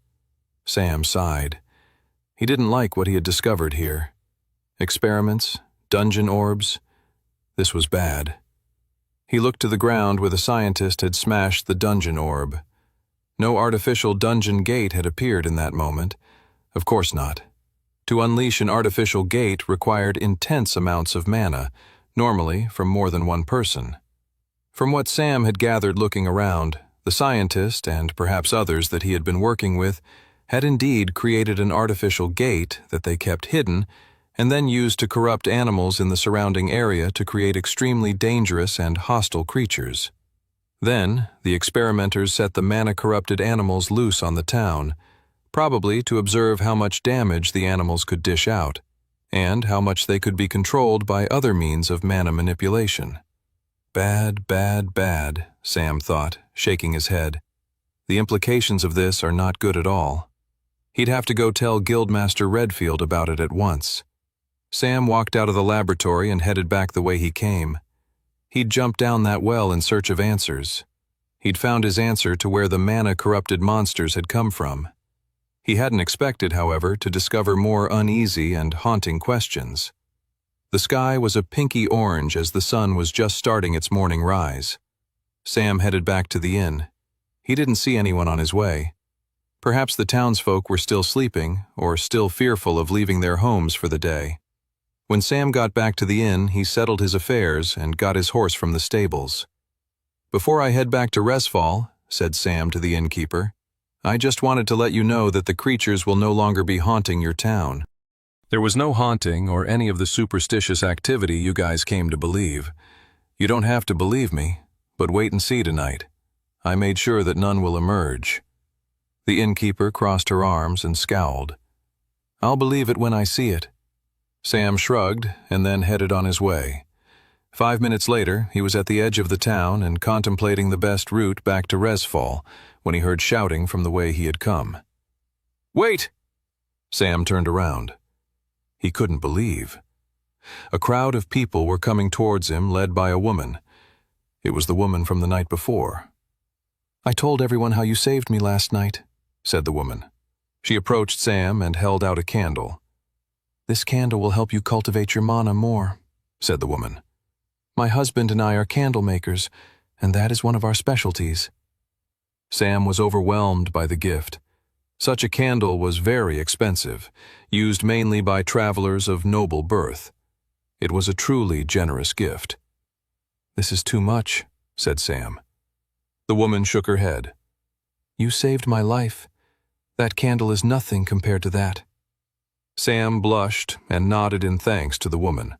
Sam sighed. He didn't like what he had discovered here. Experiments, dungeon orbs. This was bad. He looked to the ground where the scientist had smashed the dungeon orb. No artificial dungeon gate had appeared in that moment. Of course not. To unleash an artificial gate required intense amounts of mana, normally from more than one person. From what Sam had gathered looking around, the scientist, and perhaps others that he had been working with, had indeed created an artificial gate that they kept hidden and then used to corrupt animals in the surrounding area to create extremely dangerous and hostile creatures. Then, the experimenters set the mana-corrupted animals loose on the town, probably to observe how much damage the animals could dish out, and how much they could be controlled by other means of mana manipulation. Bad, bad, bad, Sam thought, shaking his head. The implications of this are not good at all. He'd have to go tell Guildmaster Redfield about it at once. Sam walked out of the laboratory and headed back the way he came. He'd jumped down that well in search of answers. He'd found his answer to where the mana-corrupted monsters had come from. He hadn't expected, however, to discover more uneasy and haunting questions. The sky was a pinky orange as the sun was just starting its morning rise. Sam headed back to the inn. He didn't see anyone on his way. Perhaps the townsfolk were still sleeping, or still fearful of leaving their homes for the day. When Sam got back to the inn, he settled his affairs and got his horse from the stables. "Before I head back to Resfall," said Sam to the innkeeper, "I just wanted to let you know that the creatures will no longer be haunting your town. There was no haunting or any of the superstitious activity you guys came to believe. You don't have to believe me, but wait and see tonight. I made sure that none will emerge." The innkeeper crossed her arms and scowled. "I'll believe it when I see it." Sam shrugged and then headed on his way. 5 minutes later, he was at the edge of the town and contemplating the best route back to Resfall when he heard shouting from the way he had come. "Wait!" Sam turned around. He couldn't believe. A crowd of people were coming towards him, led by a woman. It was the woman from the night before. "I told everyone how you saved me last night," said the woman. She approached Sam and held out a candle. "This candle will help you cultivate your mana more," said the woman. "My husband and I are candle makers, and that is one of our specialties." Sam was overwhelmed by the gift. Such a candle was very expensive, used mainly by travelers of noble birth. It was a truly generous gift. "This is too much," said Sam. The woman shook her head. "You saved my life. That candle is nothing compared to that." Sam blushed and nodded in thanks to the woman.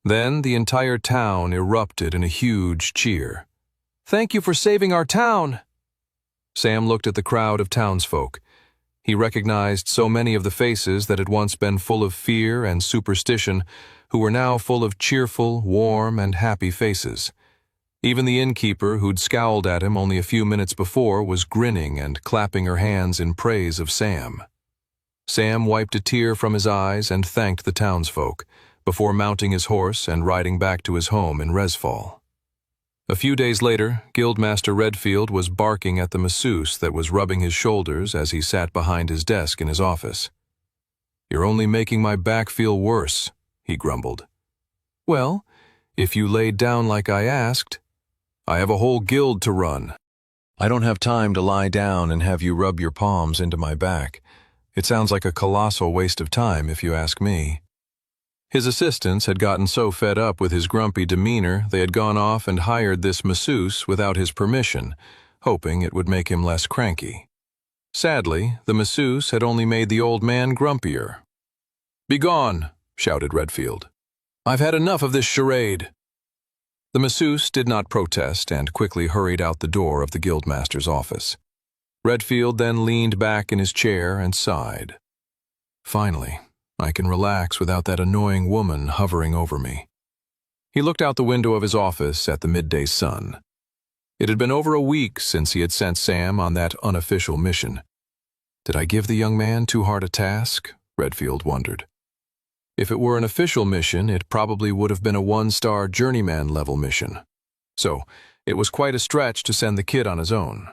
Then the entire town erupted in a huge cheer. "Thank you for saving our town!" Sam looked at the crowd of townsfolk. He recognized so many of the faces that had once been full of fear and superstition, who were now full of cheerful, warm, and happy faces. Even the innkeeper, who'd scowled at him only a few minutes before, was grinning and clapping her hands in praise of Sam. Sam wiped a tear from his eyes and thanked the townsfolk, before mounting his horse and riding back to his home in Resfall. A few days later, Guildmaster Redfield was barking at the masseuse that was rubbing his shoulders as he sat behind his desk in his office. "You're only making my back feel worse," he grumbled. "Well, if you laid down like I asked, I have a whole guild to run. I don't have time to lie down and have you rub your palms into my back. It sounds like a colossal waste of time, if you ask me." His assistants had gotten so fed up with his grumpy demeanor they had gone off and hired this masseuse without his permission, hoping it would make him less cranky. Sadly, the masseuse had only made the old man grumpier. "Begone!" shouted Redfield. "I've had enough of this charade." The masseuse did not protest and quickly hurried out the door of the guildmaster's office. Redfield then leaned back in his chair and sighed. Finally, I can relax without that annoying woman hovering over me. He looked out the window of his office at the midday sun. It had been over a week since he had sent Sam on that unofficial mission. Did I give the young man too hard a task? Redfield wondered. If it were an official mission, it probably would have been a 1-star journeyman-level mission. So, it was quite a stretch to send the kid on his own.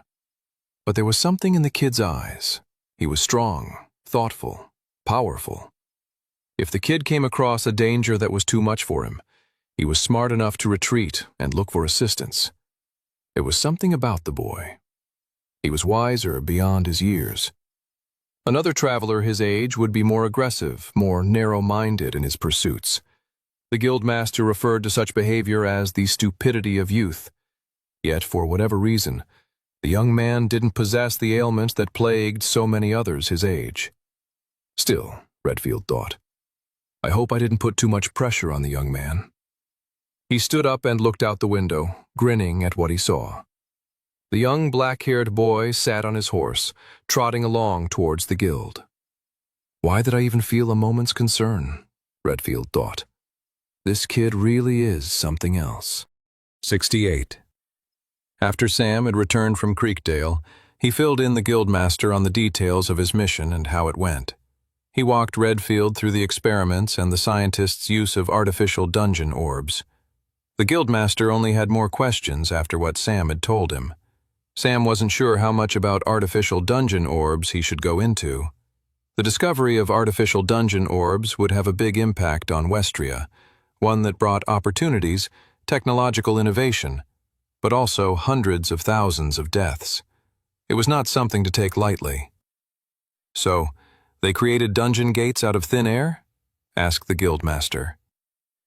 But there was something in the kid's eyes. He was strong, thoughtful, powerful. If the kid came across a danger that was too much for him, he was smart enough to retreat and look for assistance. There was something about the boy. He was wiser beyond his years. Another traveler his age would be more aggressive, more narrow-minded in his pursuits. The guildmaster referred to such behavior as the stupidity of youth. Yet, for whatever reason, the young man didn't possess the ailment that plagued so many others his age. Still, Redfield thought, I hope I didn't put too much pressure on the young man. He stood up and looked out the window, grinning at what he saw. The young black-haired boy sat on his horse, trotting along towards the guild. Why did I even feel a moment's concern? Redfield thought. This kid really is something else. 68. After Sam had returned from Creekdale, he filled in the guildmaster on the details of his mission and how it went. He walked Redfield through the experiments and the scientists' use of artificial dungeon orbs. The guildmaster only had more questions after what Sam had told him. Sam wasn't sure how much about artificial dungeon orbs he should go into. The discovery of artificial dungeon orbs would have a big impact on Westria, one that brought opportunities, technological innovation, but also hundreds of thousands of deaths. It was not something to take lightly. So, they created dungeon gates out of thin air? Asked the guildmaster.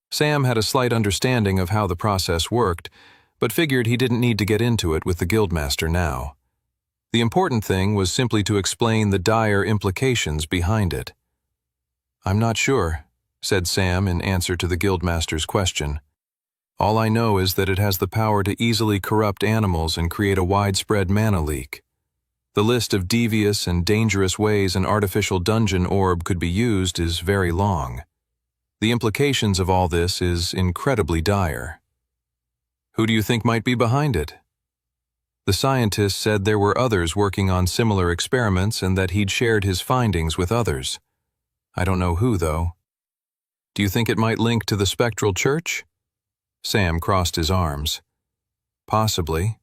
Sam had a slight understanding of how the process worked, but figured he didn't need to get into it with the guildmaster now. The important thing was simply to explain the dire implications behind it. I'm not sure, said Sam in answer to the guildmaster's question. All I know is that it has the power to easily corrupt animals and create a widespread mana leak. The list of devious and dangerous ways an artificial dungeon orb could be used is very long. The implications of all this is incredibly dire. Who do you think might be behind it? The scientist said there were others working on similar experiments and that he'd shared his findings with others. I don't know who, though. Do you think it might link to the Spectral Church? Sam crossed his arms. Possibly.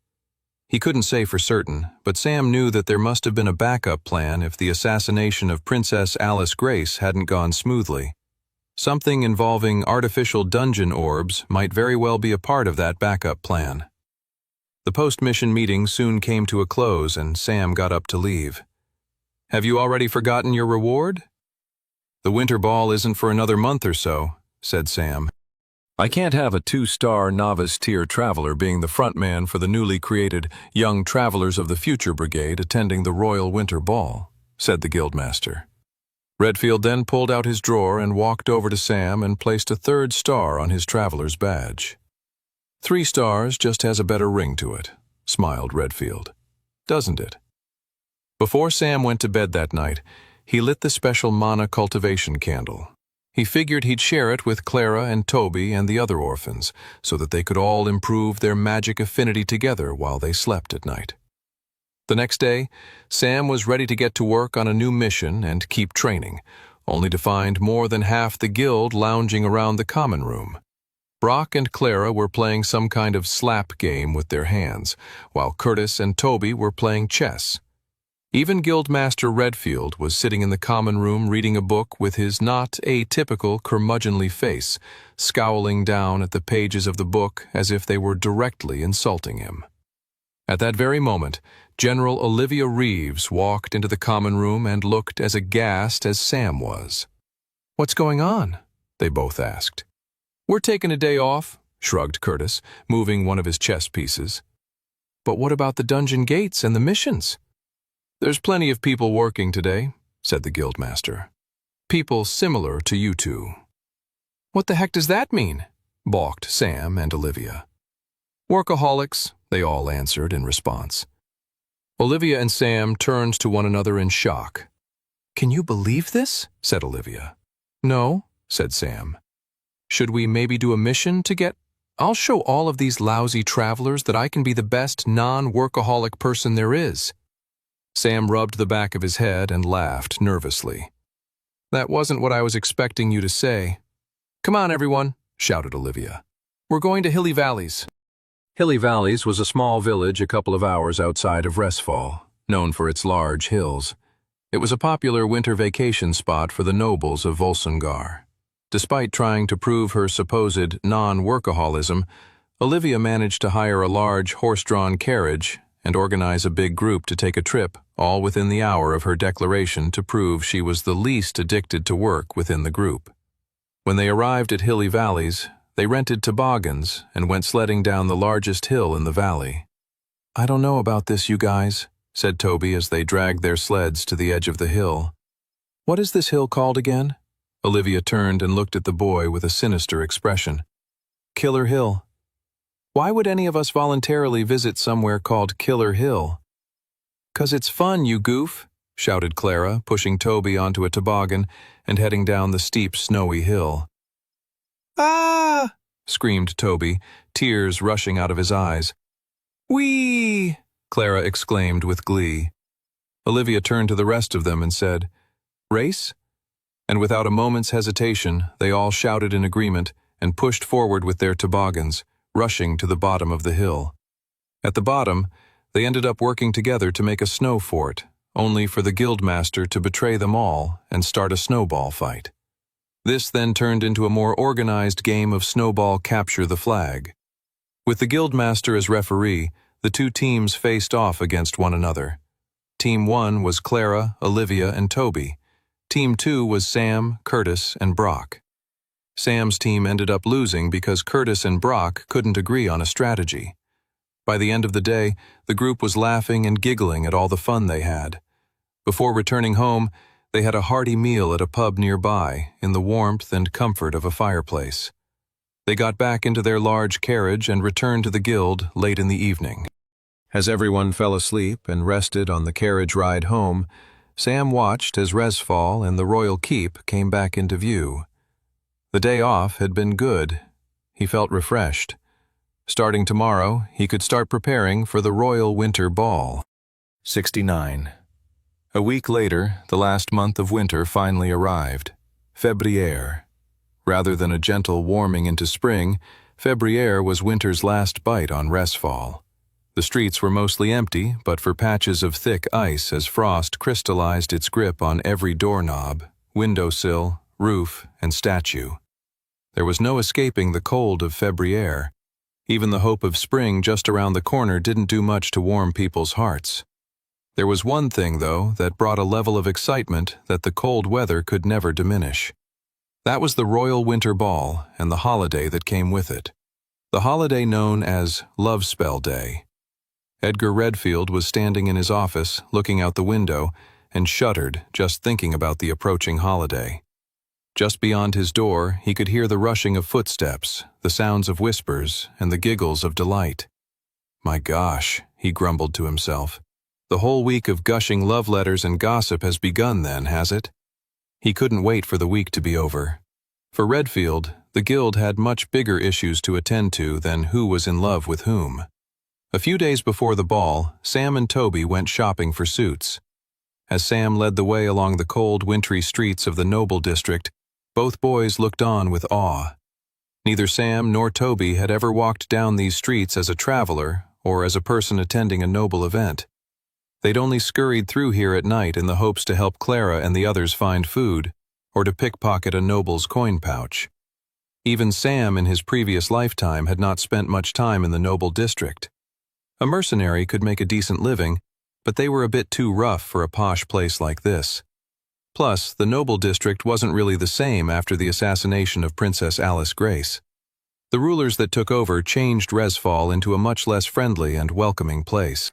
He couldn't say for certain, but Sam knew that there must have been a backup plan if the assassination of Princess Alice Grace hadn't gone smoothly. Something involving artificial dungeon orbs might very well be a part of that backup plan. The post-mission meeting soon came to a close and Sam got up to leave. Have you already forgotten your reward? The winter ball isn't for another month or so, said Sam. I can't have a 2-star novice-tier traveler being the front man for the newly created Young Travelers of the Future Brigade attending the Royal Winter Ball, said the guildmaster. Redfield then pulled out his drawer and walked over to Sam and placed a 3rd star on his traveler's badge. 3 stars just has a better ring to it, smiled Redfield. Doesn't it? Before Sam went to bed that night, he lit the special mana cultivation candle. He figured he'd share it with Clara and Toby and the other orphans so that they could all improve their magic affinity together while they slept at night. The next day, Sam was ready to get to work on a new mission and keep training, only to find more than half the guild lounging around the common room. Brock and Clara were playing some kind of slap game with their hands, while Curtis and Toby were playing chess. Even Guildmaster Redfield was sitting in the common room reading a book with his not atypical curmudgeonly face, scowling down at the pages of the book as if they were directly insulting him. At that very moment, General Olivia Reeves walked into the common room and looked as aghast as Sam was. "What's going on?" they both asked. "We're taking a day off," shrugged Curtis, moving one of his chess pieces. "But what about the dungeon gates and the missions?" "There's plenty of people working today," said the guildmaster. "People similar to you two." "What the heck does that mean?" balked Sam and Olivia. Workaholics, they all answered in response. Olivia and Sam turned to one another in shock. "Can you believe this?" said Olivia. "No," said Sam. "Should we maybe do a mission to get— I'll show all of these lousy travelers that I can be the best non-workaholic person there is." Sam rubbed the back of his head and laughed nervously. "That wasn't what I was expecting you to say." "Come on, everyone," shouted Olivia. "We're going to Hilly Valleys." Hilly Valleys was a small village a couple of hours outside of Resfall, known for its large hills. It was a popular winter vacation spot for the nobles of Volsungar. Despite trying to prove her supposed non-workaholism, Olivia managed to hire a large horse-drawn carriage and organize a big group to take a trip, all within the hour of her declaration to prove she was the least addicted to work within the group. When they arrived at Hilly Valleys, they rented toboggans and went sledding down the largest hill in the valley. "I don't know about this, you guys," said Toby as they dragged their sleds to the edge of the hill. "What is this hill called again?" Olivia turned and looked at the boy with a sinister expression. "Killer Hill." "Why would any of us voluntarily visit somewhere called Killer Hill?" "'Cause it's fun, you goof," shouted Clara, pushing Toby onto a toboggan and heading down the steep, snowy hill. "Ah!" screamed Toby, tears rushing out of his eyes. "Whee!" Clara exclaimed with glee. Olivia turned to the rest of them and said, "Race?" And without a moment's hesitation, they all shouted in agreement and pushed forward with their toboggans, rushing to the bottom of the hill. At the bottom, they ended up working together to make a snow fort, only for the guildmaster to betray them all and start a snowball fight. This then turned into a more organized game of snowball capture the flag. With the guildmaster as referee, the two teams faced off against one another. Team 1 was Clara, Olivia, and Toby. Team 2 was Sam, Curtis, and Brock. Sam's team ended up losing because Curtis and Brock couldn't agree on a strategy. By the end of the day, the group was laughing and giggling at all the fun they had. Before returning home, they had a hearty meal at a pub nearby in the warmth and comfort of a fireplace. They got back into their large carriage and returned to the guild late in the evening. As everyone fell asleep and rested on the carriage ride home, Sam watched as Resfall and the Royal Keep came back into view. The day off had been good. He felt refreshed. Starting tomorrow, he could start preparing for the Royal Winter Ball. 69. A week later, the last month of winter finally arrived. Février. Rather than a gentle warming into spring, Février was winter's last bite on Resfall. The streets were mostly empty, but for patches of thick ice as frost crystallized its grip on every doorknob, windowsill, roof, and statue. There was no escaping the cold of Février. Even the hope of spring just around the corner didn't do much to warm people's hearts. There was one thing, though, that brought a level of excitement that the cold weather could never diminish. That was the Royal Winter Ball and the holiday that came with it. The holiday known as Love Spell Day. Edgar Redfield was standing in his office, looking out the window, and shuddered just thinking about the approaching holiday. Just beyond his door, he could hear the rushing of footsteps, the sounds of whispers, and the giggles of delight. "My gosh," he grumbled to himself. "The whole week of gushing love letters and gossip has begun then, has it?" He couldn't wait for the week to be over. For Redfield, the guild had much bigger issues to attend to than who was in love with whom. A few days before the ball, Sam and Toby went shopping for suits. As Sam led the way along the cold, wintry streets of the Noble District, both boys looked on with awe. Neither Sam nor Toby had ever walked down these streets as a traveler or as a person attending a noble event. They'd only scurried through here at night in the hopes to help Clara and the others find food, or to pickpocket a noble's coin pouch. Even Sam in his previous lifetime had not spent much time in the Noble District. A mercenary could make a decent living, but they were a bit too rough for a posh place like this. Plus, the Noble District wasn't really the same after the assassination of Princess Alice Grace. The rulers that took over changed Resfall into a much less friendly and welcoming place.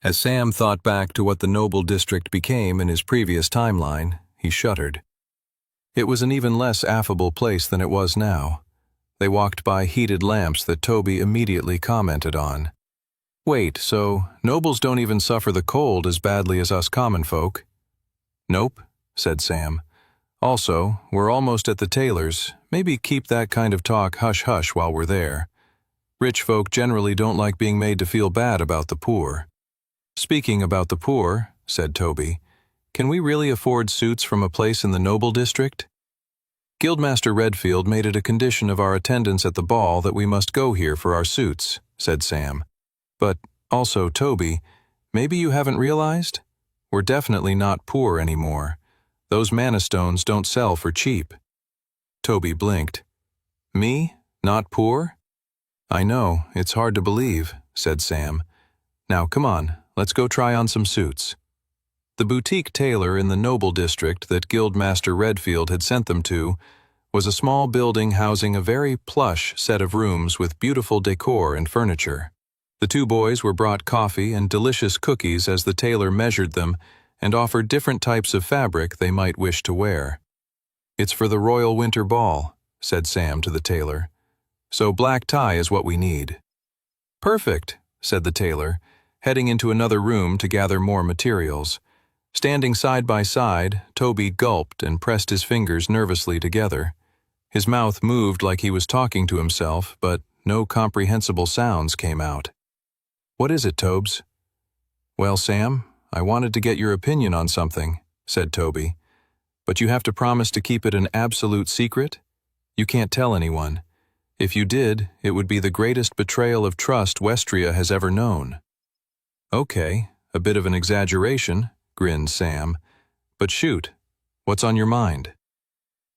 As Sam thought back to what the Noble District became in his previous timeline, he shuddered. It was an even less affable place than it was now. They walked by heated lamps that Toby immediately commented on. Wait, so nobles don't even suffer the cold as badly as us common folk? Nope, said Sam. Also, we're almost at the tailor's. Maybe keep that kind of talk hush-hush while we're there. Rich folk generally don't like being made to feel bad about the poor. Speaking about the poor, said Toby, can we really afford suits from a place in the noble district? Guildmaster Redfield made it a condition of our attendance at the ball that we must go here for our suits, said Sam. But also, Toby, maybe you haven't realized? We're definitely not poor anymore. Those mana stones don't sell for cheap. Toby blinked. Me? Not poor? I know, it's hard to believe, said Sam. Now, come on, let's go try on some suits. The boutique tailor in the noble district that Guildmaster Redfield had sent them to was a small building housing a very plush set of rooms with beautiful decor and furniture. The two boys were brought coffee and delicious cookies as the tailor measured them and offered different types of fabric they might wish to wear. It's for the Royal Winter Ball, said Sam to the tailor. So black tie is what we need. Perfect, said the tailor, heading into another room to gather more materials. Standing side by side, Toby gulped and pressed his fingers nervously together. His mouth moved like he was talking to himself, but no comprehensible sounds came out. What is it, Tobes? Well, Sam, I wanted to get your opinion on something, said Toby. But you have to promise to keep it an absolute secret. You can't tell anyone. If you did, it would be the greatest betrayal of trust Westria has ever known. Okay, a bit of an exaggeration, grinned Sam. But shoot, what's on your mind?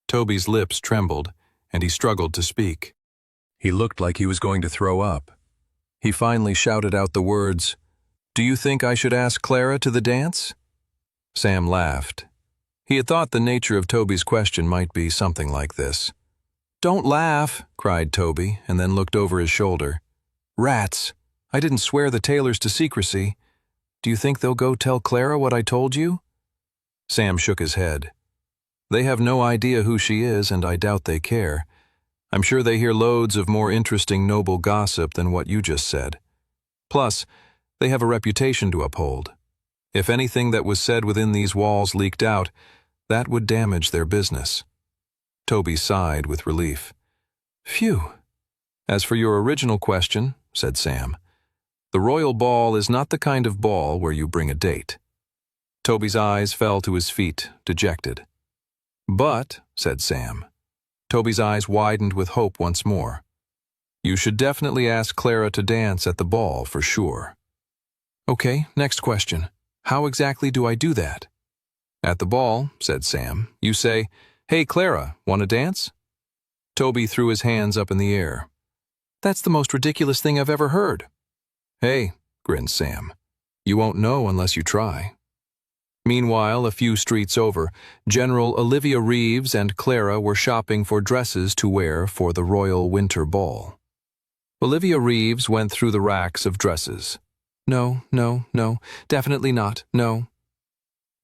Toby's lips trembled, and he struggled to speak. He looked like he was going to throw up. He finally shouted out the words, "Do you think I should ask Clara to the dance?" Sam laughed. He had thought the nature of Toby's question might be something like this. "Don't laugh," cried Toby, and then looked over his shoulder. "Rats! I didn't swear the tailors to secrecy. Do you think they'll go tell Clara what I told you?" Sam shook his head. "They have no idea who she is, and I doubt they care. I'm sure they hear loads of more interesting noble gossip than what you just said. Plus, they have a reputation to uphold. If anything that was said within these walls leaked out, that would damage their business." Toby sighed with relief. "Phew. As for your original question," said Sam, "the royal ball is not the kind of ball where you bring a date." Toby's eyes fell to his feet, dejected. "But," said Sam. Toby's eyes widened with hope once more. "You should definitely ask Clara to dance at the ball for sure." "Okay, next question. How exactly do I do that?" "At the ball," said Sam, "you say, 'Hey, Clara, want to dance?'" Toby threw his hands up in the air. "That's the most ridiculous thing I've ever heard." "Hey," grinned Sam, "you won't know unless you try." Meanwhile, a few streets over, General Olivia Reeves and Clara were shopping for dresses to wear for the Royal Winter Ball. Olivia Reeves went through the racks of dresses. No, definitely not, no.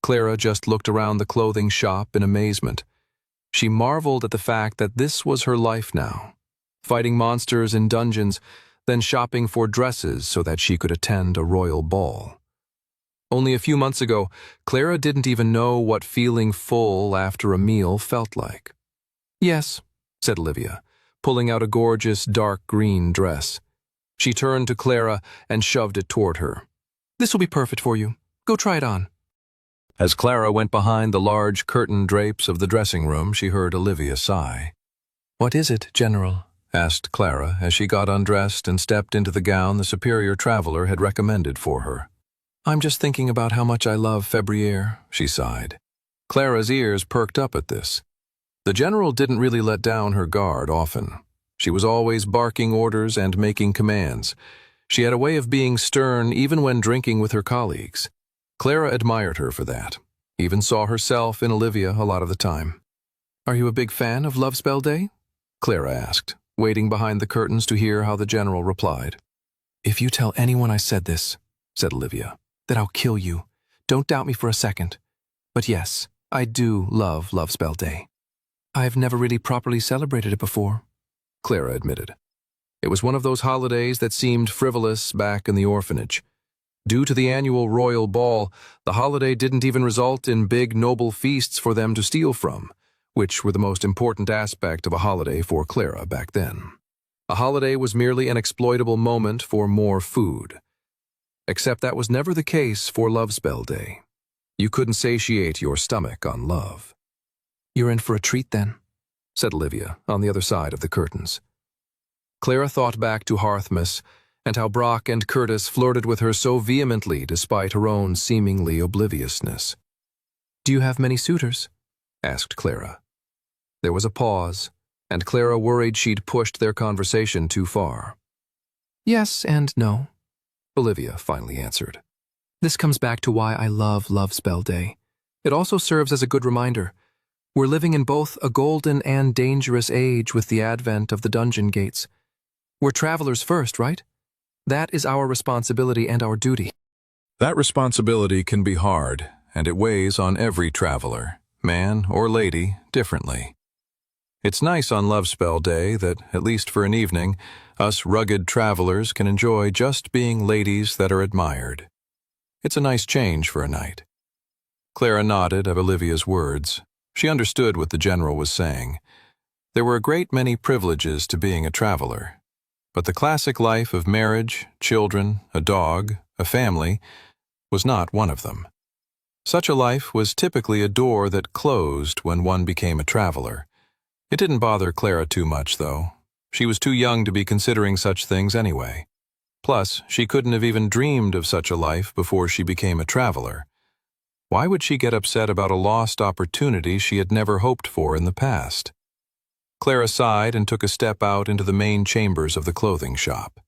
Clara just looked around the clothing shop in amazement. She marveled at the fact that this was her life now, fighting monsters in dungeons, then shopping for dresses so that she could attend a royal ball. Only a few months ago, Clara didn't even know what feeling full after a meal felt like. "Yes," said Olivia, pulling out a gorgeous dark green dress. She turned to Clara and shoved it toward her. "This will be perfect for you. Go try it on." As Clara went behind the large curtain drapes of the dressing room, she heard Olivia sigh. "What is it, General?" asked Clara as she got undressed and stepped into the gown the superior traveler had recommended for her. "I'm just thinking about how much I love Février," she sighed. Clara's ears perked up at this. The general didn't really let down her guard often. She was always barking orders and making commands. She had a way of being stern even when drinking with her colleagues. Clara admired her for that, even saw herself in Olivia a lot of the time. "Are you a big fan of Love Spell Day?" Clara asked, waiting behind the curtains to hear how the general replied. "If you tell anyone I said this," said Olivia, "that I'll kill you. Don't doubt me for a second. But yes, I do love Love Spell Day. I've never really properly celebrated it before." Clara admitted. It was one of those holidays that seemed frivolous back in the orphanage. Due to the annual royal ball, the holiday didn't even result in big noble feasts for them to steal from, which were the most important aspect of a holiday for Clara back then. A holiday was merely an exploitable moment for more food. Except that was never the case for Love Spell Day. You couldn't satiate your stomach on love. "You're in for a treat then," said Olivia on the other side of the curtains. Clara thought back to Hearthmas and how Brock and Curtis flirted with her so vehemently despite her own seemingly obliviousness. "Do you have many suitors?" asked Clara. There was a pause, and Clara worried she'd pushed their conversation too far. "Yes and no," Olivia finally answered. "This comes back to why I love Love Spell Day. It also serves as a good reminder. We're living in both a golden and dangerous age with the advent of the dungeon gates. We're travelers first, right? That is our responsibility and our duty." That responsibility can be hard, and it weighs on every traveler, man or lady, differently. It's nice on Love Spell Day that, at least for an evening, us rugged travelers can enjoy just being ladies that are admired. It's a nice change for a night. Clara nodded at Olivia's words. She understood what the general was saying. There were a great many privileges to being a traveler, but the classic life of marriage, children, a dog, a family, was not one of them. Such a life was typically a door that closed when one became a traveler. It didn't bother Clara too much, though. She was too young to be considering such things anyway. Plus, she couldn't have even dreamed of such a life before she became a traveler. Why would she get upset about a lost opportunity she had never hoped for in the past? Clara sighed and took a step out into the main chambers of the clothing shop.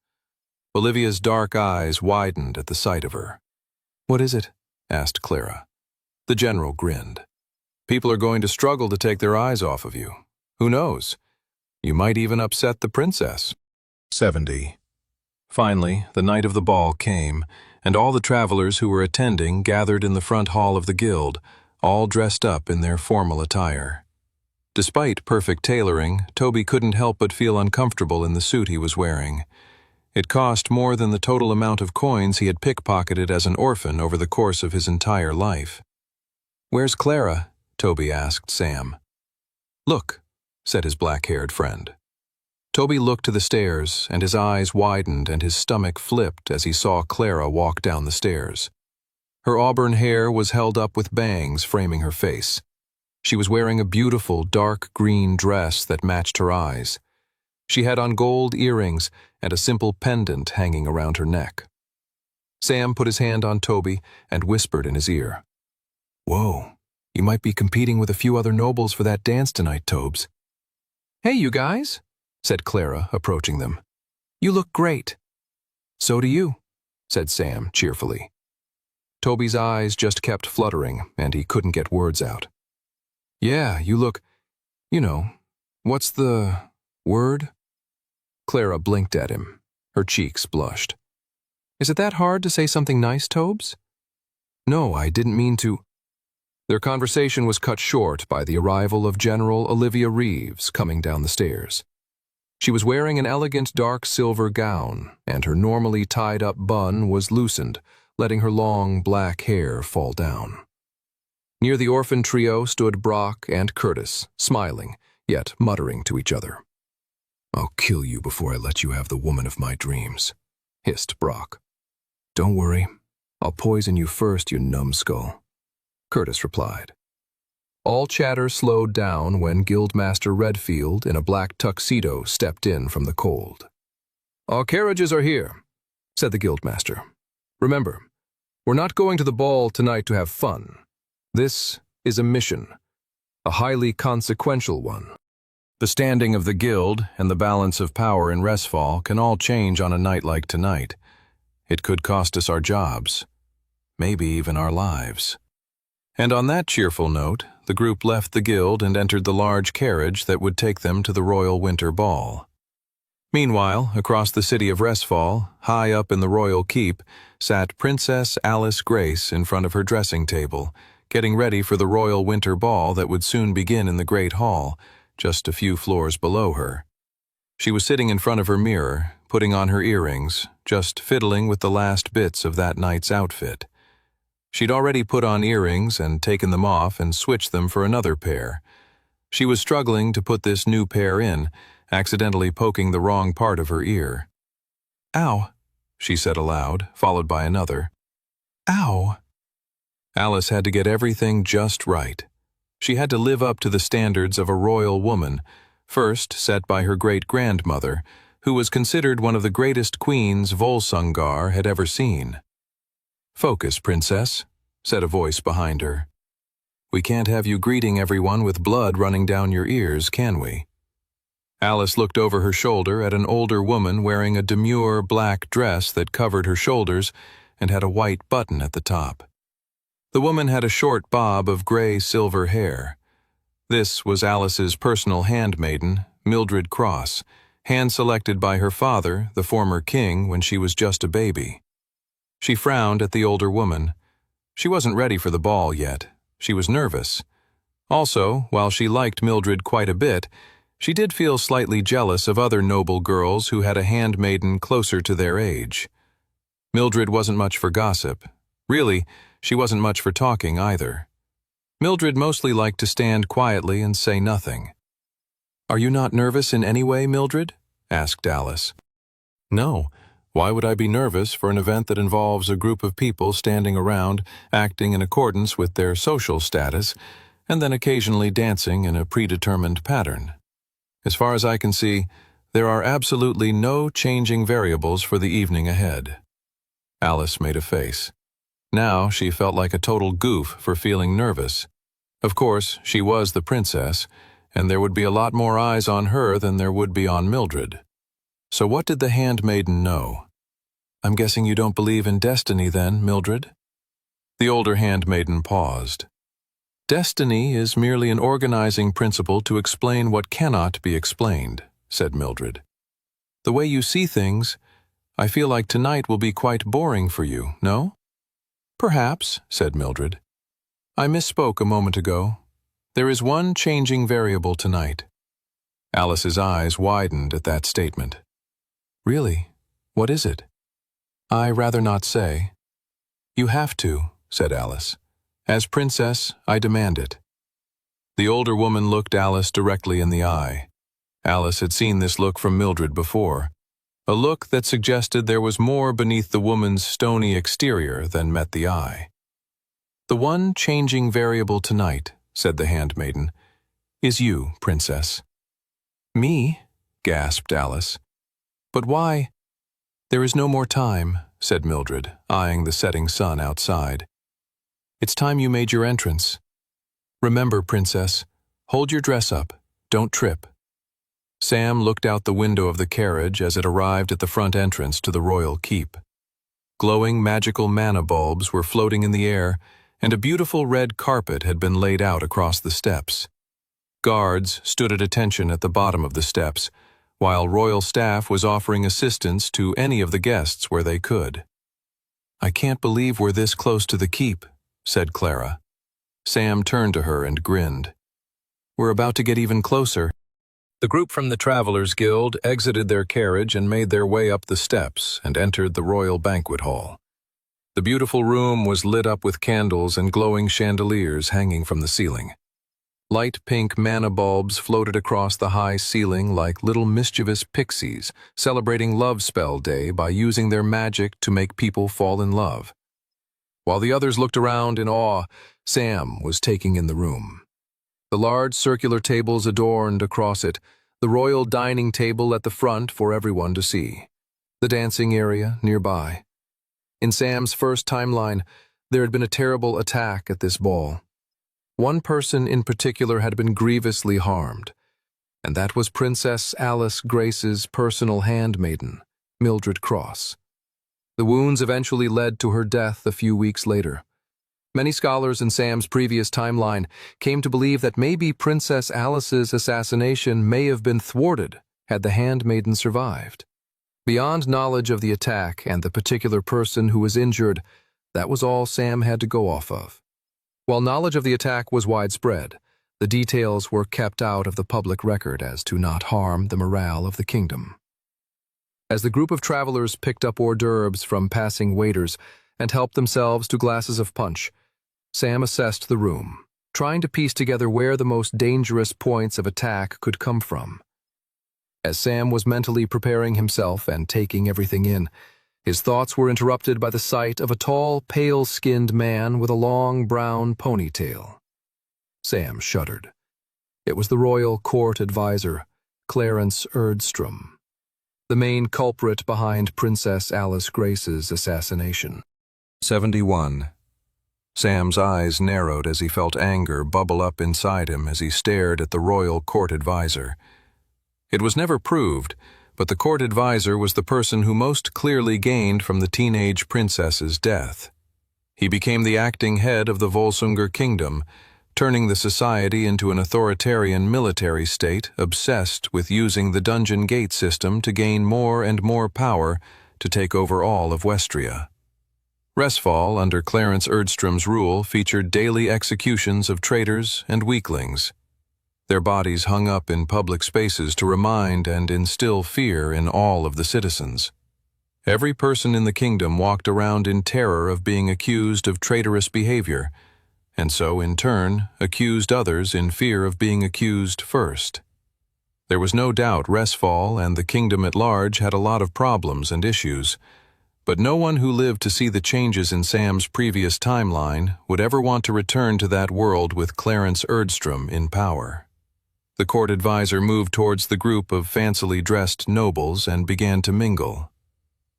Olivia's dark eyes widened at the sight of her. "What is it?" asked Clara. The general grinned. "People are going to struggle to take their eyes off of you. Who knows? You might even upset the princess." 70. Finally, the night of the ball came, and all the travelers who were attending gathered in the front hall of the guild, all dressed up in their formal attire. Despite perfect tailoring, Toby couldn't help but feel uncomfortable in the suit he was wearing. It cost more than the total amount of coins he had pickpocketed as an orphan over the course of his entire life. "Where's Clara?" Toby asked Sam. "Look," said his black-haired friend. Toby looked to the stairs, and his eyes widened and his stomach flipped as he saw Clara walk down the stairs. Her auburn hair was held up with bangs framing her face. She was wearing a beautiful dark green dress that matched her eyes. She had on gold earrings and a simple pendant hanging around her neck. Sam put his hand on Toby and whispered in his ear, "Whoa, you might be competing with a few other nobles for that dance tonight, Tobes." "Hey, you guys," said Clara, approaching them. "You look great." "So do you," said Sam cheerfully. Toby's eyes just kept fluttering, and he couldn't get words out. "Yeah, you look, what's the word?" Clara blinked at him. Her cheeks blushed. "Is it that hard to say something nice, Tobes?" "No, I didn't mean to." Their conversation was cut short by the arrival of General Olivia Reeves coming down the stairs. She was wearing an elegant dark silver gown, and her normally tied-up bun was loosened, letting her long black hair fall down. Near the orphan trio stood Brock and Curtis, smiling, yet muttering to each other. "I'll kill you before I let you have the woman of my dreams," hissed Brock. "Don't worry, I'll poison you first, you numbskull," Curtis replied. All chatter slowed down when Guildmaster Redfield in a black tuxedo stepped in from the cold. "Our carriages are here," said the Guildmaster. "Remember, we're not going to the ball tonight to have fun. This is a mission, a highly consequential one. The standing of the guild and the balance of power in Resfall can all change on a night like tonight. It could cost us our jobs, maybe even our lives." And on that cheerful note, the group left the guild and entered the large carriage that would take them to the Royal Winter Ball. Meanwhile, across the city of Resfall, high up in the royal keep, sat Princess Alice Grace in front of her dressing table, getting ready for the Royal Winter Ball that would soon begin in the Great Hall, just a few floors below her. She was sitting in front of her mirror, putting on her earrings, just fiddling with the last bits of that night's outfit. She'd already put on earrings and taken them off and switched them for another pair. She was struggling to put this new pair in, accidentally poking the wrong part of her ear. "Ow," she said aloud, followed by another. "Ow." Alice had to get everything just right. She had to live up to the standards of a royal woman, first set by her great-grandmother, who was considered one of the greatest queens Volsungar had ever seen. "Focus, princess," said a voice behind her. "We can't have you greeting everyone with blood running down your ears, can we?" Alice looked over her shoulder at an older woman wearing a demure black dress that covered her shoulders and had a white button at the top. The woman had a short bob of gray-silver hair. This was Alice's personal handmaiden, Mildred Cross, hand-selected by her father, the former king, when she was just a baby. She frowned at the older woman. She wasn't ready for the ball yet. She was nervous. Also, while she liked Mildred quite a bit, she did feel slightly jealous of other noble girls who had a handmaiden closer to their age. Mildred wasn't much for gossip. Really, she wasn't much for talking either. Mildred mostly liked to stand quietly and say nothing. "Are you not nervous in any way, Mildred?" asked Alice. "No. Why would I be nervous for an event that involves a group of people standing around, acting in accordance with their social status, and then occasionally dancing in a predetermined pattern? As far as I can see, there are absolutely no changing variables for the evening ahead." Alice made a face. Now she felt like a total goof for feeling nervous. Of course, she was the princess, and there would be a lot more eyes on her than there would be on Mildred. So what did the handmaiden know? "I'm guessing you don't believe in destiny then, Mildred?" The older handmaiden paused. "Destiny is merely an organizing principle to explain what cannot be explained," said Mildred. "The way you see things, I feel like tonight will be quite boring for you, no?" "Perhaps," said Mildred. "I misspoke a moment ago. There is one changing variable tonight." Alice's eyes widened at that statement. "Really? What is it?" "I rather not say." "You have to," said Alice. "As princess, I demand it." The older woman looked Alice directly in the eye. Alice had seen this look from Mildred before, a look that suggested there was more beneath the woman's stony exterior than met the eye. "The one changing variable tonight," said the handmaiden, "is you, princess." "Me?" gasped Alice. "But why?" "There is no more time," said Mildred, eyeing the setting sun outside. "It's time you made your entrance. Remember, princess, hold your dress up, don't trip." Sam looked out the window of the carriage as it arrived at the front entrance to the royal keep. Glowing magical mana bulbs were floating in the air, and a beautiful red carpet had been laid out across the steps. Guards stood at attention at the bottom of the steps, while royal staff was offering assistance to any of the guests where they could. "I can't believe we're this close to the keep," said Clara. Sam turned to her and grinned. "We're about to get even closer." The group from the Travelers Guild exited their carriage and made their way up the steps and entered the royal banquet hall. The beautiful room was lit up with candles and glowing chandeliers hanging from the ceiling. Light pink mana bulbs floated across the high ceiling like little mischievous pixies celebrating Love Spell Day by using their magic to make people fall in love. While the others looked around in awe, Sam was taking in the room. The large circular tables adorned across it, the royal dining table at the front for everyone to see, the dancing area nearby. In Sam's first timeline, there had been a terrible attack at this ball. One person in particular had been grievously harmed, and that was Princess Alice Grace's personal handmaiden, Mildred Cross. The wounds eventually led to her death a few weeks later. Many scholars in Sam's previous timeline came to believe that maybe Princess Alice's assassination may have been thwarted had the handmaiden survived. Beyond knowledge of the attack and the particular person who was injured, that was all Sam had to go off of. While knowledge of the attack was widespread, The details were kept out of the public record as to not harm the morale of the kingdom. As the group of travelers picked up hors d'oeuvres from passing waiters and helped themselves to glasses of punch, Sam assessed the room, trying to piece together where the most dangerous points of attack could come from. As Sam was mentally preparing himself and taking everything in, his thoughts were interrupted by the sight of a tall, pale-skinned man with a long brown ponytail. Sam shuddered. It was the royal court advisor, Clarence Erdstrom, the main culprit behind Princess Alice Grace's assassination. 71. Sam's eyes narrowed as he felt anger bubble up inside him as he stared at the royal court advisor. It was never proved, but the court advisor was the person who most clearly gained from the teenage princess's death. He became the acting head of the Volsunger kingdom, turning the society into an authoritarian military state obsessed with using the dungeon gate system to gain more and more power to take over all of Westria. Resfall, under Clarence Erdstrom's rule, featured daily executions of traitors and weaklings. Their bodies hung up in public spaces to remind and instill fear in all of the citizens. Every person in the kingdom walked around in terror of being accused of traitorous behavior, and so, in turn, accused others in fear of being accused first. There was no doubt Resfall and the kingdom at large had a lot of problems and issues, but no one who lived to see the changes in Sam's previous timeline would ever want to return to that world with Clarence Erdstrom in power. The court advisor moved towards the group of fancily dressed nobles and began to mingle.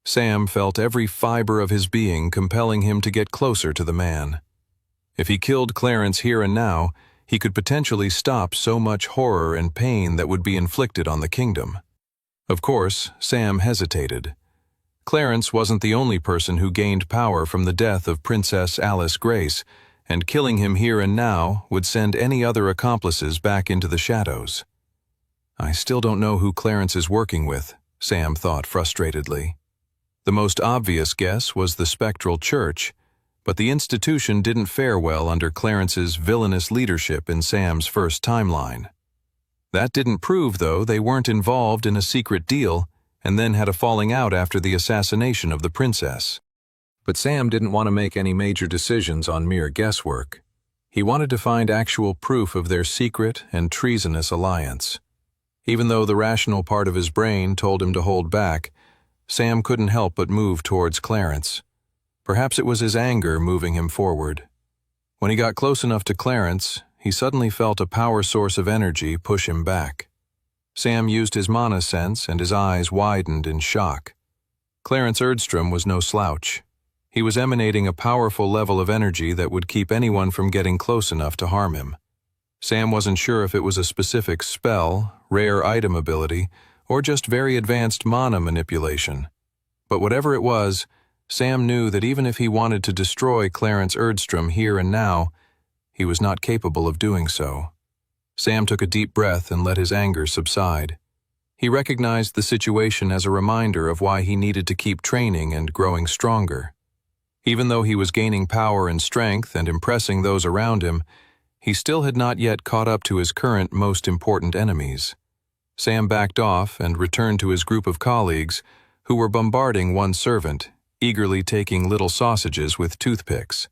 Sam felt every fiber of his being compelling him to get closer to the man. If he killed Clarence here and now, he could potentially stop so much horror and pain that would be inflicted on the kingdom. Of course, Sam hesitated. Clarence wasn't the only person who gained power from the death of Princess Alice Grace, and killing him here and now would send any other accomplices back into the shadows. I still don't know who Clarence is working with, Sam thought frustratedly. The most obvious guess was the Spectral Church, but the institution didn't fare well under Clarence's villainous leadership in Sam's first timeline. That didn't prove, though, they weren't involved in a secret deal and then had a falling out after the assassination of the princess. But Sam didn't want to make any major decisions on mere guesswork. He wanted to find actual proof of their secret and treasonous alliance. Even though the rational part of his brain told him to hold back, Sam couldn't help but move towards Clarence. Perhaps it was his anger moving him forward. When he got close enough to Clarence, he suddenly felt a power source of energy push him back. Sam used his mana sense and his eyes widened in shock. Clarence Erdstrom was no slouch. He was emanating a powerful level of energy that would keep anyone from getting close enough to harm him. Sam wasn't sure if it was a specific spell, rare item ability, or just very advanced mana manipulation. But whatever it was, Sam knew that even if he wanted to destroy Clarence Erdstrom here and now, he was not capable of doing so. Sam took a deep breath and let his anger subside. He recognized the situation as a reminder of why he needed to keep training and growing stronger. Even though he was gaining power and strength and impressing those around him, he still had not yet caught up to his current most important enemies. Sam backed off and returned to his group of colleagues, who were bombarding one servant, eagerly taking little sausages with toothpicks.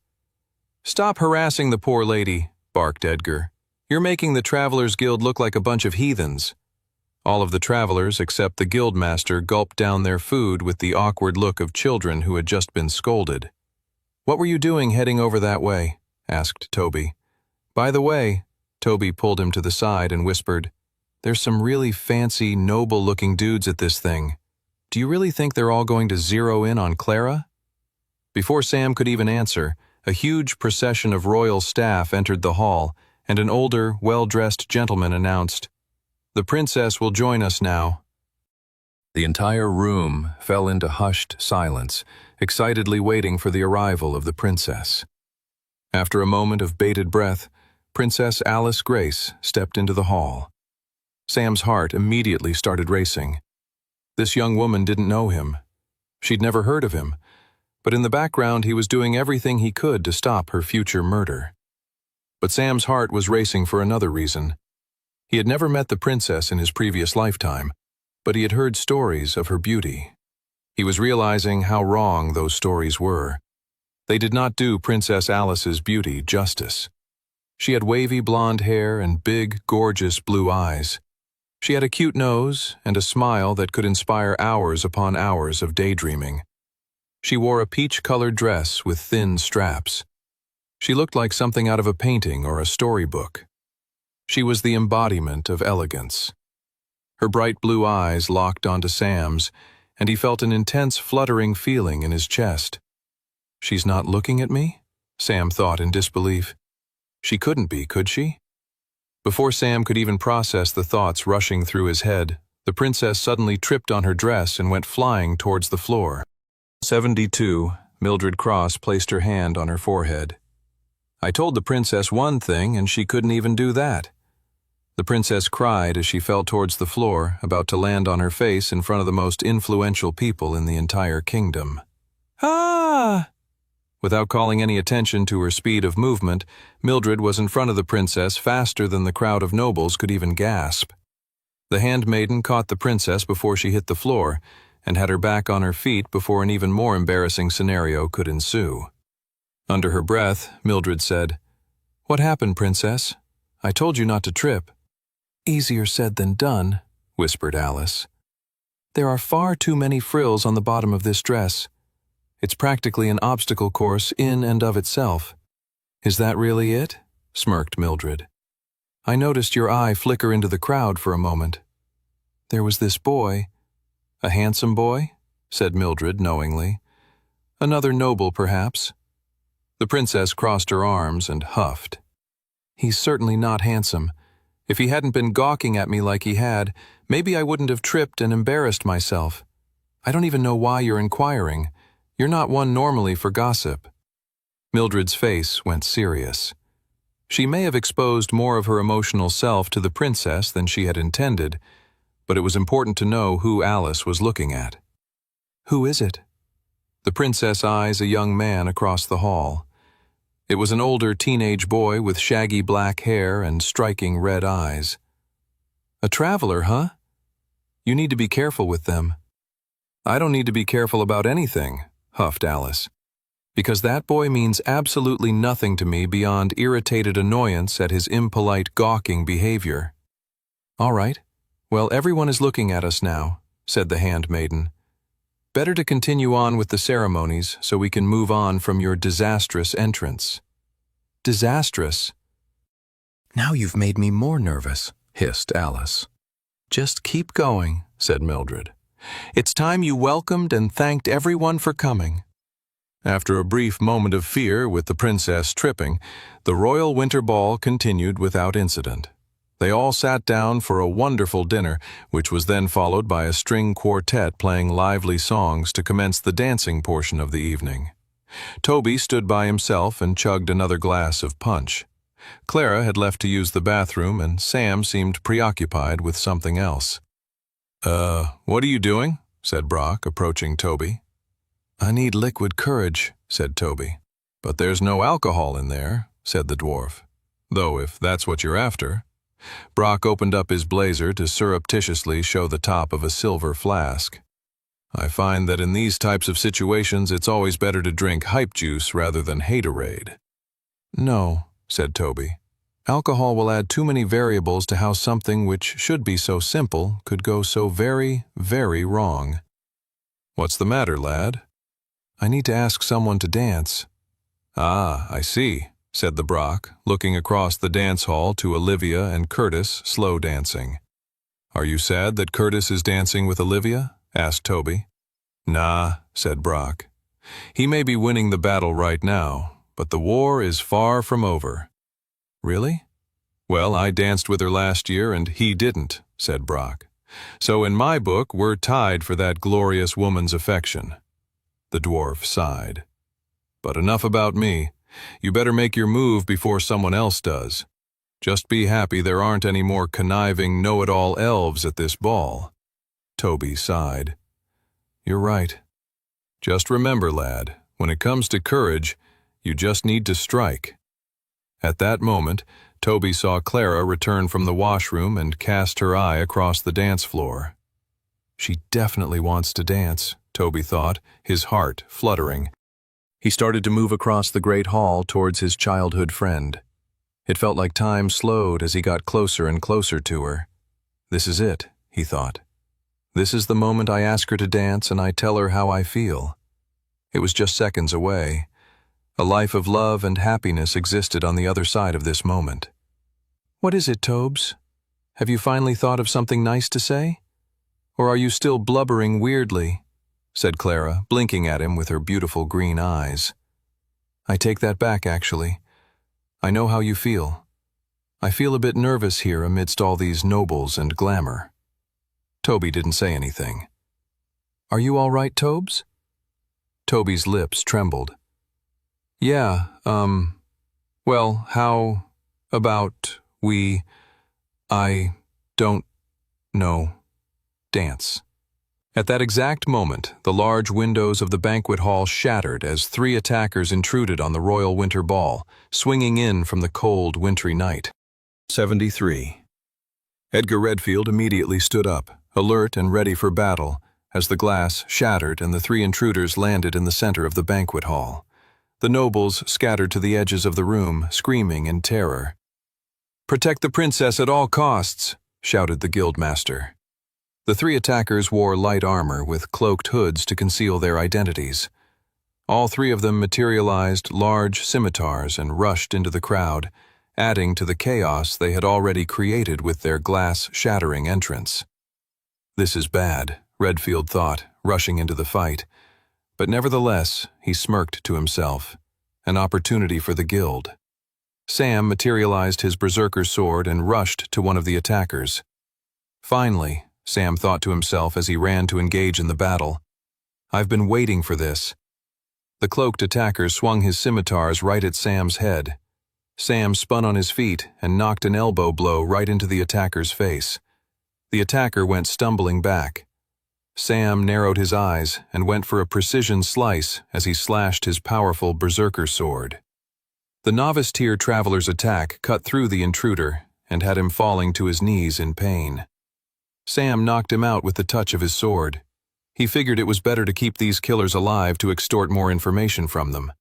"Stop harassing the poor lady," barked Edgar. "You're making the Travelers Guild look like a bunch of heathens." All of the travelers except the guildmaster gulped down their food with the awkward look of children who had just been scolded. "What were you doing heading over that way?" asked Toby. "By the way," Toby pulled him to the side and whispered, "there's some really fancy, noble-looking dudes at this thing. Do you really think they're all going to zero in on Clara?" Before Sam could even answer, a huge procession of royal staff entered the hall, and an older, well-dressed gentleman announced, "The princess will join us now." The entire room fell into hushed silence, excitedly waiting for the arrival of the princess. After a moment of bated breath, Princess Alice Grace stepped into the hall. Sam's heart immediately started racing. This young woman didn't know him. She'd never heard of him, but in the background he was doing everything he could to stop her future murder. But Sam's heart was racing for another reason. He had never met the princess in his previous lifetime, but he had heard stories of her beauty. He was realizing how wrong those stories were. They did not do Princess Alice's beauty justice. She had wavy blonde hair and big, gorgeous blue eyes. She had a cute nose and a smile that could inspire hours upon hours of daydreaming. She wore a peach-colored dress with thin straps. She looked like something out of a painting or a storybook. She was the embodiment of elegance. Her bright blue eyes locked onto Sam's, and he felt an intense fluttering feeling in his chest. "She's not looking at me?" Sam thought in disbelief. She couldn't be, could she? Before Sam could even process the thoughts rushing through his head, the princess suddenly tripped on her dress and went flying towards the floor. 72, Mildred Cross placed her hand on her forehead. "I told the princess one thing, and she couldn't even do that." The princess cried as she fell towards the floor, about to land on her face in front of the most influential people in the entire kingdom. "Ah!" Without calling any attention to her speed of movement, Mildred was in front of the princess faster than the crowd of nobles could even gasp. The handmaiden caught the princess before she hit the floor, and had her back on her feet before an even more embarrassing scenario could ensue. Under her breath, Mildred said, "What happened, princess? I told you not to trip." "Easier said than done," whispered Alice. "There are far too many frills on the bottom of this dress. It's practically an obstacle course in and of itself." "Is that really it?" smirked Mildred. "I noticed your eye flicker into the crowd for a moment. There was this boy." "A handsome boy?" said Mildred knowingly. "Another noble, perhaps." The princess crossed her arms and huffed. "He's certainly not handsome. If he hadn't been gawking at me like he had, maybe I wouldn't have tripped and embarrassed myself. I don't even know why you're inquiring. You're not one normally for gossip." Mildred's face went serious. She may have exposed more of her emotional self to the princess than she had intended, but it was important to know who Alice was looking at. "Who is it?" The princess eyes a young man across the hall. It was an older teenage boy with shaggy black hair and striking red eyes. "A traveler, huh? You need to be careful with them." "I don't need to be careful about anything," huffed Alice, "because that boy means absolutely nothing to me beyond irritated annoyance at his impolite gawking behavior." "All right. Well, everyone is looking at us now," said the handmaiden. "Better to continue on with the ceremonies so we can move on from your disastrous entrance." "Disastrous?" "Now you've made me more nervous," hissed Alice. "Just keep going," said Mildred. "It's time you welcomed and thanked everyone for coming." After a brief moment of fear with the princess tripping, the royal winter ball continued without incident. They all sat down for a wonderful dinner, which was then followed by a string quartet playing lively songs to commence the dancing portion of the evening. Toby stood by himself and chugged another glass of punch. Clara had left to use the bathroom, and Sam seemed preoccupied with something else. What are you doing?" said Brock, approaching Toby. "I need liquid courage," said Toby. "But there's no alcohol in there," said the dwarf. "Though if that's what you're after." Brock opened up his blazer to surreptitiously show the top of a silver flask. "I find that in these types of situations it's always better to drink hype juice rather than haterade." "No," said Toby. "Alcohol will add too many variables to how something which should be so simple could go so very, very wrong." "What's the matter, lad?" "I need to ask someone to dance." "Ah, I see," said the Brock, looking across the dance hall to Olivia and Curtis slow dancing. "Are you sad that Curtis is dancing with Olivia?" asked Toby. "Nah," said Brock. "He may be winning the battle right now, but the war is far from over." "Really?" "Well, I danced with her last year and he didn't," said Brock. "So in my book, we're tied for that glorious woman's affection." The dwarf sighed. "But enough about me. You better make your move before someone else does. Just be happy there aren't any more conniving know-it-all elves at this ball." Toby sighed. "You're right. Just remember, lad, when it comes to courage, you just need to strike." At that moment, Toby saw Clara return from the washroom and cast her eye across the dance floor. She definitely wants to dance, Toby thought, his heart fluttering. He started to move across the great hall towards his childhood friend. It felt like time slowed as he got closer and closer to her. This is it, he thought. This is the moment I ask her to dance and I tell her how I feel. It was just seconds away. A life of love and happiness existed on the other side of this moment. What is it, Tobes? Have you finally thought of something nice to say? Or are you still blubbering weirdly? Said Clara, blinking at him with her beautiful green eyes. I take that back, actually. I know how you feel. I feel a bit nervous here amidst all these nobles and glamour. Toby didn't say anything. Are you all right, Tobes? Toby's lips trembled. Yeah, well, how about I don't know, dance. At that exact moment, the large windows of the banquet hall shattered as 3 attackers intruded on the royal winter ball, swinging in from the cold, wintry night. 73. Edgar Redfield immediately stood up, alert and ready for battle, as the glass shattered and the 3 intruders landed in the center of the banquet hall. The nobles scattered to the edges of the room, screaming in terror. "Protect the princess at all costs," shouted the guildmaster. The 3 attackers wore light armor with cloaked hoods to conceal their identities. All 3 of them materialized large scimitars and rushed into the crowd, adding to the chaos they had already created with their glass-shattering entrance. This is bad, Redfield thought, rushing into the fight. But nevertheless, he smirked to himself. An opportunity for the guild. Sam materialized his berserker sword and rushed to one of the attackers. Finally, Sam thought to himself as he ran to engage in the battle. I've been waiting for this. The cloaked attacker swung his scimitars right at Sam's head. Sam spun on his feet and knocked an elbow blow right into the attacker's face. The attacker went stumbling back. Sam narrowed his eyes and went for a precision slice as he slashed his powerful berserker sword. The novice-tier traveler's attack cut through the intruder and had him falling to his knees in pain. Sam knocked him out with the touch of his sword. He figured it was better to keep these killers alive to extort more information from them.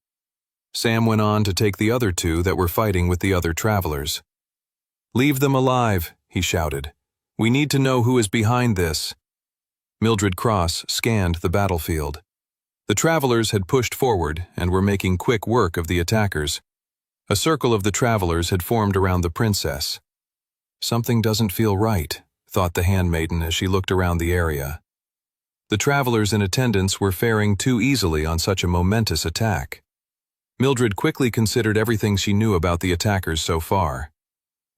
Sam went on to take the other 2 that were fighting with the other travelers. "Leave them alive," he shouted. "We need to know who is behind this." Mildred Cross scanned the battlefield. The travelers had pushed forward and were making quick work of the attackers. A circle of the travelers had formed around the princess. Something doesn't feel right, thought the handmaiden as she looked around the area. The travelers in attendance were faring too easily on such a momentous attack. Mildred quickly considered everything she knew about the attackers so far.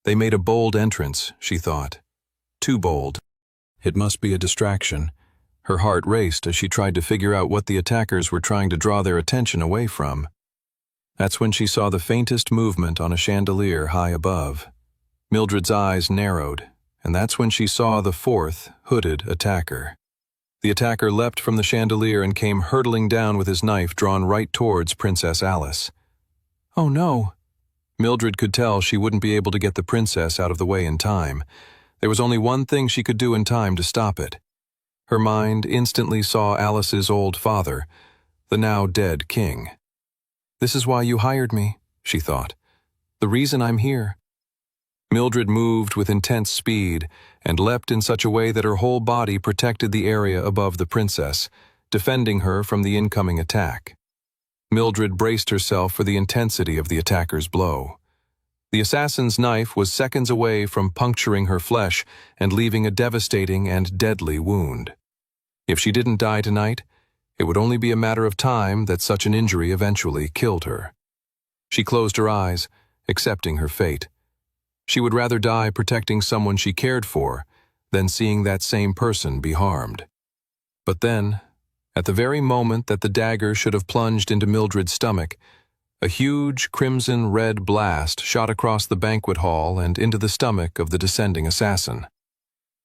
They made a bold entrance, she thought. Too bold. It must be a distraction. Her heart raced as she tried to figure out what the attackers were trying to draw their attention away from. That's when she saw the faintest movement on a chandelier high above. Mildred's eyes narrowed, and that's when she saw the 4th hooded attacker. The attacker leapt from the chandelier and came hurtling down with his knife drawn right towards Princess Alice. Oh no! Mildred could tell she wouldn't be able to get the princess out of the way in time. There was only one thing she could do in time to stop it. Her mind instantly saw Alice's old father, the now dead king. This is why you hired me, she thought. The reason I'm here. Mildred moved with intense speed and leapt in such a way that her whole body protected the area above the princess, defending her from the incoming attack. Mildred braced herself for the intensity of the attacker's blow. The assassin's knife was seconds away from puncturing her flesh and leaving a devastating and deadly wound. If she didn't die tonight, it would only be a matter of time that such an injury eventually killed her. She closed her eyes, accepting her fate. She would rather die protecting someone she cared for than seeing that same person be harmed. But then, at the very moment that the dagger should have plunged into Mildred's stomach, a huge crimson-red blast shot across the banquet hall and into the stomach of the descending assassin.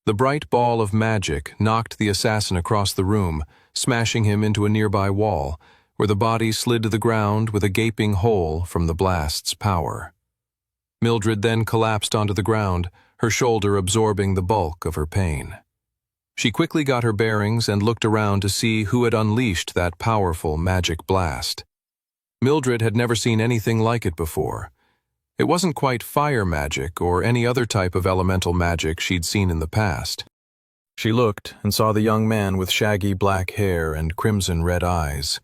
The bright ball of magic knocked the assassin across the room, smashing him into a nearby wall, where the body slid to the ground with a gaping hole from the blast's power. Mildred then collapsed onto the ground, her shoulder absorbing the bulk of her pain. She quickly got her bearings and looked around to see who had unleashed that powerful magic blast. Mildred had never seen anything like it before. It wasn't quite fire magic or any other type of elemental magic she'd seen in the past. She looked and saw the young man with shaggy black hair and crimson-red eyes,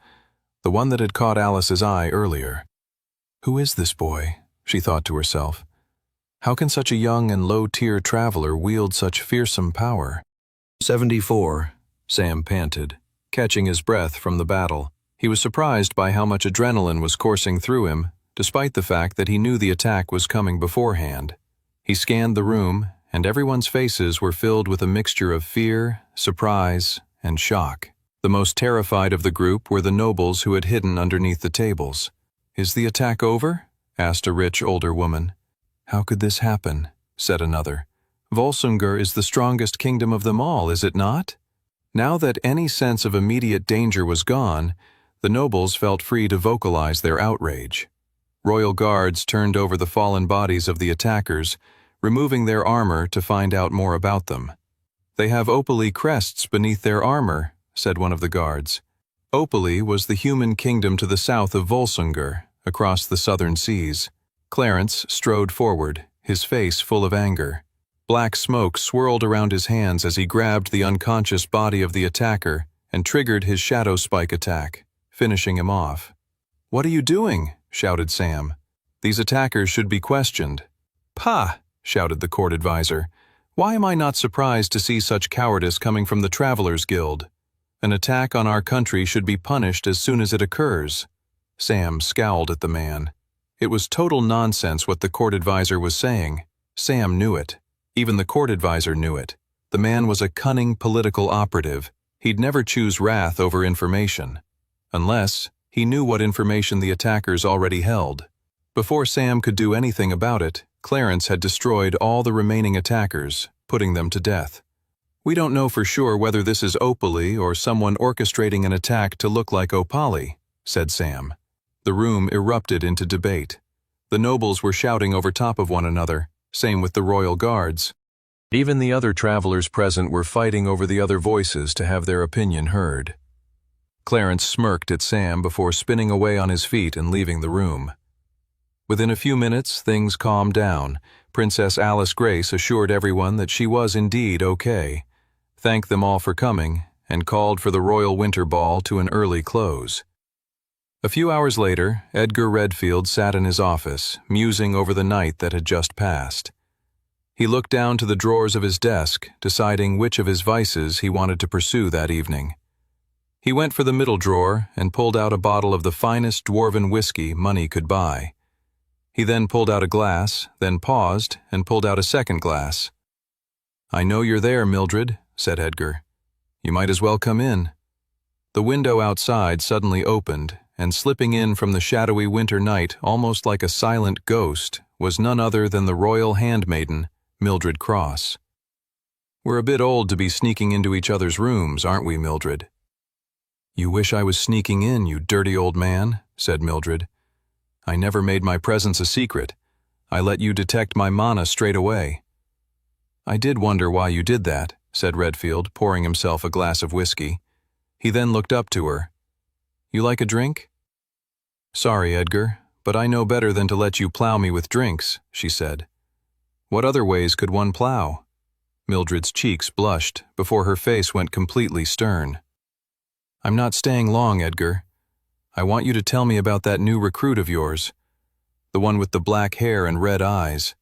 the one that had caught Alice's eye earlier. Who is this boy? She thought to herself. How can such a young and low-tier traveler wield such fearsome power? 74, Sam panted, catching his breath from the battle. He was surprised by how much adrenaline was coursing through him, despite the fact that he knew the attack was coming beforehand. He scanned the room, and everyone's faces were filled with a mixture of fear, surprise, and shock. The most terrified of the group were the nobles who had hidden underneath the tables. "Is the attack over?" asked a rich older woman. "How could this happen?" said another. "Volsungur is the strongest kingdom of them all, is it not?" Now that any sense of immediate danger was gone, the nobles felt free to vocalize their outrage. Royal guards turned over the fallen bodies of the attackers, removing their armor to find out more about them. "They have opaly crests beneath their armor," said one of the guards. Opaly was the human kingdom to the south of Volsungur, across the southern seas. Clarence strode forward, his face full of anger. Black smoke swirled around his hands as he grabbed the unconscious body of the attacker and triggered his shadow spike attack, finishing him off. "What are you doing?" shouted Sam. "These attackers should be questioned." "Pah!" shouted the court advisor. "Why am I not surprised to see such cowardice coming from the Travelers Guild? An attack on our country should be punished as soon as it occurs." Sam scowled at the man. It was total nonsense what the court advisor was saying. Sam knew it. Even the court advisor knew it. The man was a cunning political operative. He'd never choose wrath over information. Unless he knew what information the attackers already held. Before Sam could do anything about it, Clarence had destroyed all the remaining attackers, putting them to death. "We don't know for sure whether this is Opaly or someone orchestrating an attack to look like Opali," said Sam. The room erupted into debate. The nobles were shouting over top of one another, same with the royal guards. Even the other travelers present were fighting over the other voices to have their opinion heard. Clarence smirked at Sam before spinning away on his feet and leaving the room. Within a few minutes, things calmed down. Princess Alice Grace assured everyone that she was indeed okay, thanked them all for coming, and called for the royal winter ball to an early close. A few hours later, Edgar Redfield sat in his office, musing over the night that had just passed. He looked down to the drawers of his desk, deciding which of his vices he wanted to pursue that evening. He went for the middle drawer and pulled out a bottle of the finest dwarven whiskey money could buy. He then pulled out a glass, then paused and pulled out a second glass. "I know you're there, Mildred," said Edgar. "You might as well come in." The window outside suddenly opened, and slipping in from the shadowy winter night almost like a silent ghost was none other than the royal handmaiden, Mildred Cross. "We're a bit old to be sneaking into each other's rooms, aren't we, Mildred?" "You wish I was sneaking in, you dirty old man," said Mildred. "I never made my presence a secret. I let you detect my mana straight away." "I did wonder why you did that," said Redfield, pouring himself a glass of whiskey. He then looked up to her. "You like a drink?" "Sorry, Edgar, but I know better than to let you plow me with drinks," she said. "What other ways could one plow?" Mildred's cheeks blushed before her face went completely stern. "I'm not staying long, Edgar. I want you to tell me about that new recruit of yours, the one with the black hair and red eyes."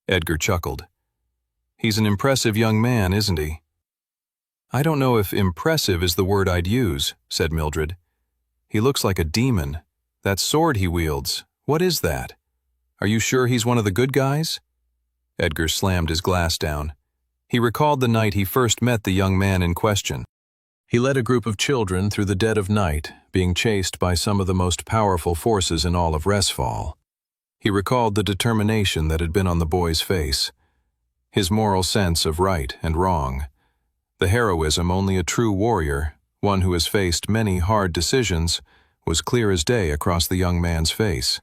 Edgar chuckled. "He's an impressive young man, isn't he?" "I don't know if impressive is the word I'd use," said Mildred. "He looks like a demon. That sword he wields, what is that? Are you sure he's one of the good guys?" Edgar slammed his glass down. He recalled the night he first met the young man in question. He led a group of children through the dead of night, being chased by some of the most powerful forces in all of Resfall. He recalled the determination that had been on the boy's face, his moral sense of right and wrong, the heroism only a true warrior, one who has faced many hard decisions, was clear as day across the young man's face.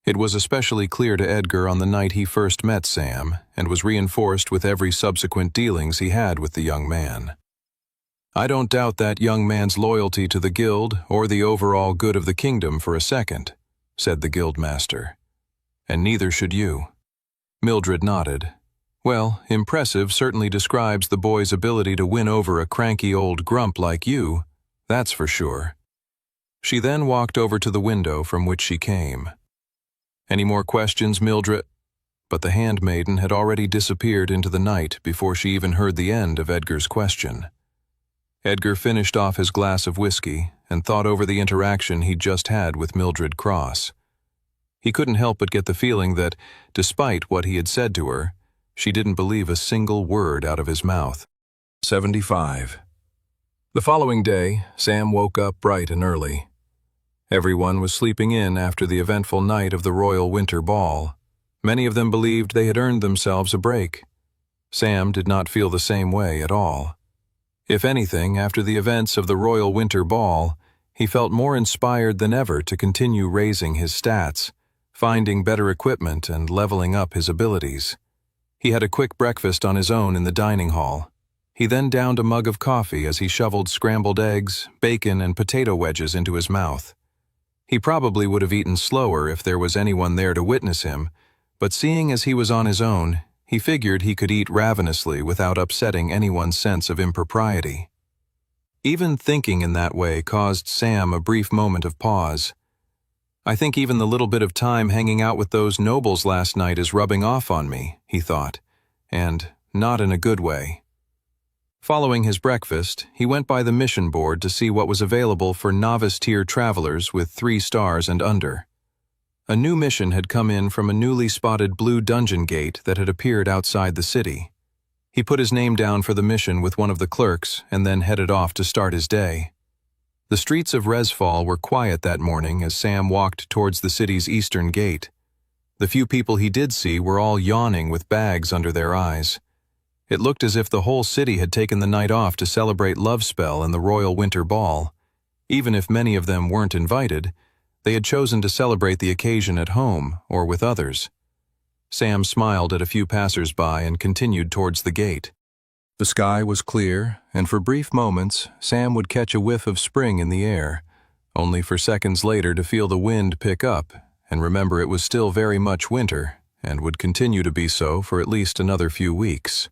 It was especially clear to Edgar on the night he first met Sam, and was reinforced with every subsequent dealings he had with the young man. "I don't doubt that young man's loyalty to the guild or the overall good of the kingdom for a second," said the guildmaster. "And neither should you." Mildred nodded. "Well, impressive certainly describes the boy's ability to win over a cranky old grump like you, that's for sure." She then walked over to the window from which she came. "Any more questions, Mildred?" But the handmaiden had already disappeared into the night before she even heard the end of Edgar's question. Edgar finished off his glass of whiskey and thought over the interaction he'd just had with Mildred Cross. He couldn't help but get the feeling that, despite what he had said to her, she didn't believe a single word out of his mouth. 75. The following day, Sam woke up bright and early. Everyone was sleeping in after the eventful night of the Royal Winter Ball. Many of them believed they had earned themselves a break. Sam did not feel the same way at all. If anything, after the events of the Royal Winter Ball, he felt more inspired than ever to continue raising his stats, finding better equipment and leveling up his abilities. He had a quick breakfast on his own in the dining hall. He then downed a mug of coffee as he shoveled scrambled eggs, bacon, and potato wedges into his mouth. He probably would have eaten slower if there was anyone there to witness him, but seeing as he was on his own, he figured he could eat ravenously without upsetting anyone's sense of impropriety. Even thinking in that way caused Sam a brief moment of pause. "I think even the little bit of time hanging out with those nobles last night is rubbing off on me," he thought, and not in a good way. Following his breakfast, he went by the mission board to see what was available for novice-tier travelers with 3 stars and under. A new mission had come in from a newly spotted blue dungeon gate that had appeared outside the city. He put his name down for the mission with one of the clerks and then headed off to start his day. The streets of Resfall were quiet that morning as Sam walked towards the city's eastern gate. The few people he did see were all yawning with bags under their eyes. It looked as if the whole city had taken the night off to celebrate Lovespell and the Royal Winter Ball. Even if many of them weren't invited, they had chosen to celebrate the occasion at home or with others. Sam smiled at a few passers-by and continued towards the gate. The sky was clear, and for brief moments, Sam would catch a whiff of spring in the air, only for seconds later to feel the wind pick up and remember it was still very much winter and would continue to be so for at least another few weeks.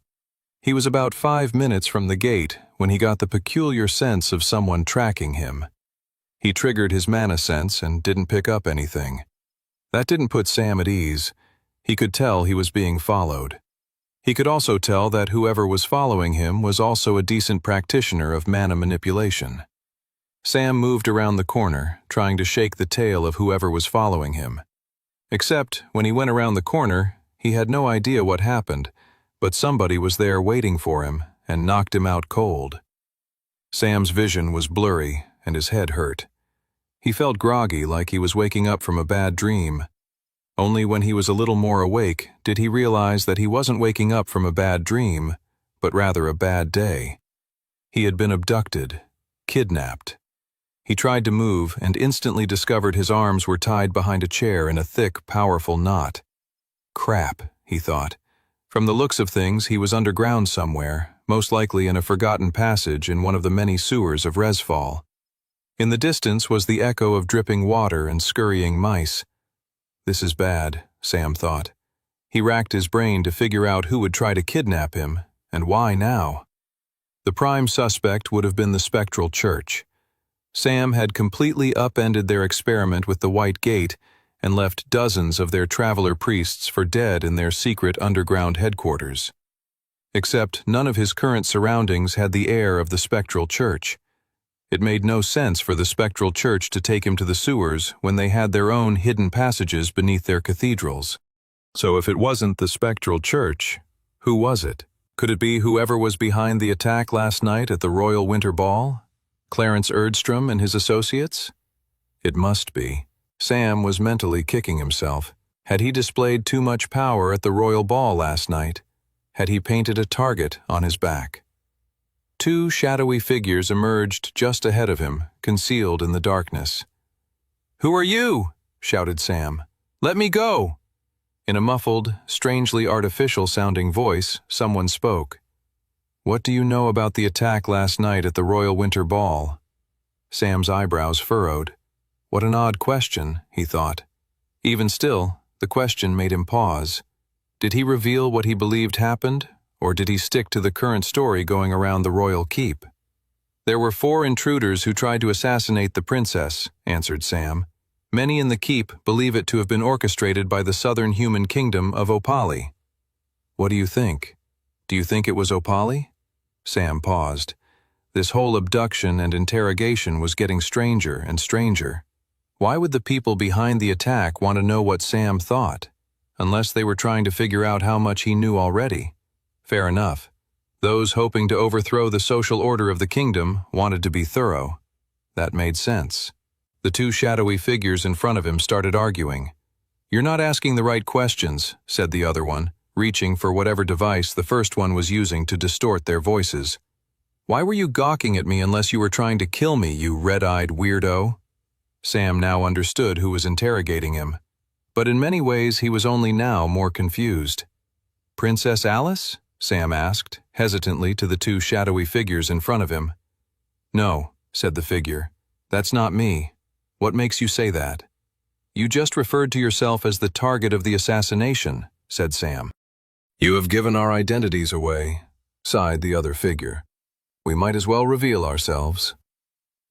He was about 5 minutes from the gate when he got the peculiar sense of someone tracking him. He triggered his mana sense and didn't pick up anything. That didn't put Sam at ease. He could tell he was being followed. He could also tell that whoever was following him was also a decent practitioner of mana manipulation. Sam moved around the corner, trying to shake the tail of whoever was following him. Except, when he went around the corner, he had no idea what happened, but somebody was there waiting for him and knocked him out cold. Sam's vision was blurry and his head hurt. He felt groggy, like he was waking up from a bad dream. Only when he was a little more awake did he realize that he wasn't waking up from a bad dream, but rather a bad day. He had been abducted, kidnapped. He tried to move and instantly discovered his arms were tied behind a chair in a thick, powerful knot. Crap, he thought. From the looks of things, he was underground somewhere, most likely in a forgotten passage in one of the many sewers of Resfall. In the distance was the echo of dripping water and scurrying mice. This is bad, Sam thought. He racked his brain to figure out who would try to kidnap him, and why now. The prime suspect would have been the Spectral Church. Sam had completely upended their experiment with the White Gate and left dozens of their traveler priests for dead in their secret underground headquarters. Except none of his current surroundings had the air of the Spectral Church. It made no sense for the Spectral Church to take him to the sewers when they had their own hidden passages beneath their cathedrals. So if it wasn't the Spectral Church, who was it? Could it be whoever was behind the attack last night at the Royal Winter Ball? Clarence Erdstrom and his associates? It must be. Sam was mentally kicking himself. Had he displayed too much power at the Royal Ball last night? Had he painted a target on his back? 2 shadowy figures emerged just ahead of him, concealed in the darkness. "Who are you?" shouted Sam. Let me go! In a muffled, strangely artificial-sounding voice, someone spoke. What do you know about the attack last night at the Royal Winter Ball? Sam's eyebrows furrowed. What an odd question, he thought. Even still, the question made him pause. Did he reveal what he believed happened, or did he stick to the current story going around the royal keep? There were 4 intruders who tried to assassinate the princess, answered Sam. Many in the keep believe it to have been orchestrated by the southern human kingdom of Opali. What do you think? Do you think it was Opali? Sam paused. This whole abduction and interrogation was getting stranger and stranger. Why would the people behind the attack want to know what Sam thought? Unless they were trying to figure out how much he knew already. Fair enough. Those hoping to overthrow the social order of the kingdom wanted to be thorough. That made sense. The 2 shadowy figures in front of him started arguing. You're not asking the right questions, said the other one, reaching for whatever device the first one was using to distort their voices. Why were you gawking at me unless you were trying to kill me, you red-eyed weirdo? Sam now understood who was interrogating him. But in many ways he was only now more confused. Princess Alice? Sam asked, hesitantly to the 2 shadowy figures in front of him. No, said the figure. That's not me. What makes you say that? You just referred to yourself as the target of the assassination, said Sam. You have given our identities away, sighed the other figure. We might as well reveal ourselves.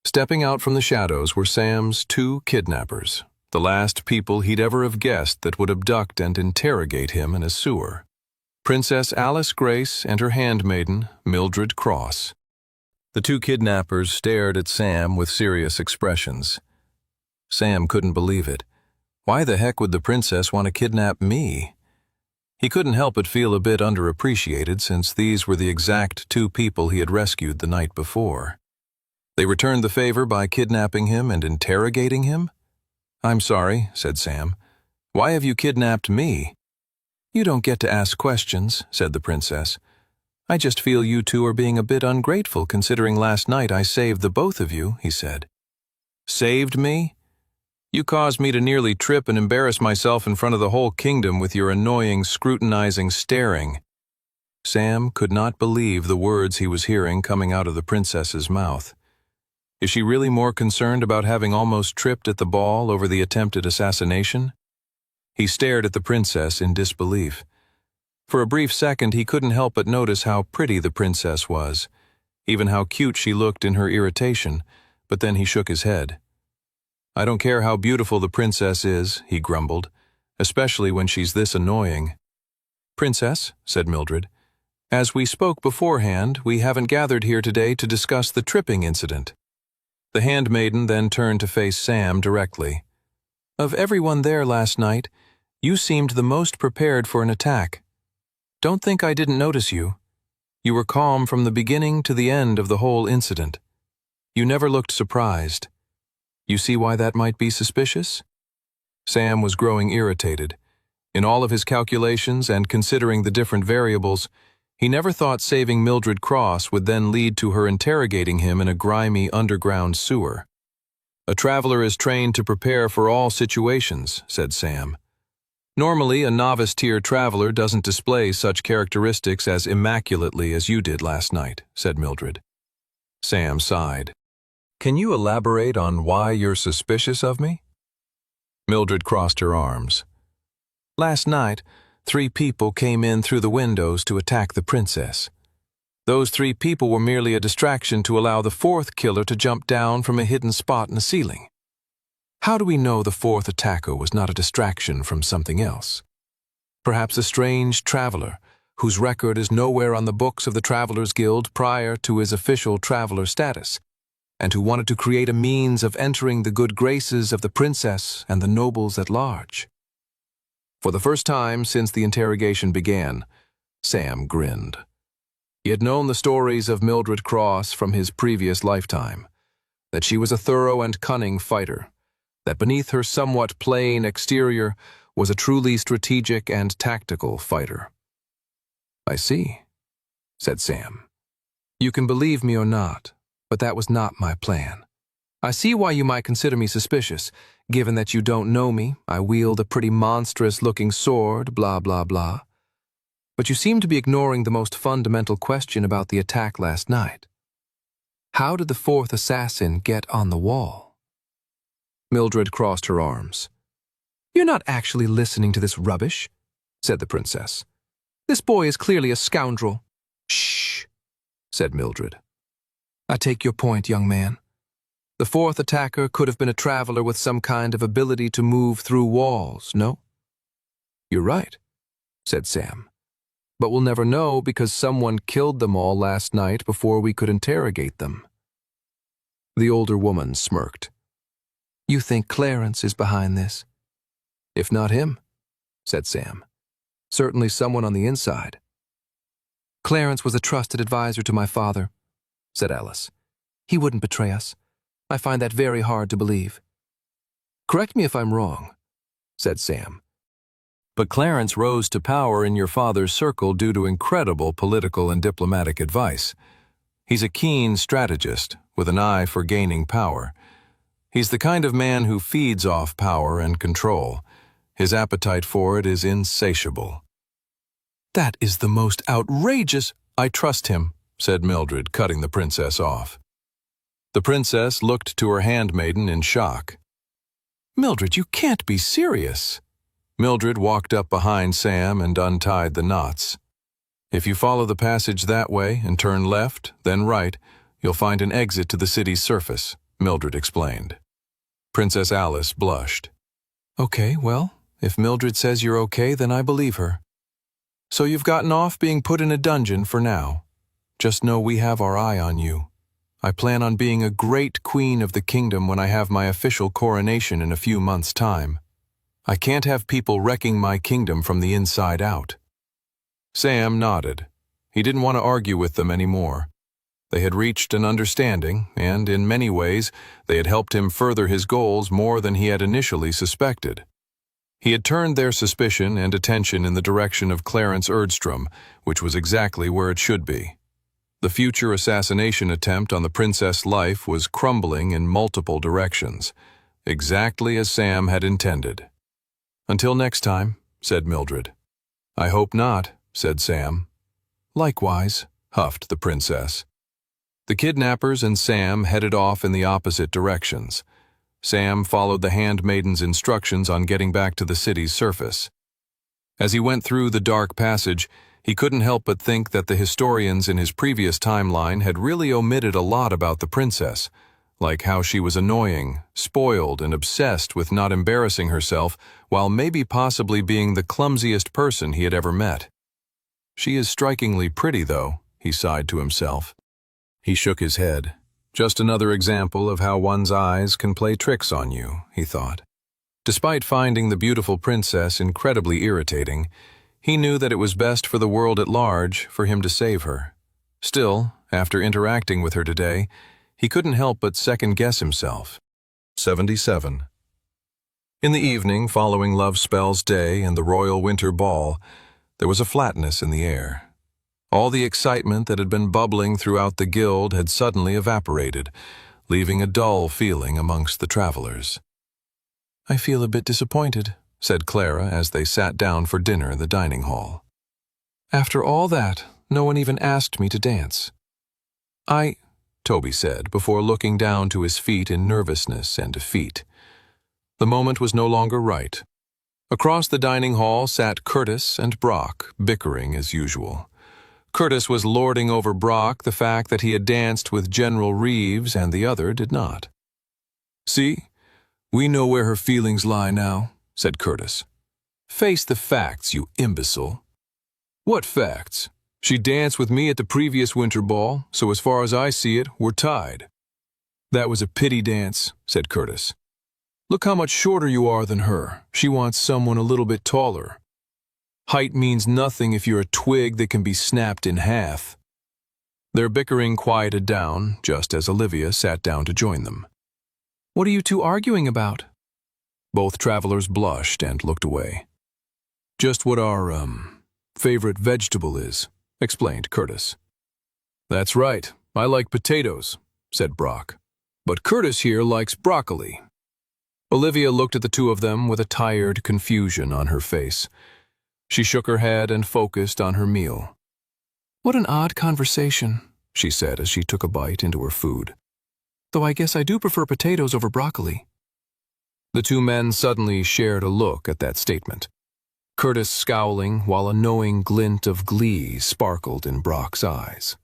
Stepping out from the shadows were Sam's 2 kidnappers, the last people he'd ever have guessed that would abduct and interrogate him in a sewer. Princess Alice Grace and her handmaiden, Mildred Cross. The 2 kidnappers stared at Sam with serious expressions. Sam couldn't believe it. Why the heck would the princess want to kidnap me? He couldn't help but feel a bit underappreciated since these were the exact 2 people he had rescued the night before. They returned the favor by kidnapping him and interrogating him? I'm sorry, said Sam. Why have you kidnapped me? You don't get to ask questions, said the princess. I just feel you 2 are being a bit ungrateful considering last night I saved the both of you, he said. Saved me? You caused me to nearly trip and embarrass myself in front of the whole kingdom with your annoying, scrutinizing staring. Sam could not believe the words he was hearing coming out of the princess's mouth. Is she really more concerned about having almost tripped at the ball over the attempted assassination? He stared at the princess in disbelief. For a brief second he couldn't help but notice how pretty the princess was, even how cute she looked in her irritation, but then he shook his head. I don't care how beautiful the princess is, he grumbled, especially when she's this annoying. Princess, said Mildred, as we spoke beforehand, we haven't gathered here today to discuss the tripping incident. The handmaiden then turned to face Sam directly. Of everyone there last night, you seemed the most prepared for an attack. Don't think I didn't notice you. You were calm from the beginning to the end of the whole incident. You never looked surprised. You see why that might be suspicious? Sam was growing irritated. In all of his calculations and considering the different variables, he never thought saving Mildred Cross would then lead to her interrogating him in a grimy underground sewer. A traveler is trained to prepare for all situations, said Sam. Normally, a novice-tier traveler doesn't display such characteristics as immaculately as you did last night, said Mildred. Sam sighed. Can you elaborate on why you're suspicious of me? Mildred crossed her arms. Last night, 3 people came in through the windows to attack the princess. Those 3 people were merely a distraction to allow the 4th killer to jump down from a hidden spot in the ceiling. How do we know the 4th attacker was not a distraction from something else? Perhaps a strange traveler, whose record is nowhere on the books of the Travelers Guild prior to his official traveler status, and who wanted to create a means of entering the good graces of the princess and the nobles at large. For the first time since the interrogation began, Sam grinned. He had known the stories of Mildred Cross from his previous lifetime, that she was a thorough and cunning fighter, that beneath her somewhat plain exterior was a truly strategic and tactical fighter. I see, said Sam. You can believe me or not, but that was not my plan. I see why you might consider me suspicious. Given that you don't know me, I wield a pretty monstrous-looking sword, blah, blah, blah. But you seem to be ignoring the most fundamental question about the attack last night. How did the fourth assassin get on the wall? Mildred crossed her arms. You're not actually listening to this rubbish, said the princess. This boy is clearly a scoundrel. Shh, said Mildred. I take your point, young man. The fourth attacker could have been a traveler with some kind of ability to move through walls, no? You're right, said Sam. But we'll never know because someone killed them all last night before we could interrogate them. The older woman smirked. You think Clarence is behind this? If not him, said Sam. Certainly someone on the inside. Clarence was a trusted advisor to my father, said Alice. He wouldn't betray us. I find that very hard to believe. Correct me if I'm wrong, said Sam. But Clarence rose to power in your father's circle due to incredible political and diplomatic advice. He's a keen strategist with an eye for gaining power. He's the kind of man who feeds off power and control. His appetite for it is insatiable. That is the most outrageous— I trust him, said Mildred, cutting the princess off. The princess looked to her handmaiden in shock. Mildred, you can't be serious. Mildred walked up behind Sam and untied the knots. If you follow the passage that way and turn left, then right, you'll find an exit to the city's surface, Mildred explained. Princess Alice blushed. Okay, well, if Mildred says you're okay, then I believe her. So you've gotten off being put in a dungeon for now. Just know we have our eye on you. I plan on being a great queen of the kingdom when I have my official coronation in a few months' time. I can't have people wrecking my kingdom from the inside out. Sam nodded. He didn't want to argue with them anymore. They had reached an understanding, and in many ways, they had helped him further his goals more than he had initially suspected. He had turned their suspicion and attention in the direction of Clarence Erdstrom, which was exactly where it should be. The future assassination attempt on the princess' life was crumbling in multiple directions, exactly as Sam had intended. Until next time, said Mildred. I hope not, said Sam. Likewise, huffed the princess. The kidnappers and Sam headed off in the opposite directions. Sam followed the handmaiden's instructions on getting back to the city's surface. As he went through the dark passage, he couldn't help but think that the historians in his previous timeline had really omitted a lot about the princess, like how she was annoying, spoiled, and obsessed with not embarrassing herself, while maybe possibly being the clumsiest person he had ever met. She is strikingly pretty, though, he sighed to himself. He shook his head. Just another example of how one's eyes can play tricks on you, he thought. Despite finding the beautiful princess incredibly irritating, he knew that it was best for the world at large for him to save her. Still, after interacting with her today, he couldn't help but second-guess himself. 77. In the evening following Love Spell's day and the royal winter ball, there was a flatness in the air. All the excitement that had been bubbling throughout the guild had suddenly evaporated, leaving a dull feeling amongst the travelers. I feel a bit disappointed, said Clara as they sat down for dinner in the dining hall. After all that, no one even asked me to dance. Toby said, before looking down to his feet in nervousness and defeat. The moment was no longer right. Across the dining hall sat Curtis and Brock, bickering as usual. Curtis was lording over Brock the fact that he had danced with General Reeves and the other did not. See, we know where her feelings lie now, said Curtis. Face the facts, you imbecile. What facts? She danced with me at the previous winter ball, so as far as I see it, we're tied. That was a pity dance, said Curtis. Look how much shorter you are than her. She wants someone a little bit taller. Height means nothing if you're a twig that can be snapped in half. Their bickering quieted down, just as Olivia sat down to join them. What are you two arguing about? Both travelers blushed and looked away. Just what our, favorite vegetable is, explained Curtis. That's right, I like potatoes, said Brock. but Curtis here likes broccoli." Olivia looked at the two of them with a tired confusion on her face. She shook her head and focused on her meal. "What an odd conversation," she said as she took a bite into her food. "Though I guess I do prefer potatoes over broccoli." The two men suddenly shared a look at that statement, Curtis scowling while a knowing glint of glee sparkled in Brock's eyes.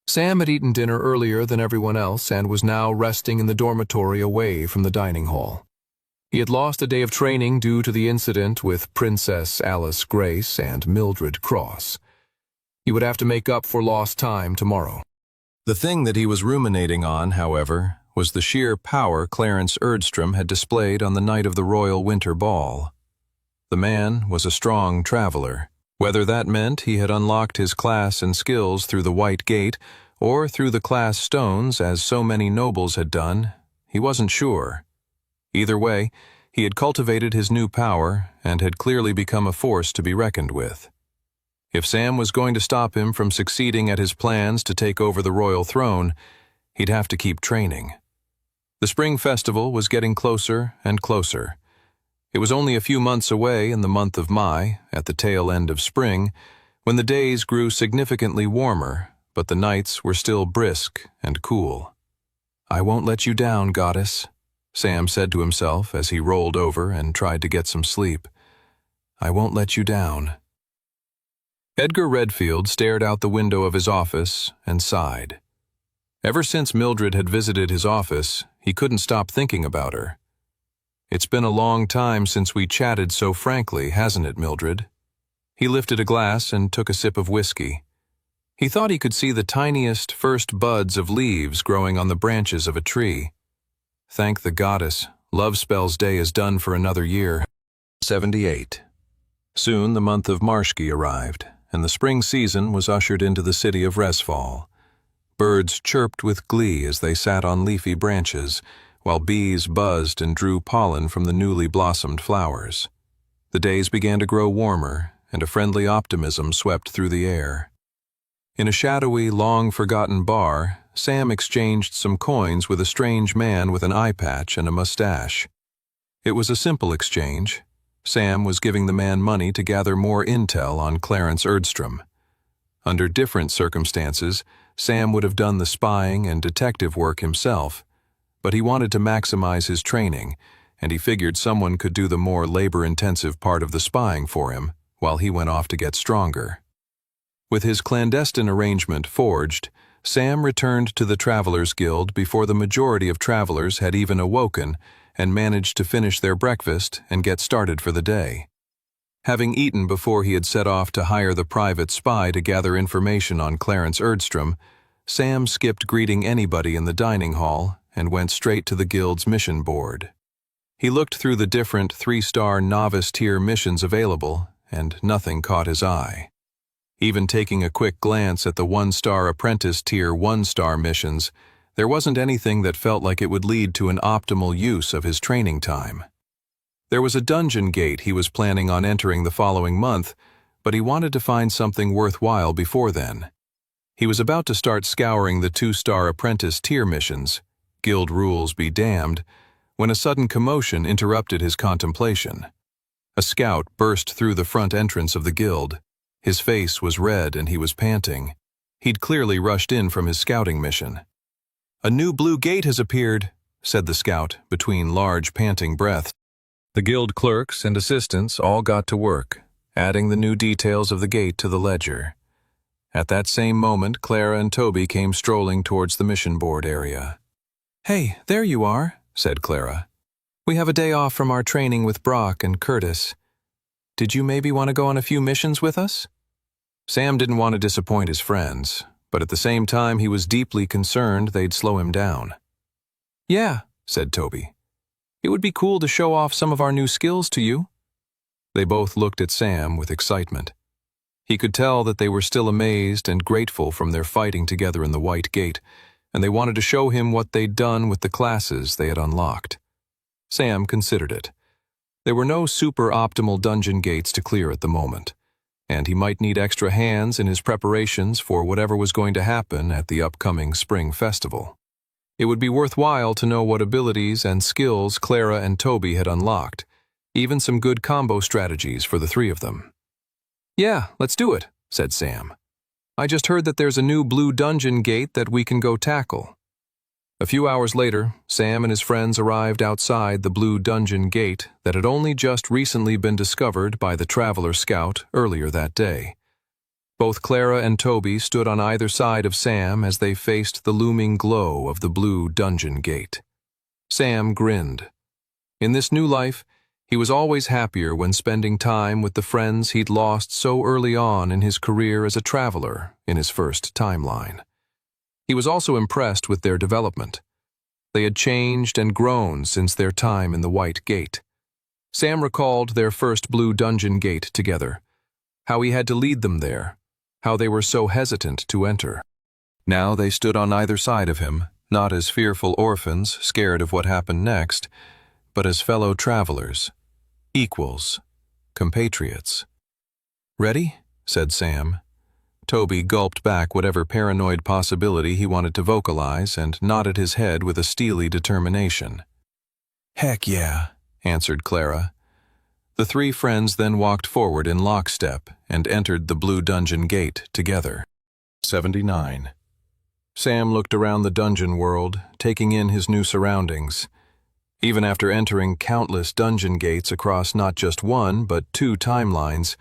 Sam had eaten dinner earlier than everyone else and was now resting in the dormitory away from the dining hall. He had lost a day of training due to the incident with Princess Alice Grace and Mildred Cross. He would have to make up for lost time tomorrow. The thing that he was ruminating on, however, was the sheer power Clarence Erdstrom had displayed on the night of the Royal Winter Ball. The man was a strong traveler. Whether that meant he had unlocked his class and skills through the White Gate or through the class stones as so many nobles had done, he wasn't sure. Either way, he had cultivated his new power and had clearly become a force to be reckoned with. If Sam was going to stop him from succeeding at his plans to take over the royal throne, he'd have to keep training. The spring festival was getting closer and closer. It was only a few months away in the month of Mai, at the tail end of spring, when the days grew significantly warmer, but the nights were still brisk and cool. "I won't let you down, goddess," Sam said to himself as he rolled over and tried to get some sleep. "I won't let you down." Edgar Redfield stared out the window of his office and sighed. Ever since Mildred had visited his office, he couldn't stop thinking about her. "It's been a long time since we chatted so frankly, hasn't it, Mildred?" He lifted a glass and took a sip of whiskey. He thought he could see the tiniest first buds of leaves growing on the branches of a tree. Thank the goddess, Love Spells Day is done for another year. 78. Soon the month of Marshki arrived, and the spring season was ushered into the city of Resfall. Birds chirped with glee as they sat on leafy branches, while bees buzzed and drew pollen from the newly blossomed flowers. The days began to grow warmer, and a friendly optimism swept through the air. In a shadowy, long-forgotten bar, Sam exchanged some coins with a strange man with an eye patch and a mustache. It was a simple exchange. Sam was giving the man money to gather more intel on Clarence Erdstrom. Under different circumstances, Sam would have done the spying and detective work himself, but he wanted to maximize his training, and he figured someone could do the more labor-intensive part of the spying for him while he went off to get stronger. With his clandestine arrangement forged, Sam returned to the Travelers Guild before the majority of travelers had even awoken and managed to finish their breakfast and get started for the day. Having eaten before he had set off to hire the private spy to gather information on Clarence Erdstrom, Sam skipped greeting anybody in the dining hall and went straight to the Guild's mission board. He looked through the different 3-star novice-tier missions available, and nothing caught his eye. Even taking a quick glance at the 1-star apprentice tier 1-star missions, there wasn't anything that felt like it would lead to an optimal use of his training time. There was a dungeon gate he was planning on entering the following month, but he wanted to find something worthwhile before then. He was about to start scouring the 2-star apprentice tier missions, guild rules be damned, when a sudden commotion interrupted his contemplation. A scout burst through the front entrance of the guild. His face was red and he was panting. He'd clearly rushed in from his scouting mission. "A new blue gate has appeared," said the scout between large panting breaths. The guild clerks and assistants all got to work, adding the new details of the gate to the ledger. At that same moment, Clara and Toby came strolling towards the mission board area. "Hey, there you are," said Clara. "We have a day off from our training with Brock and Curtis. Did you maybe want to go on a few missions with us?" Sam didn't want to disappoint his friends, but at the same time he was deeply concerned they'd slow him down. "Yeah," said Toby. "It would be cool to show off some of our new skills to you." They both looked at Sam with excitement. He could tell that they were still amazed and grateful from their fighting together in the White Gate, and they wanted to show him what they'd done with the classes they had unlocked. Sam considered it. There were no super-optimal dungeon gates to clear at the moment, and he might need extra hands in his preparations for whatever was going to happen at the upcoming spring festival. It would be worthwhile to know what abilities and skills Clara and Toby had unlocked, even some good combo strategies for the three of them. "Yeah, let's do it," said Sam. "I just heard that there's a new blue dungeon gate that we can go tackle." A few hours later, Sam and his friends arrived outside the blue dungeon gate that had only just recently been discovered by the Traveler Scout earlier that day. Both Clara and Toby stood on either side of Sam as they faced the looming glow of the blue dungeon gate. Sam grinned. In this new life, he was always happier when spending time with the friends he'd lost so early on in his career as a traveler in his first timeline. He was also impressed with their development. They had changed and grown since their time in the White Gate. Sam recalled their first blue dungeon gate together, how he had to lead them there, how they were so hesitant to enter. Now they stood on either side of him, not as fearful orphans scared of what happened next, but as fellow travelers, equals, compatriots. "Ready?" said Sam. Toby gulped back whatever paranoid possibility he wanted to vocalize and nodded his head with a steely determination. "Heck yeah," answered Clara. The three friends then walked forward in lockstep and entered the blue dungeon gate together. 79. Sam looked around the dungeon world, taking in his new surroundings. Even after entering countless dungeon gates across not just one but two timelines,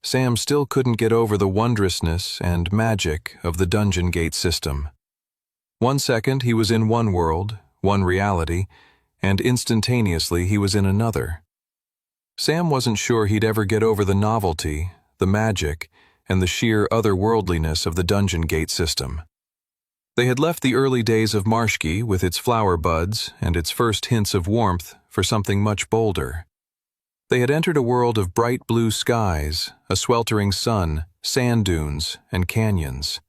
Sam still couldn't get over the wondrousness and magic of the dungeon gate system. One second he was in one world, one reality, and instantaneously he was in another. Sam wasn't sure he'd ever get over the novelty, the magic, and the sheer otherworldliness of the dungeon gate system. They had left the early days of Marshki with its flower buds and its first hints of warmth for something much bolder. They had entered a world of bright blue skies, a sweltering sun, sand dunes, and canyons.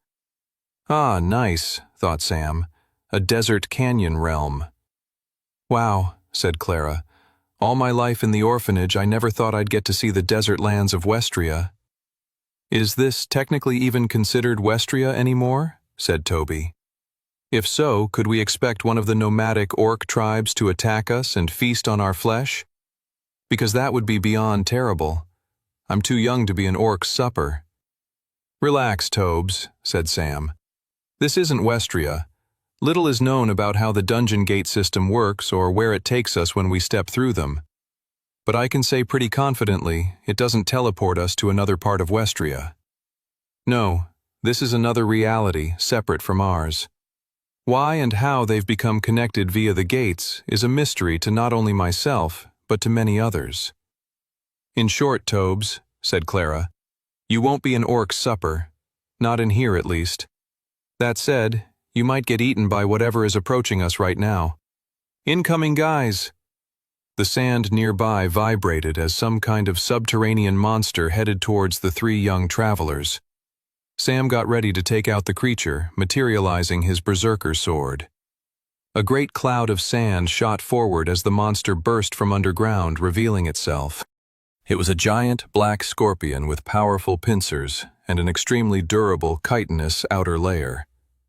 "Ah, nice," thought Sam, "a desert canyon realm." "Wow," said Clara. "All my life in the orphanage I never thought I'd get to see the desert lands of Westria." "Is this technically even considered Westria anymore?" said Toby. "If so, could we expect one of the nomadic orc tribes to attack us and feast on our flesh? Because that would be beyond terrible. I'm too young to be an orc's supper." "Relax, Tobes," said Sam. "This isn't Westria. Little is known about how the dungeon gate system works or where it takes us when we step through them. But I can say pretty confidently it doesn't teleport us to another part of Westria. No, this is another reality separate from ours. Why and how they've become connected via the gates is a mystery to not only myself, but to many others." "In short, Tobes," said Clara, "you won't be an orc's supper. Not in here, at least. That said, you might get eaten by whatever is approaching us right now. Incoming, guys!" The sand nearby vibrated as some kind of subterranean monster headed towards the three young travelers. Sam got ready to take out the creature, materializing his berserker sword. A great cloud of sand shot forward as the monster burst from underground, revealing itself. It was a giant black scorpion with powerful pincers and an extremely durable chitinous outer layer.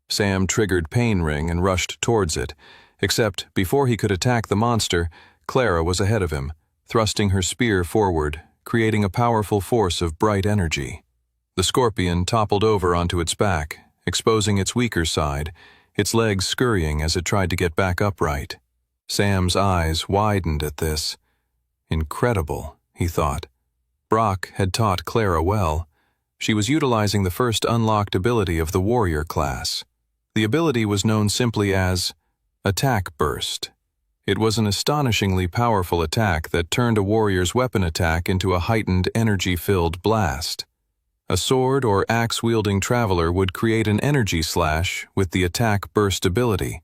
Sam triggered Pain Ring and rushed towards it, except before he could attack the monster, Clara was ahead of him, thrusting her spear forward, creating a powerful force of bright energy. The scorpion toppled over onto its back, exposing its weaker side, its legs scurrying as it tried to get back upright. Sam's eyes widened at this. Incredible, he thought. Brock had taught Clara well. She was utilizing the first unlocked ability of the warrior class. The ability was known simply as Attack Burst. It was an astonishingly powerful attack that turned a warrior's weapon attack into a heightened energy-filled blast. A sword or axe-wielding traveler would create an energy slash with the Attack Burst ability,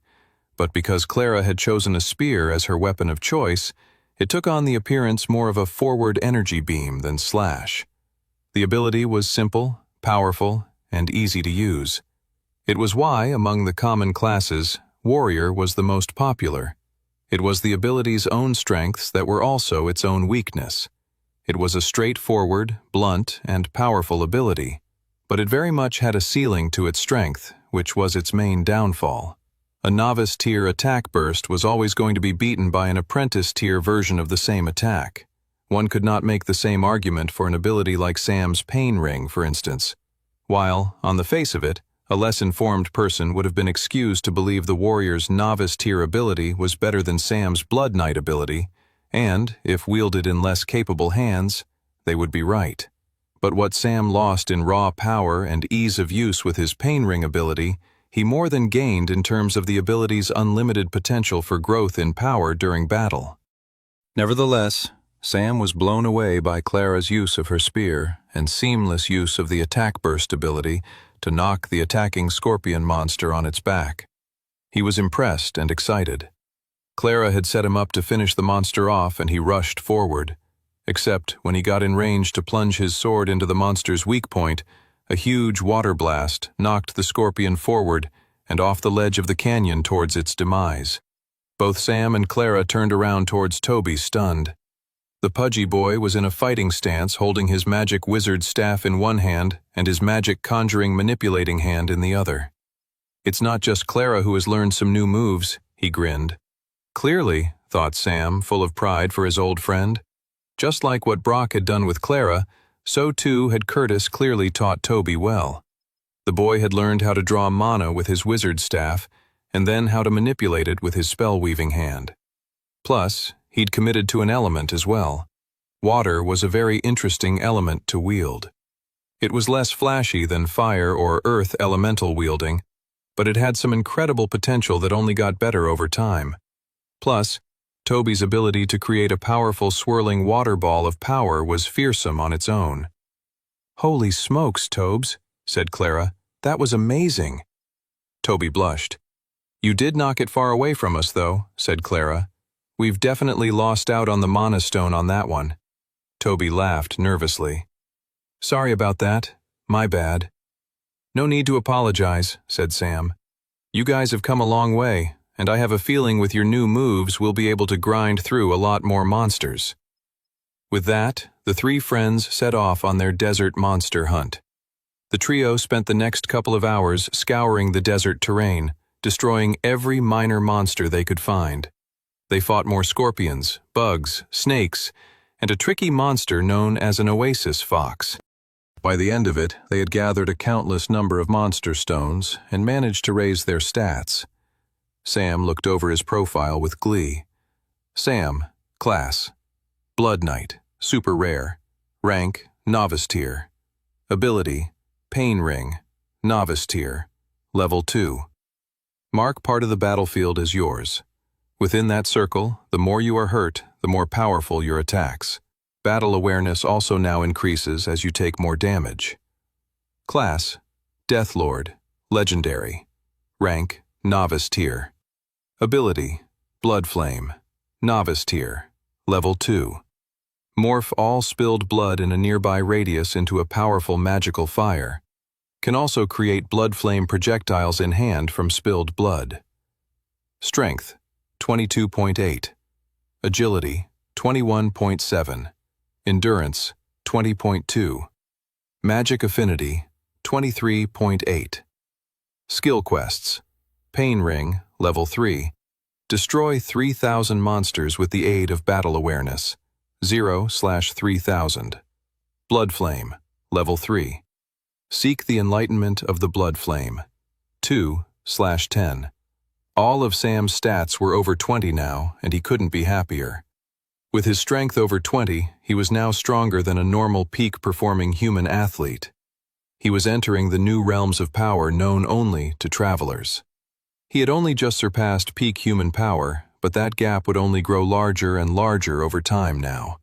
but because Clara had chosen a spear as her weapon of choice, it took on the appearance more of a forward energy beam than slash. The ability was simple, powerful, and easy to use. It was why, among the common classes, warrior was the most popular. It was the ability's own strengths that were also its own weakness. It was a straightforward, blunt, and powerful ability, but it very much had a ceiling to its strength, which was its main downfall. A novice tier attack burst was always going to be beaten by an apprentice tier version of the same attack. One could not make the same argument for an ability like Sam's Pain Ring, for instance. While, on the face of it, a less informed person would have been excused to believe the warrior's novice tier ability was better than Sam's Blood Knight ability, and, if wielded in less capable hands, they would be right. But what Sam lost in raw power and ease of use with his Pain Ring ability, he more than gained in terms of the ability's unlimited potential for growth in power during battle. Nevertheless, Sam was blown away by Clara's use of her spear and seamless use of the attack burst ability to knock the attacking scorpion monster on its back. He was impressed and excited. Clara had set him up to finish the monster off, and he rushed forward. Except when he got in range to plunge his sword into the monster's weak point, a huge water blast knocked the scorpion forward and off the ledge of the canyon towards its demise. Both Sam and Clara turned around towards Toby, stunned. The pudgy boy was in a fighting stance, holding his magic wizard staff in one hand and his magic conjuring manipulating hand in the other. "It's not just Clara who has learned some new moves," he grinned. Clearly, thought Sam, full of pride for his old friend. Just like what Brock had done with Clara, so too had Curtis clearly taught Toby well. The boy had learned how to draw mana with his wizard staff, and then how to manipulate it with his spell-weaving hand. Plus, he'd committed to an element as well. Water was a very interesting element to wield. It was less flashy than fire or earth elemental wielding, but it had some incredible potential that only got better over time. Plus, Toby's ability to create a powerful swirling water ball of power was fearsome on its own. "Holy smokes, Tobes," said Clara. "That was amazing." Toby blushed. "You did knock it far away from us, though," said Clara. "We've definitely lost out on the mana stone on that one." Toby laughed nervously. "Sorry about that. My bad." "No need to apologize," said Sam. "You guys have come a long way, and I have a feeling with your new moves we'll be able to grind through a lot more monsters." With that, the three friends set off on their desert monster hunt. The trio spent the next couple of hours scouring the desert terrain, destroying every minor monster they could find. They fought more scorpions, bugs, snakes, and a tricky monster known as an oasis fox. By the end of it, they had gathered a countless number of monster stones and managed to raise their stats. Sam looked over his profile with glee. Sam, class, Blood Knight, super rare, rank, novice tier, ability, Pain Ring, novice tier, level 2. Mark part of the battlefield as yours. Within that circle, the more you are hurt, the more powerful your attacks. Battle awareness also now increases as you take more damage. Class, Deathlord, legendary, rank, novice tier. Ability, Blood Flame, novice tier, level 2. Morph all spilled blood in a nearby radius into a powerful magical fire. Can also create blood flame projectiles in hand from spilled blood. Strength, 22.8. Agility, 21.7. Endurance, 20.2. Magic Affinity, 23.8. Skill quests. Pain Ring, level 3. Destroy 3,000 monsters with the aid of battle awareness. 0/3000. Blood Flame, level 3. Seek the enlightenment of the Blood Flame. 2/10. All of Sam's stats were over 20 now, and he couldn't be happier. With his strength over 20, he was now stronger than a normal peak-performing human athlete. He was entering the new realms of power known only to travelers. He had only just surpassed peak human power, but that gap would only grow larger and larger over time now.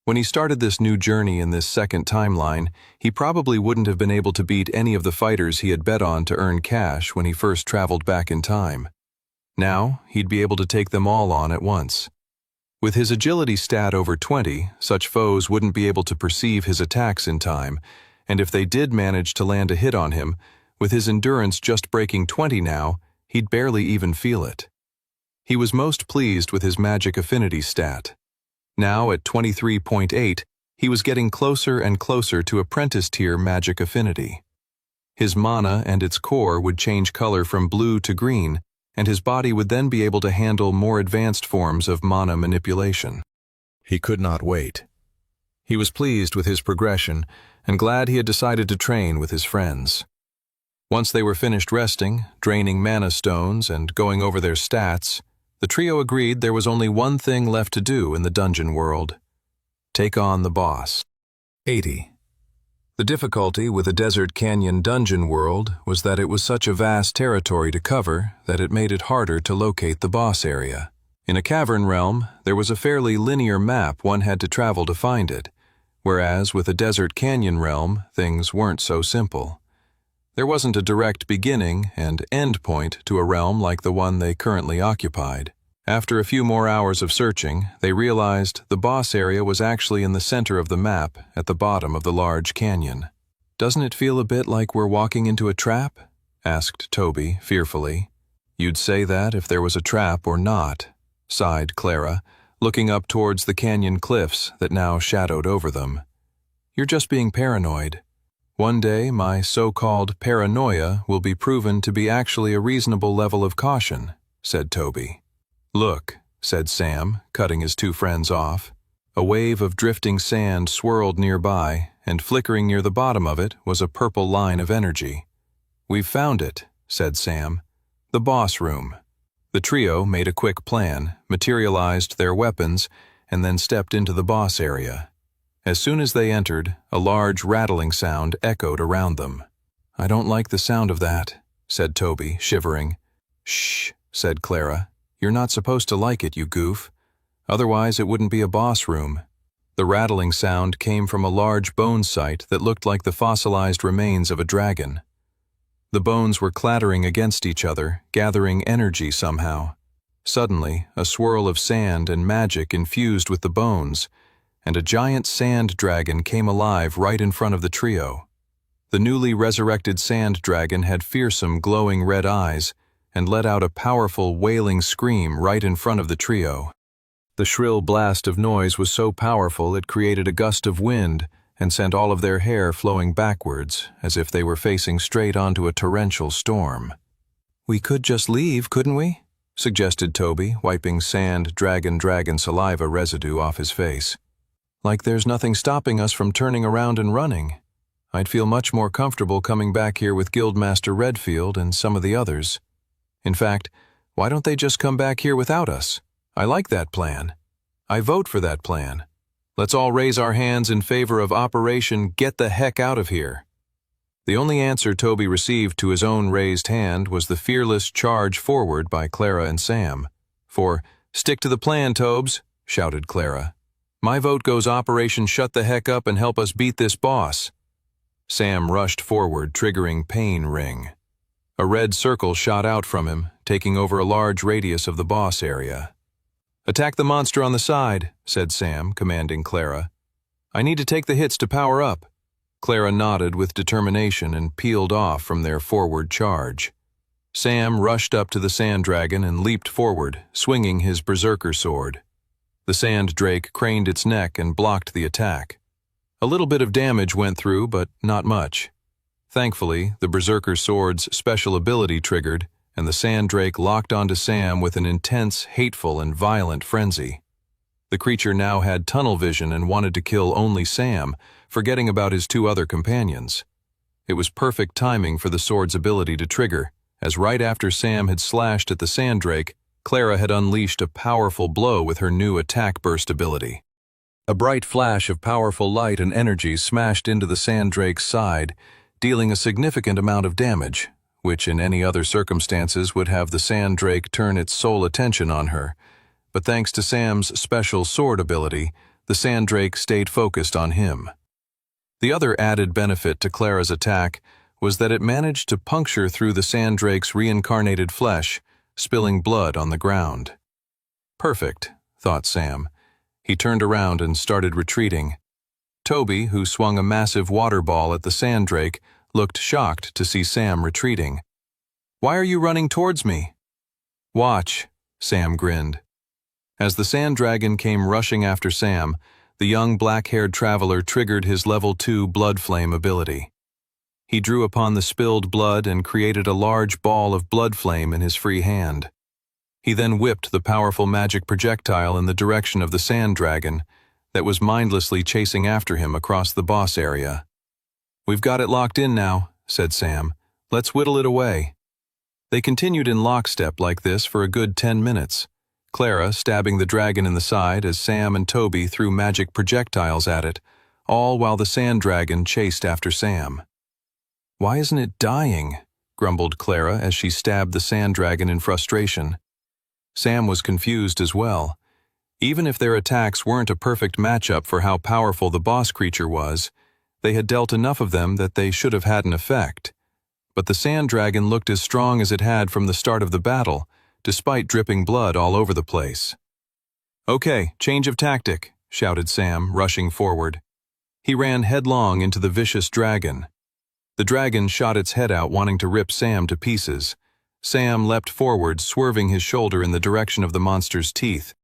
When he started this new journey in this second timeline, he probably wouldn't have been able to beat any of the fighters he had bet on to earn cash when he first traveled back in time. Now, he'd be able to take them all on at once. With his agility stat over 20, such foes wouldn't be able to perceive his attacks in time, and if they did manage to land a hit on him, with his endurance just breaking 20 now, he'd barely even feel it. He was most pleased with his magic affinity stat. Now at 23.8, he was getting closer and closer to apprentice tier magic affinity. His mana and its core would change color from blue to green, and his body would then be able to handle more advanced forms of mana manipulation. He could not wait. He was pleased with his progression and glad he had decided to train with his friends. Once they were finished resting, draining mana stones, and going over their stats, the trio agreed there was only one thing left to do in the dungeon world: take on the boss. 80. The difficulty with a desert canyon dungeon world was that it was such a vast territory to cover that it made it harder to locate the boss area. In a cavern realm, there was a fairly linear map one had to travel to find it, whereas with a desert canyon realm, things weren't so simple. There wasn't a direct beginning and end point to a realm like the one they currently occupied. After a few more hours of searching, they realized the boss area was actually in the center of the map at the bottom of the large canyon. "Doesn't it feel a bit like we're walking into a trap?" asked Toby fearfully. "You'd say that if there was a trap or not," sighed Clara, looking up towards the canyon cliffs that now shadowed over them. "You're just being paranoid. One day, my so-called paranoia will be proven to be actually a reasonable level of caution," said Toby. "Look," said Sam, cutting his two friends off. A wave of drifting sand swirled nearby, and flickering near the bottom of it was a purple line of energy. "We've found it," said Sam. "The boss room." The trio made a quick plan, materialized their weapons, and then stepped into the boss area. As soon as they entered, a large rattling sound echoed around them. "I don't like the sound of that," said Toby, shivering. "Shh," said Clara. "You're not supposed to like it, you goof. Otherwise it wouldn't be a boss room." The rattling sound came from a large bone site that looked like the fossilized remains of a dragon. The bones were clattering against each other, gathering energy somehow. Suddenly, a swirl of sand and magic infused with the bones, and a giant sand dragon came alive right in front of the trio. The newly resurrected sand dragon had fearsome, glowing red eyes, and let out a powerful, wailing scream right in front of the trio. The shrill blast of noise was so powerful it created a gust of wind and sent all of their hair flowing backwards, as if they were facing straight onto a torrential storm. "We could just leave, couldn't we?" suggested Toby, wiping sand dragon saliva residue off his face. "Like there's nothing stopping us from turning around and running. I'd feel much more comfortable coming back here with Guildmaster Redfield and some of the others. In fact, why don't they just come back here without us? I like that plan. I vote for that plan. Let's all raise our hands in favor of Operation Get the Heck Out of Here." The only answer Toby received to his own raised hand was the fearless charge forward by Clara and Sam. For, "Stick to the plan, Tobes," shouted Clara. "My vote goes Operation Shut the Heck Up and help us beat this boss." Sam rushed forward, triggering Pain Ring. A red circle shot out from him, taking over a large radius of the boss area. "Attack the monster on the side," said Sam, commanding Clara. "I need to take the hits to power up." Clara nodded with determination and peeled off from their forward charge. Sam rushed up to the sand dragon and leaped forward, swinging his berserker sword. The sand drake craned its neck and blocked the attack. A little bit of damage went through, but not much. Thankfully, the berserker sword's special ability triggered, and the sand drake locked onto Sam with an intense, hateful, and violent frenzy. The creature now had tunnel vision and wanted to kill only Sam, forgetting about his two other companions. It was perfect timing for the sword's ability to trigger, as right after Sam had slashed at the sand drake, Clara had unleashed a powerful blow with her new attack burst ability. A bright flash of powerful light and energy smashed into the sand drake's side, dealing a significant amount of damage, which in any other circumstances would have the sand drake turn its sole attention on her. But thanks to Sam's special sword ability, the sand drake stayed focused on him. The other added benefit to Clara's attack was that it managed to puncture through the sand drake's reincarnated flesh, spilling blood on the ground. "Perfect," thought Sam. He turned around and started retreating. Toby, who swung a massive water ball at the sand drake, looked shocked to see Sam retreating. "Why are you running towards me?" "Watch," Sam grinned. As the sand dragon came rushing after Sam, the young black-haired traveler triggered his level 2 blood flame ability. He drew upon the spilled blood and created a large ball of blood flame in his free hand. He then whipped the powerful magic projectile in the direction of the sand dragon that was mindlessly chasing after him across the boss area. "We've got it locked in now," said Sam. "Let's whittle it away." They continued in lockstep like this for a good 10 minutes, Clara stabbing the dragon in the side as Sam and Toby threw magic projectiles at it, all while the sand dragon chased after Sam. "Why isn't it dying?" grumbled Clara as she stabbed the sand dragon in frustration. Sam was confused as well. Even if their attacks weren't a perfect matchup for how powerful the boss creature was, they had dealt enough of them that they should have had an effect. But the sand dragon looked as strong as it had from the start of the battle, despite dripping blood all over the place. "Okay, change of tactic," shouted Sam, rushing forward. He ran headlong into the vicious dragon. The dragon shot its head out, wanting to rip Sam to pieces. Sam leapt forward, swerving his shoulder in the direction of the monster's teeth.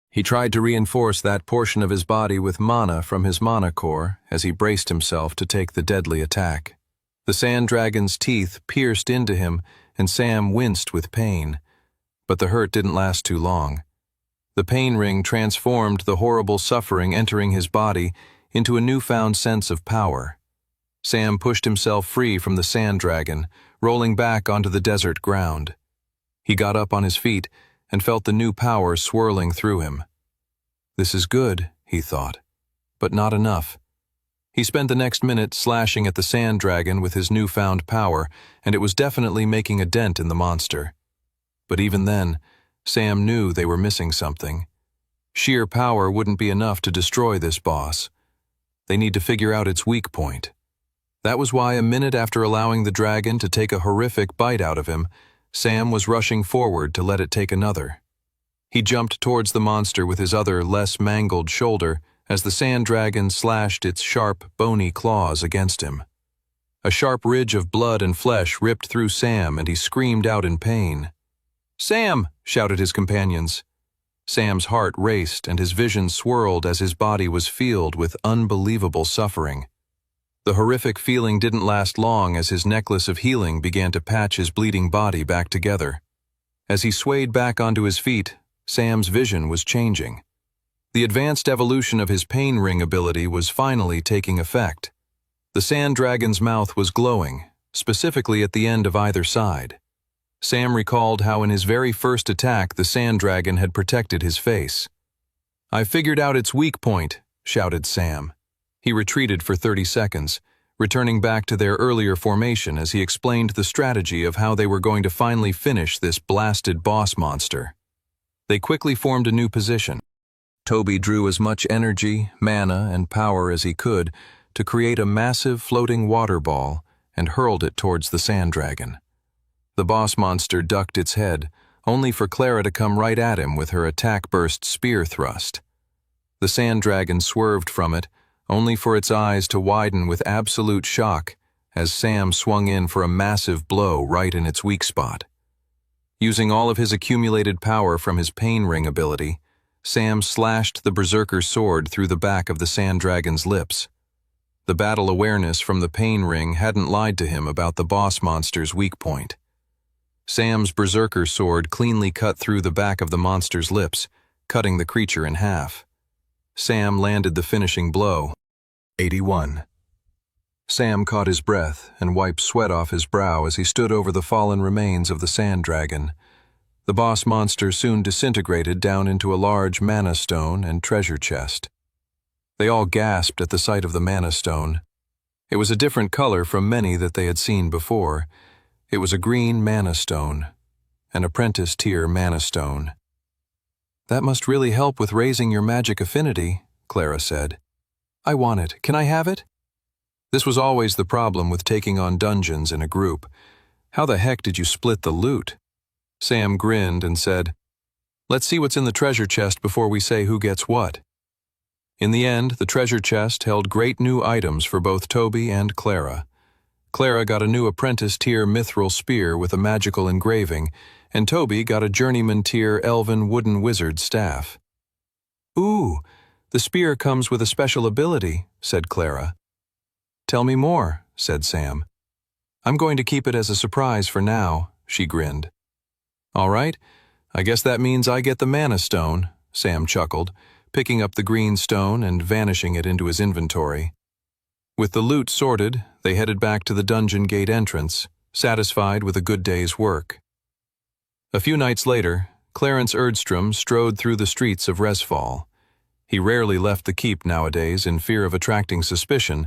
He tried to reinforce that portion of his body with mana from his mana core as he braced himself to take the deadly attack. The sand dragon's teeth pierced into him, and Sam winced with pain. But the hurt didn't last too long. The pain ring transformed the horrible suffering entering his body into a newfound sense of power. Sam pushed himself free from the sand dragon, rolling back onto the desert ground. He got up on his feet and felt the new power swirling through him. "This is good," he thought, but not enough. He spent the next minute slashing at the sand dragon with his newfound power, and it was definitely making a dent in the monster. But even then, Sam knew they were missing something. Sheer power wouldn't be enough to destroy this boss. They need to figure out its weak point. That was why a minute after allowing the dragon to take a horrific bite out of him, Sam was rushing forward to let it take another. He jumped towards the monster with his other, less mangled shoulder as the sand dragon slashed its sharp, bony claws against him. A sharp ridge of blood and flesh ripped through Sam, and he screamed out in pain. "Sam!" shouted his companions. Sam's heart raced and his vision swirled as his body was filled with unbelievable suffering. The horrific feeling didn't last long as his necklace of healing began to patch his bleeding body back together. As he swayed back onto his feet, Sam's vision was changing. The advanced evolution of his pain ring ability was finally taking effect. The sand dragon's mouth was glowing, specifically at the end of either side. Sam recalled how in his very first attack the sand dragon had protected his face. "I figured out its weak point," shouted Sam. He retreated for 30 seconds, returning back to their earlier formation as he explained the strategy of how they were going to finally finish this blasted boss monster. They quickly formed a new position. Toby drew as much energy, mana, and power as he could to create a massive floating water ball and hurled it towards the sand dragon. The boss monster ducked its head, only for Clara to come right at him with her attack-burst spear thrust. The sand dragon swerved from it, only for its eyes to widen with absolute shock as Sam swung in for a massive blow right in its weak spot. Using all of his accumulated power from his pain ring ability, Sam slashed the berserker sword through the back of the sand dragon's lips. The battle awareness from the pain ring hadn't lied to him about the boss monster's weak point. Sam's berserker sword cleanly cut through the back of the monster's lips, cutting the creature in half. Sam landed the finishing blow. 81. Sam caught his breath and wiped sweat off his brow as he stood over the fallen remains of the sand dragon. The boss monster soon disintegrated down into a large mana stone and treasure chest. They all gasped at the sight of the mana stone. It was a different color from many that they had seen before. It was a green mana stone, an apprentice tier mana stone. "That must really help with raising your magic affinity," Clara said. "I want it. Can I have it?" This was always the problem with taking on dungeons in a group. How the heck did you split the loot? Sam grinned and said, "Let's see what's in the treasure chest before we say who gets what." In the end, the treasure chest held great new items for both Toby and Clara. Clara got a new apprentice-tier mithril spear with a magical engraving, and Toby got a journeyman-tier elven wooden wizard staff. "Ooh, the spear comes with a special ability," said Clara. "Tell me more," said Sam. I'm going to keep it as a surprise for now, she grinned. All right, I guess that means I get the mana stone, Sam chuckled, picking up the green stone and vanishing it into his inventory. With the loot sorted, they headed back to the dungeon gate entrance, satisfied with a good day's work. A few nights later, Clarence Erdstrom strode through the streets of Resfall. He rarely left the keep nowadays in fear of attracting suspicion,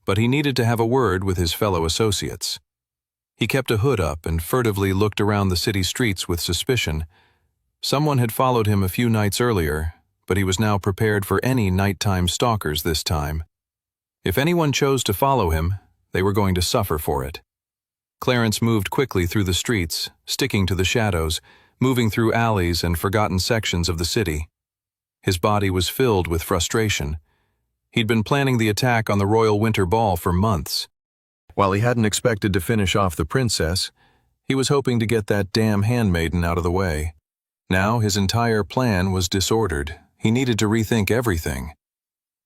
but he needed to have a word with his fellow associates. He kept a hood up and furtively looked around the city streets with suspicion. Someone had followed him a few nights earlier, but he was now prepared for any nighttime stalkers this time. If anyone chose to follow him, they were going to suffer for it. Clarence moved quickly through the streets, sticking to the shadows, moving through alleys and forgotten sections of the city. His body was filled with frustration. He'd been planning the attack on the Royal Winter Ball for months. While he hadn't expected to finish off the princess, he was hoping to get that damn handmaiden out of the way. Now his entire plan was disordered. He needed to rethink everything.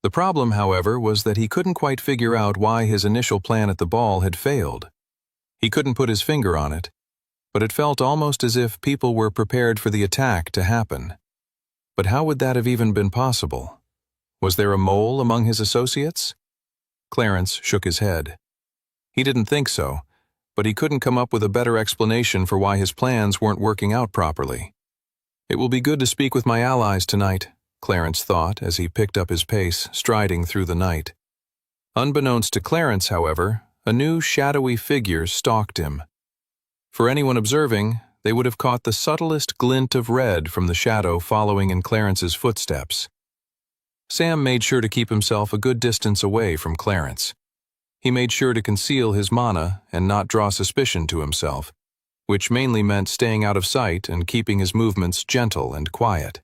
The problem, however, was that he couldn't quite figure out why his initial plan at the ball had failed. He couldn't put his finger on it, but it felt almost as if people were prepared for the attack to happen. But how would that have even been possible? Was there a mole among his associates? Clarence shook his head. He didn't think so, but he couldn't come up with a better explanation for why his plans weren't working out properly. It will be good to speak with my allies tonight, Clarence thought as he picked up his pace, striding through the night. Unbeknownst to Clarence, however, a new shadowy figure stalked him. For anyone observing, they would have caught the subtlest glint of red from the shadow following in Clarence's footsteps. Sam made sure to keep himself a good distance away from Clarence. He made sure to conceal his mana and not draw suspicion to himself, which mainly meant staying out of sight and keeping his movements gentle and quiet.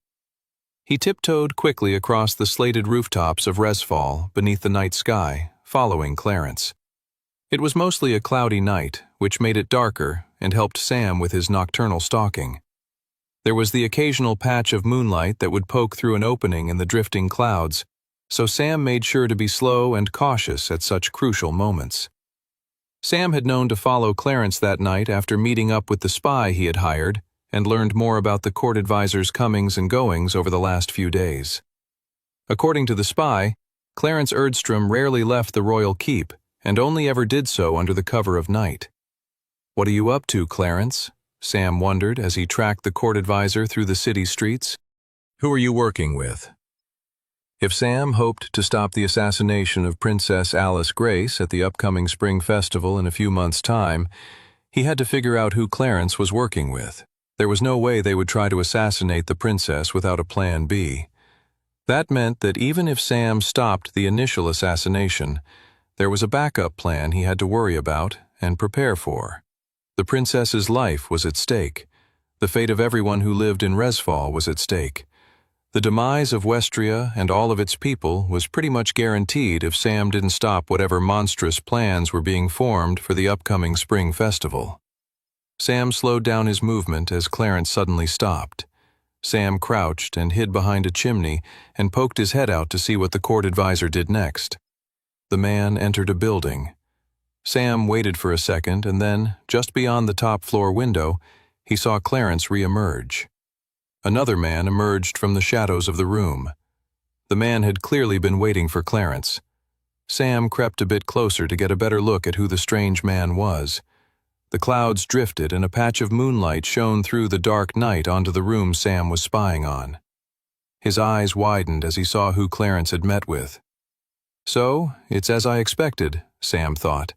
He tiptoed quickly across the slated rooftops of Resfall beneath the night sky, following Clarence. It was mostly a cloudy night, which made it darker and helped Sam with his nocturnal stalking. There was the occasional patch of moonlight that would poke through an opening in the drifting clouds, so Sam made sure to be slow and cautious at such crucial moments. Sam had known to follow Clarence that night after meeting up with the spy he had hired and learned more about the court advisor's comings and goings over the last few days. According to the spy, Clarence Erdstrom rarely left the royal keep and only ever did so under the cover of night. "What are you up to, Clarence?" Sam wondered as he tracked the court advisor through the city streets. "Who are you working with?" If Sam hoped to stop the assassination of Princess Alice Grace at the upcoming Spring Festival in a few months' time, he had to figure out who Clarence was working with. There was no way they would try to assassinate the princess without a plan B. That meant that even if Sam stopped the initial assassination, there was a backup plan he had to worry about and prepare for. The princess's life was at stake. The fate of everyone who lived in Resfall was at stake. The demise of Westria and all of its people was pretty much guaranteed if Sam didn't stop whatever monstrous plans were being formed for the upcoming spring festival. Sam slowed down his movement as Clarence suddenly stopped. Sam crouched and hid behind a chimney and poked his head out to see what the court advisor did next. The man entered a building. Sam waited for a second and then, just beyond the top-floor window, he saw Clarence re-emerge. Another man emerged from the shadows of the room. The man had clearly been waiting for Clarence. Sam crept a bit closer to get a better look at who the strange man was. The clouds drifted and a patch of moonlight shone through the dark night onto the room Sam was spying on. His eyes widened as he saw who Clarence had met with. So, it's as I expected, Sam thought.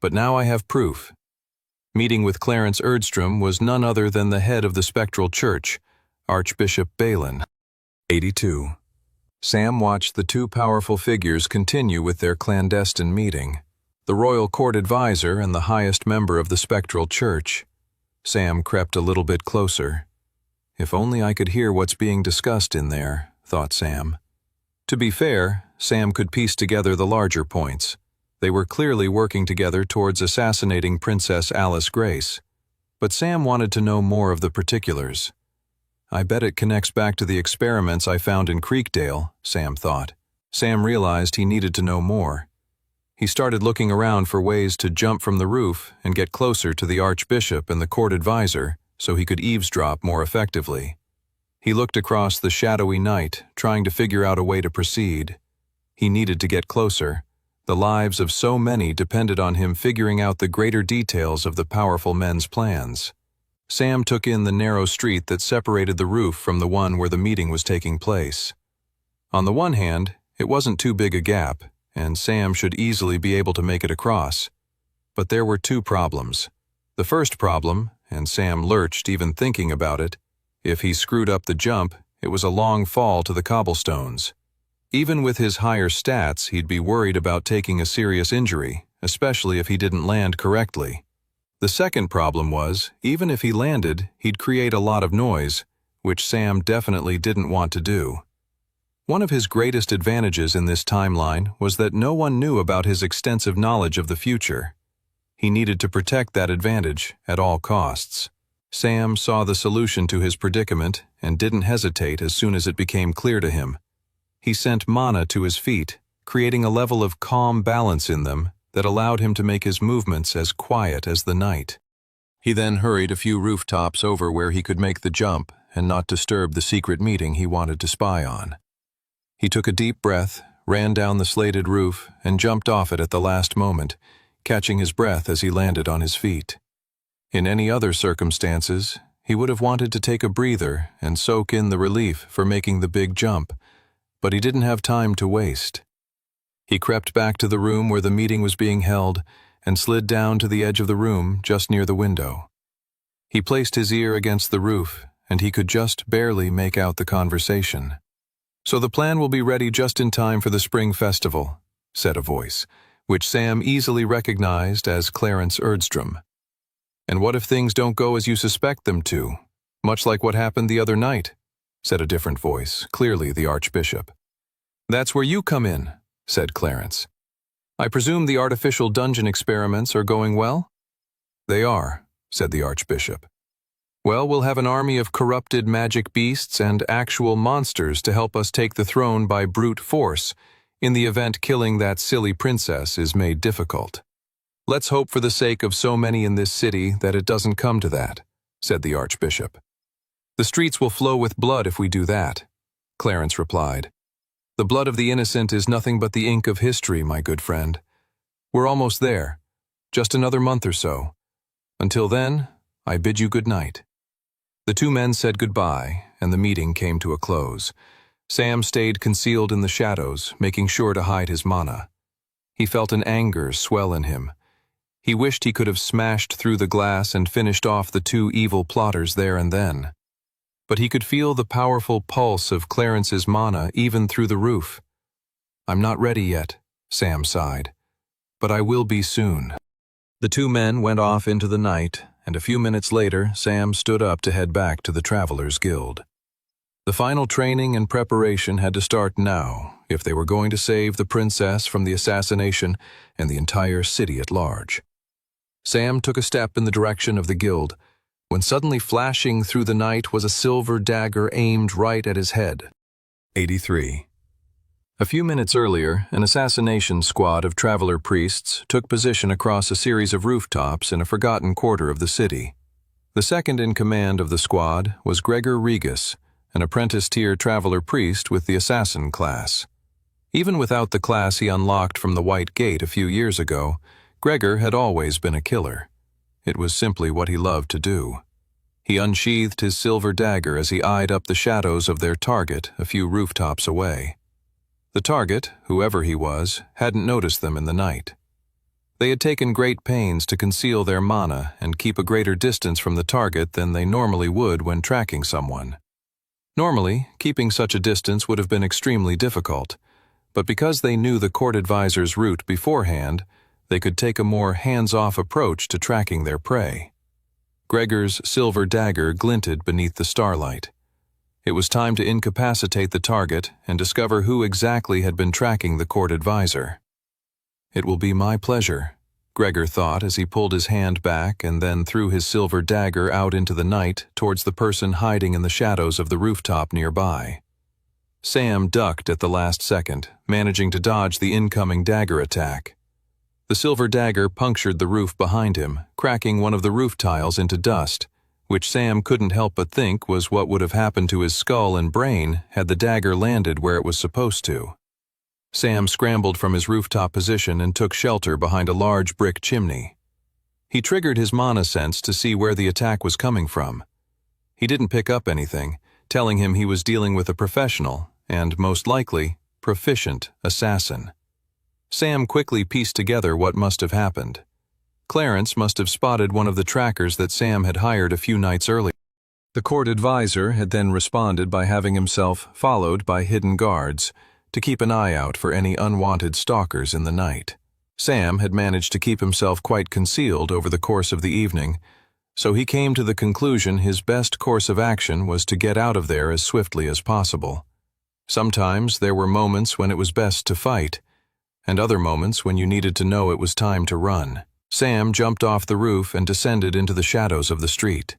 But now I have proof. Meeting with Clarence Erdstrom was none other than the head of the Spectral Church, Archbishop Balin. 82. Sam watched the two powerful figures continue with their clandestine meeting. The royal court advisor and the highest member of the Spectral Church. Sam crept a little bit closer. If only I could hear what's being discussed in there, thought Sam. To be fair, Sam could piece together the larger points. They were clearly working together towards assassinating Princess Alice Grace. But Sam wanted to know more of the particulars. I bet it connects back to the experiments I found in Creekdale, Sam thought. Sam realized he needed to know more. He started looking around for ways to jump from the roof and get closer to the Archbishop and the court advisor so he could eavesdrop more effectively. He looked across the shadowy night, trying to figure out a way to proceed. He needed to get closer. The lives of so many depended on him figuring out the greater details of the powerful men's plans. Sam took in the narrow street that separated the roof from the one where the meeting was taking place. On the one hand, it wasn't too big a gap, and Sam should easily be able to make it across. But there were two problems. The first problem, and Sam lurched even thinking about it, if he screwed up the jump, it was a long fall to the cobblestones. Even with his higher stats, he'd be worried about taking a serious injury, especially if he didn't land correctly. The second problem was, even if he landed, he'd create a lot of noise, which Sam definitely didn't want to do. One of his greatest advantages in this timeline was that no one knew about his extensive knowledge of the future. He needed to protect that advantage at all costs. Sam saw the solution to his predicament and didn't hesitate as soon as it became clear to him. He sent mana to his feet, creating a level of calm balance in them that allowed him to make his movements as quiet as the night. He then hurried a few rooftops over where he could make the jump and not disturb the secret meeting he wanted to spy on. He took a deep breath, ran down the slated roof, and jumped off it at the last moment, catching his breath as he landed on his feet. In any other circumstances, he would have wanted to take a breather and soak in the relief for making the big jump, but he didn't have time to waste. He crept back to the room where the meeting was being held and slid down to the edge of the room just near the window. He placed his ear against the roof, and he could just barely make out the conversation. "So the plan will be ready just in time for the spring festival," said a voice, which Sam easily recognized as Clarence Erdstrom. "And what if things don't go as you suspect them to, much like what happened the other night?" said a different voice, clearly the Archbishop. "That's where you come in," said Clarence. "I presume the artificial dungeon experiments are going well?" "They are," said the Archbishop. "Well, we'll have an army of corrupted magic beasts and actual monsters to help us take the throne by brute force, in the event killing that silly princess is made difficult. Let's hope for the sake of so many in this city that it doesn't come to that," said the Archbishop. "The streets will flow with blood if we do that," Clarence replied. "The blood of the innocent is nothing but the ink of history, my good friend. We're almost there. Just another month or so. Until then, I bid you good night." The two men said goodbye, and the meeting came to a close. Sam stayed concealed in the shadows, making sure to hide his mana. He felt an anger swell in him. He wished he could have smashed through the glass and finished off the two evil plotters there and then. But he could feel the powerful pulse of Clarence's mana even through the roof. "I'm not ready yet," Sam sighed. "But I will be soon." The two men went off into the night, and a few minutes later, Sam stood up to head back to the Travelers' Guild. The final training and preparation had to start now if they were going to save the princess from the assassination and the entire city at large. Sam took a step in the direction of the guild, when suddenly flashing through the night was a silver dagger aimed right at his head. 83. A few minutes earlier, an assassination squad of traveler priests took position across a series of rooftops in a forgotten quarter of the city. The second in command of the squad was Gregor Regas, an apprentice-tier traveler priest with the assassin class. Even without the class he unlocked from the White Gate a few years ago, Gregor had always been a killer. It was simply what he loved to do. He unsheathed his silver dagger as he eyed up the shadows of their target a few rooftops away. The target, whoever he was, hadn't noticed them in the night. They had taken great pains to conceal their mana and keep a greater distance from the target than they normally would when tracking someone. Normally, keeping such a distance would have been extremely difficult, but because they knew the court advisor's route beforehand, they could take a more hands-off approach to tracking their prey. Gregor's silver dagger glinted beneath the starlight. It was time to incapacitate the target and discover who exactly had been tracking the court advisor. "It will be my pleasure," Gregor thought as he pulled his hand back and then threw his silver dagger out into the night towards the person hiding in the shadows of the rooftop nearby. Sam ducked at the last second, managing to dodge the incoming dagger attack. The silver dagger punctured the roof behind him, cracking one of the roof tiles into dust, which Sam couldn't help but think was what would have happened to his skull and brain had the dagger landed where it was supposed to. Sam scrambled from his rooftop position and took shelter behind a large brick chimney. He triggered his mana sense to see where the attack was coming from. He didn't pick up anything, telling him he was dealing with a professional, and most likely, proficient assassin. Sam quickly pieced together what must have happened. Clarence must have spotted one of the trackers that Sam had hired a few nights earlier. The court advisor had then responded by having himself followed by hidden guards to keep an eye out for any unwanted stalkers in the night. Sam had managed to keep himself quite concealed over the course of the evening, so he came to the conclusion his best course of action was to get out of there as swiftly as possible. Sometimes there were moments when it was best to fight, and other moments when you needed to know it was time to run. Sam jumped off the roof and descended into the shadows of the street.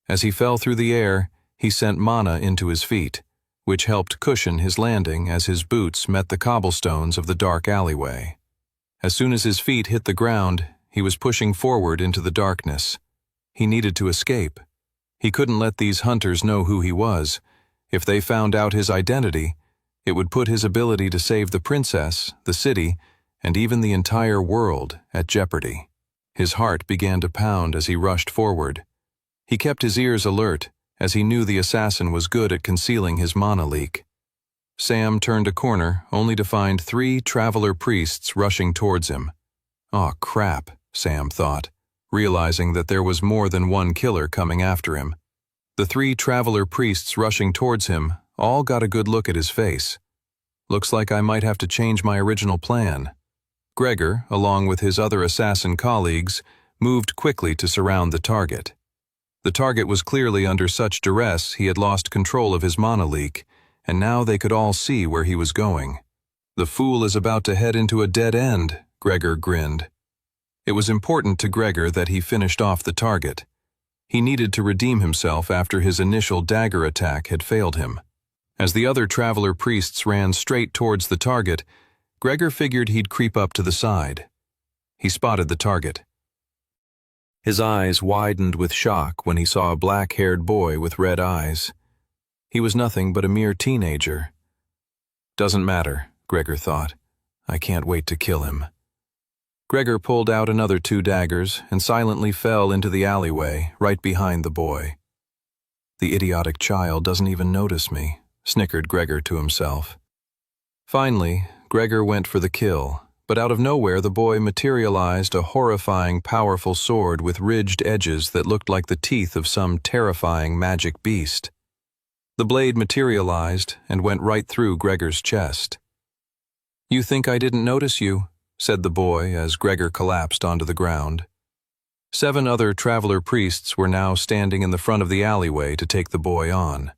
As he fell through the air, he sent mana into his feet, which helped cushion his landing as his boots met the cobblestones of the dark alleyway. As soon as his feet hit the ground, he was pushing forward into the darkness. He needed to escape. He couldn't let these hunters know who he was. If they found out his identity, it would put his ability to save the princess, the city, and even the entire world at jeopardy. His heart began to pound as he rushed forward. He kept his ears alert, as he knew the assassin was good at concealing his mana leak. Sam turned a corner, only to find 3 traveler priests rushing towards him. "Aw, crap," Sam thought, realizing that there was more than one killer coming after him. The 3 traveler priests rushing towards him all got a good look at his face. "Looks like I might have to change my original plan." Gregor, along with his other assassin colleagues, moved quickly to surround the target. The target was clearly under such duress he had lost control of his mana leak, and now they could all see where he was going. "The fool is about to head into a dead end," Gregor grinned. It was important to Gregor that he finished off the target. He needed to redeem himself after his initial dagger attack had failed him. As the other traveler priests ran straight towards the target, Gregor figured he'd creep up to the side. He spotted the target. His eyes widened with shock when he saw a black-haired boy with red eyes. He was nothing but a mere teenager. "Doesn't matter," Gregor thought. "I can't wait to kill him." Gregor pulled out another 2 daggers and silently fell into the alleyway right behind the boy. "The idiotic child doesn't even notice me," snickered Gregor to himself. Finally, Gregor went for the kill, but out of nowhere the boy materialized a horrifying, powerful sword with ridged edges that looked like the teeth of some terrifying magic beast. The blade materialized and went right through Gregor's chest. "You think I didn't notice you?" said the boy as Gregor collapsed onto the ground. 7 other traveler priests were now standing in the front of the alleyway to take the boy on.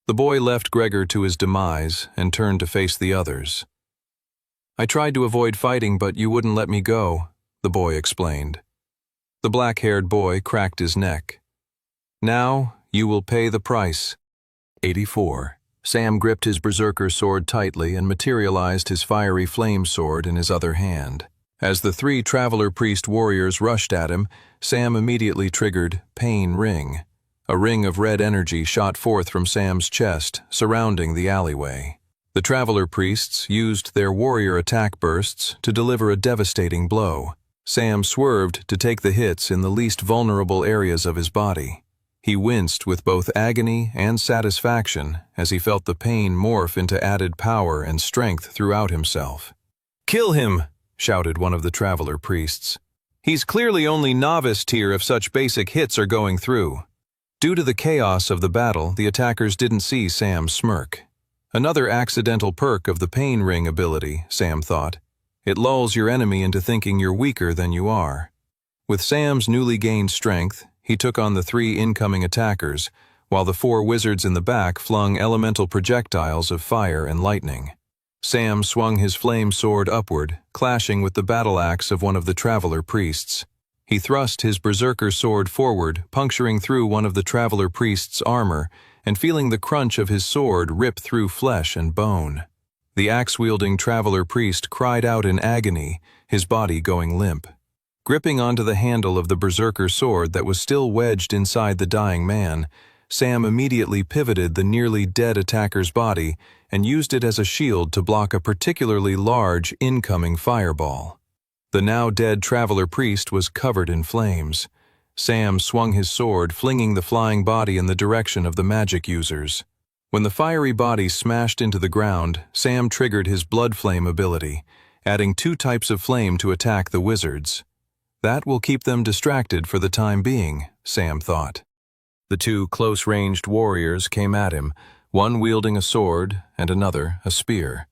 The boy left Gregor to his demise and turned to face the others. "I tried to avoid fighting, but you wouldn't let me go," the boy explained. The black-haired boy cracked his neck. "Now you will pay the price." 84. Sam gripped his berserker sword tightly and materialized his fiery flame sword in his other hand. As the 3 traveler priest warriors rushed at him, Sam immediately triggered Pain Ring. A ring of red energy shot forth from Sam's chest, surrounding the alleyway. The traveler priests used their warrior attack bursts to deliver a devastating blow. Sam swerved to take the hits in the least vulnerable areas of his body. He winced with both agony and satisfaction as he felt the pain morph into added power and strength throughout himself. "Kill him!" shouted one of the traveler priests. "He's clearly only novice tier if such basic hits are going through." Due to the chaos of the battle, the attackers didn't see Sam smirk. Another accidental perk of the Pain Ring ability, Sam thought. It lulls your enemy into thinking you're weaker than you are. With Sam's newly gained strength, he took on the 3 incoming attackers, while the 4 wizards in the back flung elemental projectiles of fire and lightning. Sam swung his flame sword upward, clashing with the battle axe of one of the traveler priests. He thrust his berserker sword forward, puncturing through one of the traveler priest's armor, and feeling the crunch of his sword rip through flesh and bone. The axe-wielding traveler priest cried out in agony, his body going limp. Gripping onto the handle of the berserker sword that was still wedged inside the dying man, Sam immediately pivoted the nearly dead attacker's body and used it as a shield to block a particularly large incoming fireball. The now dead traveler priest was covered in flames. Sam swung his sword, flinging the flying body in the direction of the magic users. When the fiery body smashed into the ground, Sam triggered his blood flame ability, adding 2 types of flame to attack the wizards. That will keep them distracted for the time being, Sam thought. The 2 close-ranged warriors came at him, one wielding a sword and another a spear.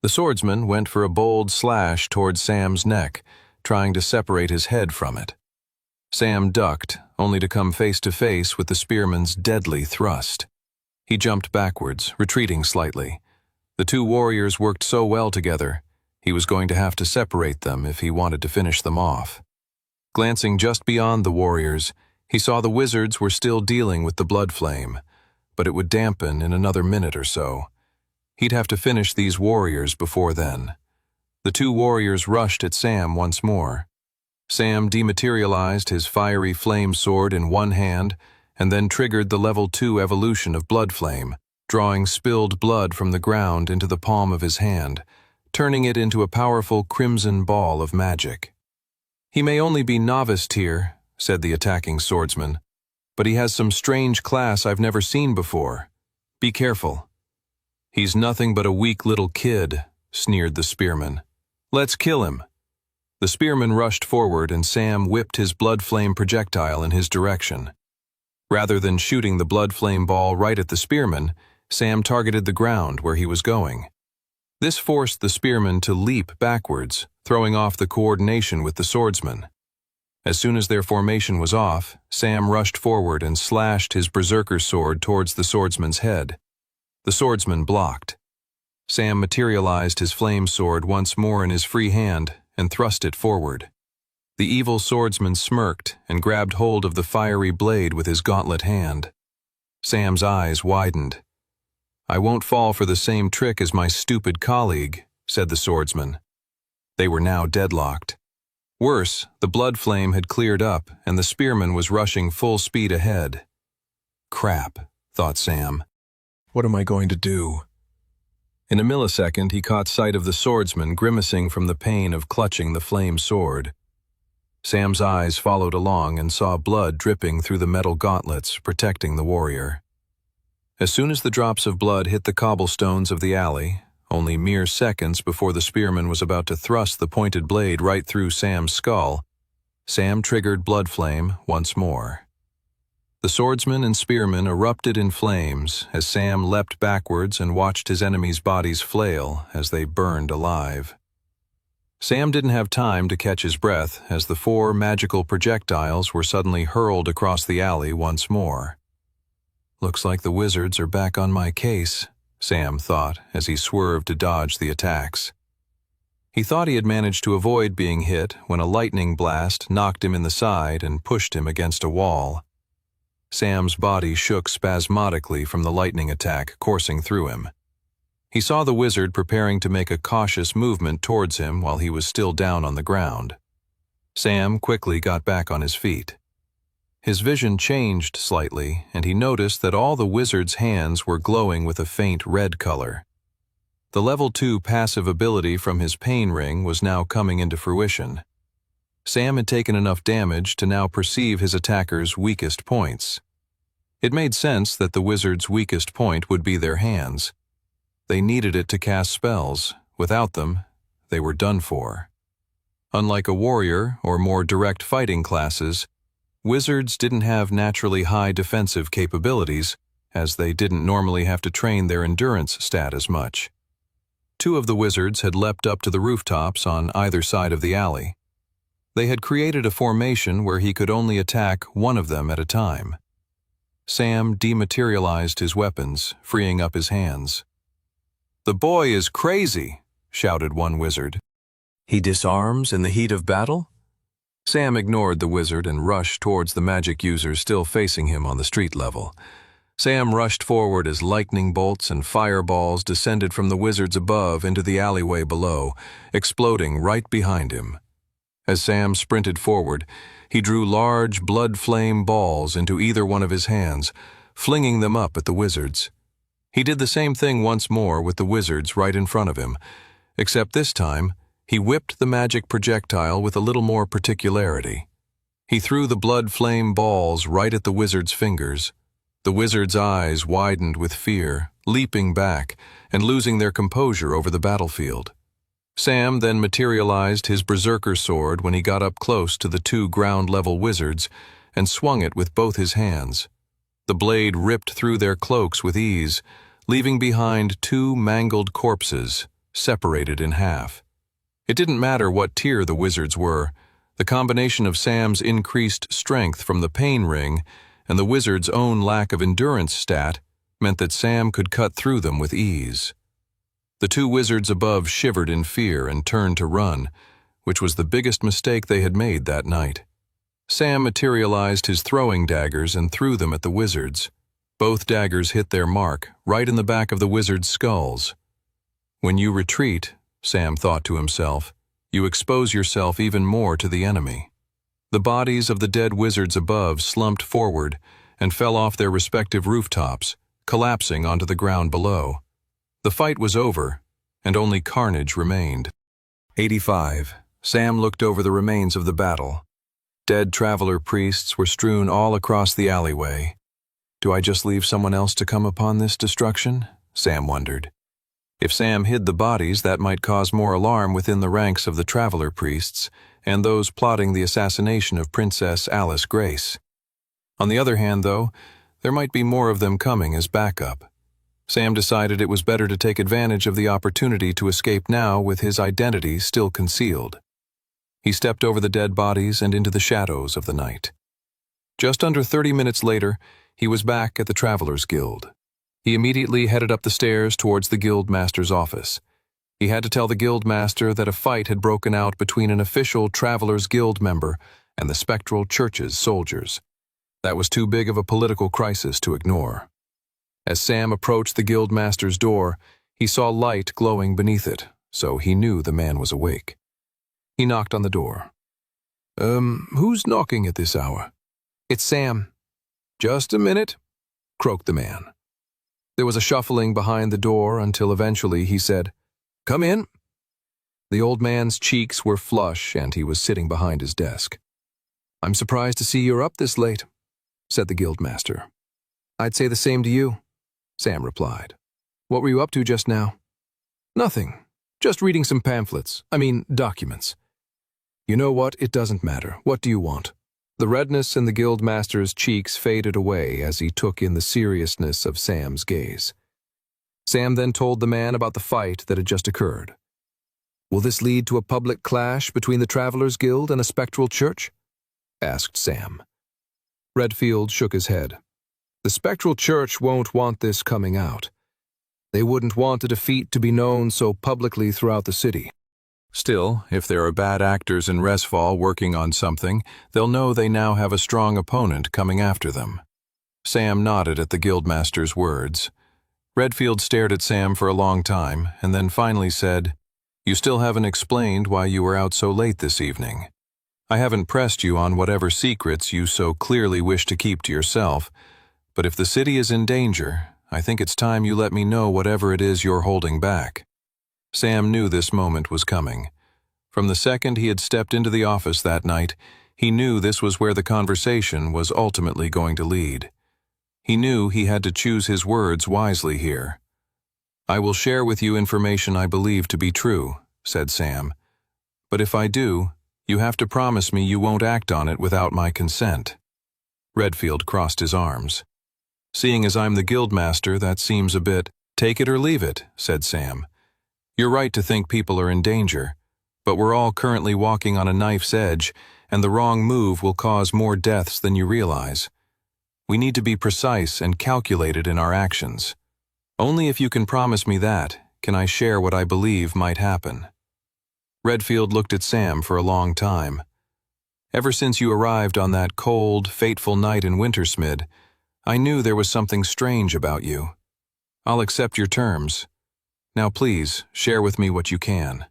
The swordsman went for a bold slash toward Sam's neck, trying to separate his head from it. Sam ducked, only to come face to face with the spearman's deadly thrust. He jumped backwards, retreating slightly. The 2 warriors worked so well together, he was going to have to separate them if he wanted to finish them off. Glancing just beyond the warriors, he saw the wizards were still dealing with the blood flame, but it would dampen in another minute or so. He'd have to finish these warriors before then. The 2 warriors rushed at Sam once more. Sam dematerialized his fiery flame sword in one hand and then triggered the level 2 evolution of blood flame, drawing spilled blood from the ground into the palm of his hand, turning it into a powerful crimson ball of magic. "He may only be novice tier," said the attacking swordsman, "but he has some strange class I've never seen before. Be careful." "He's nothing but a weak little kid," sneered the spearman. "Let's kill him." The spearman rushed forward and Sam whipped his blood flame projectile in his direction. Rather than shooting the blood flame ball right at the spearman, Sam targeted the ground where he was going. This forced the spearman to leap backwards, throwing off the coordination with the swordsman. As soon as their formation was off, Sam rushed forward and slashed his berserker sword towards the swordsman's head. The swordsman blocked. Sam materialized his flame sword once more in his free hand and thrust it forward. The evil swordsman smirked and grabbed hold of the fiery blade with his gauntlet hand. Sam's eyes widened. "I won't fall for the same trick as my stupid colleague," said the swordsman. They were now deadlocked. Worse, the blood flame had cleared up and the spearman was rushing full speed ahead. "Crap," thought Sam. "What am I going to do?" In a millisecond, he caught sight of the swordsman grimacing from the pain of clutching the flame sword. Sam's eyes followed along and saw blood dripping through the metal gauntlets, protecting the warrior. As soon as the drops of blood hit the cobblestones of the alley, only mere seconds before the spearman was about to thrust the pointed blade right through Sam's skull, Sam triggered blood flame once more. The swordsman and spearman erupted in flames as Sam leapt backwards and watched his enemies' bodies flail as they burned alive. Sam didn't have time to catch his breath as the 4 magical projectiles were suddenly hurled across the alley once more. "Looks like the wizards are back on my case," Sam thought as he swerved to dodge the attacks. He thought he had managed to avoid being hit when a lightning blast knocked him in the side and pushed him against a wall. Sam's body shook spasmodically from the lightning attack coursing through him. He saw the wizard preparing to make a cautious movement towards him while he was still down on the ground. Sam quickly got back on his feet. His vision changed slightly, and he noticed that all the wizard's hands were glowing with a faint red color. The level 2 passive ability from his pain ring was now coming into fruition. Sam had taken enough damage to now perceive his attacker's weakest points. It made sense that the wizard's weakest point would be their hands. They needed it to cast spells. Without them, they were done for. Unlike a warrior or more direct fighting classes, wizards didn't have naturally high defensive capabilities, as they didn't normally have to train their endurance stat as much. 2 of the wizards had leapt up to the rooftops on either side of the alley. They had created a formation where he could only attack one of them at a time. Sam dematerialized his weapons, freeing up his hands. "The boy is crazy," shouted one wizard. "He disarms in the heat of battle?" Sam ignored the wizard and rushed towards the magic users still facing him on the street level. Sam rushed forward as lightning bolts and fireballs descended from the wizards above into the alleyway below, exploding right behind him. As Sam sprinted forward, he drew large blood flame balls into either one of his hands, flinging them up at the wizards. He did the same thing once more with the wizards right in front of him, except this time he whipped the magic projectile with a little more particularity. He threw the blood flame balls right at the wizard's fingers. The wizard's eyes widened with fear, leaping back and losing their composure over the battlefield. Sam then materialized his berserker sword when he got up close to the two ground-level wizards and swung it with both his hands. The blade ripped through their cloaks with ease, leaving behind two mangled corpses, separated in half. It didn't matter what tier the wizards were. The combination of Sam's increased strength from the pain ring and the wizard's own lack of endurance stat meant that Sam could cut through them with ease. The two wizards above shivered in fear and turned to run, which was the biggest mistake they had made that night. Sam materialized his throwing daggers and threw them at the wizards. Both daggers hit their mark, right in the back of the wizards' skulls. When you retreat, Sam thought to himself, you expose yourself even more to the enemy. The bodies of the dead wizards above slumped forward and fell off their respective rooftops, collapsing onto the ground below. The fight was over, and only carnage remained. 85. Sam looked over the remains of the battle. Dead traveler priests were strewn all across the alleyway. Do I just leave someone else to come upon this destruction? Sam wondered. If Sam hid the bodies, that might cause more alarm within the ranks of the traveler priests and those plotting the assassination of Princess Alice Grace. On the other hand, though, there might be more of them coming as backup. Sam decided it was better to take advantage of the opportunity to escape now with his identity still concealed. He stepped over the dead bodies and into the shadows of the night. Just under 30 minutes later, he was back at the Travelers Guild. He immediately headed up the stairs towards the Guildmaster's office. He had to tell the Guildmaster that a fight had broken out between an official Travelers Guild member and the Spectral Church's soldiers. That was too big of a political crisis to ignore. As Sam approached the Guildmaster's door, he saw light glowing beneath it, so he knew the man was awake. He knocked on the door. Who's knocking at this hour?" "It's Sam." "Just a minute," croaked the man. There was a shuffling behind the door until eventually he said, "Come in." The old man's cheeks were flush and he was sitting behind his desk. "I'm surprised to see you're up this late," said the Guildmaster. "I'd say the same to you," Sam replied. "What were you up to just now?" "Nothing. Just reading some documents." "You know what? It doesn't matter. What do you want?" The redness in the Guildmaster's cheeks faded away as he took in the seriousness of Sam's gaze. Sam then told the man about the fight that had just occurred. "Will this lead to a public clash between the Travelers Guild and a spectral church?" asked Sam. Redfield shook his head. "The spectral church won't want this coming out. They wouldn't want a defeat to be known so publicly throughout the city. Still, if there are bad actors in Resfall working on something, they'll know they now have a strong opponent coming after them." Sam nodded at the Guildmaster's words. Redfield stared at Sam for a long time and then finally said, "You still haven't explained why you were out so late this evening. I haven't pressed you on whatever secrets you so clearly wish to keep to yourself, but if the city is in danger, I think it's time you let me know whatever it is you're holding back." Sam knew this moment was coming. From the second he had stepped into the office that night, he knew this was where the conversation was ultimately going to lead. He knew he had to choose his words wisely here. "I will share with you information I believe to be true," said Sam. "But if I do, you have to promise me you won't act on it without my consent." Redfield crossed his arms. "Seeing as I'm the Guildmaster, that seems a bit—" "Take it or leave it," said Sam. "You're right to think people are in danger, but we're all currently walking on a knife's edge, and the wrong move will cause more deaths than you realize. We need to be precise and calculated in our actions. Only if you can promise me that can I share what I believe might happen." Redfield looked at Sam for a long time. "Ever since you arrived on that cold, fateful night in Wintersmid, I knew there was something strange about you. I'll accept your terms. Now please, share with me what you can."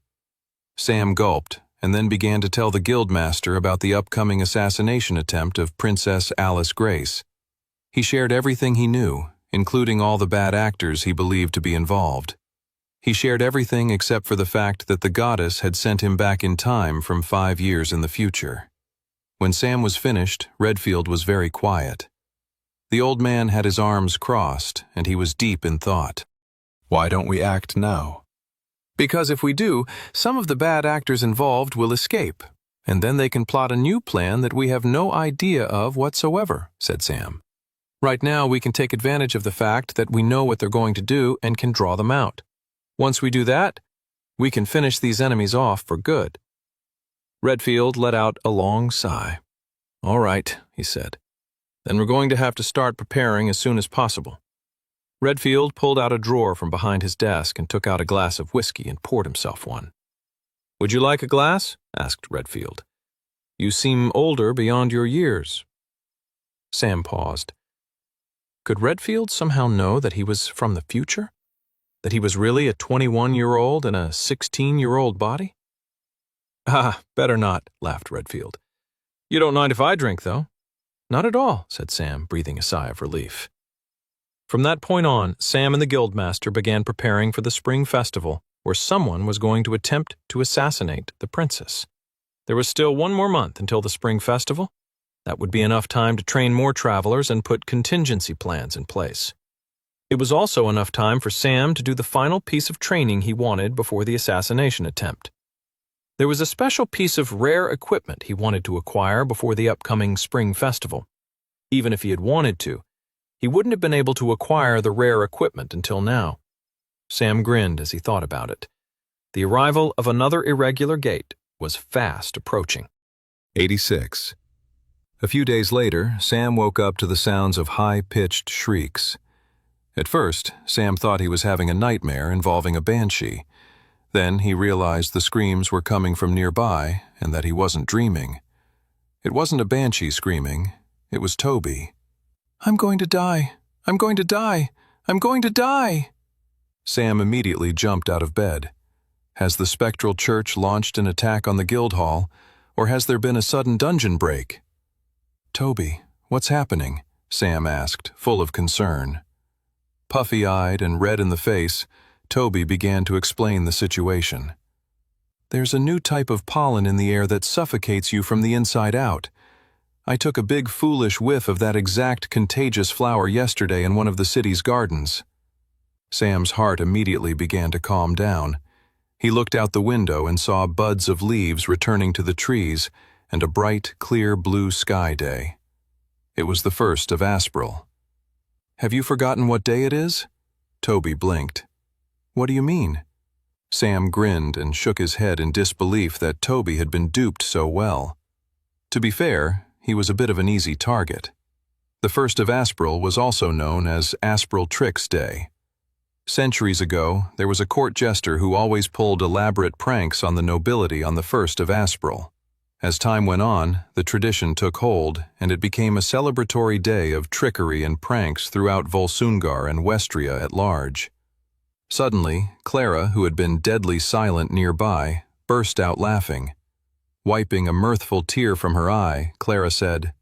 Sam gulped, and then began to tell the guildmaster about the upcoming assassination attempt of Princess Alice Grace. He shared everything he knew, including all the bad actors he believed to be involved. He shared everything except for the fact that the goddess had sent him back in time from 5 years in the future. When Sam was finished, Redfield was very quiet. The old man had his arms crossed, and he was deep in thought. "Why don't we act now?" "Because if we do, some of the bad actors involved will escape, and then they can plot a new plan that we have no idea of whatsoever," said Sam. "Right now, we can take advantage of the fact that we know what they're going to do and can draw them out. Once we do that, we can finish these enemies off for good." Redfield let out a long sigh. "All right," he said. "Then we're going to have to start preparing as soon as possible." Redfield pulled out a drawer from behind his desk and took out a glass of whiskey and poured himself one. "Would you like a glass?" asked Redfield. "You seem older beyond your years." Sam paused. Could Redfield somehow know that he was from the future? That he was really a 21-year-old in a 16-year-old body? "Ah, better not," laughed Redfield. "You don't mind if I drink, though?" "Not at all," said Sam, breathing a sigh of relief. From that point on, Sam and the guildmaster began preparing for the spring festival, where someone was going to attempt to assassinate the princess. There was still 1 more month until the spring festival. That would be enough time to train more travelers and put contingency plans in place. It was also enough time for Sam to do the final piece of training he wanted before the assassination attempt. There was a special piece of rare equipment he wanted to acquire before the upcoming spring festival. Even if he had wanted to, he wouldn't have been able to acquire the rare equipment until now. Sam grinned as he thought about it. The arrival of another irregular gate was fast approaching. 86. A few days later, Sam woke up to the sounds of high-pitched shrieks. At first, Sam thought he was having a nightmare involving a banshee. Then he realized the screams were coming from nearby and that he wasn't dreaming. It wasn't a banshee screaming, it was Toby. "I'm going to die! I'm going to die! I'm going to die!" Sam immediately jumped out of bed. Has the spectral church launched an attack on the Guildhall, or has there been a sudden dungeon break? "Toby, what's happening?" Sam asked, full of concern. Puffy-eyed and red in the face, Toby began to explain the situation. "There's a new type of pollen in the air that suffocates you from the inside out. I took a big foolish whiff of that exact contagious flower yesterday in one of the city's gardens." Sam's heart immediately began to calm down. He looked out the window and saw buds of leaves returning to the trees and a bright, clear blue sky day. It was the 1st of April. "Have you forgotten what day it is?" Toby blinked. "What do you mean?" Sam grinned and shook his head in disbelief that Toby had been duped so well. To be fair, he was a bit of an easy target. The 1st of April was also known as April Tricks Day. Centuries ago, there was a court jester who always pulled elaborate pranks on the nobility on the 1st of April. As time went on, the tradition took hold, and it became a celebratory day of trickery and pranks throughout Volsungar and Westria at large. Suddenly, Clara, who had been deadly silent nearby, burst out laughing. Wiping a mirthful tear from her eye, Clara said,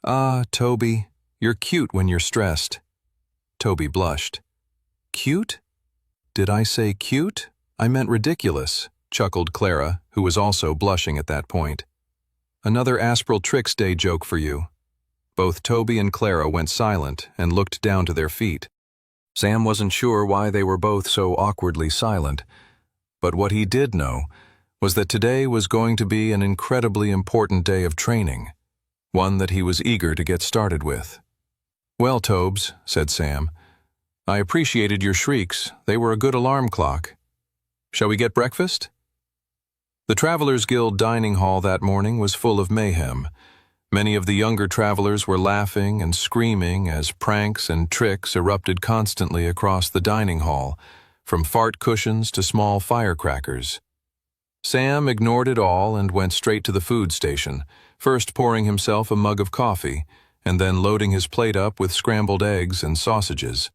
"Ah, Toby, you're cute when you're stressed." Toby blushed. "Cute? Did I say cute? I meant ridiculous," chuckled Clara, who was also blushing at that point. "Another April Tricks Day joke for you." Both Toby and Clara went silent and looked down to their feet. Sam wasn't sure why they were both so awkwardly silent, but what he did know was that today was going to be an incredibly important day of training, one that he was eager to get started with. "Well, Tobes," said Sam, "I appreciated your shrieks. They were a good alarm clock. Shall we get breakfast?" The Travelers' Guild dining hall that morning was full of mayhem. Many of the younger travelers were laughing and screaming as pranks and tricks erupted constantly across the dining hall, from fart cushions to small firecrackers. Sam ignored it all and went straight to the food station, first pouring himself a mug of coffee, and then loading his plate up with scrambled eggs and sausages.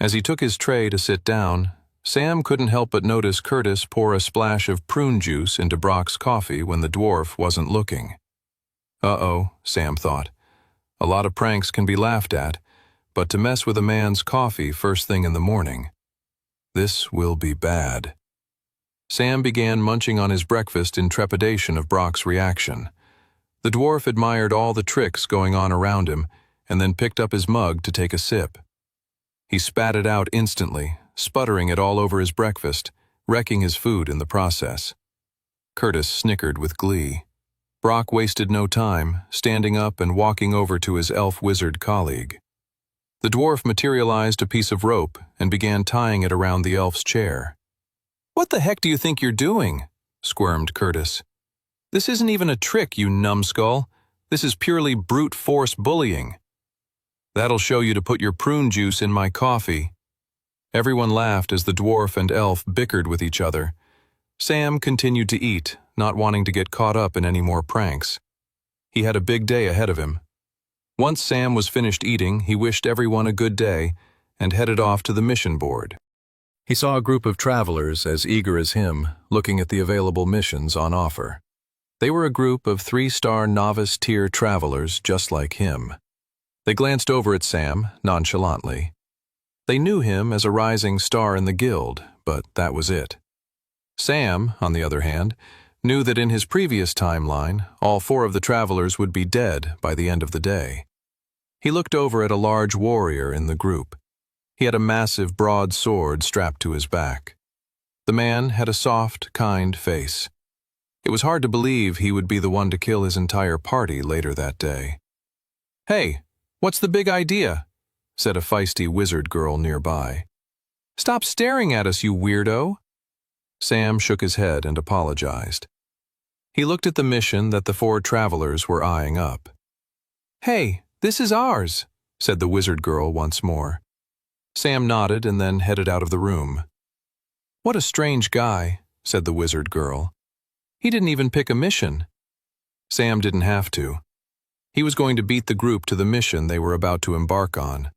As he took his tray to sit down, Sam couldn't help but notice Curtis pour a splash of prune juice into Brock's coffee when the dwarf wasn't looking. Uh-oh, Sam thought. A lot of pranks can be laughed at, but to mess with a man's coffee first thing in the morning, this will be bad. Sam began munching on his breakfast in trepidation of Brock's reaction. The dwarf admired all the tricks going on around him and then picked up his mug to take a sip. He spat it out instantly, sputtering it all over his breakfast, wrecking his food in the process. Curtis snickered with glee. Brock wasted no time, standing up and walking over to his elf-wizard colleague. The dwarf materialized a piece of rope and began tying it around the elf's chair. "What the heck do you think you're doing?" squirmed Curtis. "This isn't even a trick, you numbskull. This is purely brute force bullying." "That'll show you to put your prune juice in my coffee." Everyone laughed as the dwarf and elf bickered with each other. Sam continued to eat, not wanting to get caught up in any more pranks. He had a big day ahead of him. Once Sam was finished eating, he wished everyone a good day and headed off to the mission board. He saw a group of travelers as eager as him, looking at the available missions on offer. They were a group of 3-star novice-tier travelers just like him. They glanced over at Sam, nonchalantly. They knew him as a rising star in the guild, but that was it. Sam, on the other hand, knew that in his previous timeline, all 4 of the travelers would be dead by the end of the day. He looked over at a large warrior in the group. He had a massive, broad sword strapped to his back. The man had a soft, kind face. It was hard to believe he would be the one to kill his entire party later that day. "Hey, what's the big idea?" said a feisty wizard girl nearby. "Stop staring at us, you weirdo." Sam shook his head and apologized. He looked at the mission that the 4 travelers were eyeing up. "Hey, this is ours," said the wizard girl once more. Sam nodded and then headed out of the room. "What a strange guy," said the wizard girl. "He didn't even pick a mission." Sam didn't have to. He was going to beat the group to the mission they were about to embark on.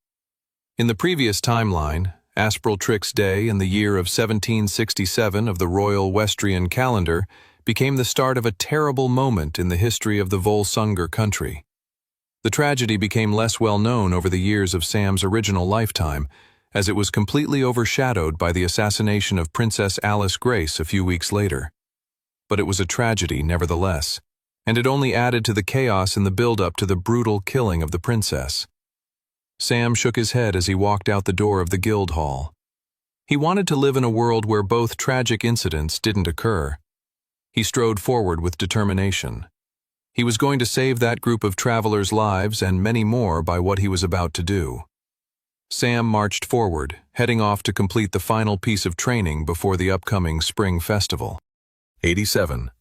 In the previous timeline, Aspral Trix Day in the year of 1767 of the Royal Westrian calendar became the start of a terrible moment in the history of the Volsungur country. The tragedy became less well known over the years of Sam's original lifetime, as it was completely overshadowed by the assassination of Princess Alice Grace a few weeks later. But it was a tragedy nevertheless, and it only added to the chaos in the build-up to the brutal killing of the princess. Sam shook his head as he walked out the door of the guild hall. He wanted to live in a world where both tragic incidents didn't occur. He strode forward with determination. He was going to save that group of travelers' lives and many more by what he was about to do. Sam marched forward, heading off to complete the final piece of training before the upcoming spring festival. 87.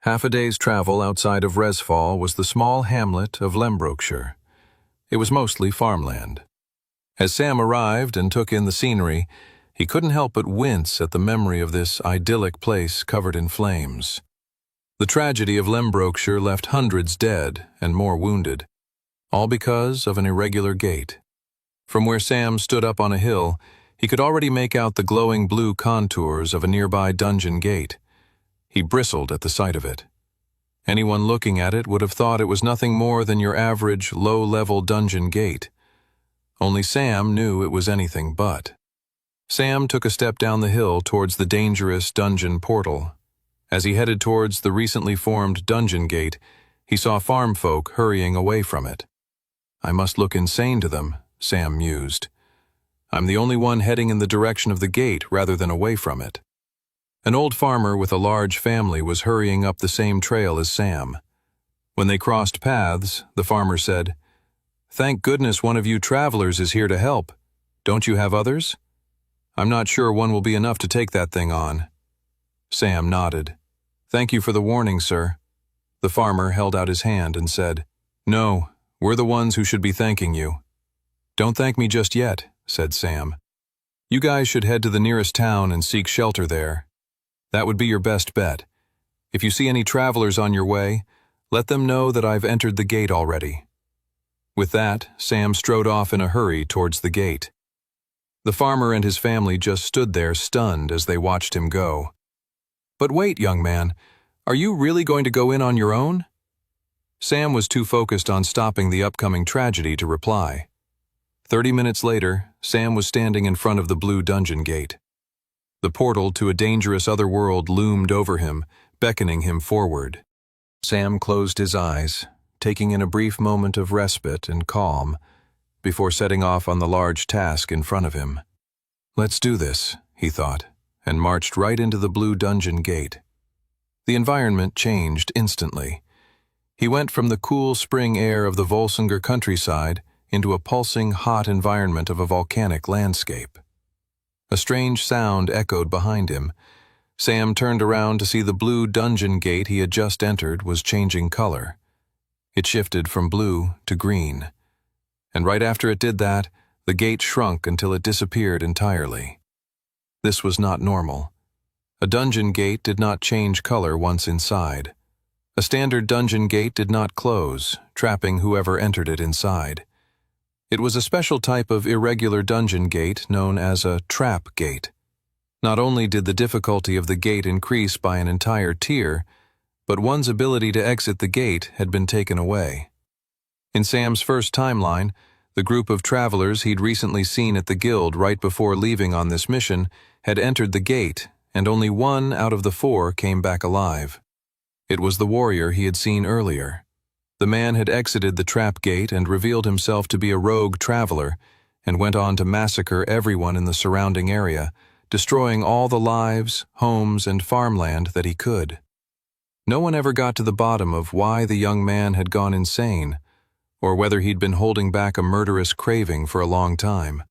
Half a day's travel outside of Resfall was the small hamlet of Lembrokeshire. It was mostly farmland. As Sam arrived and took in the scenery, he couldn't help but wince at the memory of this idyllic place covered in flames. The tragedy of Lembrokeshire left hundreds dead and more wounded, all because of an irregular gate. From where Sam stood up on a hill, he could already make out the glowing blue contours of a nearby dungeon gate. He bristled at the sight of it. Anyone looking at it would have thought it was nothing more than your average, low-level dungeon gate. Only Sam knew it was anything but. Sam took a step down the hill towards the dangerous dungeon portal. As he headed towards the recently formed dungeon gate, he saw farm folk hurrying away from it. "I must look insane to them," Sam mused. "I'm the only one heading in the direction of the gate rather than away from it." An old farmer with a large family was hurrying up the same trail as Sam. When they crossed paths, the farmer said, "Thank goodness one of you travelers is here to help. Don't you have others?" "I'm not sure one will be enough to take that thing on." Sam nodded. "Thank you for the warning, sir." The farmer held out his hand and said, "No, we're the ones who should be thanking you." "Don't thank me just yet," said Sam. "You guys should head to the nearest town and seek shelter there. That would be your best bet. If you see any travelers on your way, let them know that I've entered the gate already." With that, Sam strode off in a hurry towards the gate. The farmer and his family just stood there stunned as they watched him go. "But wait, young man, are you really going to go in on your own?" Sam was too focused on stopping the upcoming tragedy to reply. 30 minutes later, Sam was standing in front of the blue dungeon gate. The portal to a dangerous other world loomed over him, beckoning him forward. Sam closed his eyes, taking in a brief moment of respite and calm, before setting off on the large task in front of him. "Let's do this," he thought, and marched right into the blue dungeon gate. The environment changed instantly. He went from the cool spring air of the Volsinger countryside into a pulsing, hot environment of a volcanic landscape. A strange sound echoed behind him. Sam turned around to see the blue dungeon gate he had just entered was changing color. It shifted from blue to green. And right after it did that, the gate shrunk until it disappeared entirely. This was not normal. A dungeon gate did not change color once inside. A standard dungeon gate did not close, trapping whoever entered it inside. It was a special type of irregular dungeon gate known as a trap gate. Not only did the difficulty of the gate increase by an entire tier, but one's ability to exit the gate had been taken away. In Sam's first timeline, the group of travelers he'd recently seen at the guild right before leaving on this mission had entered the gate, and only 1 out of the 4 came back alive. It was the warrior he had seen earlier. The man had exited the trap gate and revealed himself to be a rogue traveler, and went on to massacre everyone in the surrounding area, destroying all the lives, homes, and farmland that he could. No one ever got to the bottom of why the young man had gone insane, or whether he'd been holding back a murderous craving for a long time.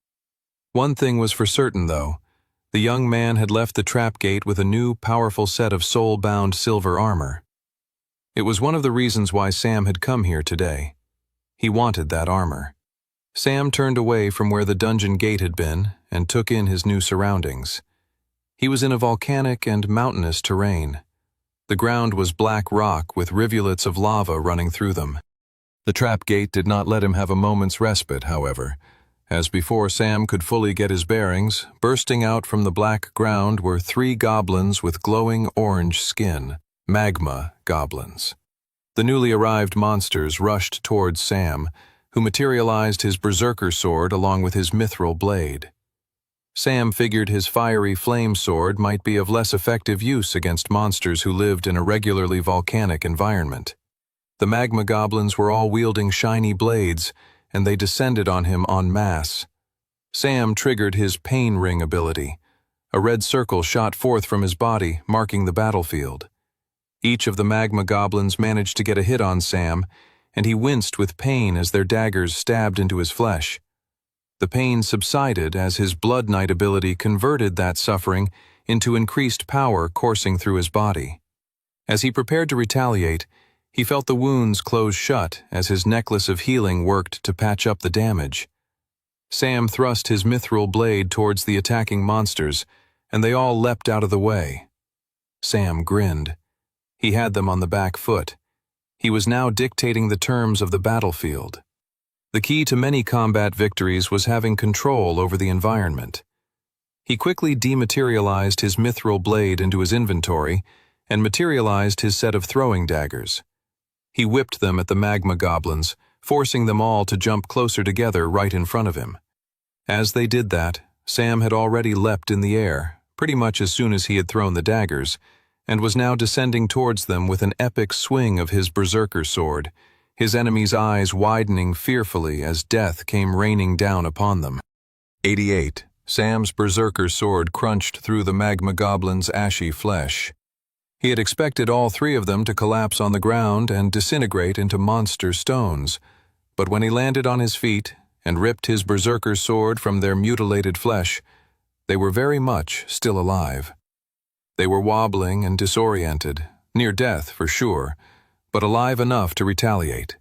One thing was for certain, though. The young man had left the trap gate with a new, powerful set of soul-bound silver armor. It was one of the reasons why Sam had come here today. He wanted that armor. Sam turned away from where the dungeon gate had been and took in his new surroundings. He was in a volcanic and mountainous terrain. The ground was black rock with rivulets of lava running through them. The trap gate did not let him have a moment's respite, however. As before Sam could fully get his bearings, bursting out from the black ground were 3 goblins with glowing orange skin, magma goblins. The newly arrived monsters rushed towards Sam, who materialized his berserker sword along with his mithril blade. Sam figured his fiery flame sword might be of less effective use against monsters who lived in a regularly volcanic environment. The magma goblins were all wielding shiny blades, and they descended on him en masse. Sam triggered his pain ring ability. A red circle shot forth from his body, marking the battlefield. Each of the magma goblins managed to get a hit on Sam, and he winced with pain as their daggers stabbed into his flesh. The pain subsided as his Blood Knight ability converted that suffering into increased power coursing through his body. As he prepared to retaliate, he felt the wounds close shut as his necklace of healing worked to patch up the damage. Sam thrust his mithril blade towards the attacking monsters, and they all leapt out of the way. Sam grinned. He had them on the back foot. He was now dictating the terms of the battlefield. The key to many combat victories was having control over the environment. He quickly dematerialized his mithril blade into his inventory and materialized his set of throwing daggers. He whipped them at the magma goblins, forcing them all to jump closer together right in front of him. As they did that, Sam had already leapt in the air, pretty much as soon as he had thrown the daggers, and was now descending towards them with an epic swing of his berserker sword, his enemy's eyes widening fearfully as death came raining down upon them. 88. Sam's berserker sword crunched through the magma goblin's ashy flesh. He had expected all 3 of them to collapse on the ground and disintegrate into monster stones, but when he landed on his feet and ripped his berserker sword from their mutilated flesh, they were very much still alive. They were wobbling and disoriented, near death for sure, but alive enough to retaliate.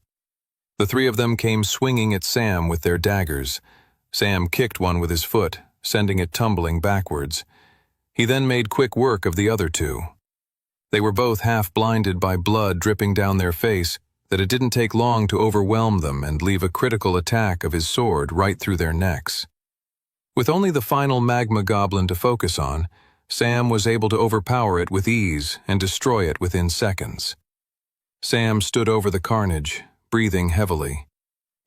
The 3 of them came swinging at Sam with their daggers. Sam kicked one with his foot, sending it tumbling backwards. He then made quick work of the other 2. They were both half blinded by blood dripping down their face, that it didn't take long to overwhelm them and leave a critical attack of his sword right through their necks. With only the final magma goblin to focus on, Sam was able to overpower it with ease and destroy it within seconds. Sam stood over the carnage, breathing heavily.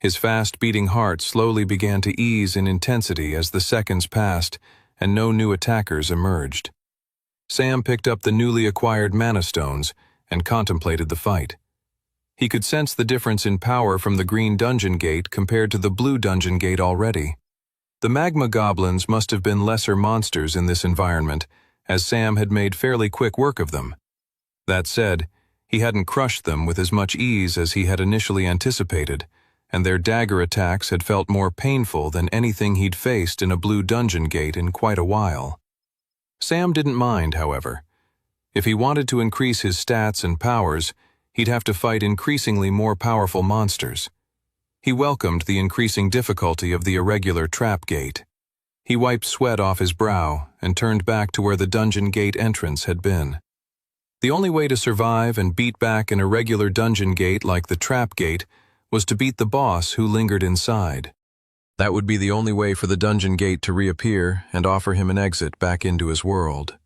His fast-beating heart slowly began to ease in intensity as the seconds passed and no new attackers emerged. Sam picked up the newly acquired mana stones and contemplated the fight. He could sense the difference in power from the green dungeon gate compared to the blue dungeon gate already. The magma goblins must have been lesser monsters in this environment, as Sam had made fairly quick work of them. That said, he hadn't crushed them with as much ease as he had initially anticipated, and their dagger attacks had felt more painful than anything he'd faced in a blue dungeon gate in quite a while. Sam didn't mind, however. If he wanted to increase his stats and powers, he'd have to fight increasingly more powerful monsters. He welcomed the increasing difficulty of the irregular trap gate. He wiped sweat off his brow and turned back to where the dungeon gate entrance had been. The only way to survive and beat back an irregular dungeon gate like the trap gate was to beat the boss who lingered inside. That would be the only way for the dungeon gate to reappear and offer him an exit back into his world.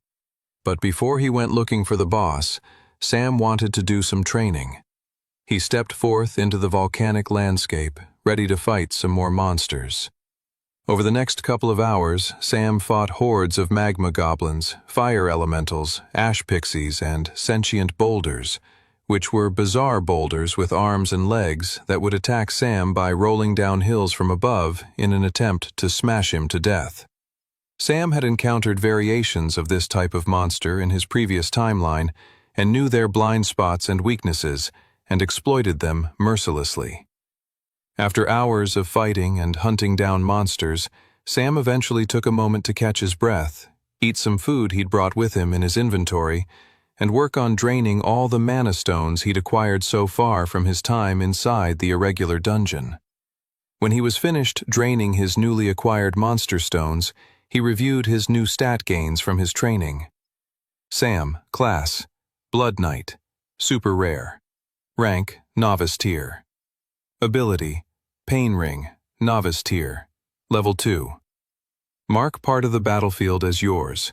But before he went looking for the boss, Sam wanted to do some training. He stepped forth into the volcanic landscape, ready to fight some more monsters. Over the next couple of hours, Sam fought hordes of magma goblins, fire elementals, ash pixies, and sentient boulders, which were bizarre boulders with arms and legs that would attack Sam by rolling down hills from above in an attempt to smash him to death. Sam had encountered variations of this type of monster in his previous timeline and knew their blind spots and weaknesses and exploited them mercilessly. After hours of fighting and hunting down monsters, Sam eventually took a moment to catch his breath, eat some food he'd brought with him in his inventory, and work on draining all the mana stones he'd acquired so far from his time inside the irregular dungeon. When he was finished draining his newly acquired monster stones, he reviewed his new stat gains from his training. Sam, class, Blood Knight, super rare. Rank, novice tier. Ability, Pain Ring, novice tier, level 2. Mark part of the battlefield as yours.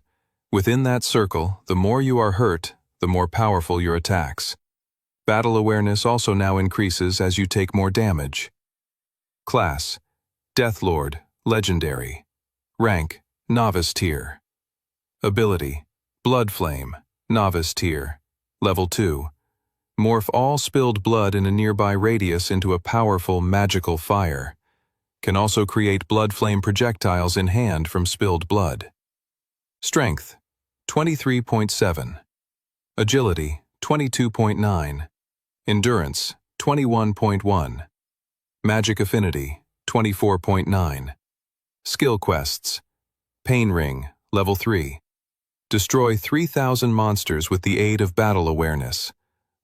Within that circle, the more you are hurt, the more powerful your attacks. Battle awareness also now increases as you take more damage. Class, Deathlord, legendary. Rank, novice tier. Ability, Blood Flame, novice tier, level 2. Morph all spilled blood in a nearby radius into a powerful magical fire. Can also create blood flame projectiles in hand from spilled blood. Strength, 23.7. Agility, 22.9. Endurance, 21.1. Magic Affinity, 24.9. Skill quests. Pain Ring, level 3. Destroy 3,000 monsters with the aid of battle awareness.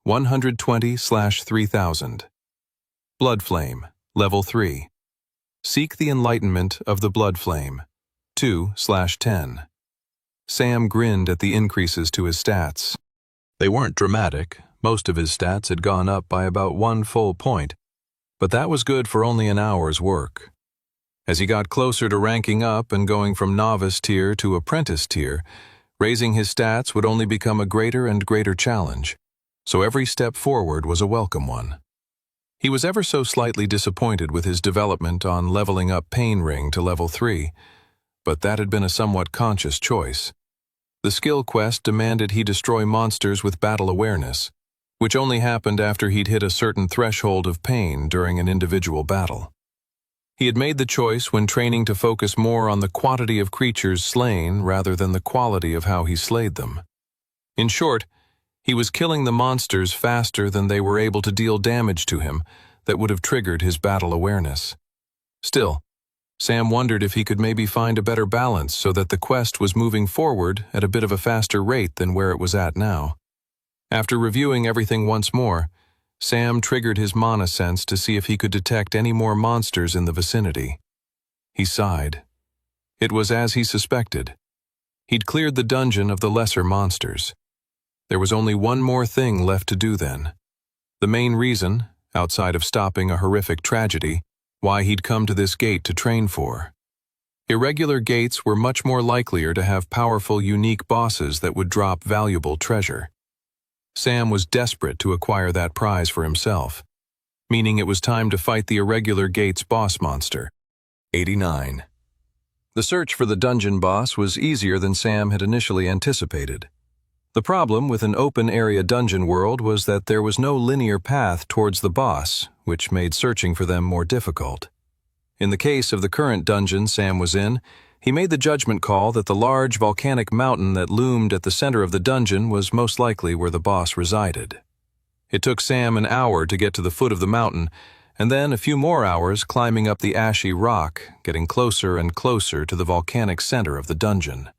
120/3000. Blood Flame, level 3. Seek the enlightenment of the Blood Flame. 2/10. Sam grinned at the increases to his stats. They weren't dramatic. Most of his stats had gone up by about 1 full point, but that was good for only an hour's work. As he got closer to ranking up and going from novice tier to apprentice tier, raising his stats would only become a greater and greater challenge, so every step forward was a welcome one. He was ever so slightly disappointed with his development on leveling up Pain Ring to level 3, but that had been a somewhat conscious choice. The skill quest demanded he destroy monsters with battle awareness, which only happened after he'd hit a certain threshold of pain during an individual battle. He had made the choice when training to focus more on the quantity of creatures slain rather than the quality of how he slayed them. In short, he was killing the monsters faster than they were able to deal damage to him that would have triggered his battle awareness. Still, Sam wondered if he could maybe find a better balance so that the quest was moving forward at a bit of a faster rate than where it was at now. After reviewing everything once more, Sam triggered his mana sense to see if he could detect any more monsters in the vicinity. He sighed. It was as he suspected. He'd cleared the dungeon of the lesser monsters. There was only one more thing left to do then. The main reason, outside of stopping a horrific tragedy, why he'd come to this gate to train for. Irregular gates were much more likelier to have powerful, unique bosses that would drop valuable treasure. Sam was desperate to acquire that prize for himself, meaning it was time to fight the Irregular Gates boss monster. 89. The search for the dungeon boss was easier than Sam had initially anticipated. The problem with an open-area dungeon world was that there was no linear path towards the boss, which made searching for them more difficult. In the case of the current dungeon Sam was in, he made the judgment call that the large volcanic mountain that loomed at the center of the dungeon was most likely where the boss resided. It took Sam an hour to get to the foot of the mountain, and then a few more hours climbing up the ashy rock, getting closer and closer to the volcanic center of the dungeon.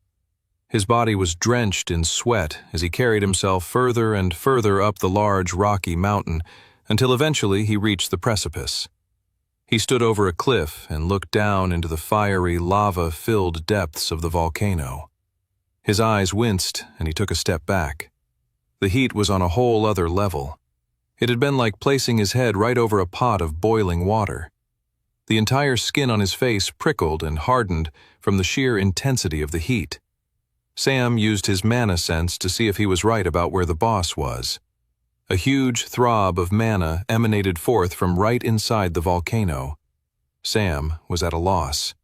His body was drenched in sweat as he carried himself further and further up the large rocky mountain until eventually he reached the precipice. He stood over a cliff and looked down into the fiery, lava-filled depths of the volcano. His eyes winced, and he took a step back. The heat was on a whole other level. It had been like placing his head right over a pot of boiling water. The entire skin on his face prickled and hardened from the sheer intensity of the heat. Sam used his mana sense to see if he was right about where the boss was. A huge throb of mana emanated forth from right inside the volcano. Sam was at a loss.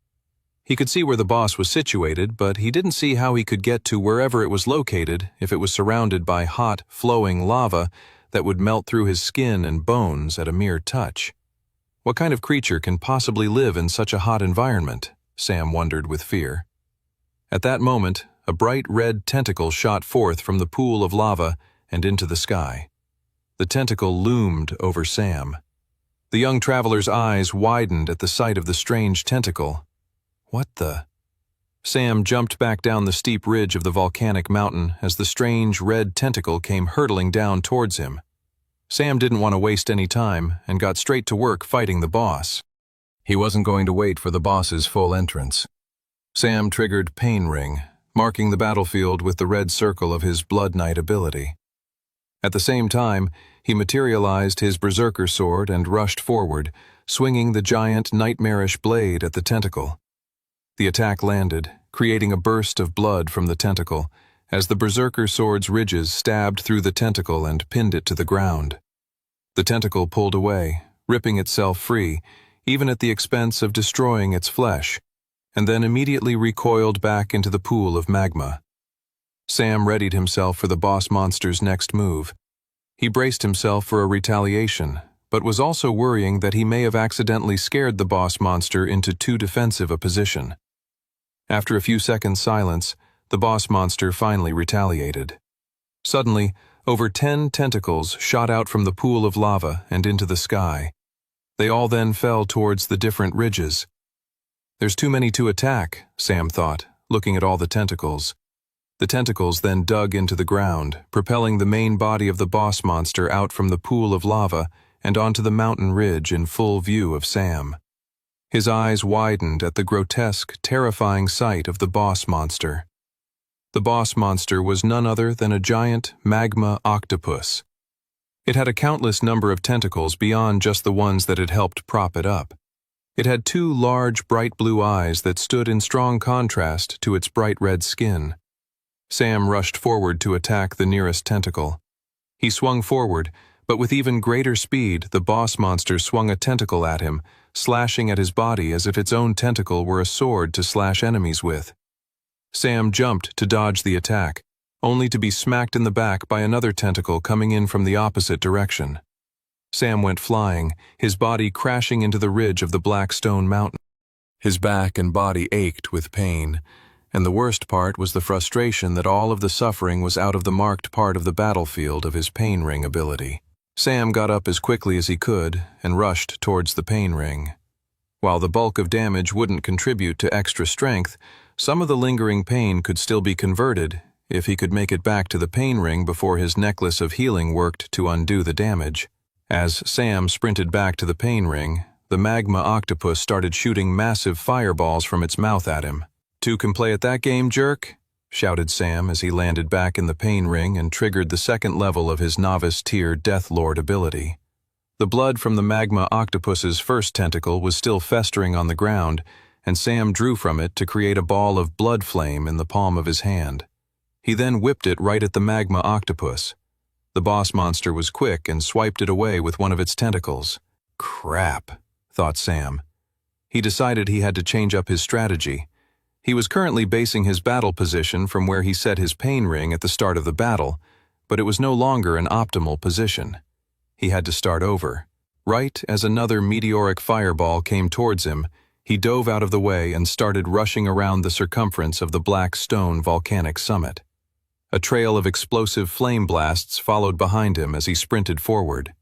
He could see where the boss was situated, but he didn't see how he could get to wherever it was located if it was surrounded by hot, flowing lava that would melt through his skin and bones at a mere touch. What kind of creature can possibly live in such a hot environment? Sam wondered with fear. At that moment, a bright red tentacle shot forth from the pool of lava and into the sky. The tentacle loomed over Sam. The young traveler's eyes widened at the sight of the strange tentacle. What the? Sam jumped back down the steep ridge of the volcanic mountain as the strange red tentacle came hurtling down towards him. Sam didn't want to waste any time and got straight to work fighting the boss. He wasn't going to wait for the boss's full entrance. Sam triggered Pain Ring, marking the battlefield with the red circle of his Blood Knight ability. At the same time, he materialized his berserker sword and rushed forward, swinging the giant nightmarish blade at the tentacle. The attack landed, creating a burst of blood from the tentacle, as the berserker sword's ridges stabbed through the tentacle and pinned it to the ground. The tentacle pulled away, ripping itself free, even at the expense of destroying its flesh, and then immediately recoiled back into the pool of magma. Sam readied himself for the boss monster's next move. He braced himself for a retaliation, but was also worrying that he may have accidentally scared the boss monster into too defensive a position. After a few seconds' silence, the boss monster finally retaliated. Suddenly, over 10 tentacles shot out from the pool of lava and into the sky. They all then fell towards the different ridges. There's too many to attack, Sam thought, looking at all the tentacles. The tentacles then dug into the ground, propelling the main body of the boss monster out from the pool of lava and onto the mountain ridge in full view of Sam. His eyes widened at the grotesque, terrifying sight of the boss monster. The boss monster was none other than a giant magma octopus. It had a countless number of tentacles beyond just the ones that had helped prop it up. It had 2 large, bright blue eyes that stood in strong contrast to its bright red skin. Sam rushed forward to attack the nearest tentacle. He swung forward, but with even greater speed, the boss monster swung a tentacle at him, slashing at his body as if its own tentacle were a sword to slash enemies with. Sam jumped to dodge the attack, only to be smacked in the back by another tentacle coming in from the opposite direction. Sam went flying, his body crashing into the ridge of the black stone mountain. His back and body ached with pain, and the worst part was the frustration that all of the suffering was out of the marked part of the battlefield of his Pain Ring ability. Sam got up as quickly as he could and rushed towards the Pain Ring. While the bulk of damage wouldn't contribute to extra strength, some of the lingering pain could still be converted if he could make it back to the Pain Ring before his necklace of healing worked to undo the damage. As Sam sprinted back to the Pain Ring, the magma octopus started shooting massive fireballs from its mouth at him. "Two can play at that game, jerk?" shouted Sam as he landed back in the Pain Ring and triggered the second level of his novice tier Death Lord ability. The blood from the magma octopus's first tentacle was still festering on the ground, and Sam drew from it to create a ball of blood flame in the palm of his hand. He then whipped it right at the magma octopus. The boss monster was quick and swiped it away with one of its tentacles. Crap, thought Sam. He decided he had to change up his strategy. He was currently basing his battle position from where he set his pain ring at the start of the battle, but it was no longer an optimal position. He had to start over. Right as another meteoric fireball came towards him, he dove out of the way and started rushing around the circumference of the black stone volcanic summit. A trail of explosive flame blasts followed behind him as he sprinted forward.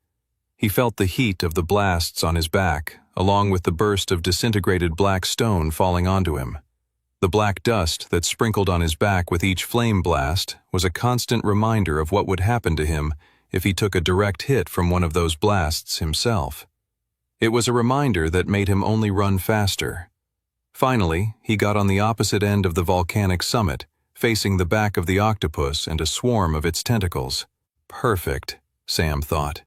He felt the heat of the blasts on his back, along with the burst of disintegrated black stone falling onto him. The black dust that sprinkled on his back with each flame blast was a constant reminder of what would happen to him if he took a direct hit from one of those blasts himself. It was a reminder that made him only run faster. Finally, he got on the opposite end of the volcanic summit, facing the back of the octopus and a swarm of its tentacles. Perfect, Sam thought.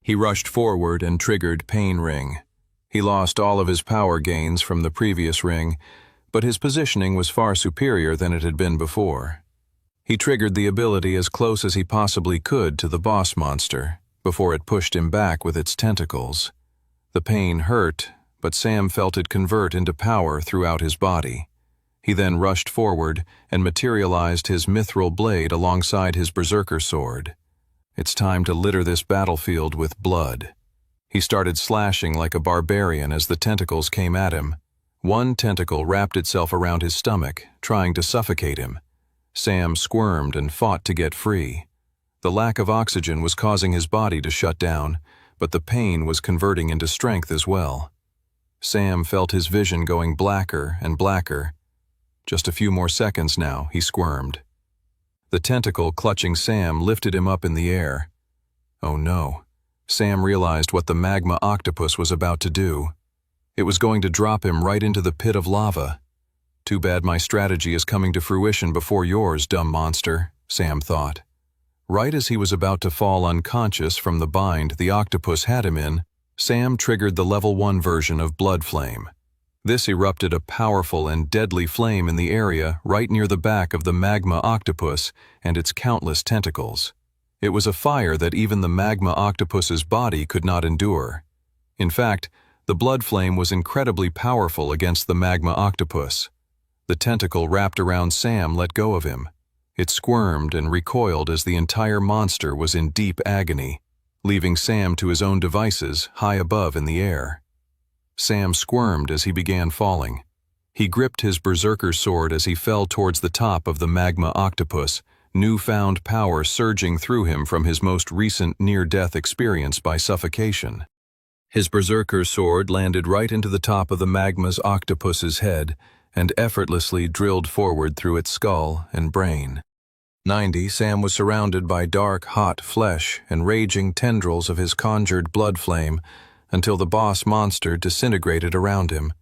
He rushed forward and triggered Pain Ring. He lost all of his power gains from the previous ring, but his positioning was far superior than it had been before. He triggered the ability as close as he possibly could to the boss monster, before it pushed him back with its tentacles. The pain hurt, but Sam felt it convert into power throughout his body. He then rushed forward and materialized his mithril blade alongside his berserker sword. It's time to litter this battlefield with blood. He started slashing like a barbarian as the tentacles came at him. One tentacle wrapped itself around his stomach, trying to suffocate him. Sam squirmed and fought to get free. The lack of oxygen was causing his body to shut down, but the pain was converting into strength as well. Sam felt his vision going blacker and blacker. Just a few more seconds now, he squirmed. The tentacle clutching Sam lifted him up in the air. Oh no. Sam realized what the magma octopus was about to do. It was going to drop him right into the pit of lava. Too bad my strategy is coming to fruition before yours, dumb monster, Sam thought. Right as he was about to fall unconscious from the bind the octopus had him in, Sam triggered the level 1 version of Blood Flame. This erupted a powerful and deadly flame in the area right near the back of the magma octopus and its countless tentacles. It was a fire that even the magma octopus's body could not endure. In fact, the blood flame was incredibly powerful against the magma octopus. The tentacle wrapped around Sam let go of him. It squirmed and recoiled as the entire monster was in deep agony, leaving Sam to his own devices high above in the air. Sam squirmed as he began falling. He gripped his berserker sword as he fell towards the top of the magma octopus, newfound power surging through him from his most recent near-death experience by suffocation. His berserker sword landed right into the top of the magma's octopus's head and effortlessly drilled forward through its skull and brain. 90, Sam was surrounded by dark, hot flesh and raging tendrils of his conjured blood flame until the boss monster disintegrated around him,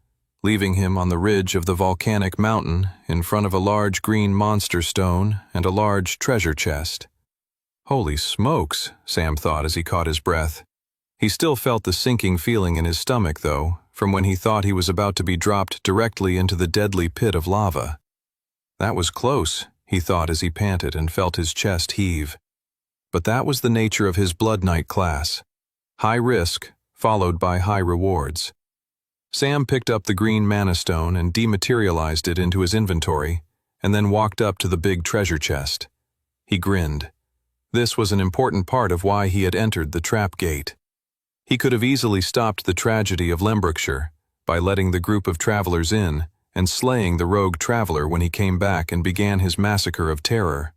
leaving him on the ridge of the volcanic mountain in front of a large green monster stone and a large treasure chest. Holy smokes, Sam thought as he caught his breath. He still felt the sinking feeling in his stomach, though, from when he thought he was about to be dropped directly into the deadly pit of lava. That was close, he thought as he panted and felt his chest heave. But that was the nature of his Blood Knight class. High risk, followed by high rewards. Sam picked up the green mana stone and dematerialized it into his inventory, and then walked up to the big treasure chest. He grinned. This was an important part of why he had entered the trap gate. He could have easily stopped the tragedy of Lembrikshire by letting the group of travelers in and slaying the rogue traveler when he came back and began his massacre of terror.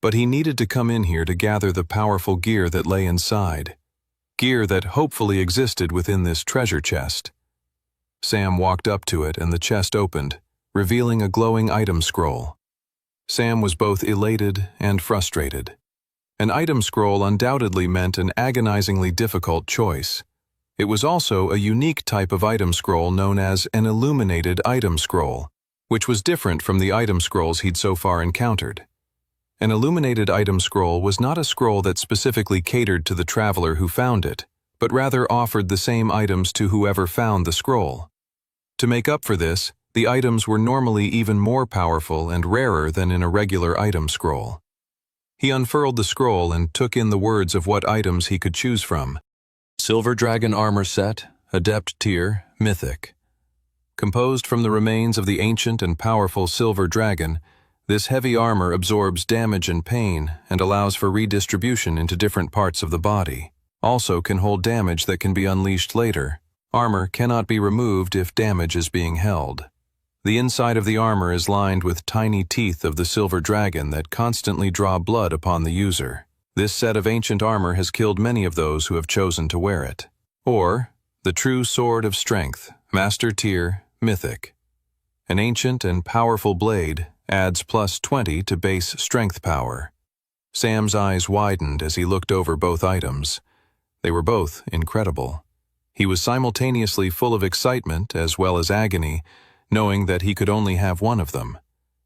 But he needed to come in here to gather the powerful gear that lay inside. Gear that hopefully existed within this treasure chest. Sam walked up to it and the chest opened, revealing a glowing item scroll. Sam was both elated and frustrated. An item scroll undoubtedly meant an agonizingly difficult choice. It was also a unique type of item scroll known as an illuminated item scroll, which was different from the item scrolls he'd so far encountered. An illuminated item scroll was not a scroll that specifically catered to the traveler who found it, but rather offered the same items to whoever found the scroll. To make up for this, the items were normally even more powerful and rarer than in a regular item scroll. He unfurled the scroll and took in the words of what items he could choose from. Silver Dragon Armor Set, Adept Tier, Mythic. Composed from the remains of the ancient and powerful Silver Dragon, this heavy armor absorbs damage and pain and allows for redistribution into different parts of the body. Also can hold damage that can be unleashed later. Armor cannot be removed if damage is being held. The inside of the armor is lined with tiny teeth of the Silver Dragon that constantly draw blood upon the user. This set of ancient armor has killed many of those who have chosen to wear it. Or, the True Sword of Strength, Master Tier, Mythic. An ancient and powerful blade adds +20 to base strength power. Sam's eyes widened as he looked over both items. They were both incredible. He was simultaneously full of excitement as well as agony, knowing that he could only have one of them.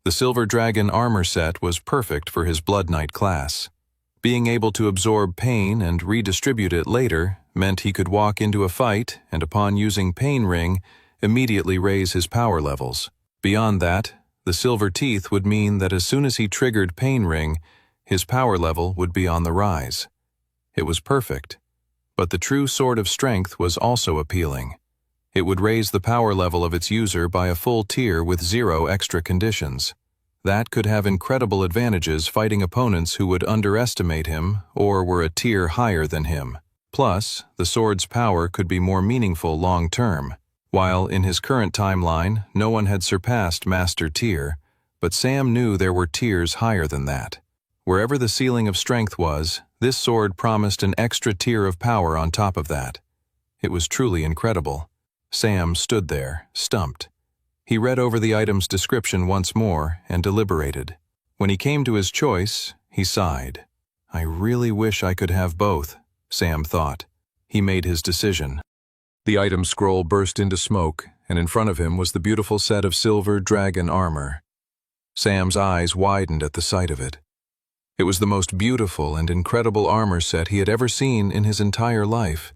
The Silver Dragon armor set was perfect for his Blood Knight class. Being able to absorb pain and redistribute it later meant he could walk into a fight and, upon using Pain Ring, immediately raise his power levels. Beyond that, the silver teeth would mean that as soon as he triggered Pain Ring, his power level would be on the rise. It was perfect. But the True Sword of Strength was also appealing. It would raise the power level of its user by a full tier with 0 extra conditions. That could have incredible advantages fighting opponents who would underestimate him or were a tier higher than him. Plus, the sword's power could be more meaningful long-term. While in his current timeline, no one had surpassed Master Tier, but Sam knew there were tiers higher than that. Wherever the ceiling of strength was, this sword promised an extra tier of power on top of that. It was truly incredible. Sam stood there, stumped. He read over the item's description once more and deliberated. When he came to his choice, he sighed. I really wish I could have both, Sam thought. He made his decision. The item scroll burst into smoke, and in front of him was the beautiful set of Silver Dragon armor. Sam's eyes widened at the sight of it. It was the most beautiful and incredible armor set he had ever seen in his entire life.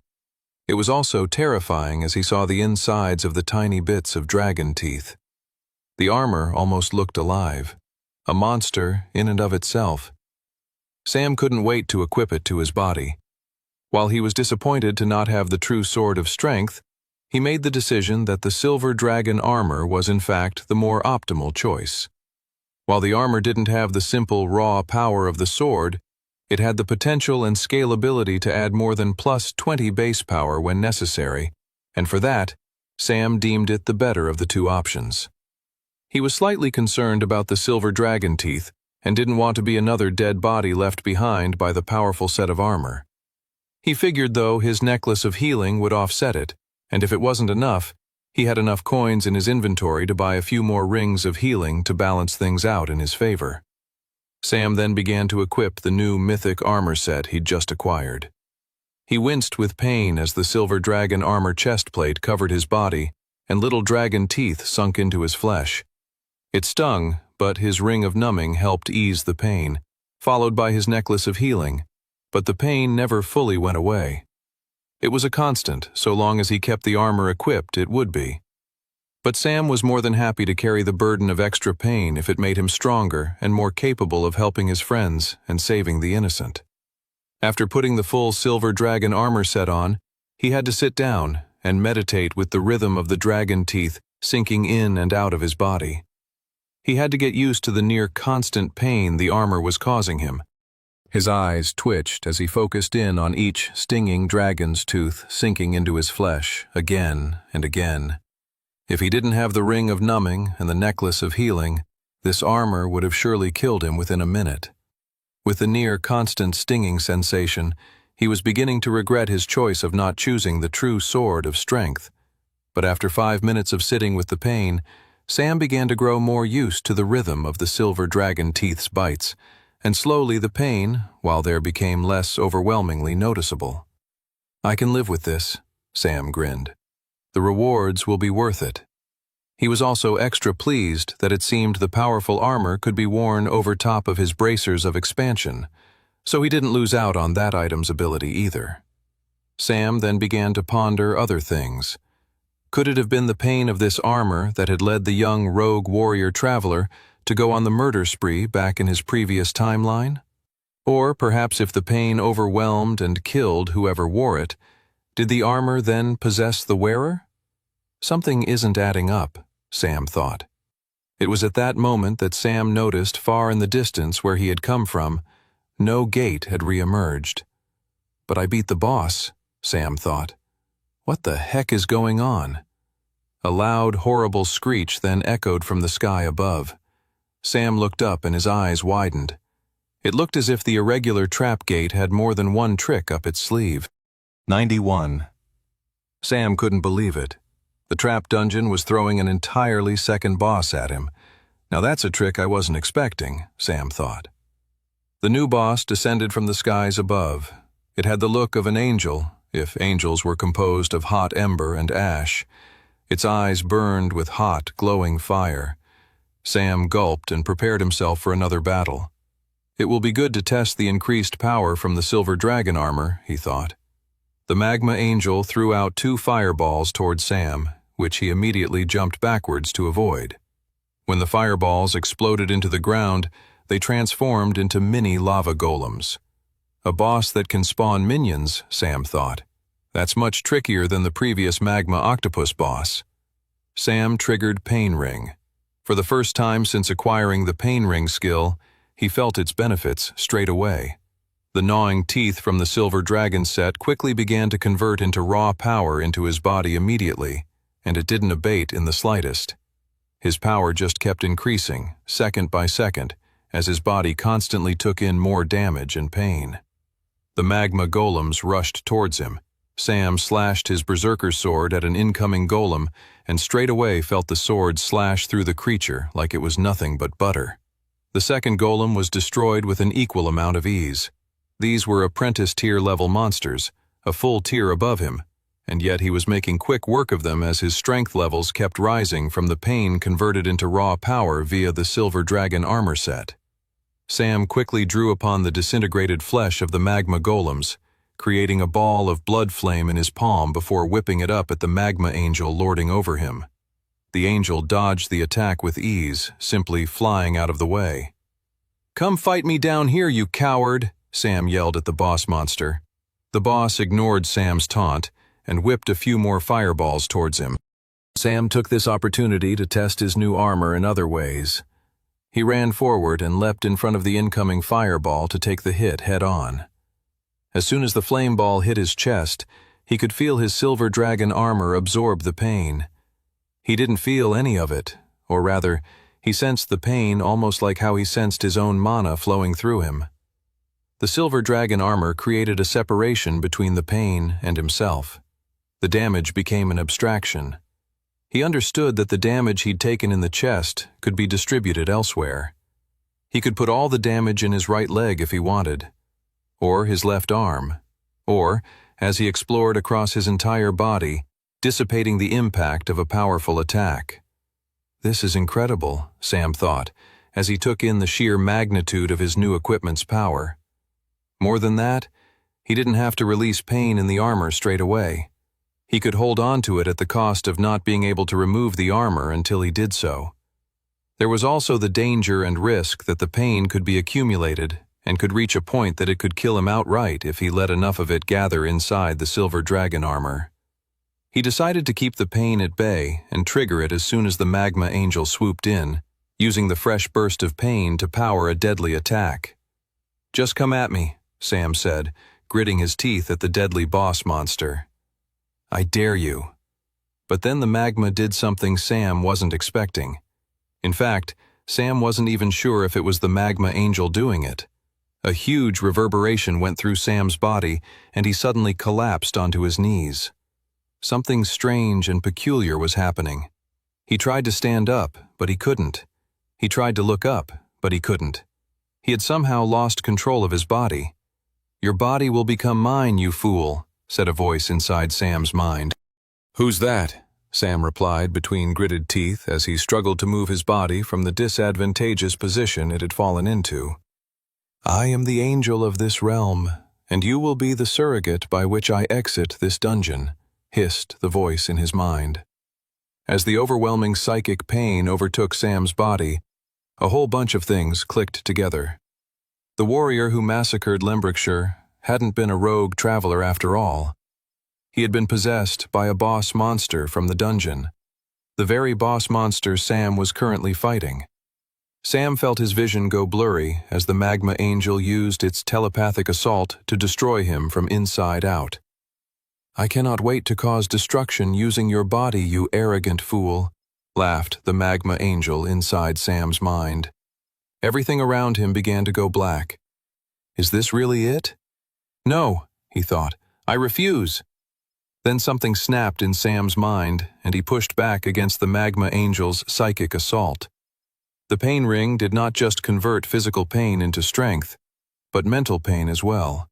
It was also terrifying as he saw the insides of the tiny bits of dragon teeth. The armor almost looked alive, a monster in and of itself. Sam couldn't wait to equip it to his body. While he was disappointed to not have the True Sword of Strength, he made the decision that the Silver Dragon armor was in fact the more optimal choice. While the armor didn't have the simple raw power of the sword, it had the potential and scalability to add more than +20 base power when necessary, and for that, Sam deemed it the better of the two options. He was slightly concerned about the Silver Dragon teeth and didn't want to be another dead body left behind by the powerful set of armor. He figured, though, his necklace of healing would offset it, and if it wasn't enough, he had enough coins in his inventory to buy a few more rings of healing to balance things out in his favor. Sam then began to equip the new mythic armor set he'd just acquired. He winced with pain as the Silver Dragon armor chestplate covered his body and little dragon teeth sunk into his flesh. It stung, but his ring of numbing helped ease the pain, followed by his necklace of healing, but the pain never fully went away. It was a constant, so long as he kept the armor equipped, it would be. But Sam was more than happy to carry the burden of extra pain if it made him stronger and more capable of helping his friends and saving the innocent. After putting the full Silver Dragon armor set on, he had to sit down and meditate with the rhythm of the dragon teeth sinking in and out of his body. He had to get used to the near constant pain the armor was causing him. His eyes twitched as he focused in on each stinging dragon's tooth sinking into his flesh again and again. If he didn't have the ring of numbing and the necklace of healing, this armor would have surely killed him within a minute. With the near constant stinging sensation, he was beginning to regret his choice of not choosing the True Sword of Strength. But after 5 minutes of sitting with the pain, Sam began to grow more used to the rhythm of the Silver Dragon teeth's bites, and slowly the pain, while there became less overwhelmingly noticeable. I can live with this, Sam grinned. The rewards will be worth it. He was also extra pleased that it seemed the powerful armor could be worn over top of his bracers of expansion, so he didn't lose out on that item's ability either. Sam then began to ponder other things. Could it have been the pain of this armor that had led the young rogue warrior traveler to go on the murder spree back in his previous timeline? Or perhaps if the pain overwhelmed and killed whoever wore it, did the armor then possess the wearer? Something isn't adding up, Sam thought. It was at that moment that Sam noticed far in the distance where he had come from, no gate had re-emerged. But I beat the boss, Sam thought. What the heck is going on? A loud, horrible screech then echoed from the sky above. Sam looked up and his eyes widened. It looked as if the irregular trap gate had more than one trick up its sleeve. 91. Sam couldn't believe it. The trap dungeon was throwing an entirely second boss at him. Now that's a trick I wasn't expecting, Sam thought. The new boss descended from the skies above. It had the look of an angel, if angels were composed of hot ember and ash. Its eyes burned with hot, glowing fire. Sam gulped and prepared himself for another battle. It will be good to test the increased power from the silver dragon armor, he thought. The magma angel threw out 2 fireballs toward Sam, which he immediately jumped backwards to avoid. When the fireballs exploded into the ground, they transformed into mini lava golems. A boss that can spawn minions, Sam thought. That's much trickier than the previous magma octopus boss. Sam triggered Pain Ring. For the first time since acquiring the Pain Ring skill, he felt its benefits straight away. The gnawing teeth from the silver dragon set quickly began to convert into raw power into his body immediately, and it didn't abate in the slightest. His power just kept increasing, second by second, as his body constantly took in more damage and pain. The magma golems rushed towards him. Sam slashed his berserker sword at an incoming golem and straight away felt the sword slash through the creature like it was nothing but butter. The second golem was destroyed with an equal amount of ease. These were apprentice tier level monsters, a full tier above him, and yet he was making quick work of them as his strength levels kept rising from the pain converted into raw power via the silver dragon armor set. Sam quickly drew upon the disintegrated flesh of the magma golems, creating a ball of blood flame in his palm before whipping it up at the magma angel lording over him. The angel dodged the attack with ease, simply flying out of the way. "Come fight me down here, you coward!" Sam yelled at the boss monster. The boss ignored Sam's taunt and whipped a few more fireballs towards him. Sam took this opportunity to test his new armor in other ways. He ran forward and leapt in front of the incoming fireball to take the hit head-on. As soon as the flame ball hit his chest, he could feel his silver dragon armor absorb the pain. He didn't feel any of it, or rather, he sensed the pain almost like how he sensed his own mana flowing through him. The silver dragon armor created a separation between the pain and himself. The damage became an abstraction. He understood that the damage he'd taken in the chest could be distributed elsewhere. He could put all the damage in his right leg if he wanted, or his left arm, or, as he explored across his entire body, dissipating the impact of a powerful attack. This is incredible, Sam thought, as he took in the sheer magnitude of his new equipment's power. More than that, he didn't have to release pain in the armor straight away. He could hold on to it at the cost of not being able to remove the armor until he did so. There was also the danger and risk that the pain could be accumulated and could reach a point that it could kill him outright if he let enough of it gather inside the silver dragon armor. He decided to keep the pain at bay and trigger it as soon as the magma angel swooped in, using the fresh burst of pain to power a deadly attack. "Just come at me," Sam said, gritting his teeth at the deadly boss monster. "I dare you." But then the magma did something Sam wasn't expecting. In fact, Sam wasn't even sure if it was the magma angel doing it. A huge reverberation went through Sam's body, and he suddenly collapsed onto his knees. Something strange and peculiar was happening. He tried to stand up, but he couldn't. He tried to look up, but he couldn't. He had somehow lost control of his body. "Your body will become mine, you fool," said a voice inside Sam's mind. "Who's that?" Sam replied between gritted teeth as he struggled to move his body from the disadvantageous position it had fallen into. "I am the angel of this realm, "And you will be the surrogate by which I exit this dungeon," hissed the voice in his mind. As the overwhelming psychic pain overtook Sam's body, a whole bunch of things clicked together. The warrior who massacred Lembrickshire hadn't been a rogue traveler after all. He had been possessed by a boss monster from the dungeon, the very boss monster Sam was currently fighting. Sam felt his vision go blurry as the magma angel used its telepathic assault to destroy him from inside out. "I cannot wait to cause destruction using your body, you arrogant fool," laughed the magma angel inside Sam's mind. Everything around him began to go black. "Is this really it? No," he thought. "I refuse." Then something snapped in Sam's mind, and he pushed back against the magma angel's psychic assault. The pain ring did not just convert physical pain into strength, but mental pain as well.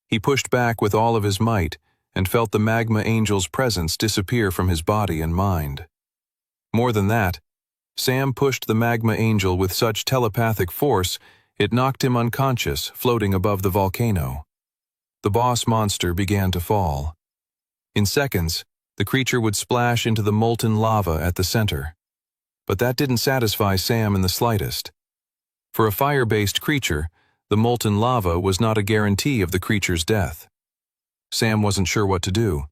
He pushed back with all of his might and felt the magma angel's presence disappear from his body and mind. More than that, Sam pushed the magma angel with such telepathic force it knocked him unconscious, floating above the volcano. The boss monster began to fall. In seconds, the creature would splash into the molten lava at the center. But that didn't satisfy Sam in the slightest. For a fire-based creature, the molten lava was not a guarantee of the creature's death. Sam wasn't sure what to do.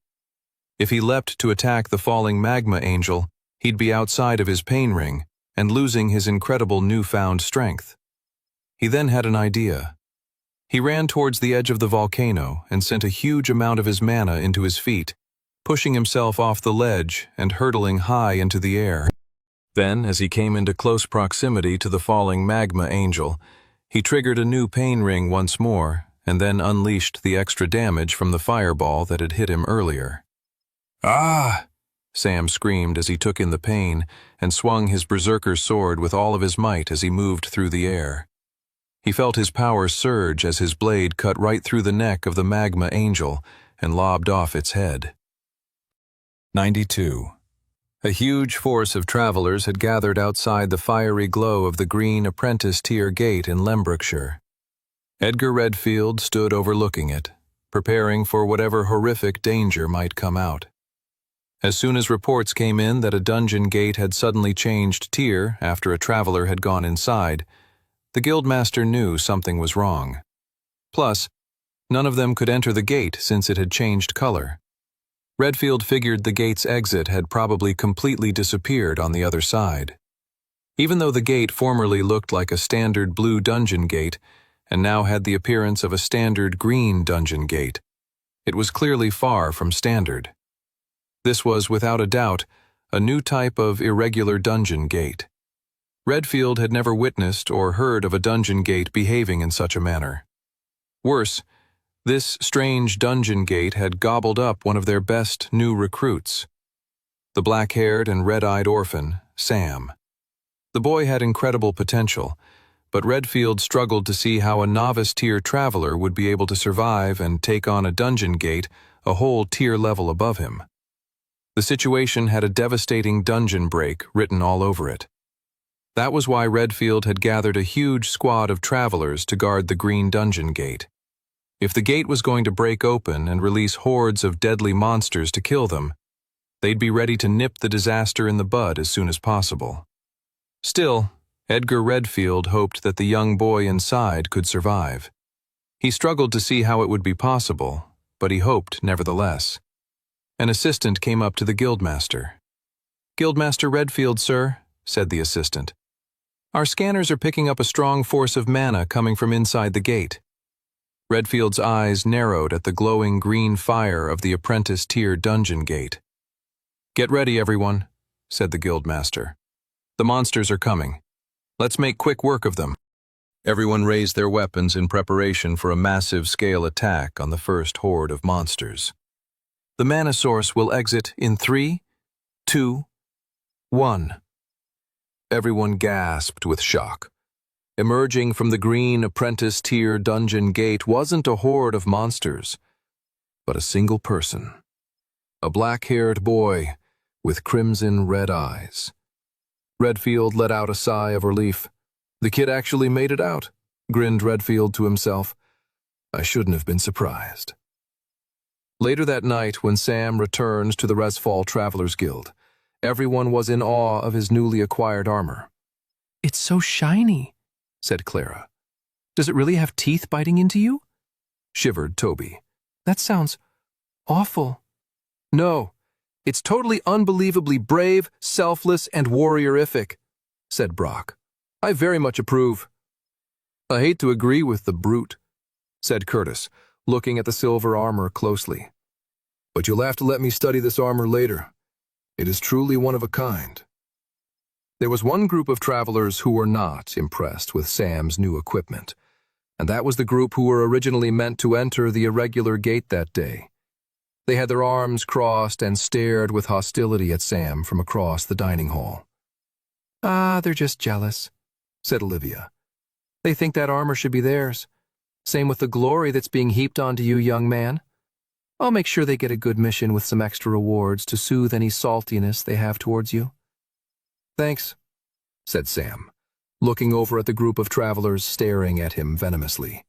If he leapt to attack the falling magma angel, he'd be outside of his pain ring and losing his incredible newfound strength. He then had an idea. He ran towards the edge of the volcano and sent a huge amount of his mana into his feet, pushing himself off the ledge and hurtling high into the air. Then, as he came into close proximity to the falling magma angel, he triggered a new pain ring once more and then unleashed the extra damage from the fireball that had hit him earlier. "Ah!" Sam screamed as he took in the pain and swung his berserker's sword with all of his might as he moved through the air. He felt his power surge as his blade cut right through the neck of the magma angel and lobbed off its head. 92. A huge force of travelers had gathered outside the fiery glow of the green apprentice-tier gate in Lembrickshire. Edgar Redfield stood overlooking it, preparing for whatever horrific danger might come out. As soon as reports came in that a dungeon gate had suddenly changed tier after a traveler had gone inside, the guildmaster knew something was wrong. Plus, none of them could enter the gate since it had changed color. Redfield figured the gate's exit had probably completely disappeared on the other side. Even though the gate formerly looked like a standard blue dungeon gate and now had the appearance of a standard green dungeon gate, it was clearly far from standard. This was, without a doubt, a new type of irregular dungeon gate. Redfield had never witnessed or heard of a dungeon gate behaving in such a manner. Worse, this strange dungeon gate had gobbled up one of their best new recruits, the black-haired and red-eyed orphan, Sam. The boy had incredible potential, but Redfield struggled to see how a novice-tier traveler would be able to survive and take on a dungeon gate a whole tier level above him. The situation had a devastating dungeon break written all over it. That was why Redfield had gathered a huge squad of travelers to guard the green dungeon gate. If the gate was going to break open and release hordes of deadly monsters to kill them, they'd be ready to nip the disaster in the bud as soon as possible. Still, Edgar Redfield hoped that the young boy inside could survive. He struggled to see how it would be possible, but he hoped nevertheless. An assistant came up to the guildmaster. "Guildmaster Redfield, sir," said the assistant. "Our scanners are picking up a strong force of mana coming from inside the gate." Redfield's eyes narrowed at the glowing green fire of the apprentice-tier dungeon gate. "Get ready, everyone," said the guildmaster. "The monsters are coming. Let's make quick work of them." Everyone raised their weapons in preparation for a massive-scale attack on the first horde of monsters. "The mana source will exit in 3, 2, 1. Everyone gasped with shock. Emerging from the green apprentice-tier dungeon gate wasn't a horde of monsters, but a single person. A black-haired boy with crimson-red eyes. Redfield let out a sigh of relief. The kid actually made it out, grinned Redfield to himself. I shouldn't have been surprised. Later that night, when Sam returned to the Resfall Travelers Guild, everyone was in awe of his newly acquired armor. "It's so shiny," said Clara. "Does it really have teeth biting into you?" shivered Toby. "That sounds awful." "No, it's totally unbelievably brave, selfless, and warriorific," said Brock. "I very much approve." "I hate to agree with the brute," said Curtis, looking at the silver armor closely. "But you'll have to let me study this armor later. It is truly one of a kind." There was one group of travelers who were not impressed with Sam's new equipment, and that was the group who were originally meant to enter the irregular gate that day. They had their arms crossed and stared with hostility at Sam from across the dining hall. "Ah, they're just jealous," said Olivia. "They think that armor should be theirs. Same with the glory that's being heaped onto you, young man. I'll make sure they get a good mission with some extra rewards to soothe any saltiness they have towards you." "Thanks," said Sam, looking over at the group of travelers staring at him venomously.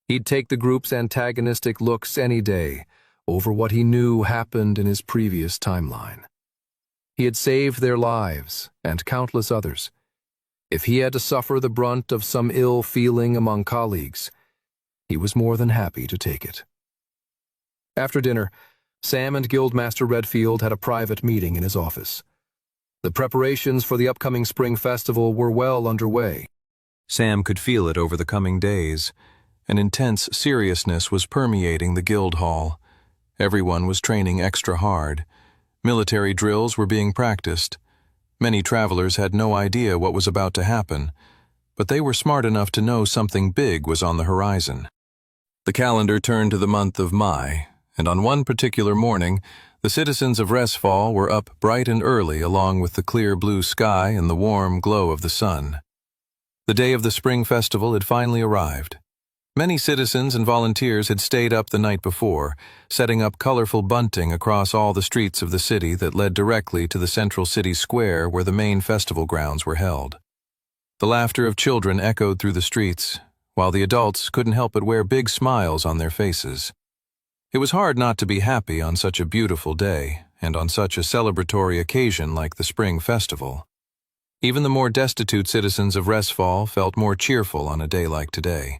He'd take the group's antagonistic looks any day over what he knew happened in his previous timeline. He had saved their lives and countless others. If he had to suffer the brunt of some ill feeling among colleagues, he was more than happy to take it. After dinner, Sam and Guildmaster Redfield had a private meeting in his office. The preparations for the upcoming spring festival were well underway. Sam could feel it over the coming days. An intense seriousness was permeating the guild hall. Everyone was training extra hard. Military drills were being practiced. Many travelers had no idea what was about to happen, but they were smart enough to know something big was on the horizon. The calendar turned to the month of Mai, and on one particular morning, the citizens of Resfall were up bright and early along with the clear blue sky and the warm glow of the sun. The day of the spring festival had finally arrived. Many citizens and volunteers had stayed up the night before, setting up colorful bunting across all the streets of the city that led directly to the central city square where the main festival grounds were held. The laughter of children echoed through the streets, while the adults couldn't help but wear big smiles on their faces. It was hard not to be happy on such a beautiful day, and on such a celebratory occasion like the spring festival. Even the more destitute citizens of Resfall felt more cheerful on a day like today.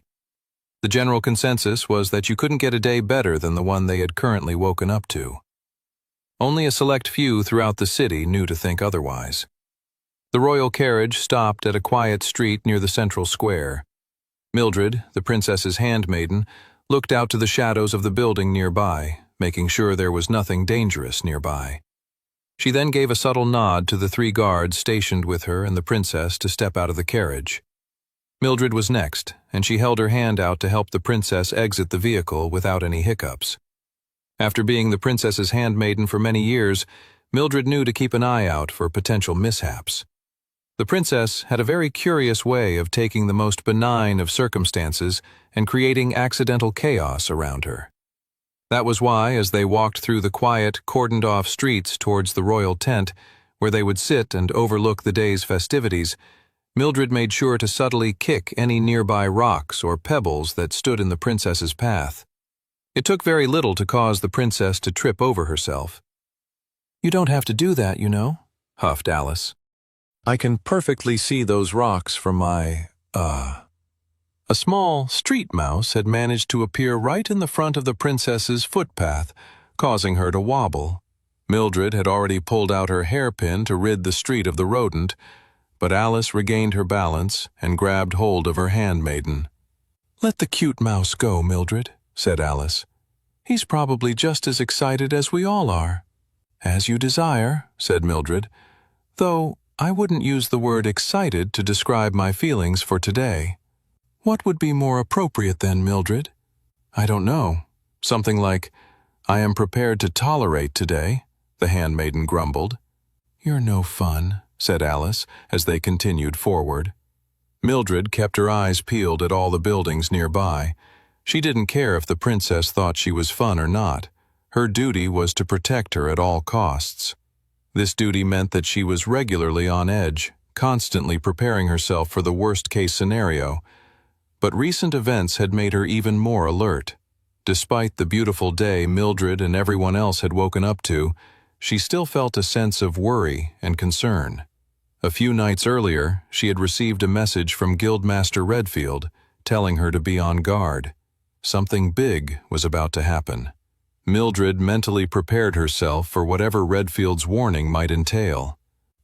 The general consensus was that you couldn't get a day better than the one they had currently woken up to. Only a select few throughout the city knew to think otherwise. The royal carriage stopped at a quiet street near the central square. Mildred, the princess's handmaiden, looked out to the shadows of the building nearby, making sure there was nothing dangerous nearby. She then gave a subtle nod to the 3 guards stationed with her and the princess to step out of the carriage. Mildred was next, and she held her hand out to help the princess exit the vehicle without any hiccups. After being the princess's handmaiden for many years, Mildred knew to keep an eye out for potential mishaps. The princess had a very curious way of taking the most benign of circumstances and creating accidental chaos around her. That was why, as they walked through the quiet, cordoned-off streets towards the royal tent, where they would sit and overlook the day's festivities, Mildred made sure to subtly kick any nearby rocks or pebbles that stood in the princess's path. It took very little to cause the princess to trip over herself. "You don't have to do that, you know," huffed Alice. "I can perfectly see those rocks from my, A small street mouse had managed to appear right in the front of the princess's footpath, causing her to wobble. Mildred had already pulled out her hairpin to rid the street of the rodent, but Alice regained her balance and grabbed hold of her handmaiden. "Let the cute mouse go, Mildred," said Alice. "He's probably just as excited as we all are." "As you desire," said Mildred, "though I wouldn't use the word excited to describe my feelings for today." "What would be more appropriate then, Mildred?" "I don't know. Something like, 'I am prepared to tolerate today,'" the handmaiden grumbled. "You're no fun," said Alice, as they continued forward. Mildred kept her eyes peeled at all the buildings nearby. She didn't care if the princess thought she was fun or not. Her duty was to protect her at all costs. This duty meant that she was regularly on edge, constantly preparing herself for the worst-case scenario. But recent events had made her even more alert. Despite the beautiful day Mildred and everyone else had woken up to, she still felt a sense of worry and concern. A few nights earlier, she had received a message from Guildmaster Redfield, telling her to be on guard. Something big was about to happen. Mildred mentally prepared herself for whatever Redfield's warning might entail.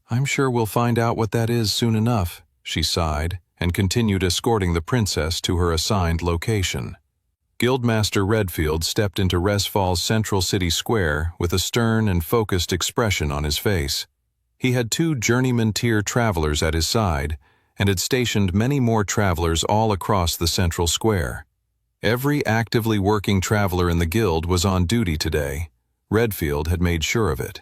"I'm sure we'll find out what that is soon enough," she sighed, and continued escorting the princess to her assigned location. Guildmaster Redfield stepped into Resfall's central city square with a stern and focused expression on his face. He had 2 journeyman-tier travelers at his side, and had stationed many more travelers all across the central square. Every actively working traveler in the guild was on duty today. Redfield had made sure of it.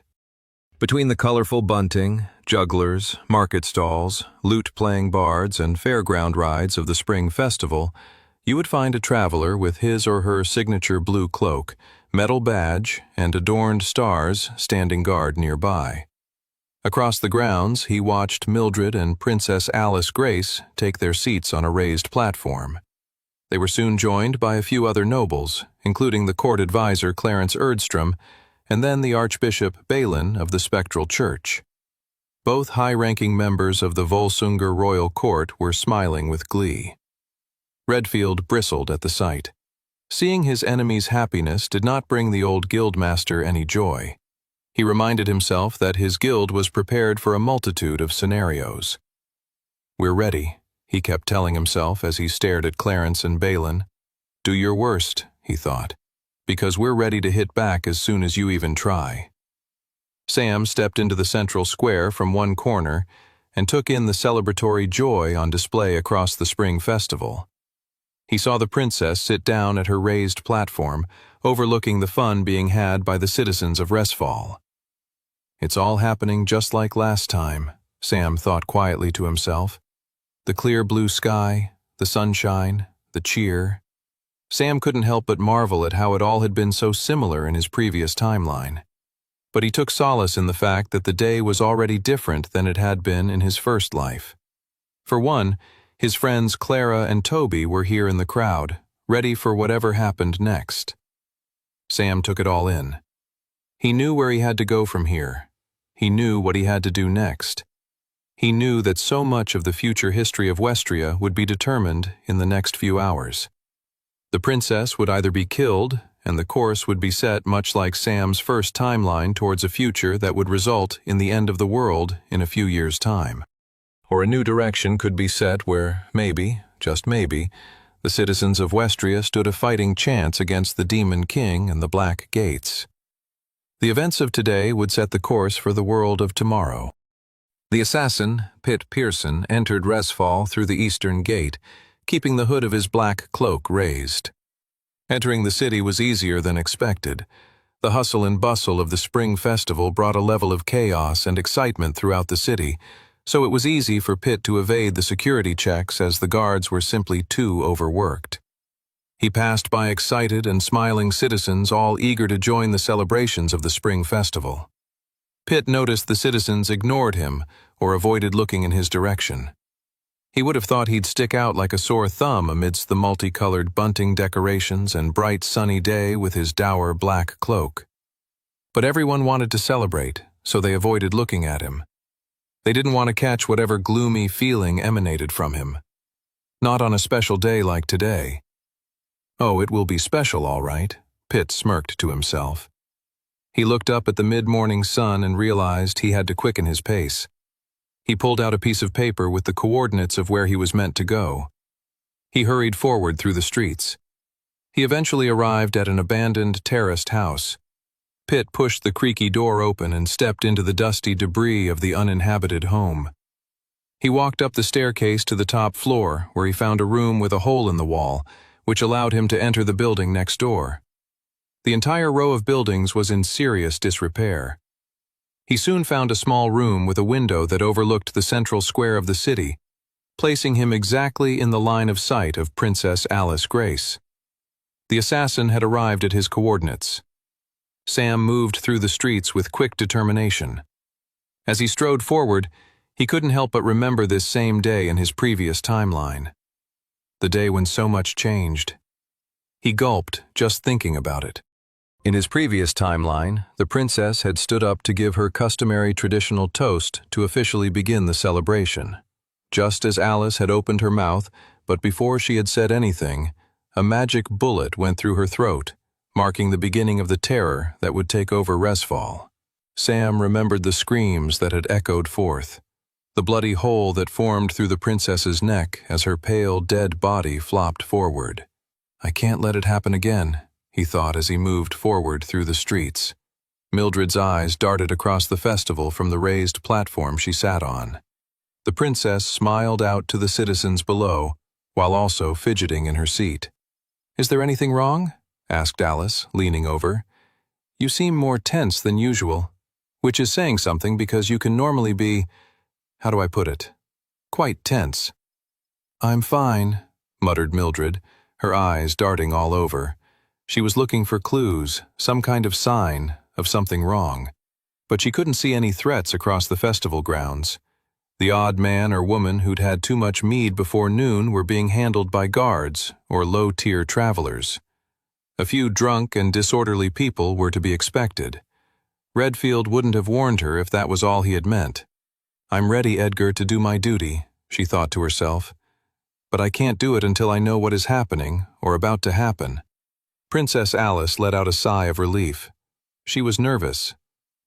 Between the colorful bunting, jugglers, market stalls, lute-playing bards, and fairground rides of the spring festival, you would find a traveler with his or her signature blue cloak, metal badge, and adorned stars standing guard nearby. Across the grounds, he watched Mildred and Princess Alice Grace take their seats on a raised platform. They were soon joined by a few other nobles, including the court advisor Clarence Erdstrom, and then the Archbishop Balin of the Spectral Church. Both high-ranking members of the Volsunger royal court were smiling with glee. Redfield bristled at the sight. Seeing his enemy's happiness did not bring the old guildmaster any joy. He reminded himself that his guild was prepared for a multitude of scenarios. "We're ready," he kept telling himself as he stared at Clarence and Balin. "Do your worst," he thought, "because we're ready to hit back as soon as you even try." Sam stepped into the central square from one corner and took in the celebratory joy on display across the spring festival. He saw the princess sit down at her raised platform, overlooking the fun being had by the citizens of Resfall. "It's all happening just like last time," Sam thought quietly to himself. The clear blue sky, the sunshine, the cheer. Sam couldn't help but marvel at how it all had been so similar in his previous timeline. But he took solace in the fact that the day was already different than it had been in his first life. For one, his friends Clara and Toby were here in the crowd, ready for whatever happened next. Sam took it all in. He knew where he had to go from here. He knew what he had to do next. He knew that so much of the future history of Westria would be determined in the next few hours. The princess would either be killed, and the course would be set much like Sam's first timeline towards a future that would result in the end of the world in a few years' time. Or a new direction could be set where maybe, just maybe, the citizens of Westria stood a fighting chance against the Demon King and the Black Gates. The events of today would set the course for the world of tomorrow. The assassin, Pitt Pearson, entered Resfall through the eastern gate, keeping the hood of his black cloak raised. Entering the city was easier than expected. The hustle and bustle of the spring festival brought a level of chaos and excitement throughout the city, so it was easy for Pitt to evade the security checks as the guards were simply too overworked. He passed by excited and smiling citizens, all eager to join the celebrations of the spring festival. Pitt noticed the citizens ignored him or avoided looking in his direction. He would have thought he'd stick out like a sore thumb amidst the multicolored bunting decorations and bright sunny day with his dour black cloak. But everyone wanted to celebrate, so they avoided looking at him. They didn't want to catch whatever gloomy feeling emanated from him. Not on a special day like today. "Oh, it will be special, all right," Pitt smirked to himself. He looked up at the mid-morning sun and realized he had to quicken his pace. He pulled out a piece of paper with the coordinates of where he was meant to go. He hurried forward through the streets. He eventually arrived at an abandoned terraced house. Pitt pushed the creaky door open and stepped into the dusty debris of the uninhabited home. He walked up the staircase to the top floor, where he found a room with a hole in the wall, which allowed him to enter the building next door. The entire row of buildings was in serious disrepair. He soon found a small room with a window that overlooked the central square of the city, placing him exactly in the line of sight of Princess Alice Grace. The assassin had arrived at his coordinates. Sam moved through the streets with quick determination. As he strode forward, he couldn't help but remember this same day in his previous timeline. the day when so much changed. He gulped, just thinking about it. In his previous timeline, the princess had stood up to give her customary traditional toast to officially begin the celebration. Just as Alice had opened her mouth, but before she had said anything, a magic bullet went through her throat, marking the beginning of the terror that would take over Resfall. Sam remembered the screams that had echoed forth, the bloody hole that formed through the princess's neck as her pale, dead body flopped forward. I can't let it happen again, he thought as he moved forward through the streets. Mildred's eyes darted across the festival from the raised platform she sat on. The princess smiled out to the citizens below, while also fidgeting in her seat. Is there anything wrong? Asked Alice, leaning over. You seem more tense than usual, which is saying something because you can normally be, how do I put it, quite tense. I'm fine, muttered Mildred, her eyes darting all over. She was looking for clues, some kind of sign of something wrong, but she couldn't see any threats across the festival grounds. The odd man or woman who'd had too much mead before noon were being handled by guards or low-tier travelers. A few drunk and disorderly people were to be expected. Redfield wouldn't have warned her if that was all he had meant. I'm ready, Edgar, to do my duty, she thought to herself. But I can't do it until I know what is happening or about to happen. Princess Alice let out a sigh of relief. She was nervous.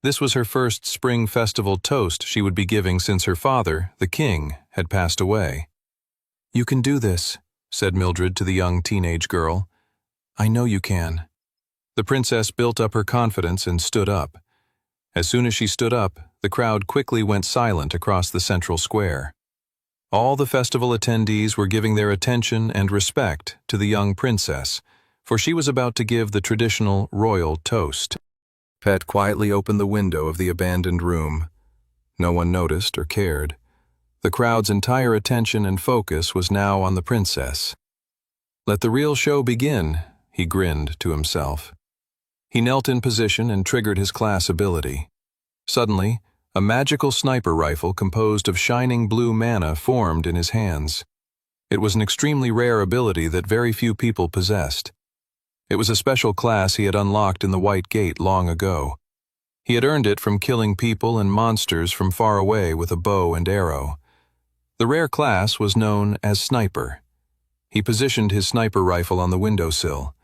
This was her first spring festival toast she would be giving since her father, the king, had passed away. You can do this, said Mildred to the young teenage girl. I know you can. The princess built up her confidence and stood up. As soon as she stood up, the crowd quickly went silent across the central square. All the festival attendees were giving their attention and respect to the young princess, for she was about to give the traditional royal toast. Pet quietly opened the window of the abandoned room. No one noticed or cared. The crowd's entire attention and focus was now on the princess. Let the real show begin, he grinned to himself. He knelt in position and triggered his class ability. Suddenly, a magical sniper rifle composed of shining blue mana formed in his hands. It was an extremely rare ability that very few people possessed. It was a special class he had unlocked in the White Gate long ago. He had earned it from killing people and monsters from far away with a bow and arrow. The rare class was known as Sniper. He positioned his sniper rifle on the windowsill.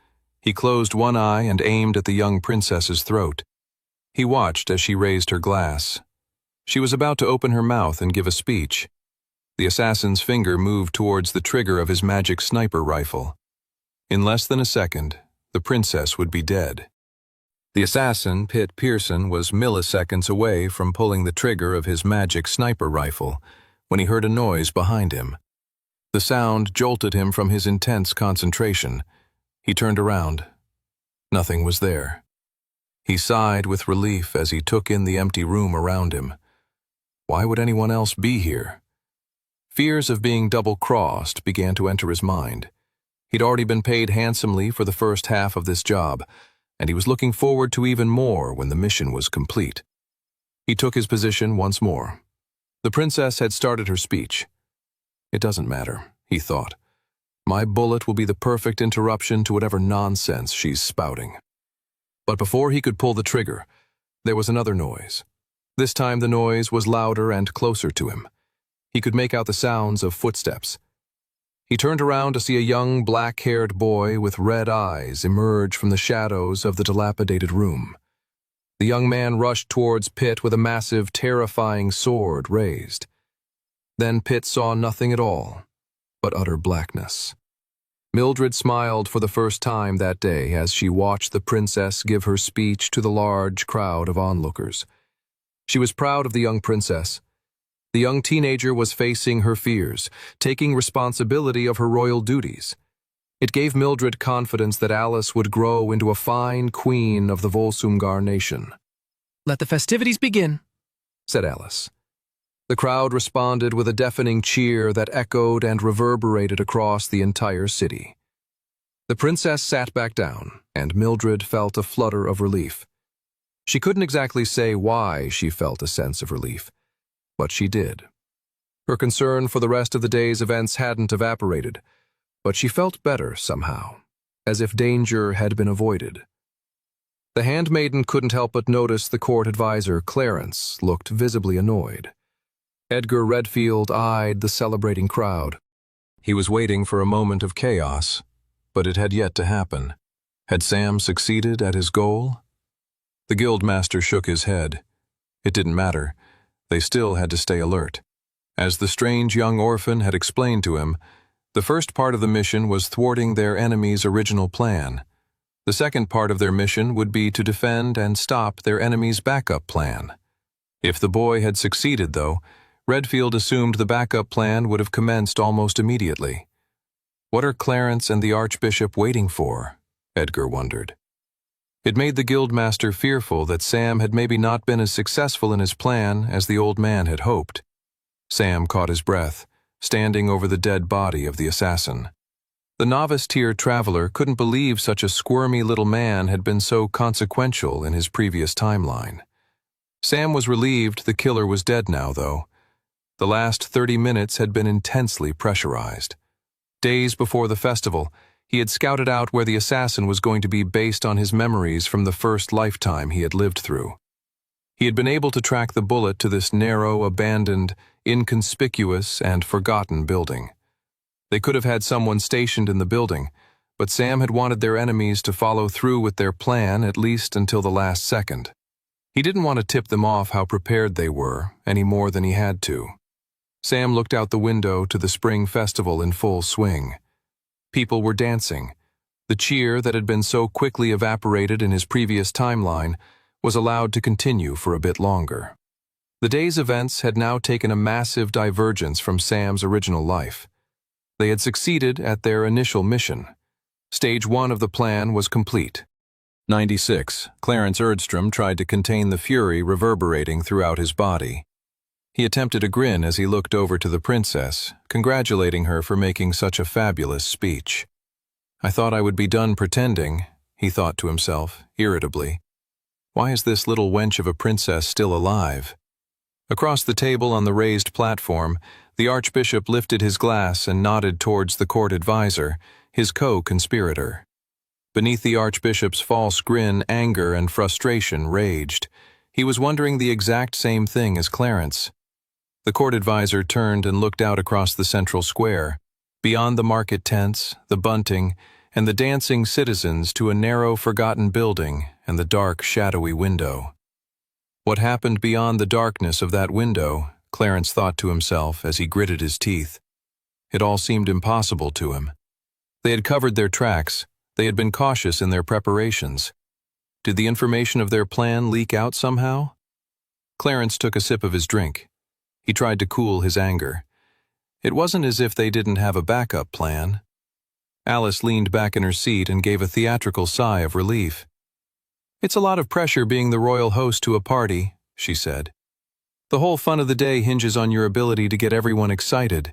He closed one eye and aimed at the young princess's throat. He watched as she raised her glass. She was about to open her mouth and give a speech. The assassin's finger moved towards the trigger of his magic sniper rifle. In less than a second, the princess would be dead. The assassin, Pitt Pearson, was milliseconds away from pulling the trigger of his magic sniper rifle when he heard a noise behind him. The sound jolted him from his intense concentration. He turned around. Nothing was there. He sighed with relief as he took in the empty room around him. Why would anyone else be here? Fears of being double-crossed began to enter his mind. He'd already been paid handsomely for the first half of this job, and he was looking forward to even more when the mission was complete. He took his position once more. The princess had started her speech. It doesn't matter, he thought. My bullet will be the perfect interruption to whatever nonsense she's spouting. But before he could pull the trigger, there was another noise. This time the noise was louder and closer to him. He could make out the sounds of footsteps. He turned around to see a young black-haired boy with red eyes emerge from the shadows of the dilapidated room. The young man rushed towards Pitt with a massive, terrifying sword raised. Then Pitt saw nothing at all, but utter blackness. Mildred smiled for the first time that day as she watched the princess give her speech to the large crowd of onlookers. She was proud of the young princess. The young teenager was facing her fears, taking responsibility of her royal duties. It gave Mildred confidence that Alice would grow into a fine queen of the Volsumgar nation. Let the festivities begin, said Alice. The crowd responded with a deafening cheer that echoed and reverberated across the entire city. The princess sat back down, and Mildred felt a flutter of relief. She couldn't exactly say why she felt a sense of relief, but she did. Her concern for the rest of the day's events hadn't evaporated. but she felt better somehow, as if danger had been avoided. The handmaiden couldn't help but notice the court advisor, Clarence, looked visibly annoyed. Edgar Redfield eyed the celebrating crowd. He was waiting for a moment of chaos, but it had yet to happen. Had Sam succeeded at his goal? The guildmaster shook his head. It didn't matter. They still had to stay alert. As the strange young orphan had explained to him, the first part of the mission was thwarting their enemy's original plan. The second part of their mission would be to defend and stop their enemy's backup plan. If the boy had succeeded, though, Redfield assumed the backup plan would have commenced almost immediately. What are Clarence and the Archbishop waiting for? Edgar wondered. It made the guildmaster fearful that Sam had maybe not been as successful in his plan as the old man had hoped. Sam caught his breath, standing over the dead body of the assassin. The novice-tier traveler couldn't believe such a squirmy little man had been so consequential in his previous timeline. Sam was relieved the killer was dead now, though. The last 30 minutes had been intensely pressurized. Days before the festival, he had scouted out where the assassin was going to be based on his memories from the first lifetime he had lived through. He had been able to track the bullet to this narrow, abandoned, inconspicuous, and forgotten building. They could have had someone stationed in the building, but Sam had wanted their enemies to follow through with their plan at least until the last second. He didn't want to tip them off how prepared they were, any more than he had to. Sam looked out the window to the spring festival in full swing. People were dancing. The cheer that had been so quickly evaporated in his previous timeline was allowed to continue for a bit longer. The day's events had now taken a massive divergence from Sam's original life. They had succeeded at their initial mission. Stage 1 of the plan was complete. 96. Clarence Erdstrom tried to contain the fury reverberating throughout his body. He attempted a grin as he looked over to the princess, congratulating her for making such a fabulous speech. I thought I would be done pretending, he thought to himself, irritably. Why is this little wench of a princess still alive? Across the table on the raised platform, the Archbishop lifted his glass and nodded towards the court advisor, his co-conspirator. Beneath the Archbishop's false grin, anger and frustration raged. He was wondering the exact same thing as Clarence. The court advisor turned and looked out across the central square, beyond the market tents, the bunting, and the dancing citizens to a narrow, forgotten building and the dark, shadowy window. What happened beyond the darkness of that window, Clarence thought to himself as he gritted his teeth. It all seemed impossible to him. They had covered their tracks. They had been cautious in their preparations. Did the information of their plan leak out somehow? Clarence took a sip of his drink. He tried to cool his anger. It wasn't as if they didn't have a backup plan. Alice leaned back in her seat and gave a theatrical sigh of relief. It's a lot of pressure being the royal host to a party, she said. The whole fun of the day hinges on your ability to get everyone excited.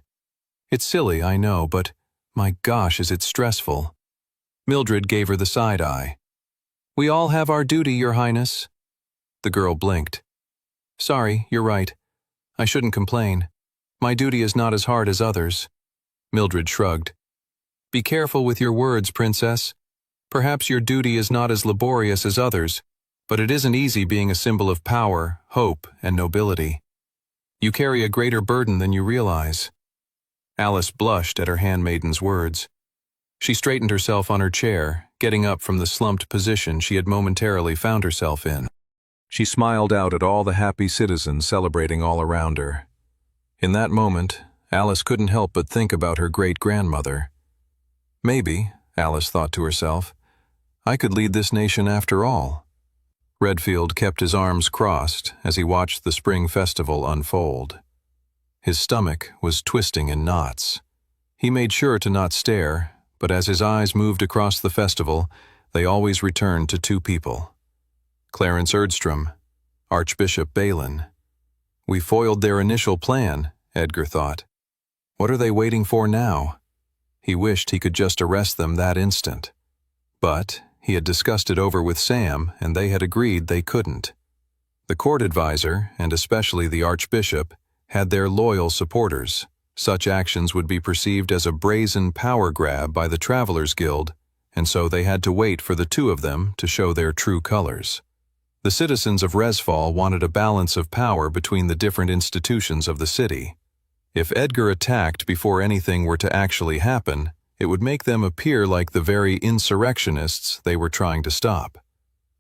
It's silly, I know, but my gosh, is it stressful. Mildred gave her the side eye. We all have our duty, Your Highness. The girl blinked. Sorry, you're right. I shouldn't complain. My duty is not as hard as others. Mildred shrugged. Be careful with your words, Princess. Perhaps your duty is not as laborious as others, but it isn't easy being a symbol of power, hope, and nobility. You carry a greater burden than you realize. Alice blushed at her handmaiden's words. She straightened herself on her chair, getting up from the slumped position she had momentarily found herself in. She smiled out at all the happy citizens celebrating all around her. In that moment, Alice couldn't help but think about her great-grandmother. Maybe, Alice thought to herself, I could lead this nation after all. Redfield kept his arms crossed as he watched the spring festival unfold. His stomach was twisting in knots. He made sure to not stare, but as his eyes moved across the festival, they always returned to two people. Clarence Erdstrom, Archbishop Balin. We foiled their initial plan, Edgar thought. What are they waiting for now? He wished he could just arrest them that instant. But he had discussed it over with Sam, and they had agreed they couldn't. The court advisor, and especially the Archbishop, had their loyal supporters, Such actions would be perceived as a brazen power grab by the Travelers Guild, and so they had to wait for the two of them to show their true colors. The citizens of Resfall wanted a balance of power between the different institutions of the city. If Edgar attacked before anything were to actually happen, it would make them appear like the very insurrectionists they were trying to stop.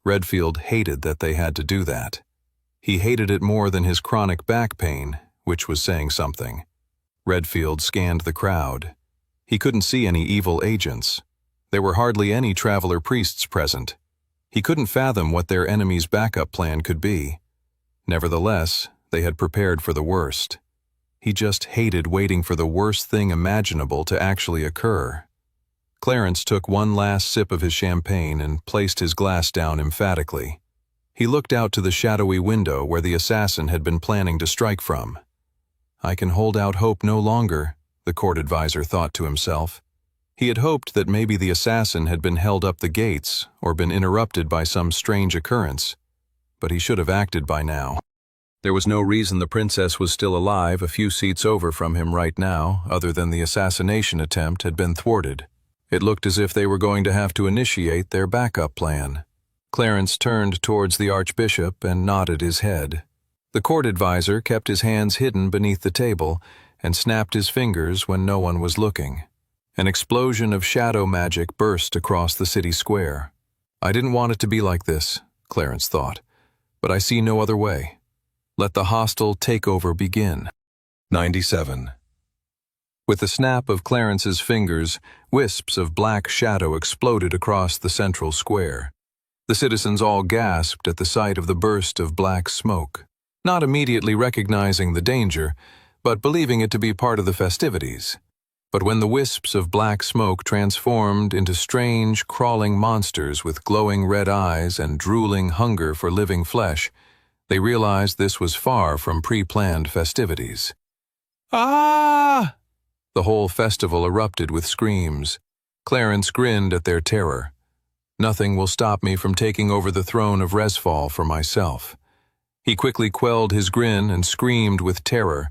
Redfield hated that they had to do that. He hated it more than his chronic back pain, which was saying something. Redfield scanned the crowd. He couldn't see any evil agents. There were hardly any Traveler priests present. He couldn't fathom what their enemy's backup plan could be. Nevertheless, they had prepared for the worst. He just hated waiting for the worst thing imaginable to actually occur. Clarence took one last sip of his champagne and placed his glass down emphatically. He looked out to the shadowy window where the assassin had been planning to strike from. I can hold out hope no longer, the court advisor thought to himself. He had hoped that maybe the assassin had been held up the gates or been interrupted by some strange occurrence, but he should have acted by now. There was no reason the princess was still alive a few seats over from him right now, other than the assassination attempt had been thwarted. It looked as if they were going to have to initiate their backup plan. Clarence turned towards the archbishop and nodded his head. The court advisor kept his hands hidden beneath the table and snapped his fingers when no one was looking. An explosion of shadow magic burst across the city square. I didn't want it to be like this, Clarence thought, but I see no other way. Let the hostile takeover begin. 97. With the snap of Clarence's fingers, wisps of black shadow exploded across the central square. The citizens all gasped at the sight of the burst of black smoke, not immediately recognizing the danger, but believing it to be part of the festivities. But when the wisps of black smoke transformed into strange, crawling monsters with glowing red eyes and drooling hunger for living flesh, they realized this was far from pre-planned festivities. Ah! The whole festival erupted with screams. Clarence grinned at their terror. Nothing will stop me from taking over the throne of Resfall for myself. He quickly quelled his grin and screamed with terror.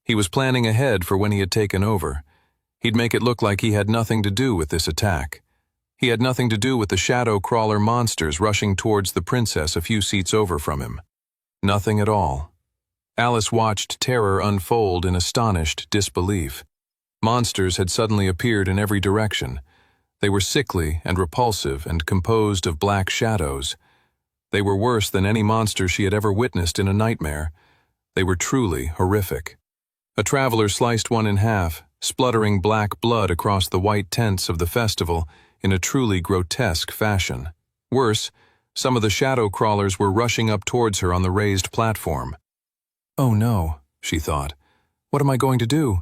He was planning ahead for when he had taken over. He'd make it look like he had nothing to do with this attack. He had nothing to do with the shadow crawler monsters rushing towards the princess a few seats over from him. Nothing at all. Alice watched terror unfold in astonished disbelief. Monsters had suddenly appeared in every direction. They were sickly and repulsive and composed of black shadows. They were worse than any monster she had ever witnessed in a nightmare. They were truly horrific. A traveler sliced one in half, spluttering black blood across the white tents of the festival in a truly grotesque fashion. Worse, some of the shadow crawlers were rushing up towards her on the raised platform. Oh no, she thought. What am I going to do?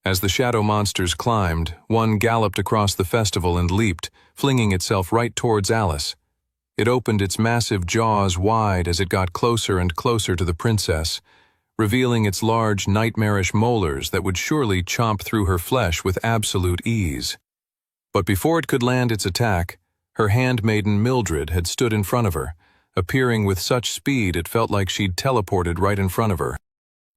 As the shadow monsters climbed, one galloped across the festival and leaped, flinging itself right towards Alice. It opened its massive jaws wide as it got closer and closer to the princess, revealing its large, nightmarish molars that would surely chomp through her flesh with absolute ease. But before it could land its attack, her handmaiden Mildred had stood in front of her, appearing with such speed it felt like she'd teleported right in front of her.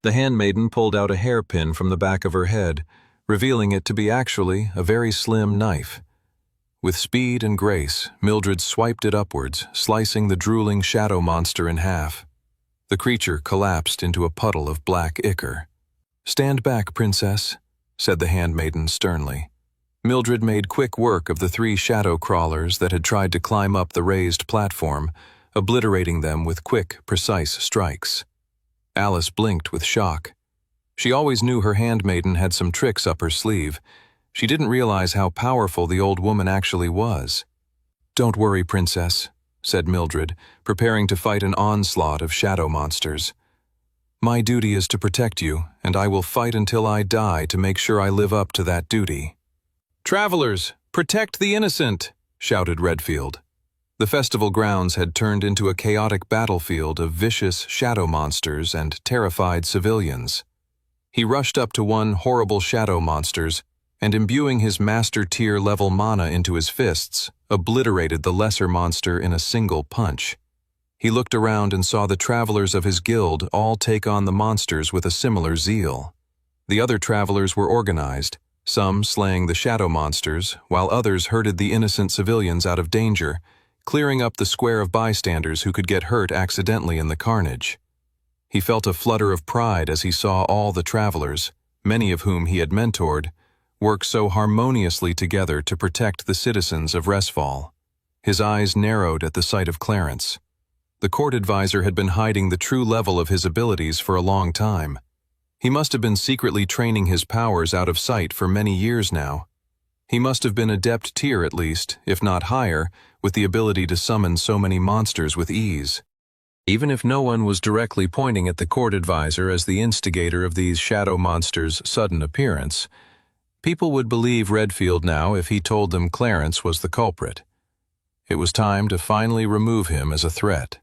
The handmaiden pulled out a hairpin from the back of her head, revealing it to be actually a very slim knife. With speed and grace, Mildred swiped it upwards, slicing the drooling shadow monster in half. The creature collapsed into a puddle of black ichor. "Stand back, princess," said the handmaiden sternly. Mildred made quick work of the 3 shadow crawlers that had tried to climb up the raised platform, obliterating them with quick, precise strikes. Alice blinked with shock. She always knew her handmaiden had some tricks up her sleeve. She didn't realize how powerful the old woman actually was. "Don't worry, princess," said Mildred, preparing to fight an onslaught of shadow monsters. "My duty is to protect you, and I will fight until I die to make sure I live up to that duty." "Travelers, protect the innocent!" shouted Redfield. The festival grounds had turned into a chaotic battlefield of vicious shadow monsters and terrified civilians. He rushed up to one horrible shadow monsters and, imbuing his master-tier level mana into his fists, obliterated the lesser monster in a single punch. He looked around and saw the travelers of his guild all take on the monsters with a similar zeal. The other travelers were organized, some slaying the shadow monsters, while others herded the innocent civilians out of danger, clearing up the square of bystanders who could get hurt accidentally in the carnage. He felt a flutter of pride as he saw all the travelers, many of whom he had mentored, work so harmoniously together to protect the citizens of Resfall. His eyes narrowed at the sight of Clarence. The court advisor had been hiding the true level of his abilities for a long time. He must have been secretly training his powers out of sight for many years now. He must have been adept tier at least, if not higher, with the ability to summon so many monsters with ease. Even if no one was directly pointing at the court advisor as the instigator of these shadow monsters' sudden appearance, people would believe Redfield now if he told them Clarence was the culprit. It was time to finally remove him as a threat.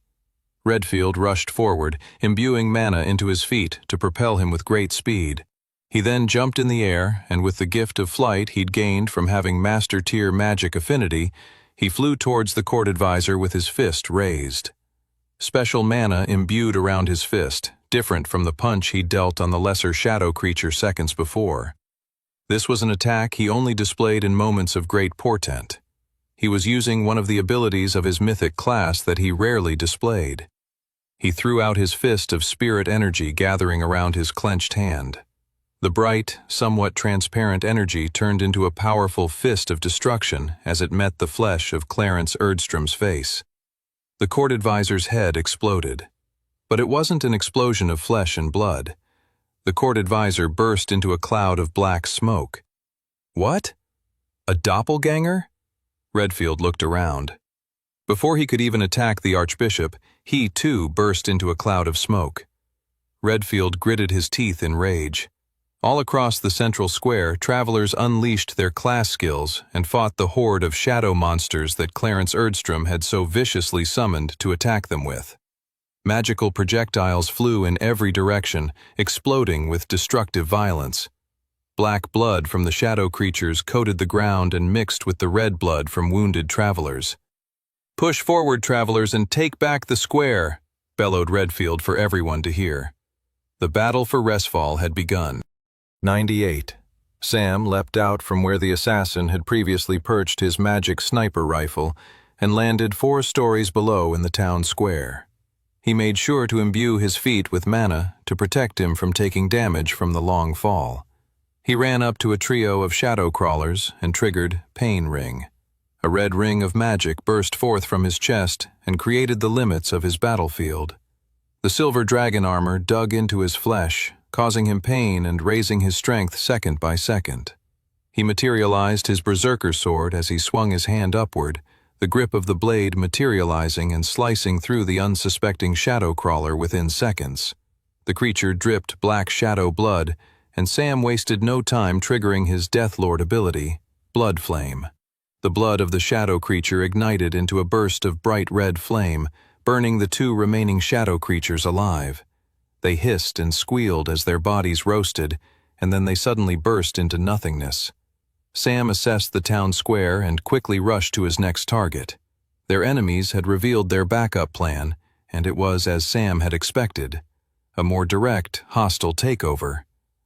Redfield rushed forward, imbuing mana into his feet to propel him with great speed. He then jumped in the air, and with the gift of flight he'd gained from having master-tier magic affinity, he flew towards the court advisor with his fist raised. Special mana imbued around his fist, different from the punch he'd dealt on the lesser shadow creature seconds before. This was an attack he only displayed in moments of great portent. He was using one of the abilities of his mythic class that he rarely displayed. He threw out his fist of spirit energy gathering around his clenched hand. The bright, somewhat transparent energy turned into a powerful fist of destruction as it met the flesh of Clarence Erdstrom's face. The court advisor's head exploded. But it wasn't an explosion of flesh and blood. The court advisor burst into a cloud of black smoke. What? A doppelganger? Redfield looked around. Before he could even attack the Archbishop, he too burst into a cloud of smoke. Redfield gritted his teeth in rage. All across the central square, travelers unleashed their class skills and fought the horde of shadow monsters that Clarence Erdstrom had so viciously summoned to attack them with. Magical projectiles flew in every direction, exploding with destructive violence. Black blood from the shadow creatures coated the ground and mixed with the red blood from wounded travelers. "Push forward, travelers, and take back the square," bellowed Redfield for everyone to hear. The battle for Resfall had begun. 98. Sam leapt out from where the assassin had previously perched his magic sniper rifle and landed 4 stories below in the town square. He made sure to imbue his feet with mana to protect him from taking damage from the long fall. He ran up to a trio of shadow crawlers and triggered Pain Ring. A red ring of magic burst forth from his chest and created the limits of his battlefield. The silver dragon armor dug into his flesh, causing him pain and raising his strength second by second. He materialized his berserker sword as he swung his hand upward, the grip of the blade materializing and slicing through the unsuspecting shadow crawler within seconds. The creature dripped black shadow blood, and Sam wasted no time triggering his Deathlord ability, Blood Flame. The blood of the shadow creature ignited into a burst of bright red flame, burning the 2 remaining shadow creatures alive. They hissed and squealed as their bodies roasted, and then they suddenly burst into nothingness. Sam assessed the town square and quickly rushed to his next target. Their enemies had revealed their backup plan, and it was as Sam had expected. A more direct, hostile takeover.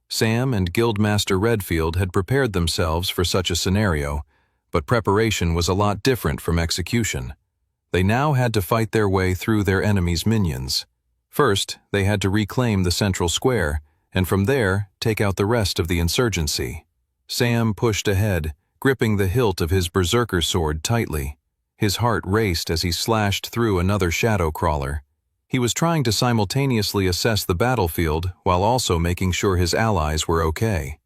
Sam and Guildmaster Redfield had prepared themselves for such a scenario, but preparation was a lot different from execution. They now had to fight their way through their enemies' minions. First, they had to reclaim the central square, and from there, take out the rest of the insurgency. Sam pushed ahead, gripping the hilt of his berserker sword tightly. His heart raced as he slashed through another shadow crawler. He was trying to simultaneously assess the battlefield while also making sure his allies were okay.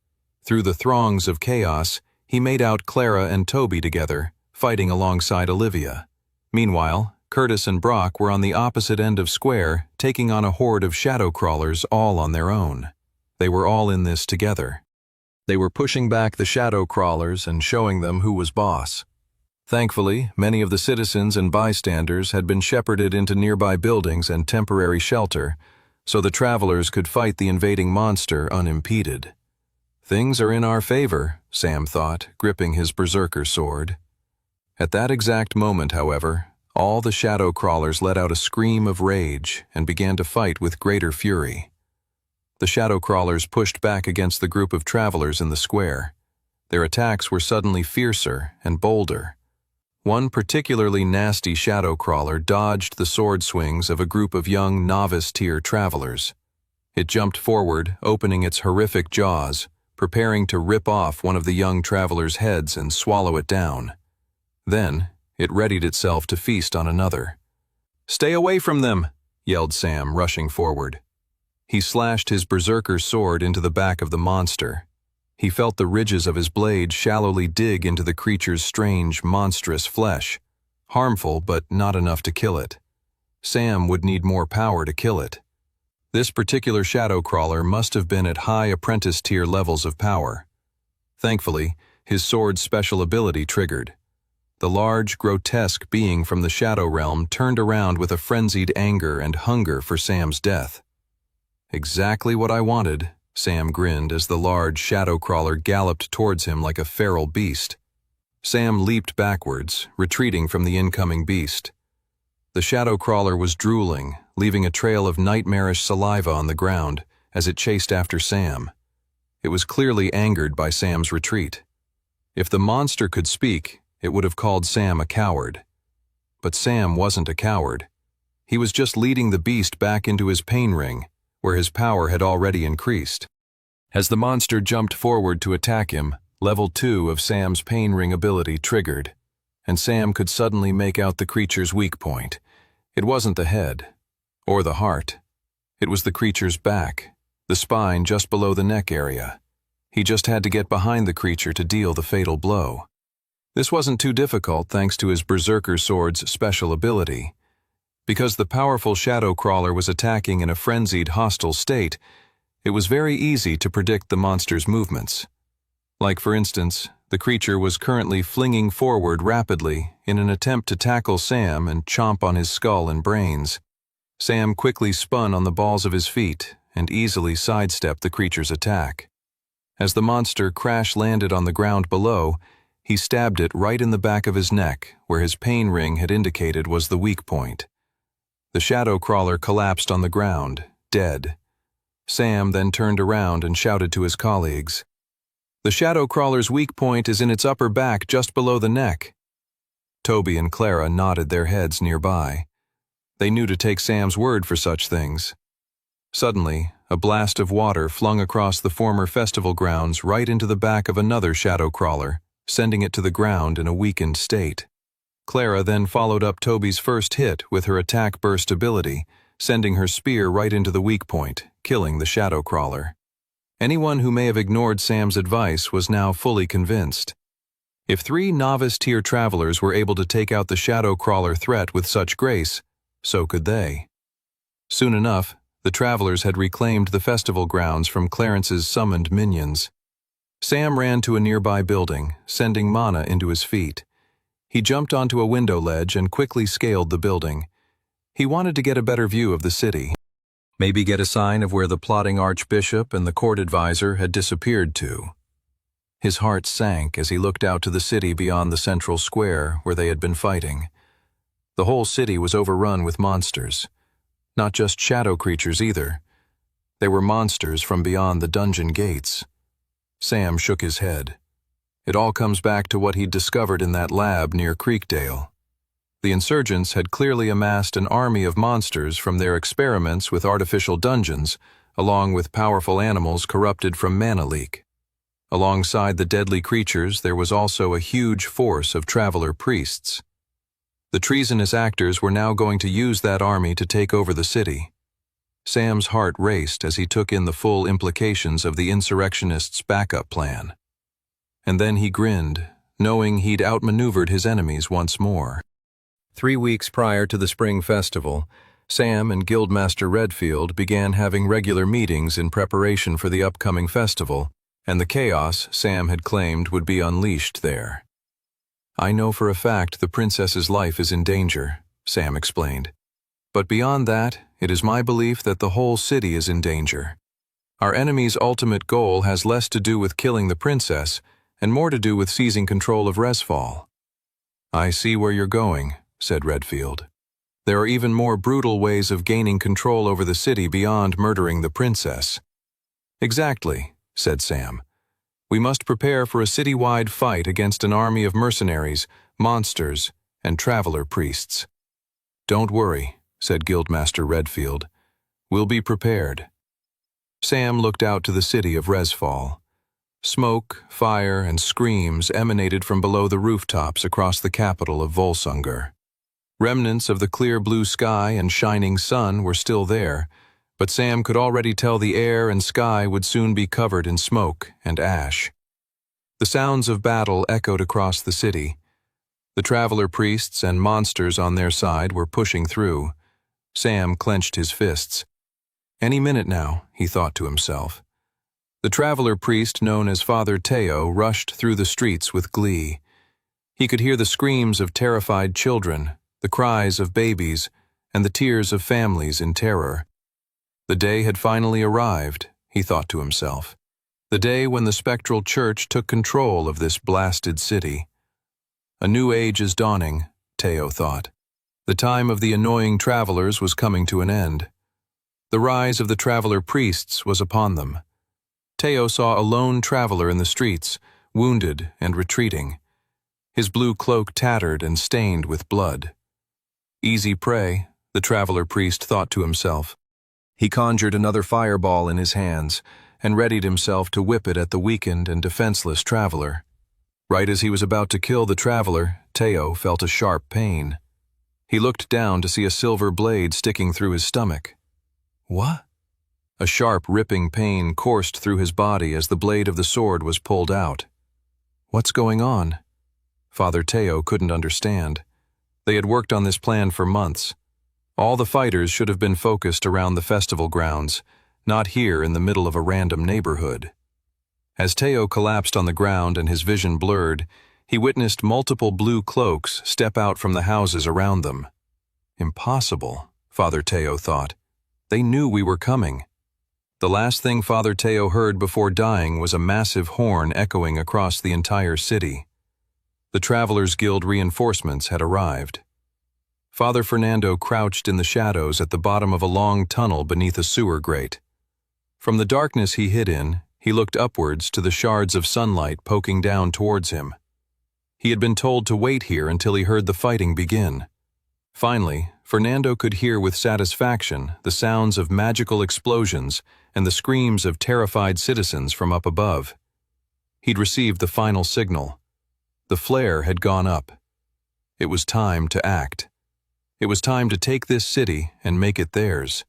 Through the throngs of chaos, he made out Clara and Toby together, fighting alongside Olivia. Meanwhile, Curtis and Brock were on the opposite end of square, taking on a horde of shadow crawlers all on their own. They were all in this together. They were pushing back the shadow crawlers and showing them who was boss. Thankfully, many of the citizens and bystanders had been shepherded into nearby buildings and temporary shelter, so the travelers could fight the invading monster unimpeded. Things are in our favor, Sam thought, gripping his berserker sword. At that exact moment, however, all the shadow crawlers let out a scream of rage and began to fight with greater fury. The shadow crawlers pushed back against the group of travelers in the square. Their attacks were suddenly fiercer and bolder. One particularly nasty shadow crawler dodged the sword swings of a group of young novice-tier travelers. It jumped forward, opening its horrific jaws, preparing to rip off one of the young travelers' heads and swallow it down. Then, it readied itself to feast on another. "Stay away from them!" yelled Sam, rushing forward. He slashed his berserker sword into the back of the monster. He felt the ridges of his blade shallowly dig into the creature's strange, monstrous flesh. Harmful, but not enough to kill it. Sam would need more power to kill it. This particular shadow crawler must have been at high apprentice tier levels of power. Thankfully, his sword's special ability triggered. The large, grotesque being from the shadow realm turned around with a frenzied anger and hunger for Sam's death. "Exactly what I wanted," Sam grinned as the large shadow crawler galloped towards him like a feral beast. Sam leaped backwards, retreating from the incoming beast. The shadow crawler was drooling, leaving a trail of nightmarish saliva on the ground as it chased after Sam. It was clearly angered by Sam's retreat. If the monster could speak, it would have called Sam a coward. But Sam wasn't a coward. He was just leading the beast back into his pain ring, where his power had already increased. As the monster jumped forward to attack him, level 2 of Sam's pain ring ability triggered, and Sam could suddenly make out the creature's weak point. It wasn't the head, or the heart. It was the creature's back, the spine just below the neck area. He just had to get behind the creature to deal the fatal blow. This wasn't too difficult thanks to his berserker sword's special ability. Because the powerful shadow crawler was attacking in a frenzied, hostile state, it was very easy to predict the monster's movements. Like, for instance, the creature was currently flinging forward rapidly in an attempt to tackle Sam and chomp on his skull and brains. Sam quickly spun on the balls of his feet and easily sidestepped the creature's attack. As the monster crash-landed on the ground below, he stabbed it right in the back of his neck, where his pain ring had indicated was the weak point. The shadow crawler collapsed on the ground, dead. Sam then turned around and shouted to his colleagues, "The shadow crawler's weak point is in its upper back just below the neck." Toby and Clara nodded their heads nearby. They knew to take Sam's word for such things. Suddenly, a blast of water flung across the former festival grounds right into the back of another shadow crawler, sending it to the ground in a weakened state. Clara then followed up Toby's first hit with her attack burst ability, sending her spear right into the weak point, killing the shadow crawler. Anyone who may have ignored Sam's advice was now fully convinced. If 3 novice-tier travelers were able to take out the shadow crawler threat with such grace, so could they. Soon enough, the travelers had reclaimed the festival grounds from Clarence's summoned minions. Sam ran to a nearby building, sending mana into his feet. He jumped onto a window ledge and quickly scaled the building. He wanted to get a better view of the city. Maybe get a sign of where the plotting archbishop and the court advisor had disappeared to. His heart sank as he looked out to the city beyond the central square where they had been fighting. The whole city was overrun with monsters. Not just shadow creatures either. They were monsters from beyond the dungeon gates. Sam shook his head. It all comes back to what he'd discovered in that lab near Creekdale. The insurgents had clearly amassed an army of monsters from their experiments with artificial dungeons, along with powerful animals corrupted from mana leak. Alongside the deadly creatures, there was also a huge force of traveler priests. The treasonous actors were now going to use that army to take over the city. Sam's heart raced as he took in the full implications of the insurrectionists' backup plan. And then he grinned, knowing he'd outmaneuvered his enemies once more. 3 weeks prior to the spring festival, Sam and Guildmaster Redfield began having regular meetings in preparation for the upcoming festival and the chaos Sam had claimed would be unleashed there. "I know for a fact the princess's life is in danger," Sam explained. "But beyond that, it is my belief that the whole city is in danger. Our enemy's ultimate goal has less to do with killing the princess and more to do with seizing control of Resfall." "I see where you're going," said Redfield. "There are even more brutal ways of gaining control over the city beyond murdering the princess. Exactly, said Sam. We must prepare for a city-wide fight against an army of mercenaries, monsters, and traveler priests. Don't worry, said Guildmaster Redfield. We'll be prepared. Sam looked out to the city of Resfall. Smoke, fire, and screams emanated from below the rooftops across the capital of Volsungur. Remnants of the clear blue sky and shining sun were still there, but Sam could already tell the air and sky would soon be covered in smoke and ash. The sounds of battle echoed across the city. The traveler priests and monsters on their side were pushing through. Sam clenched his fists. Any minute now, he thought to himself. The traveler priest known as Father Teo rushed through the streets with glee. He could hear the screams of terrified children, the cries of babies, and the tears of families in terror. The day had finally arrived, he thought to himself. The day when the spectral church took control of this blasted city. A new age is dawning, Teo thought. The time of the annoying travelers was coming to an end. The rise of the traveler priests was upon them. Teo saw a lone traveler in the streets, wounded and retreating. His blue cloak tattered and stained with blood. Easy prey, the traveler priest thought to himself. He conjured another fireball in his hands and readied himself to whip it at the weakened and defenseless traveler. Right as he was about to kill the traveler, Teo felt a sharp pain. He looked down to see a silver blade sticking through his stomach. What? A sharp, ripping pain coursed through his body as the blade of the sword was pulled out. What's going on? Father Teo couldn't understand. They had worked on this plan for months. All the fighters should have been focused around the festival grounds, not here in the middle of a random neighborhood. As Teo collapsed on the ground and his vision blurred, he witnessed multiple blue cloaks step out from the houses around them. Impossible, Father Teo thought. They knew we were coming. The last thing Father Teo heard before dying was a massive horn echoing across the entire city. The Travelers Guild reinforcements had arrived. Father Fernando crouched in the shadows at the bottom of a long tunnel beneath a sewer grate. From the darkness he hid in, he looked upwards to the shards of sunlight poking down towards him. He had been told to wait here until he heard the fighting begin. Finally, Fernando could hear with satisfaction the sounds of magical explosions and the screams of terrified citizens from up above. He'd received the final signal. The flare had gone up. It was time to act. It was time to take this city and make it theirs.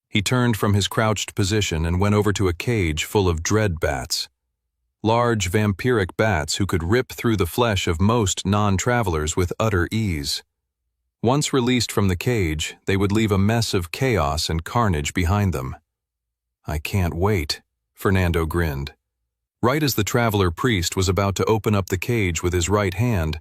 He turned from his crouched position and went over to a cage full of dread bats. Large vampiric bats who could rip through the flesh of most non-travelers with utter ease. Once released from the cage, they would leave a mess of chaos and carnage behind them. I can't wait, Fernando grinned. Right as the traveler priest was about to open up the cage with his right hand,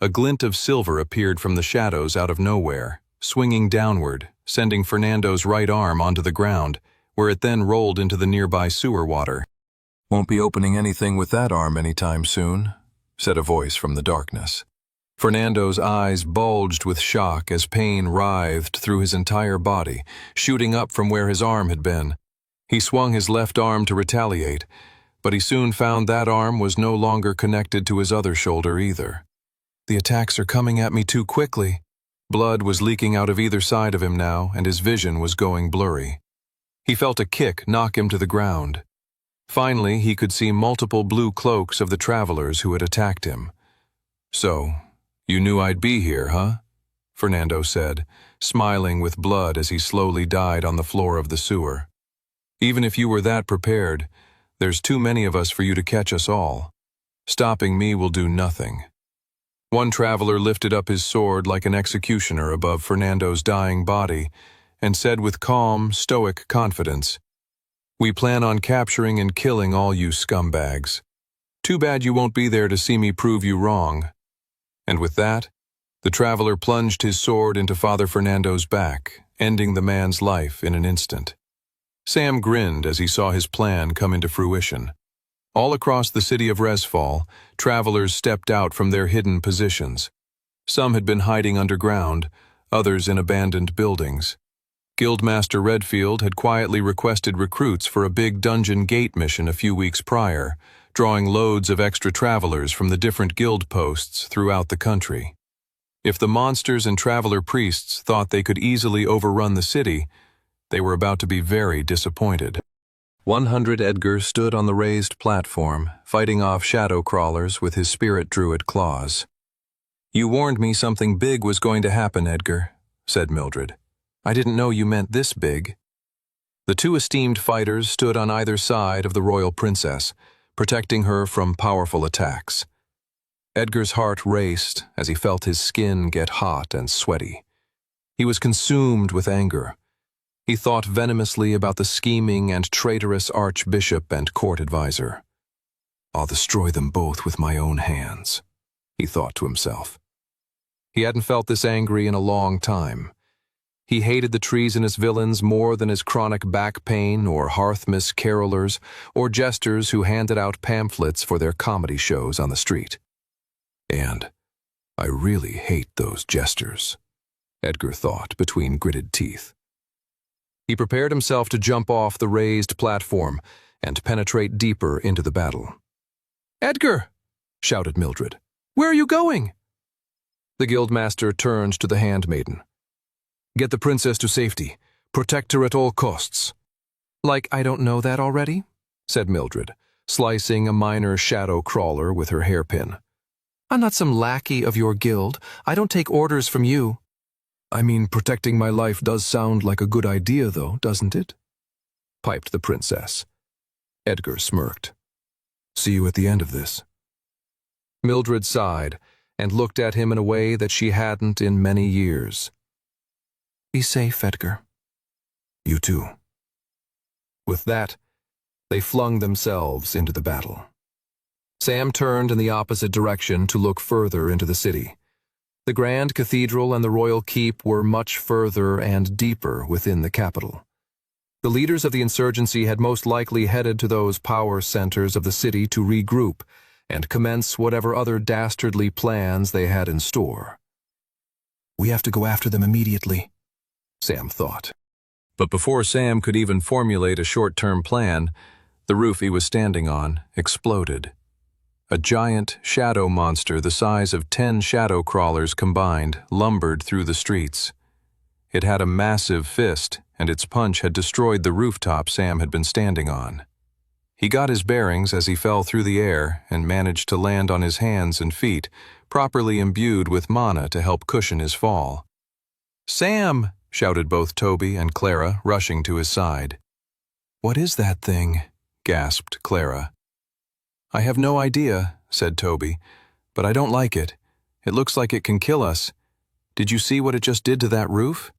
a glint of silver appeared from the shadows out of nowhere, swinging downward, sending Fernando's right arm onto the ground, where it then rolled into the nearby sewer water. Won't be opening anything with that arm anytime soon, said a voice from the darkness. Fernando's eyes bulged with shock as pain writhed through his entire body, shooting up from where his arm had been. He swung his left arm to retaliate, but he soon found that arm was no longer connected to his other shoulder either. The attacks are coming at me too quickly. Blood was leaking out of either side of him now, and his vision was going blurry. He felt a kick knock him to the ground. Finally, he could see multiple blue cloaks of the travelers who had attacked him. So, you knew I'd be here, huh? Fernando said, smiling with blood as he slowly died on the floor of the sewer. Even if you were that prepared, there's too many of us for you to catch us all. Stopping me will do nothing. One traveler lifted up his sword like an executioner above Fernando's dying body and said with calm, stoic confidence, "We plan on capturing and killing all you scumbags. Too bad you won't be there to see me prove you wrong." And with that, the traveler plunged his sword into Father Fernando's back, ending the man's life in an instant. Sam grinned as he saw his plan come into fruition. All across the city of Resfall, travelers stepped out from their hidden positions. Some had been hiding underground, others in abandoned buildings. Guildmaster Redfield had quietly requested recruits for a big dungeon gate mission a few weeks prior, drawing loads of extra travelers from the different guild posts throughout the country. If the monsters and traveler priests thought they could easily overrun the city, they were about to be very disappointed. 100 Edgar stood on the raised platform, fighting off shadow crawlers with his spirit druid claws. "You warned me something big was going to happen, Edgar," said Mildred. "I didn't know you meant this big." The two esteemed fighters stood on either side of the royal princess, protecting her from powerful attacks. Edgar's heart raced as he felt his skin get hot and sweaty. He was consumed with anger. He thought venomously about the scheming and traitorous archbishop and court advisor. "I'll destroy them both with my own hands," he thought to himself. He hadn't felt this angry in a long time. He hated the treasonous villains more than his chronic back pain or Hearthmas carolers or jesters who handed out pamphlets for their comedy shows on the street. "And I really hate those jesters," Edgar thought between gritted teeth. He prepared himself to jump off the raised platform and penetrate deeper into the battle. "Edgar!" shouted Mildred. "Where are you going?" The guildmaster turned to the handmaiden. "Get the princess to safety. Protect her at all costs." "Like I don't know that already?" said Mildred, slicing a minor shadow crawler with her hairpin. "I'm not some lackey of your guild. I don't take orders from you." "I mean, protecting my life does sound like a good idea, though, doesn't it?" piped the princess. Edgar smirked. "See you at the end of this." Mildred sighed and looked at him in a way that she hadn't in many years. "Be safe, Edgar." "You too." With that, they flung themselves into the battle. Sam turned in the opposite direction to look further into the city. The Grand Cathedral and the Royal Keep were much further and deeper within the capital. The leaders of the insurgency had most likely headed to those power centers of the city to regroup and commence whatever other dastardly plans they had in store. "We have to go after them immediately," Sam thought. But before Sam could even formulate a short-term plan, the roof he was standing on exploded. A giant shadow monster the size of 10 shadow crawlers combined lumbered through the streets. It had a massive fist, and its punch had destroyed the rooftop Sam had been standing on. He got his bearings as he fell through the air and managed to land on his hands and feet, properly imbued with mana to help cushion his fall. "Sam!" shouted both Toby and Clara, rushing to his side. "What is that thing?" gasped Clara. "I have no idea," said Toby, "but I don't like it. It looks like it can kill us. Did you see what it just did to that roof?"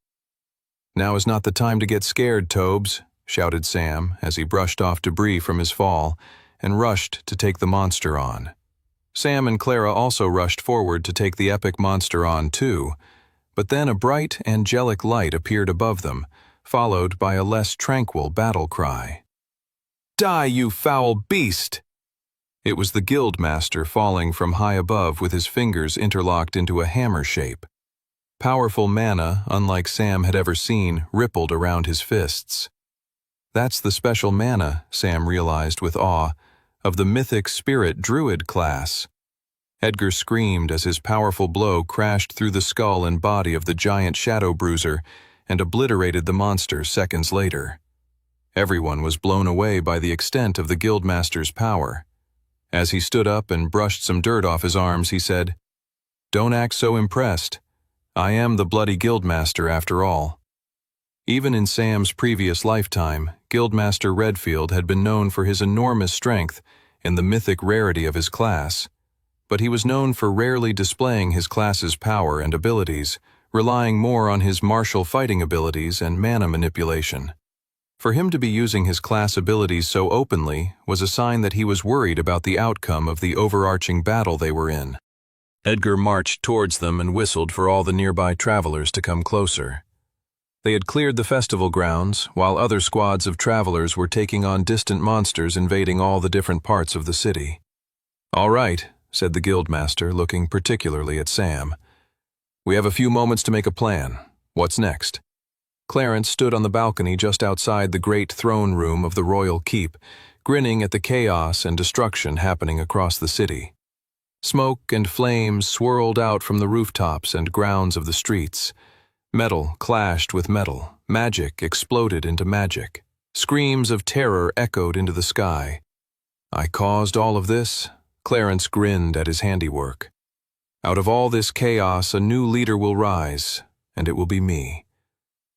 "Now is not the time to get scared, Tobes," shouted Sam as he brushed off debris from his fall and rushed to take the monster on. Sam and Clara also rushed forward to take the epic monster on too, but then a bright, angelic light appeared above them, followed by a less tranquil battle cry. "Die, you foul beast!" It was the guildmaster falling from high above with his fingers interlocked into a hammer shape. Powerful mana, unlike Sam had ever seen, rippled around his fists. That's the special mana, Sam realized with awe, of the mythic spirit druid class. Edgar screamed as his powerful blow crashed through the skull and body of the giant shadow bruiser and obliterated the monster seconds later. Everyone was blown away by the extent of the guildmaster's power. As he stood up and brushed some dirt off his arms, he said, "Don't act so impressed. I am the bloody guildmaster after all." Even in Sam's previous lifetime, Guildmaster Redfield had been known for his enormous strength and the mythic rarity of his class, but he was known for rarely displaying his class's power and abilities, relying more on his martial fighting abilities and mana manipulation. For him to be using his class abilities so openly was a sign that he was worried about the outcome of the overarching battle they were in. Edgar marched towards them and whistled for all the nearby travelers to come closer. They had cleared the festival grounds, while other squads of travelers were taking on distant monsters invading all the different parts of the city. "All right," said the guildmaster, looking particularly at Sam. "We have a few moments to make a plan. What's next?" Clarence stood on the balcony just outside the great throne room of the royal keep, grinning at the chaos and destruction happening across the city. Smoke and flames swirled out from the rooftops and grounds of the streets. Metal clashed with metal, magic exploded into magic. Screams of terror echoed into the sky. I caused all of this? Clarence grinned at his handiwork. Out of all this chaos, a new leader will rise, and it will be me.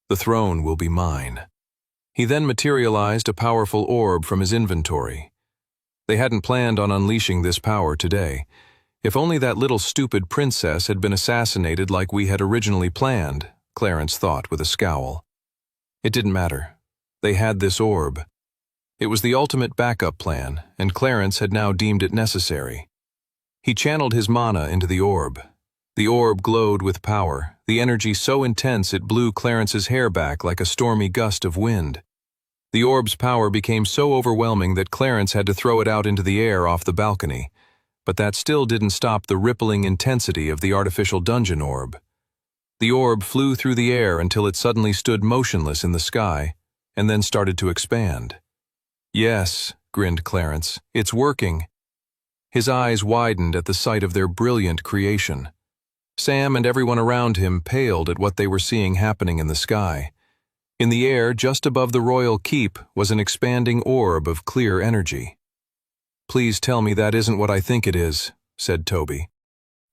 The throne will be mine. He then materialized a powerful orb from his inventory. They hadn't planned on unleashing this power today. If only that little stupid princess had been assassinated like we had originally planned, Clarence thought with a scowl. It didn't matter. They had this orb. It was the ultimate backup plan, and Clarence had now deemed it necessary. He channeled his mana into the orb. The orb glowed with power, the energy so intense it blew Clarence's hair back like a stormy gust of wind. The orb's power became so overwhelming that Clarence had to throw it out into the air off the balcony, but that still didn't stop the rippling intensity of the artificial dungeon orb. The orb flew through the air until it suddenly stood motionless in the sky, and then started to expand. Yes, grinned Clarence, it's working. His eyes widened at the sight of their brilliant creation. Sam and everyone around him paled at what they were seeing happening in the sky. In the air, just above the royal keep, was an expanding orb of clear energy. Please tell me that isn't what I think it is, said Toby.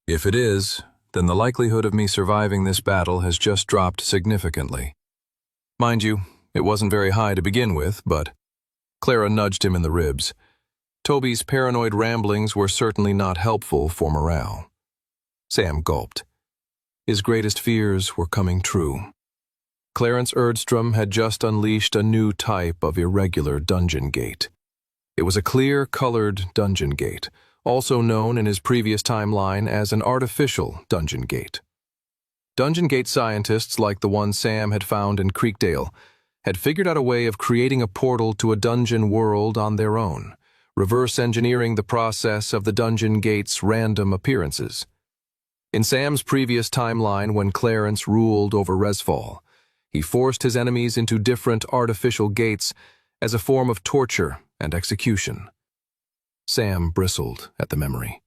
If it is, then the likelihood of me surviving this battle has just dropped significantly. Mind you, it wasn't very high to begin with, but Clara nudged him in the ribs. Toby's paranoid ramblings were certainly not helpful for morale. Sam gulped. His greatest fears were coming true. Clarence Erdstrom had just unleashed a new type of irregular dungeon gate. It was a clear-colored dungeon gate, also known in his previous timeline as an artificial dungeon gate. Dungeon gate scientists like the one Sam had found in Creekdale had figured out a way of creating a portal to a dungeon world on their own, reverse engineering the process of the dungeon gate's random appearances. In Sam's previous timeline, when Clarence ruled over Resfall, he forced his enemies into different artificial gates as a form of torture and execution. Sam bristled at the memory.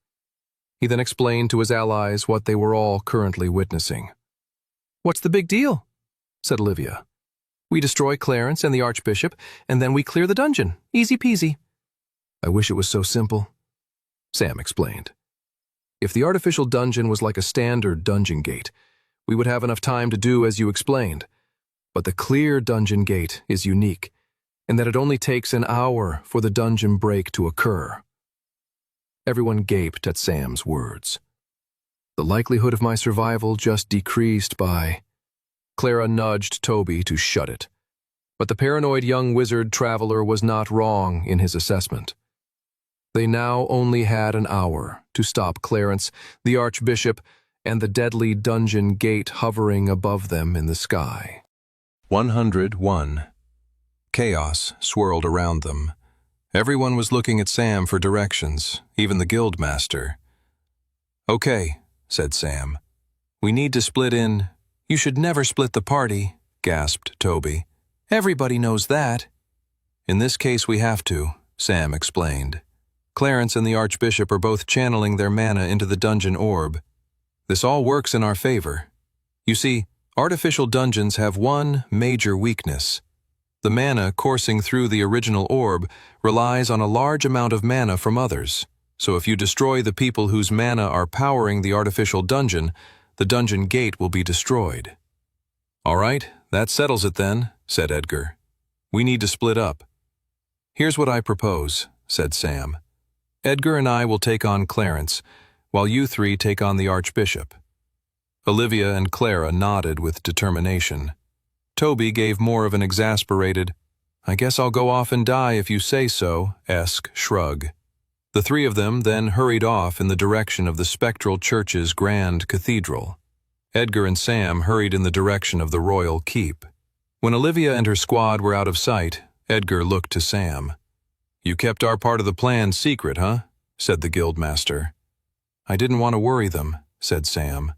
He then explained to his allies what they were all currently witnessing. What's the big deal? Said Olivia. We destroy Clarence and the Archbishop, and then we clear the dungeon. Easy peasy. I wish it was so simple, Sam explained. If the artificial dungeon was like a standard dungeon gate, we would have enough time to do as you explained. But the clear dungeon gate is unique, in that it only takes an hour for the dungeon break to occur. Everyone gaped at Sam's words. The likelihood of my survival just decreased by... Clara nudged Toby to shut it. But the paranoid young wizard traveler was not wrong in his assessment. They now only had an hour to stop Clarence, the Archbishop, and the deadly dungeon gate hovering above them in the sky. 101. Chaos swirled around them. Everyone was looking at Sam for directions, even the guildmaster. Okay, said Sam. We need to split in. You should never split the party, gasped Toby. Everybody knows that. In this case we have to, Sam explained. Clarence and the Archbishop are both channeling their mana into the dungeon orb. This all works in our favor. You see, artificial dungeons have one major weakness. The mana coursing through the original orb relies on a large amount of mana from others, so if you destroy the people whose mana are powering the artificial dungeon, the dungeon gate will be destroyed. All right, that settles it then, said Edgar. We need to split up. Here's what I propose, said Sam. Edgar and I will take on Clarence, while you three take on the Archbishop. Olivia and Clara nodded with determination. Toby gave more of an exasperated, I guess I'll go off and die if you say so-esque shrug. The three of them then hurried off in the direction of the spectral church's grand cathedral. Edgar and Sam hurried in the direction of the royal keep. When Olivia and her squad were out of sight, Edgar looked to Sam. You kept our part of the plan secret, huh? Said the guildmaster. I didn't want to worry them, said Sam.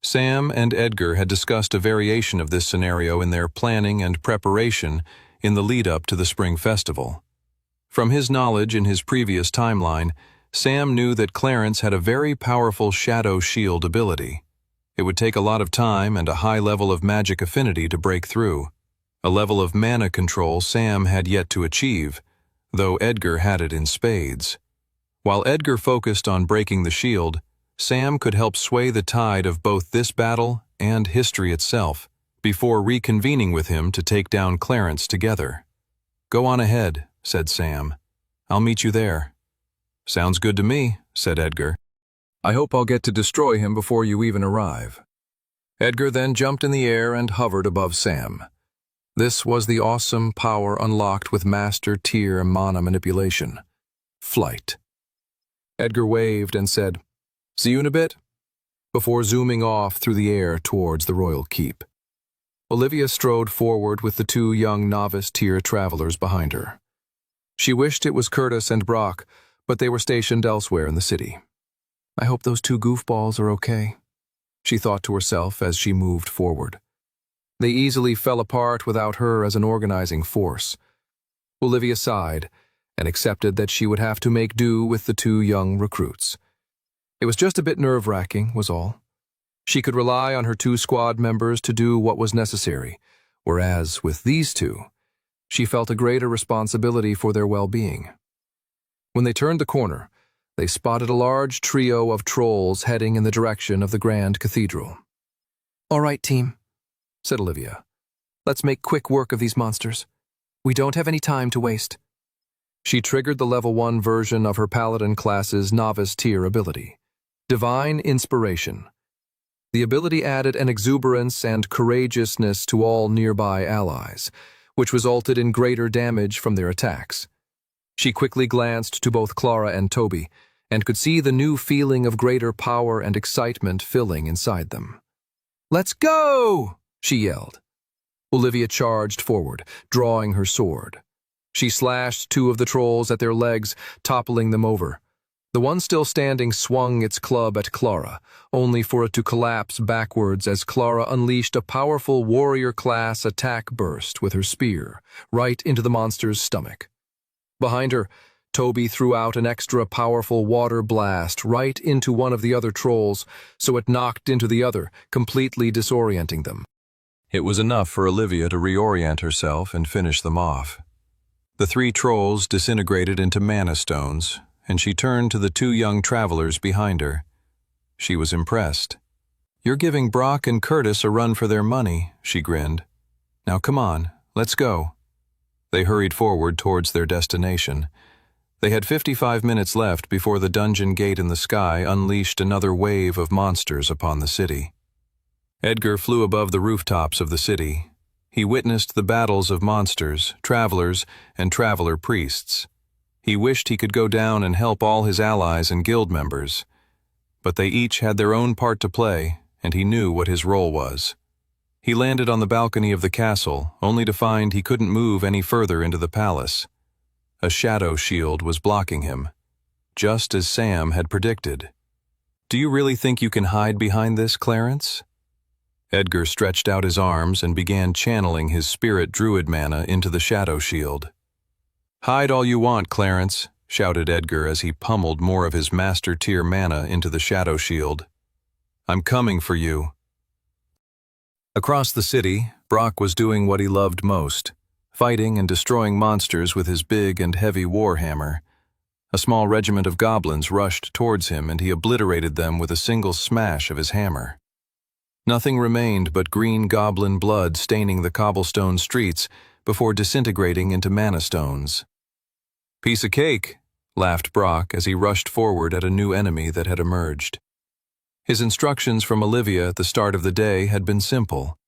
Sam and Edgar had discussed a variation of this scenario in their planning and preparation in the lead-up to the Spring Festival. From his knowledge in his previous timeline, Sam knew that Clarence had a very powerful shadow shield ability. It would take a lot of time and a high level of magic affinity to break through, a level of mana control Sam had yet to achieve, though Edgar had it in spades. While Edgar focused on breaking the shield, Sam could help sway the tide of both this battle and history itself, before reconvening with him to take down Clarence together. "Go on ahead," said Sam. "I'll meet you there." "Sounds good to me," said Edgar. "I hope I'll get to destroy him before you even arrive." Edgar then jumped in the air and hovered above Sam. This was the awesome power unlocked with Master Tier mana manipulation. Flight. Edgar waved and said, "See you in a bit," before zooming off through the air towards the royal keep. Olivia strode forward with the two young novice tier travelers behind her. She wished it was Curtis and Brock, but they were stationed elsewhere in the city. "I hope those two goofballs are okay," she thought to herself as she moved forward. They easily fell apart without her as an organizing force. Olivia sighed and accepted that she would have to make do with the two young recruits. It was just a bit nerve-wracking, was all. She could rely on her two squad members to do what was necessary, whereas with these two, she felt a greater responsibility for their well-being. When they turned the corner, they spotted a large trio of trolls heading in the direction of the Grand Cathedral. "All right, team," said Olivia. "Let's make quick work of these monsters. We don't have any time to waste." She triggered the level 1 version of her Paladin class's novice tier ability, Divine Inspiration. The ability added an exuberance and courageousness to all nearby allies, which resulted in greater damage from their attacks. She quickly glanced to both Clara and Toby, and could see the new feeling of greater power and excitement filling inside them. "Let's go!" she yelled. Olivia charged forward, drawing her sword. She slashed two of the trolls at their legs, toppling them over. The one still standing swung its club at Clara, only for it to collapse backwards as Clara unleashed a powerful warrior-class attack burst with her spear, right into the monster's stomach. Behind her, Toby threw out an extra powerful water blast right into one of the other trolls, so it knocked into the other, completely disorienting them. It was enough for Olivia to reorient herself and finish them off. The three trolls disintegrated into mana stones, and she turned to the two young travelers behind her. She was impressed. "You're giving Brock and Curtis a run for their money," she grinned. "Now come on, let's go." They hurried forward towards their destination. They had 55 minutes left before the dungeon gate in the sky unleashed another wave of monsters upon the city. Edgar flew above the rooftops of the city. He witnessed the battles of monsters, travelers, and traveler priests. He wished he could go down and help all his allies and guild members. But they each had their own part to play, and he knew what his role was. He landed on the balcony of the castle, only to find he couldn't move any further into the palace. A shadow shield was blocking him, just as Sam had predicted. "Do you really think you can hide behind this, Clarence?" Edgar stretched out his arms and began channeling his spirit druid mana into the shadow shield. "Hide all you want, Clarence," shouted Edgar as he pummeled more of his master tier mana into the shadow shield. "I'm coming for you." Across the city, Brock was doing what he loved most, fighting and destroying monsters with his big and heavy warhammer. A small regiment of goblins rushed towards him and he obliterated them with a single smash of his hammer. Nothing remained but green goblin blood staining the cobblestone streets before disintegrating into mana stones. "Piece of cake," laughed Brock as he rushed forward at a new enemy that had emerged. His instructions from Olivia at the start of the day had been simple.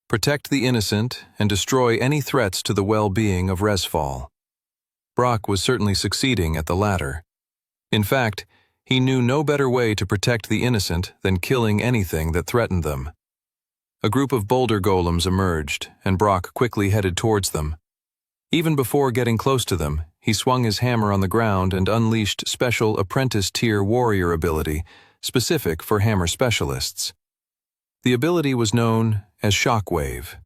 Protect the innocent and destroy any threats to the well-being of Resfall. Brock was certainly succeeding at the latter. In fact, he knew no better way to protect the innocent than killing anything that threatened them. A group of boulder golems emerged, and Brock quickly headed towards them. Even before getting close to them, he swung his hammer on the ground and unleashed special apprentice-tier warrior ability, specific for hammer specialists. The ability was known as Shockwave.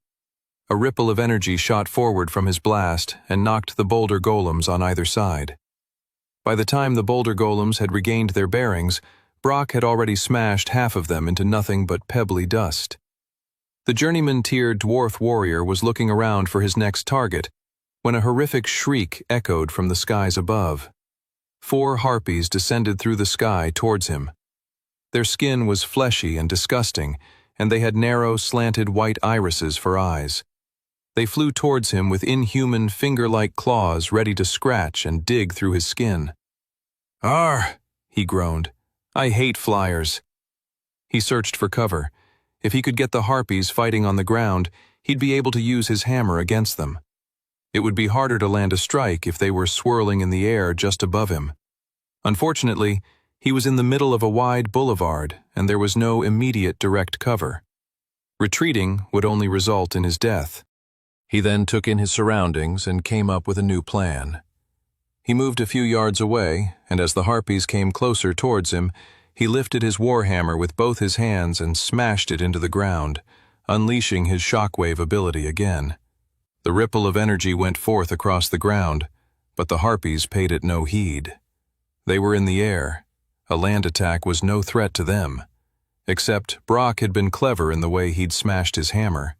A ripple of energy shot forward from his blast and knocked the boulder golems on either side. By the time the boulder golems had regained their bearings, Brock had already smashed half of them into nothing but pebbly dust. The journeyman-tiered dwarf warrior was looking around for his next target when a horrific shriek echoed from the skies above. 4 harpies descended through the sky towards him. Their skin was fleshy and disgusting, and they had narrow, slanted white irises for eyes. They flew towards him with inhuman, finger-like claws ready to scratch and dig through his skin. "Arr!" he groaned. "I hate flyers." He searched for cover. If he could get the harpies fighting on the ground, he'd be able to use his hammer against them. It would be harder to land a strike if they were swirling in the air just above him. Unfortunately, he was in the middle of a wide boulevard, and there was no immediate direct cover. Retreating would only result in his death. He then took in his surroundings and came up with a new plan. He moved a few yards away, and as the harpies came closer towards him, he lifted his warhammer with both his hands and smashed it into the ground, unleashing his shockwave ability again. The ripple of energy went forth across the ground, but the harpies paid it no heed. They were in the air. A land attack was no threat to them. Except Brock had been clever in the way he'd smashed his hammer.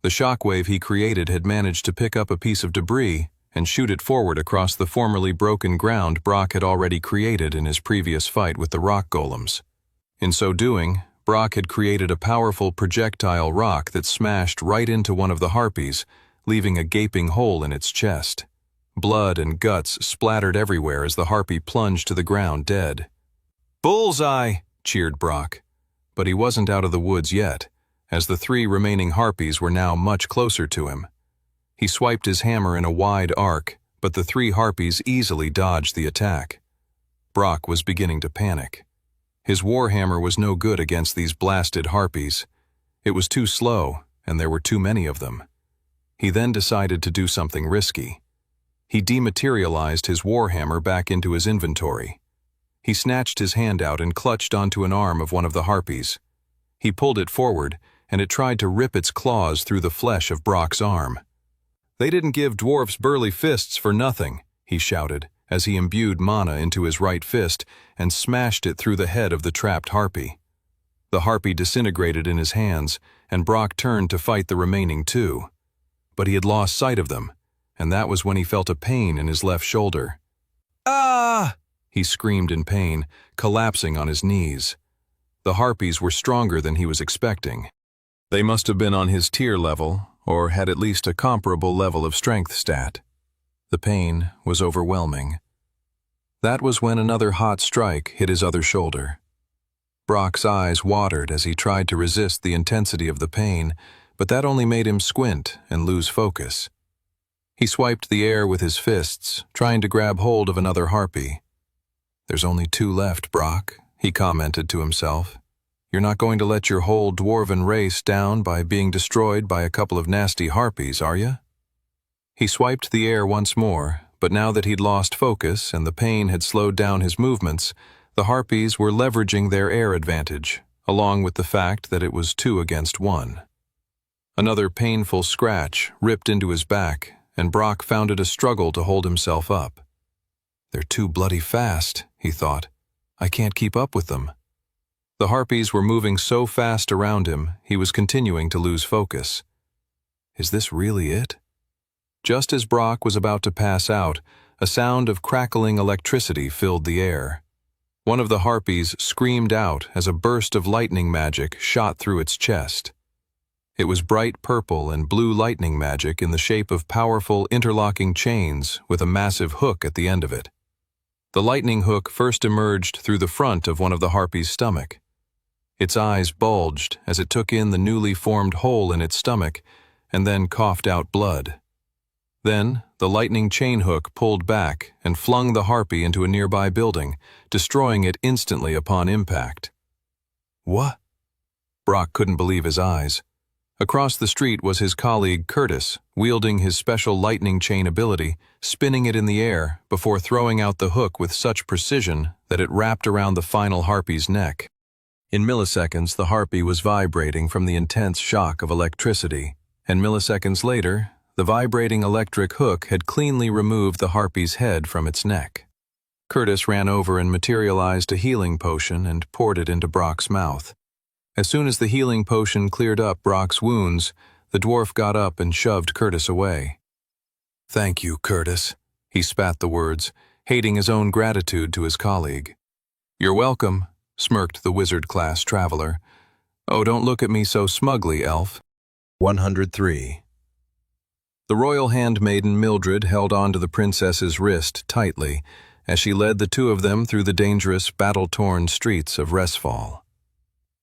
The shockwave he created had managed to pick up a piece of debris and shoot it forward across the formerly broken ground Brock had already created in his previous fight with the rock golems. In so doing, Brock had created a powerful projectile rock that smashed right into one of the harpies, leaving a gaping hole in its chest. Blood and guts splattered everywhere as the harpy plunged to the ground dead. "Bullseye!" cheered Brock. But he wasn't out of the woods yet, as the 3 remaining harpies were now much closer to him. He swiped his hammer in a wide arc, but the 3 harpies easily dodged the attack. Brock was beginning to panic. His warhammer was no good against these blasted harpies. It was too slow, and there were too many of them. He then decided to do something risky. He dematerialized his warhammer back into his inventory. He snatched his hand out and clutched onto an arm of one of the harpies. He pulled it forward, and it tried to rip its claws through the flesh of Brock's arm. "They didn't give dwarfs burly fists for nothing," he shouted, as he imbued mana into his right fist and smashed it through the head of the trapped harpy. The harpy disintegrated in his hands, and Brock turned to fight the remaining 2. But he had lost sight of them, and that was when he felt a pain in his left shoulder. "Ah!" he screamed in pain, collapsing on his knees. The harpies were stronger than he was expecting. They must have been on his tier level, or had at least a comparable level of strength stat. The pain was overwhelming. That was when another hot strike hit his other shoulder. Brock's eyes watered as he tried to resist the intensity of the pain, but that only made him squint and lose focus. He swiped the air with his fists, trying to grab hold of another harpy. "There's only 2 left, Brock," he commented to himself. "You're not going to let your whole dwarven race down by being destroyed by a couple of nasty harpies, are you?" He swiped the air once more, but now that he'd lost focus and the pain had slowed down his movements, the harpies were leveraging their air advantage, along with the fact that it was 2 against 1. Another painful scratch ripped into his back, and Brock found it a struggle to hold himself up. "They're too bloody fast," he thought. "I can't keep up with them." The harpies were moving so fast around him, he was continuing to lose focus. Is this really it? Just as Brock was about to pass out, a sound of crackling electricity filled the air. One of the harpies screamed out as a burst of lightning magic shot through its chest. It was bright purple and blue lightning magic in the shape of powerful interlocking chains with a massive hook at the end of it. The lightning hook first emerged through the front of one of the harpies' stomach. Its eyes bulged as it took in the newly formed hole in its stomach and then coughed out blood. Then, the lightning chain hook pulled back and flung the harpy into a nearby building, destroying it instantly upon impact. What? Brock couldn't believe his eyes. Across the street was his colleague Curtis, wielding his special lightning chain ability, spinning it in the air before throwing out the hook with such precision that it wrapped around the final harpy's neck. In milliseconds, the harpy was vibrating from the intense shock of electricity, and milliseconds later, the vibrating electric hook had cleanly removed the harpy's head from its neck. Curtis ran over and materialized a healing potion and poured it into Brock's mouth. As soon as the healing potion cleared up Brock's wounds, the dwarf got up and shoved Curtis away. "Thank you, Curtis," he spat the words, hating his own gratitude to his colleague. "You're welcome," smirked the wizard-class traveler. "Oh, don't look at me so smugly, elf." 103. The royal handmaiden Mildred held onto the princess's wrist tightly as she led the two of them through the dangerous, battle-torn streets of Resfall.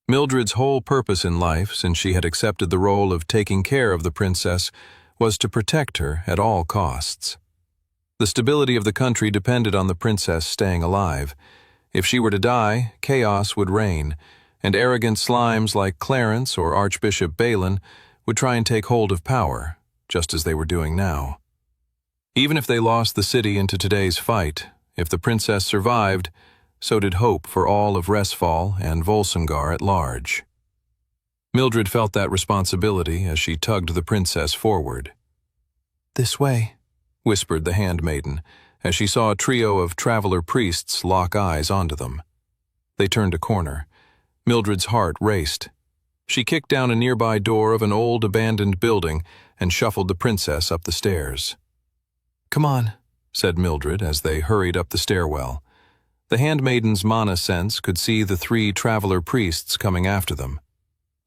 Mildred's whole purpose in life, since she had accepted the role of taking care of the princess, was to protect her at all costs. The stability of the country depended on the princess staying alive. If she were to die, chaos would reign, and arrogant slimes like Clarence or Archbishop Balin would try and take hold of power, just as they were doing now. Even if they lost the city into today's fight, if the princess survived, so did hope for all of Resfall and Volsungar at large. Mildred felt that responsibility as she tugged the princess forward. "This way," whispered the handmaiden, as she saw a trio of traveler priests lock eyes onto them. They turned a corner. Mildred's heart raced. She kicked down a nearby door of an old abandoned building and shuffled the princess up the stairs. "Come on," said Mildred as they hurried up the stairwell. The handmaiden's mana sense could see the three traveler priests coming after them.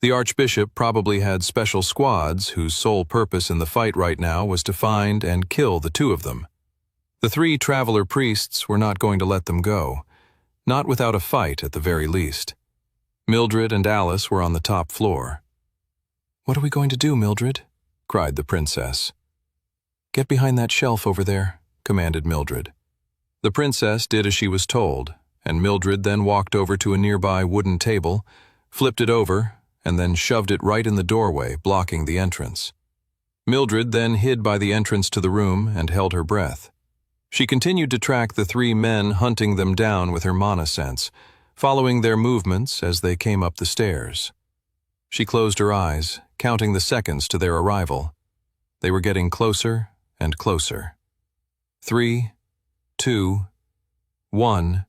The archbishop probably had special squads whose sole purpose in the fight right now was to find and kill the two of them. The three traveler priests were not going to let them go, not without a fight at the very least. Mildred and Alice were on the top floor. "What are we going to do, Mildred?" cried the princess. "Get behind that shelf over there," commanded Mildred. The princess did as she was told, and Mildred then walked over to a nearby wooden table, flipped it over, and then shoved it right in the doorway, blocking the entrance. Mildred then hid by the entrance to the room and held her breath. She continued to track the three men hunting them down with her mana sense, following their movements as they came up the stairs. She closed her eyes, counting the seconds to their arrival. They were getting closer and closer. 3, 2, 1.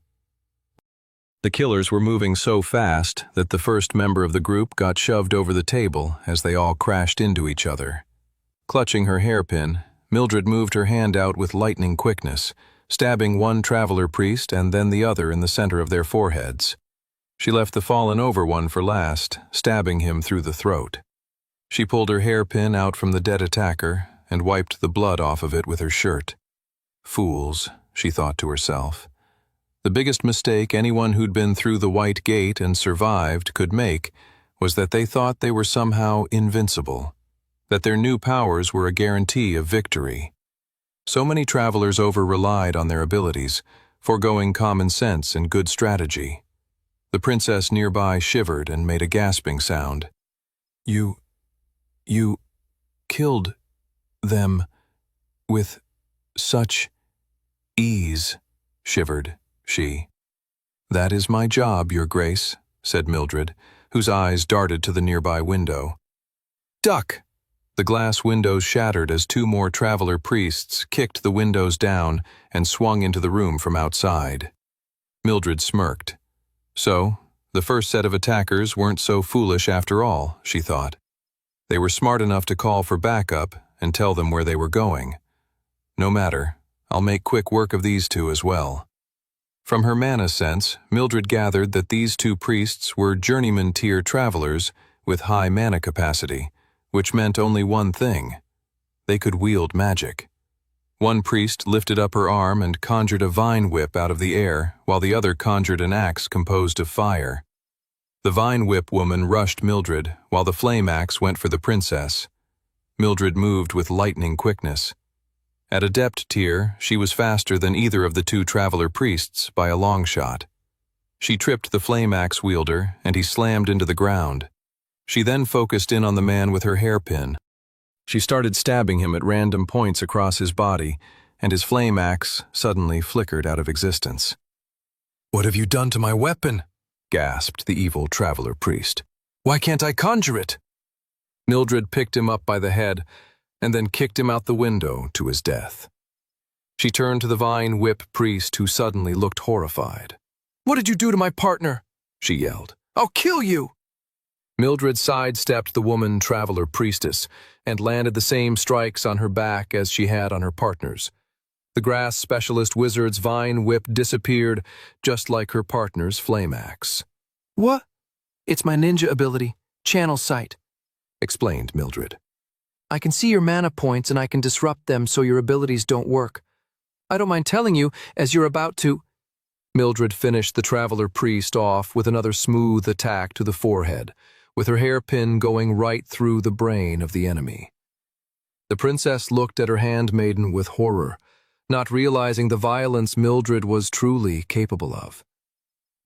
The killers were moving so fast that the first member of the group got shoved over the table as they all crashed into each other. Clutching her hairpin, Mildred moved her hand out with lightning quickness, stabbing one traveler priest and then the other in the center of their foreheads. She left the fallen over one for last, stabbing him through the throat. She pulled her hairpin out from the dead attacker and wiped the blood off of it with her shirt. Fools, she thought to herself. The biggest mistake anyone who'd been through the White Gate and survived could make was that they thought they were somehow invincible, that their new powers were a guarantee of victory. So many travelers over-relied on their abilities, foregoing common sense and good strategy. The princess nearby shivered and made a gasping sound. You killed them with such ease," shivered she. "That is my job, Your Grace," said Mildred, whose eyes darted to the nearby window. "Duck!" The glass windows shattered as two more traveler priests kicked the windows down and swung into the room from outside. Mildred smirked. So, the first set of attackers weren't so foolish after all, she thought. They were smart enough to call for backup and tell them where they were going. No matter, I'll make quick work of these two as well. From her mana sense, Mildred gathered that these two priests were journeyman-tier travelers with high mana capacity, which meant only one thing. They could wield magic. One priest lifted up her arm and conjured a vine whip out of the air, while the other conjured an axe composed of fire. The vine whip woman rushed Mildred, while the flame axe went for the princess. Mildred moved with lightning quickness. At Adept tier, she was faster than either of the two traveler priests by a long shot. She tripped the flame axe wielder, and he slammed into the ground. She then focused in on the man with her hairpin. She started stabbing him at random points across his body, and his flame axe suddenly flickered out of existence. "What have you done to my weapon?" gasped the evil traveler priest. Why can't I conjure it? Mildred picked him up by the head and then kicked him out the window to his death. She turned to the vine whip priest, who suddenly looked horrified. What did you do to my partner? She yelled. I'll kill you! Mildred sidestepped the woman traveler priestess and landed the same strikes on her back as she had on her partner's. The grass specialist wizard's vine whip disappeared, just like her partner's flame axe. What? It's my ninja ability, Channel Sight, explained Mildred. I can see your mana points and I can disrupt them so your abilities don't work. I don't mind telling you, as you're about to... Mildred finished the traveler priest off with another smooth attack to the forehead, with her hairpin going right through the brain of the enemy. The princess looked at her handmaiden with horror, not realizing the violence Mildred was truly capable of.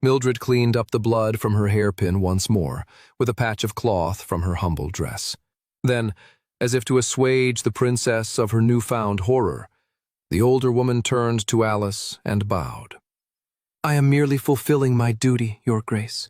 Mildred cleaned up the blood from her hairpin once more, with a patch of cloth from her humble dress. Then, as if to assuage the princess of her newfound horror, the older woman turned to Alice and bowed. I am merely fulfilling my duty, Your Grace.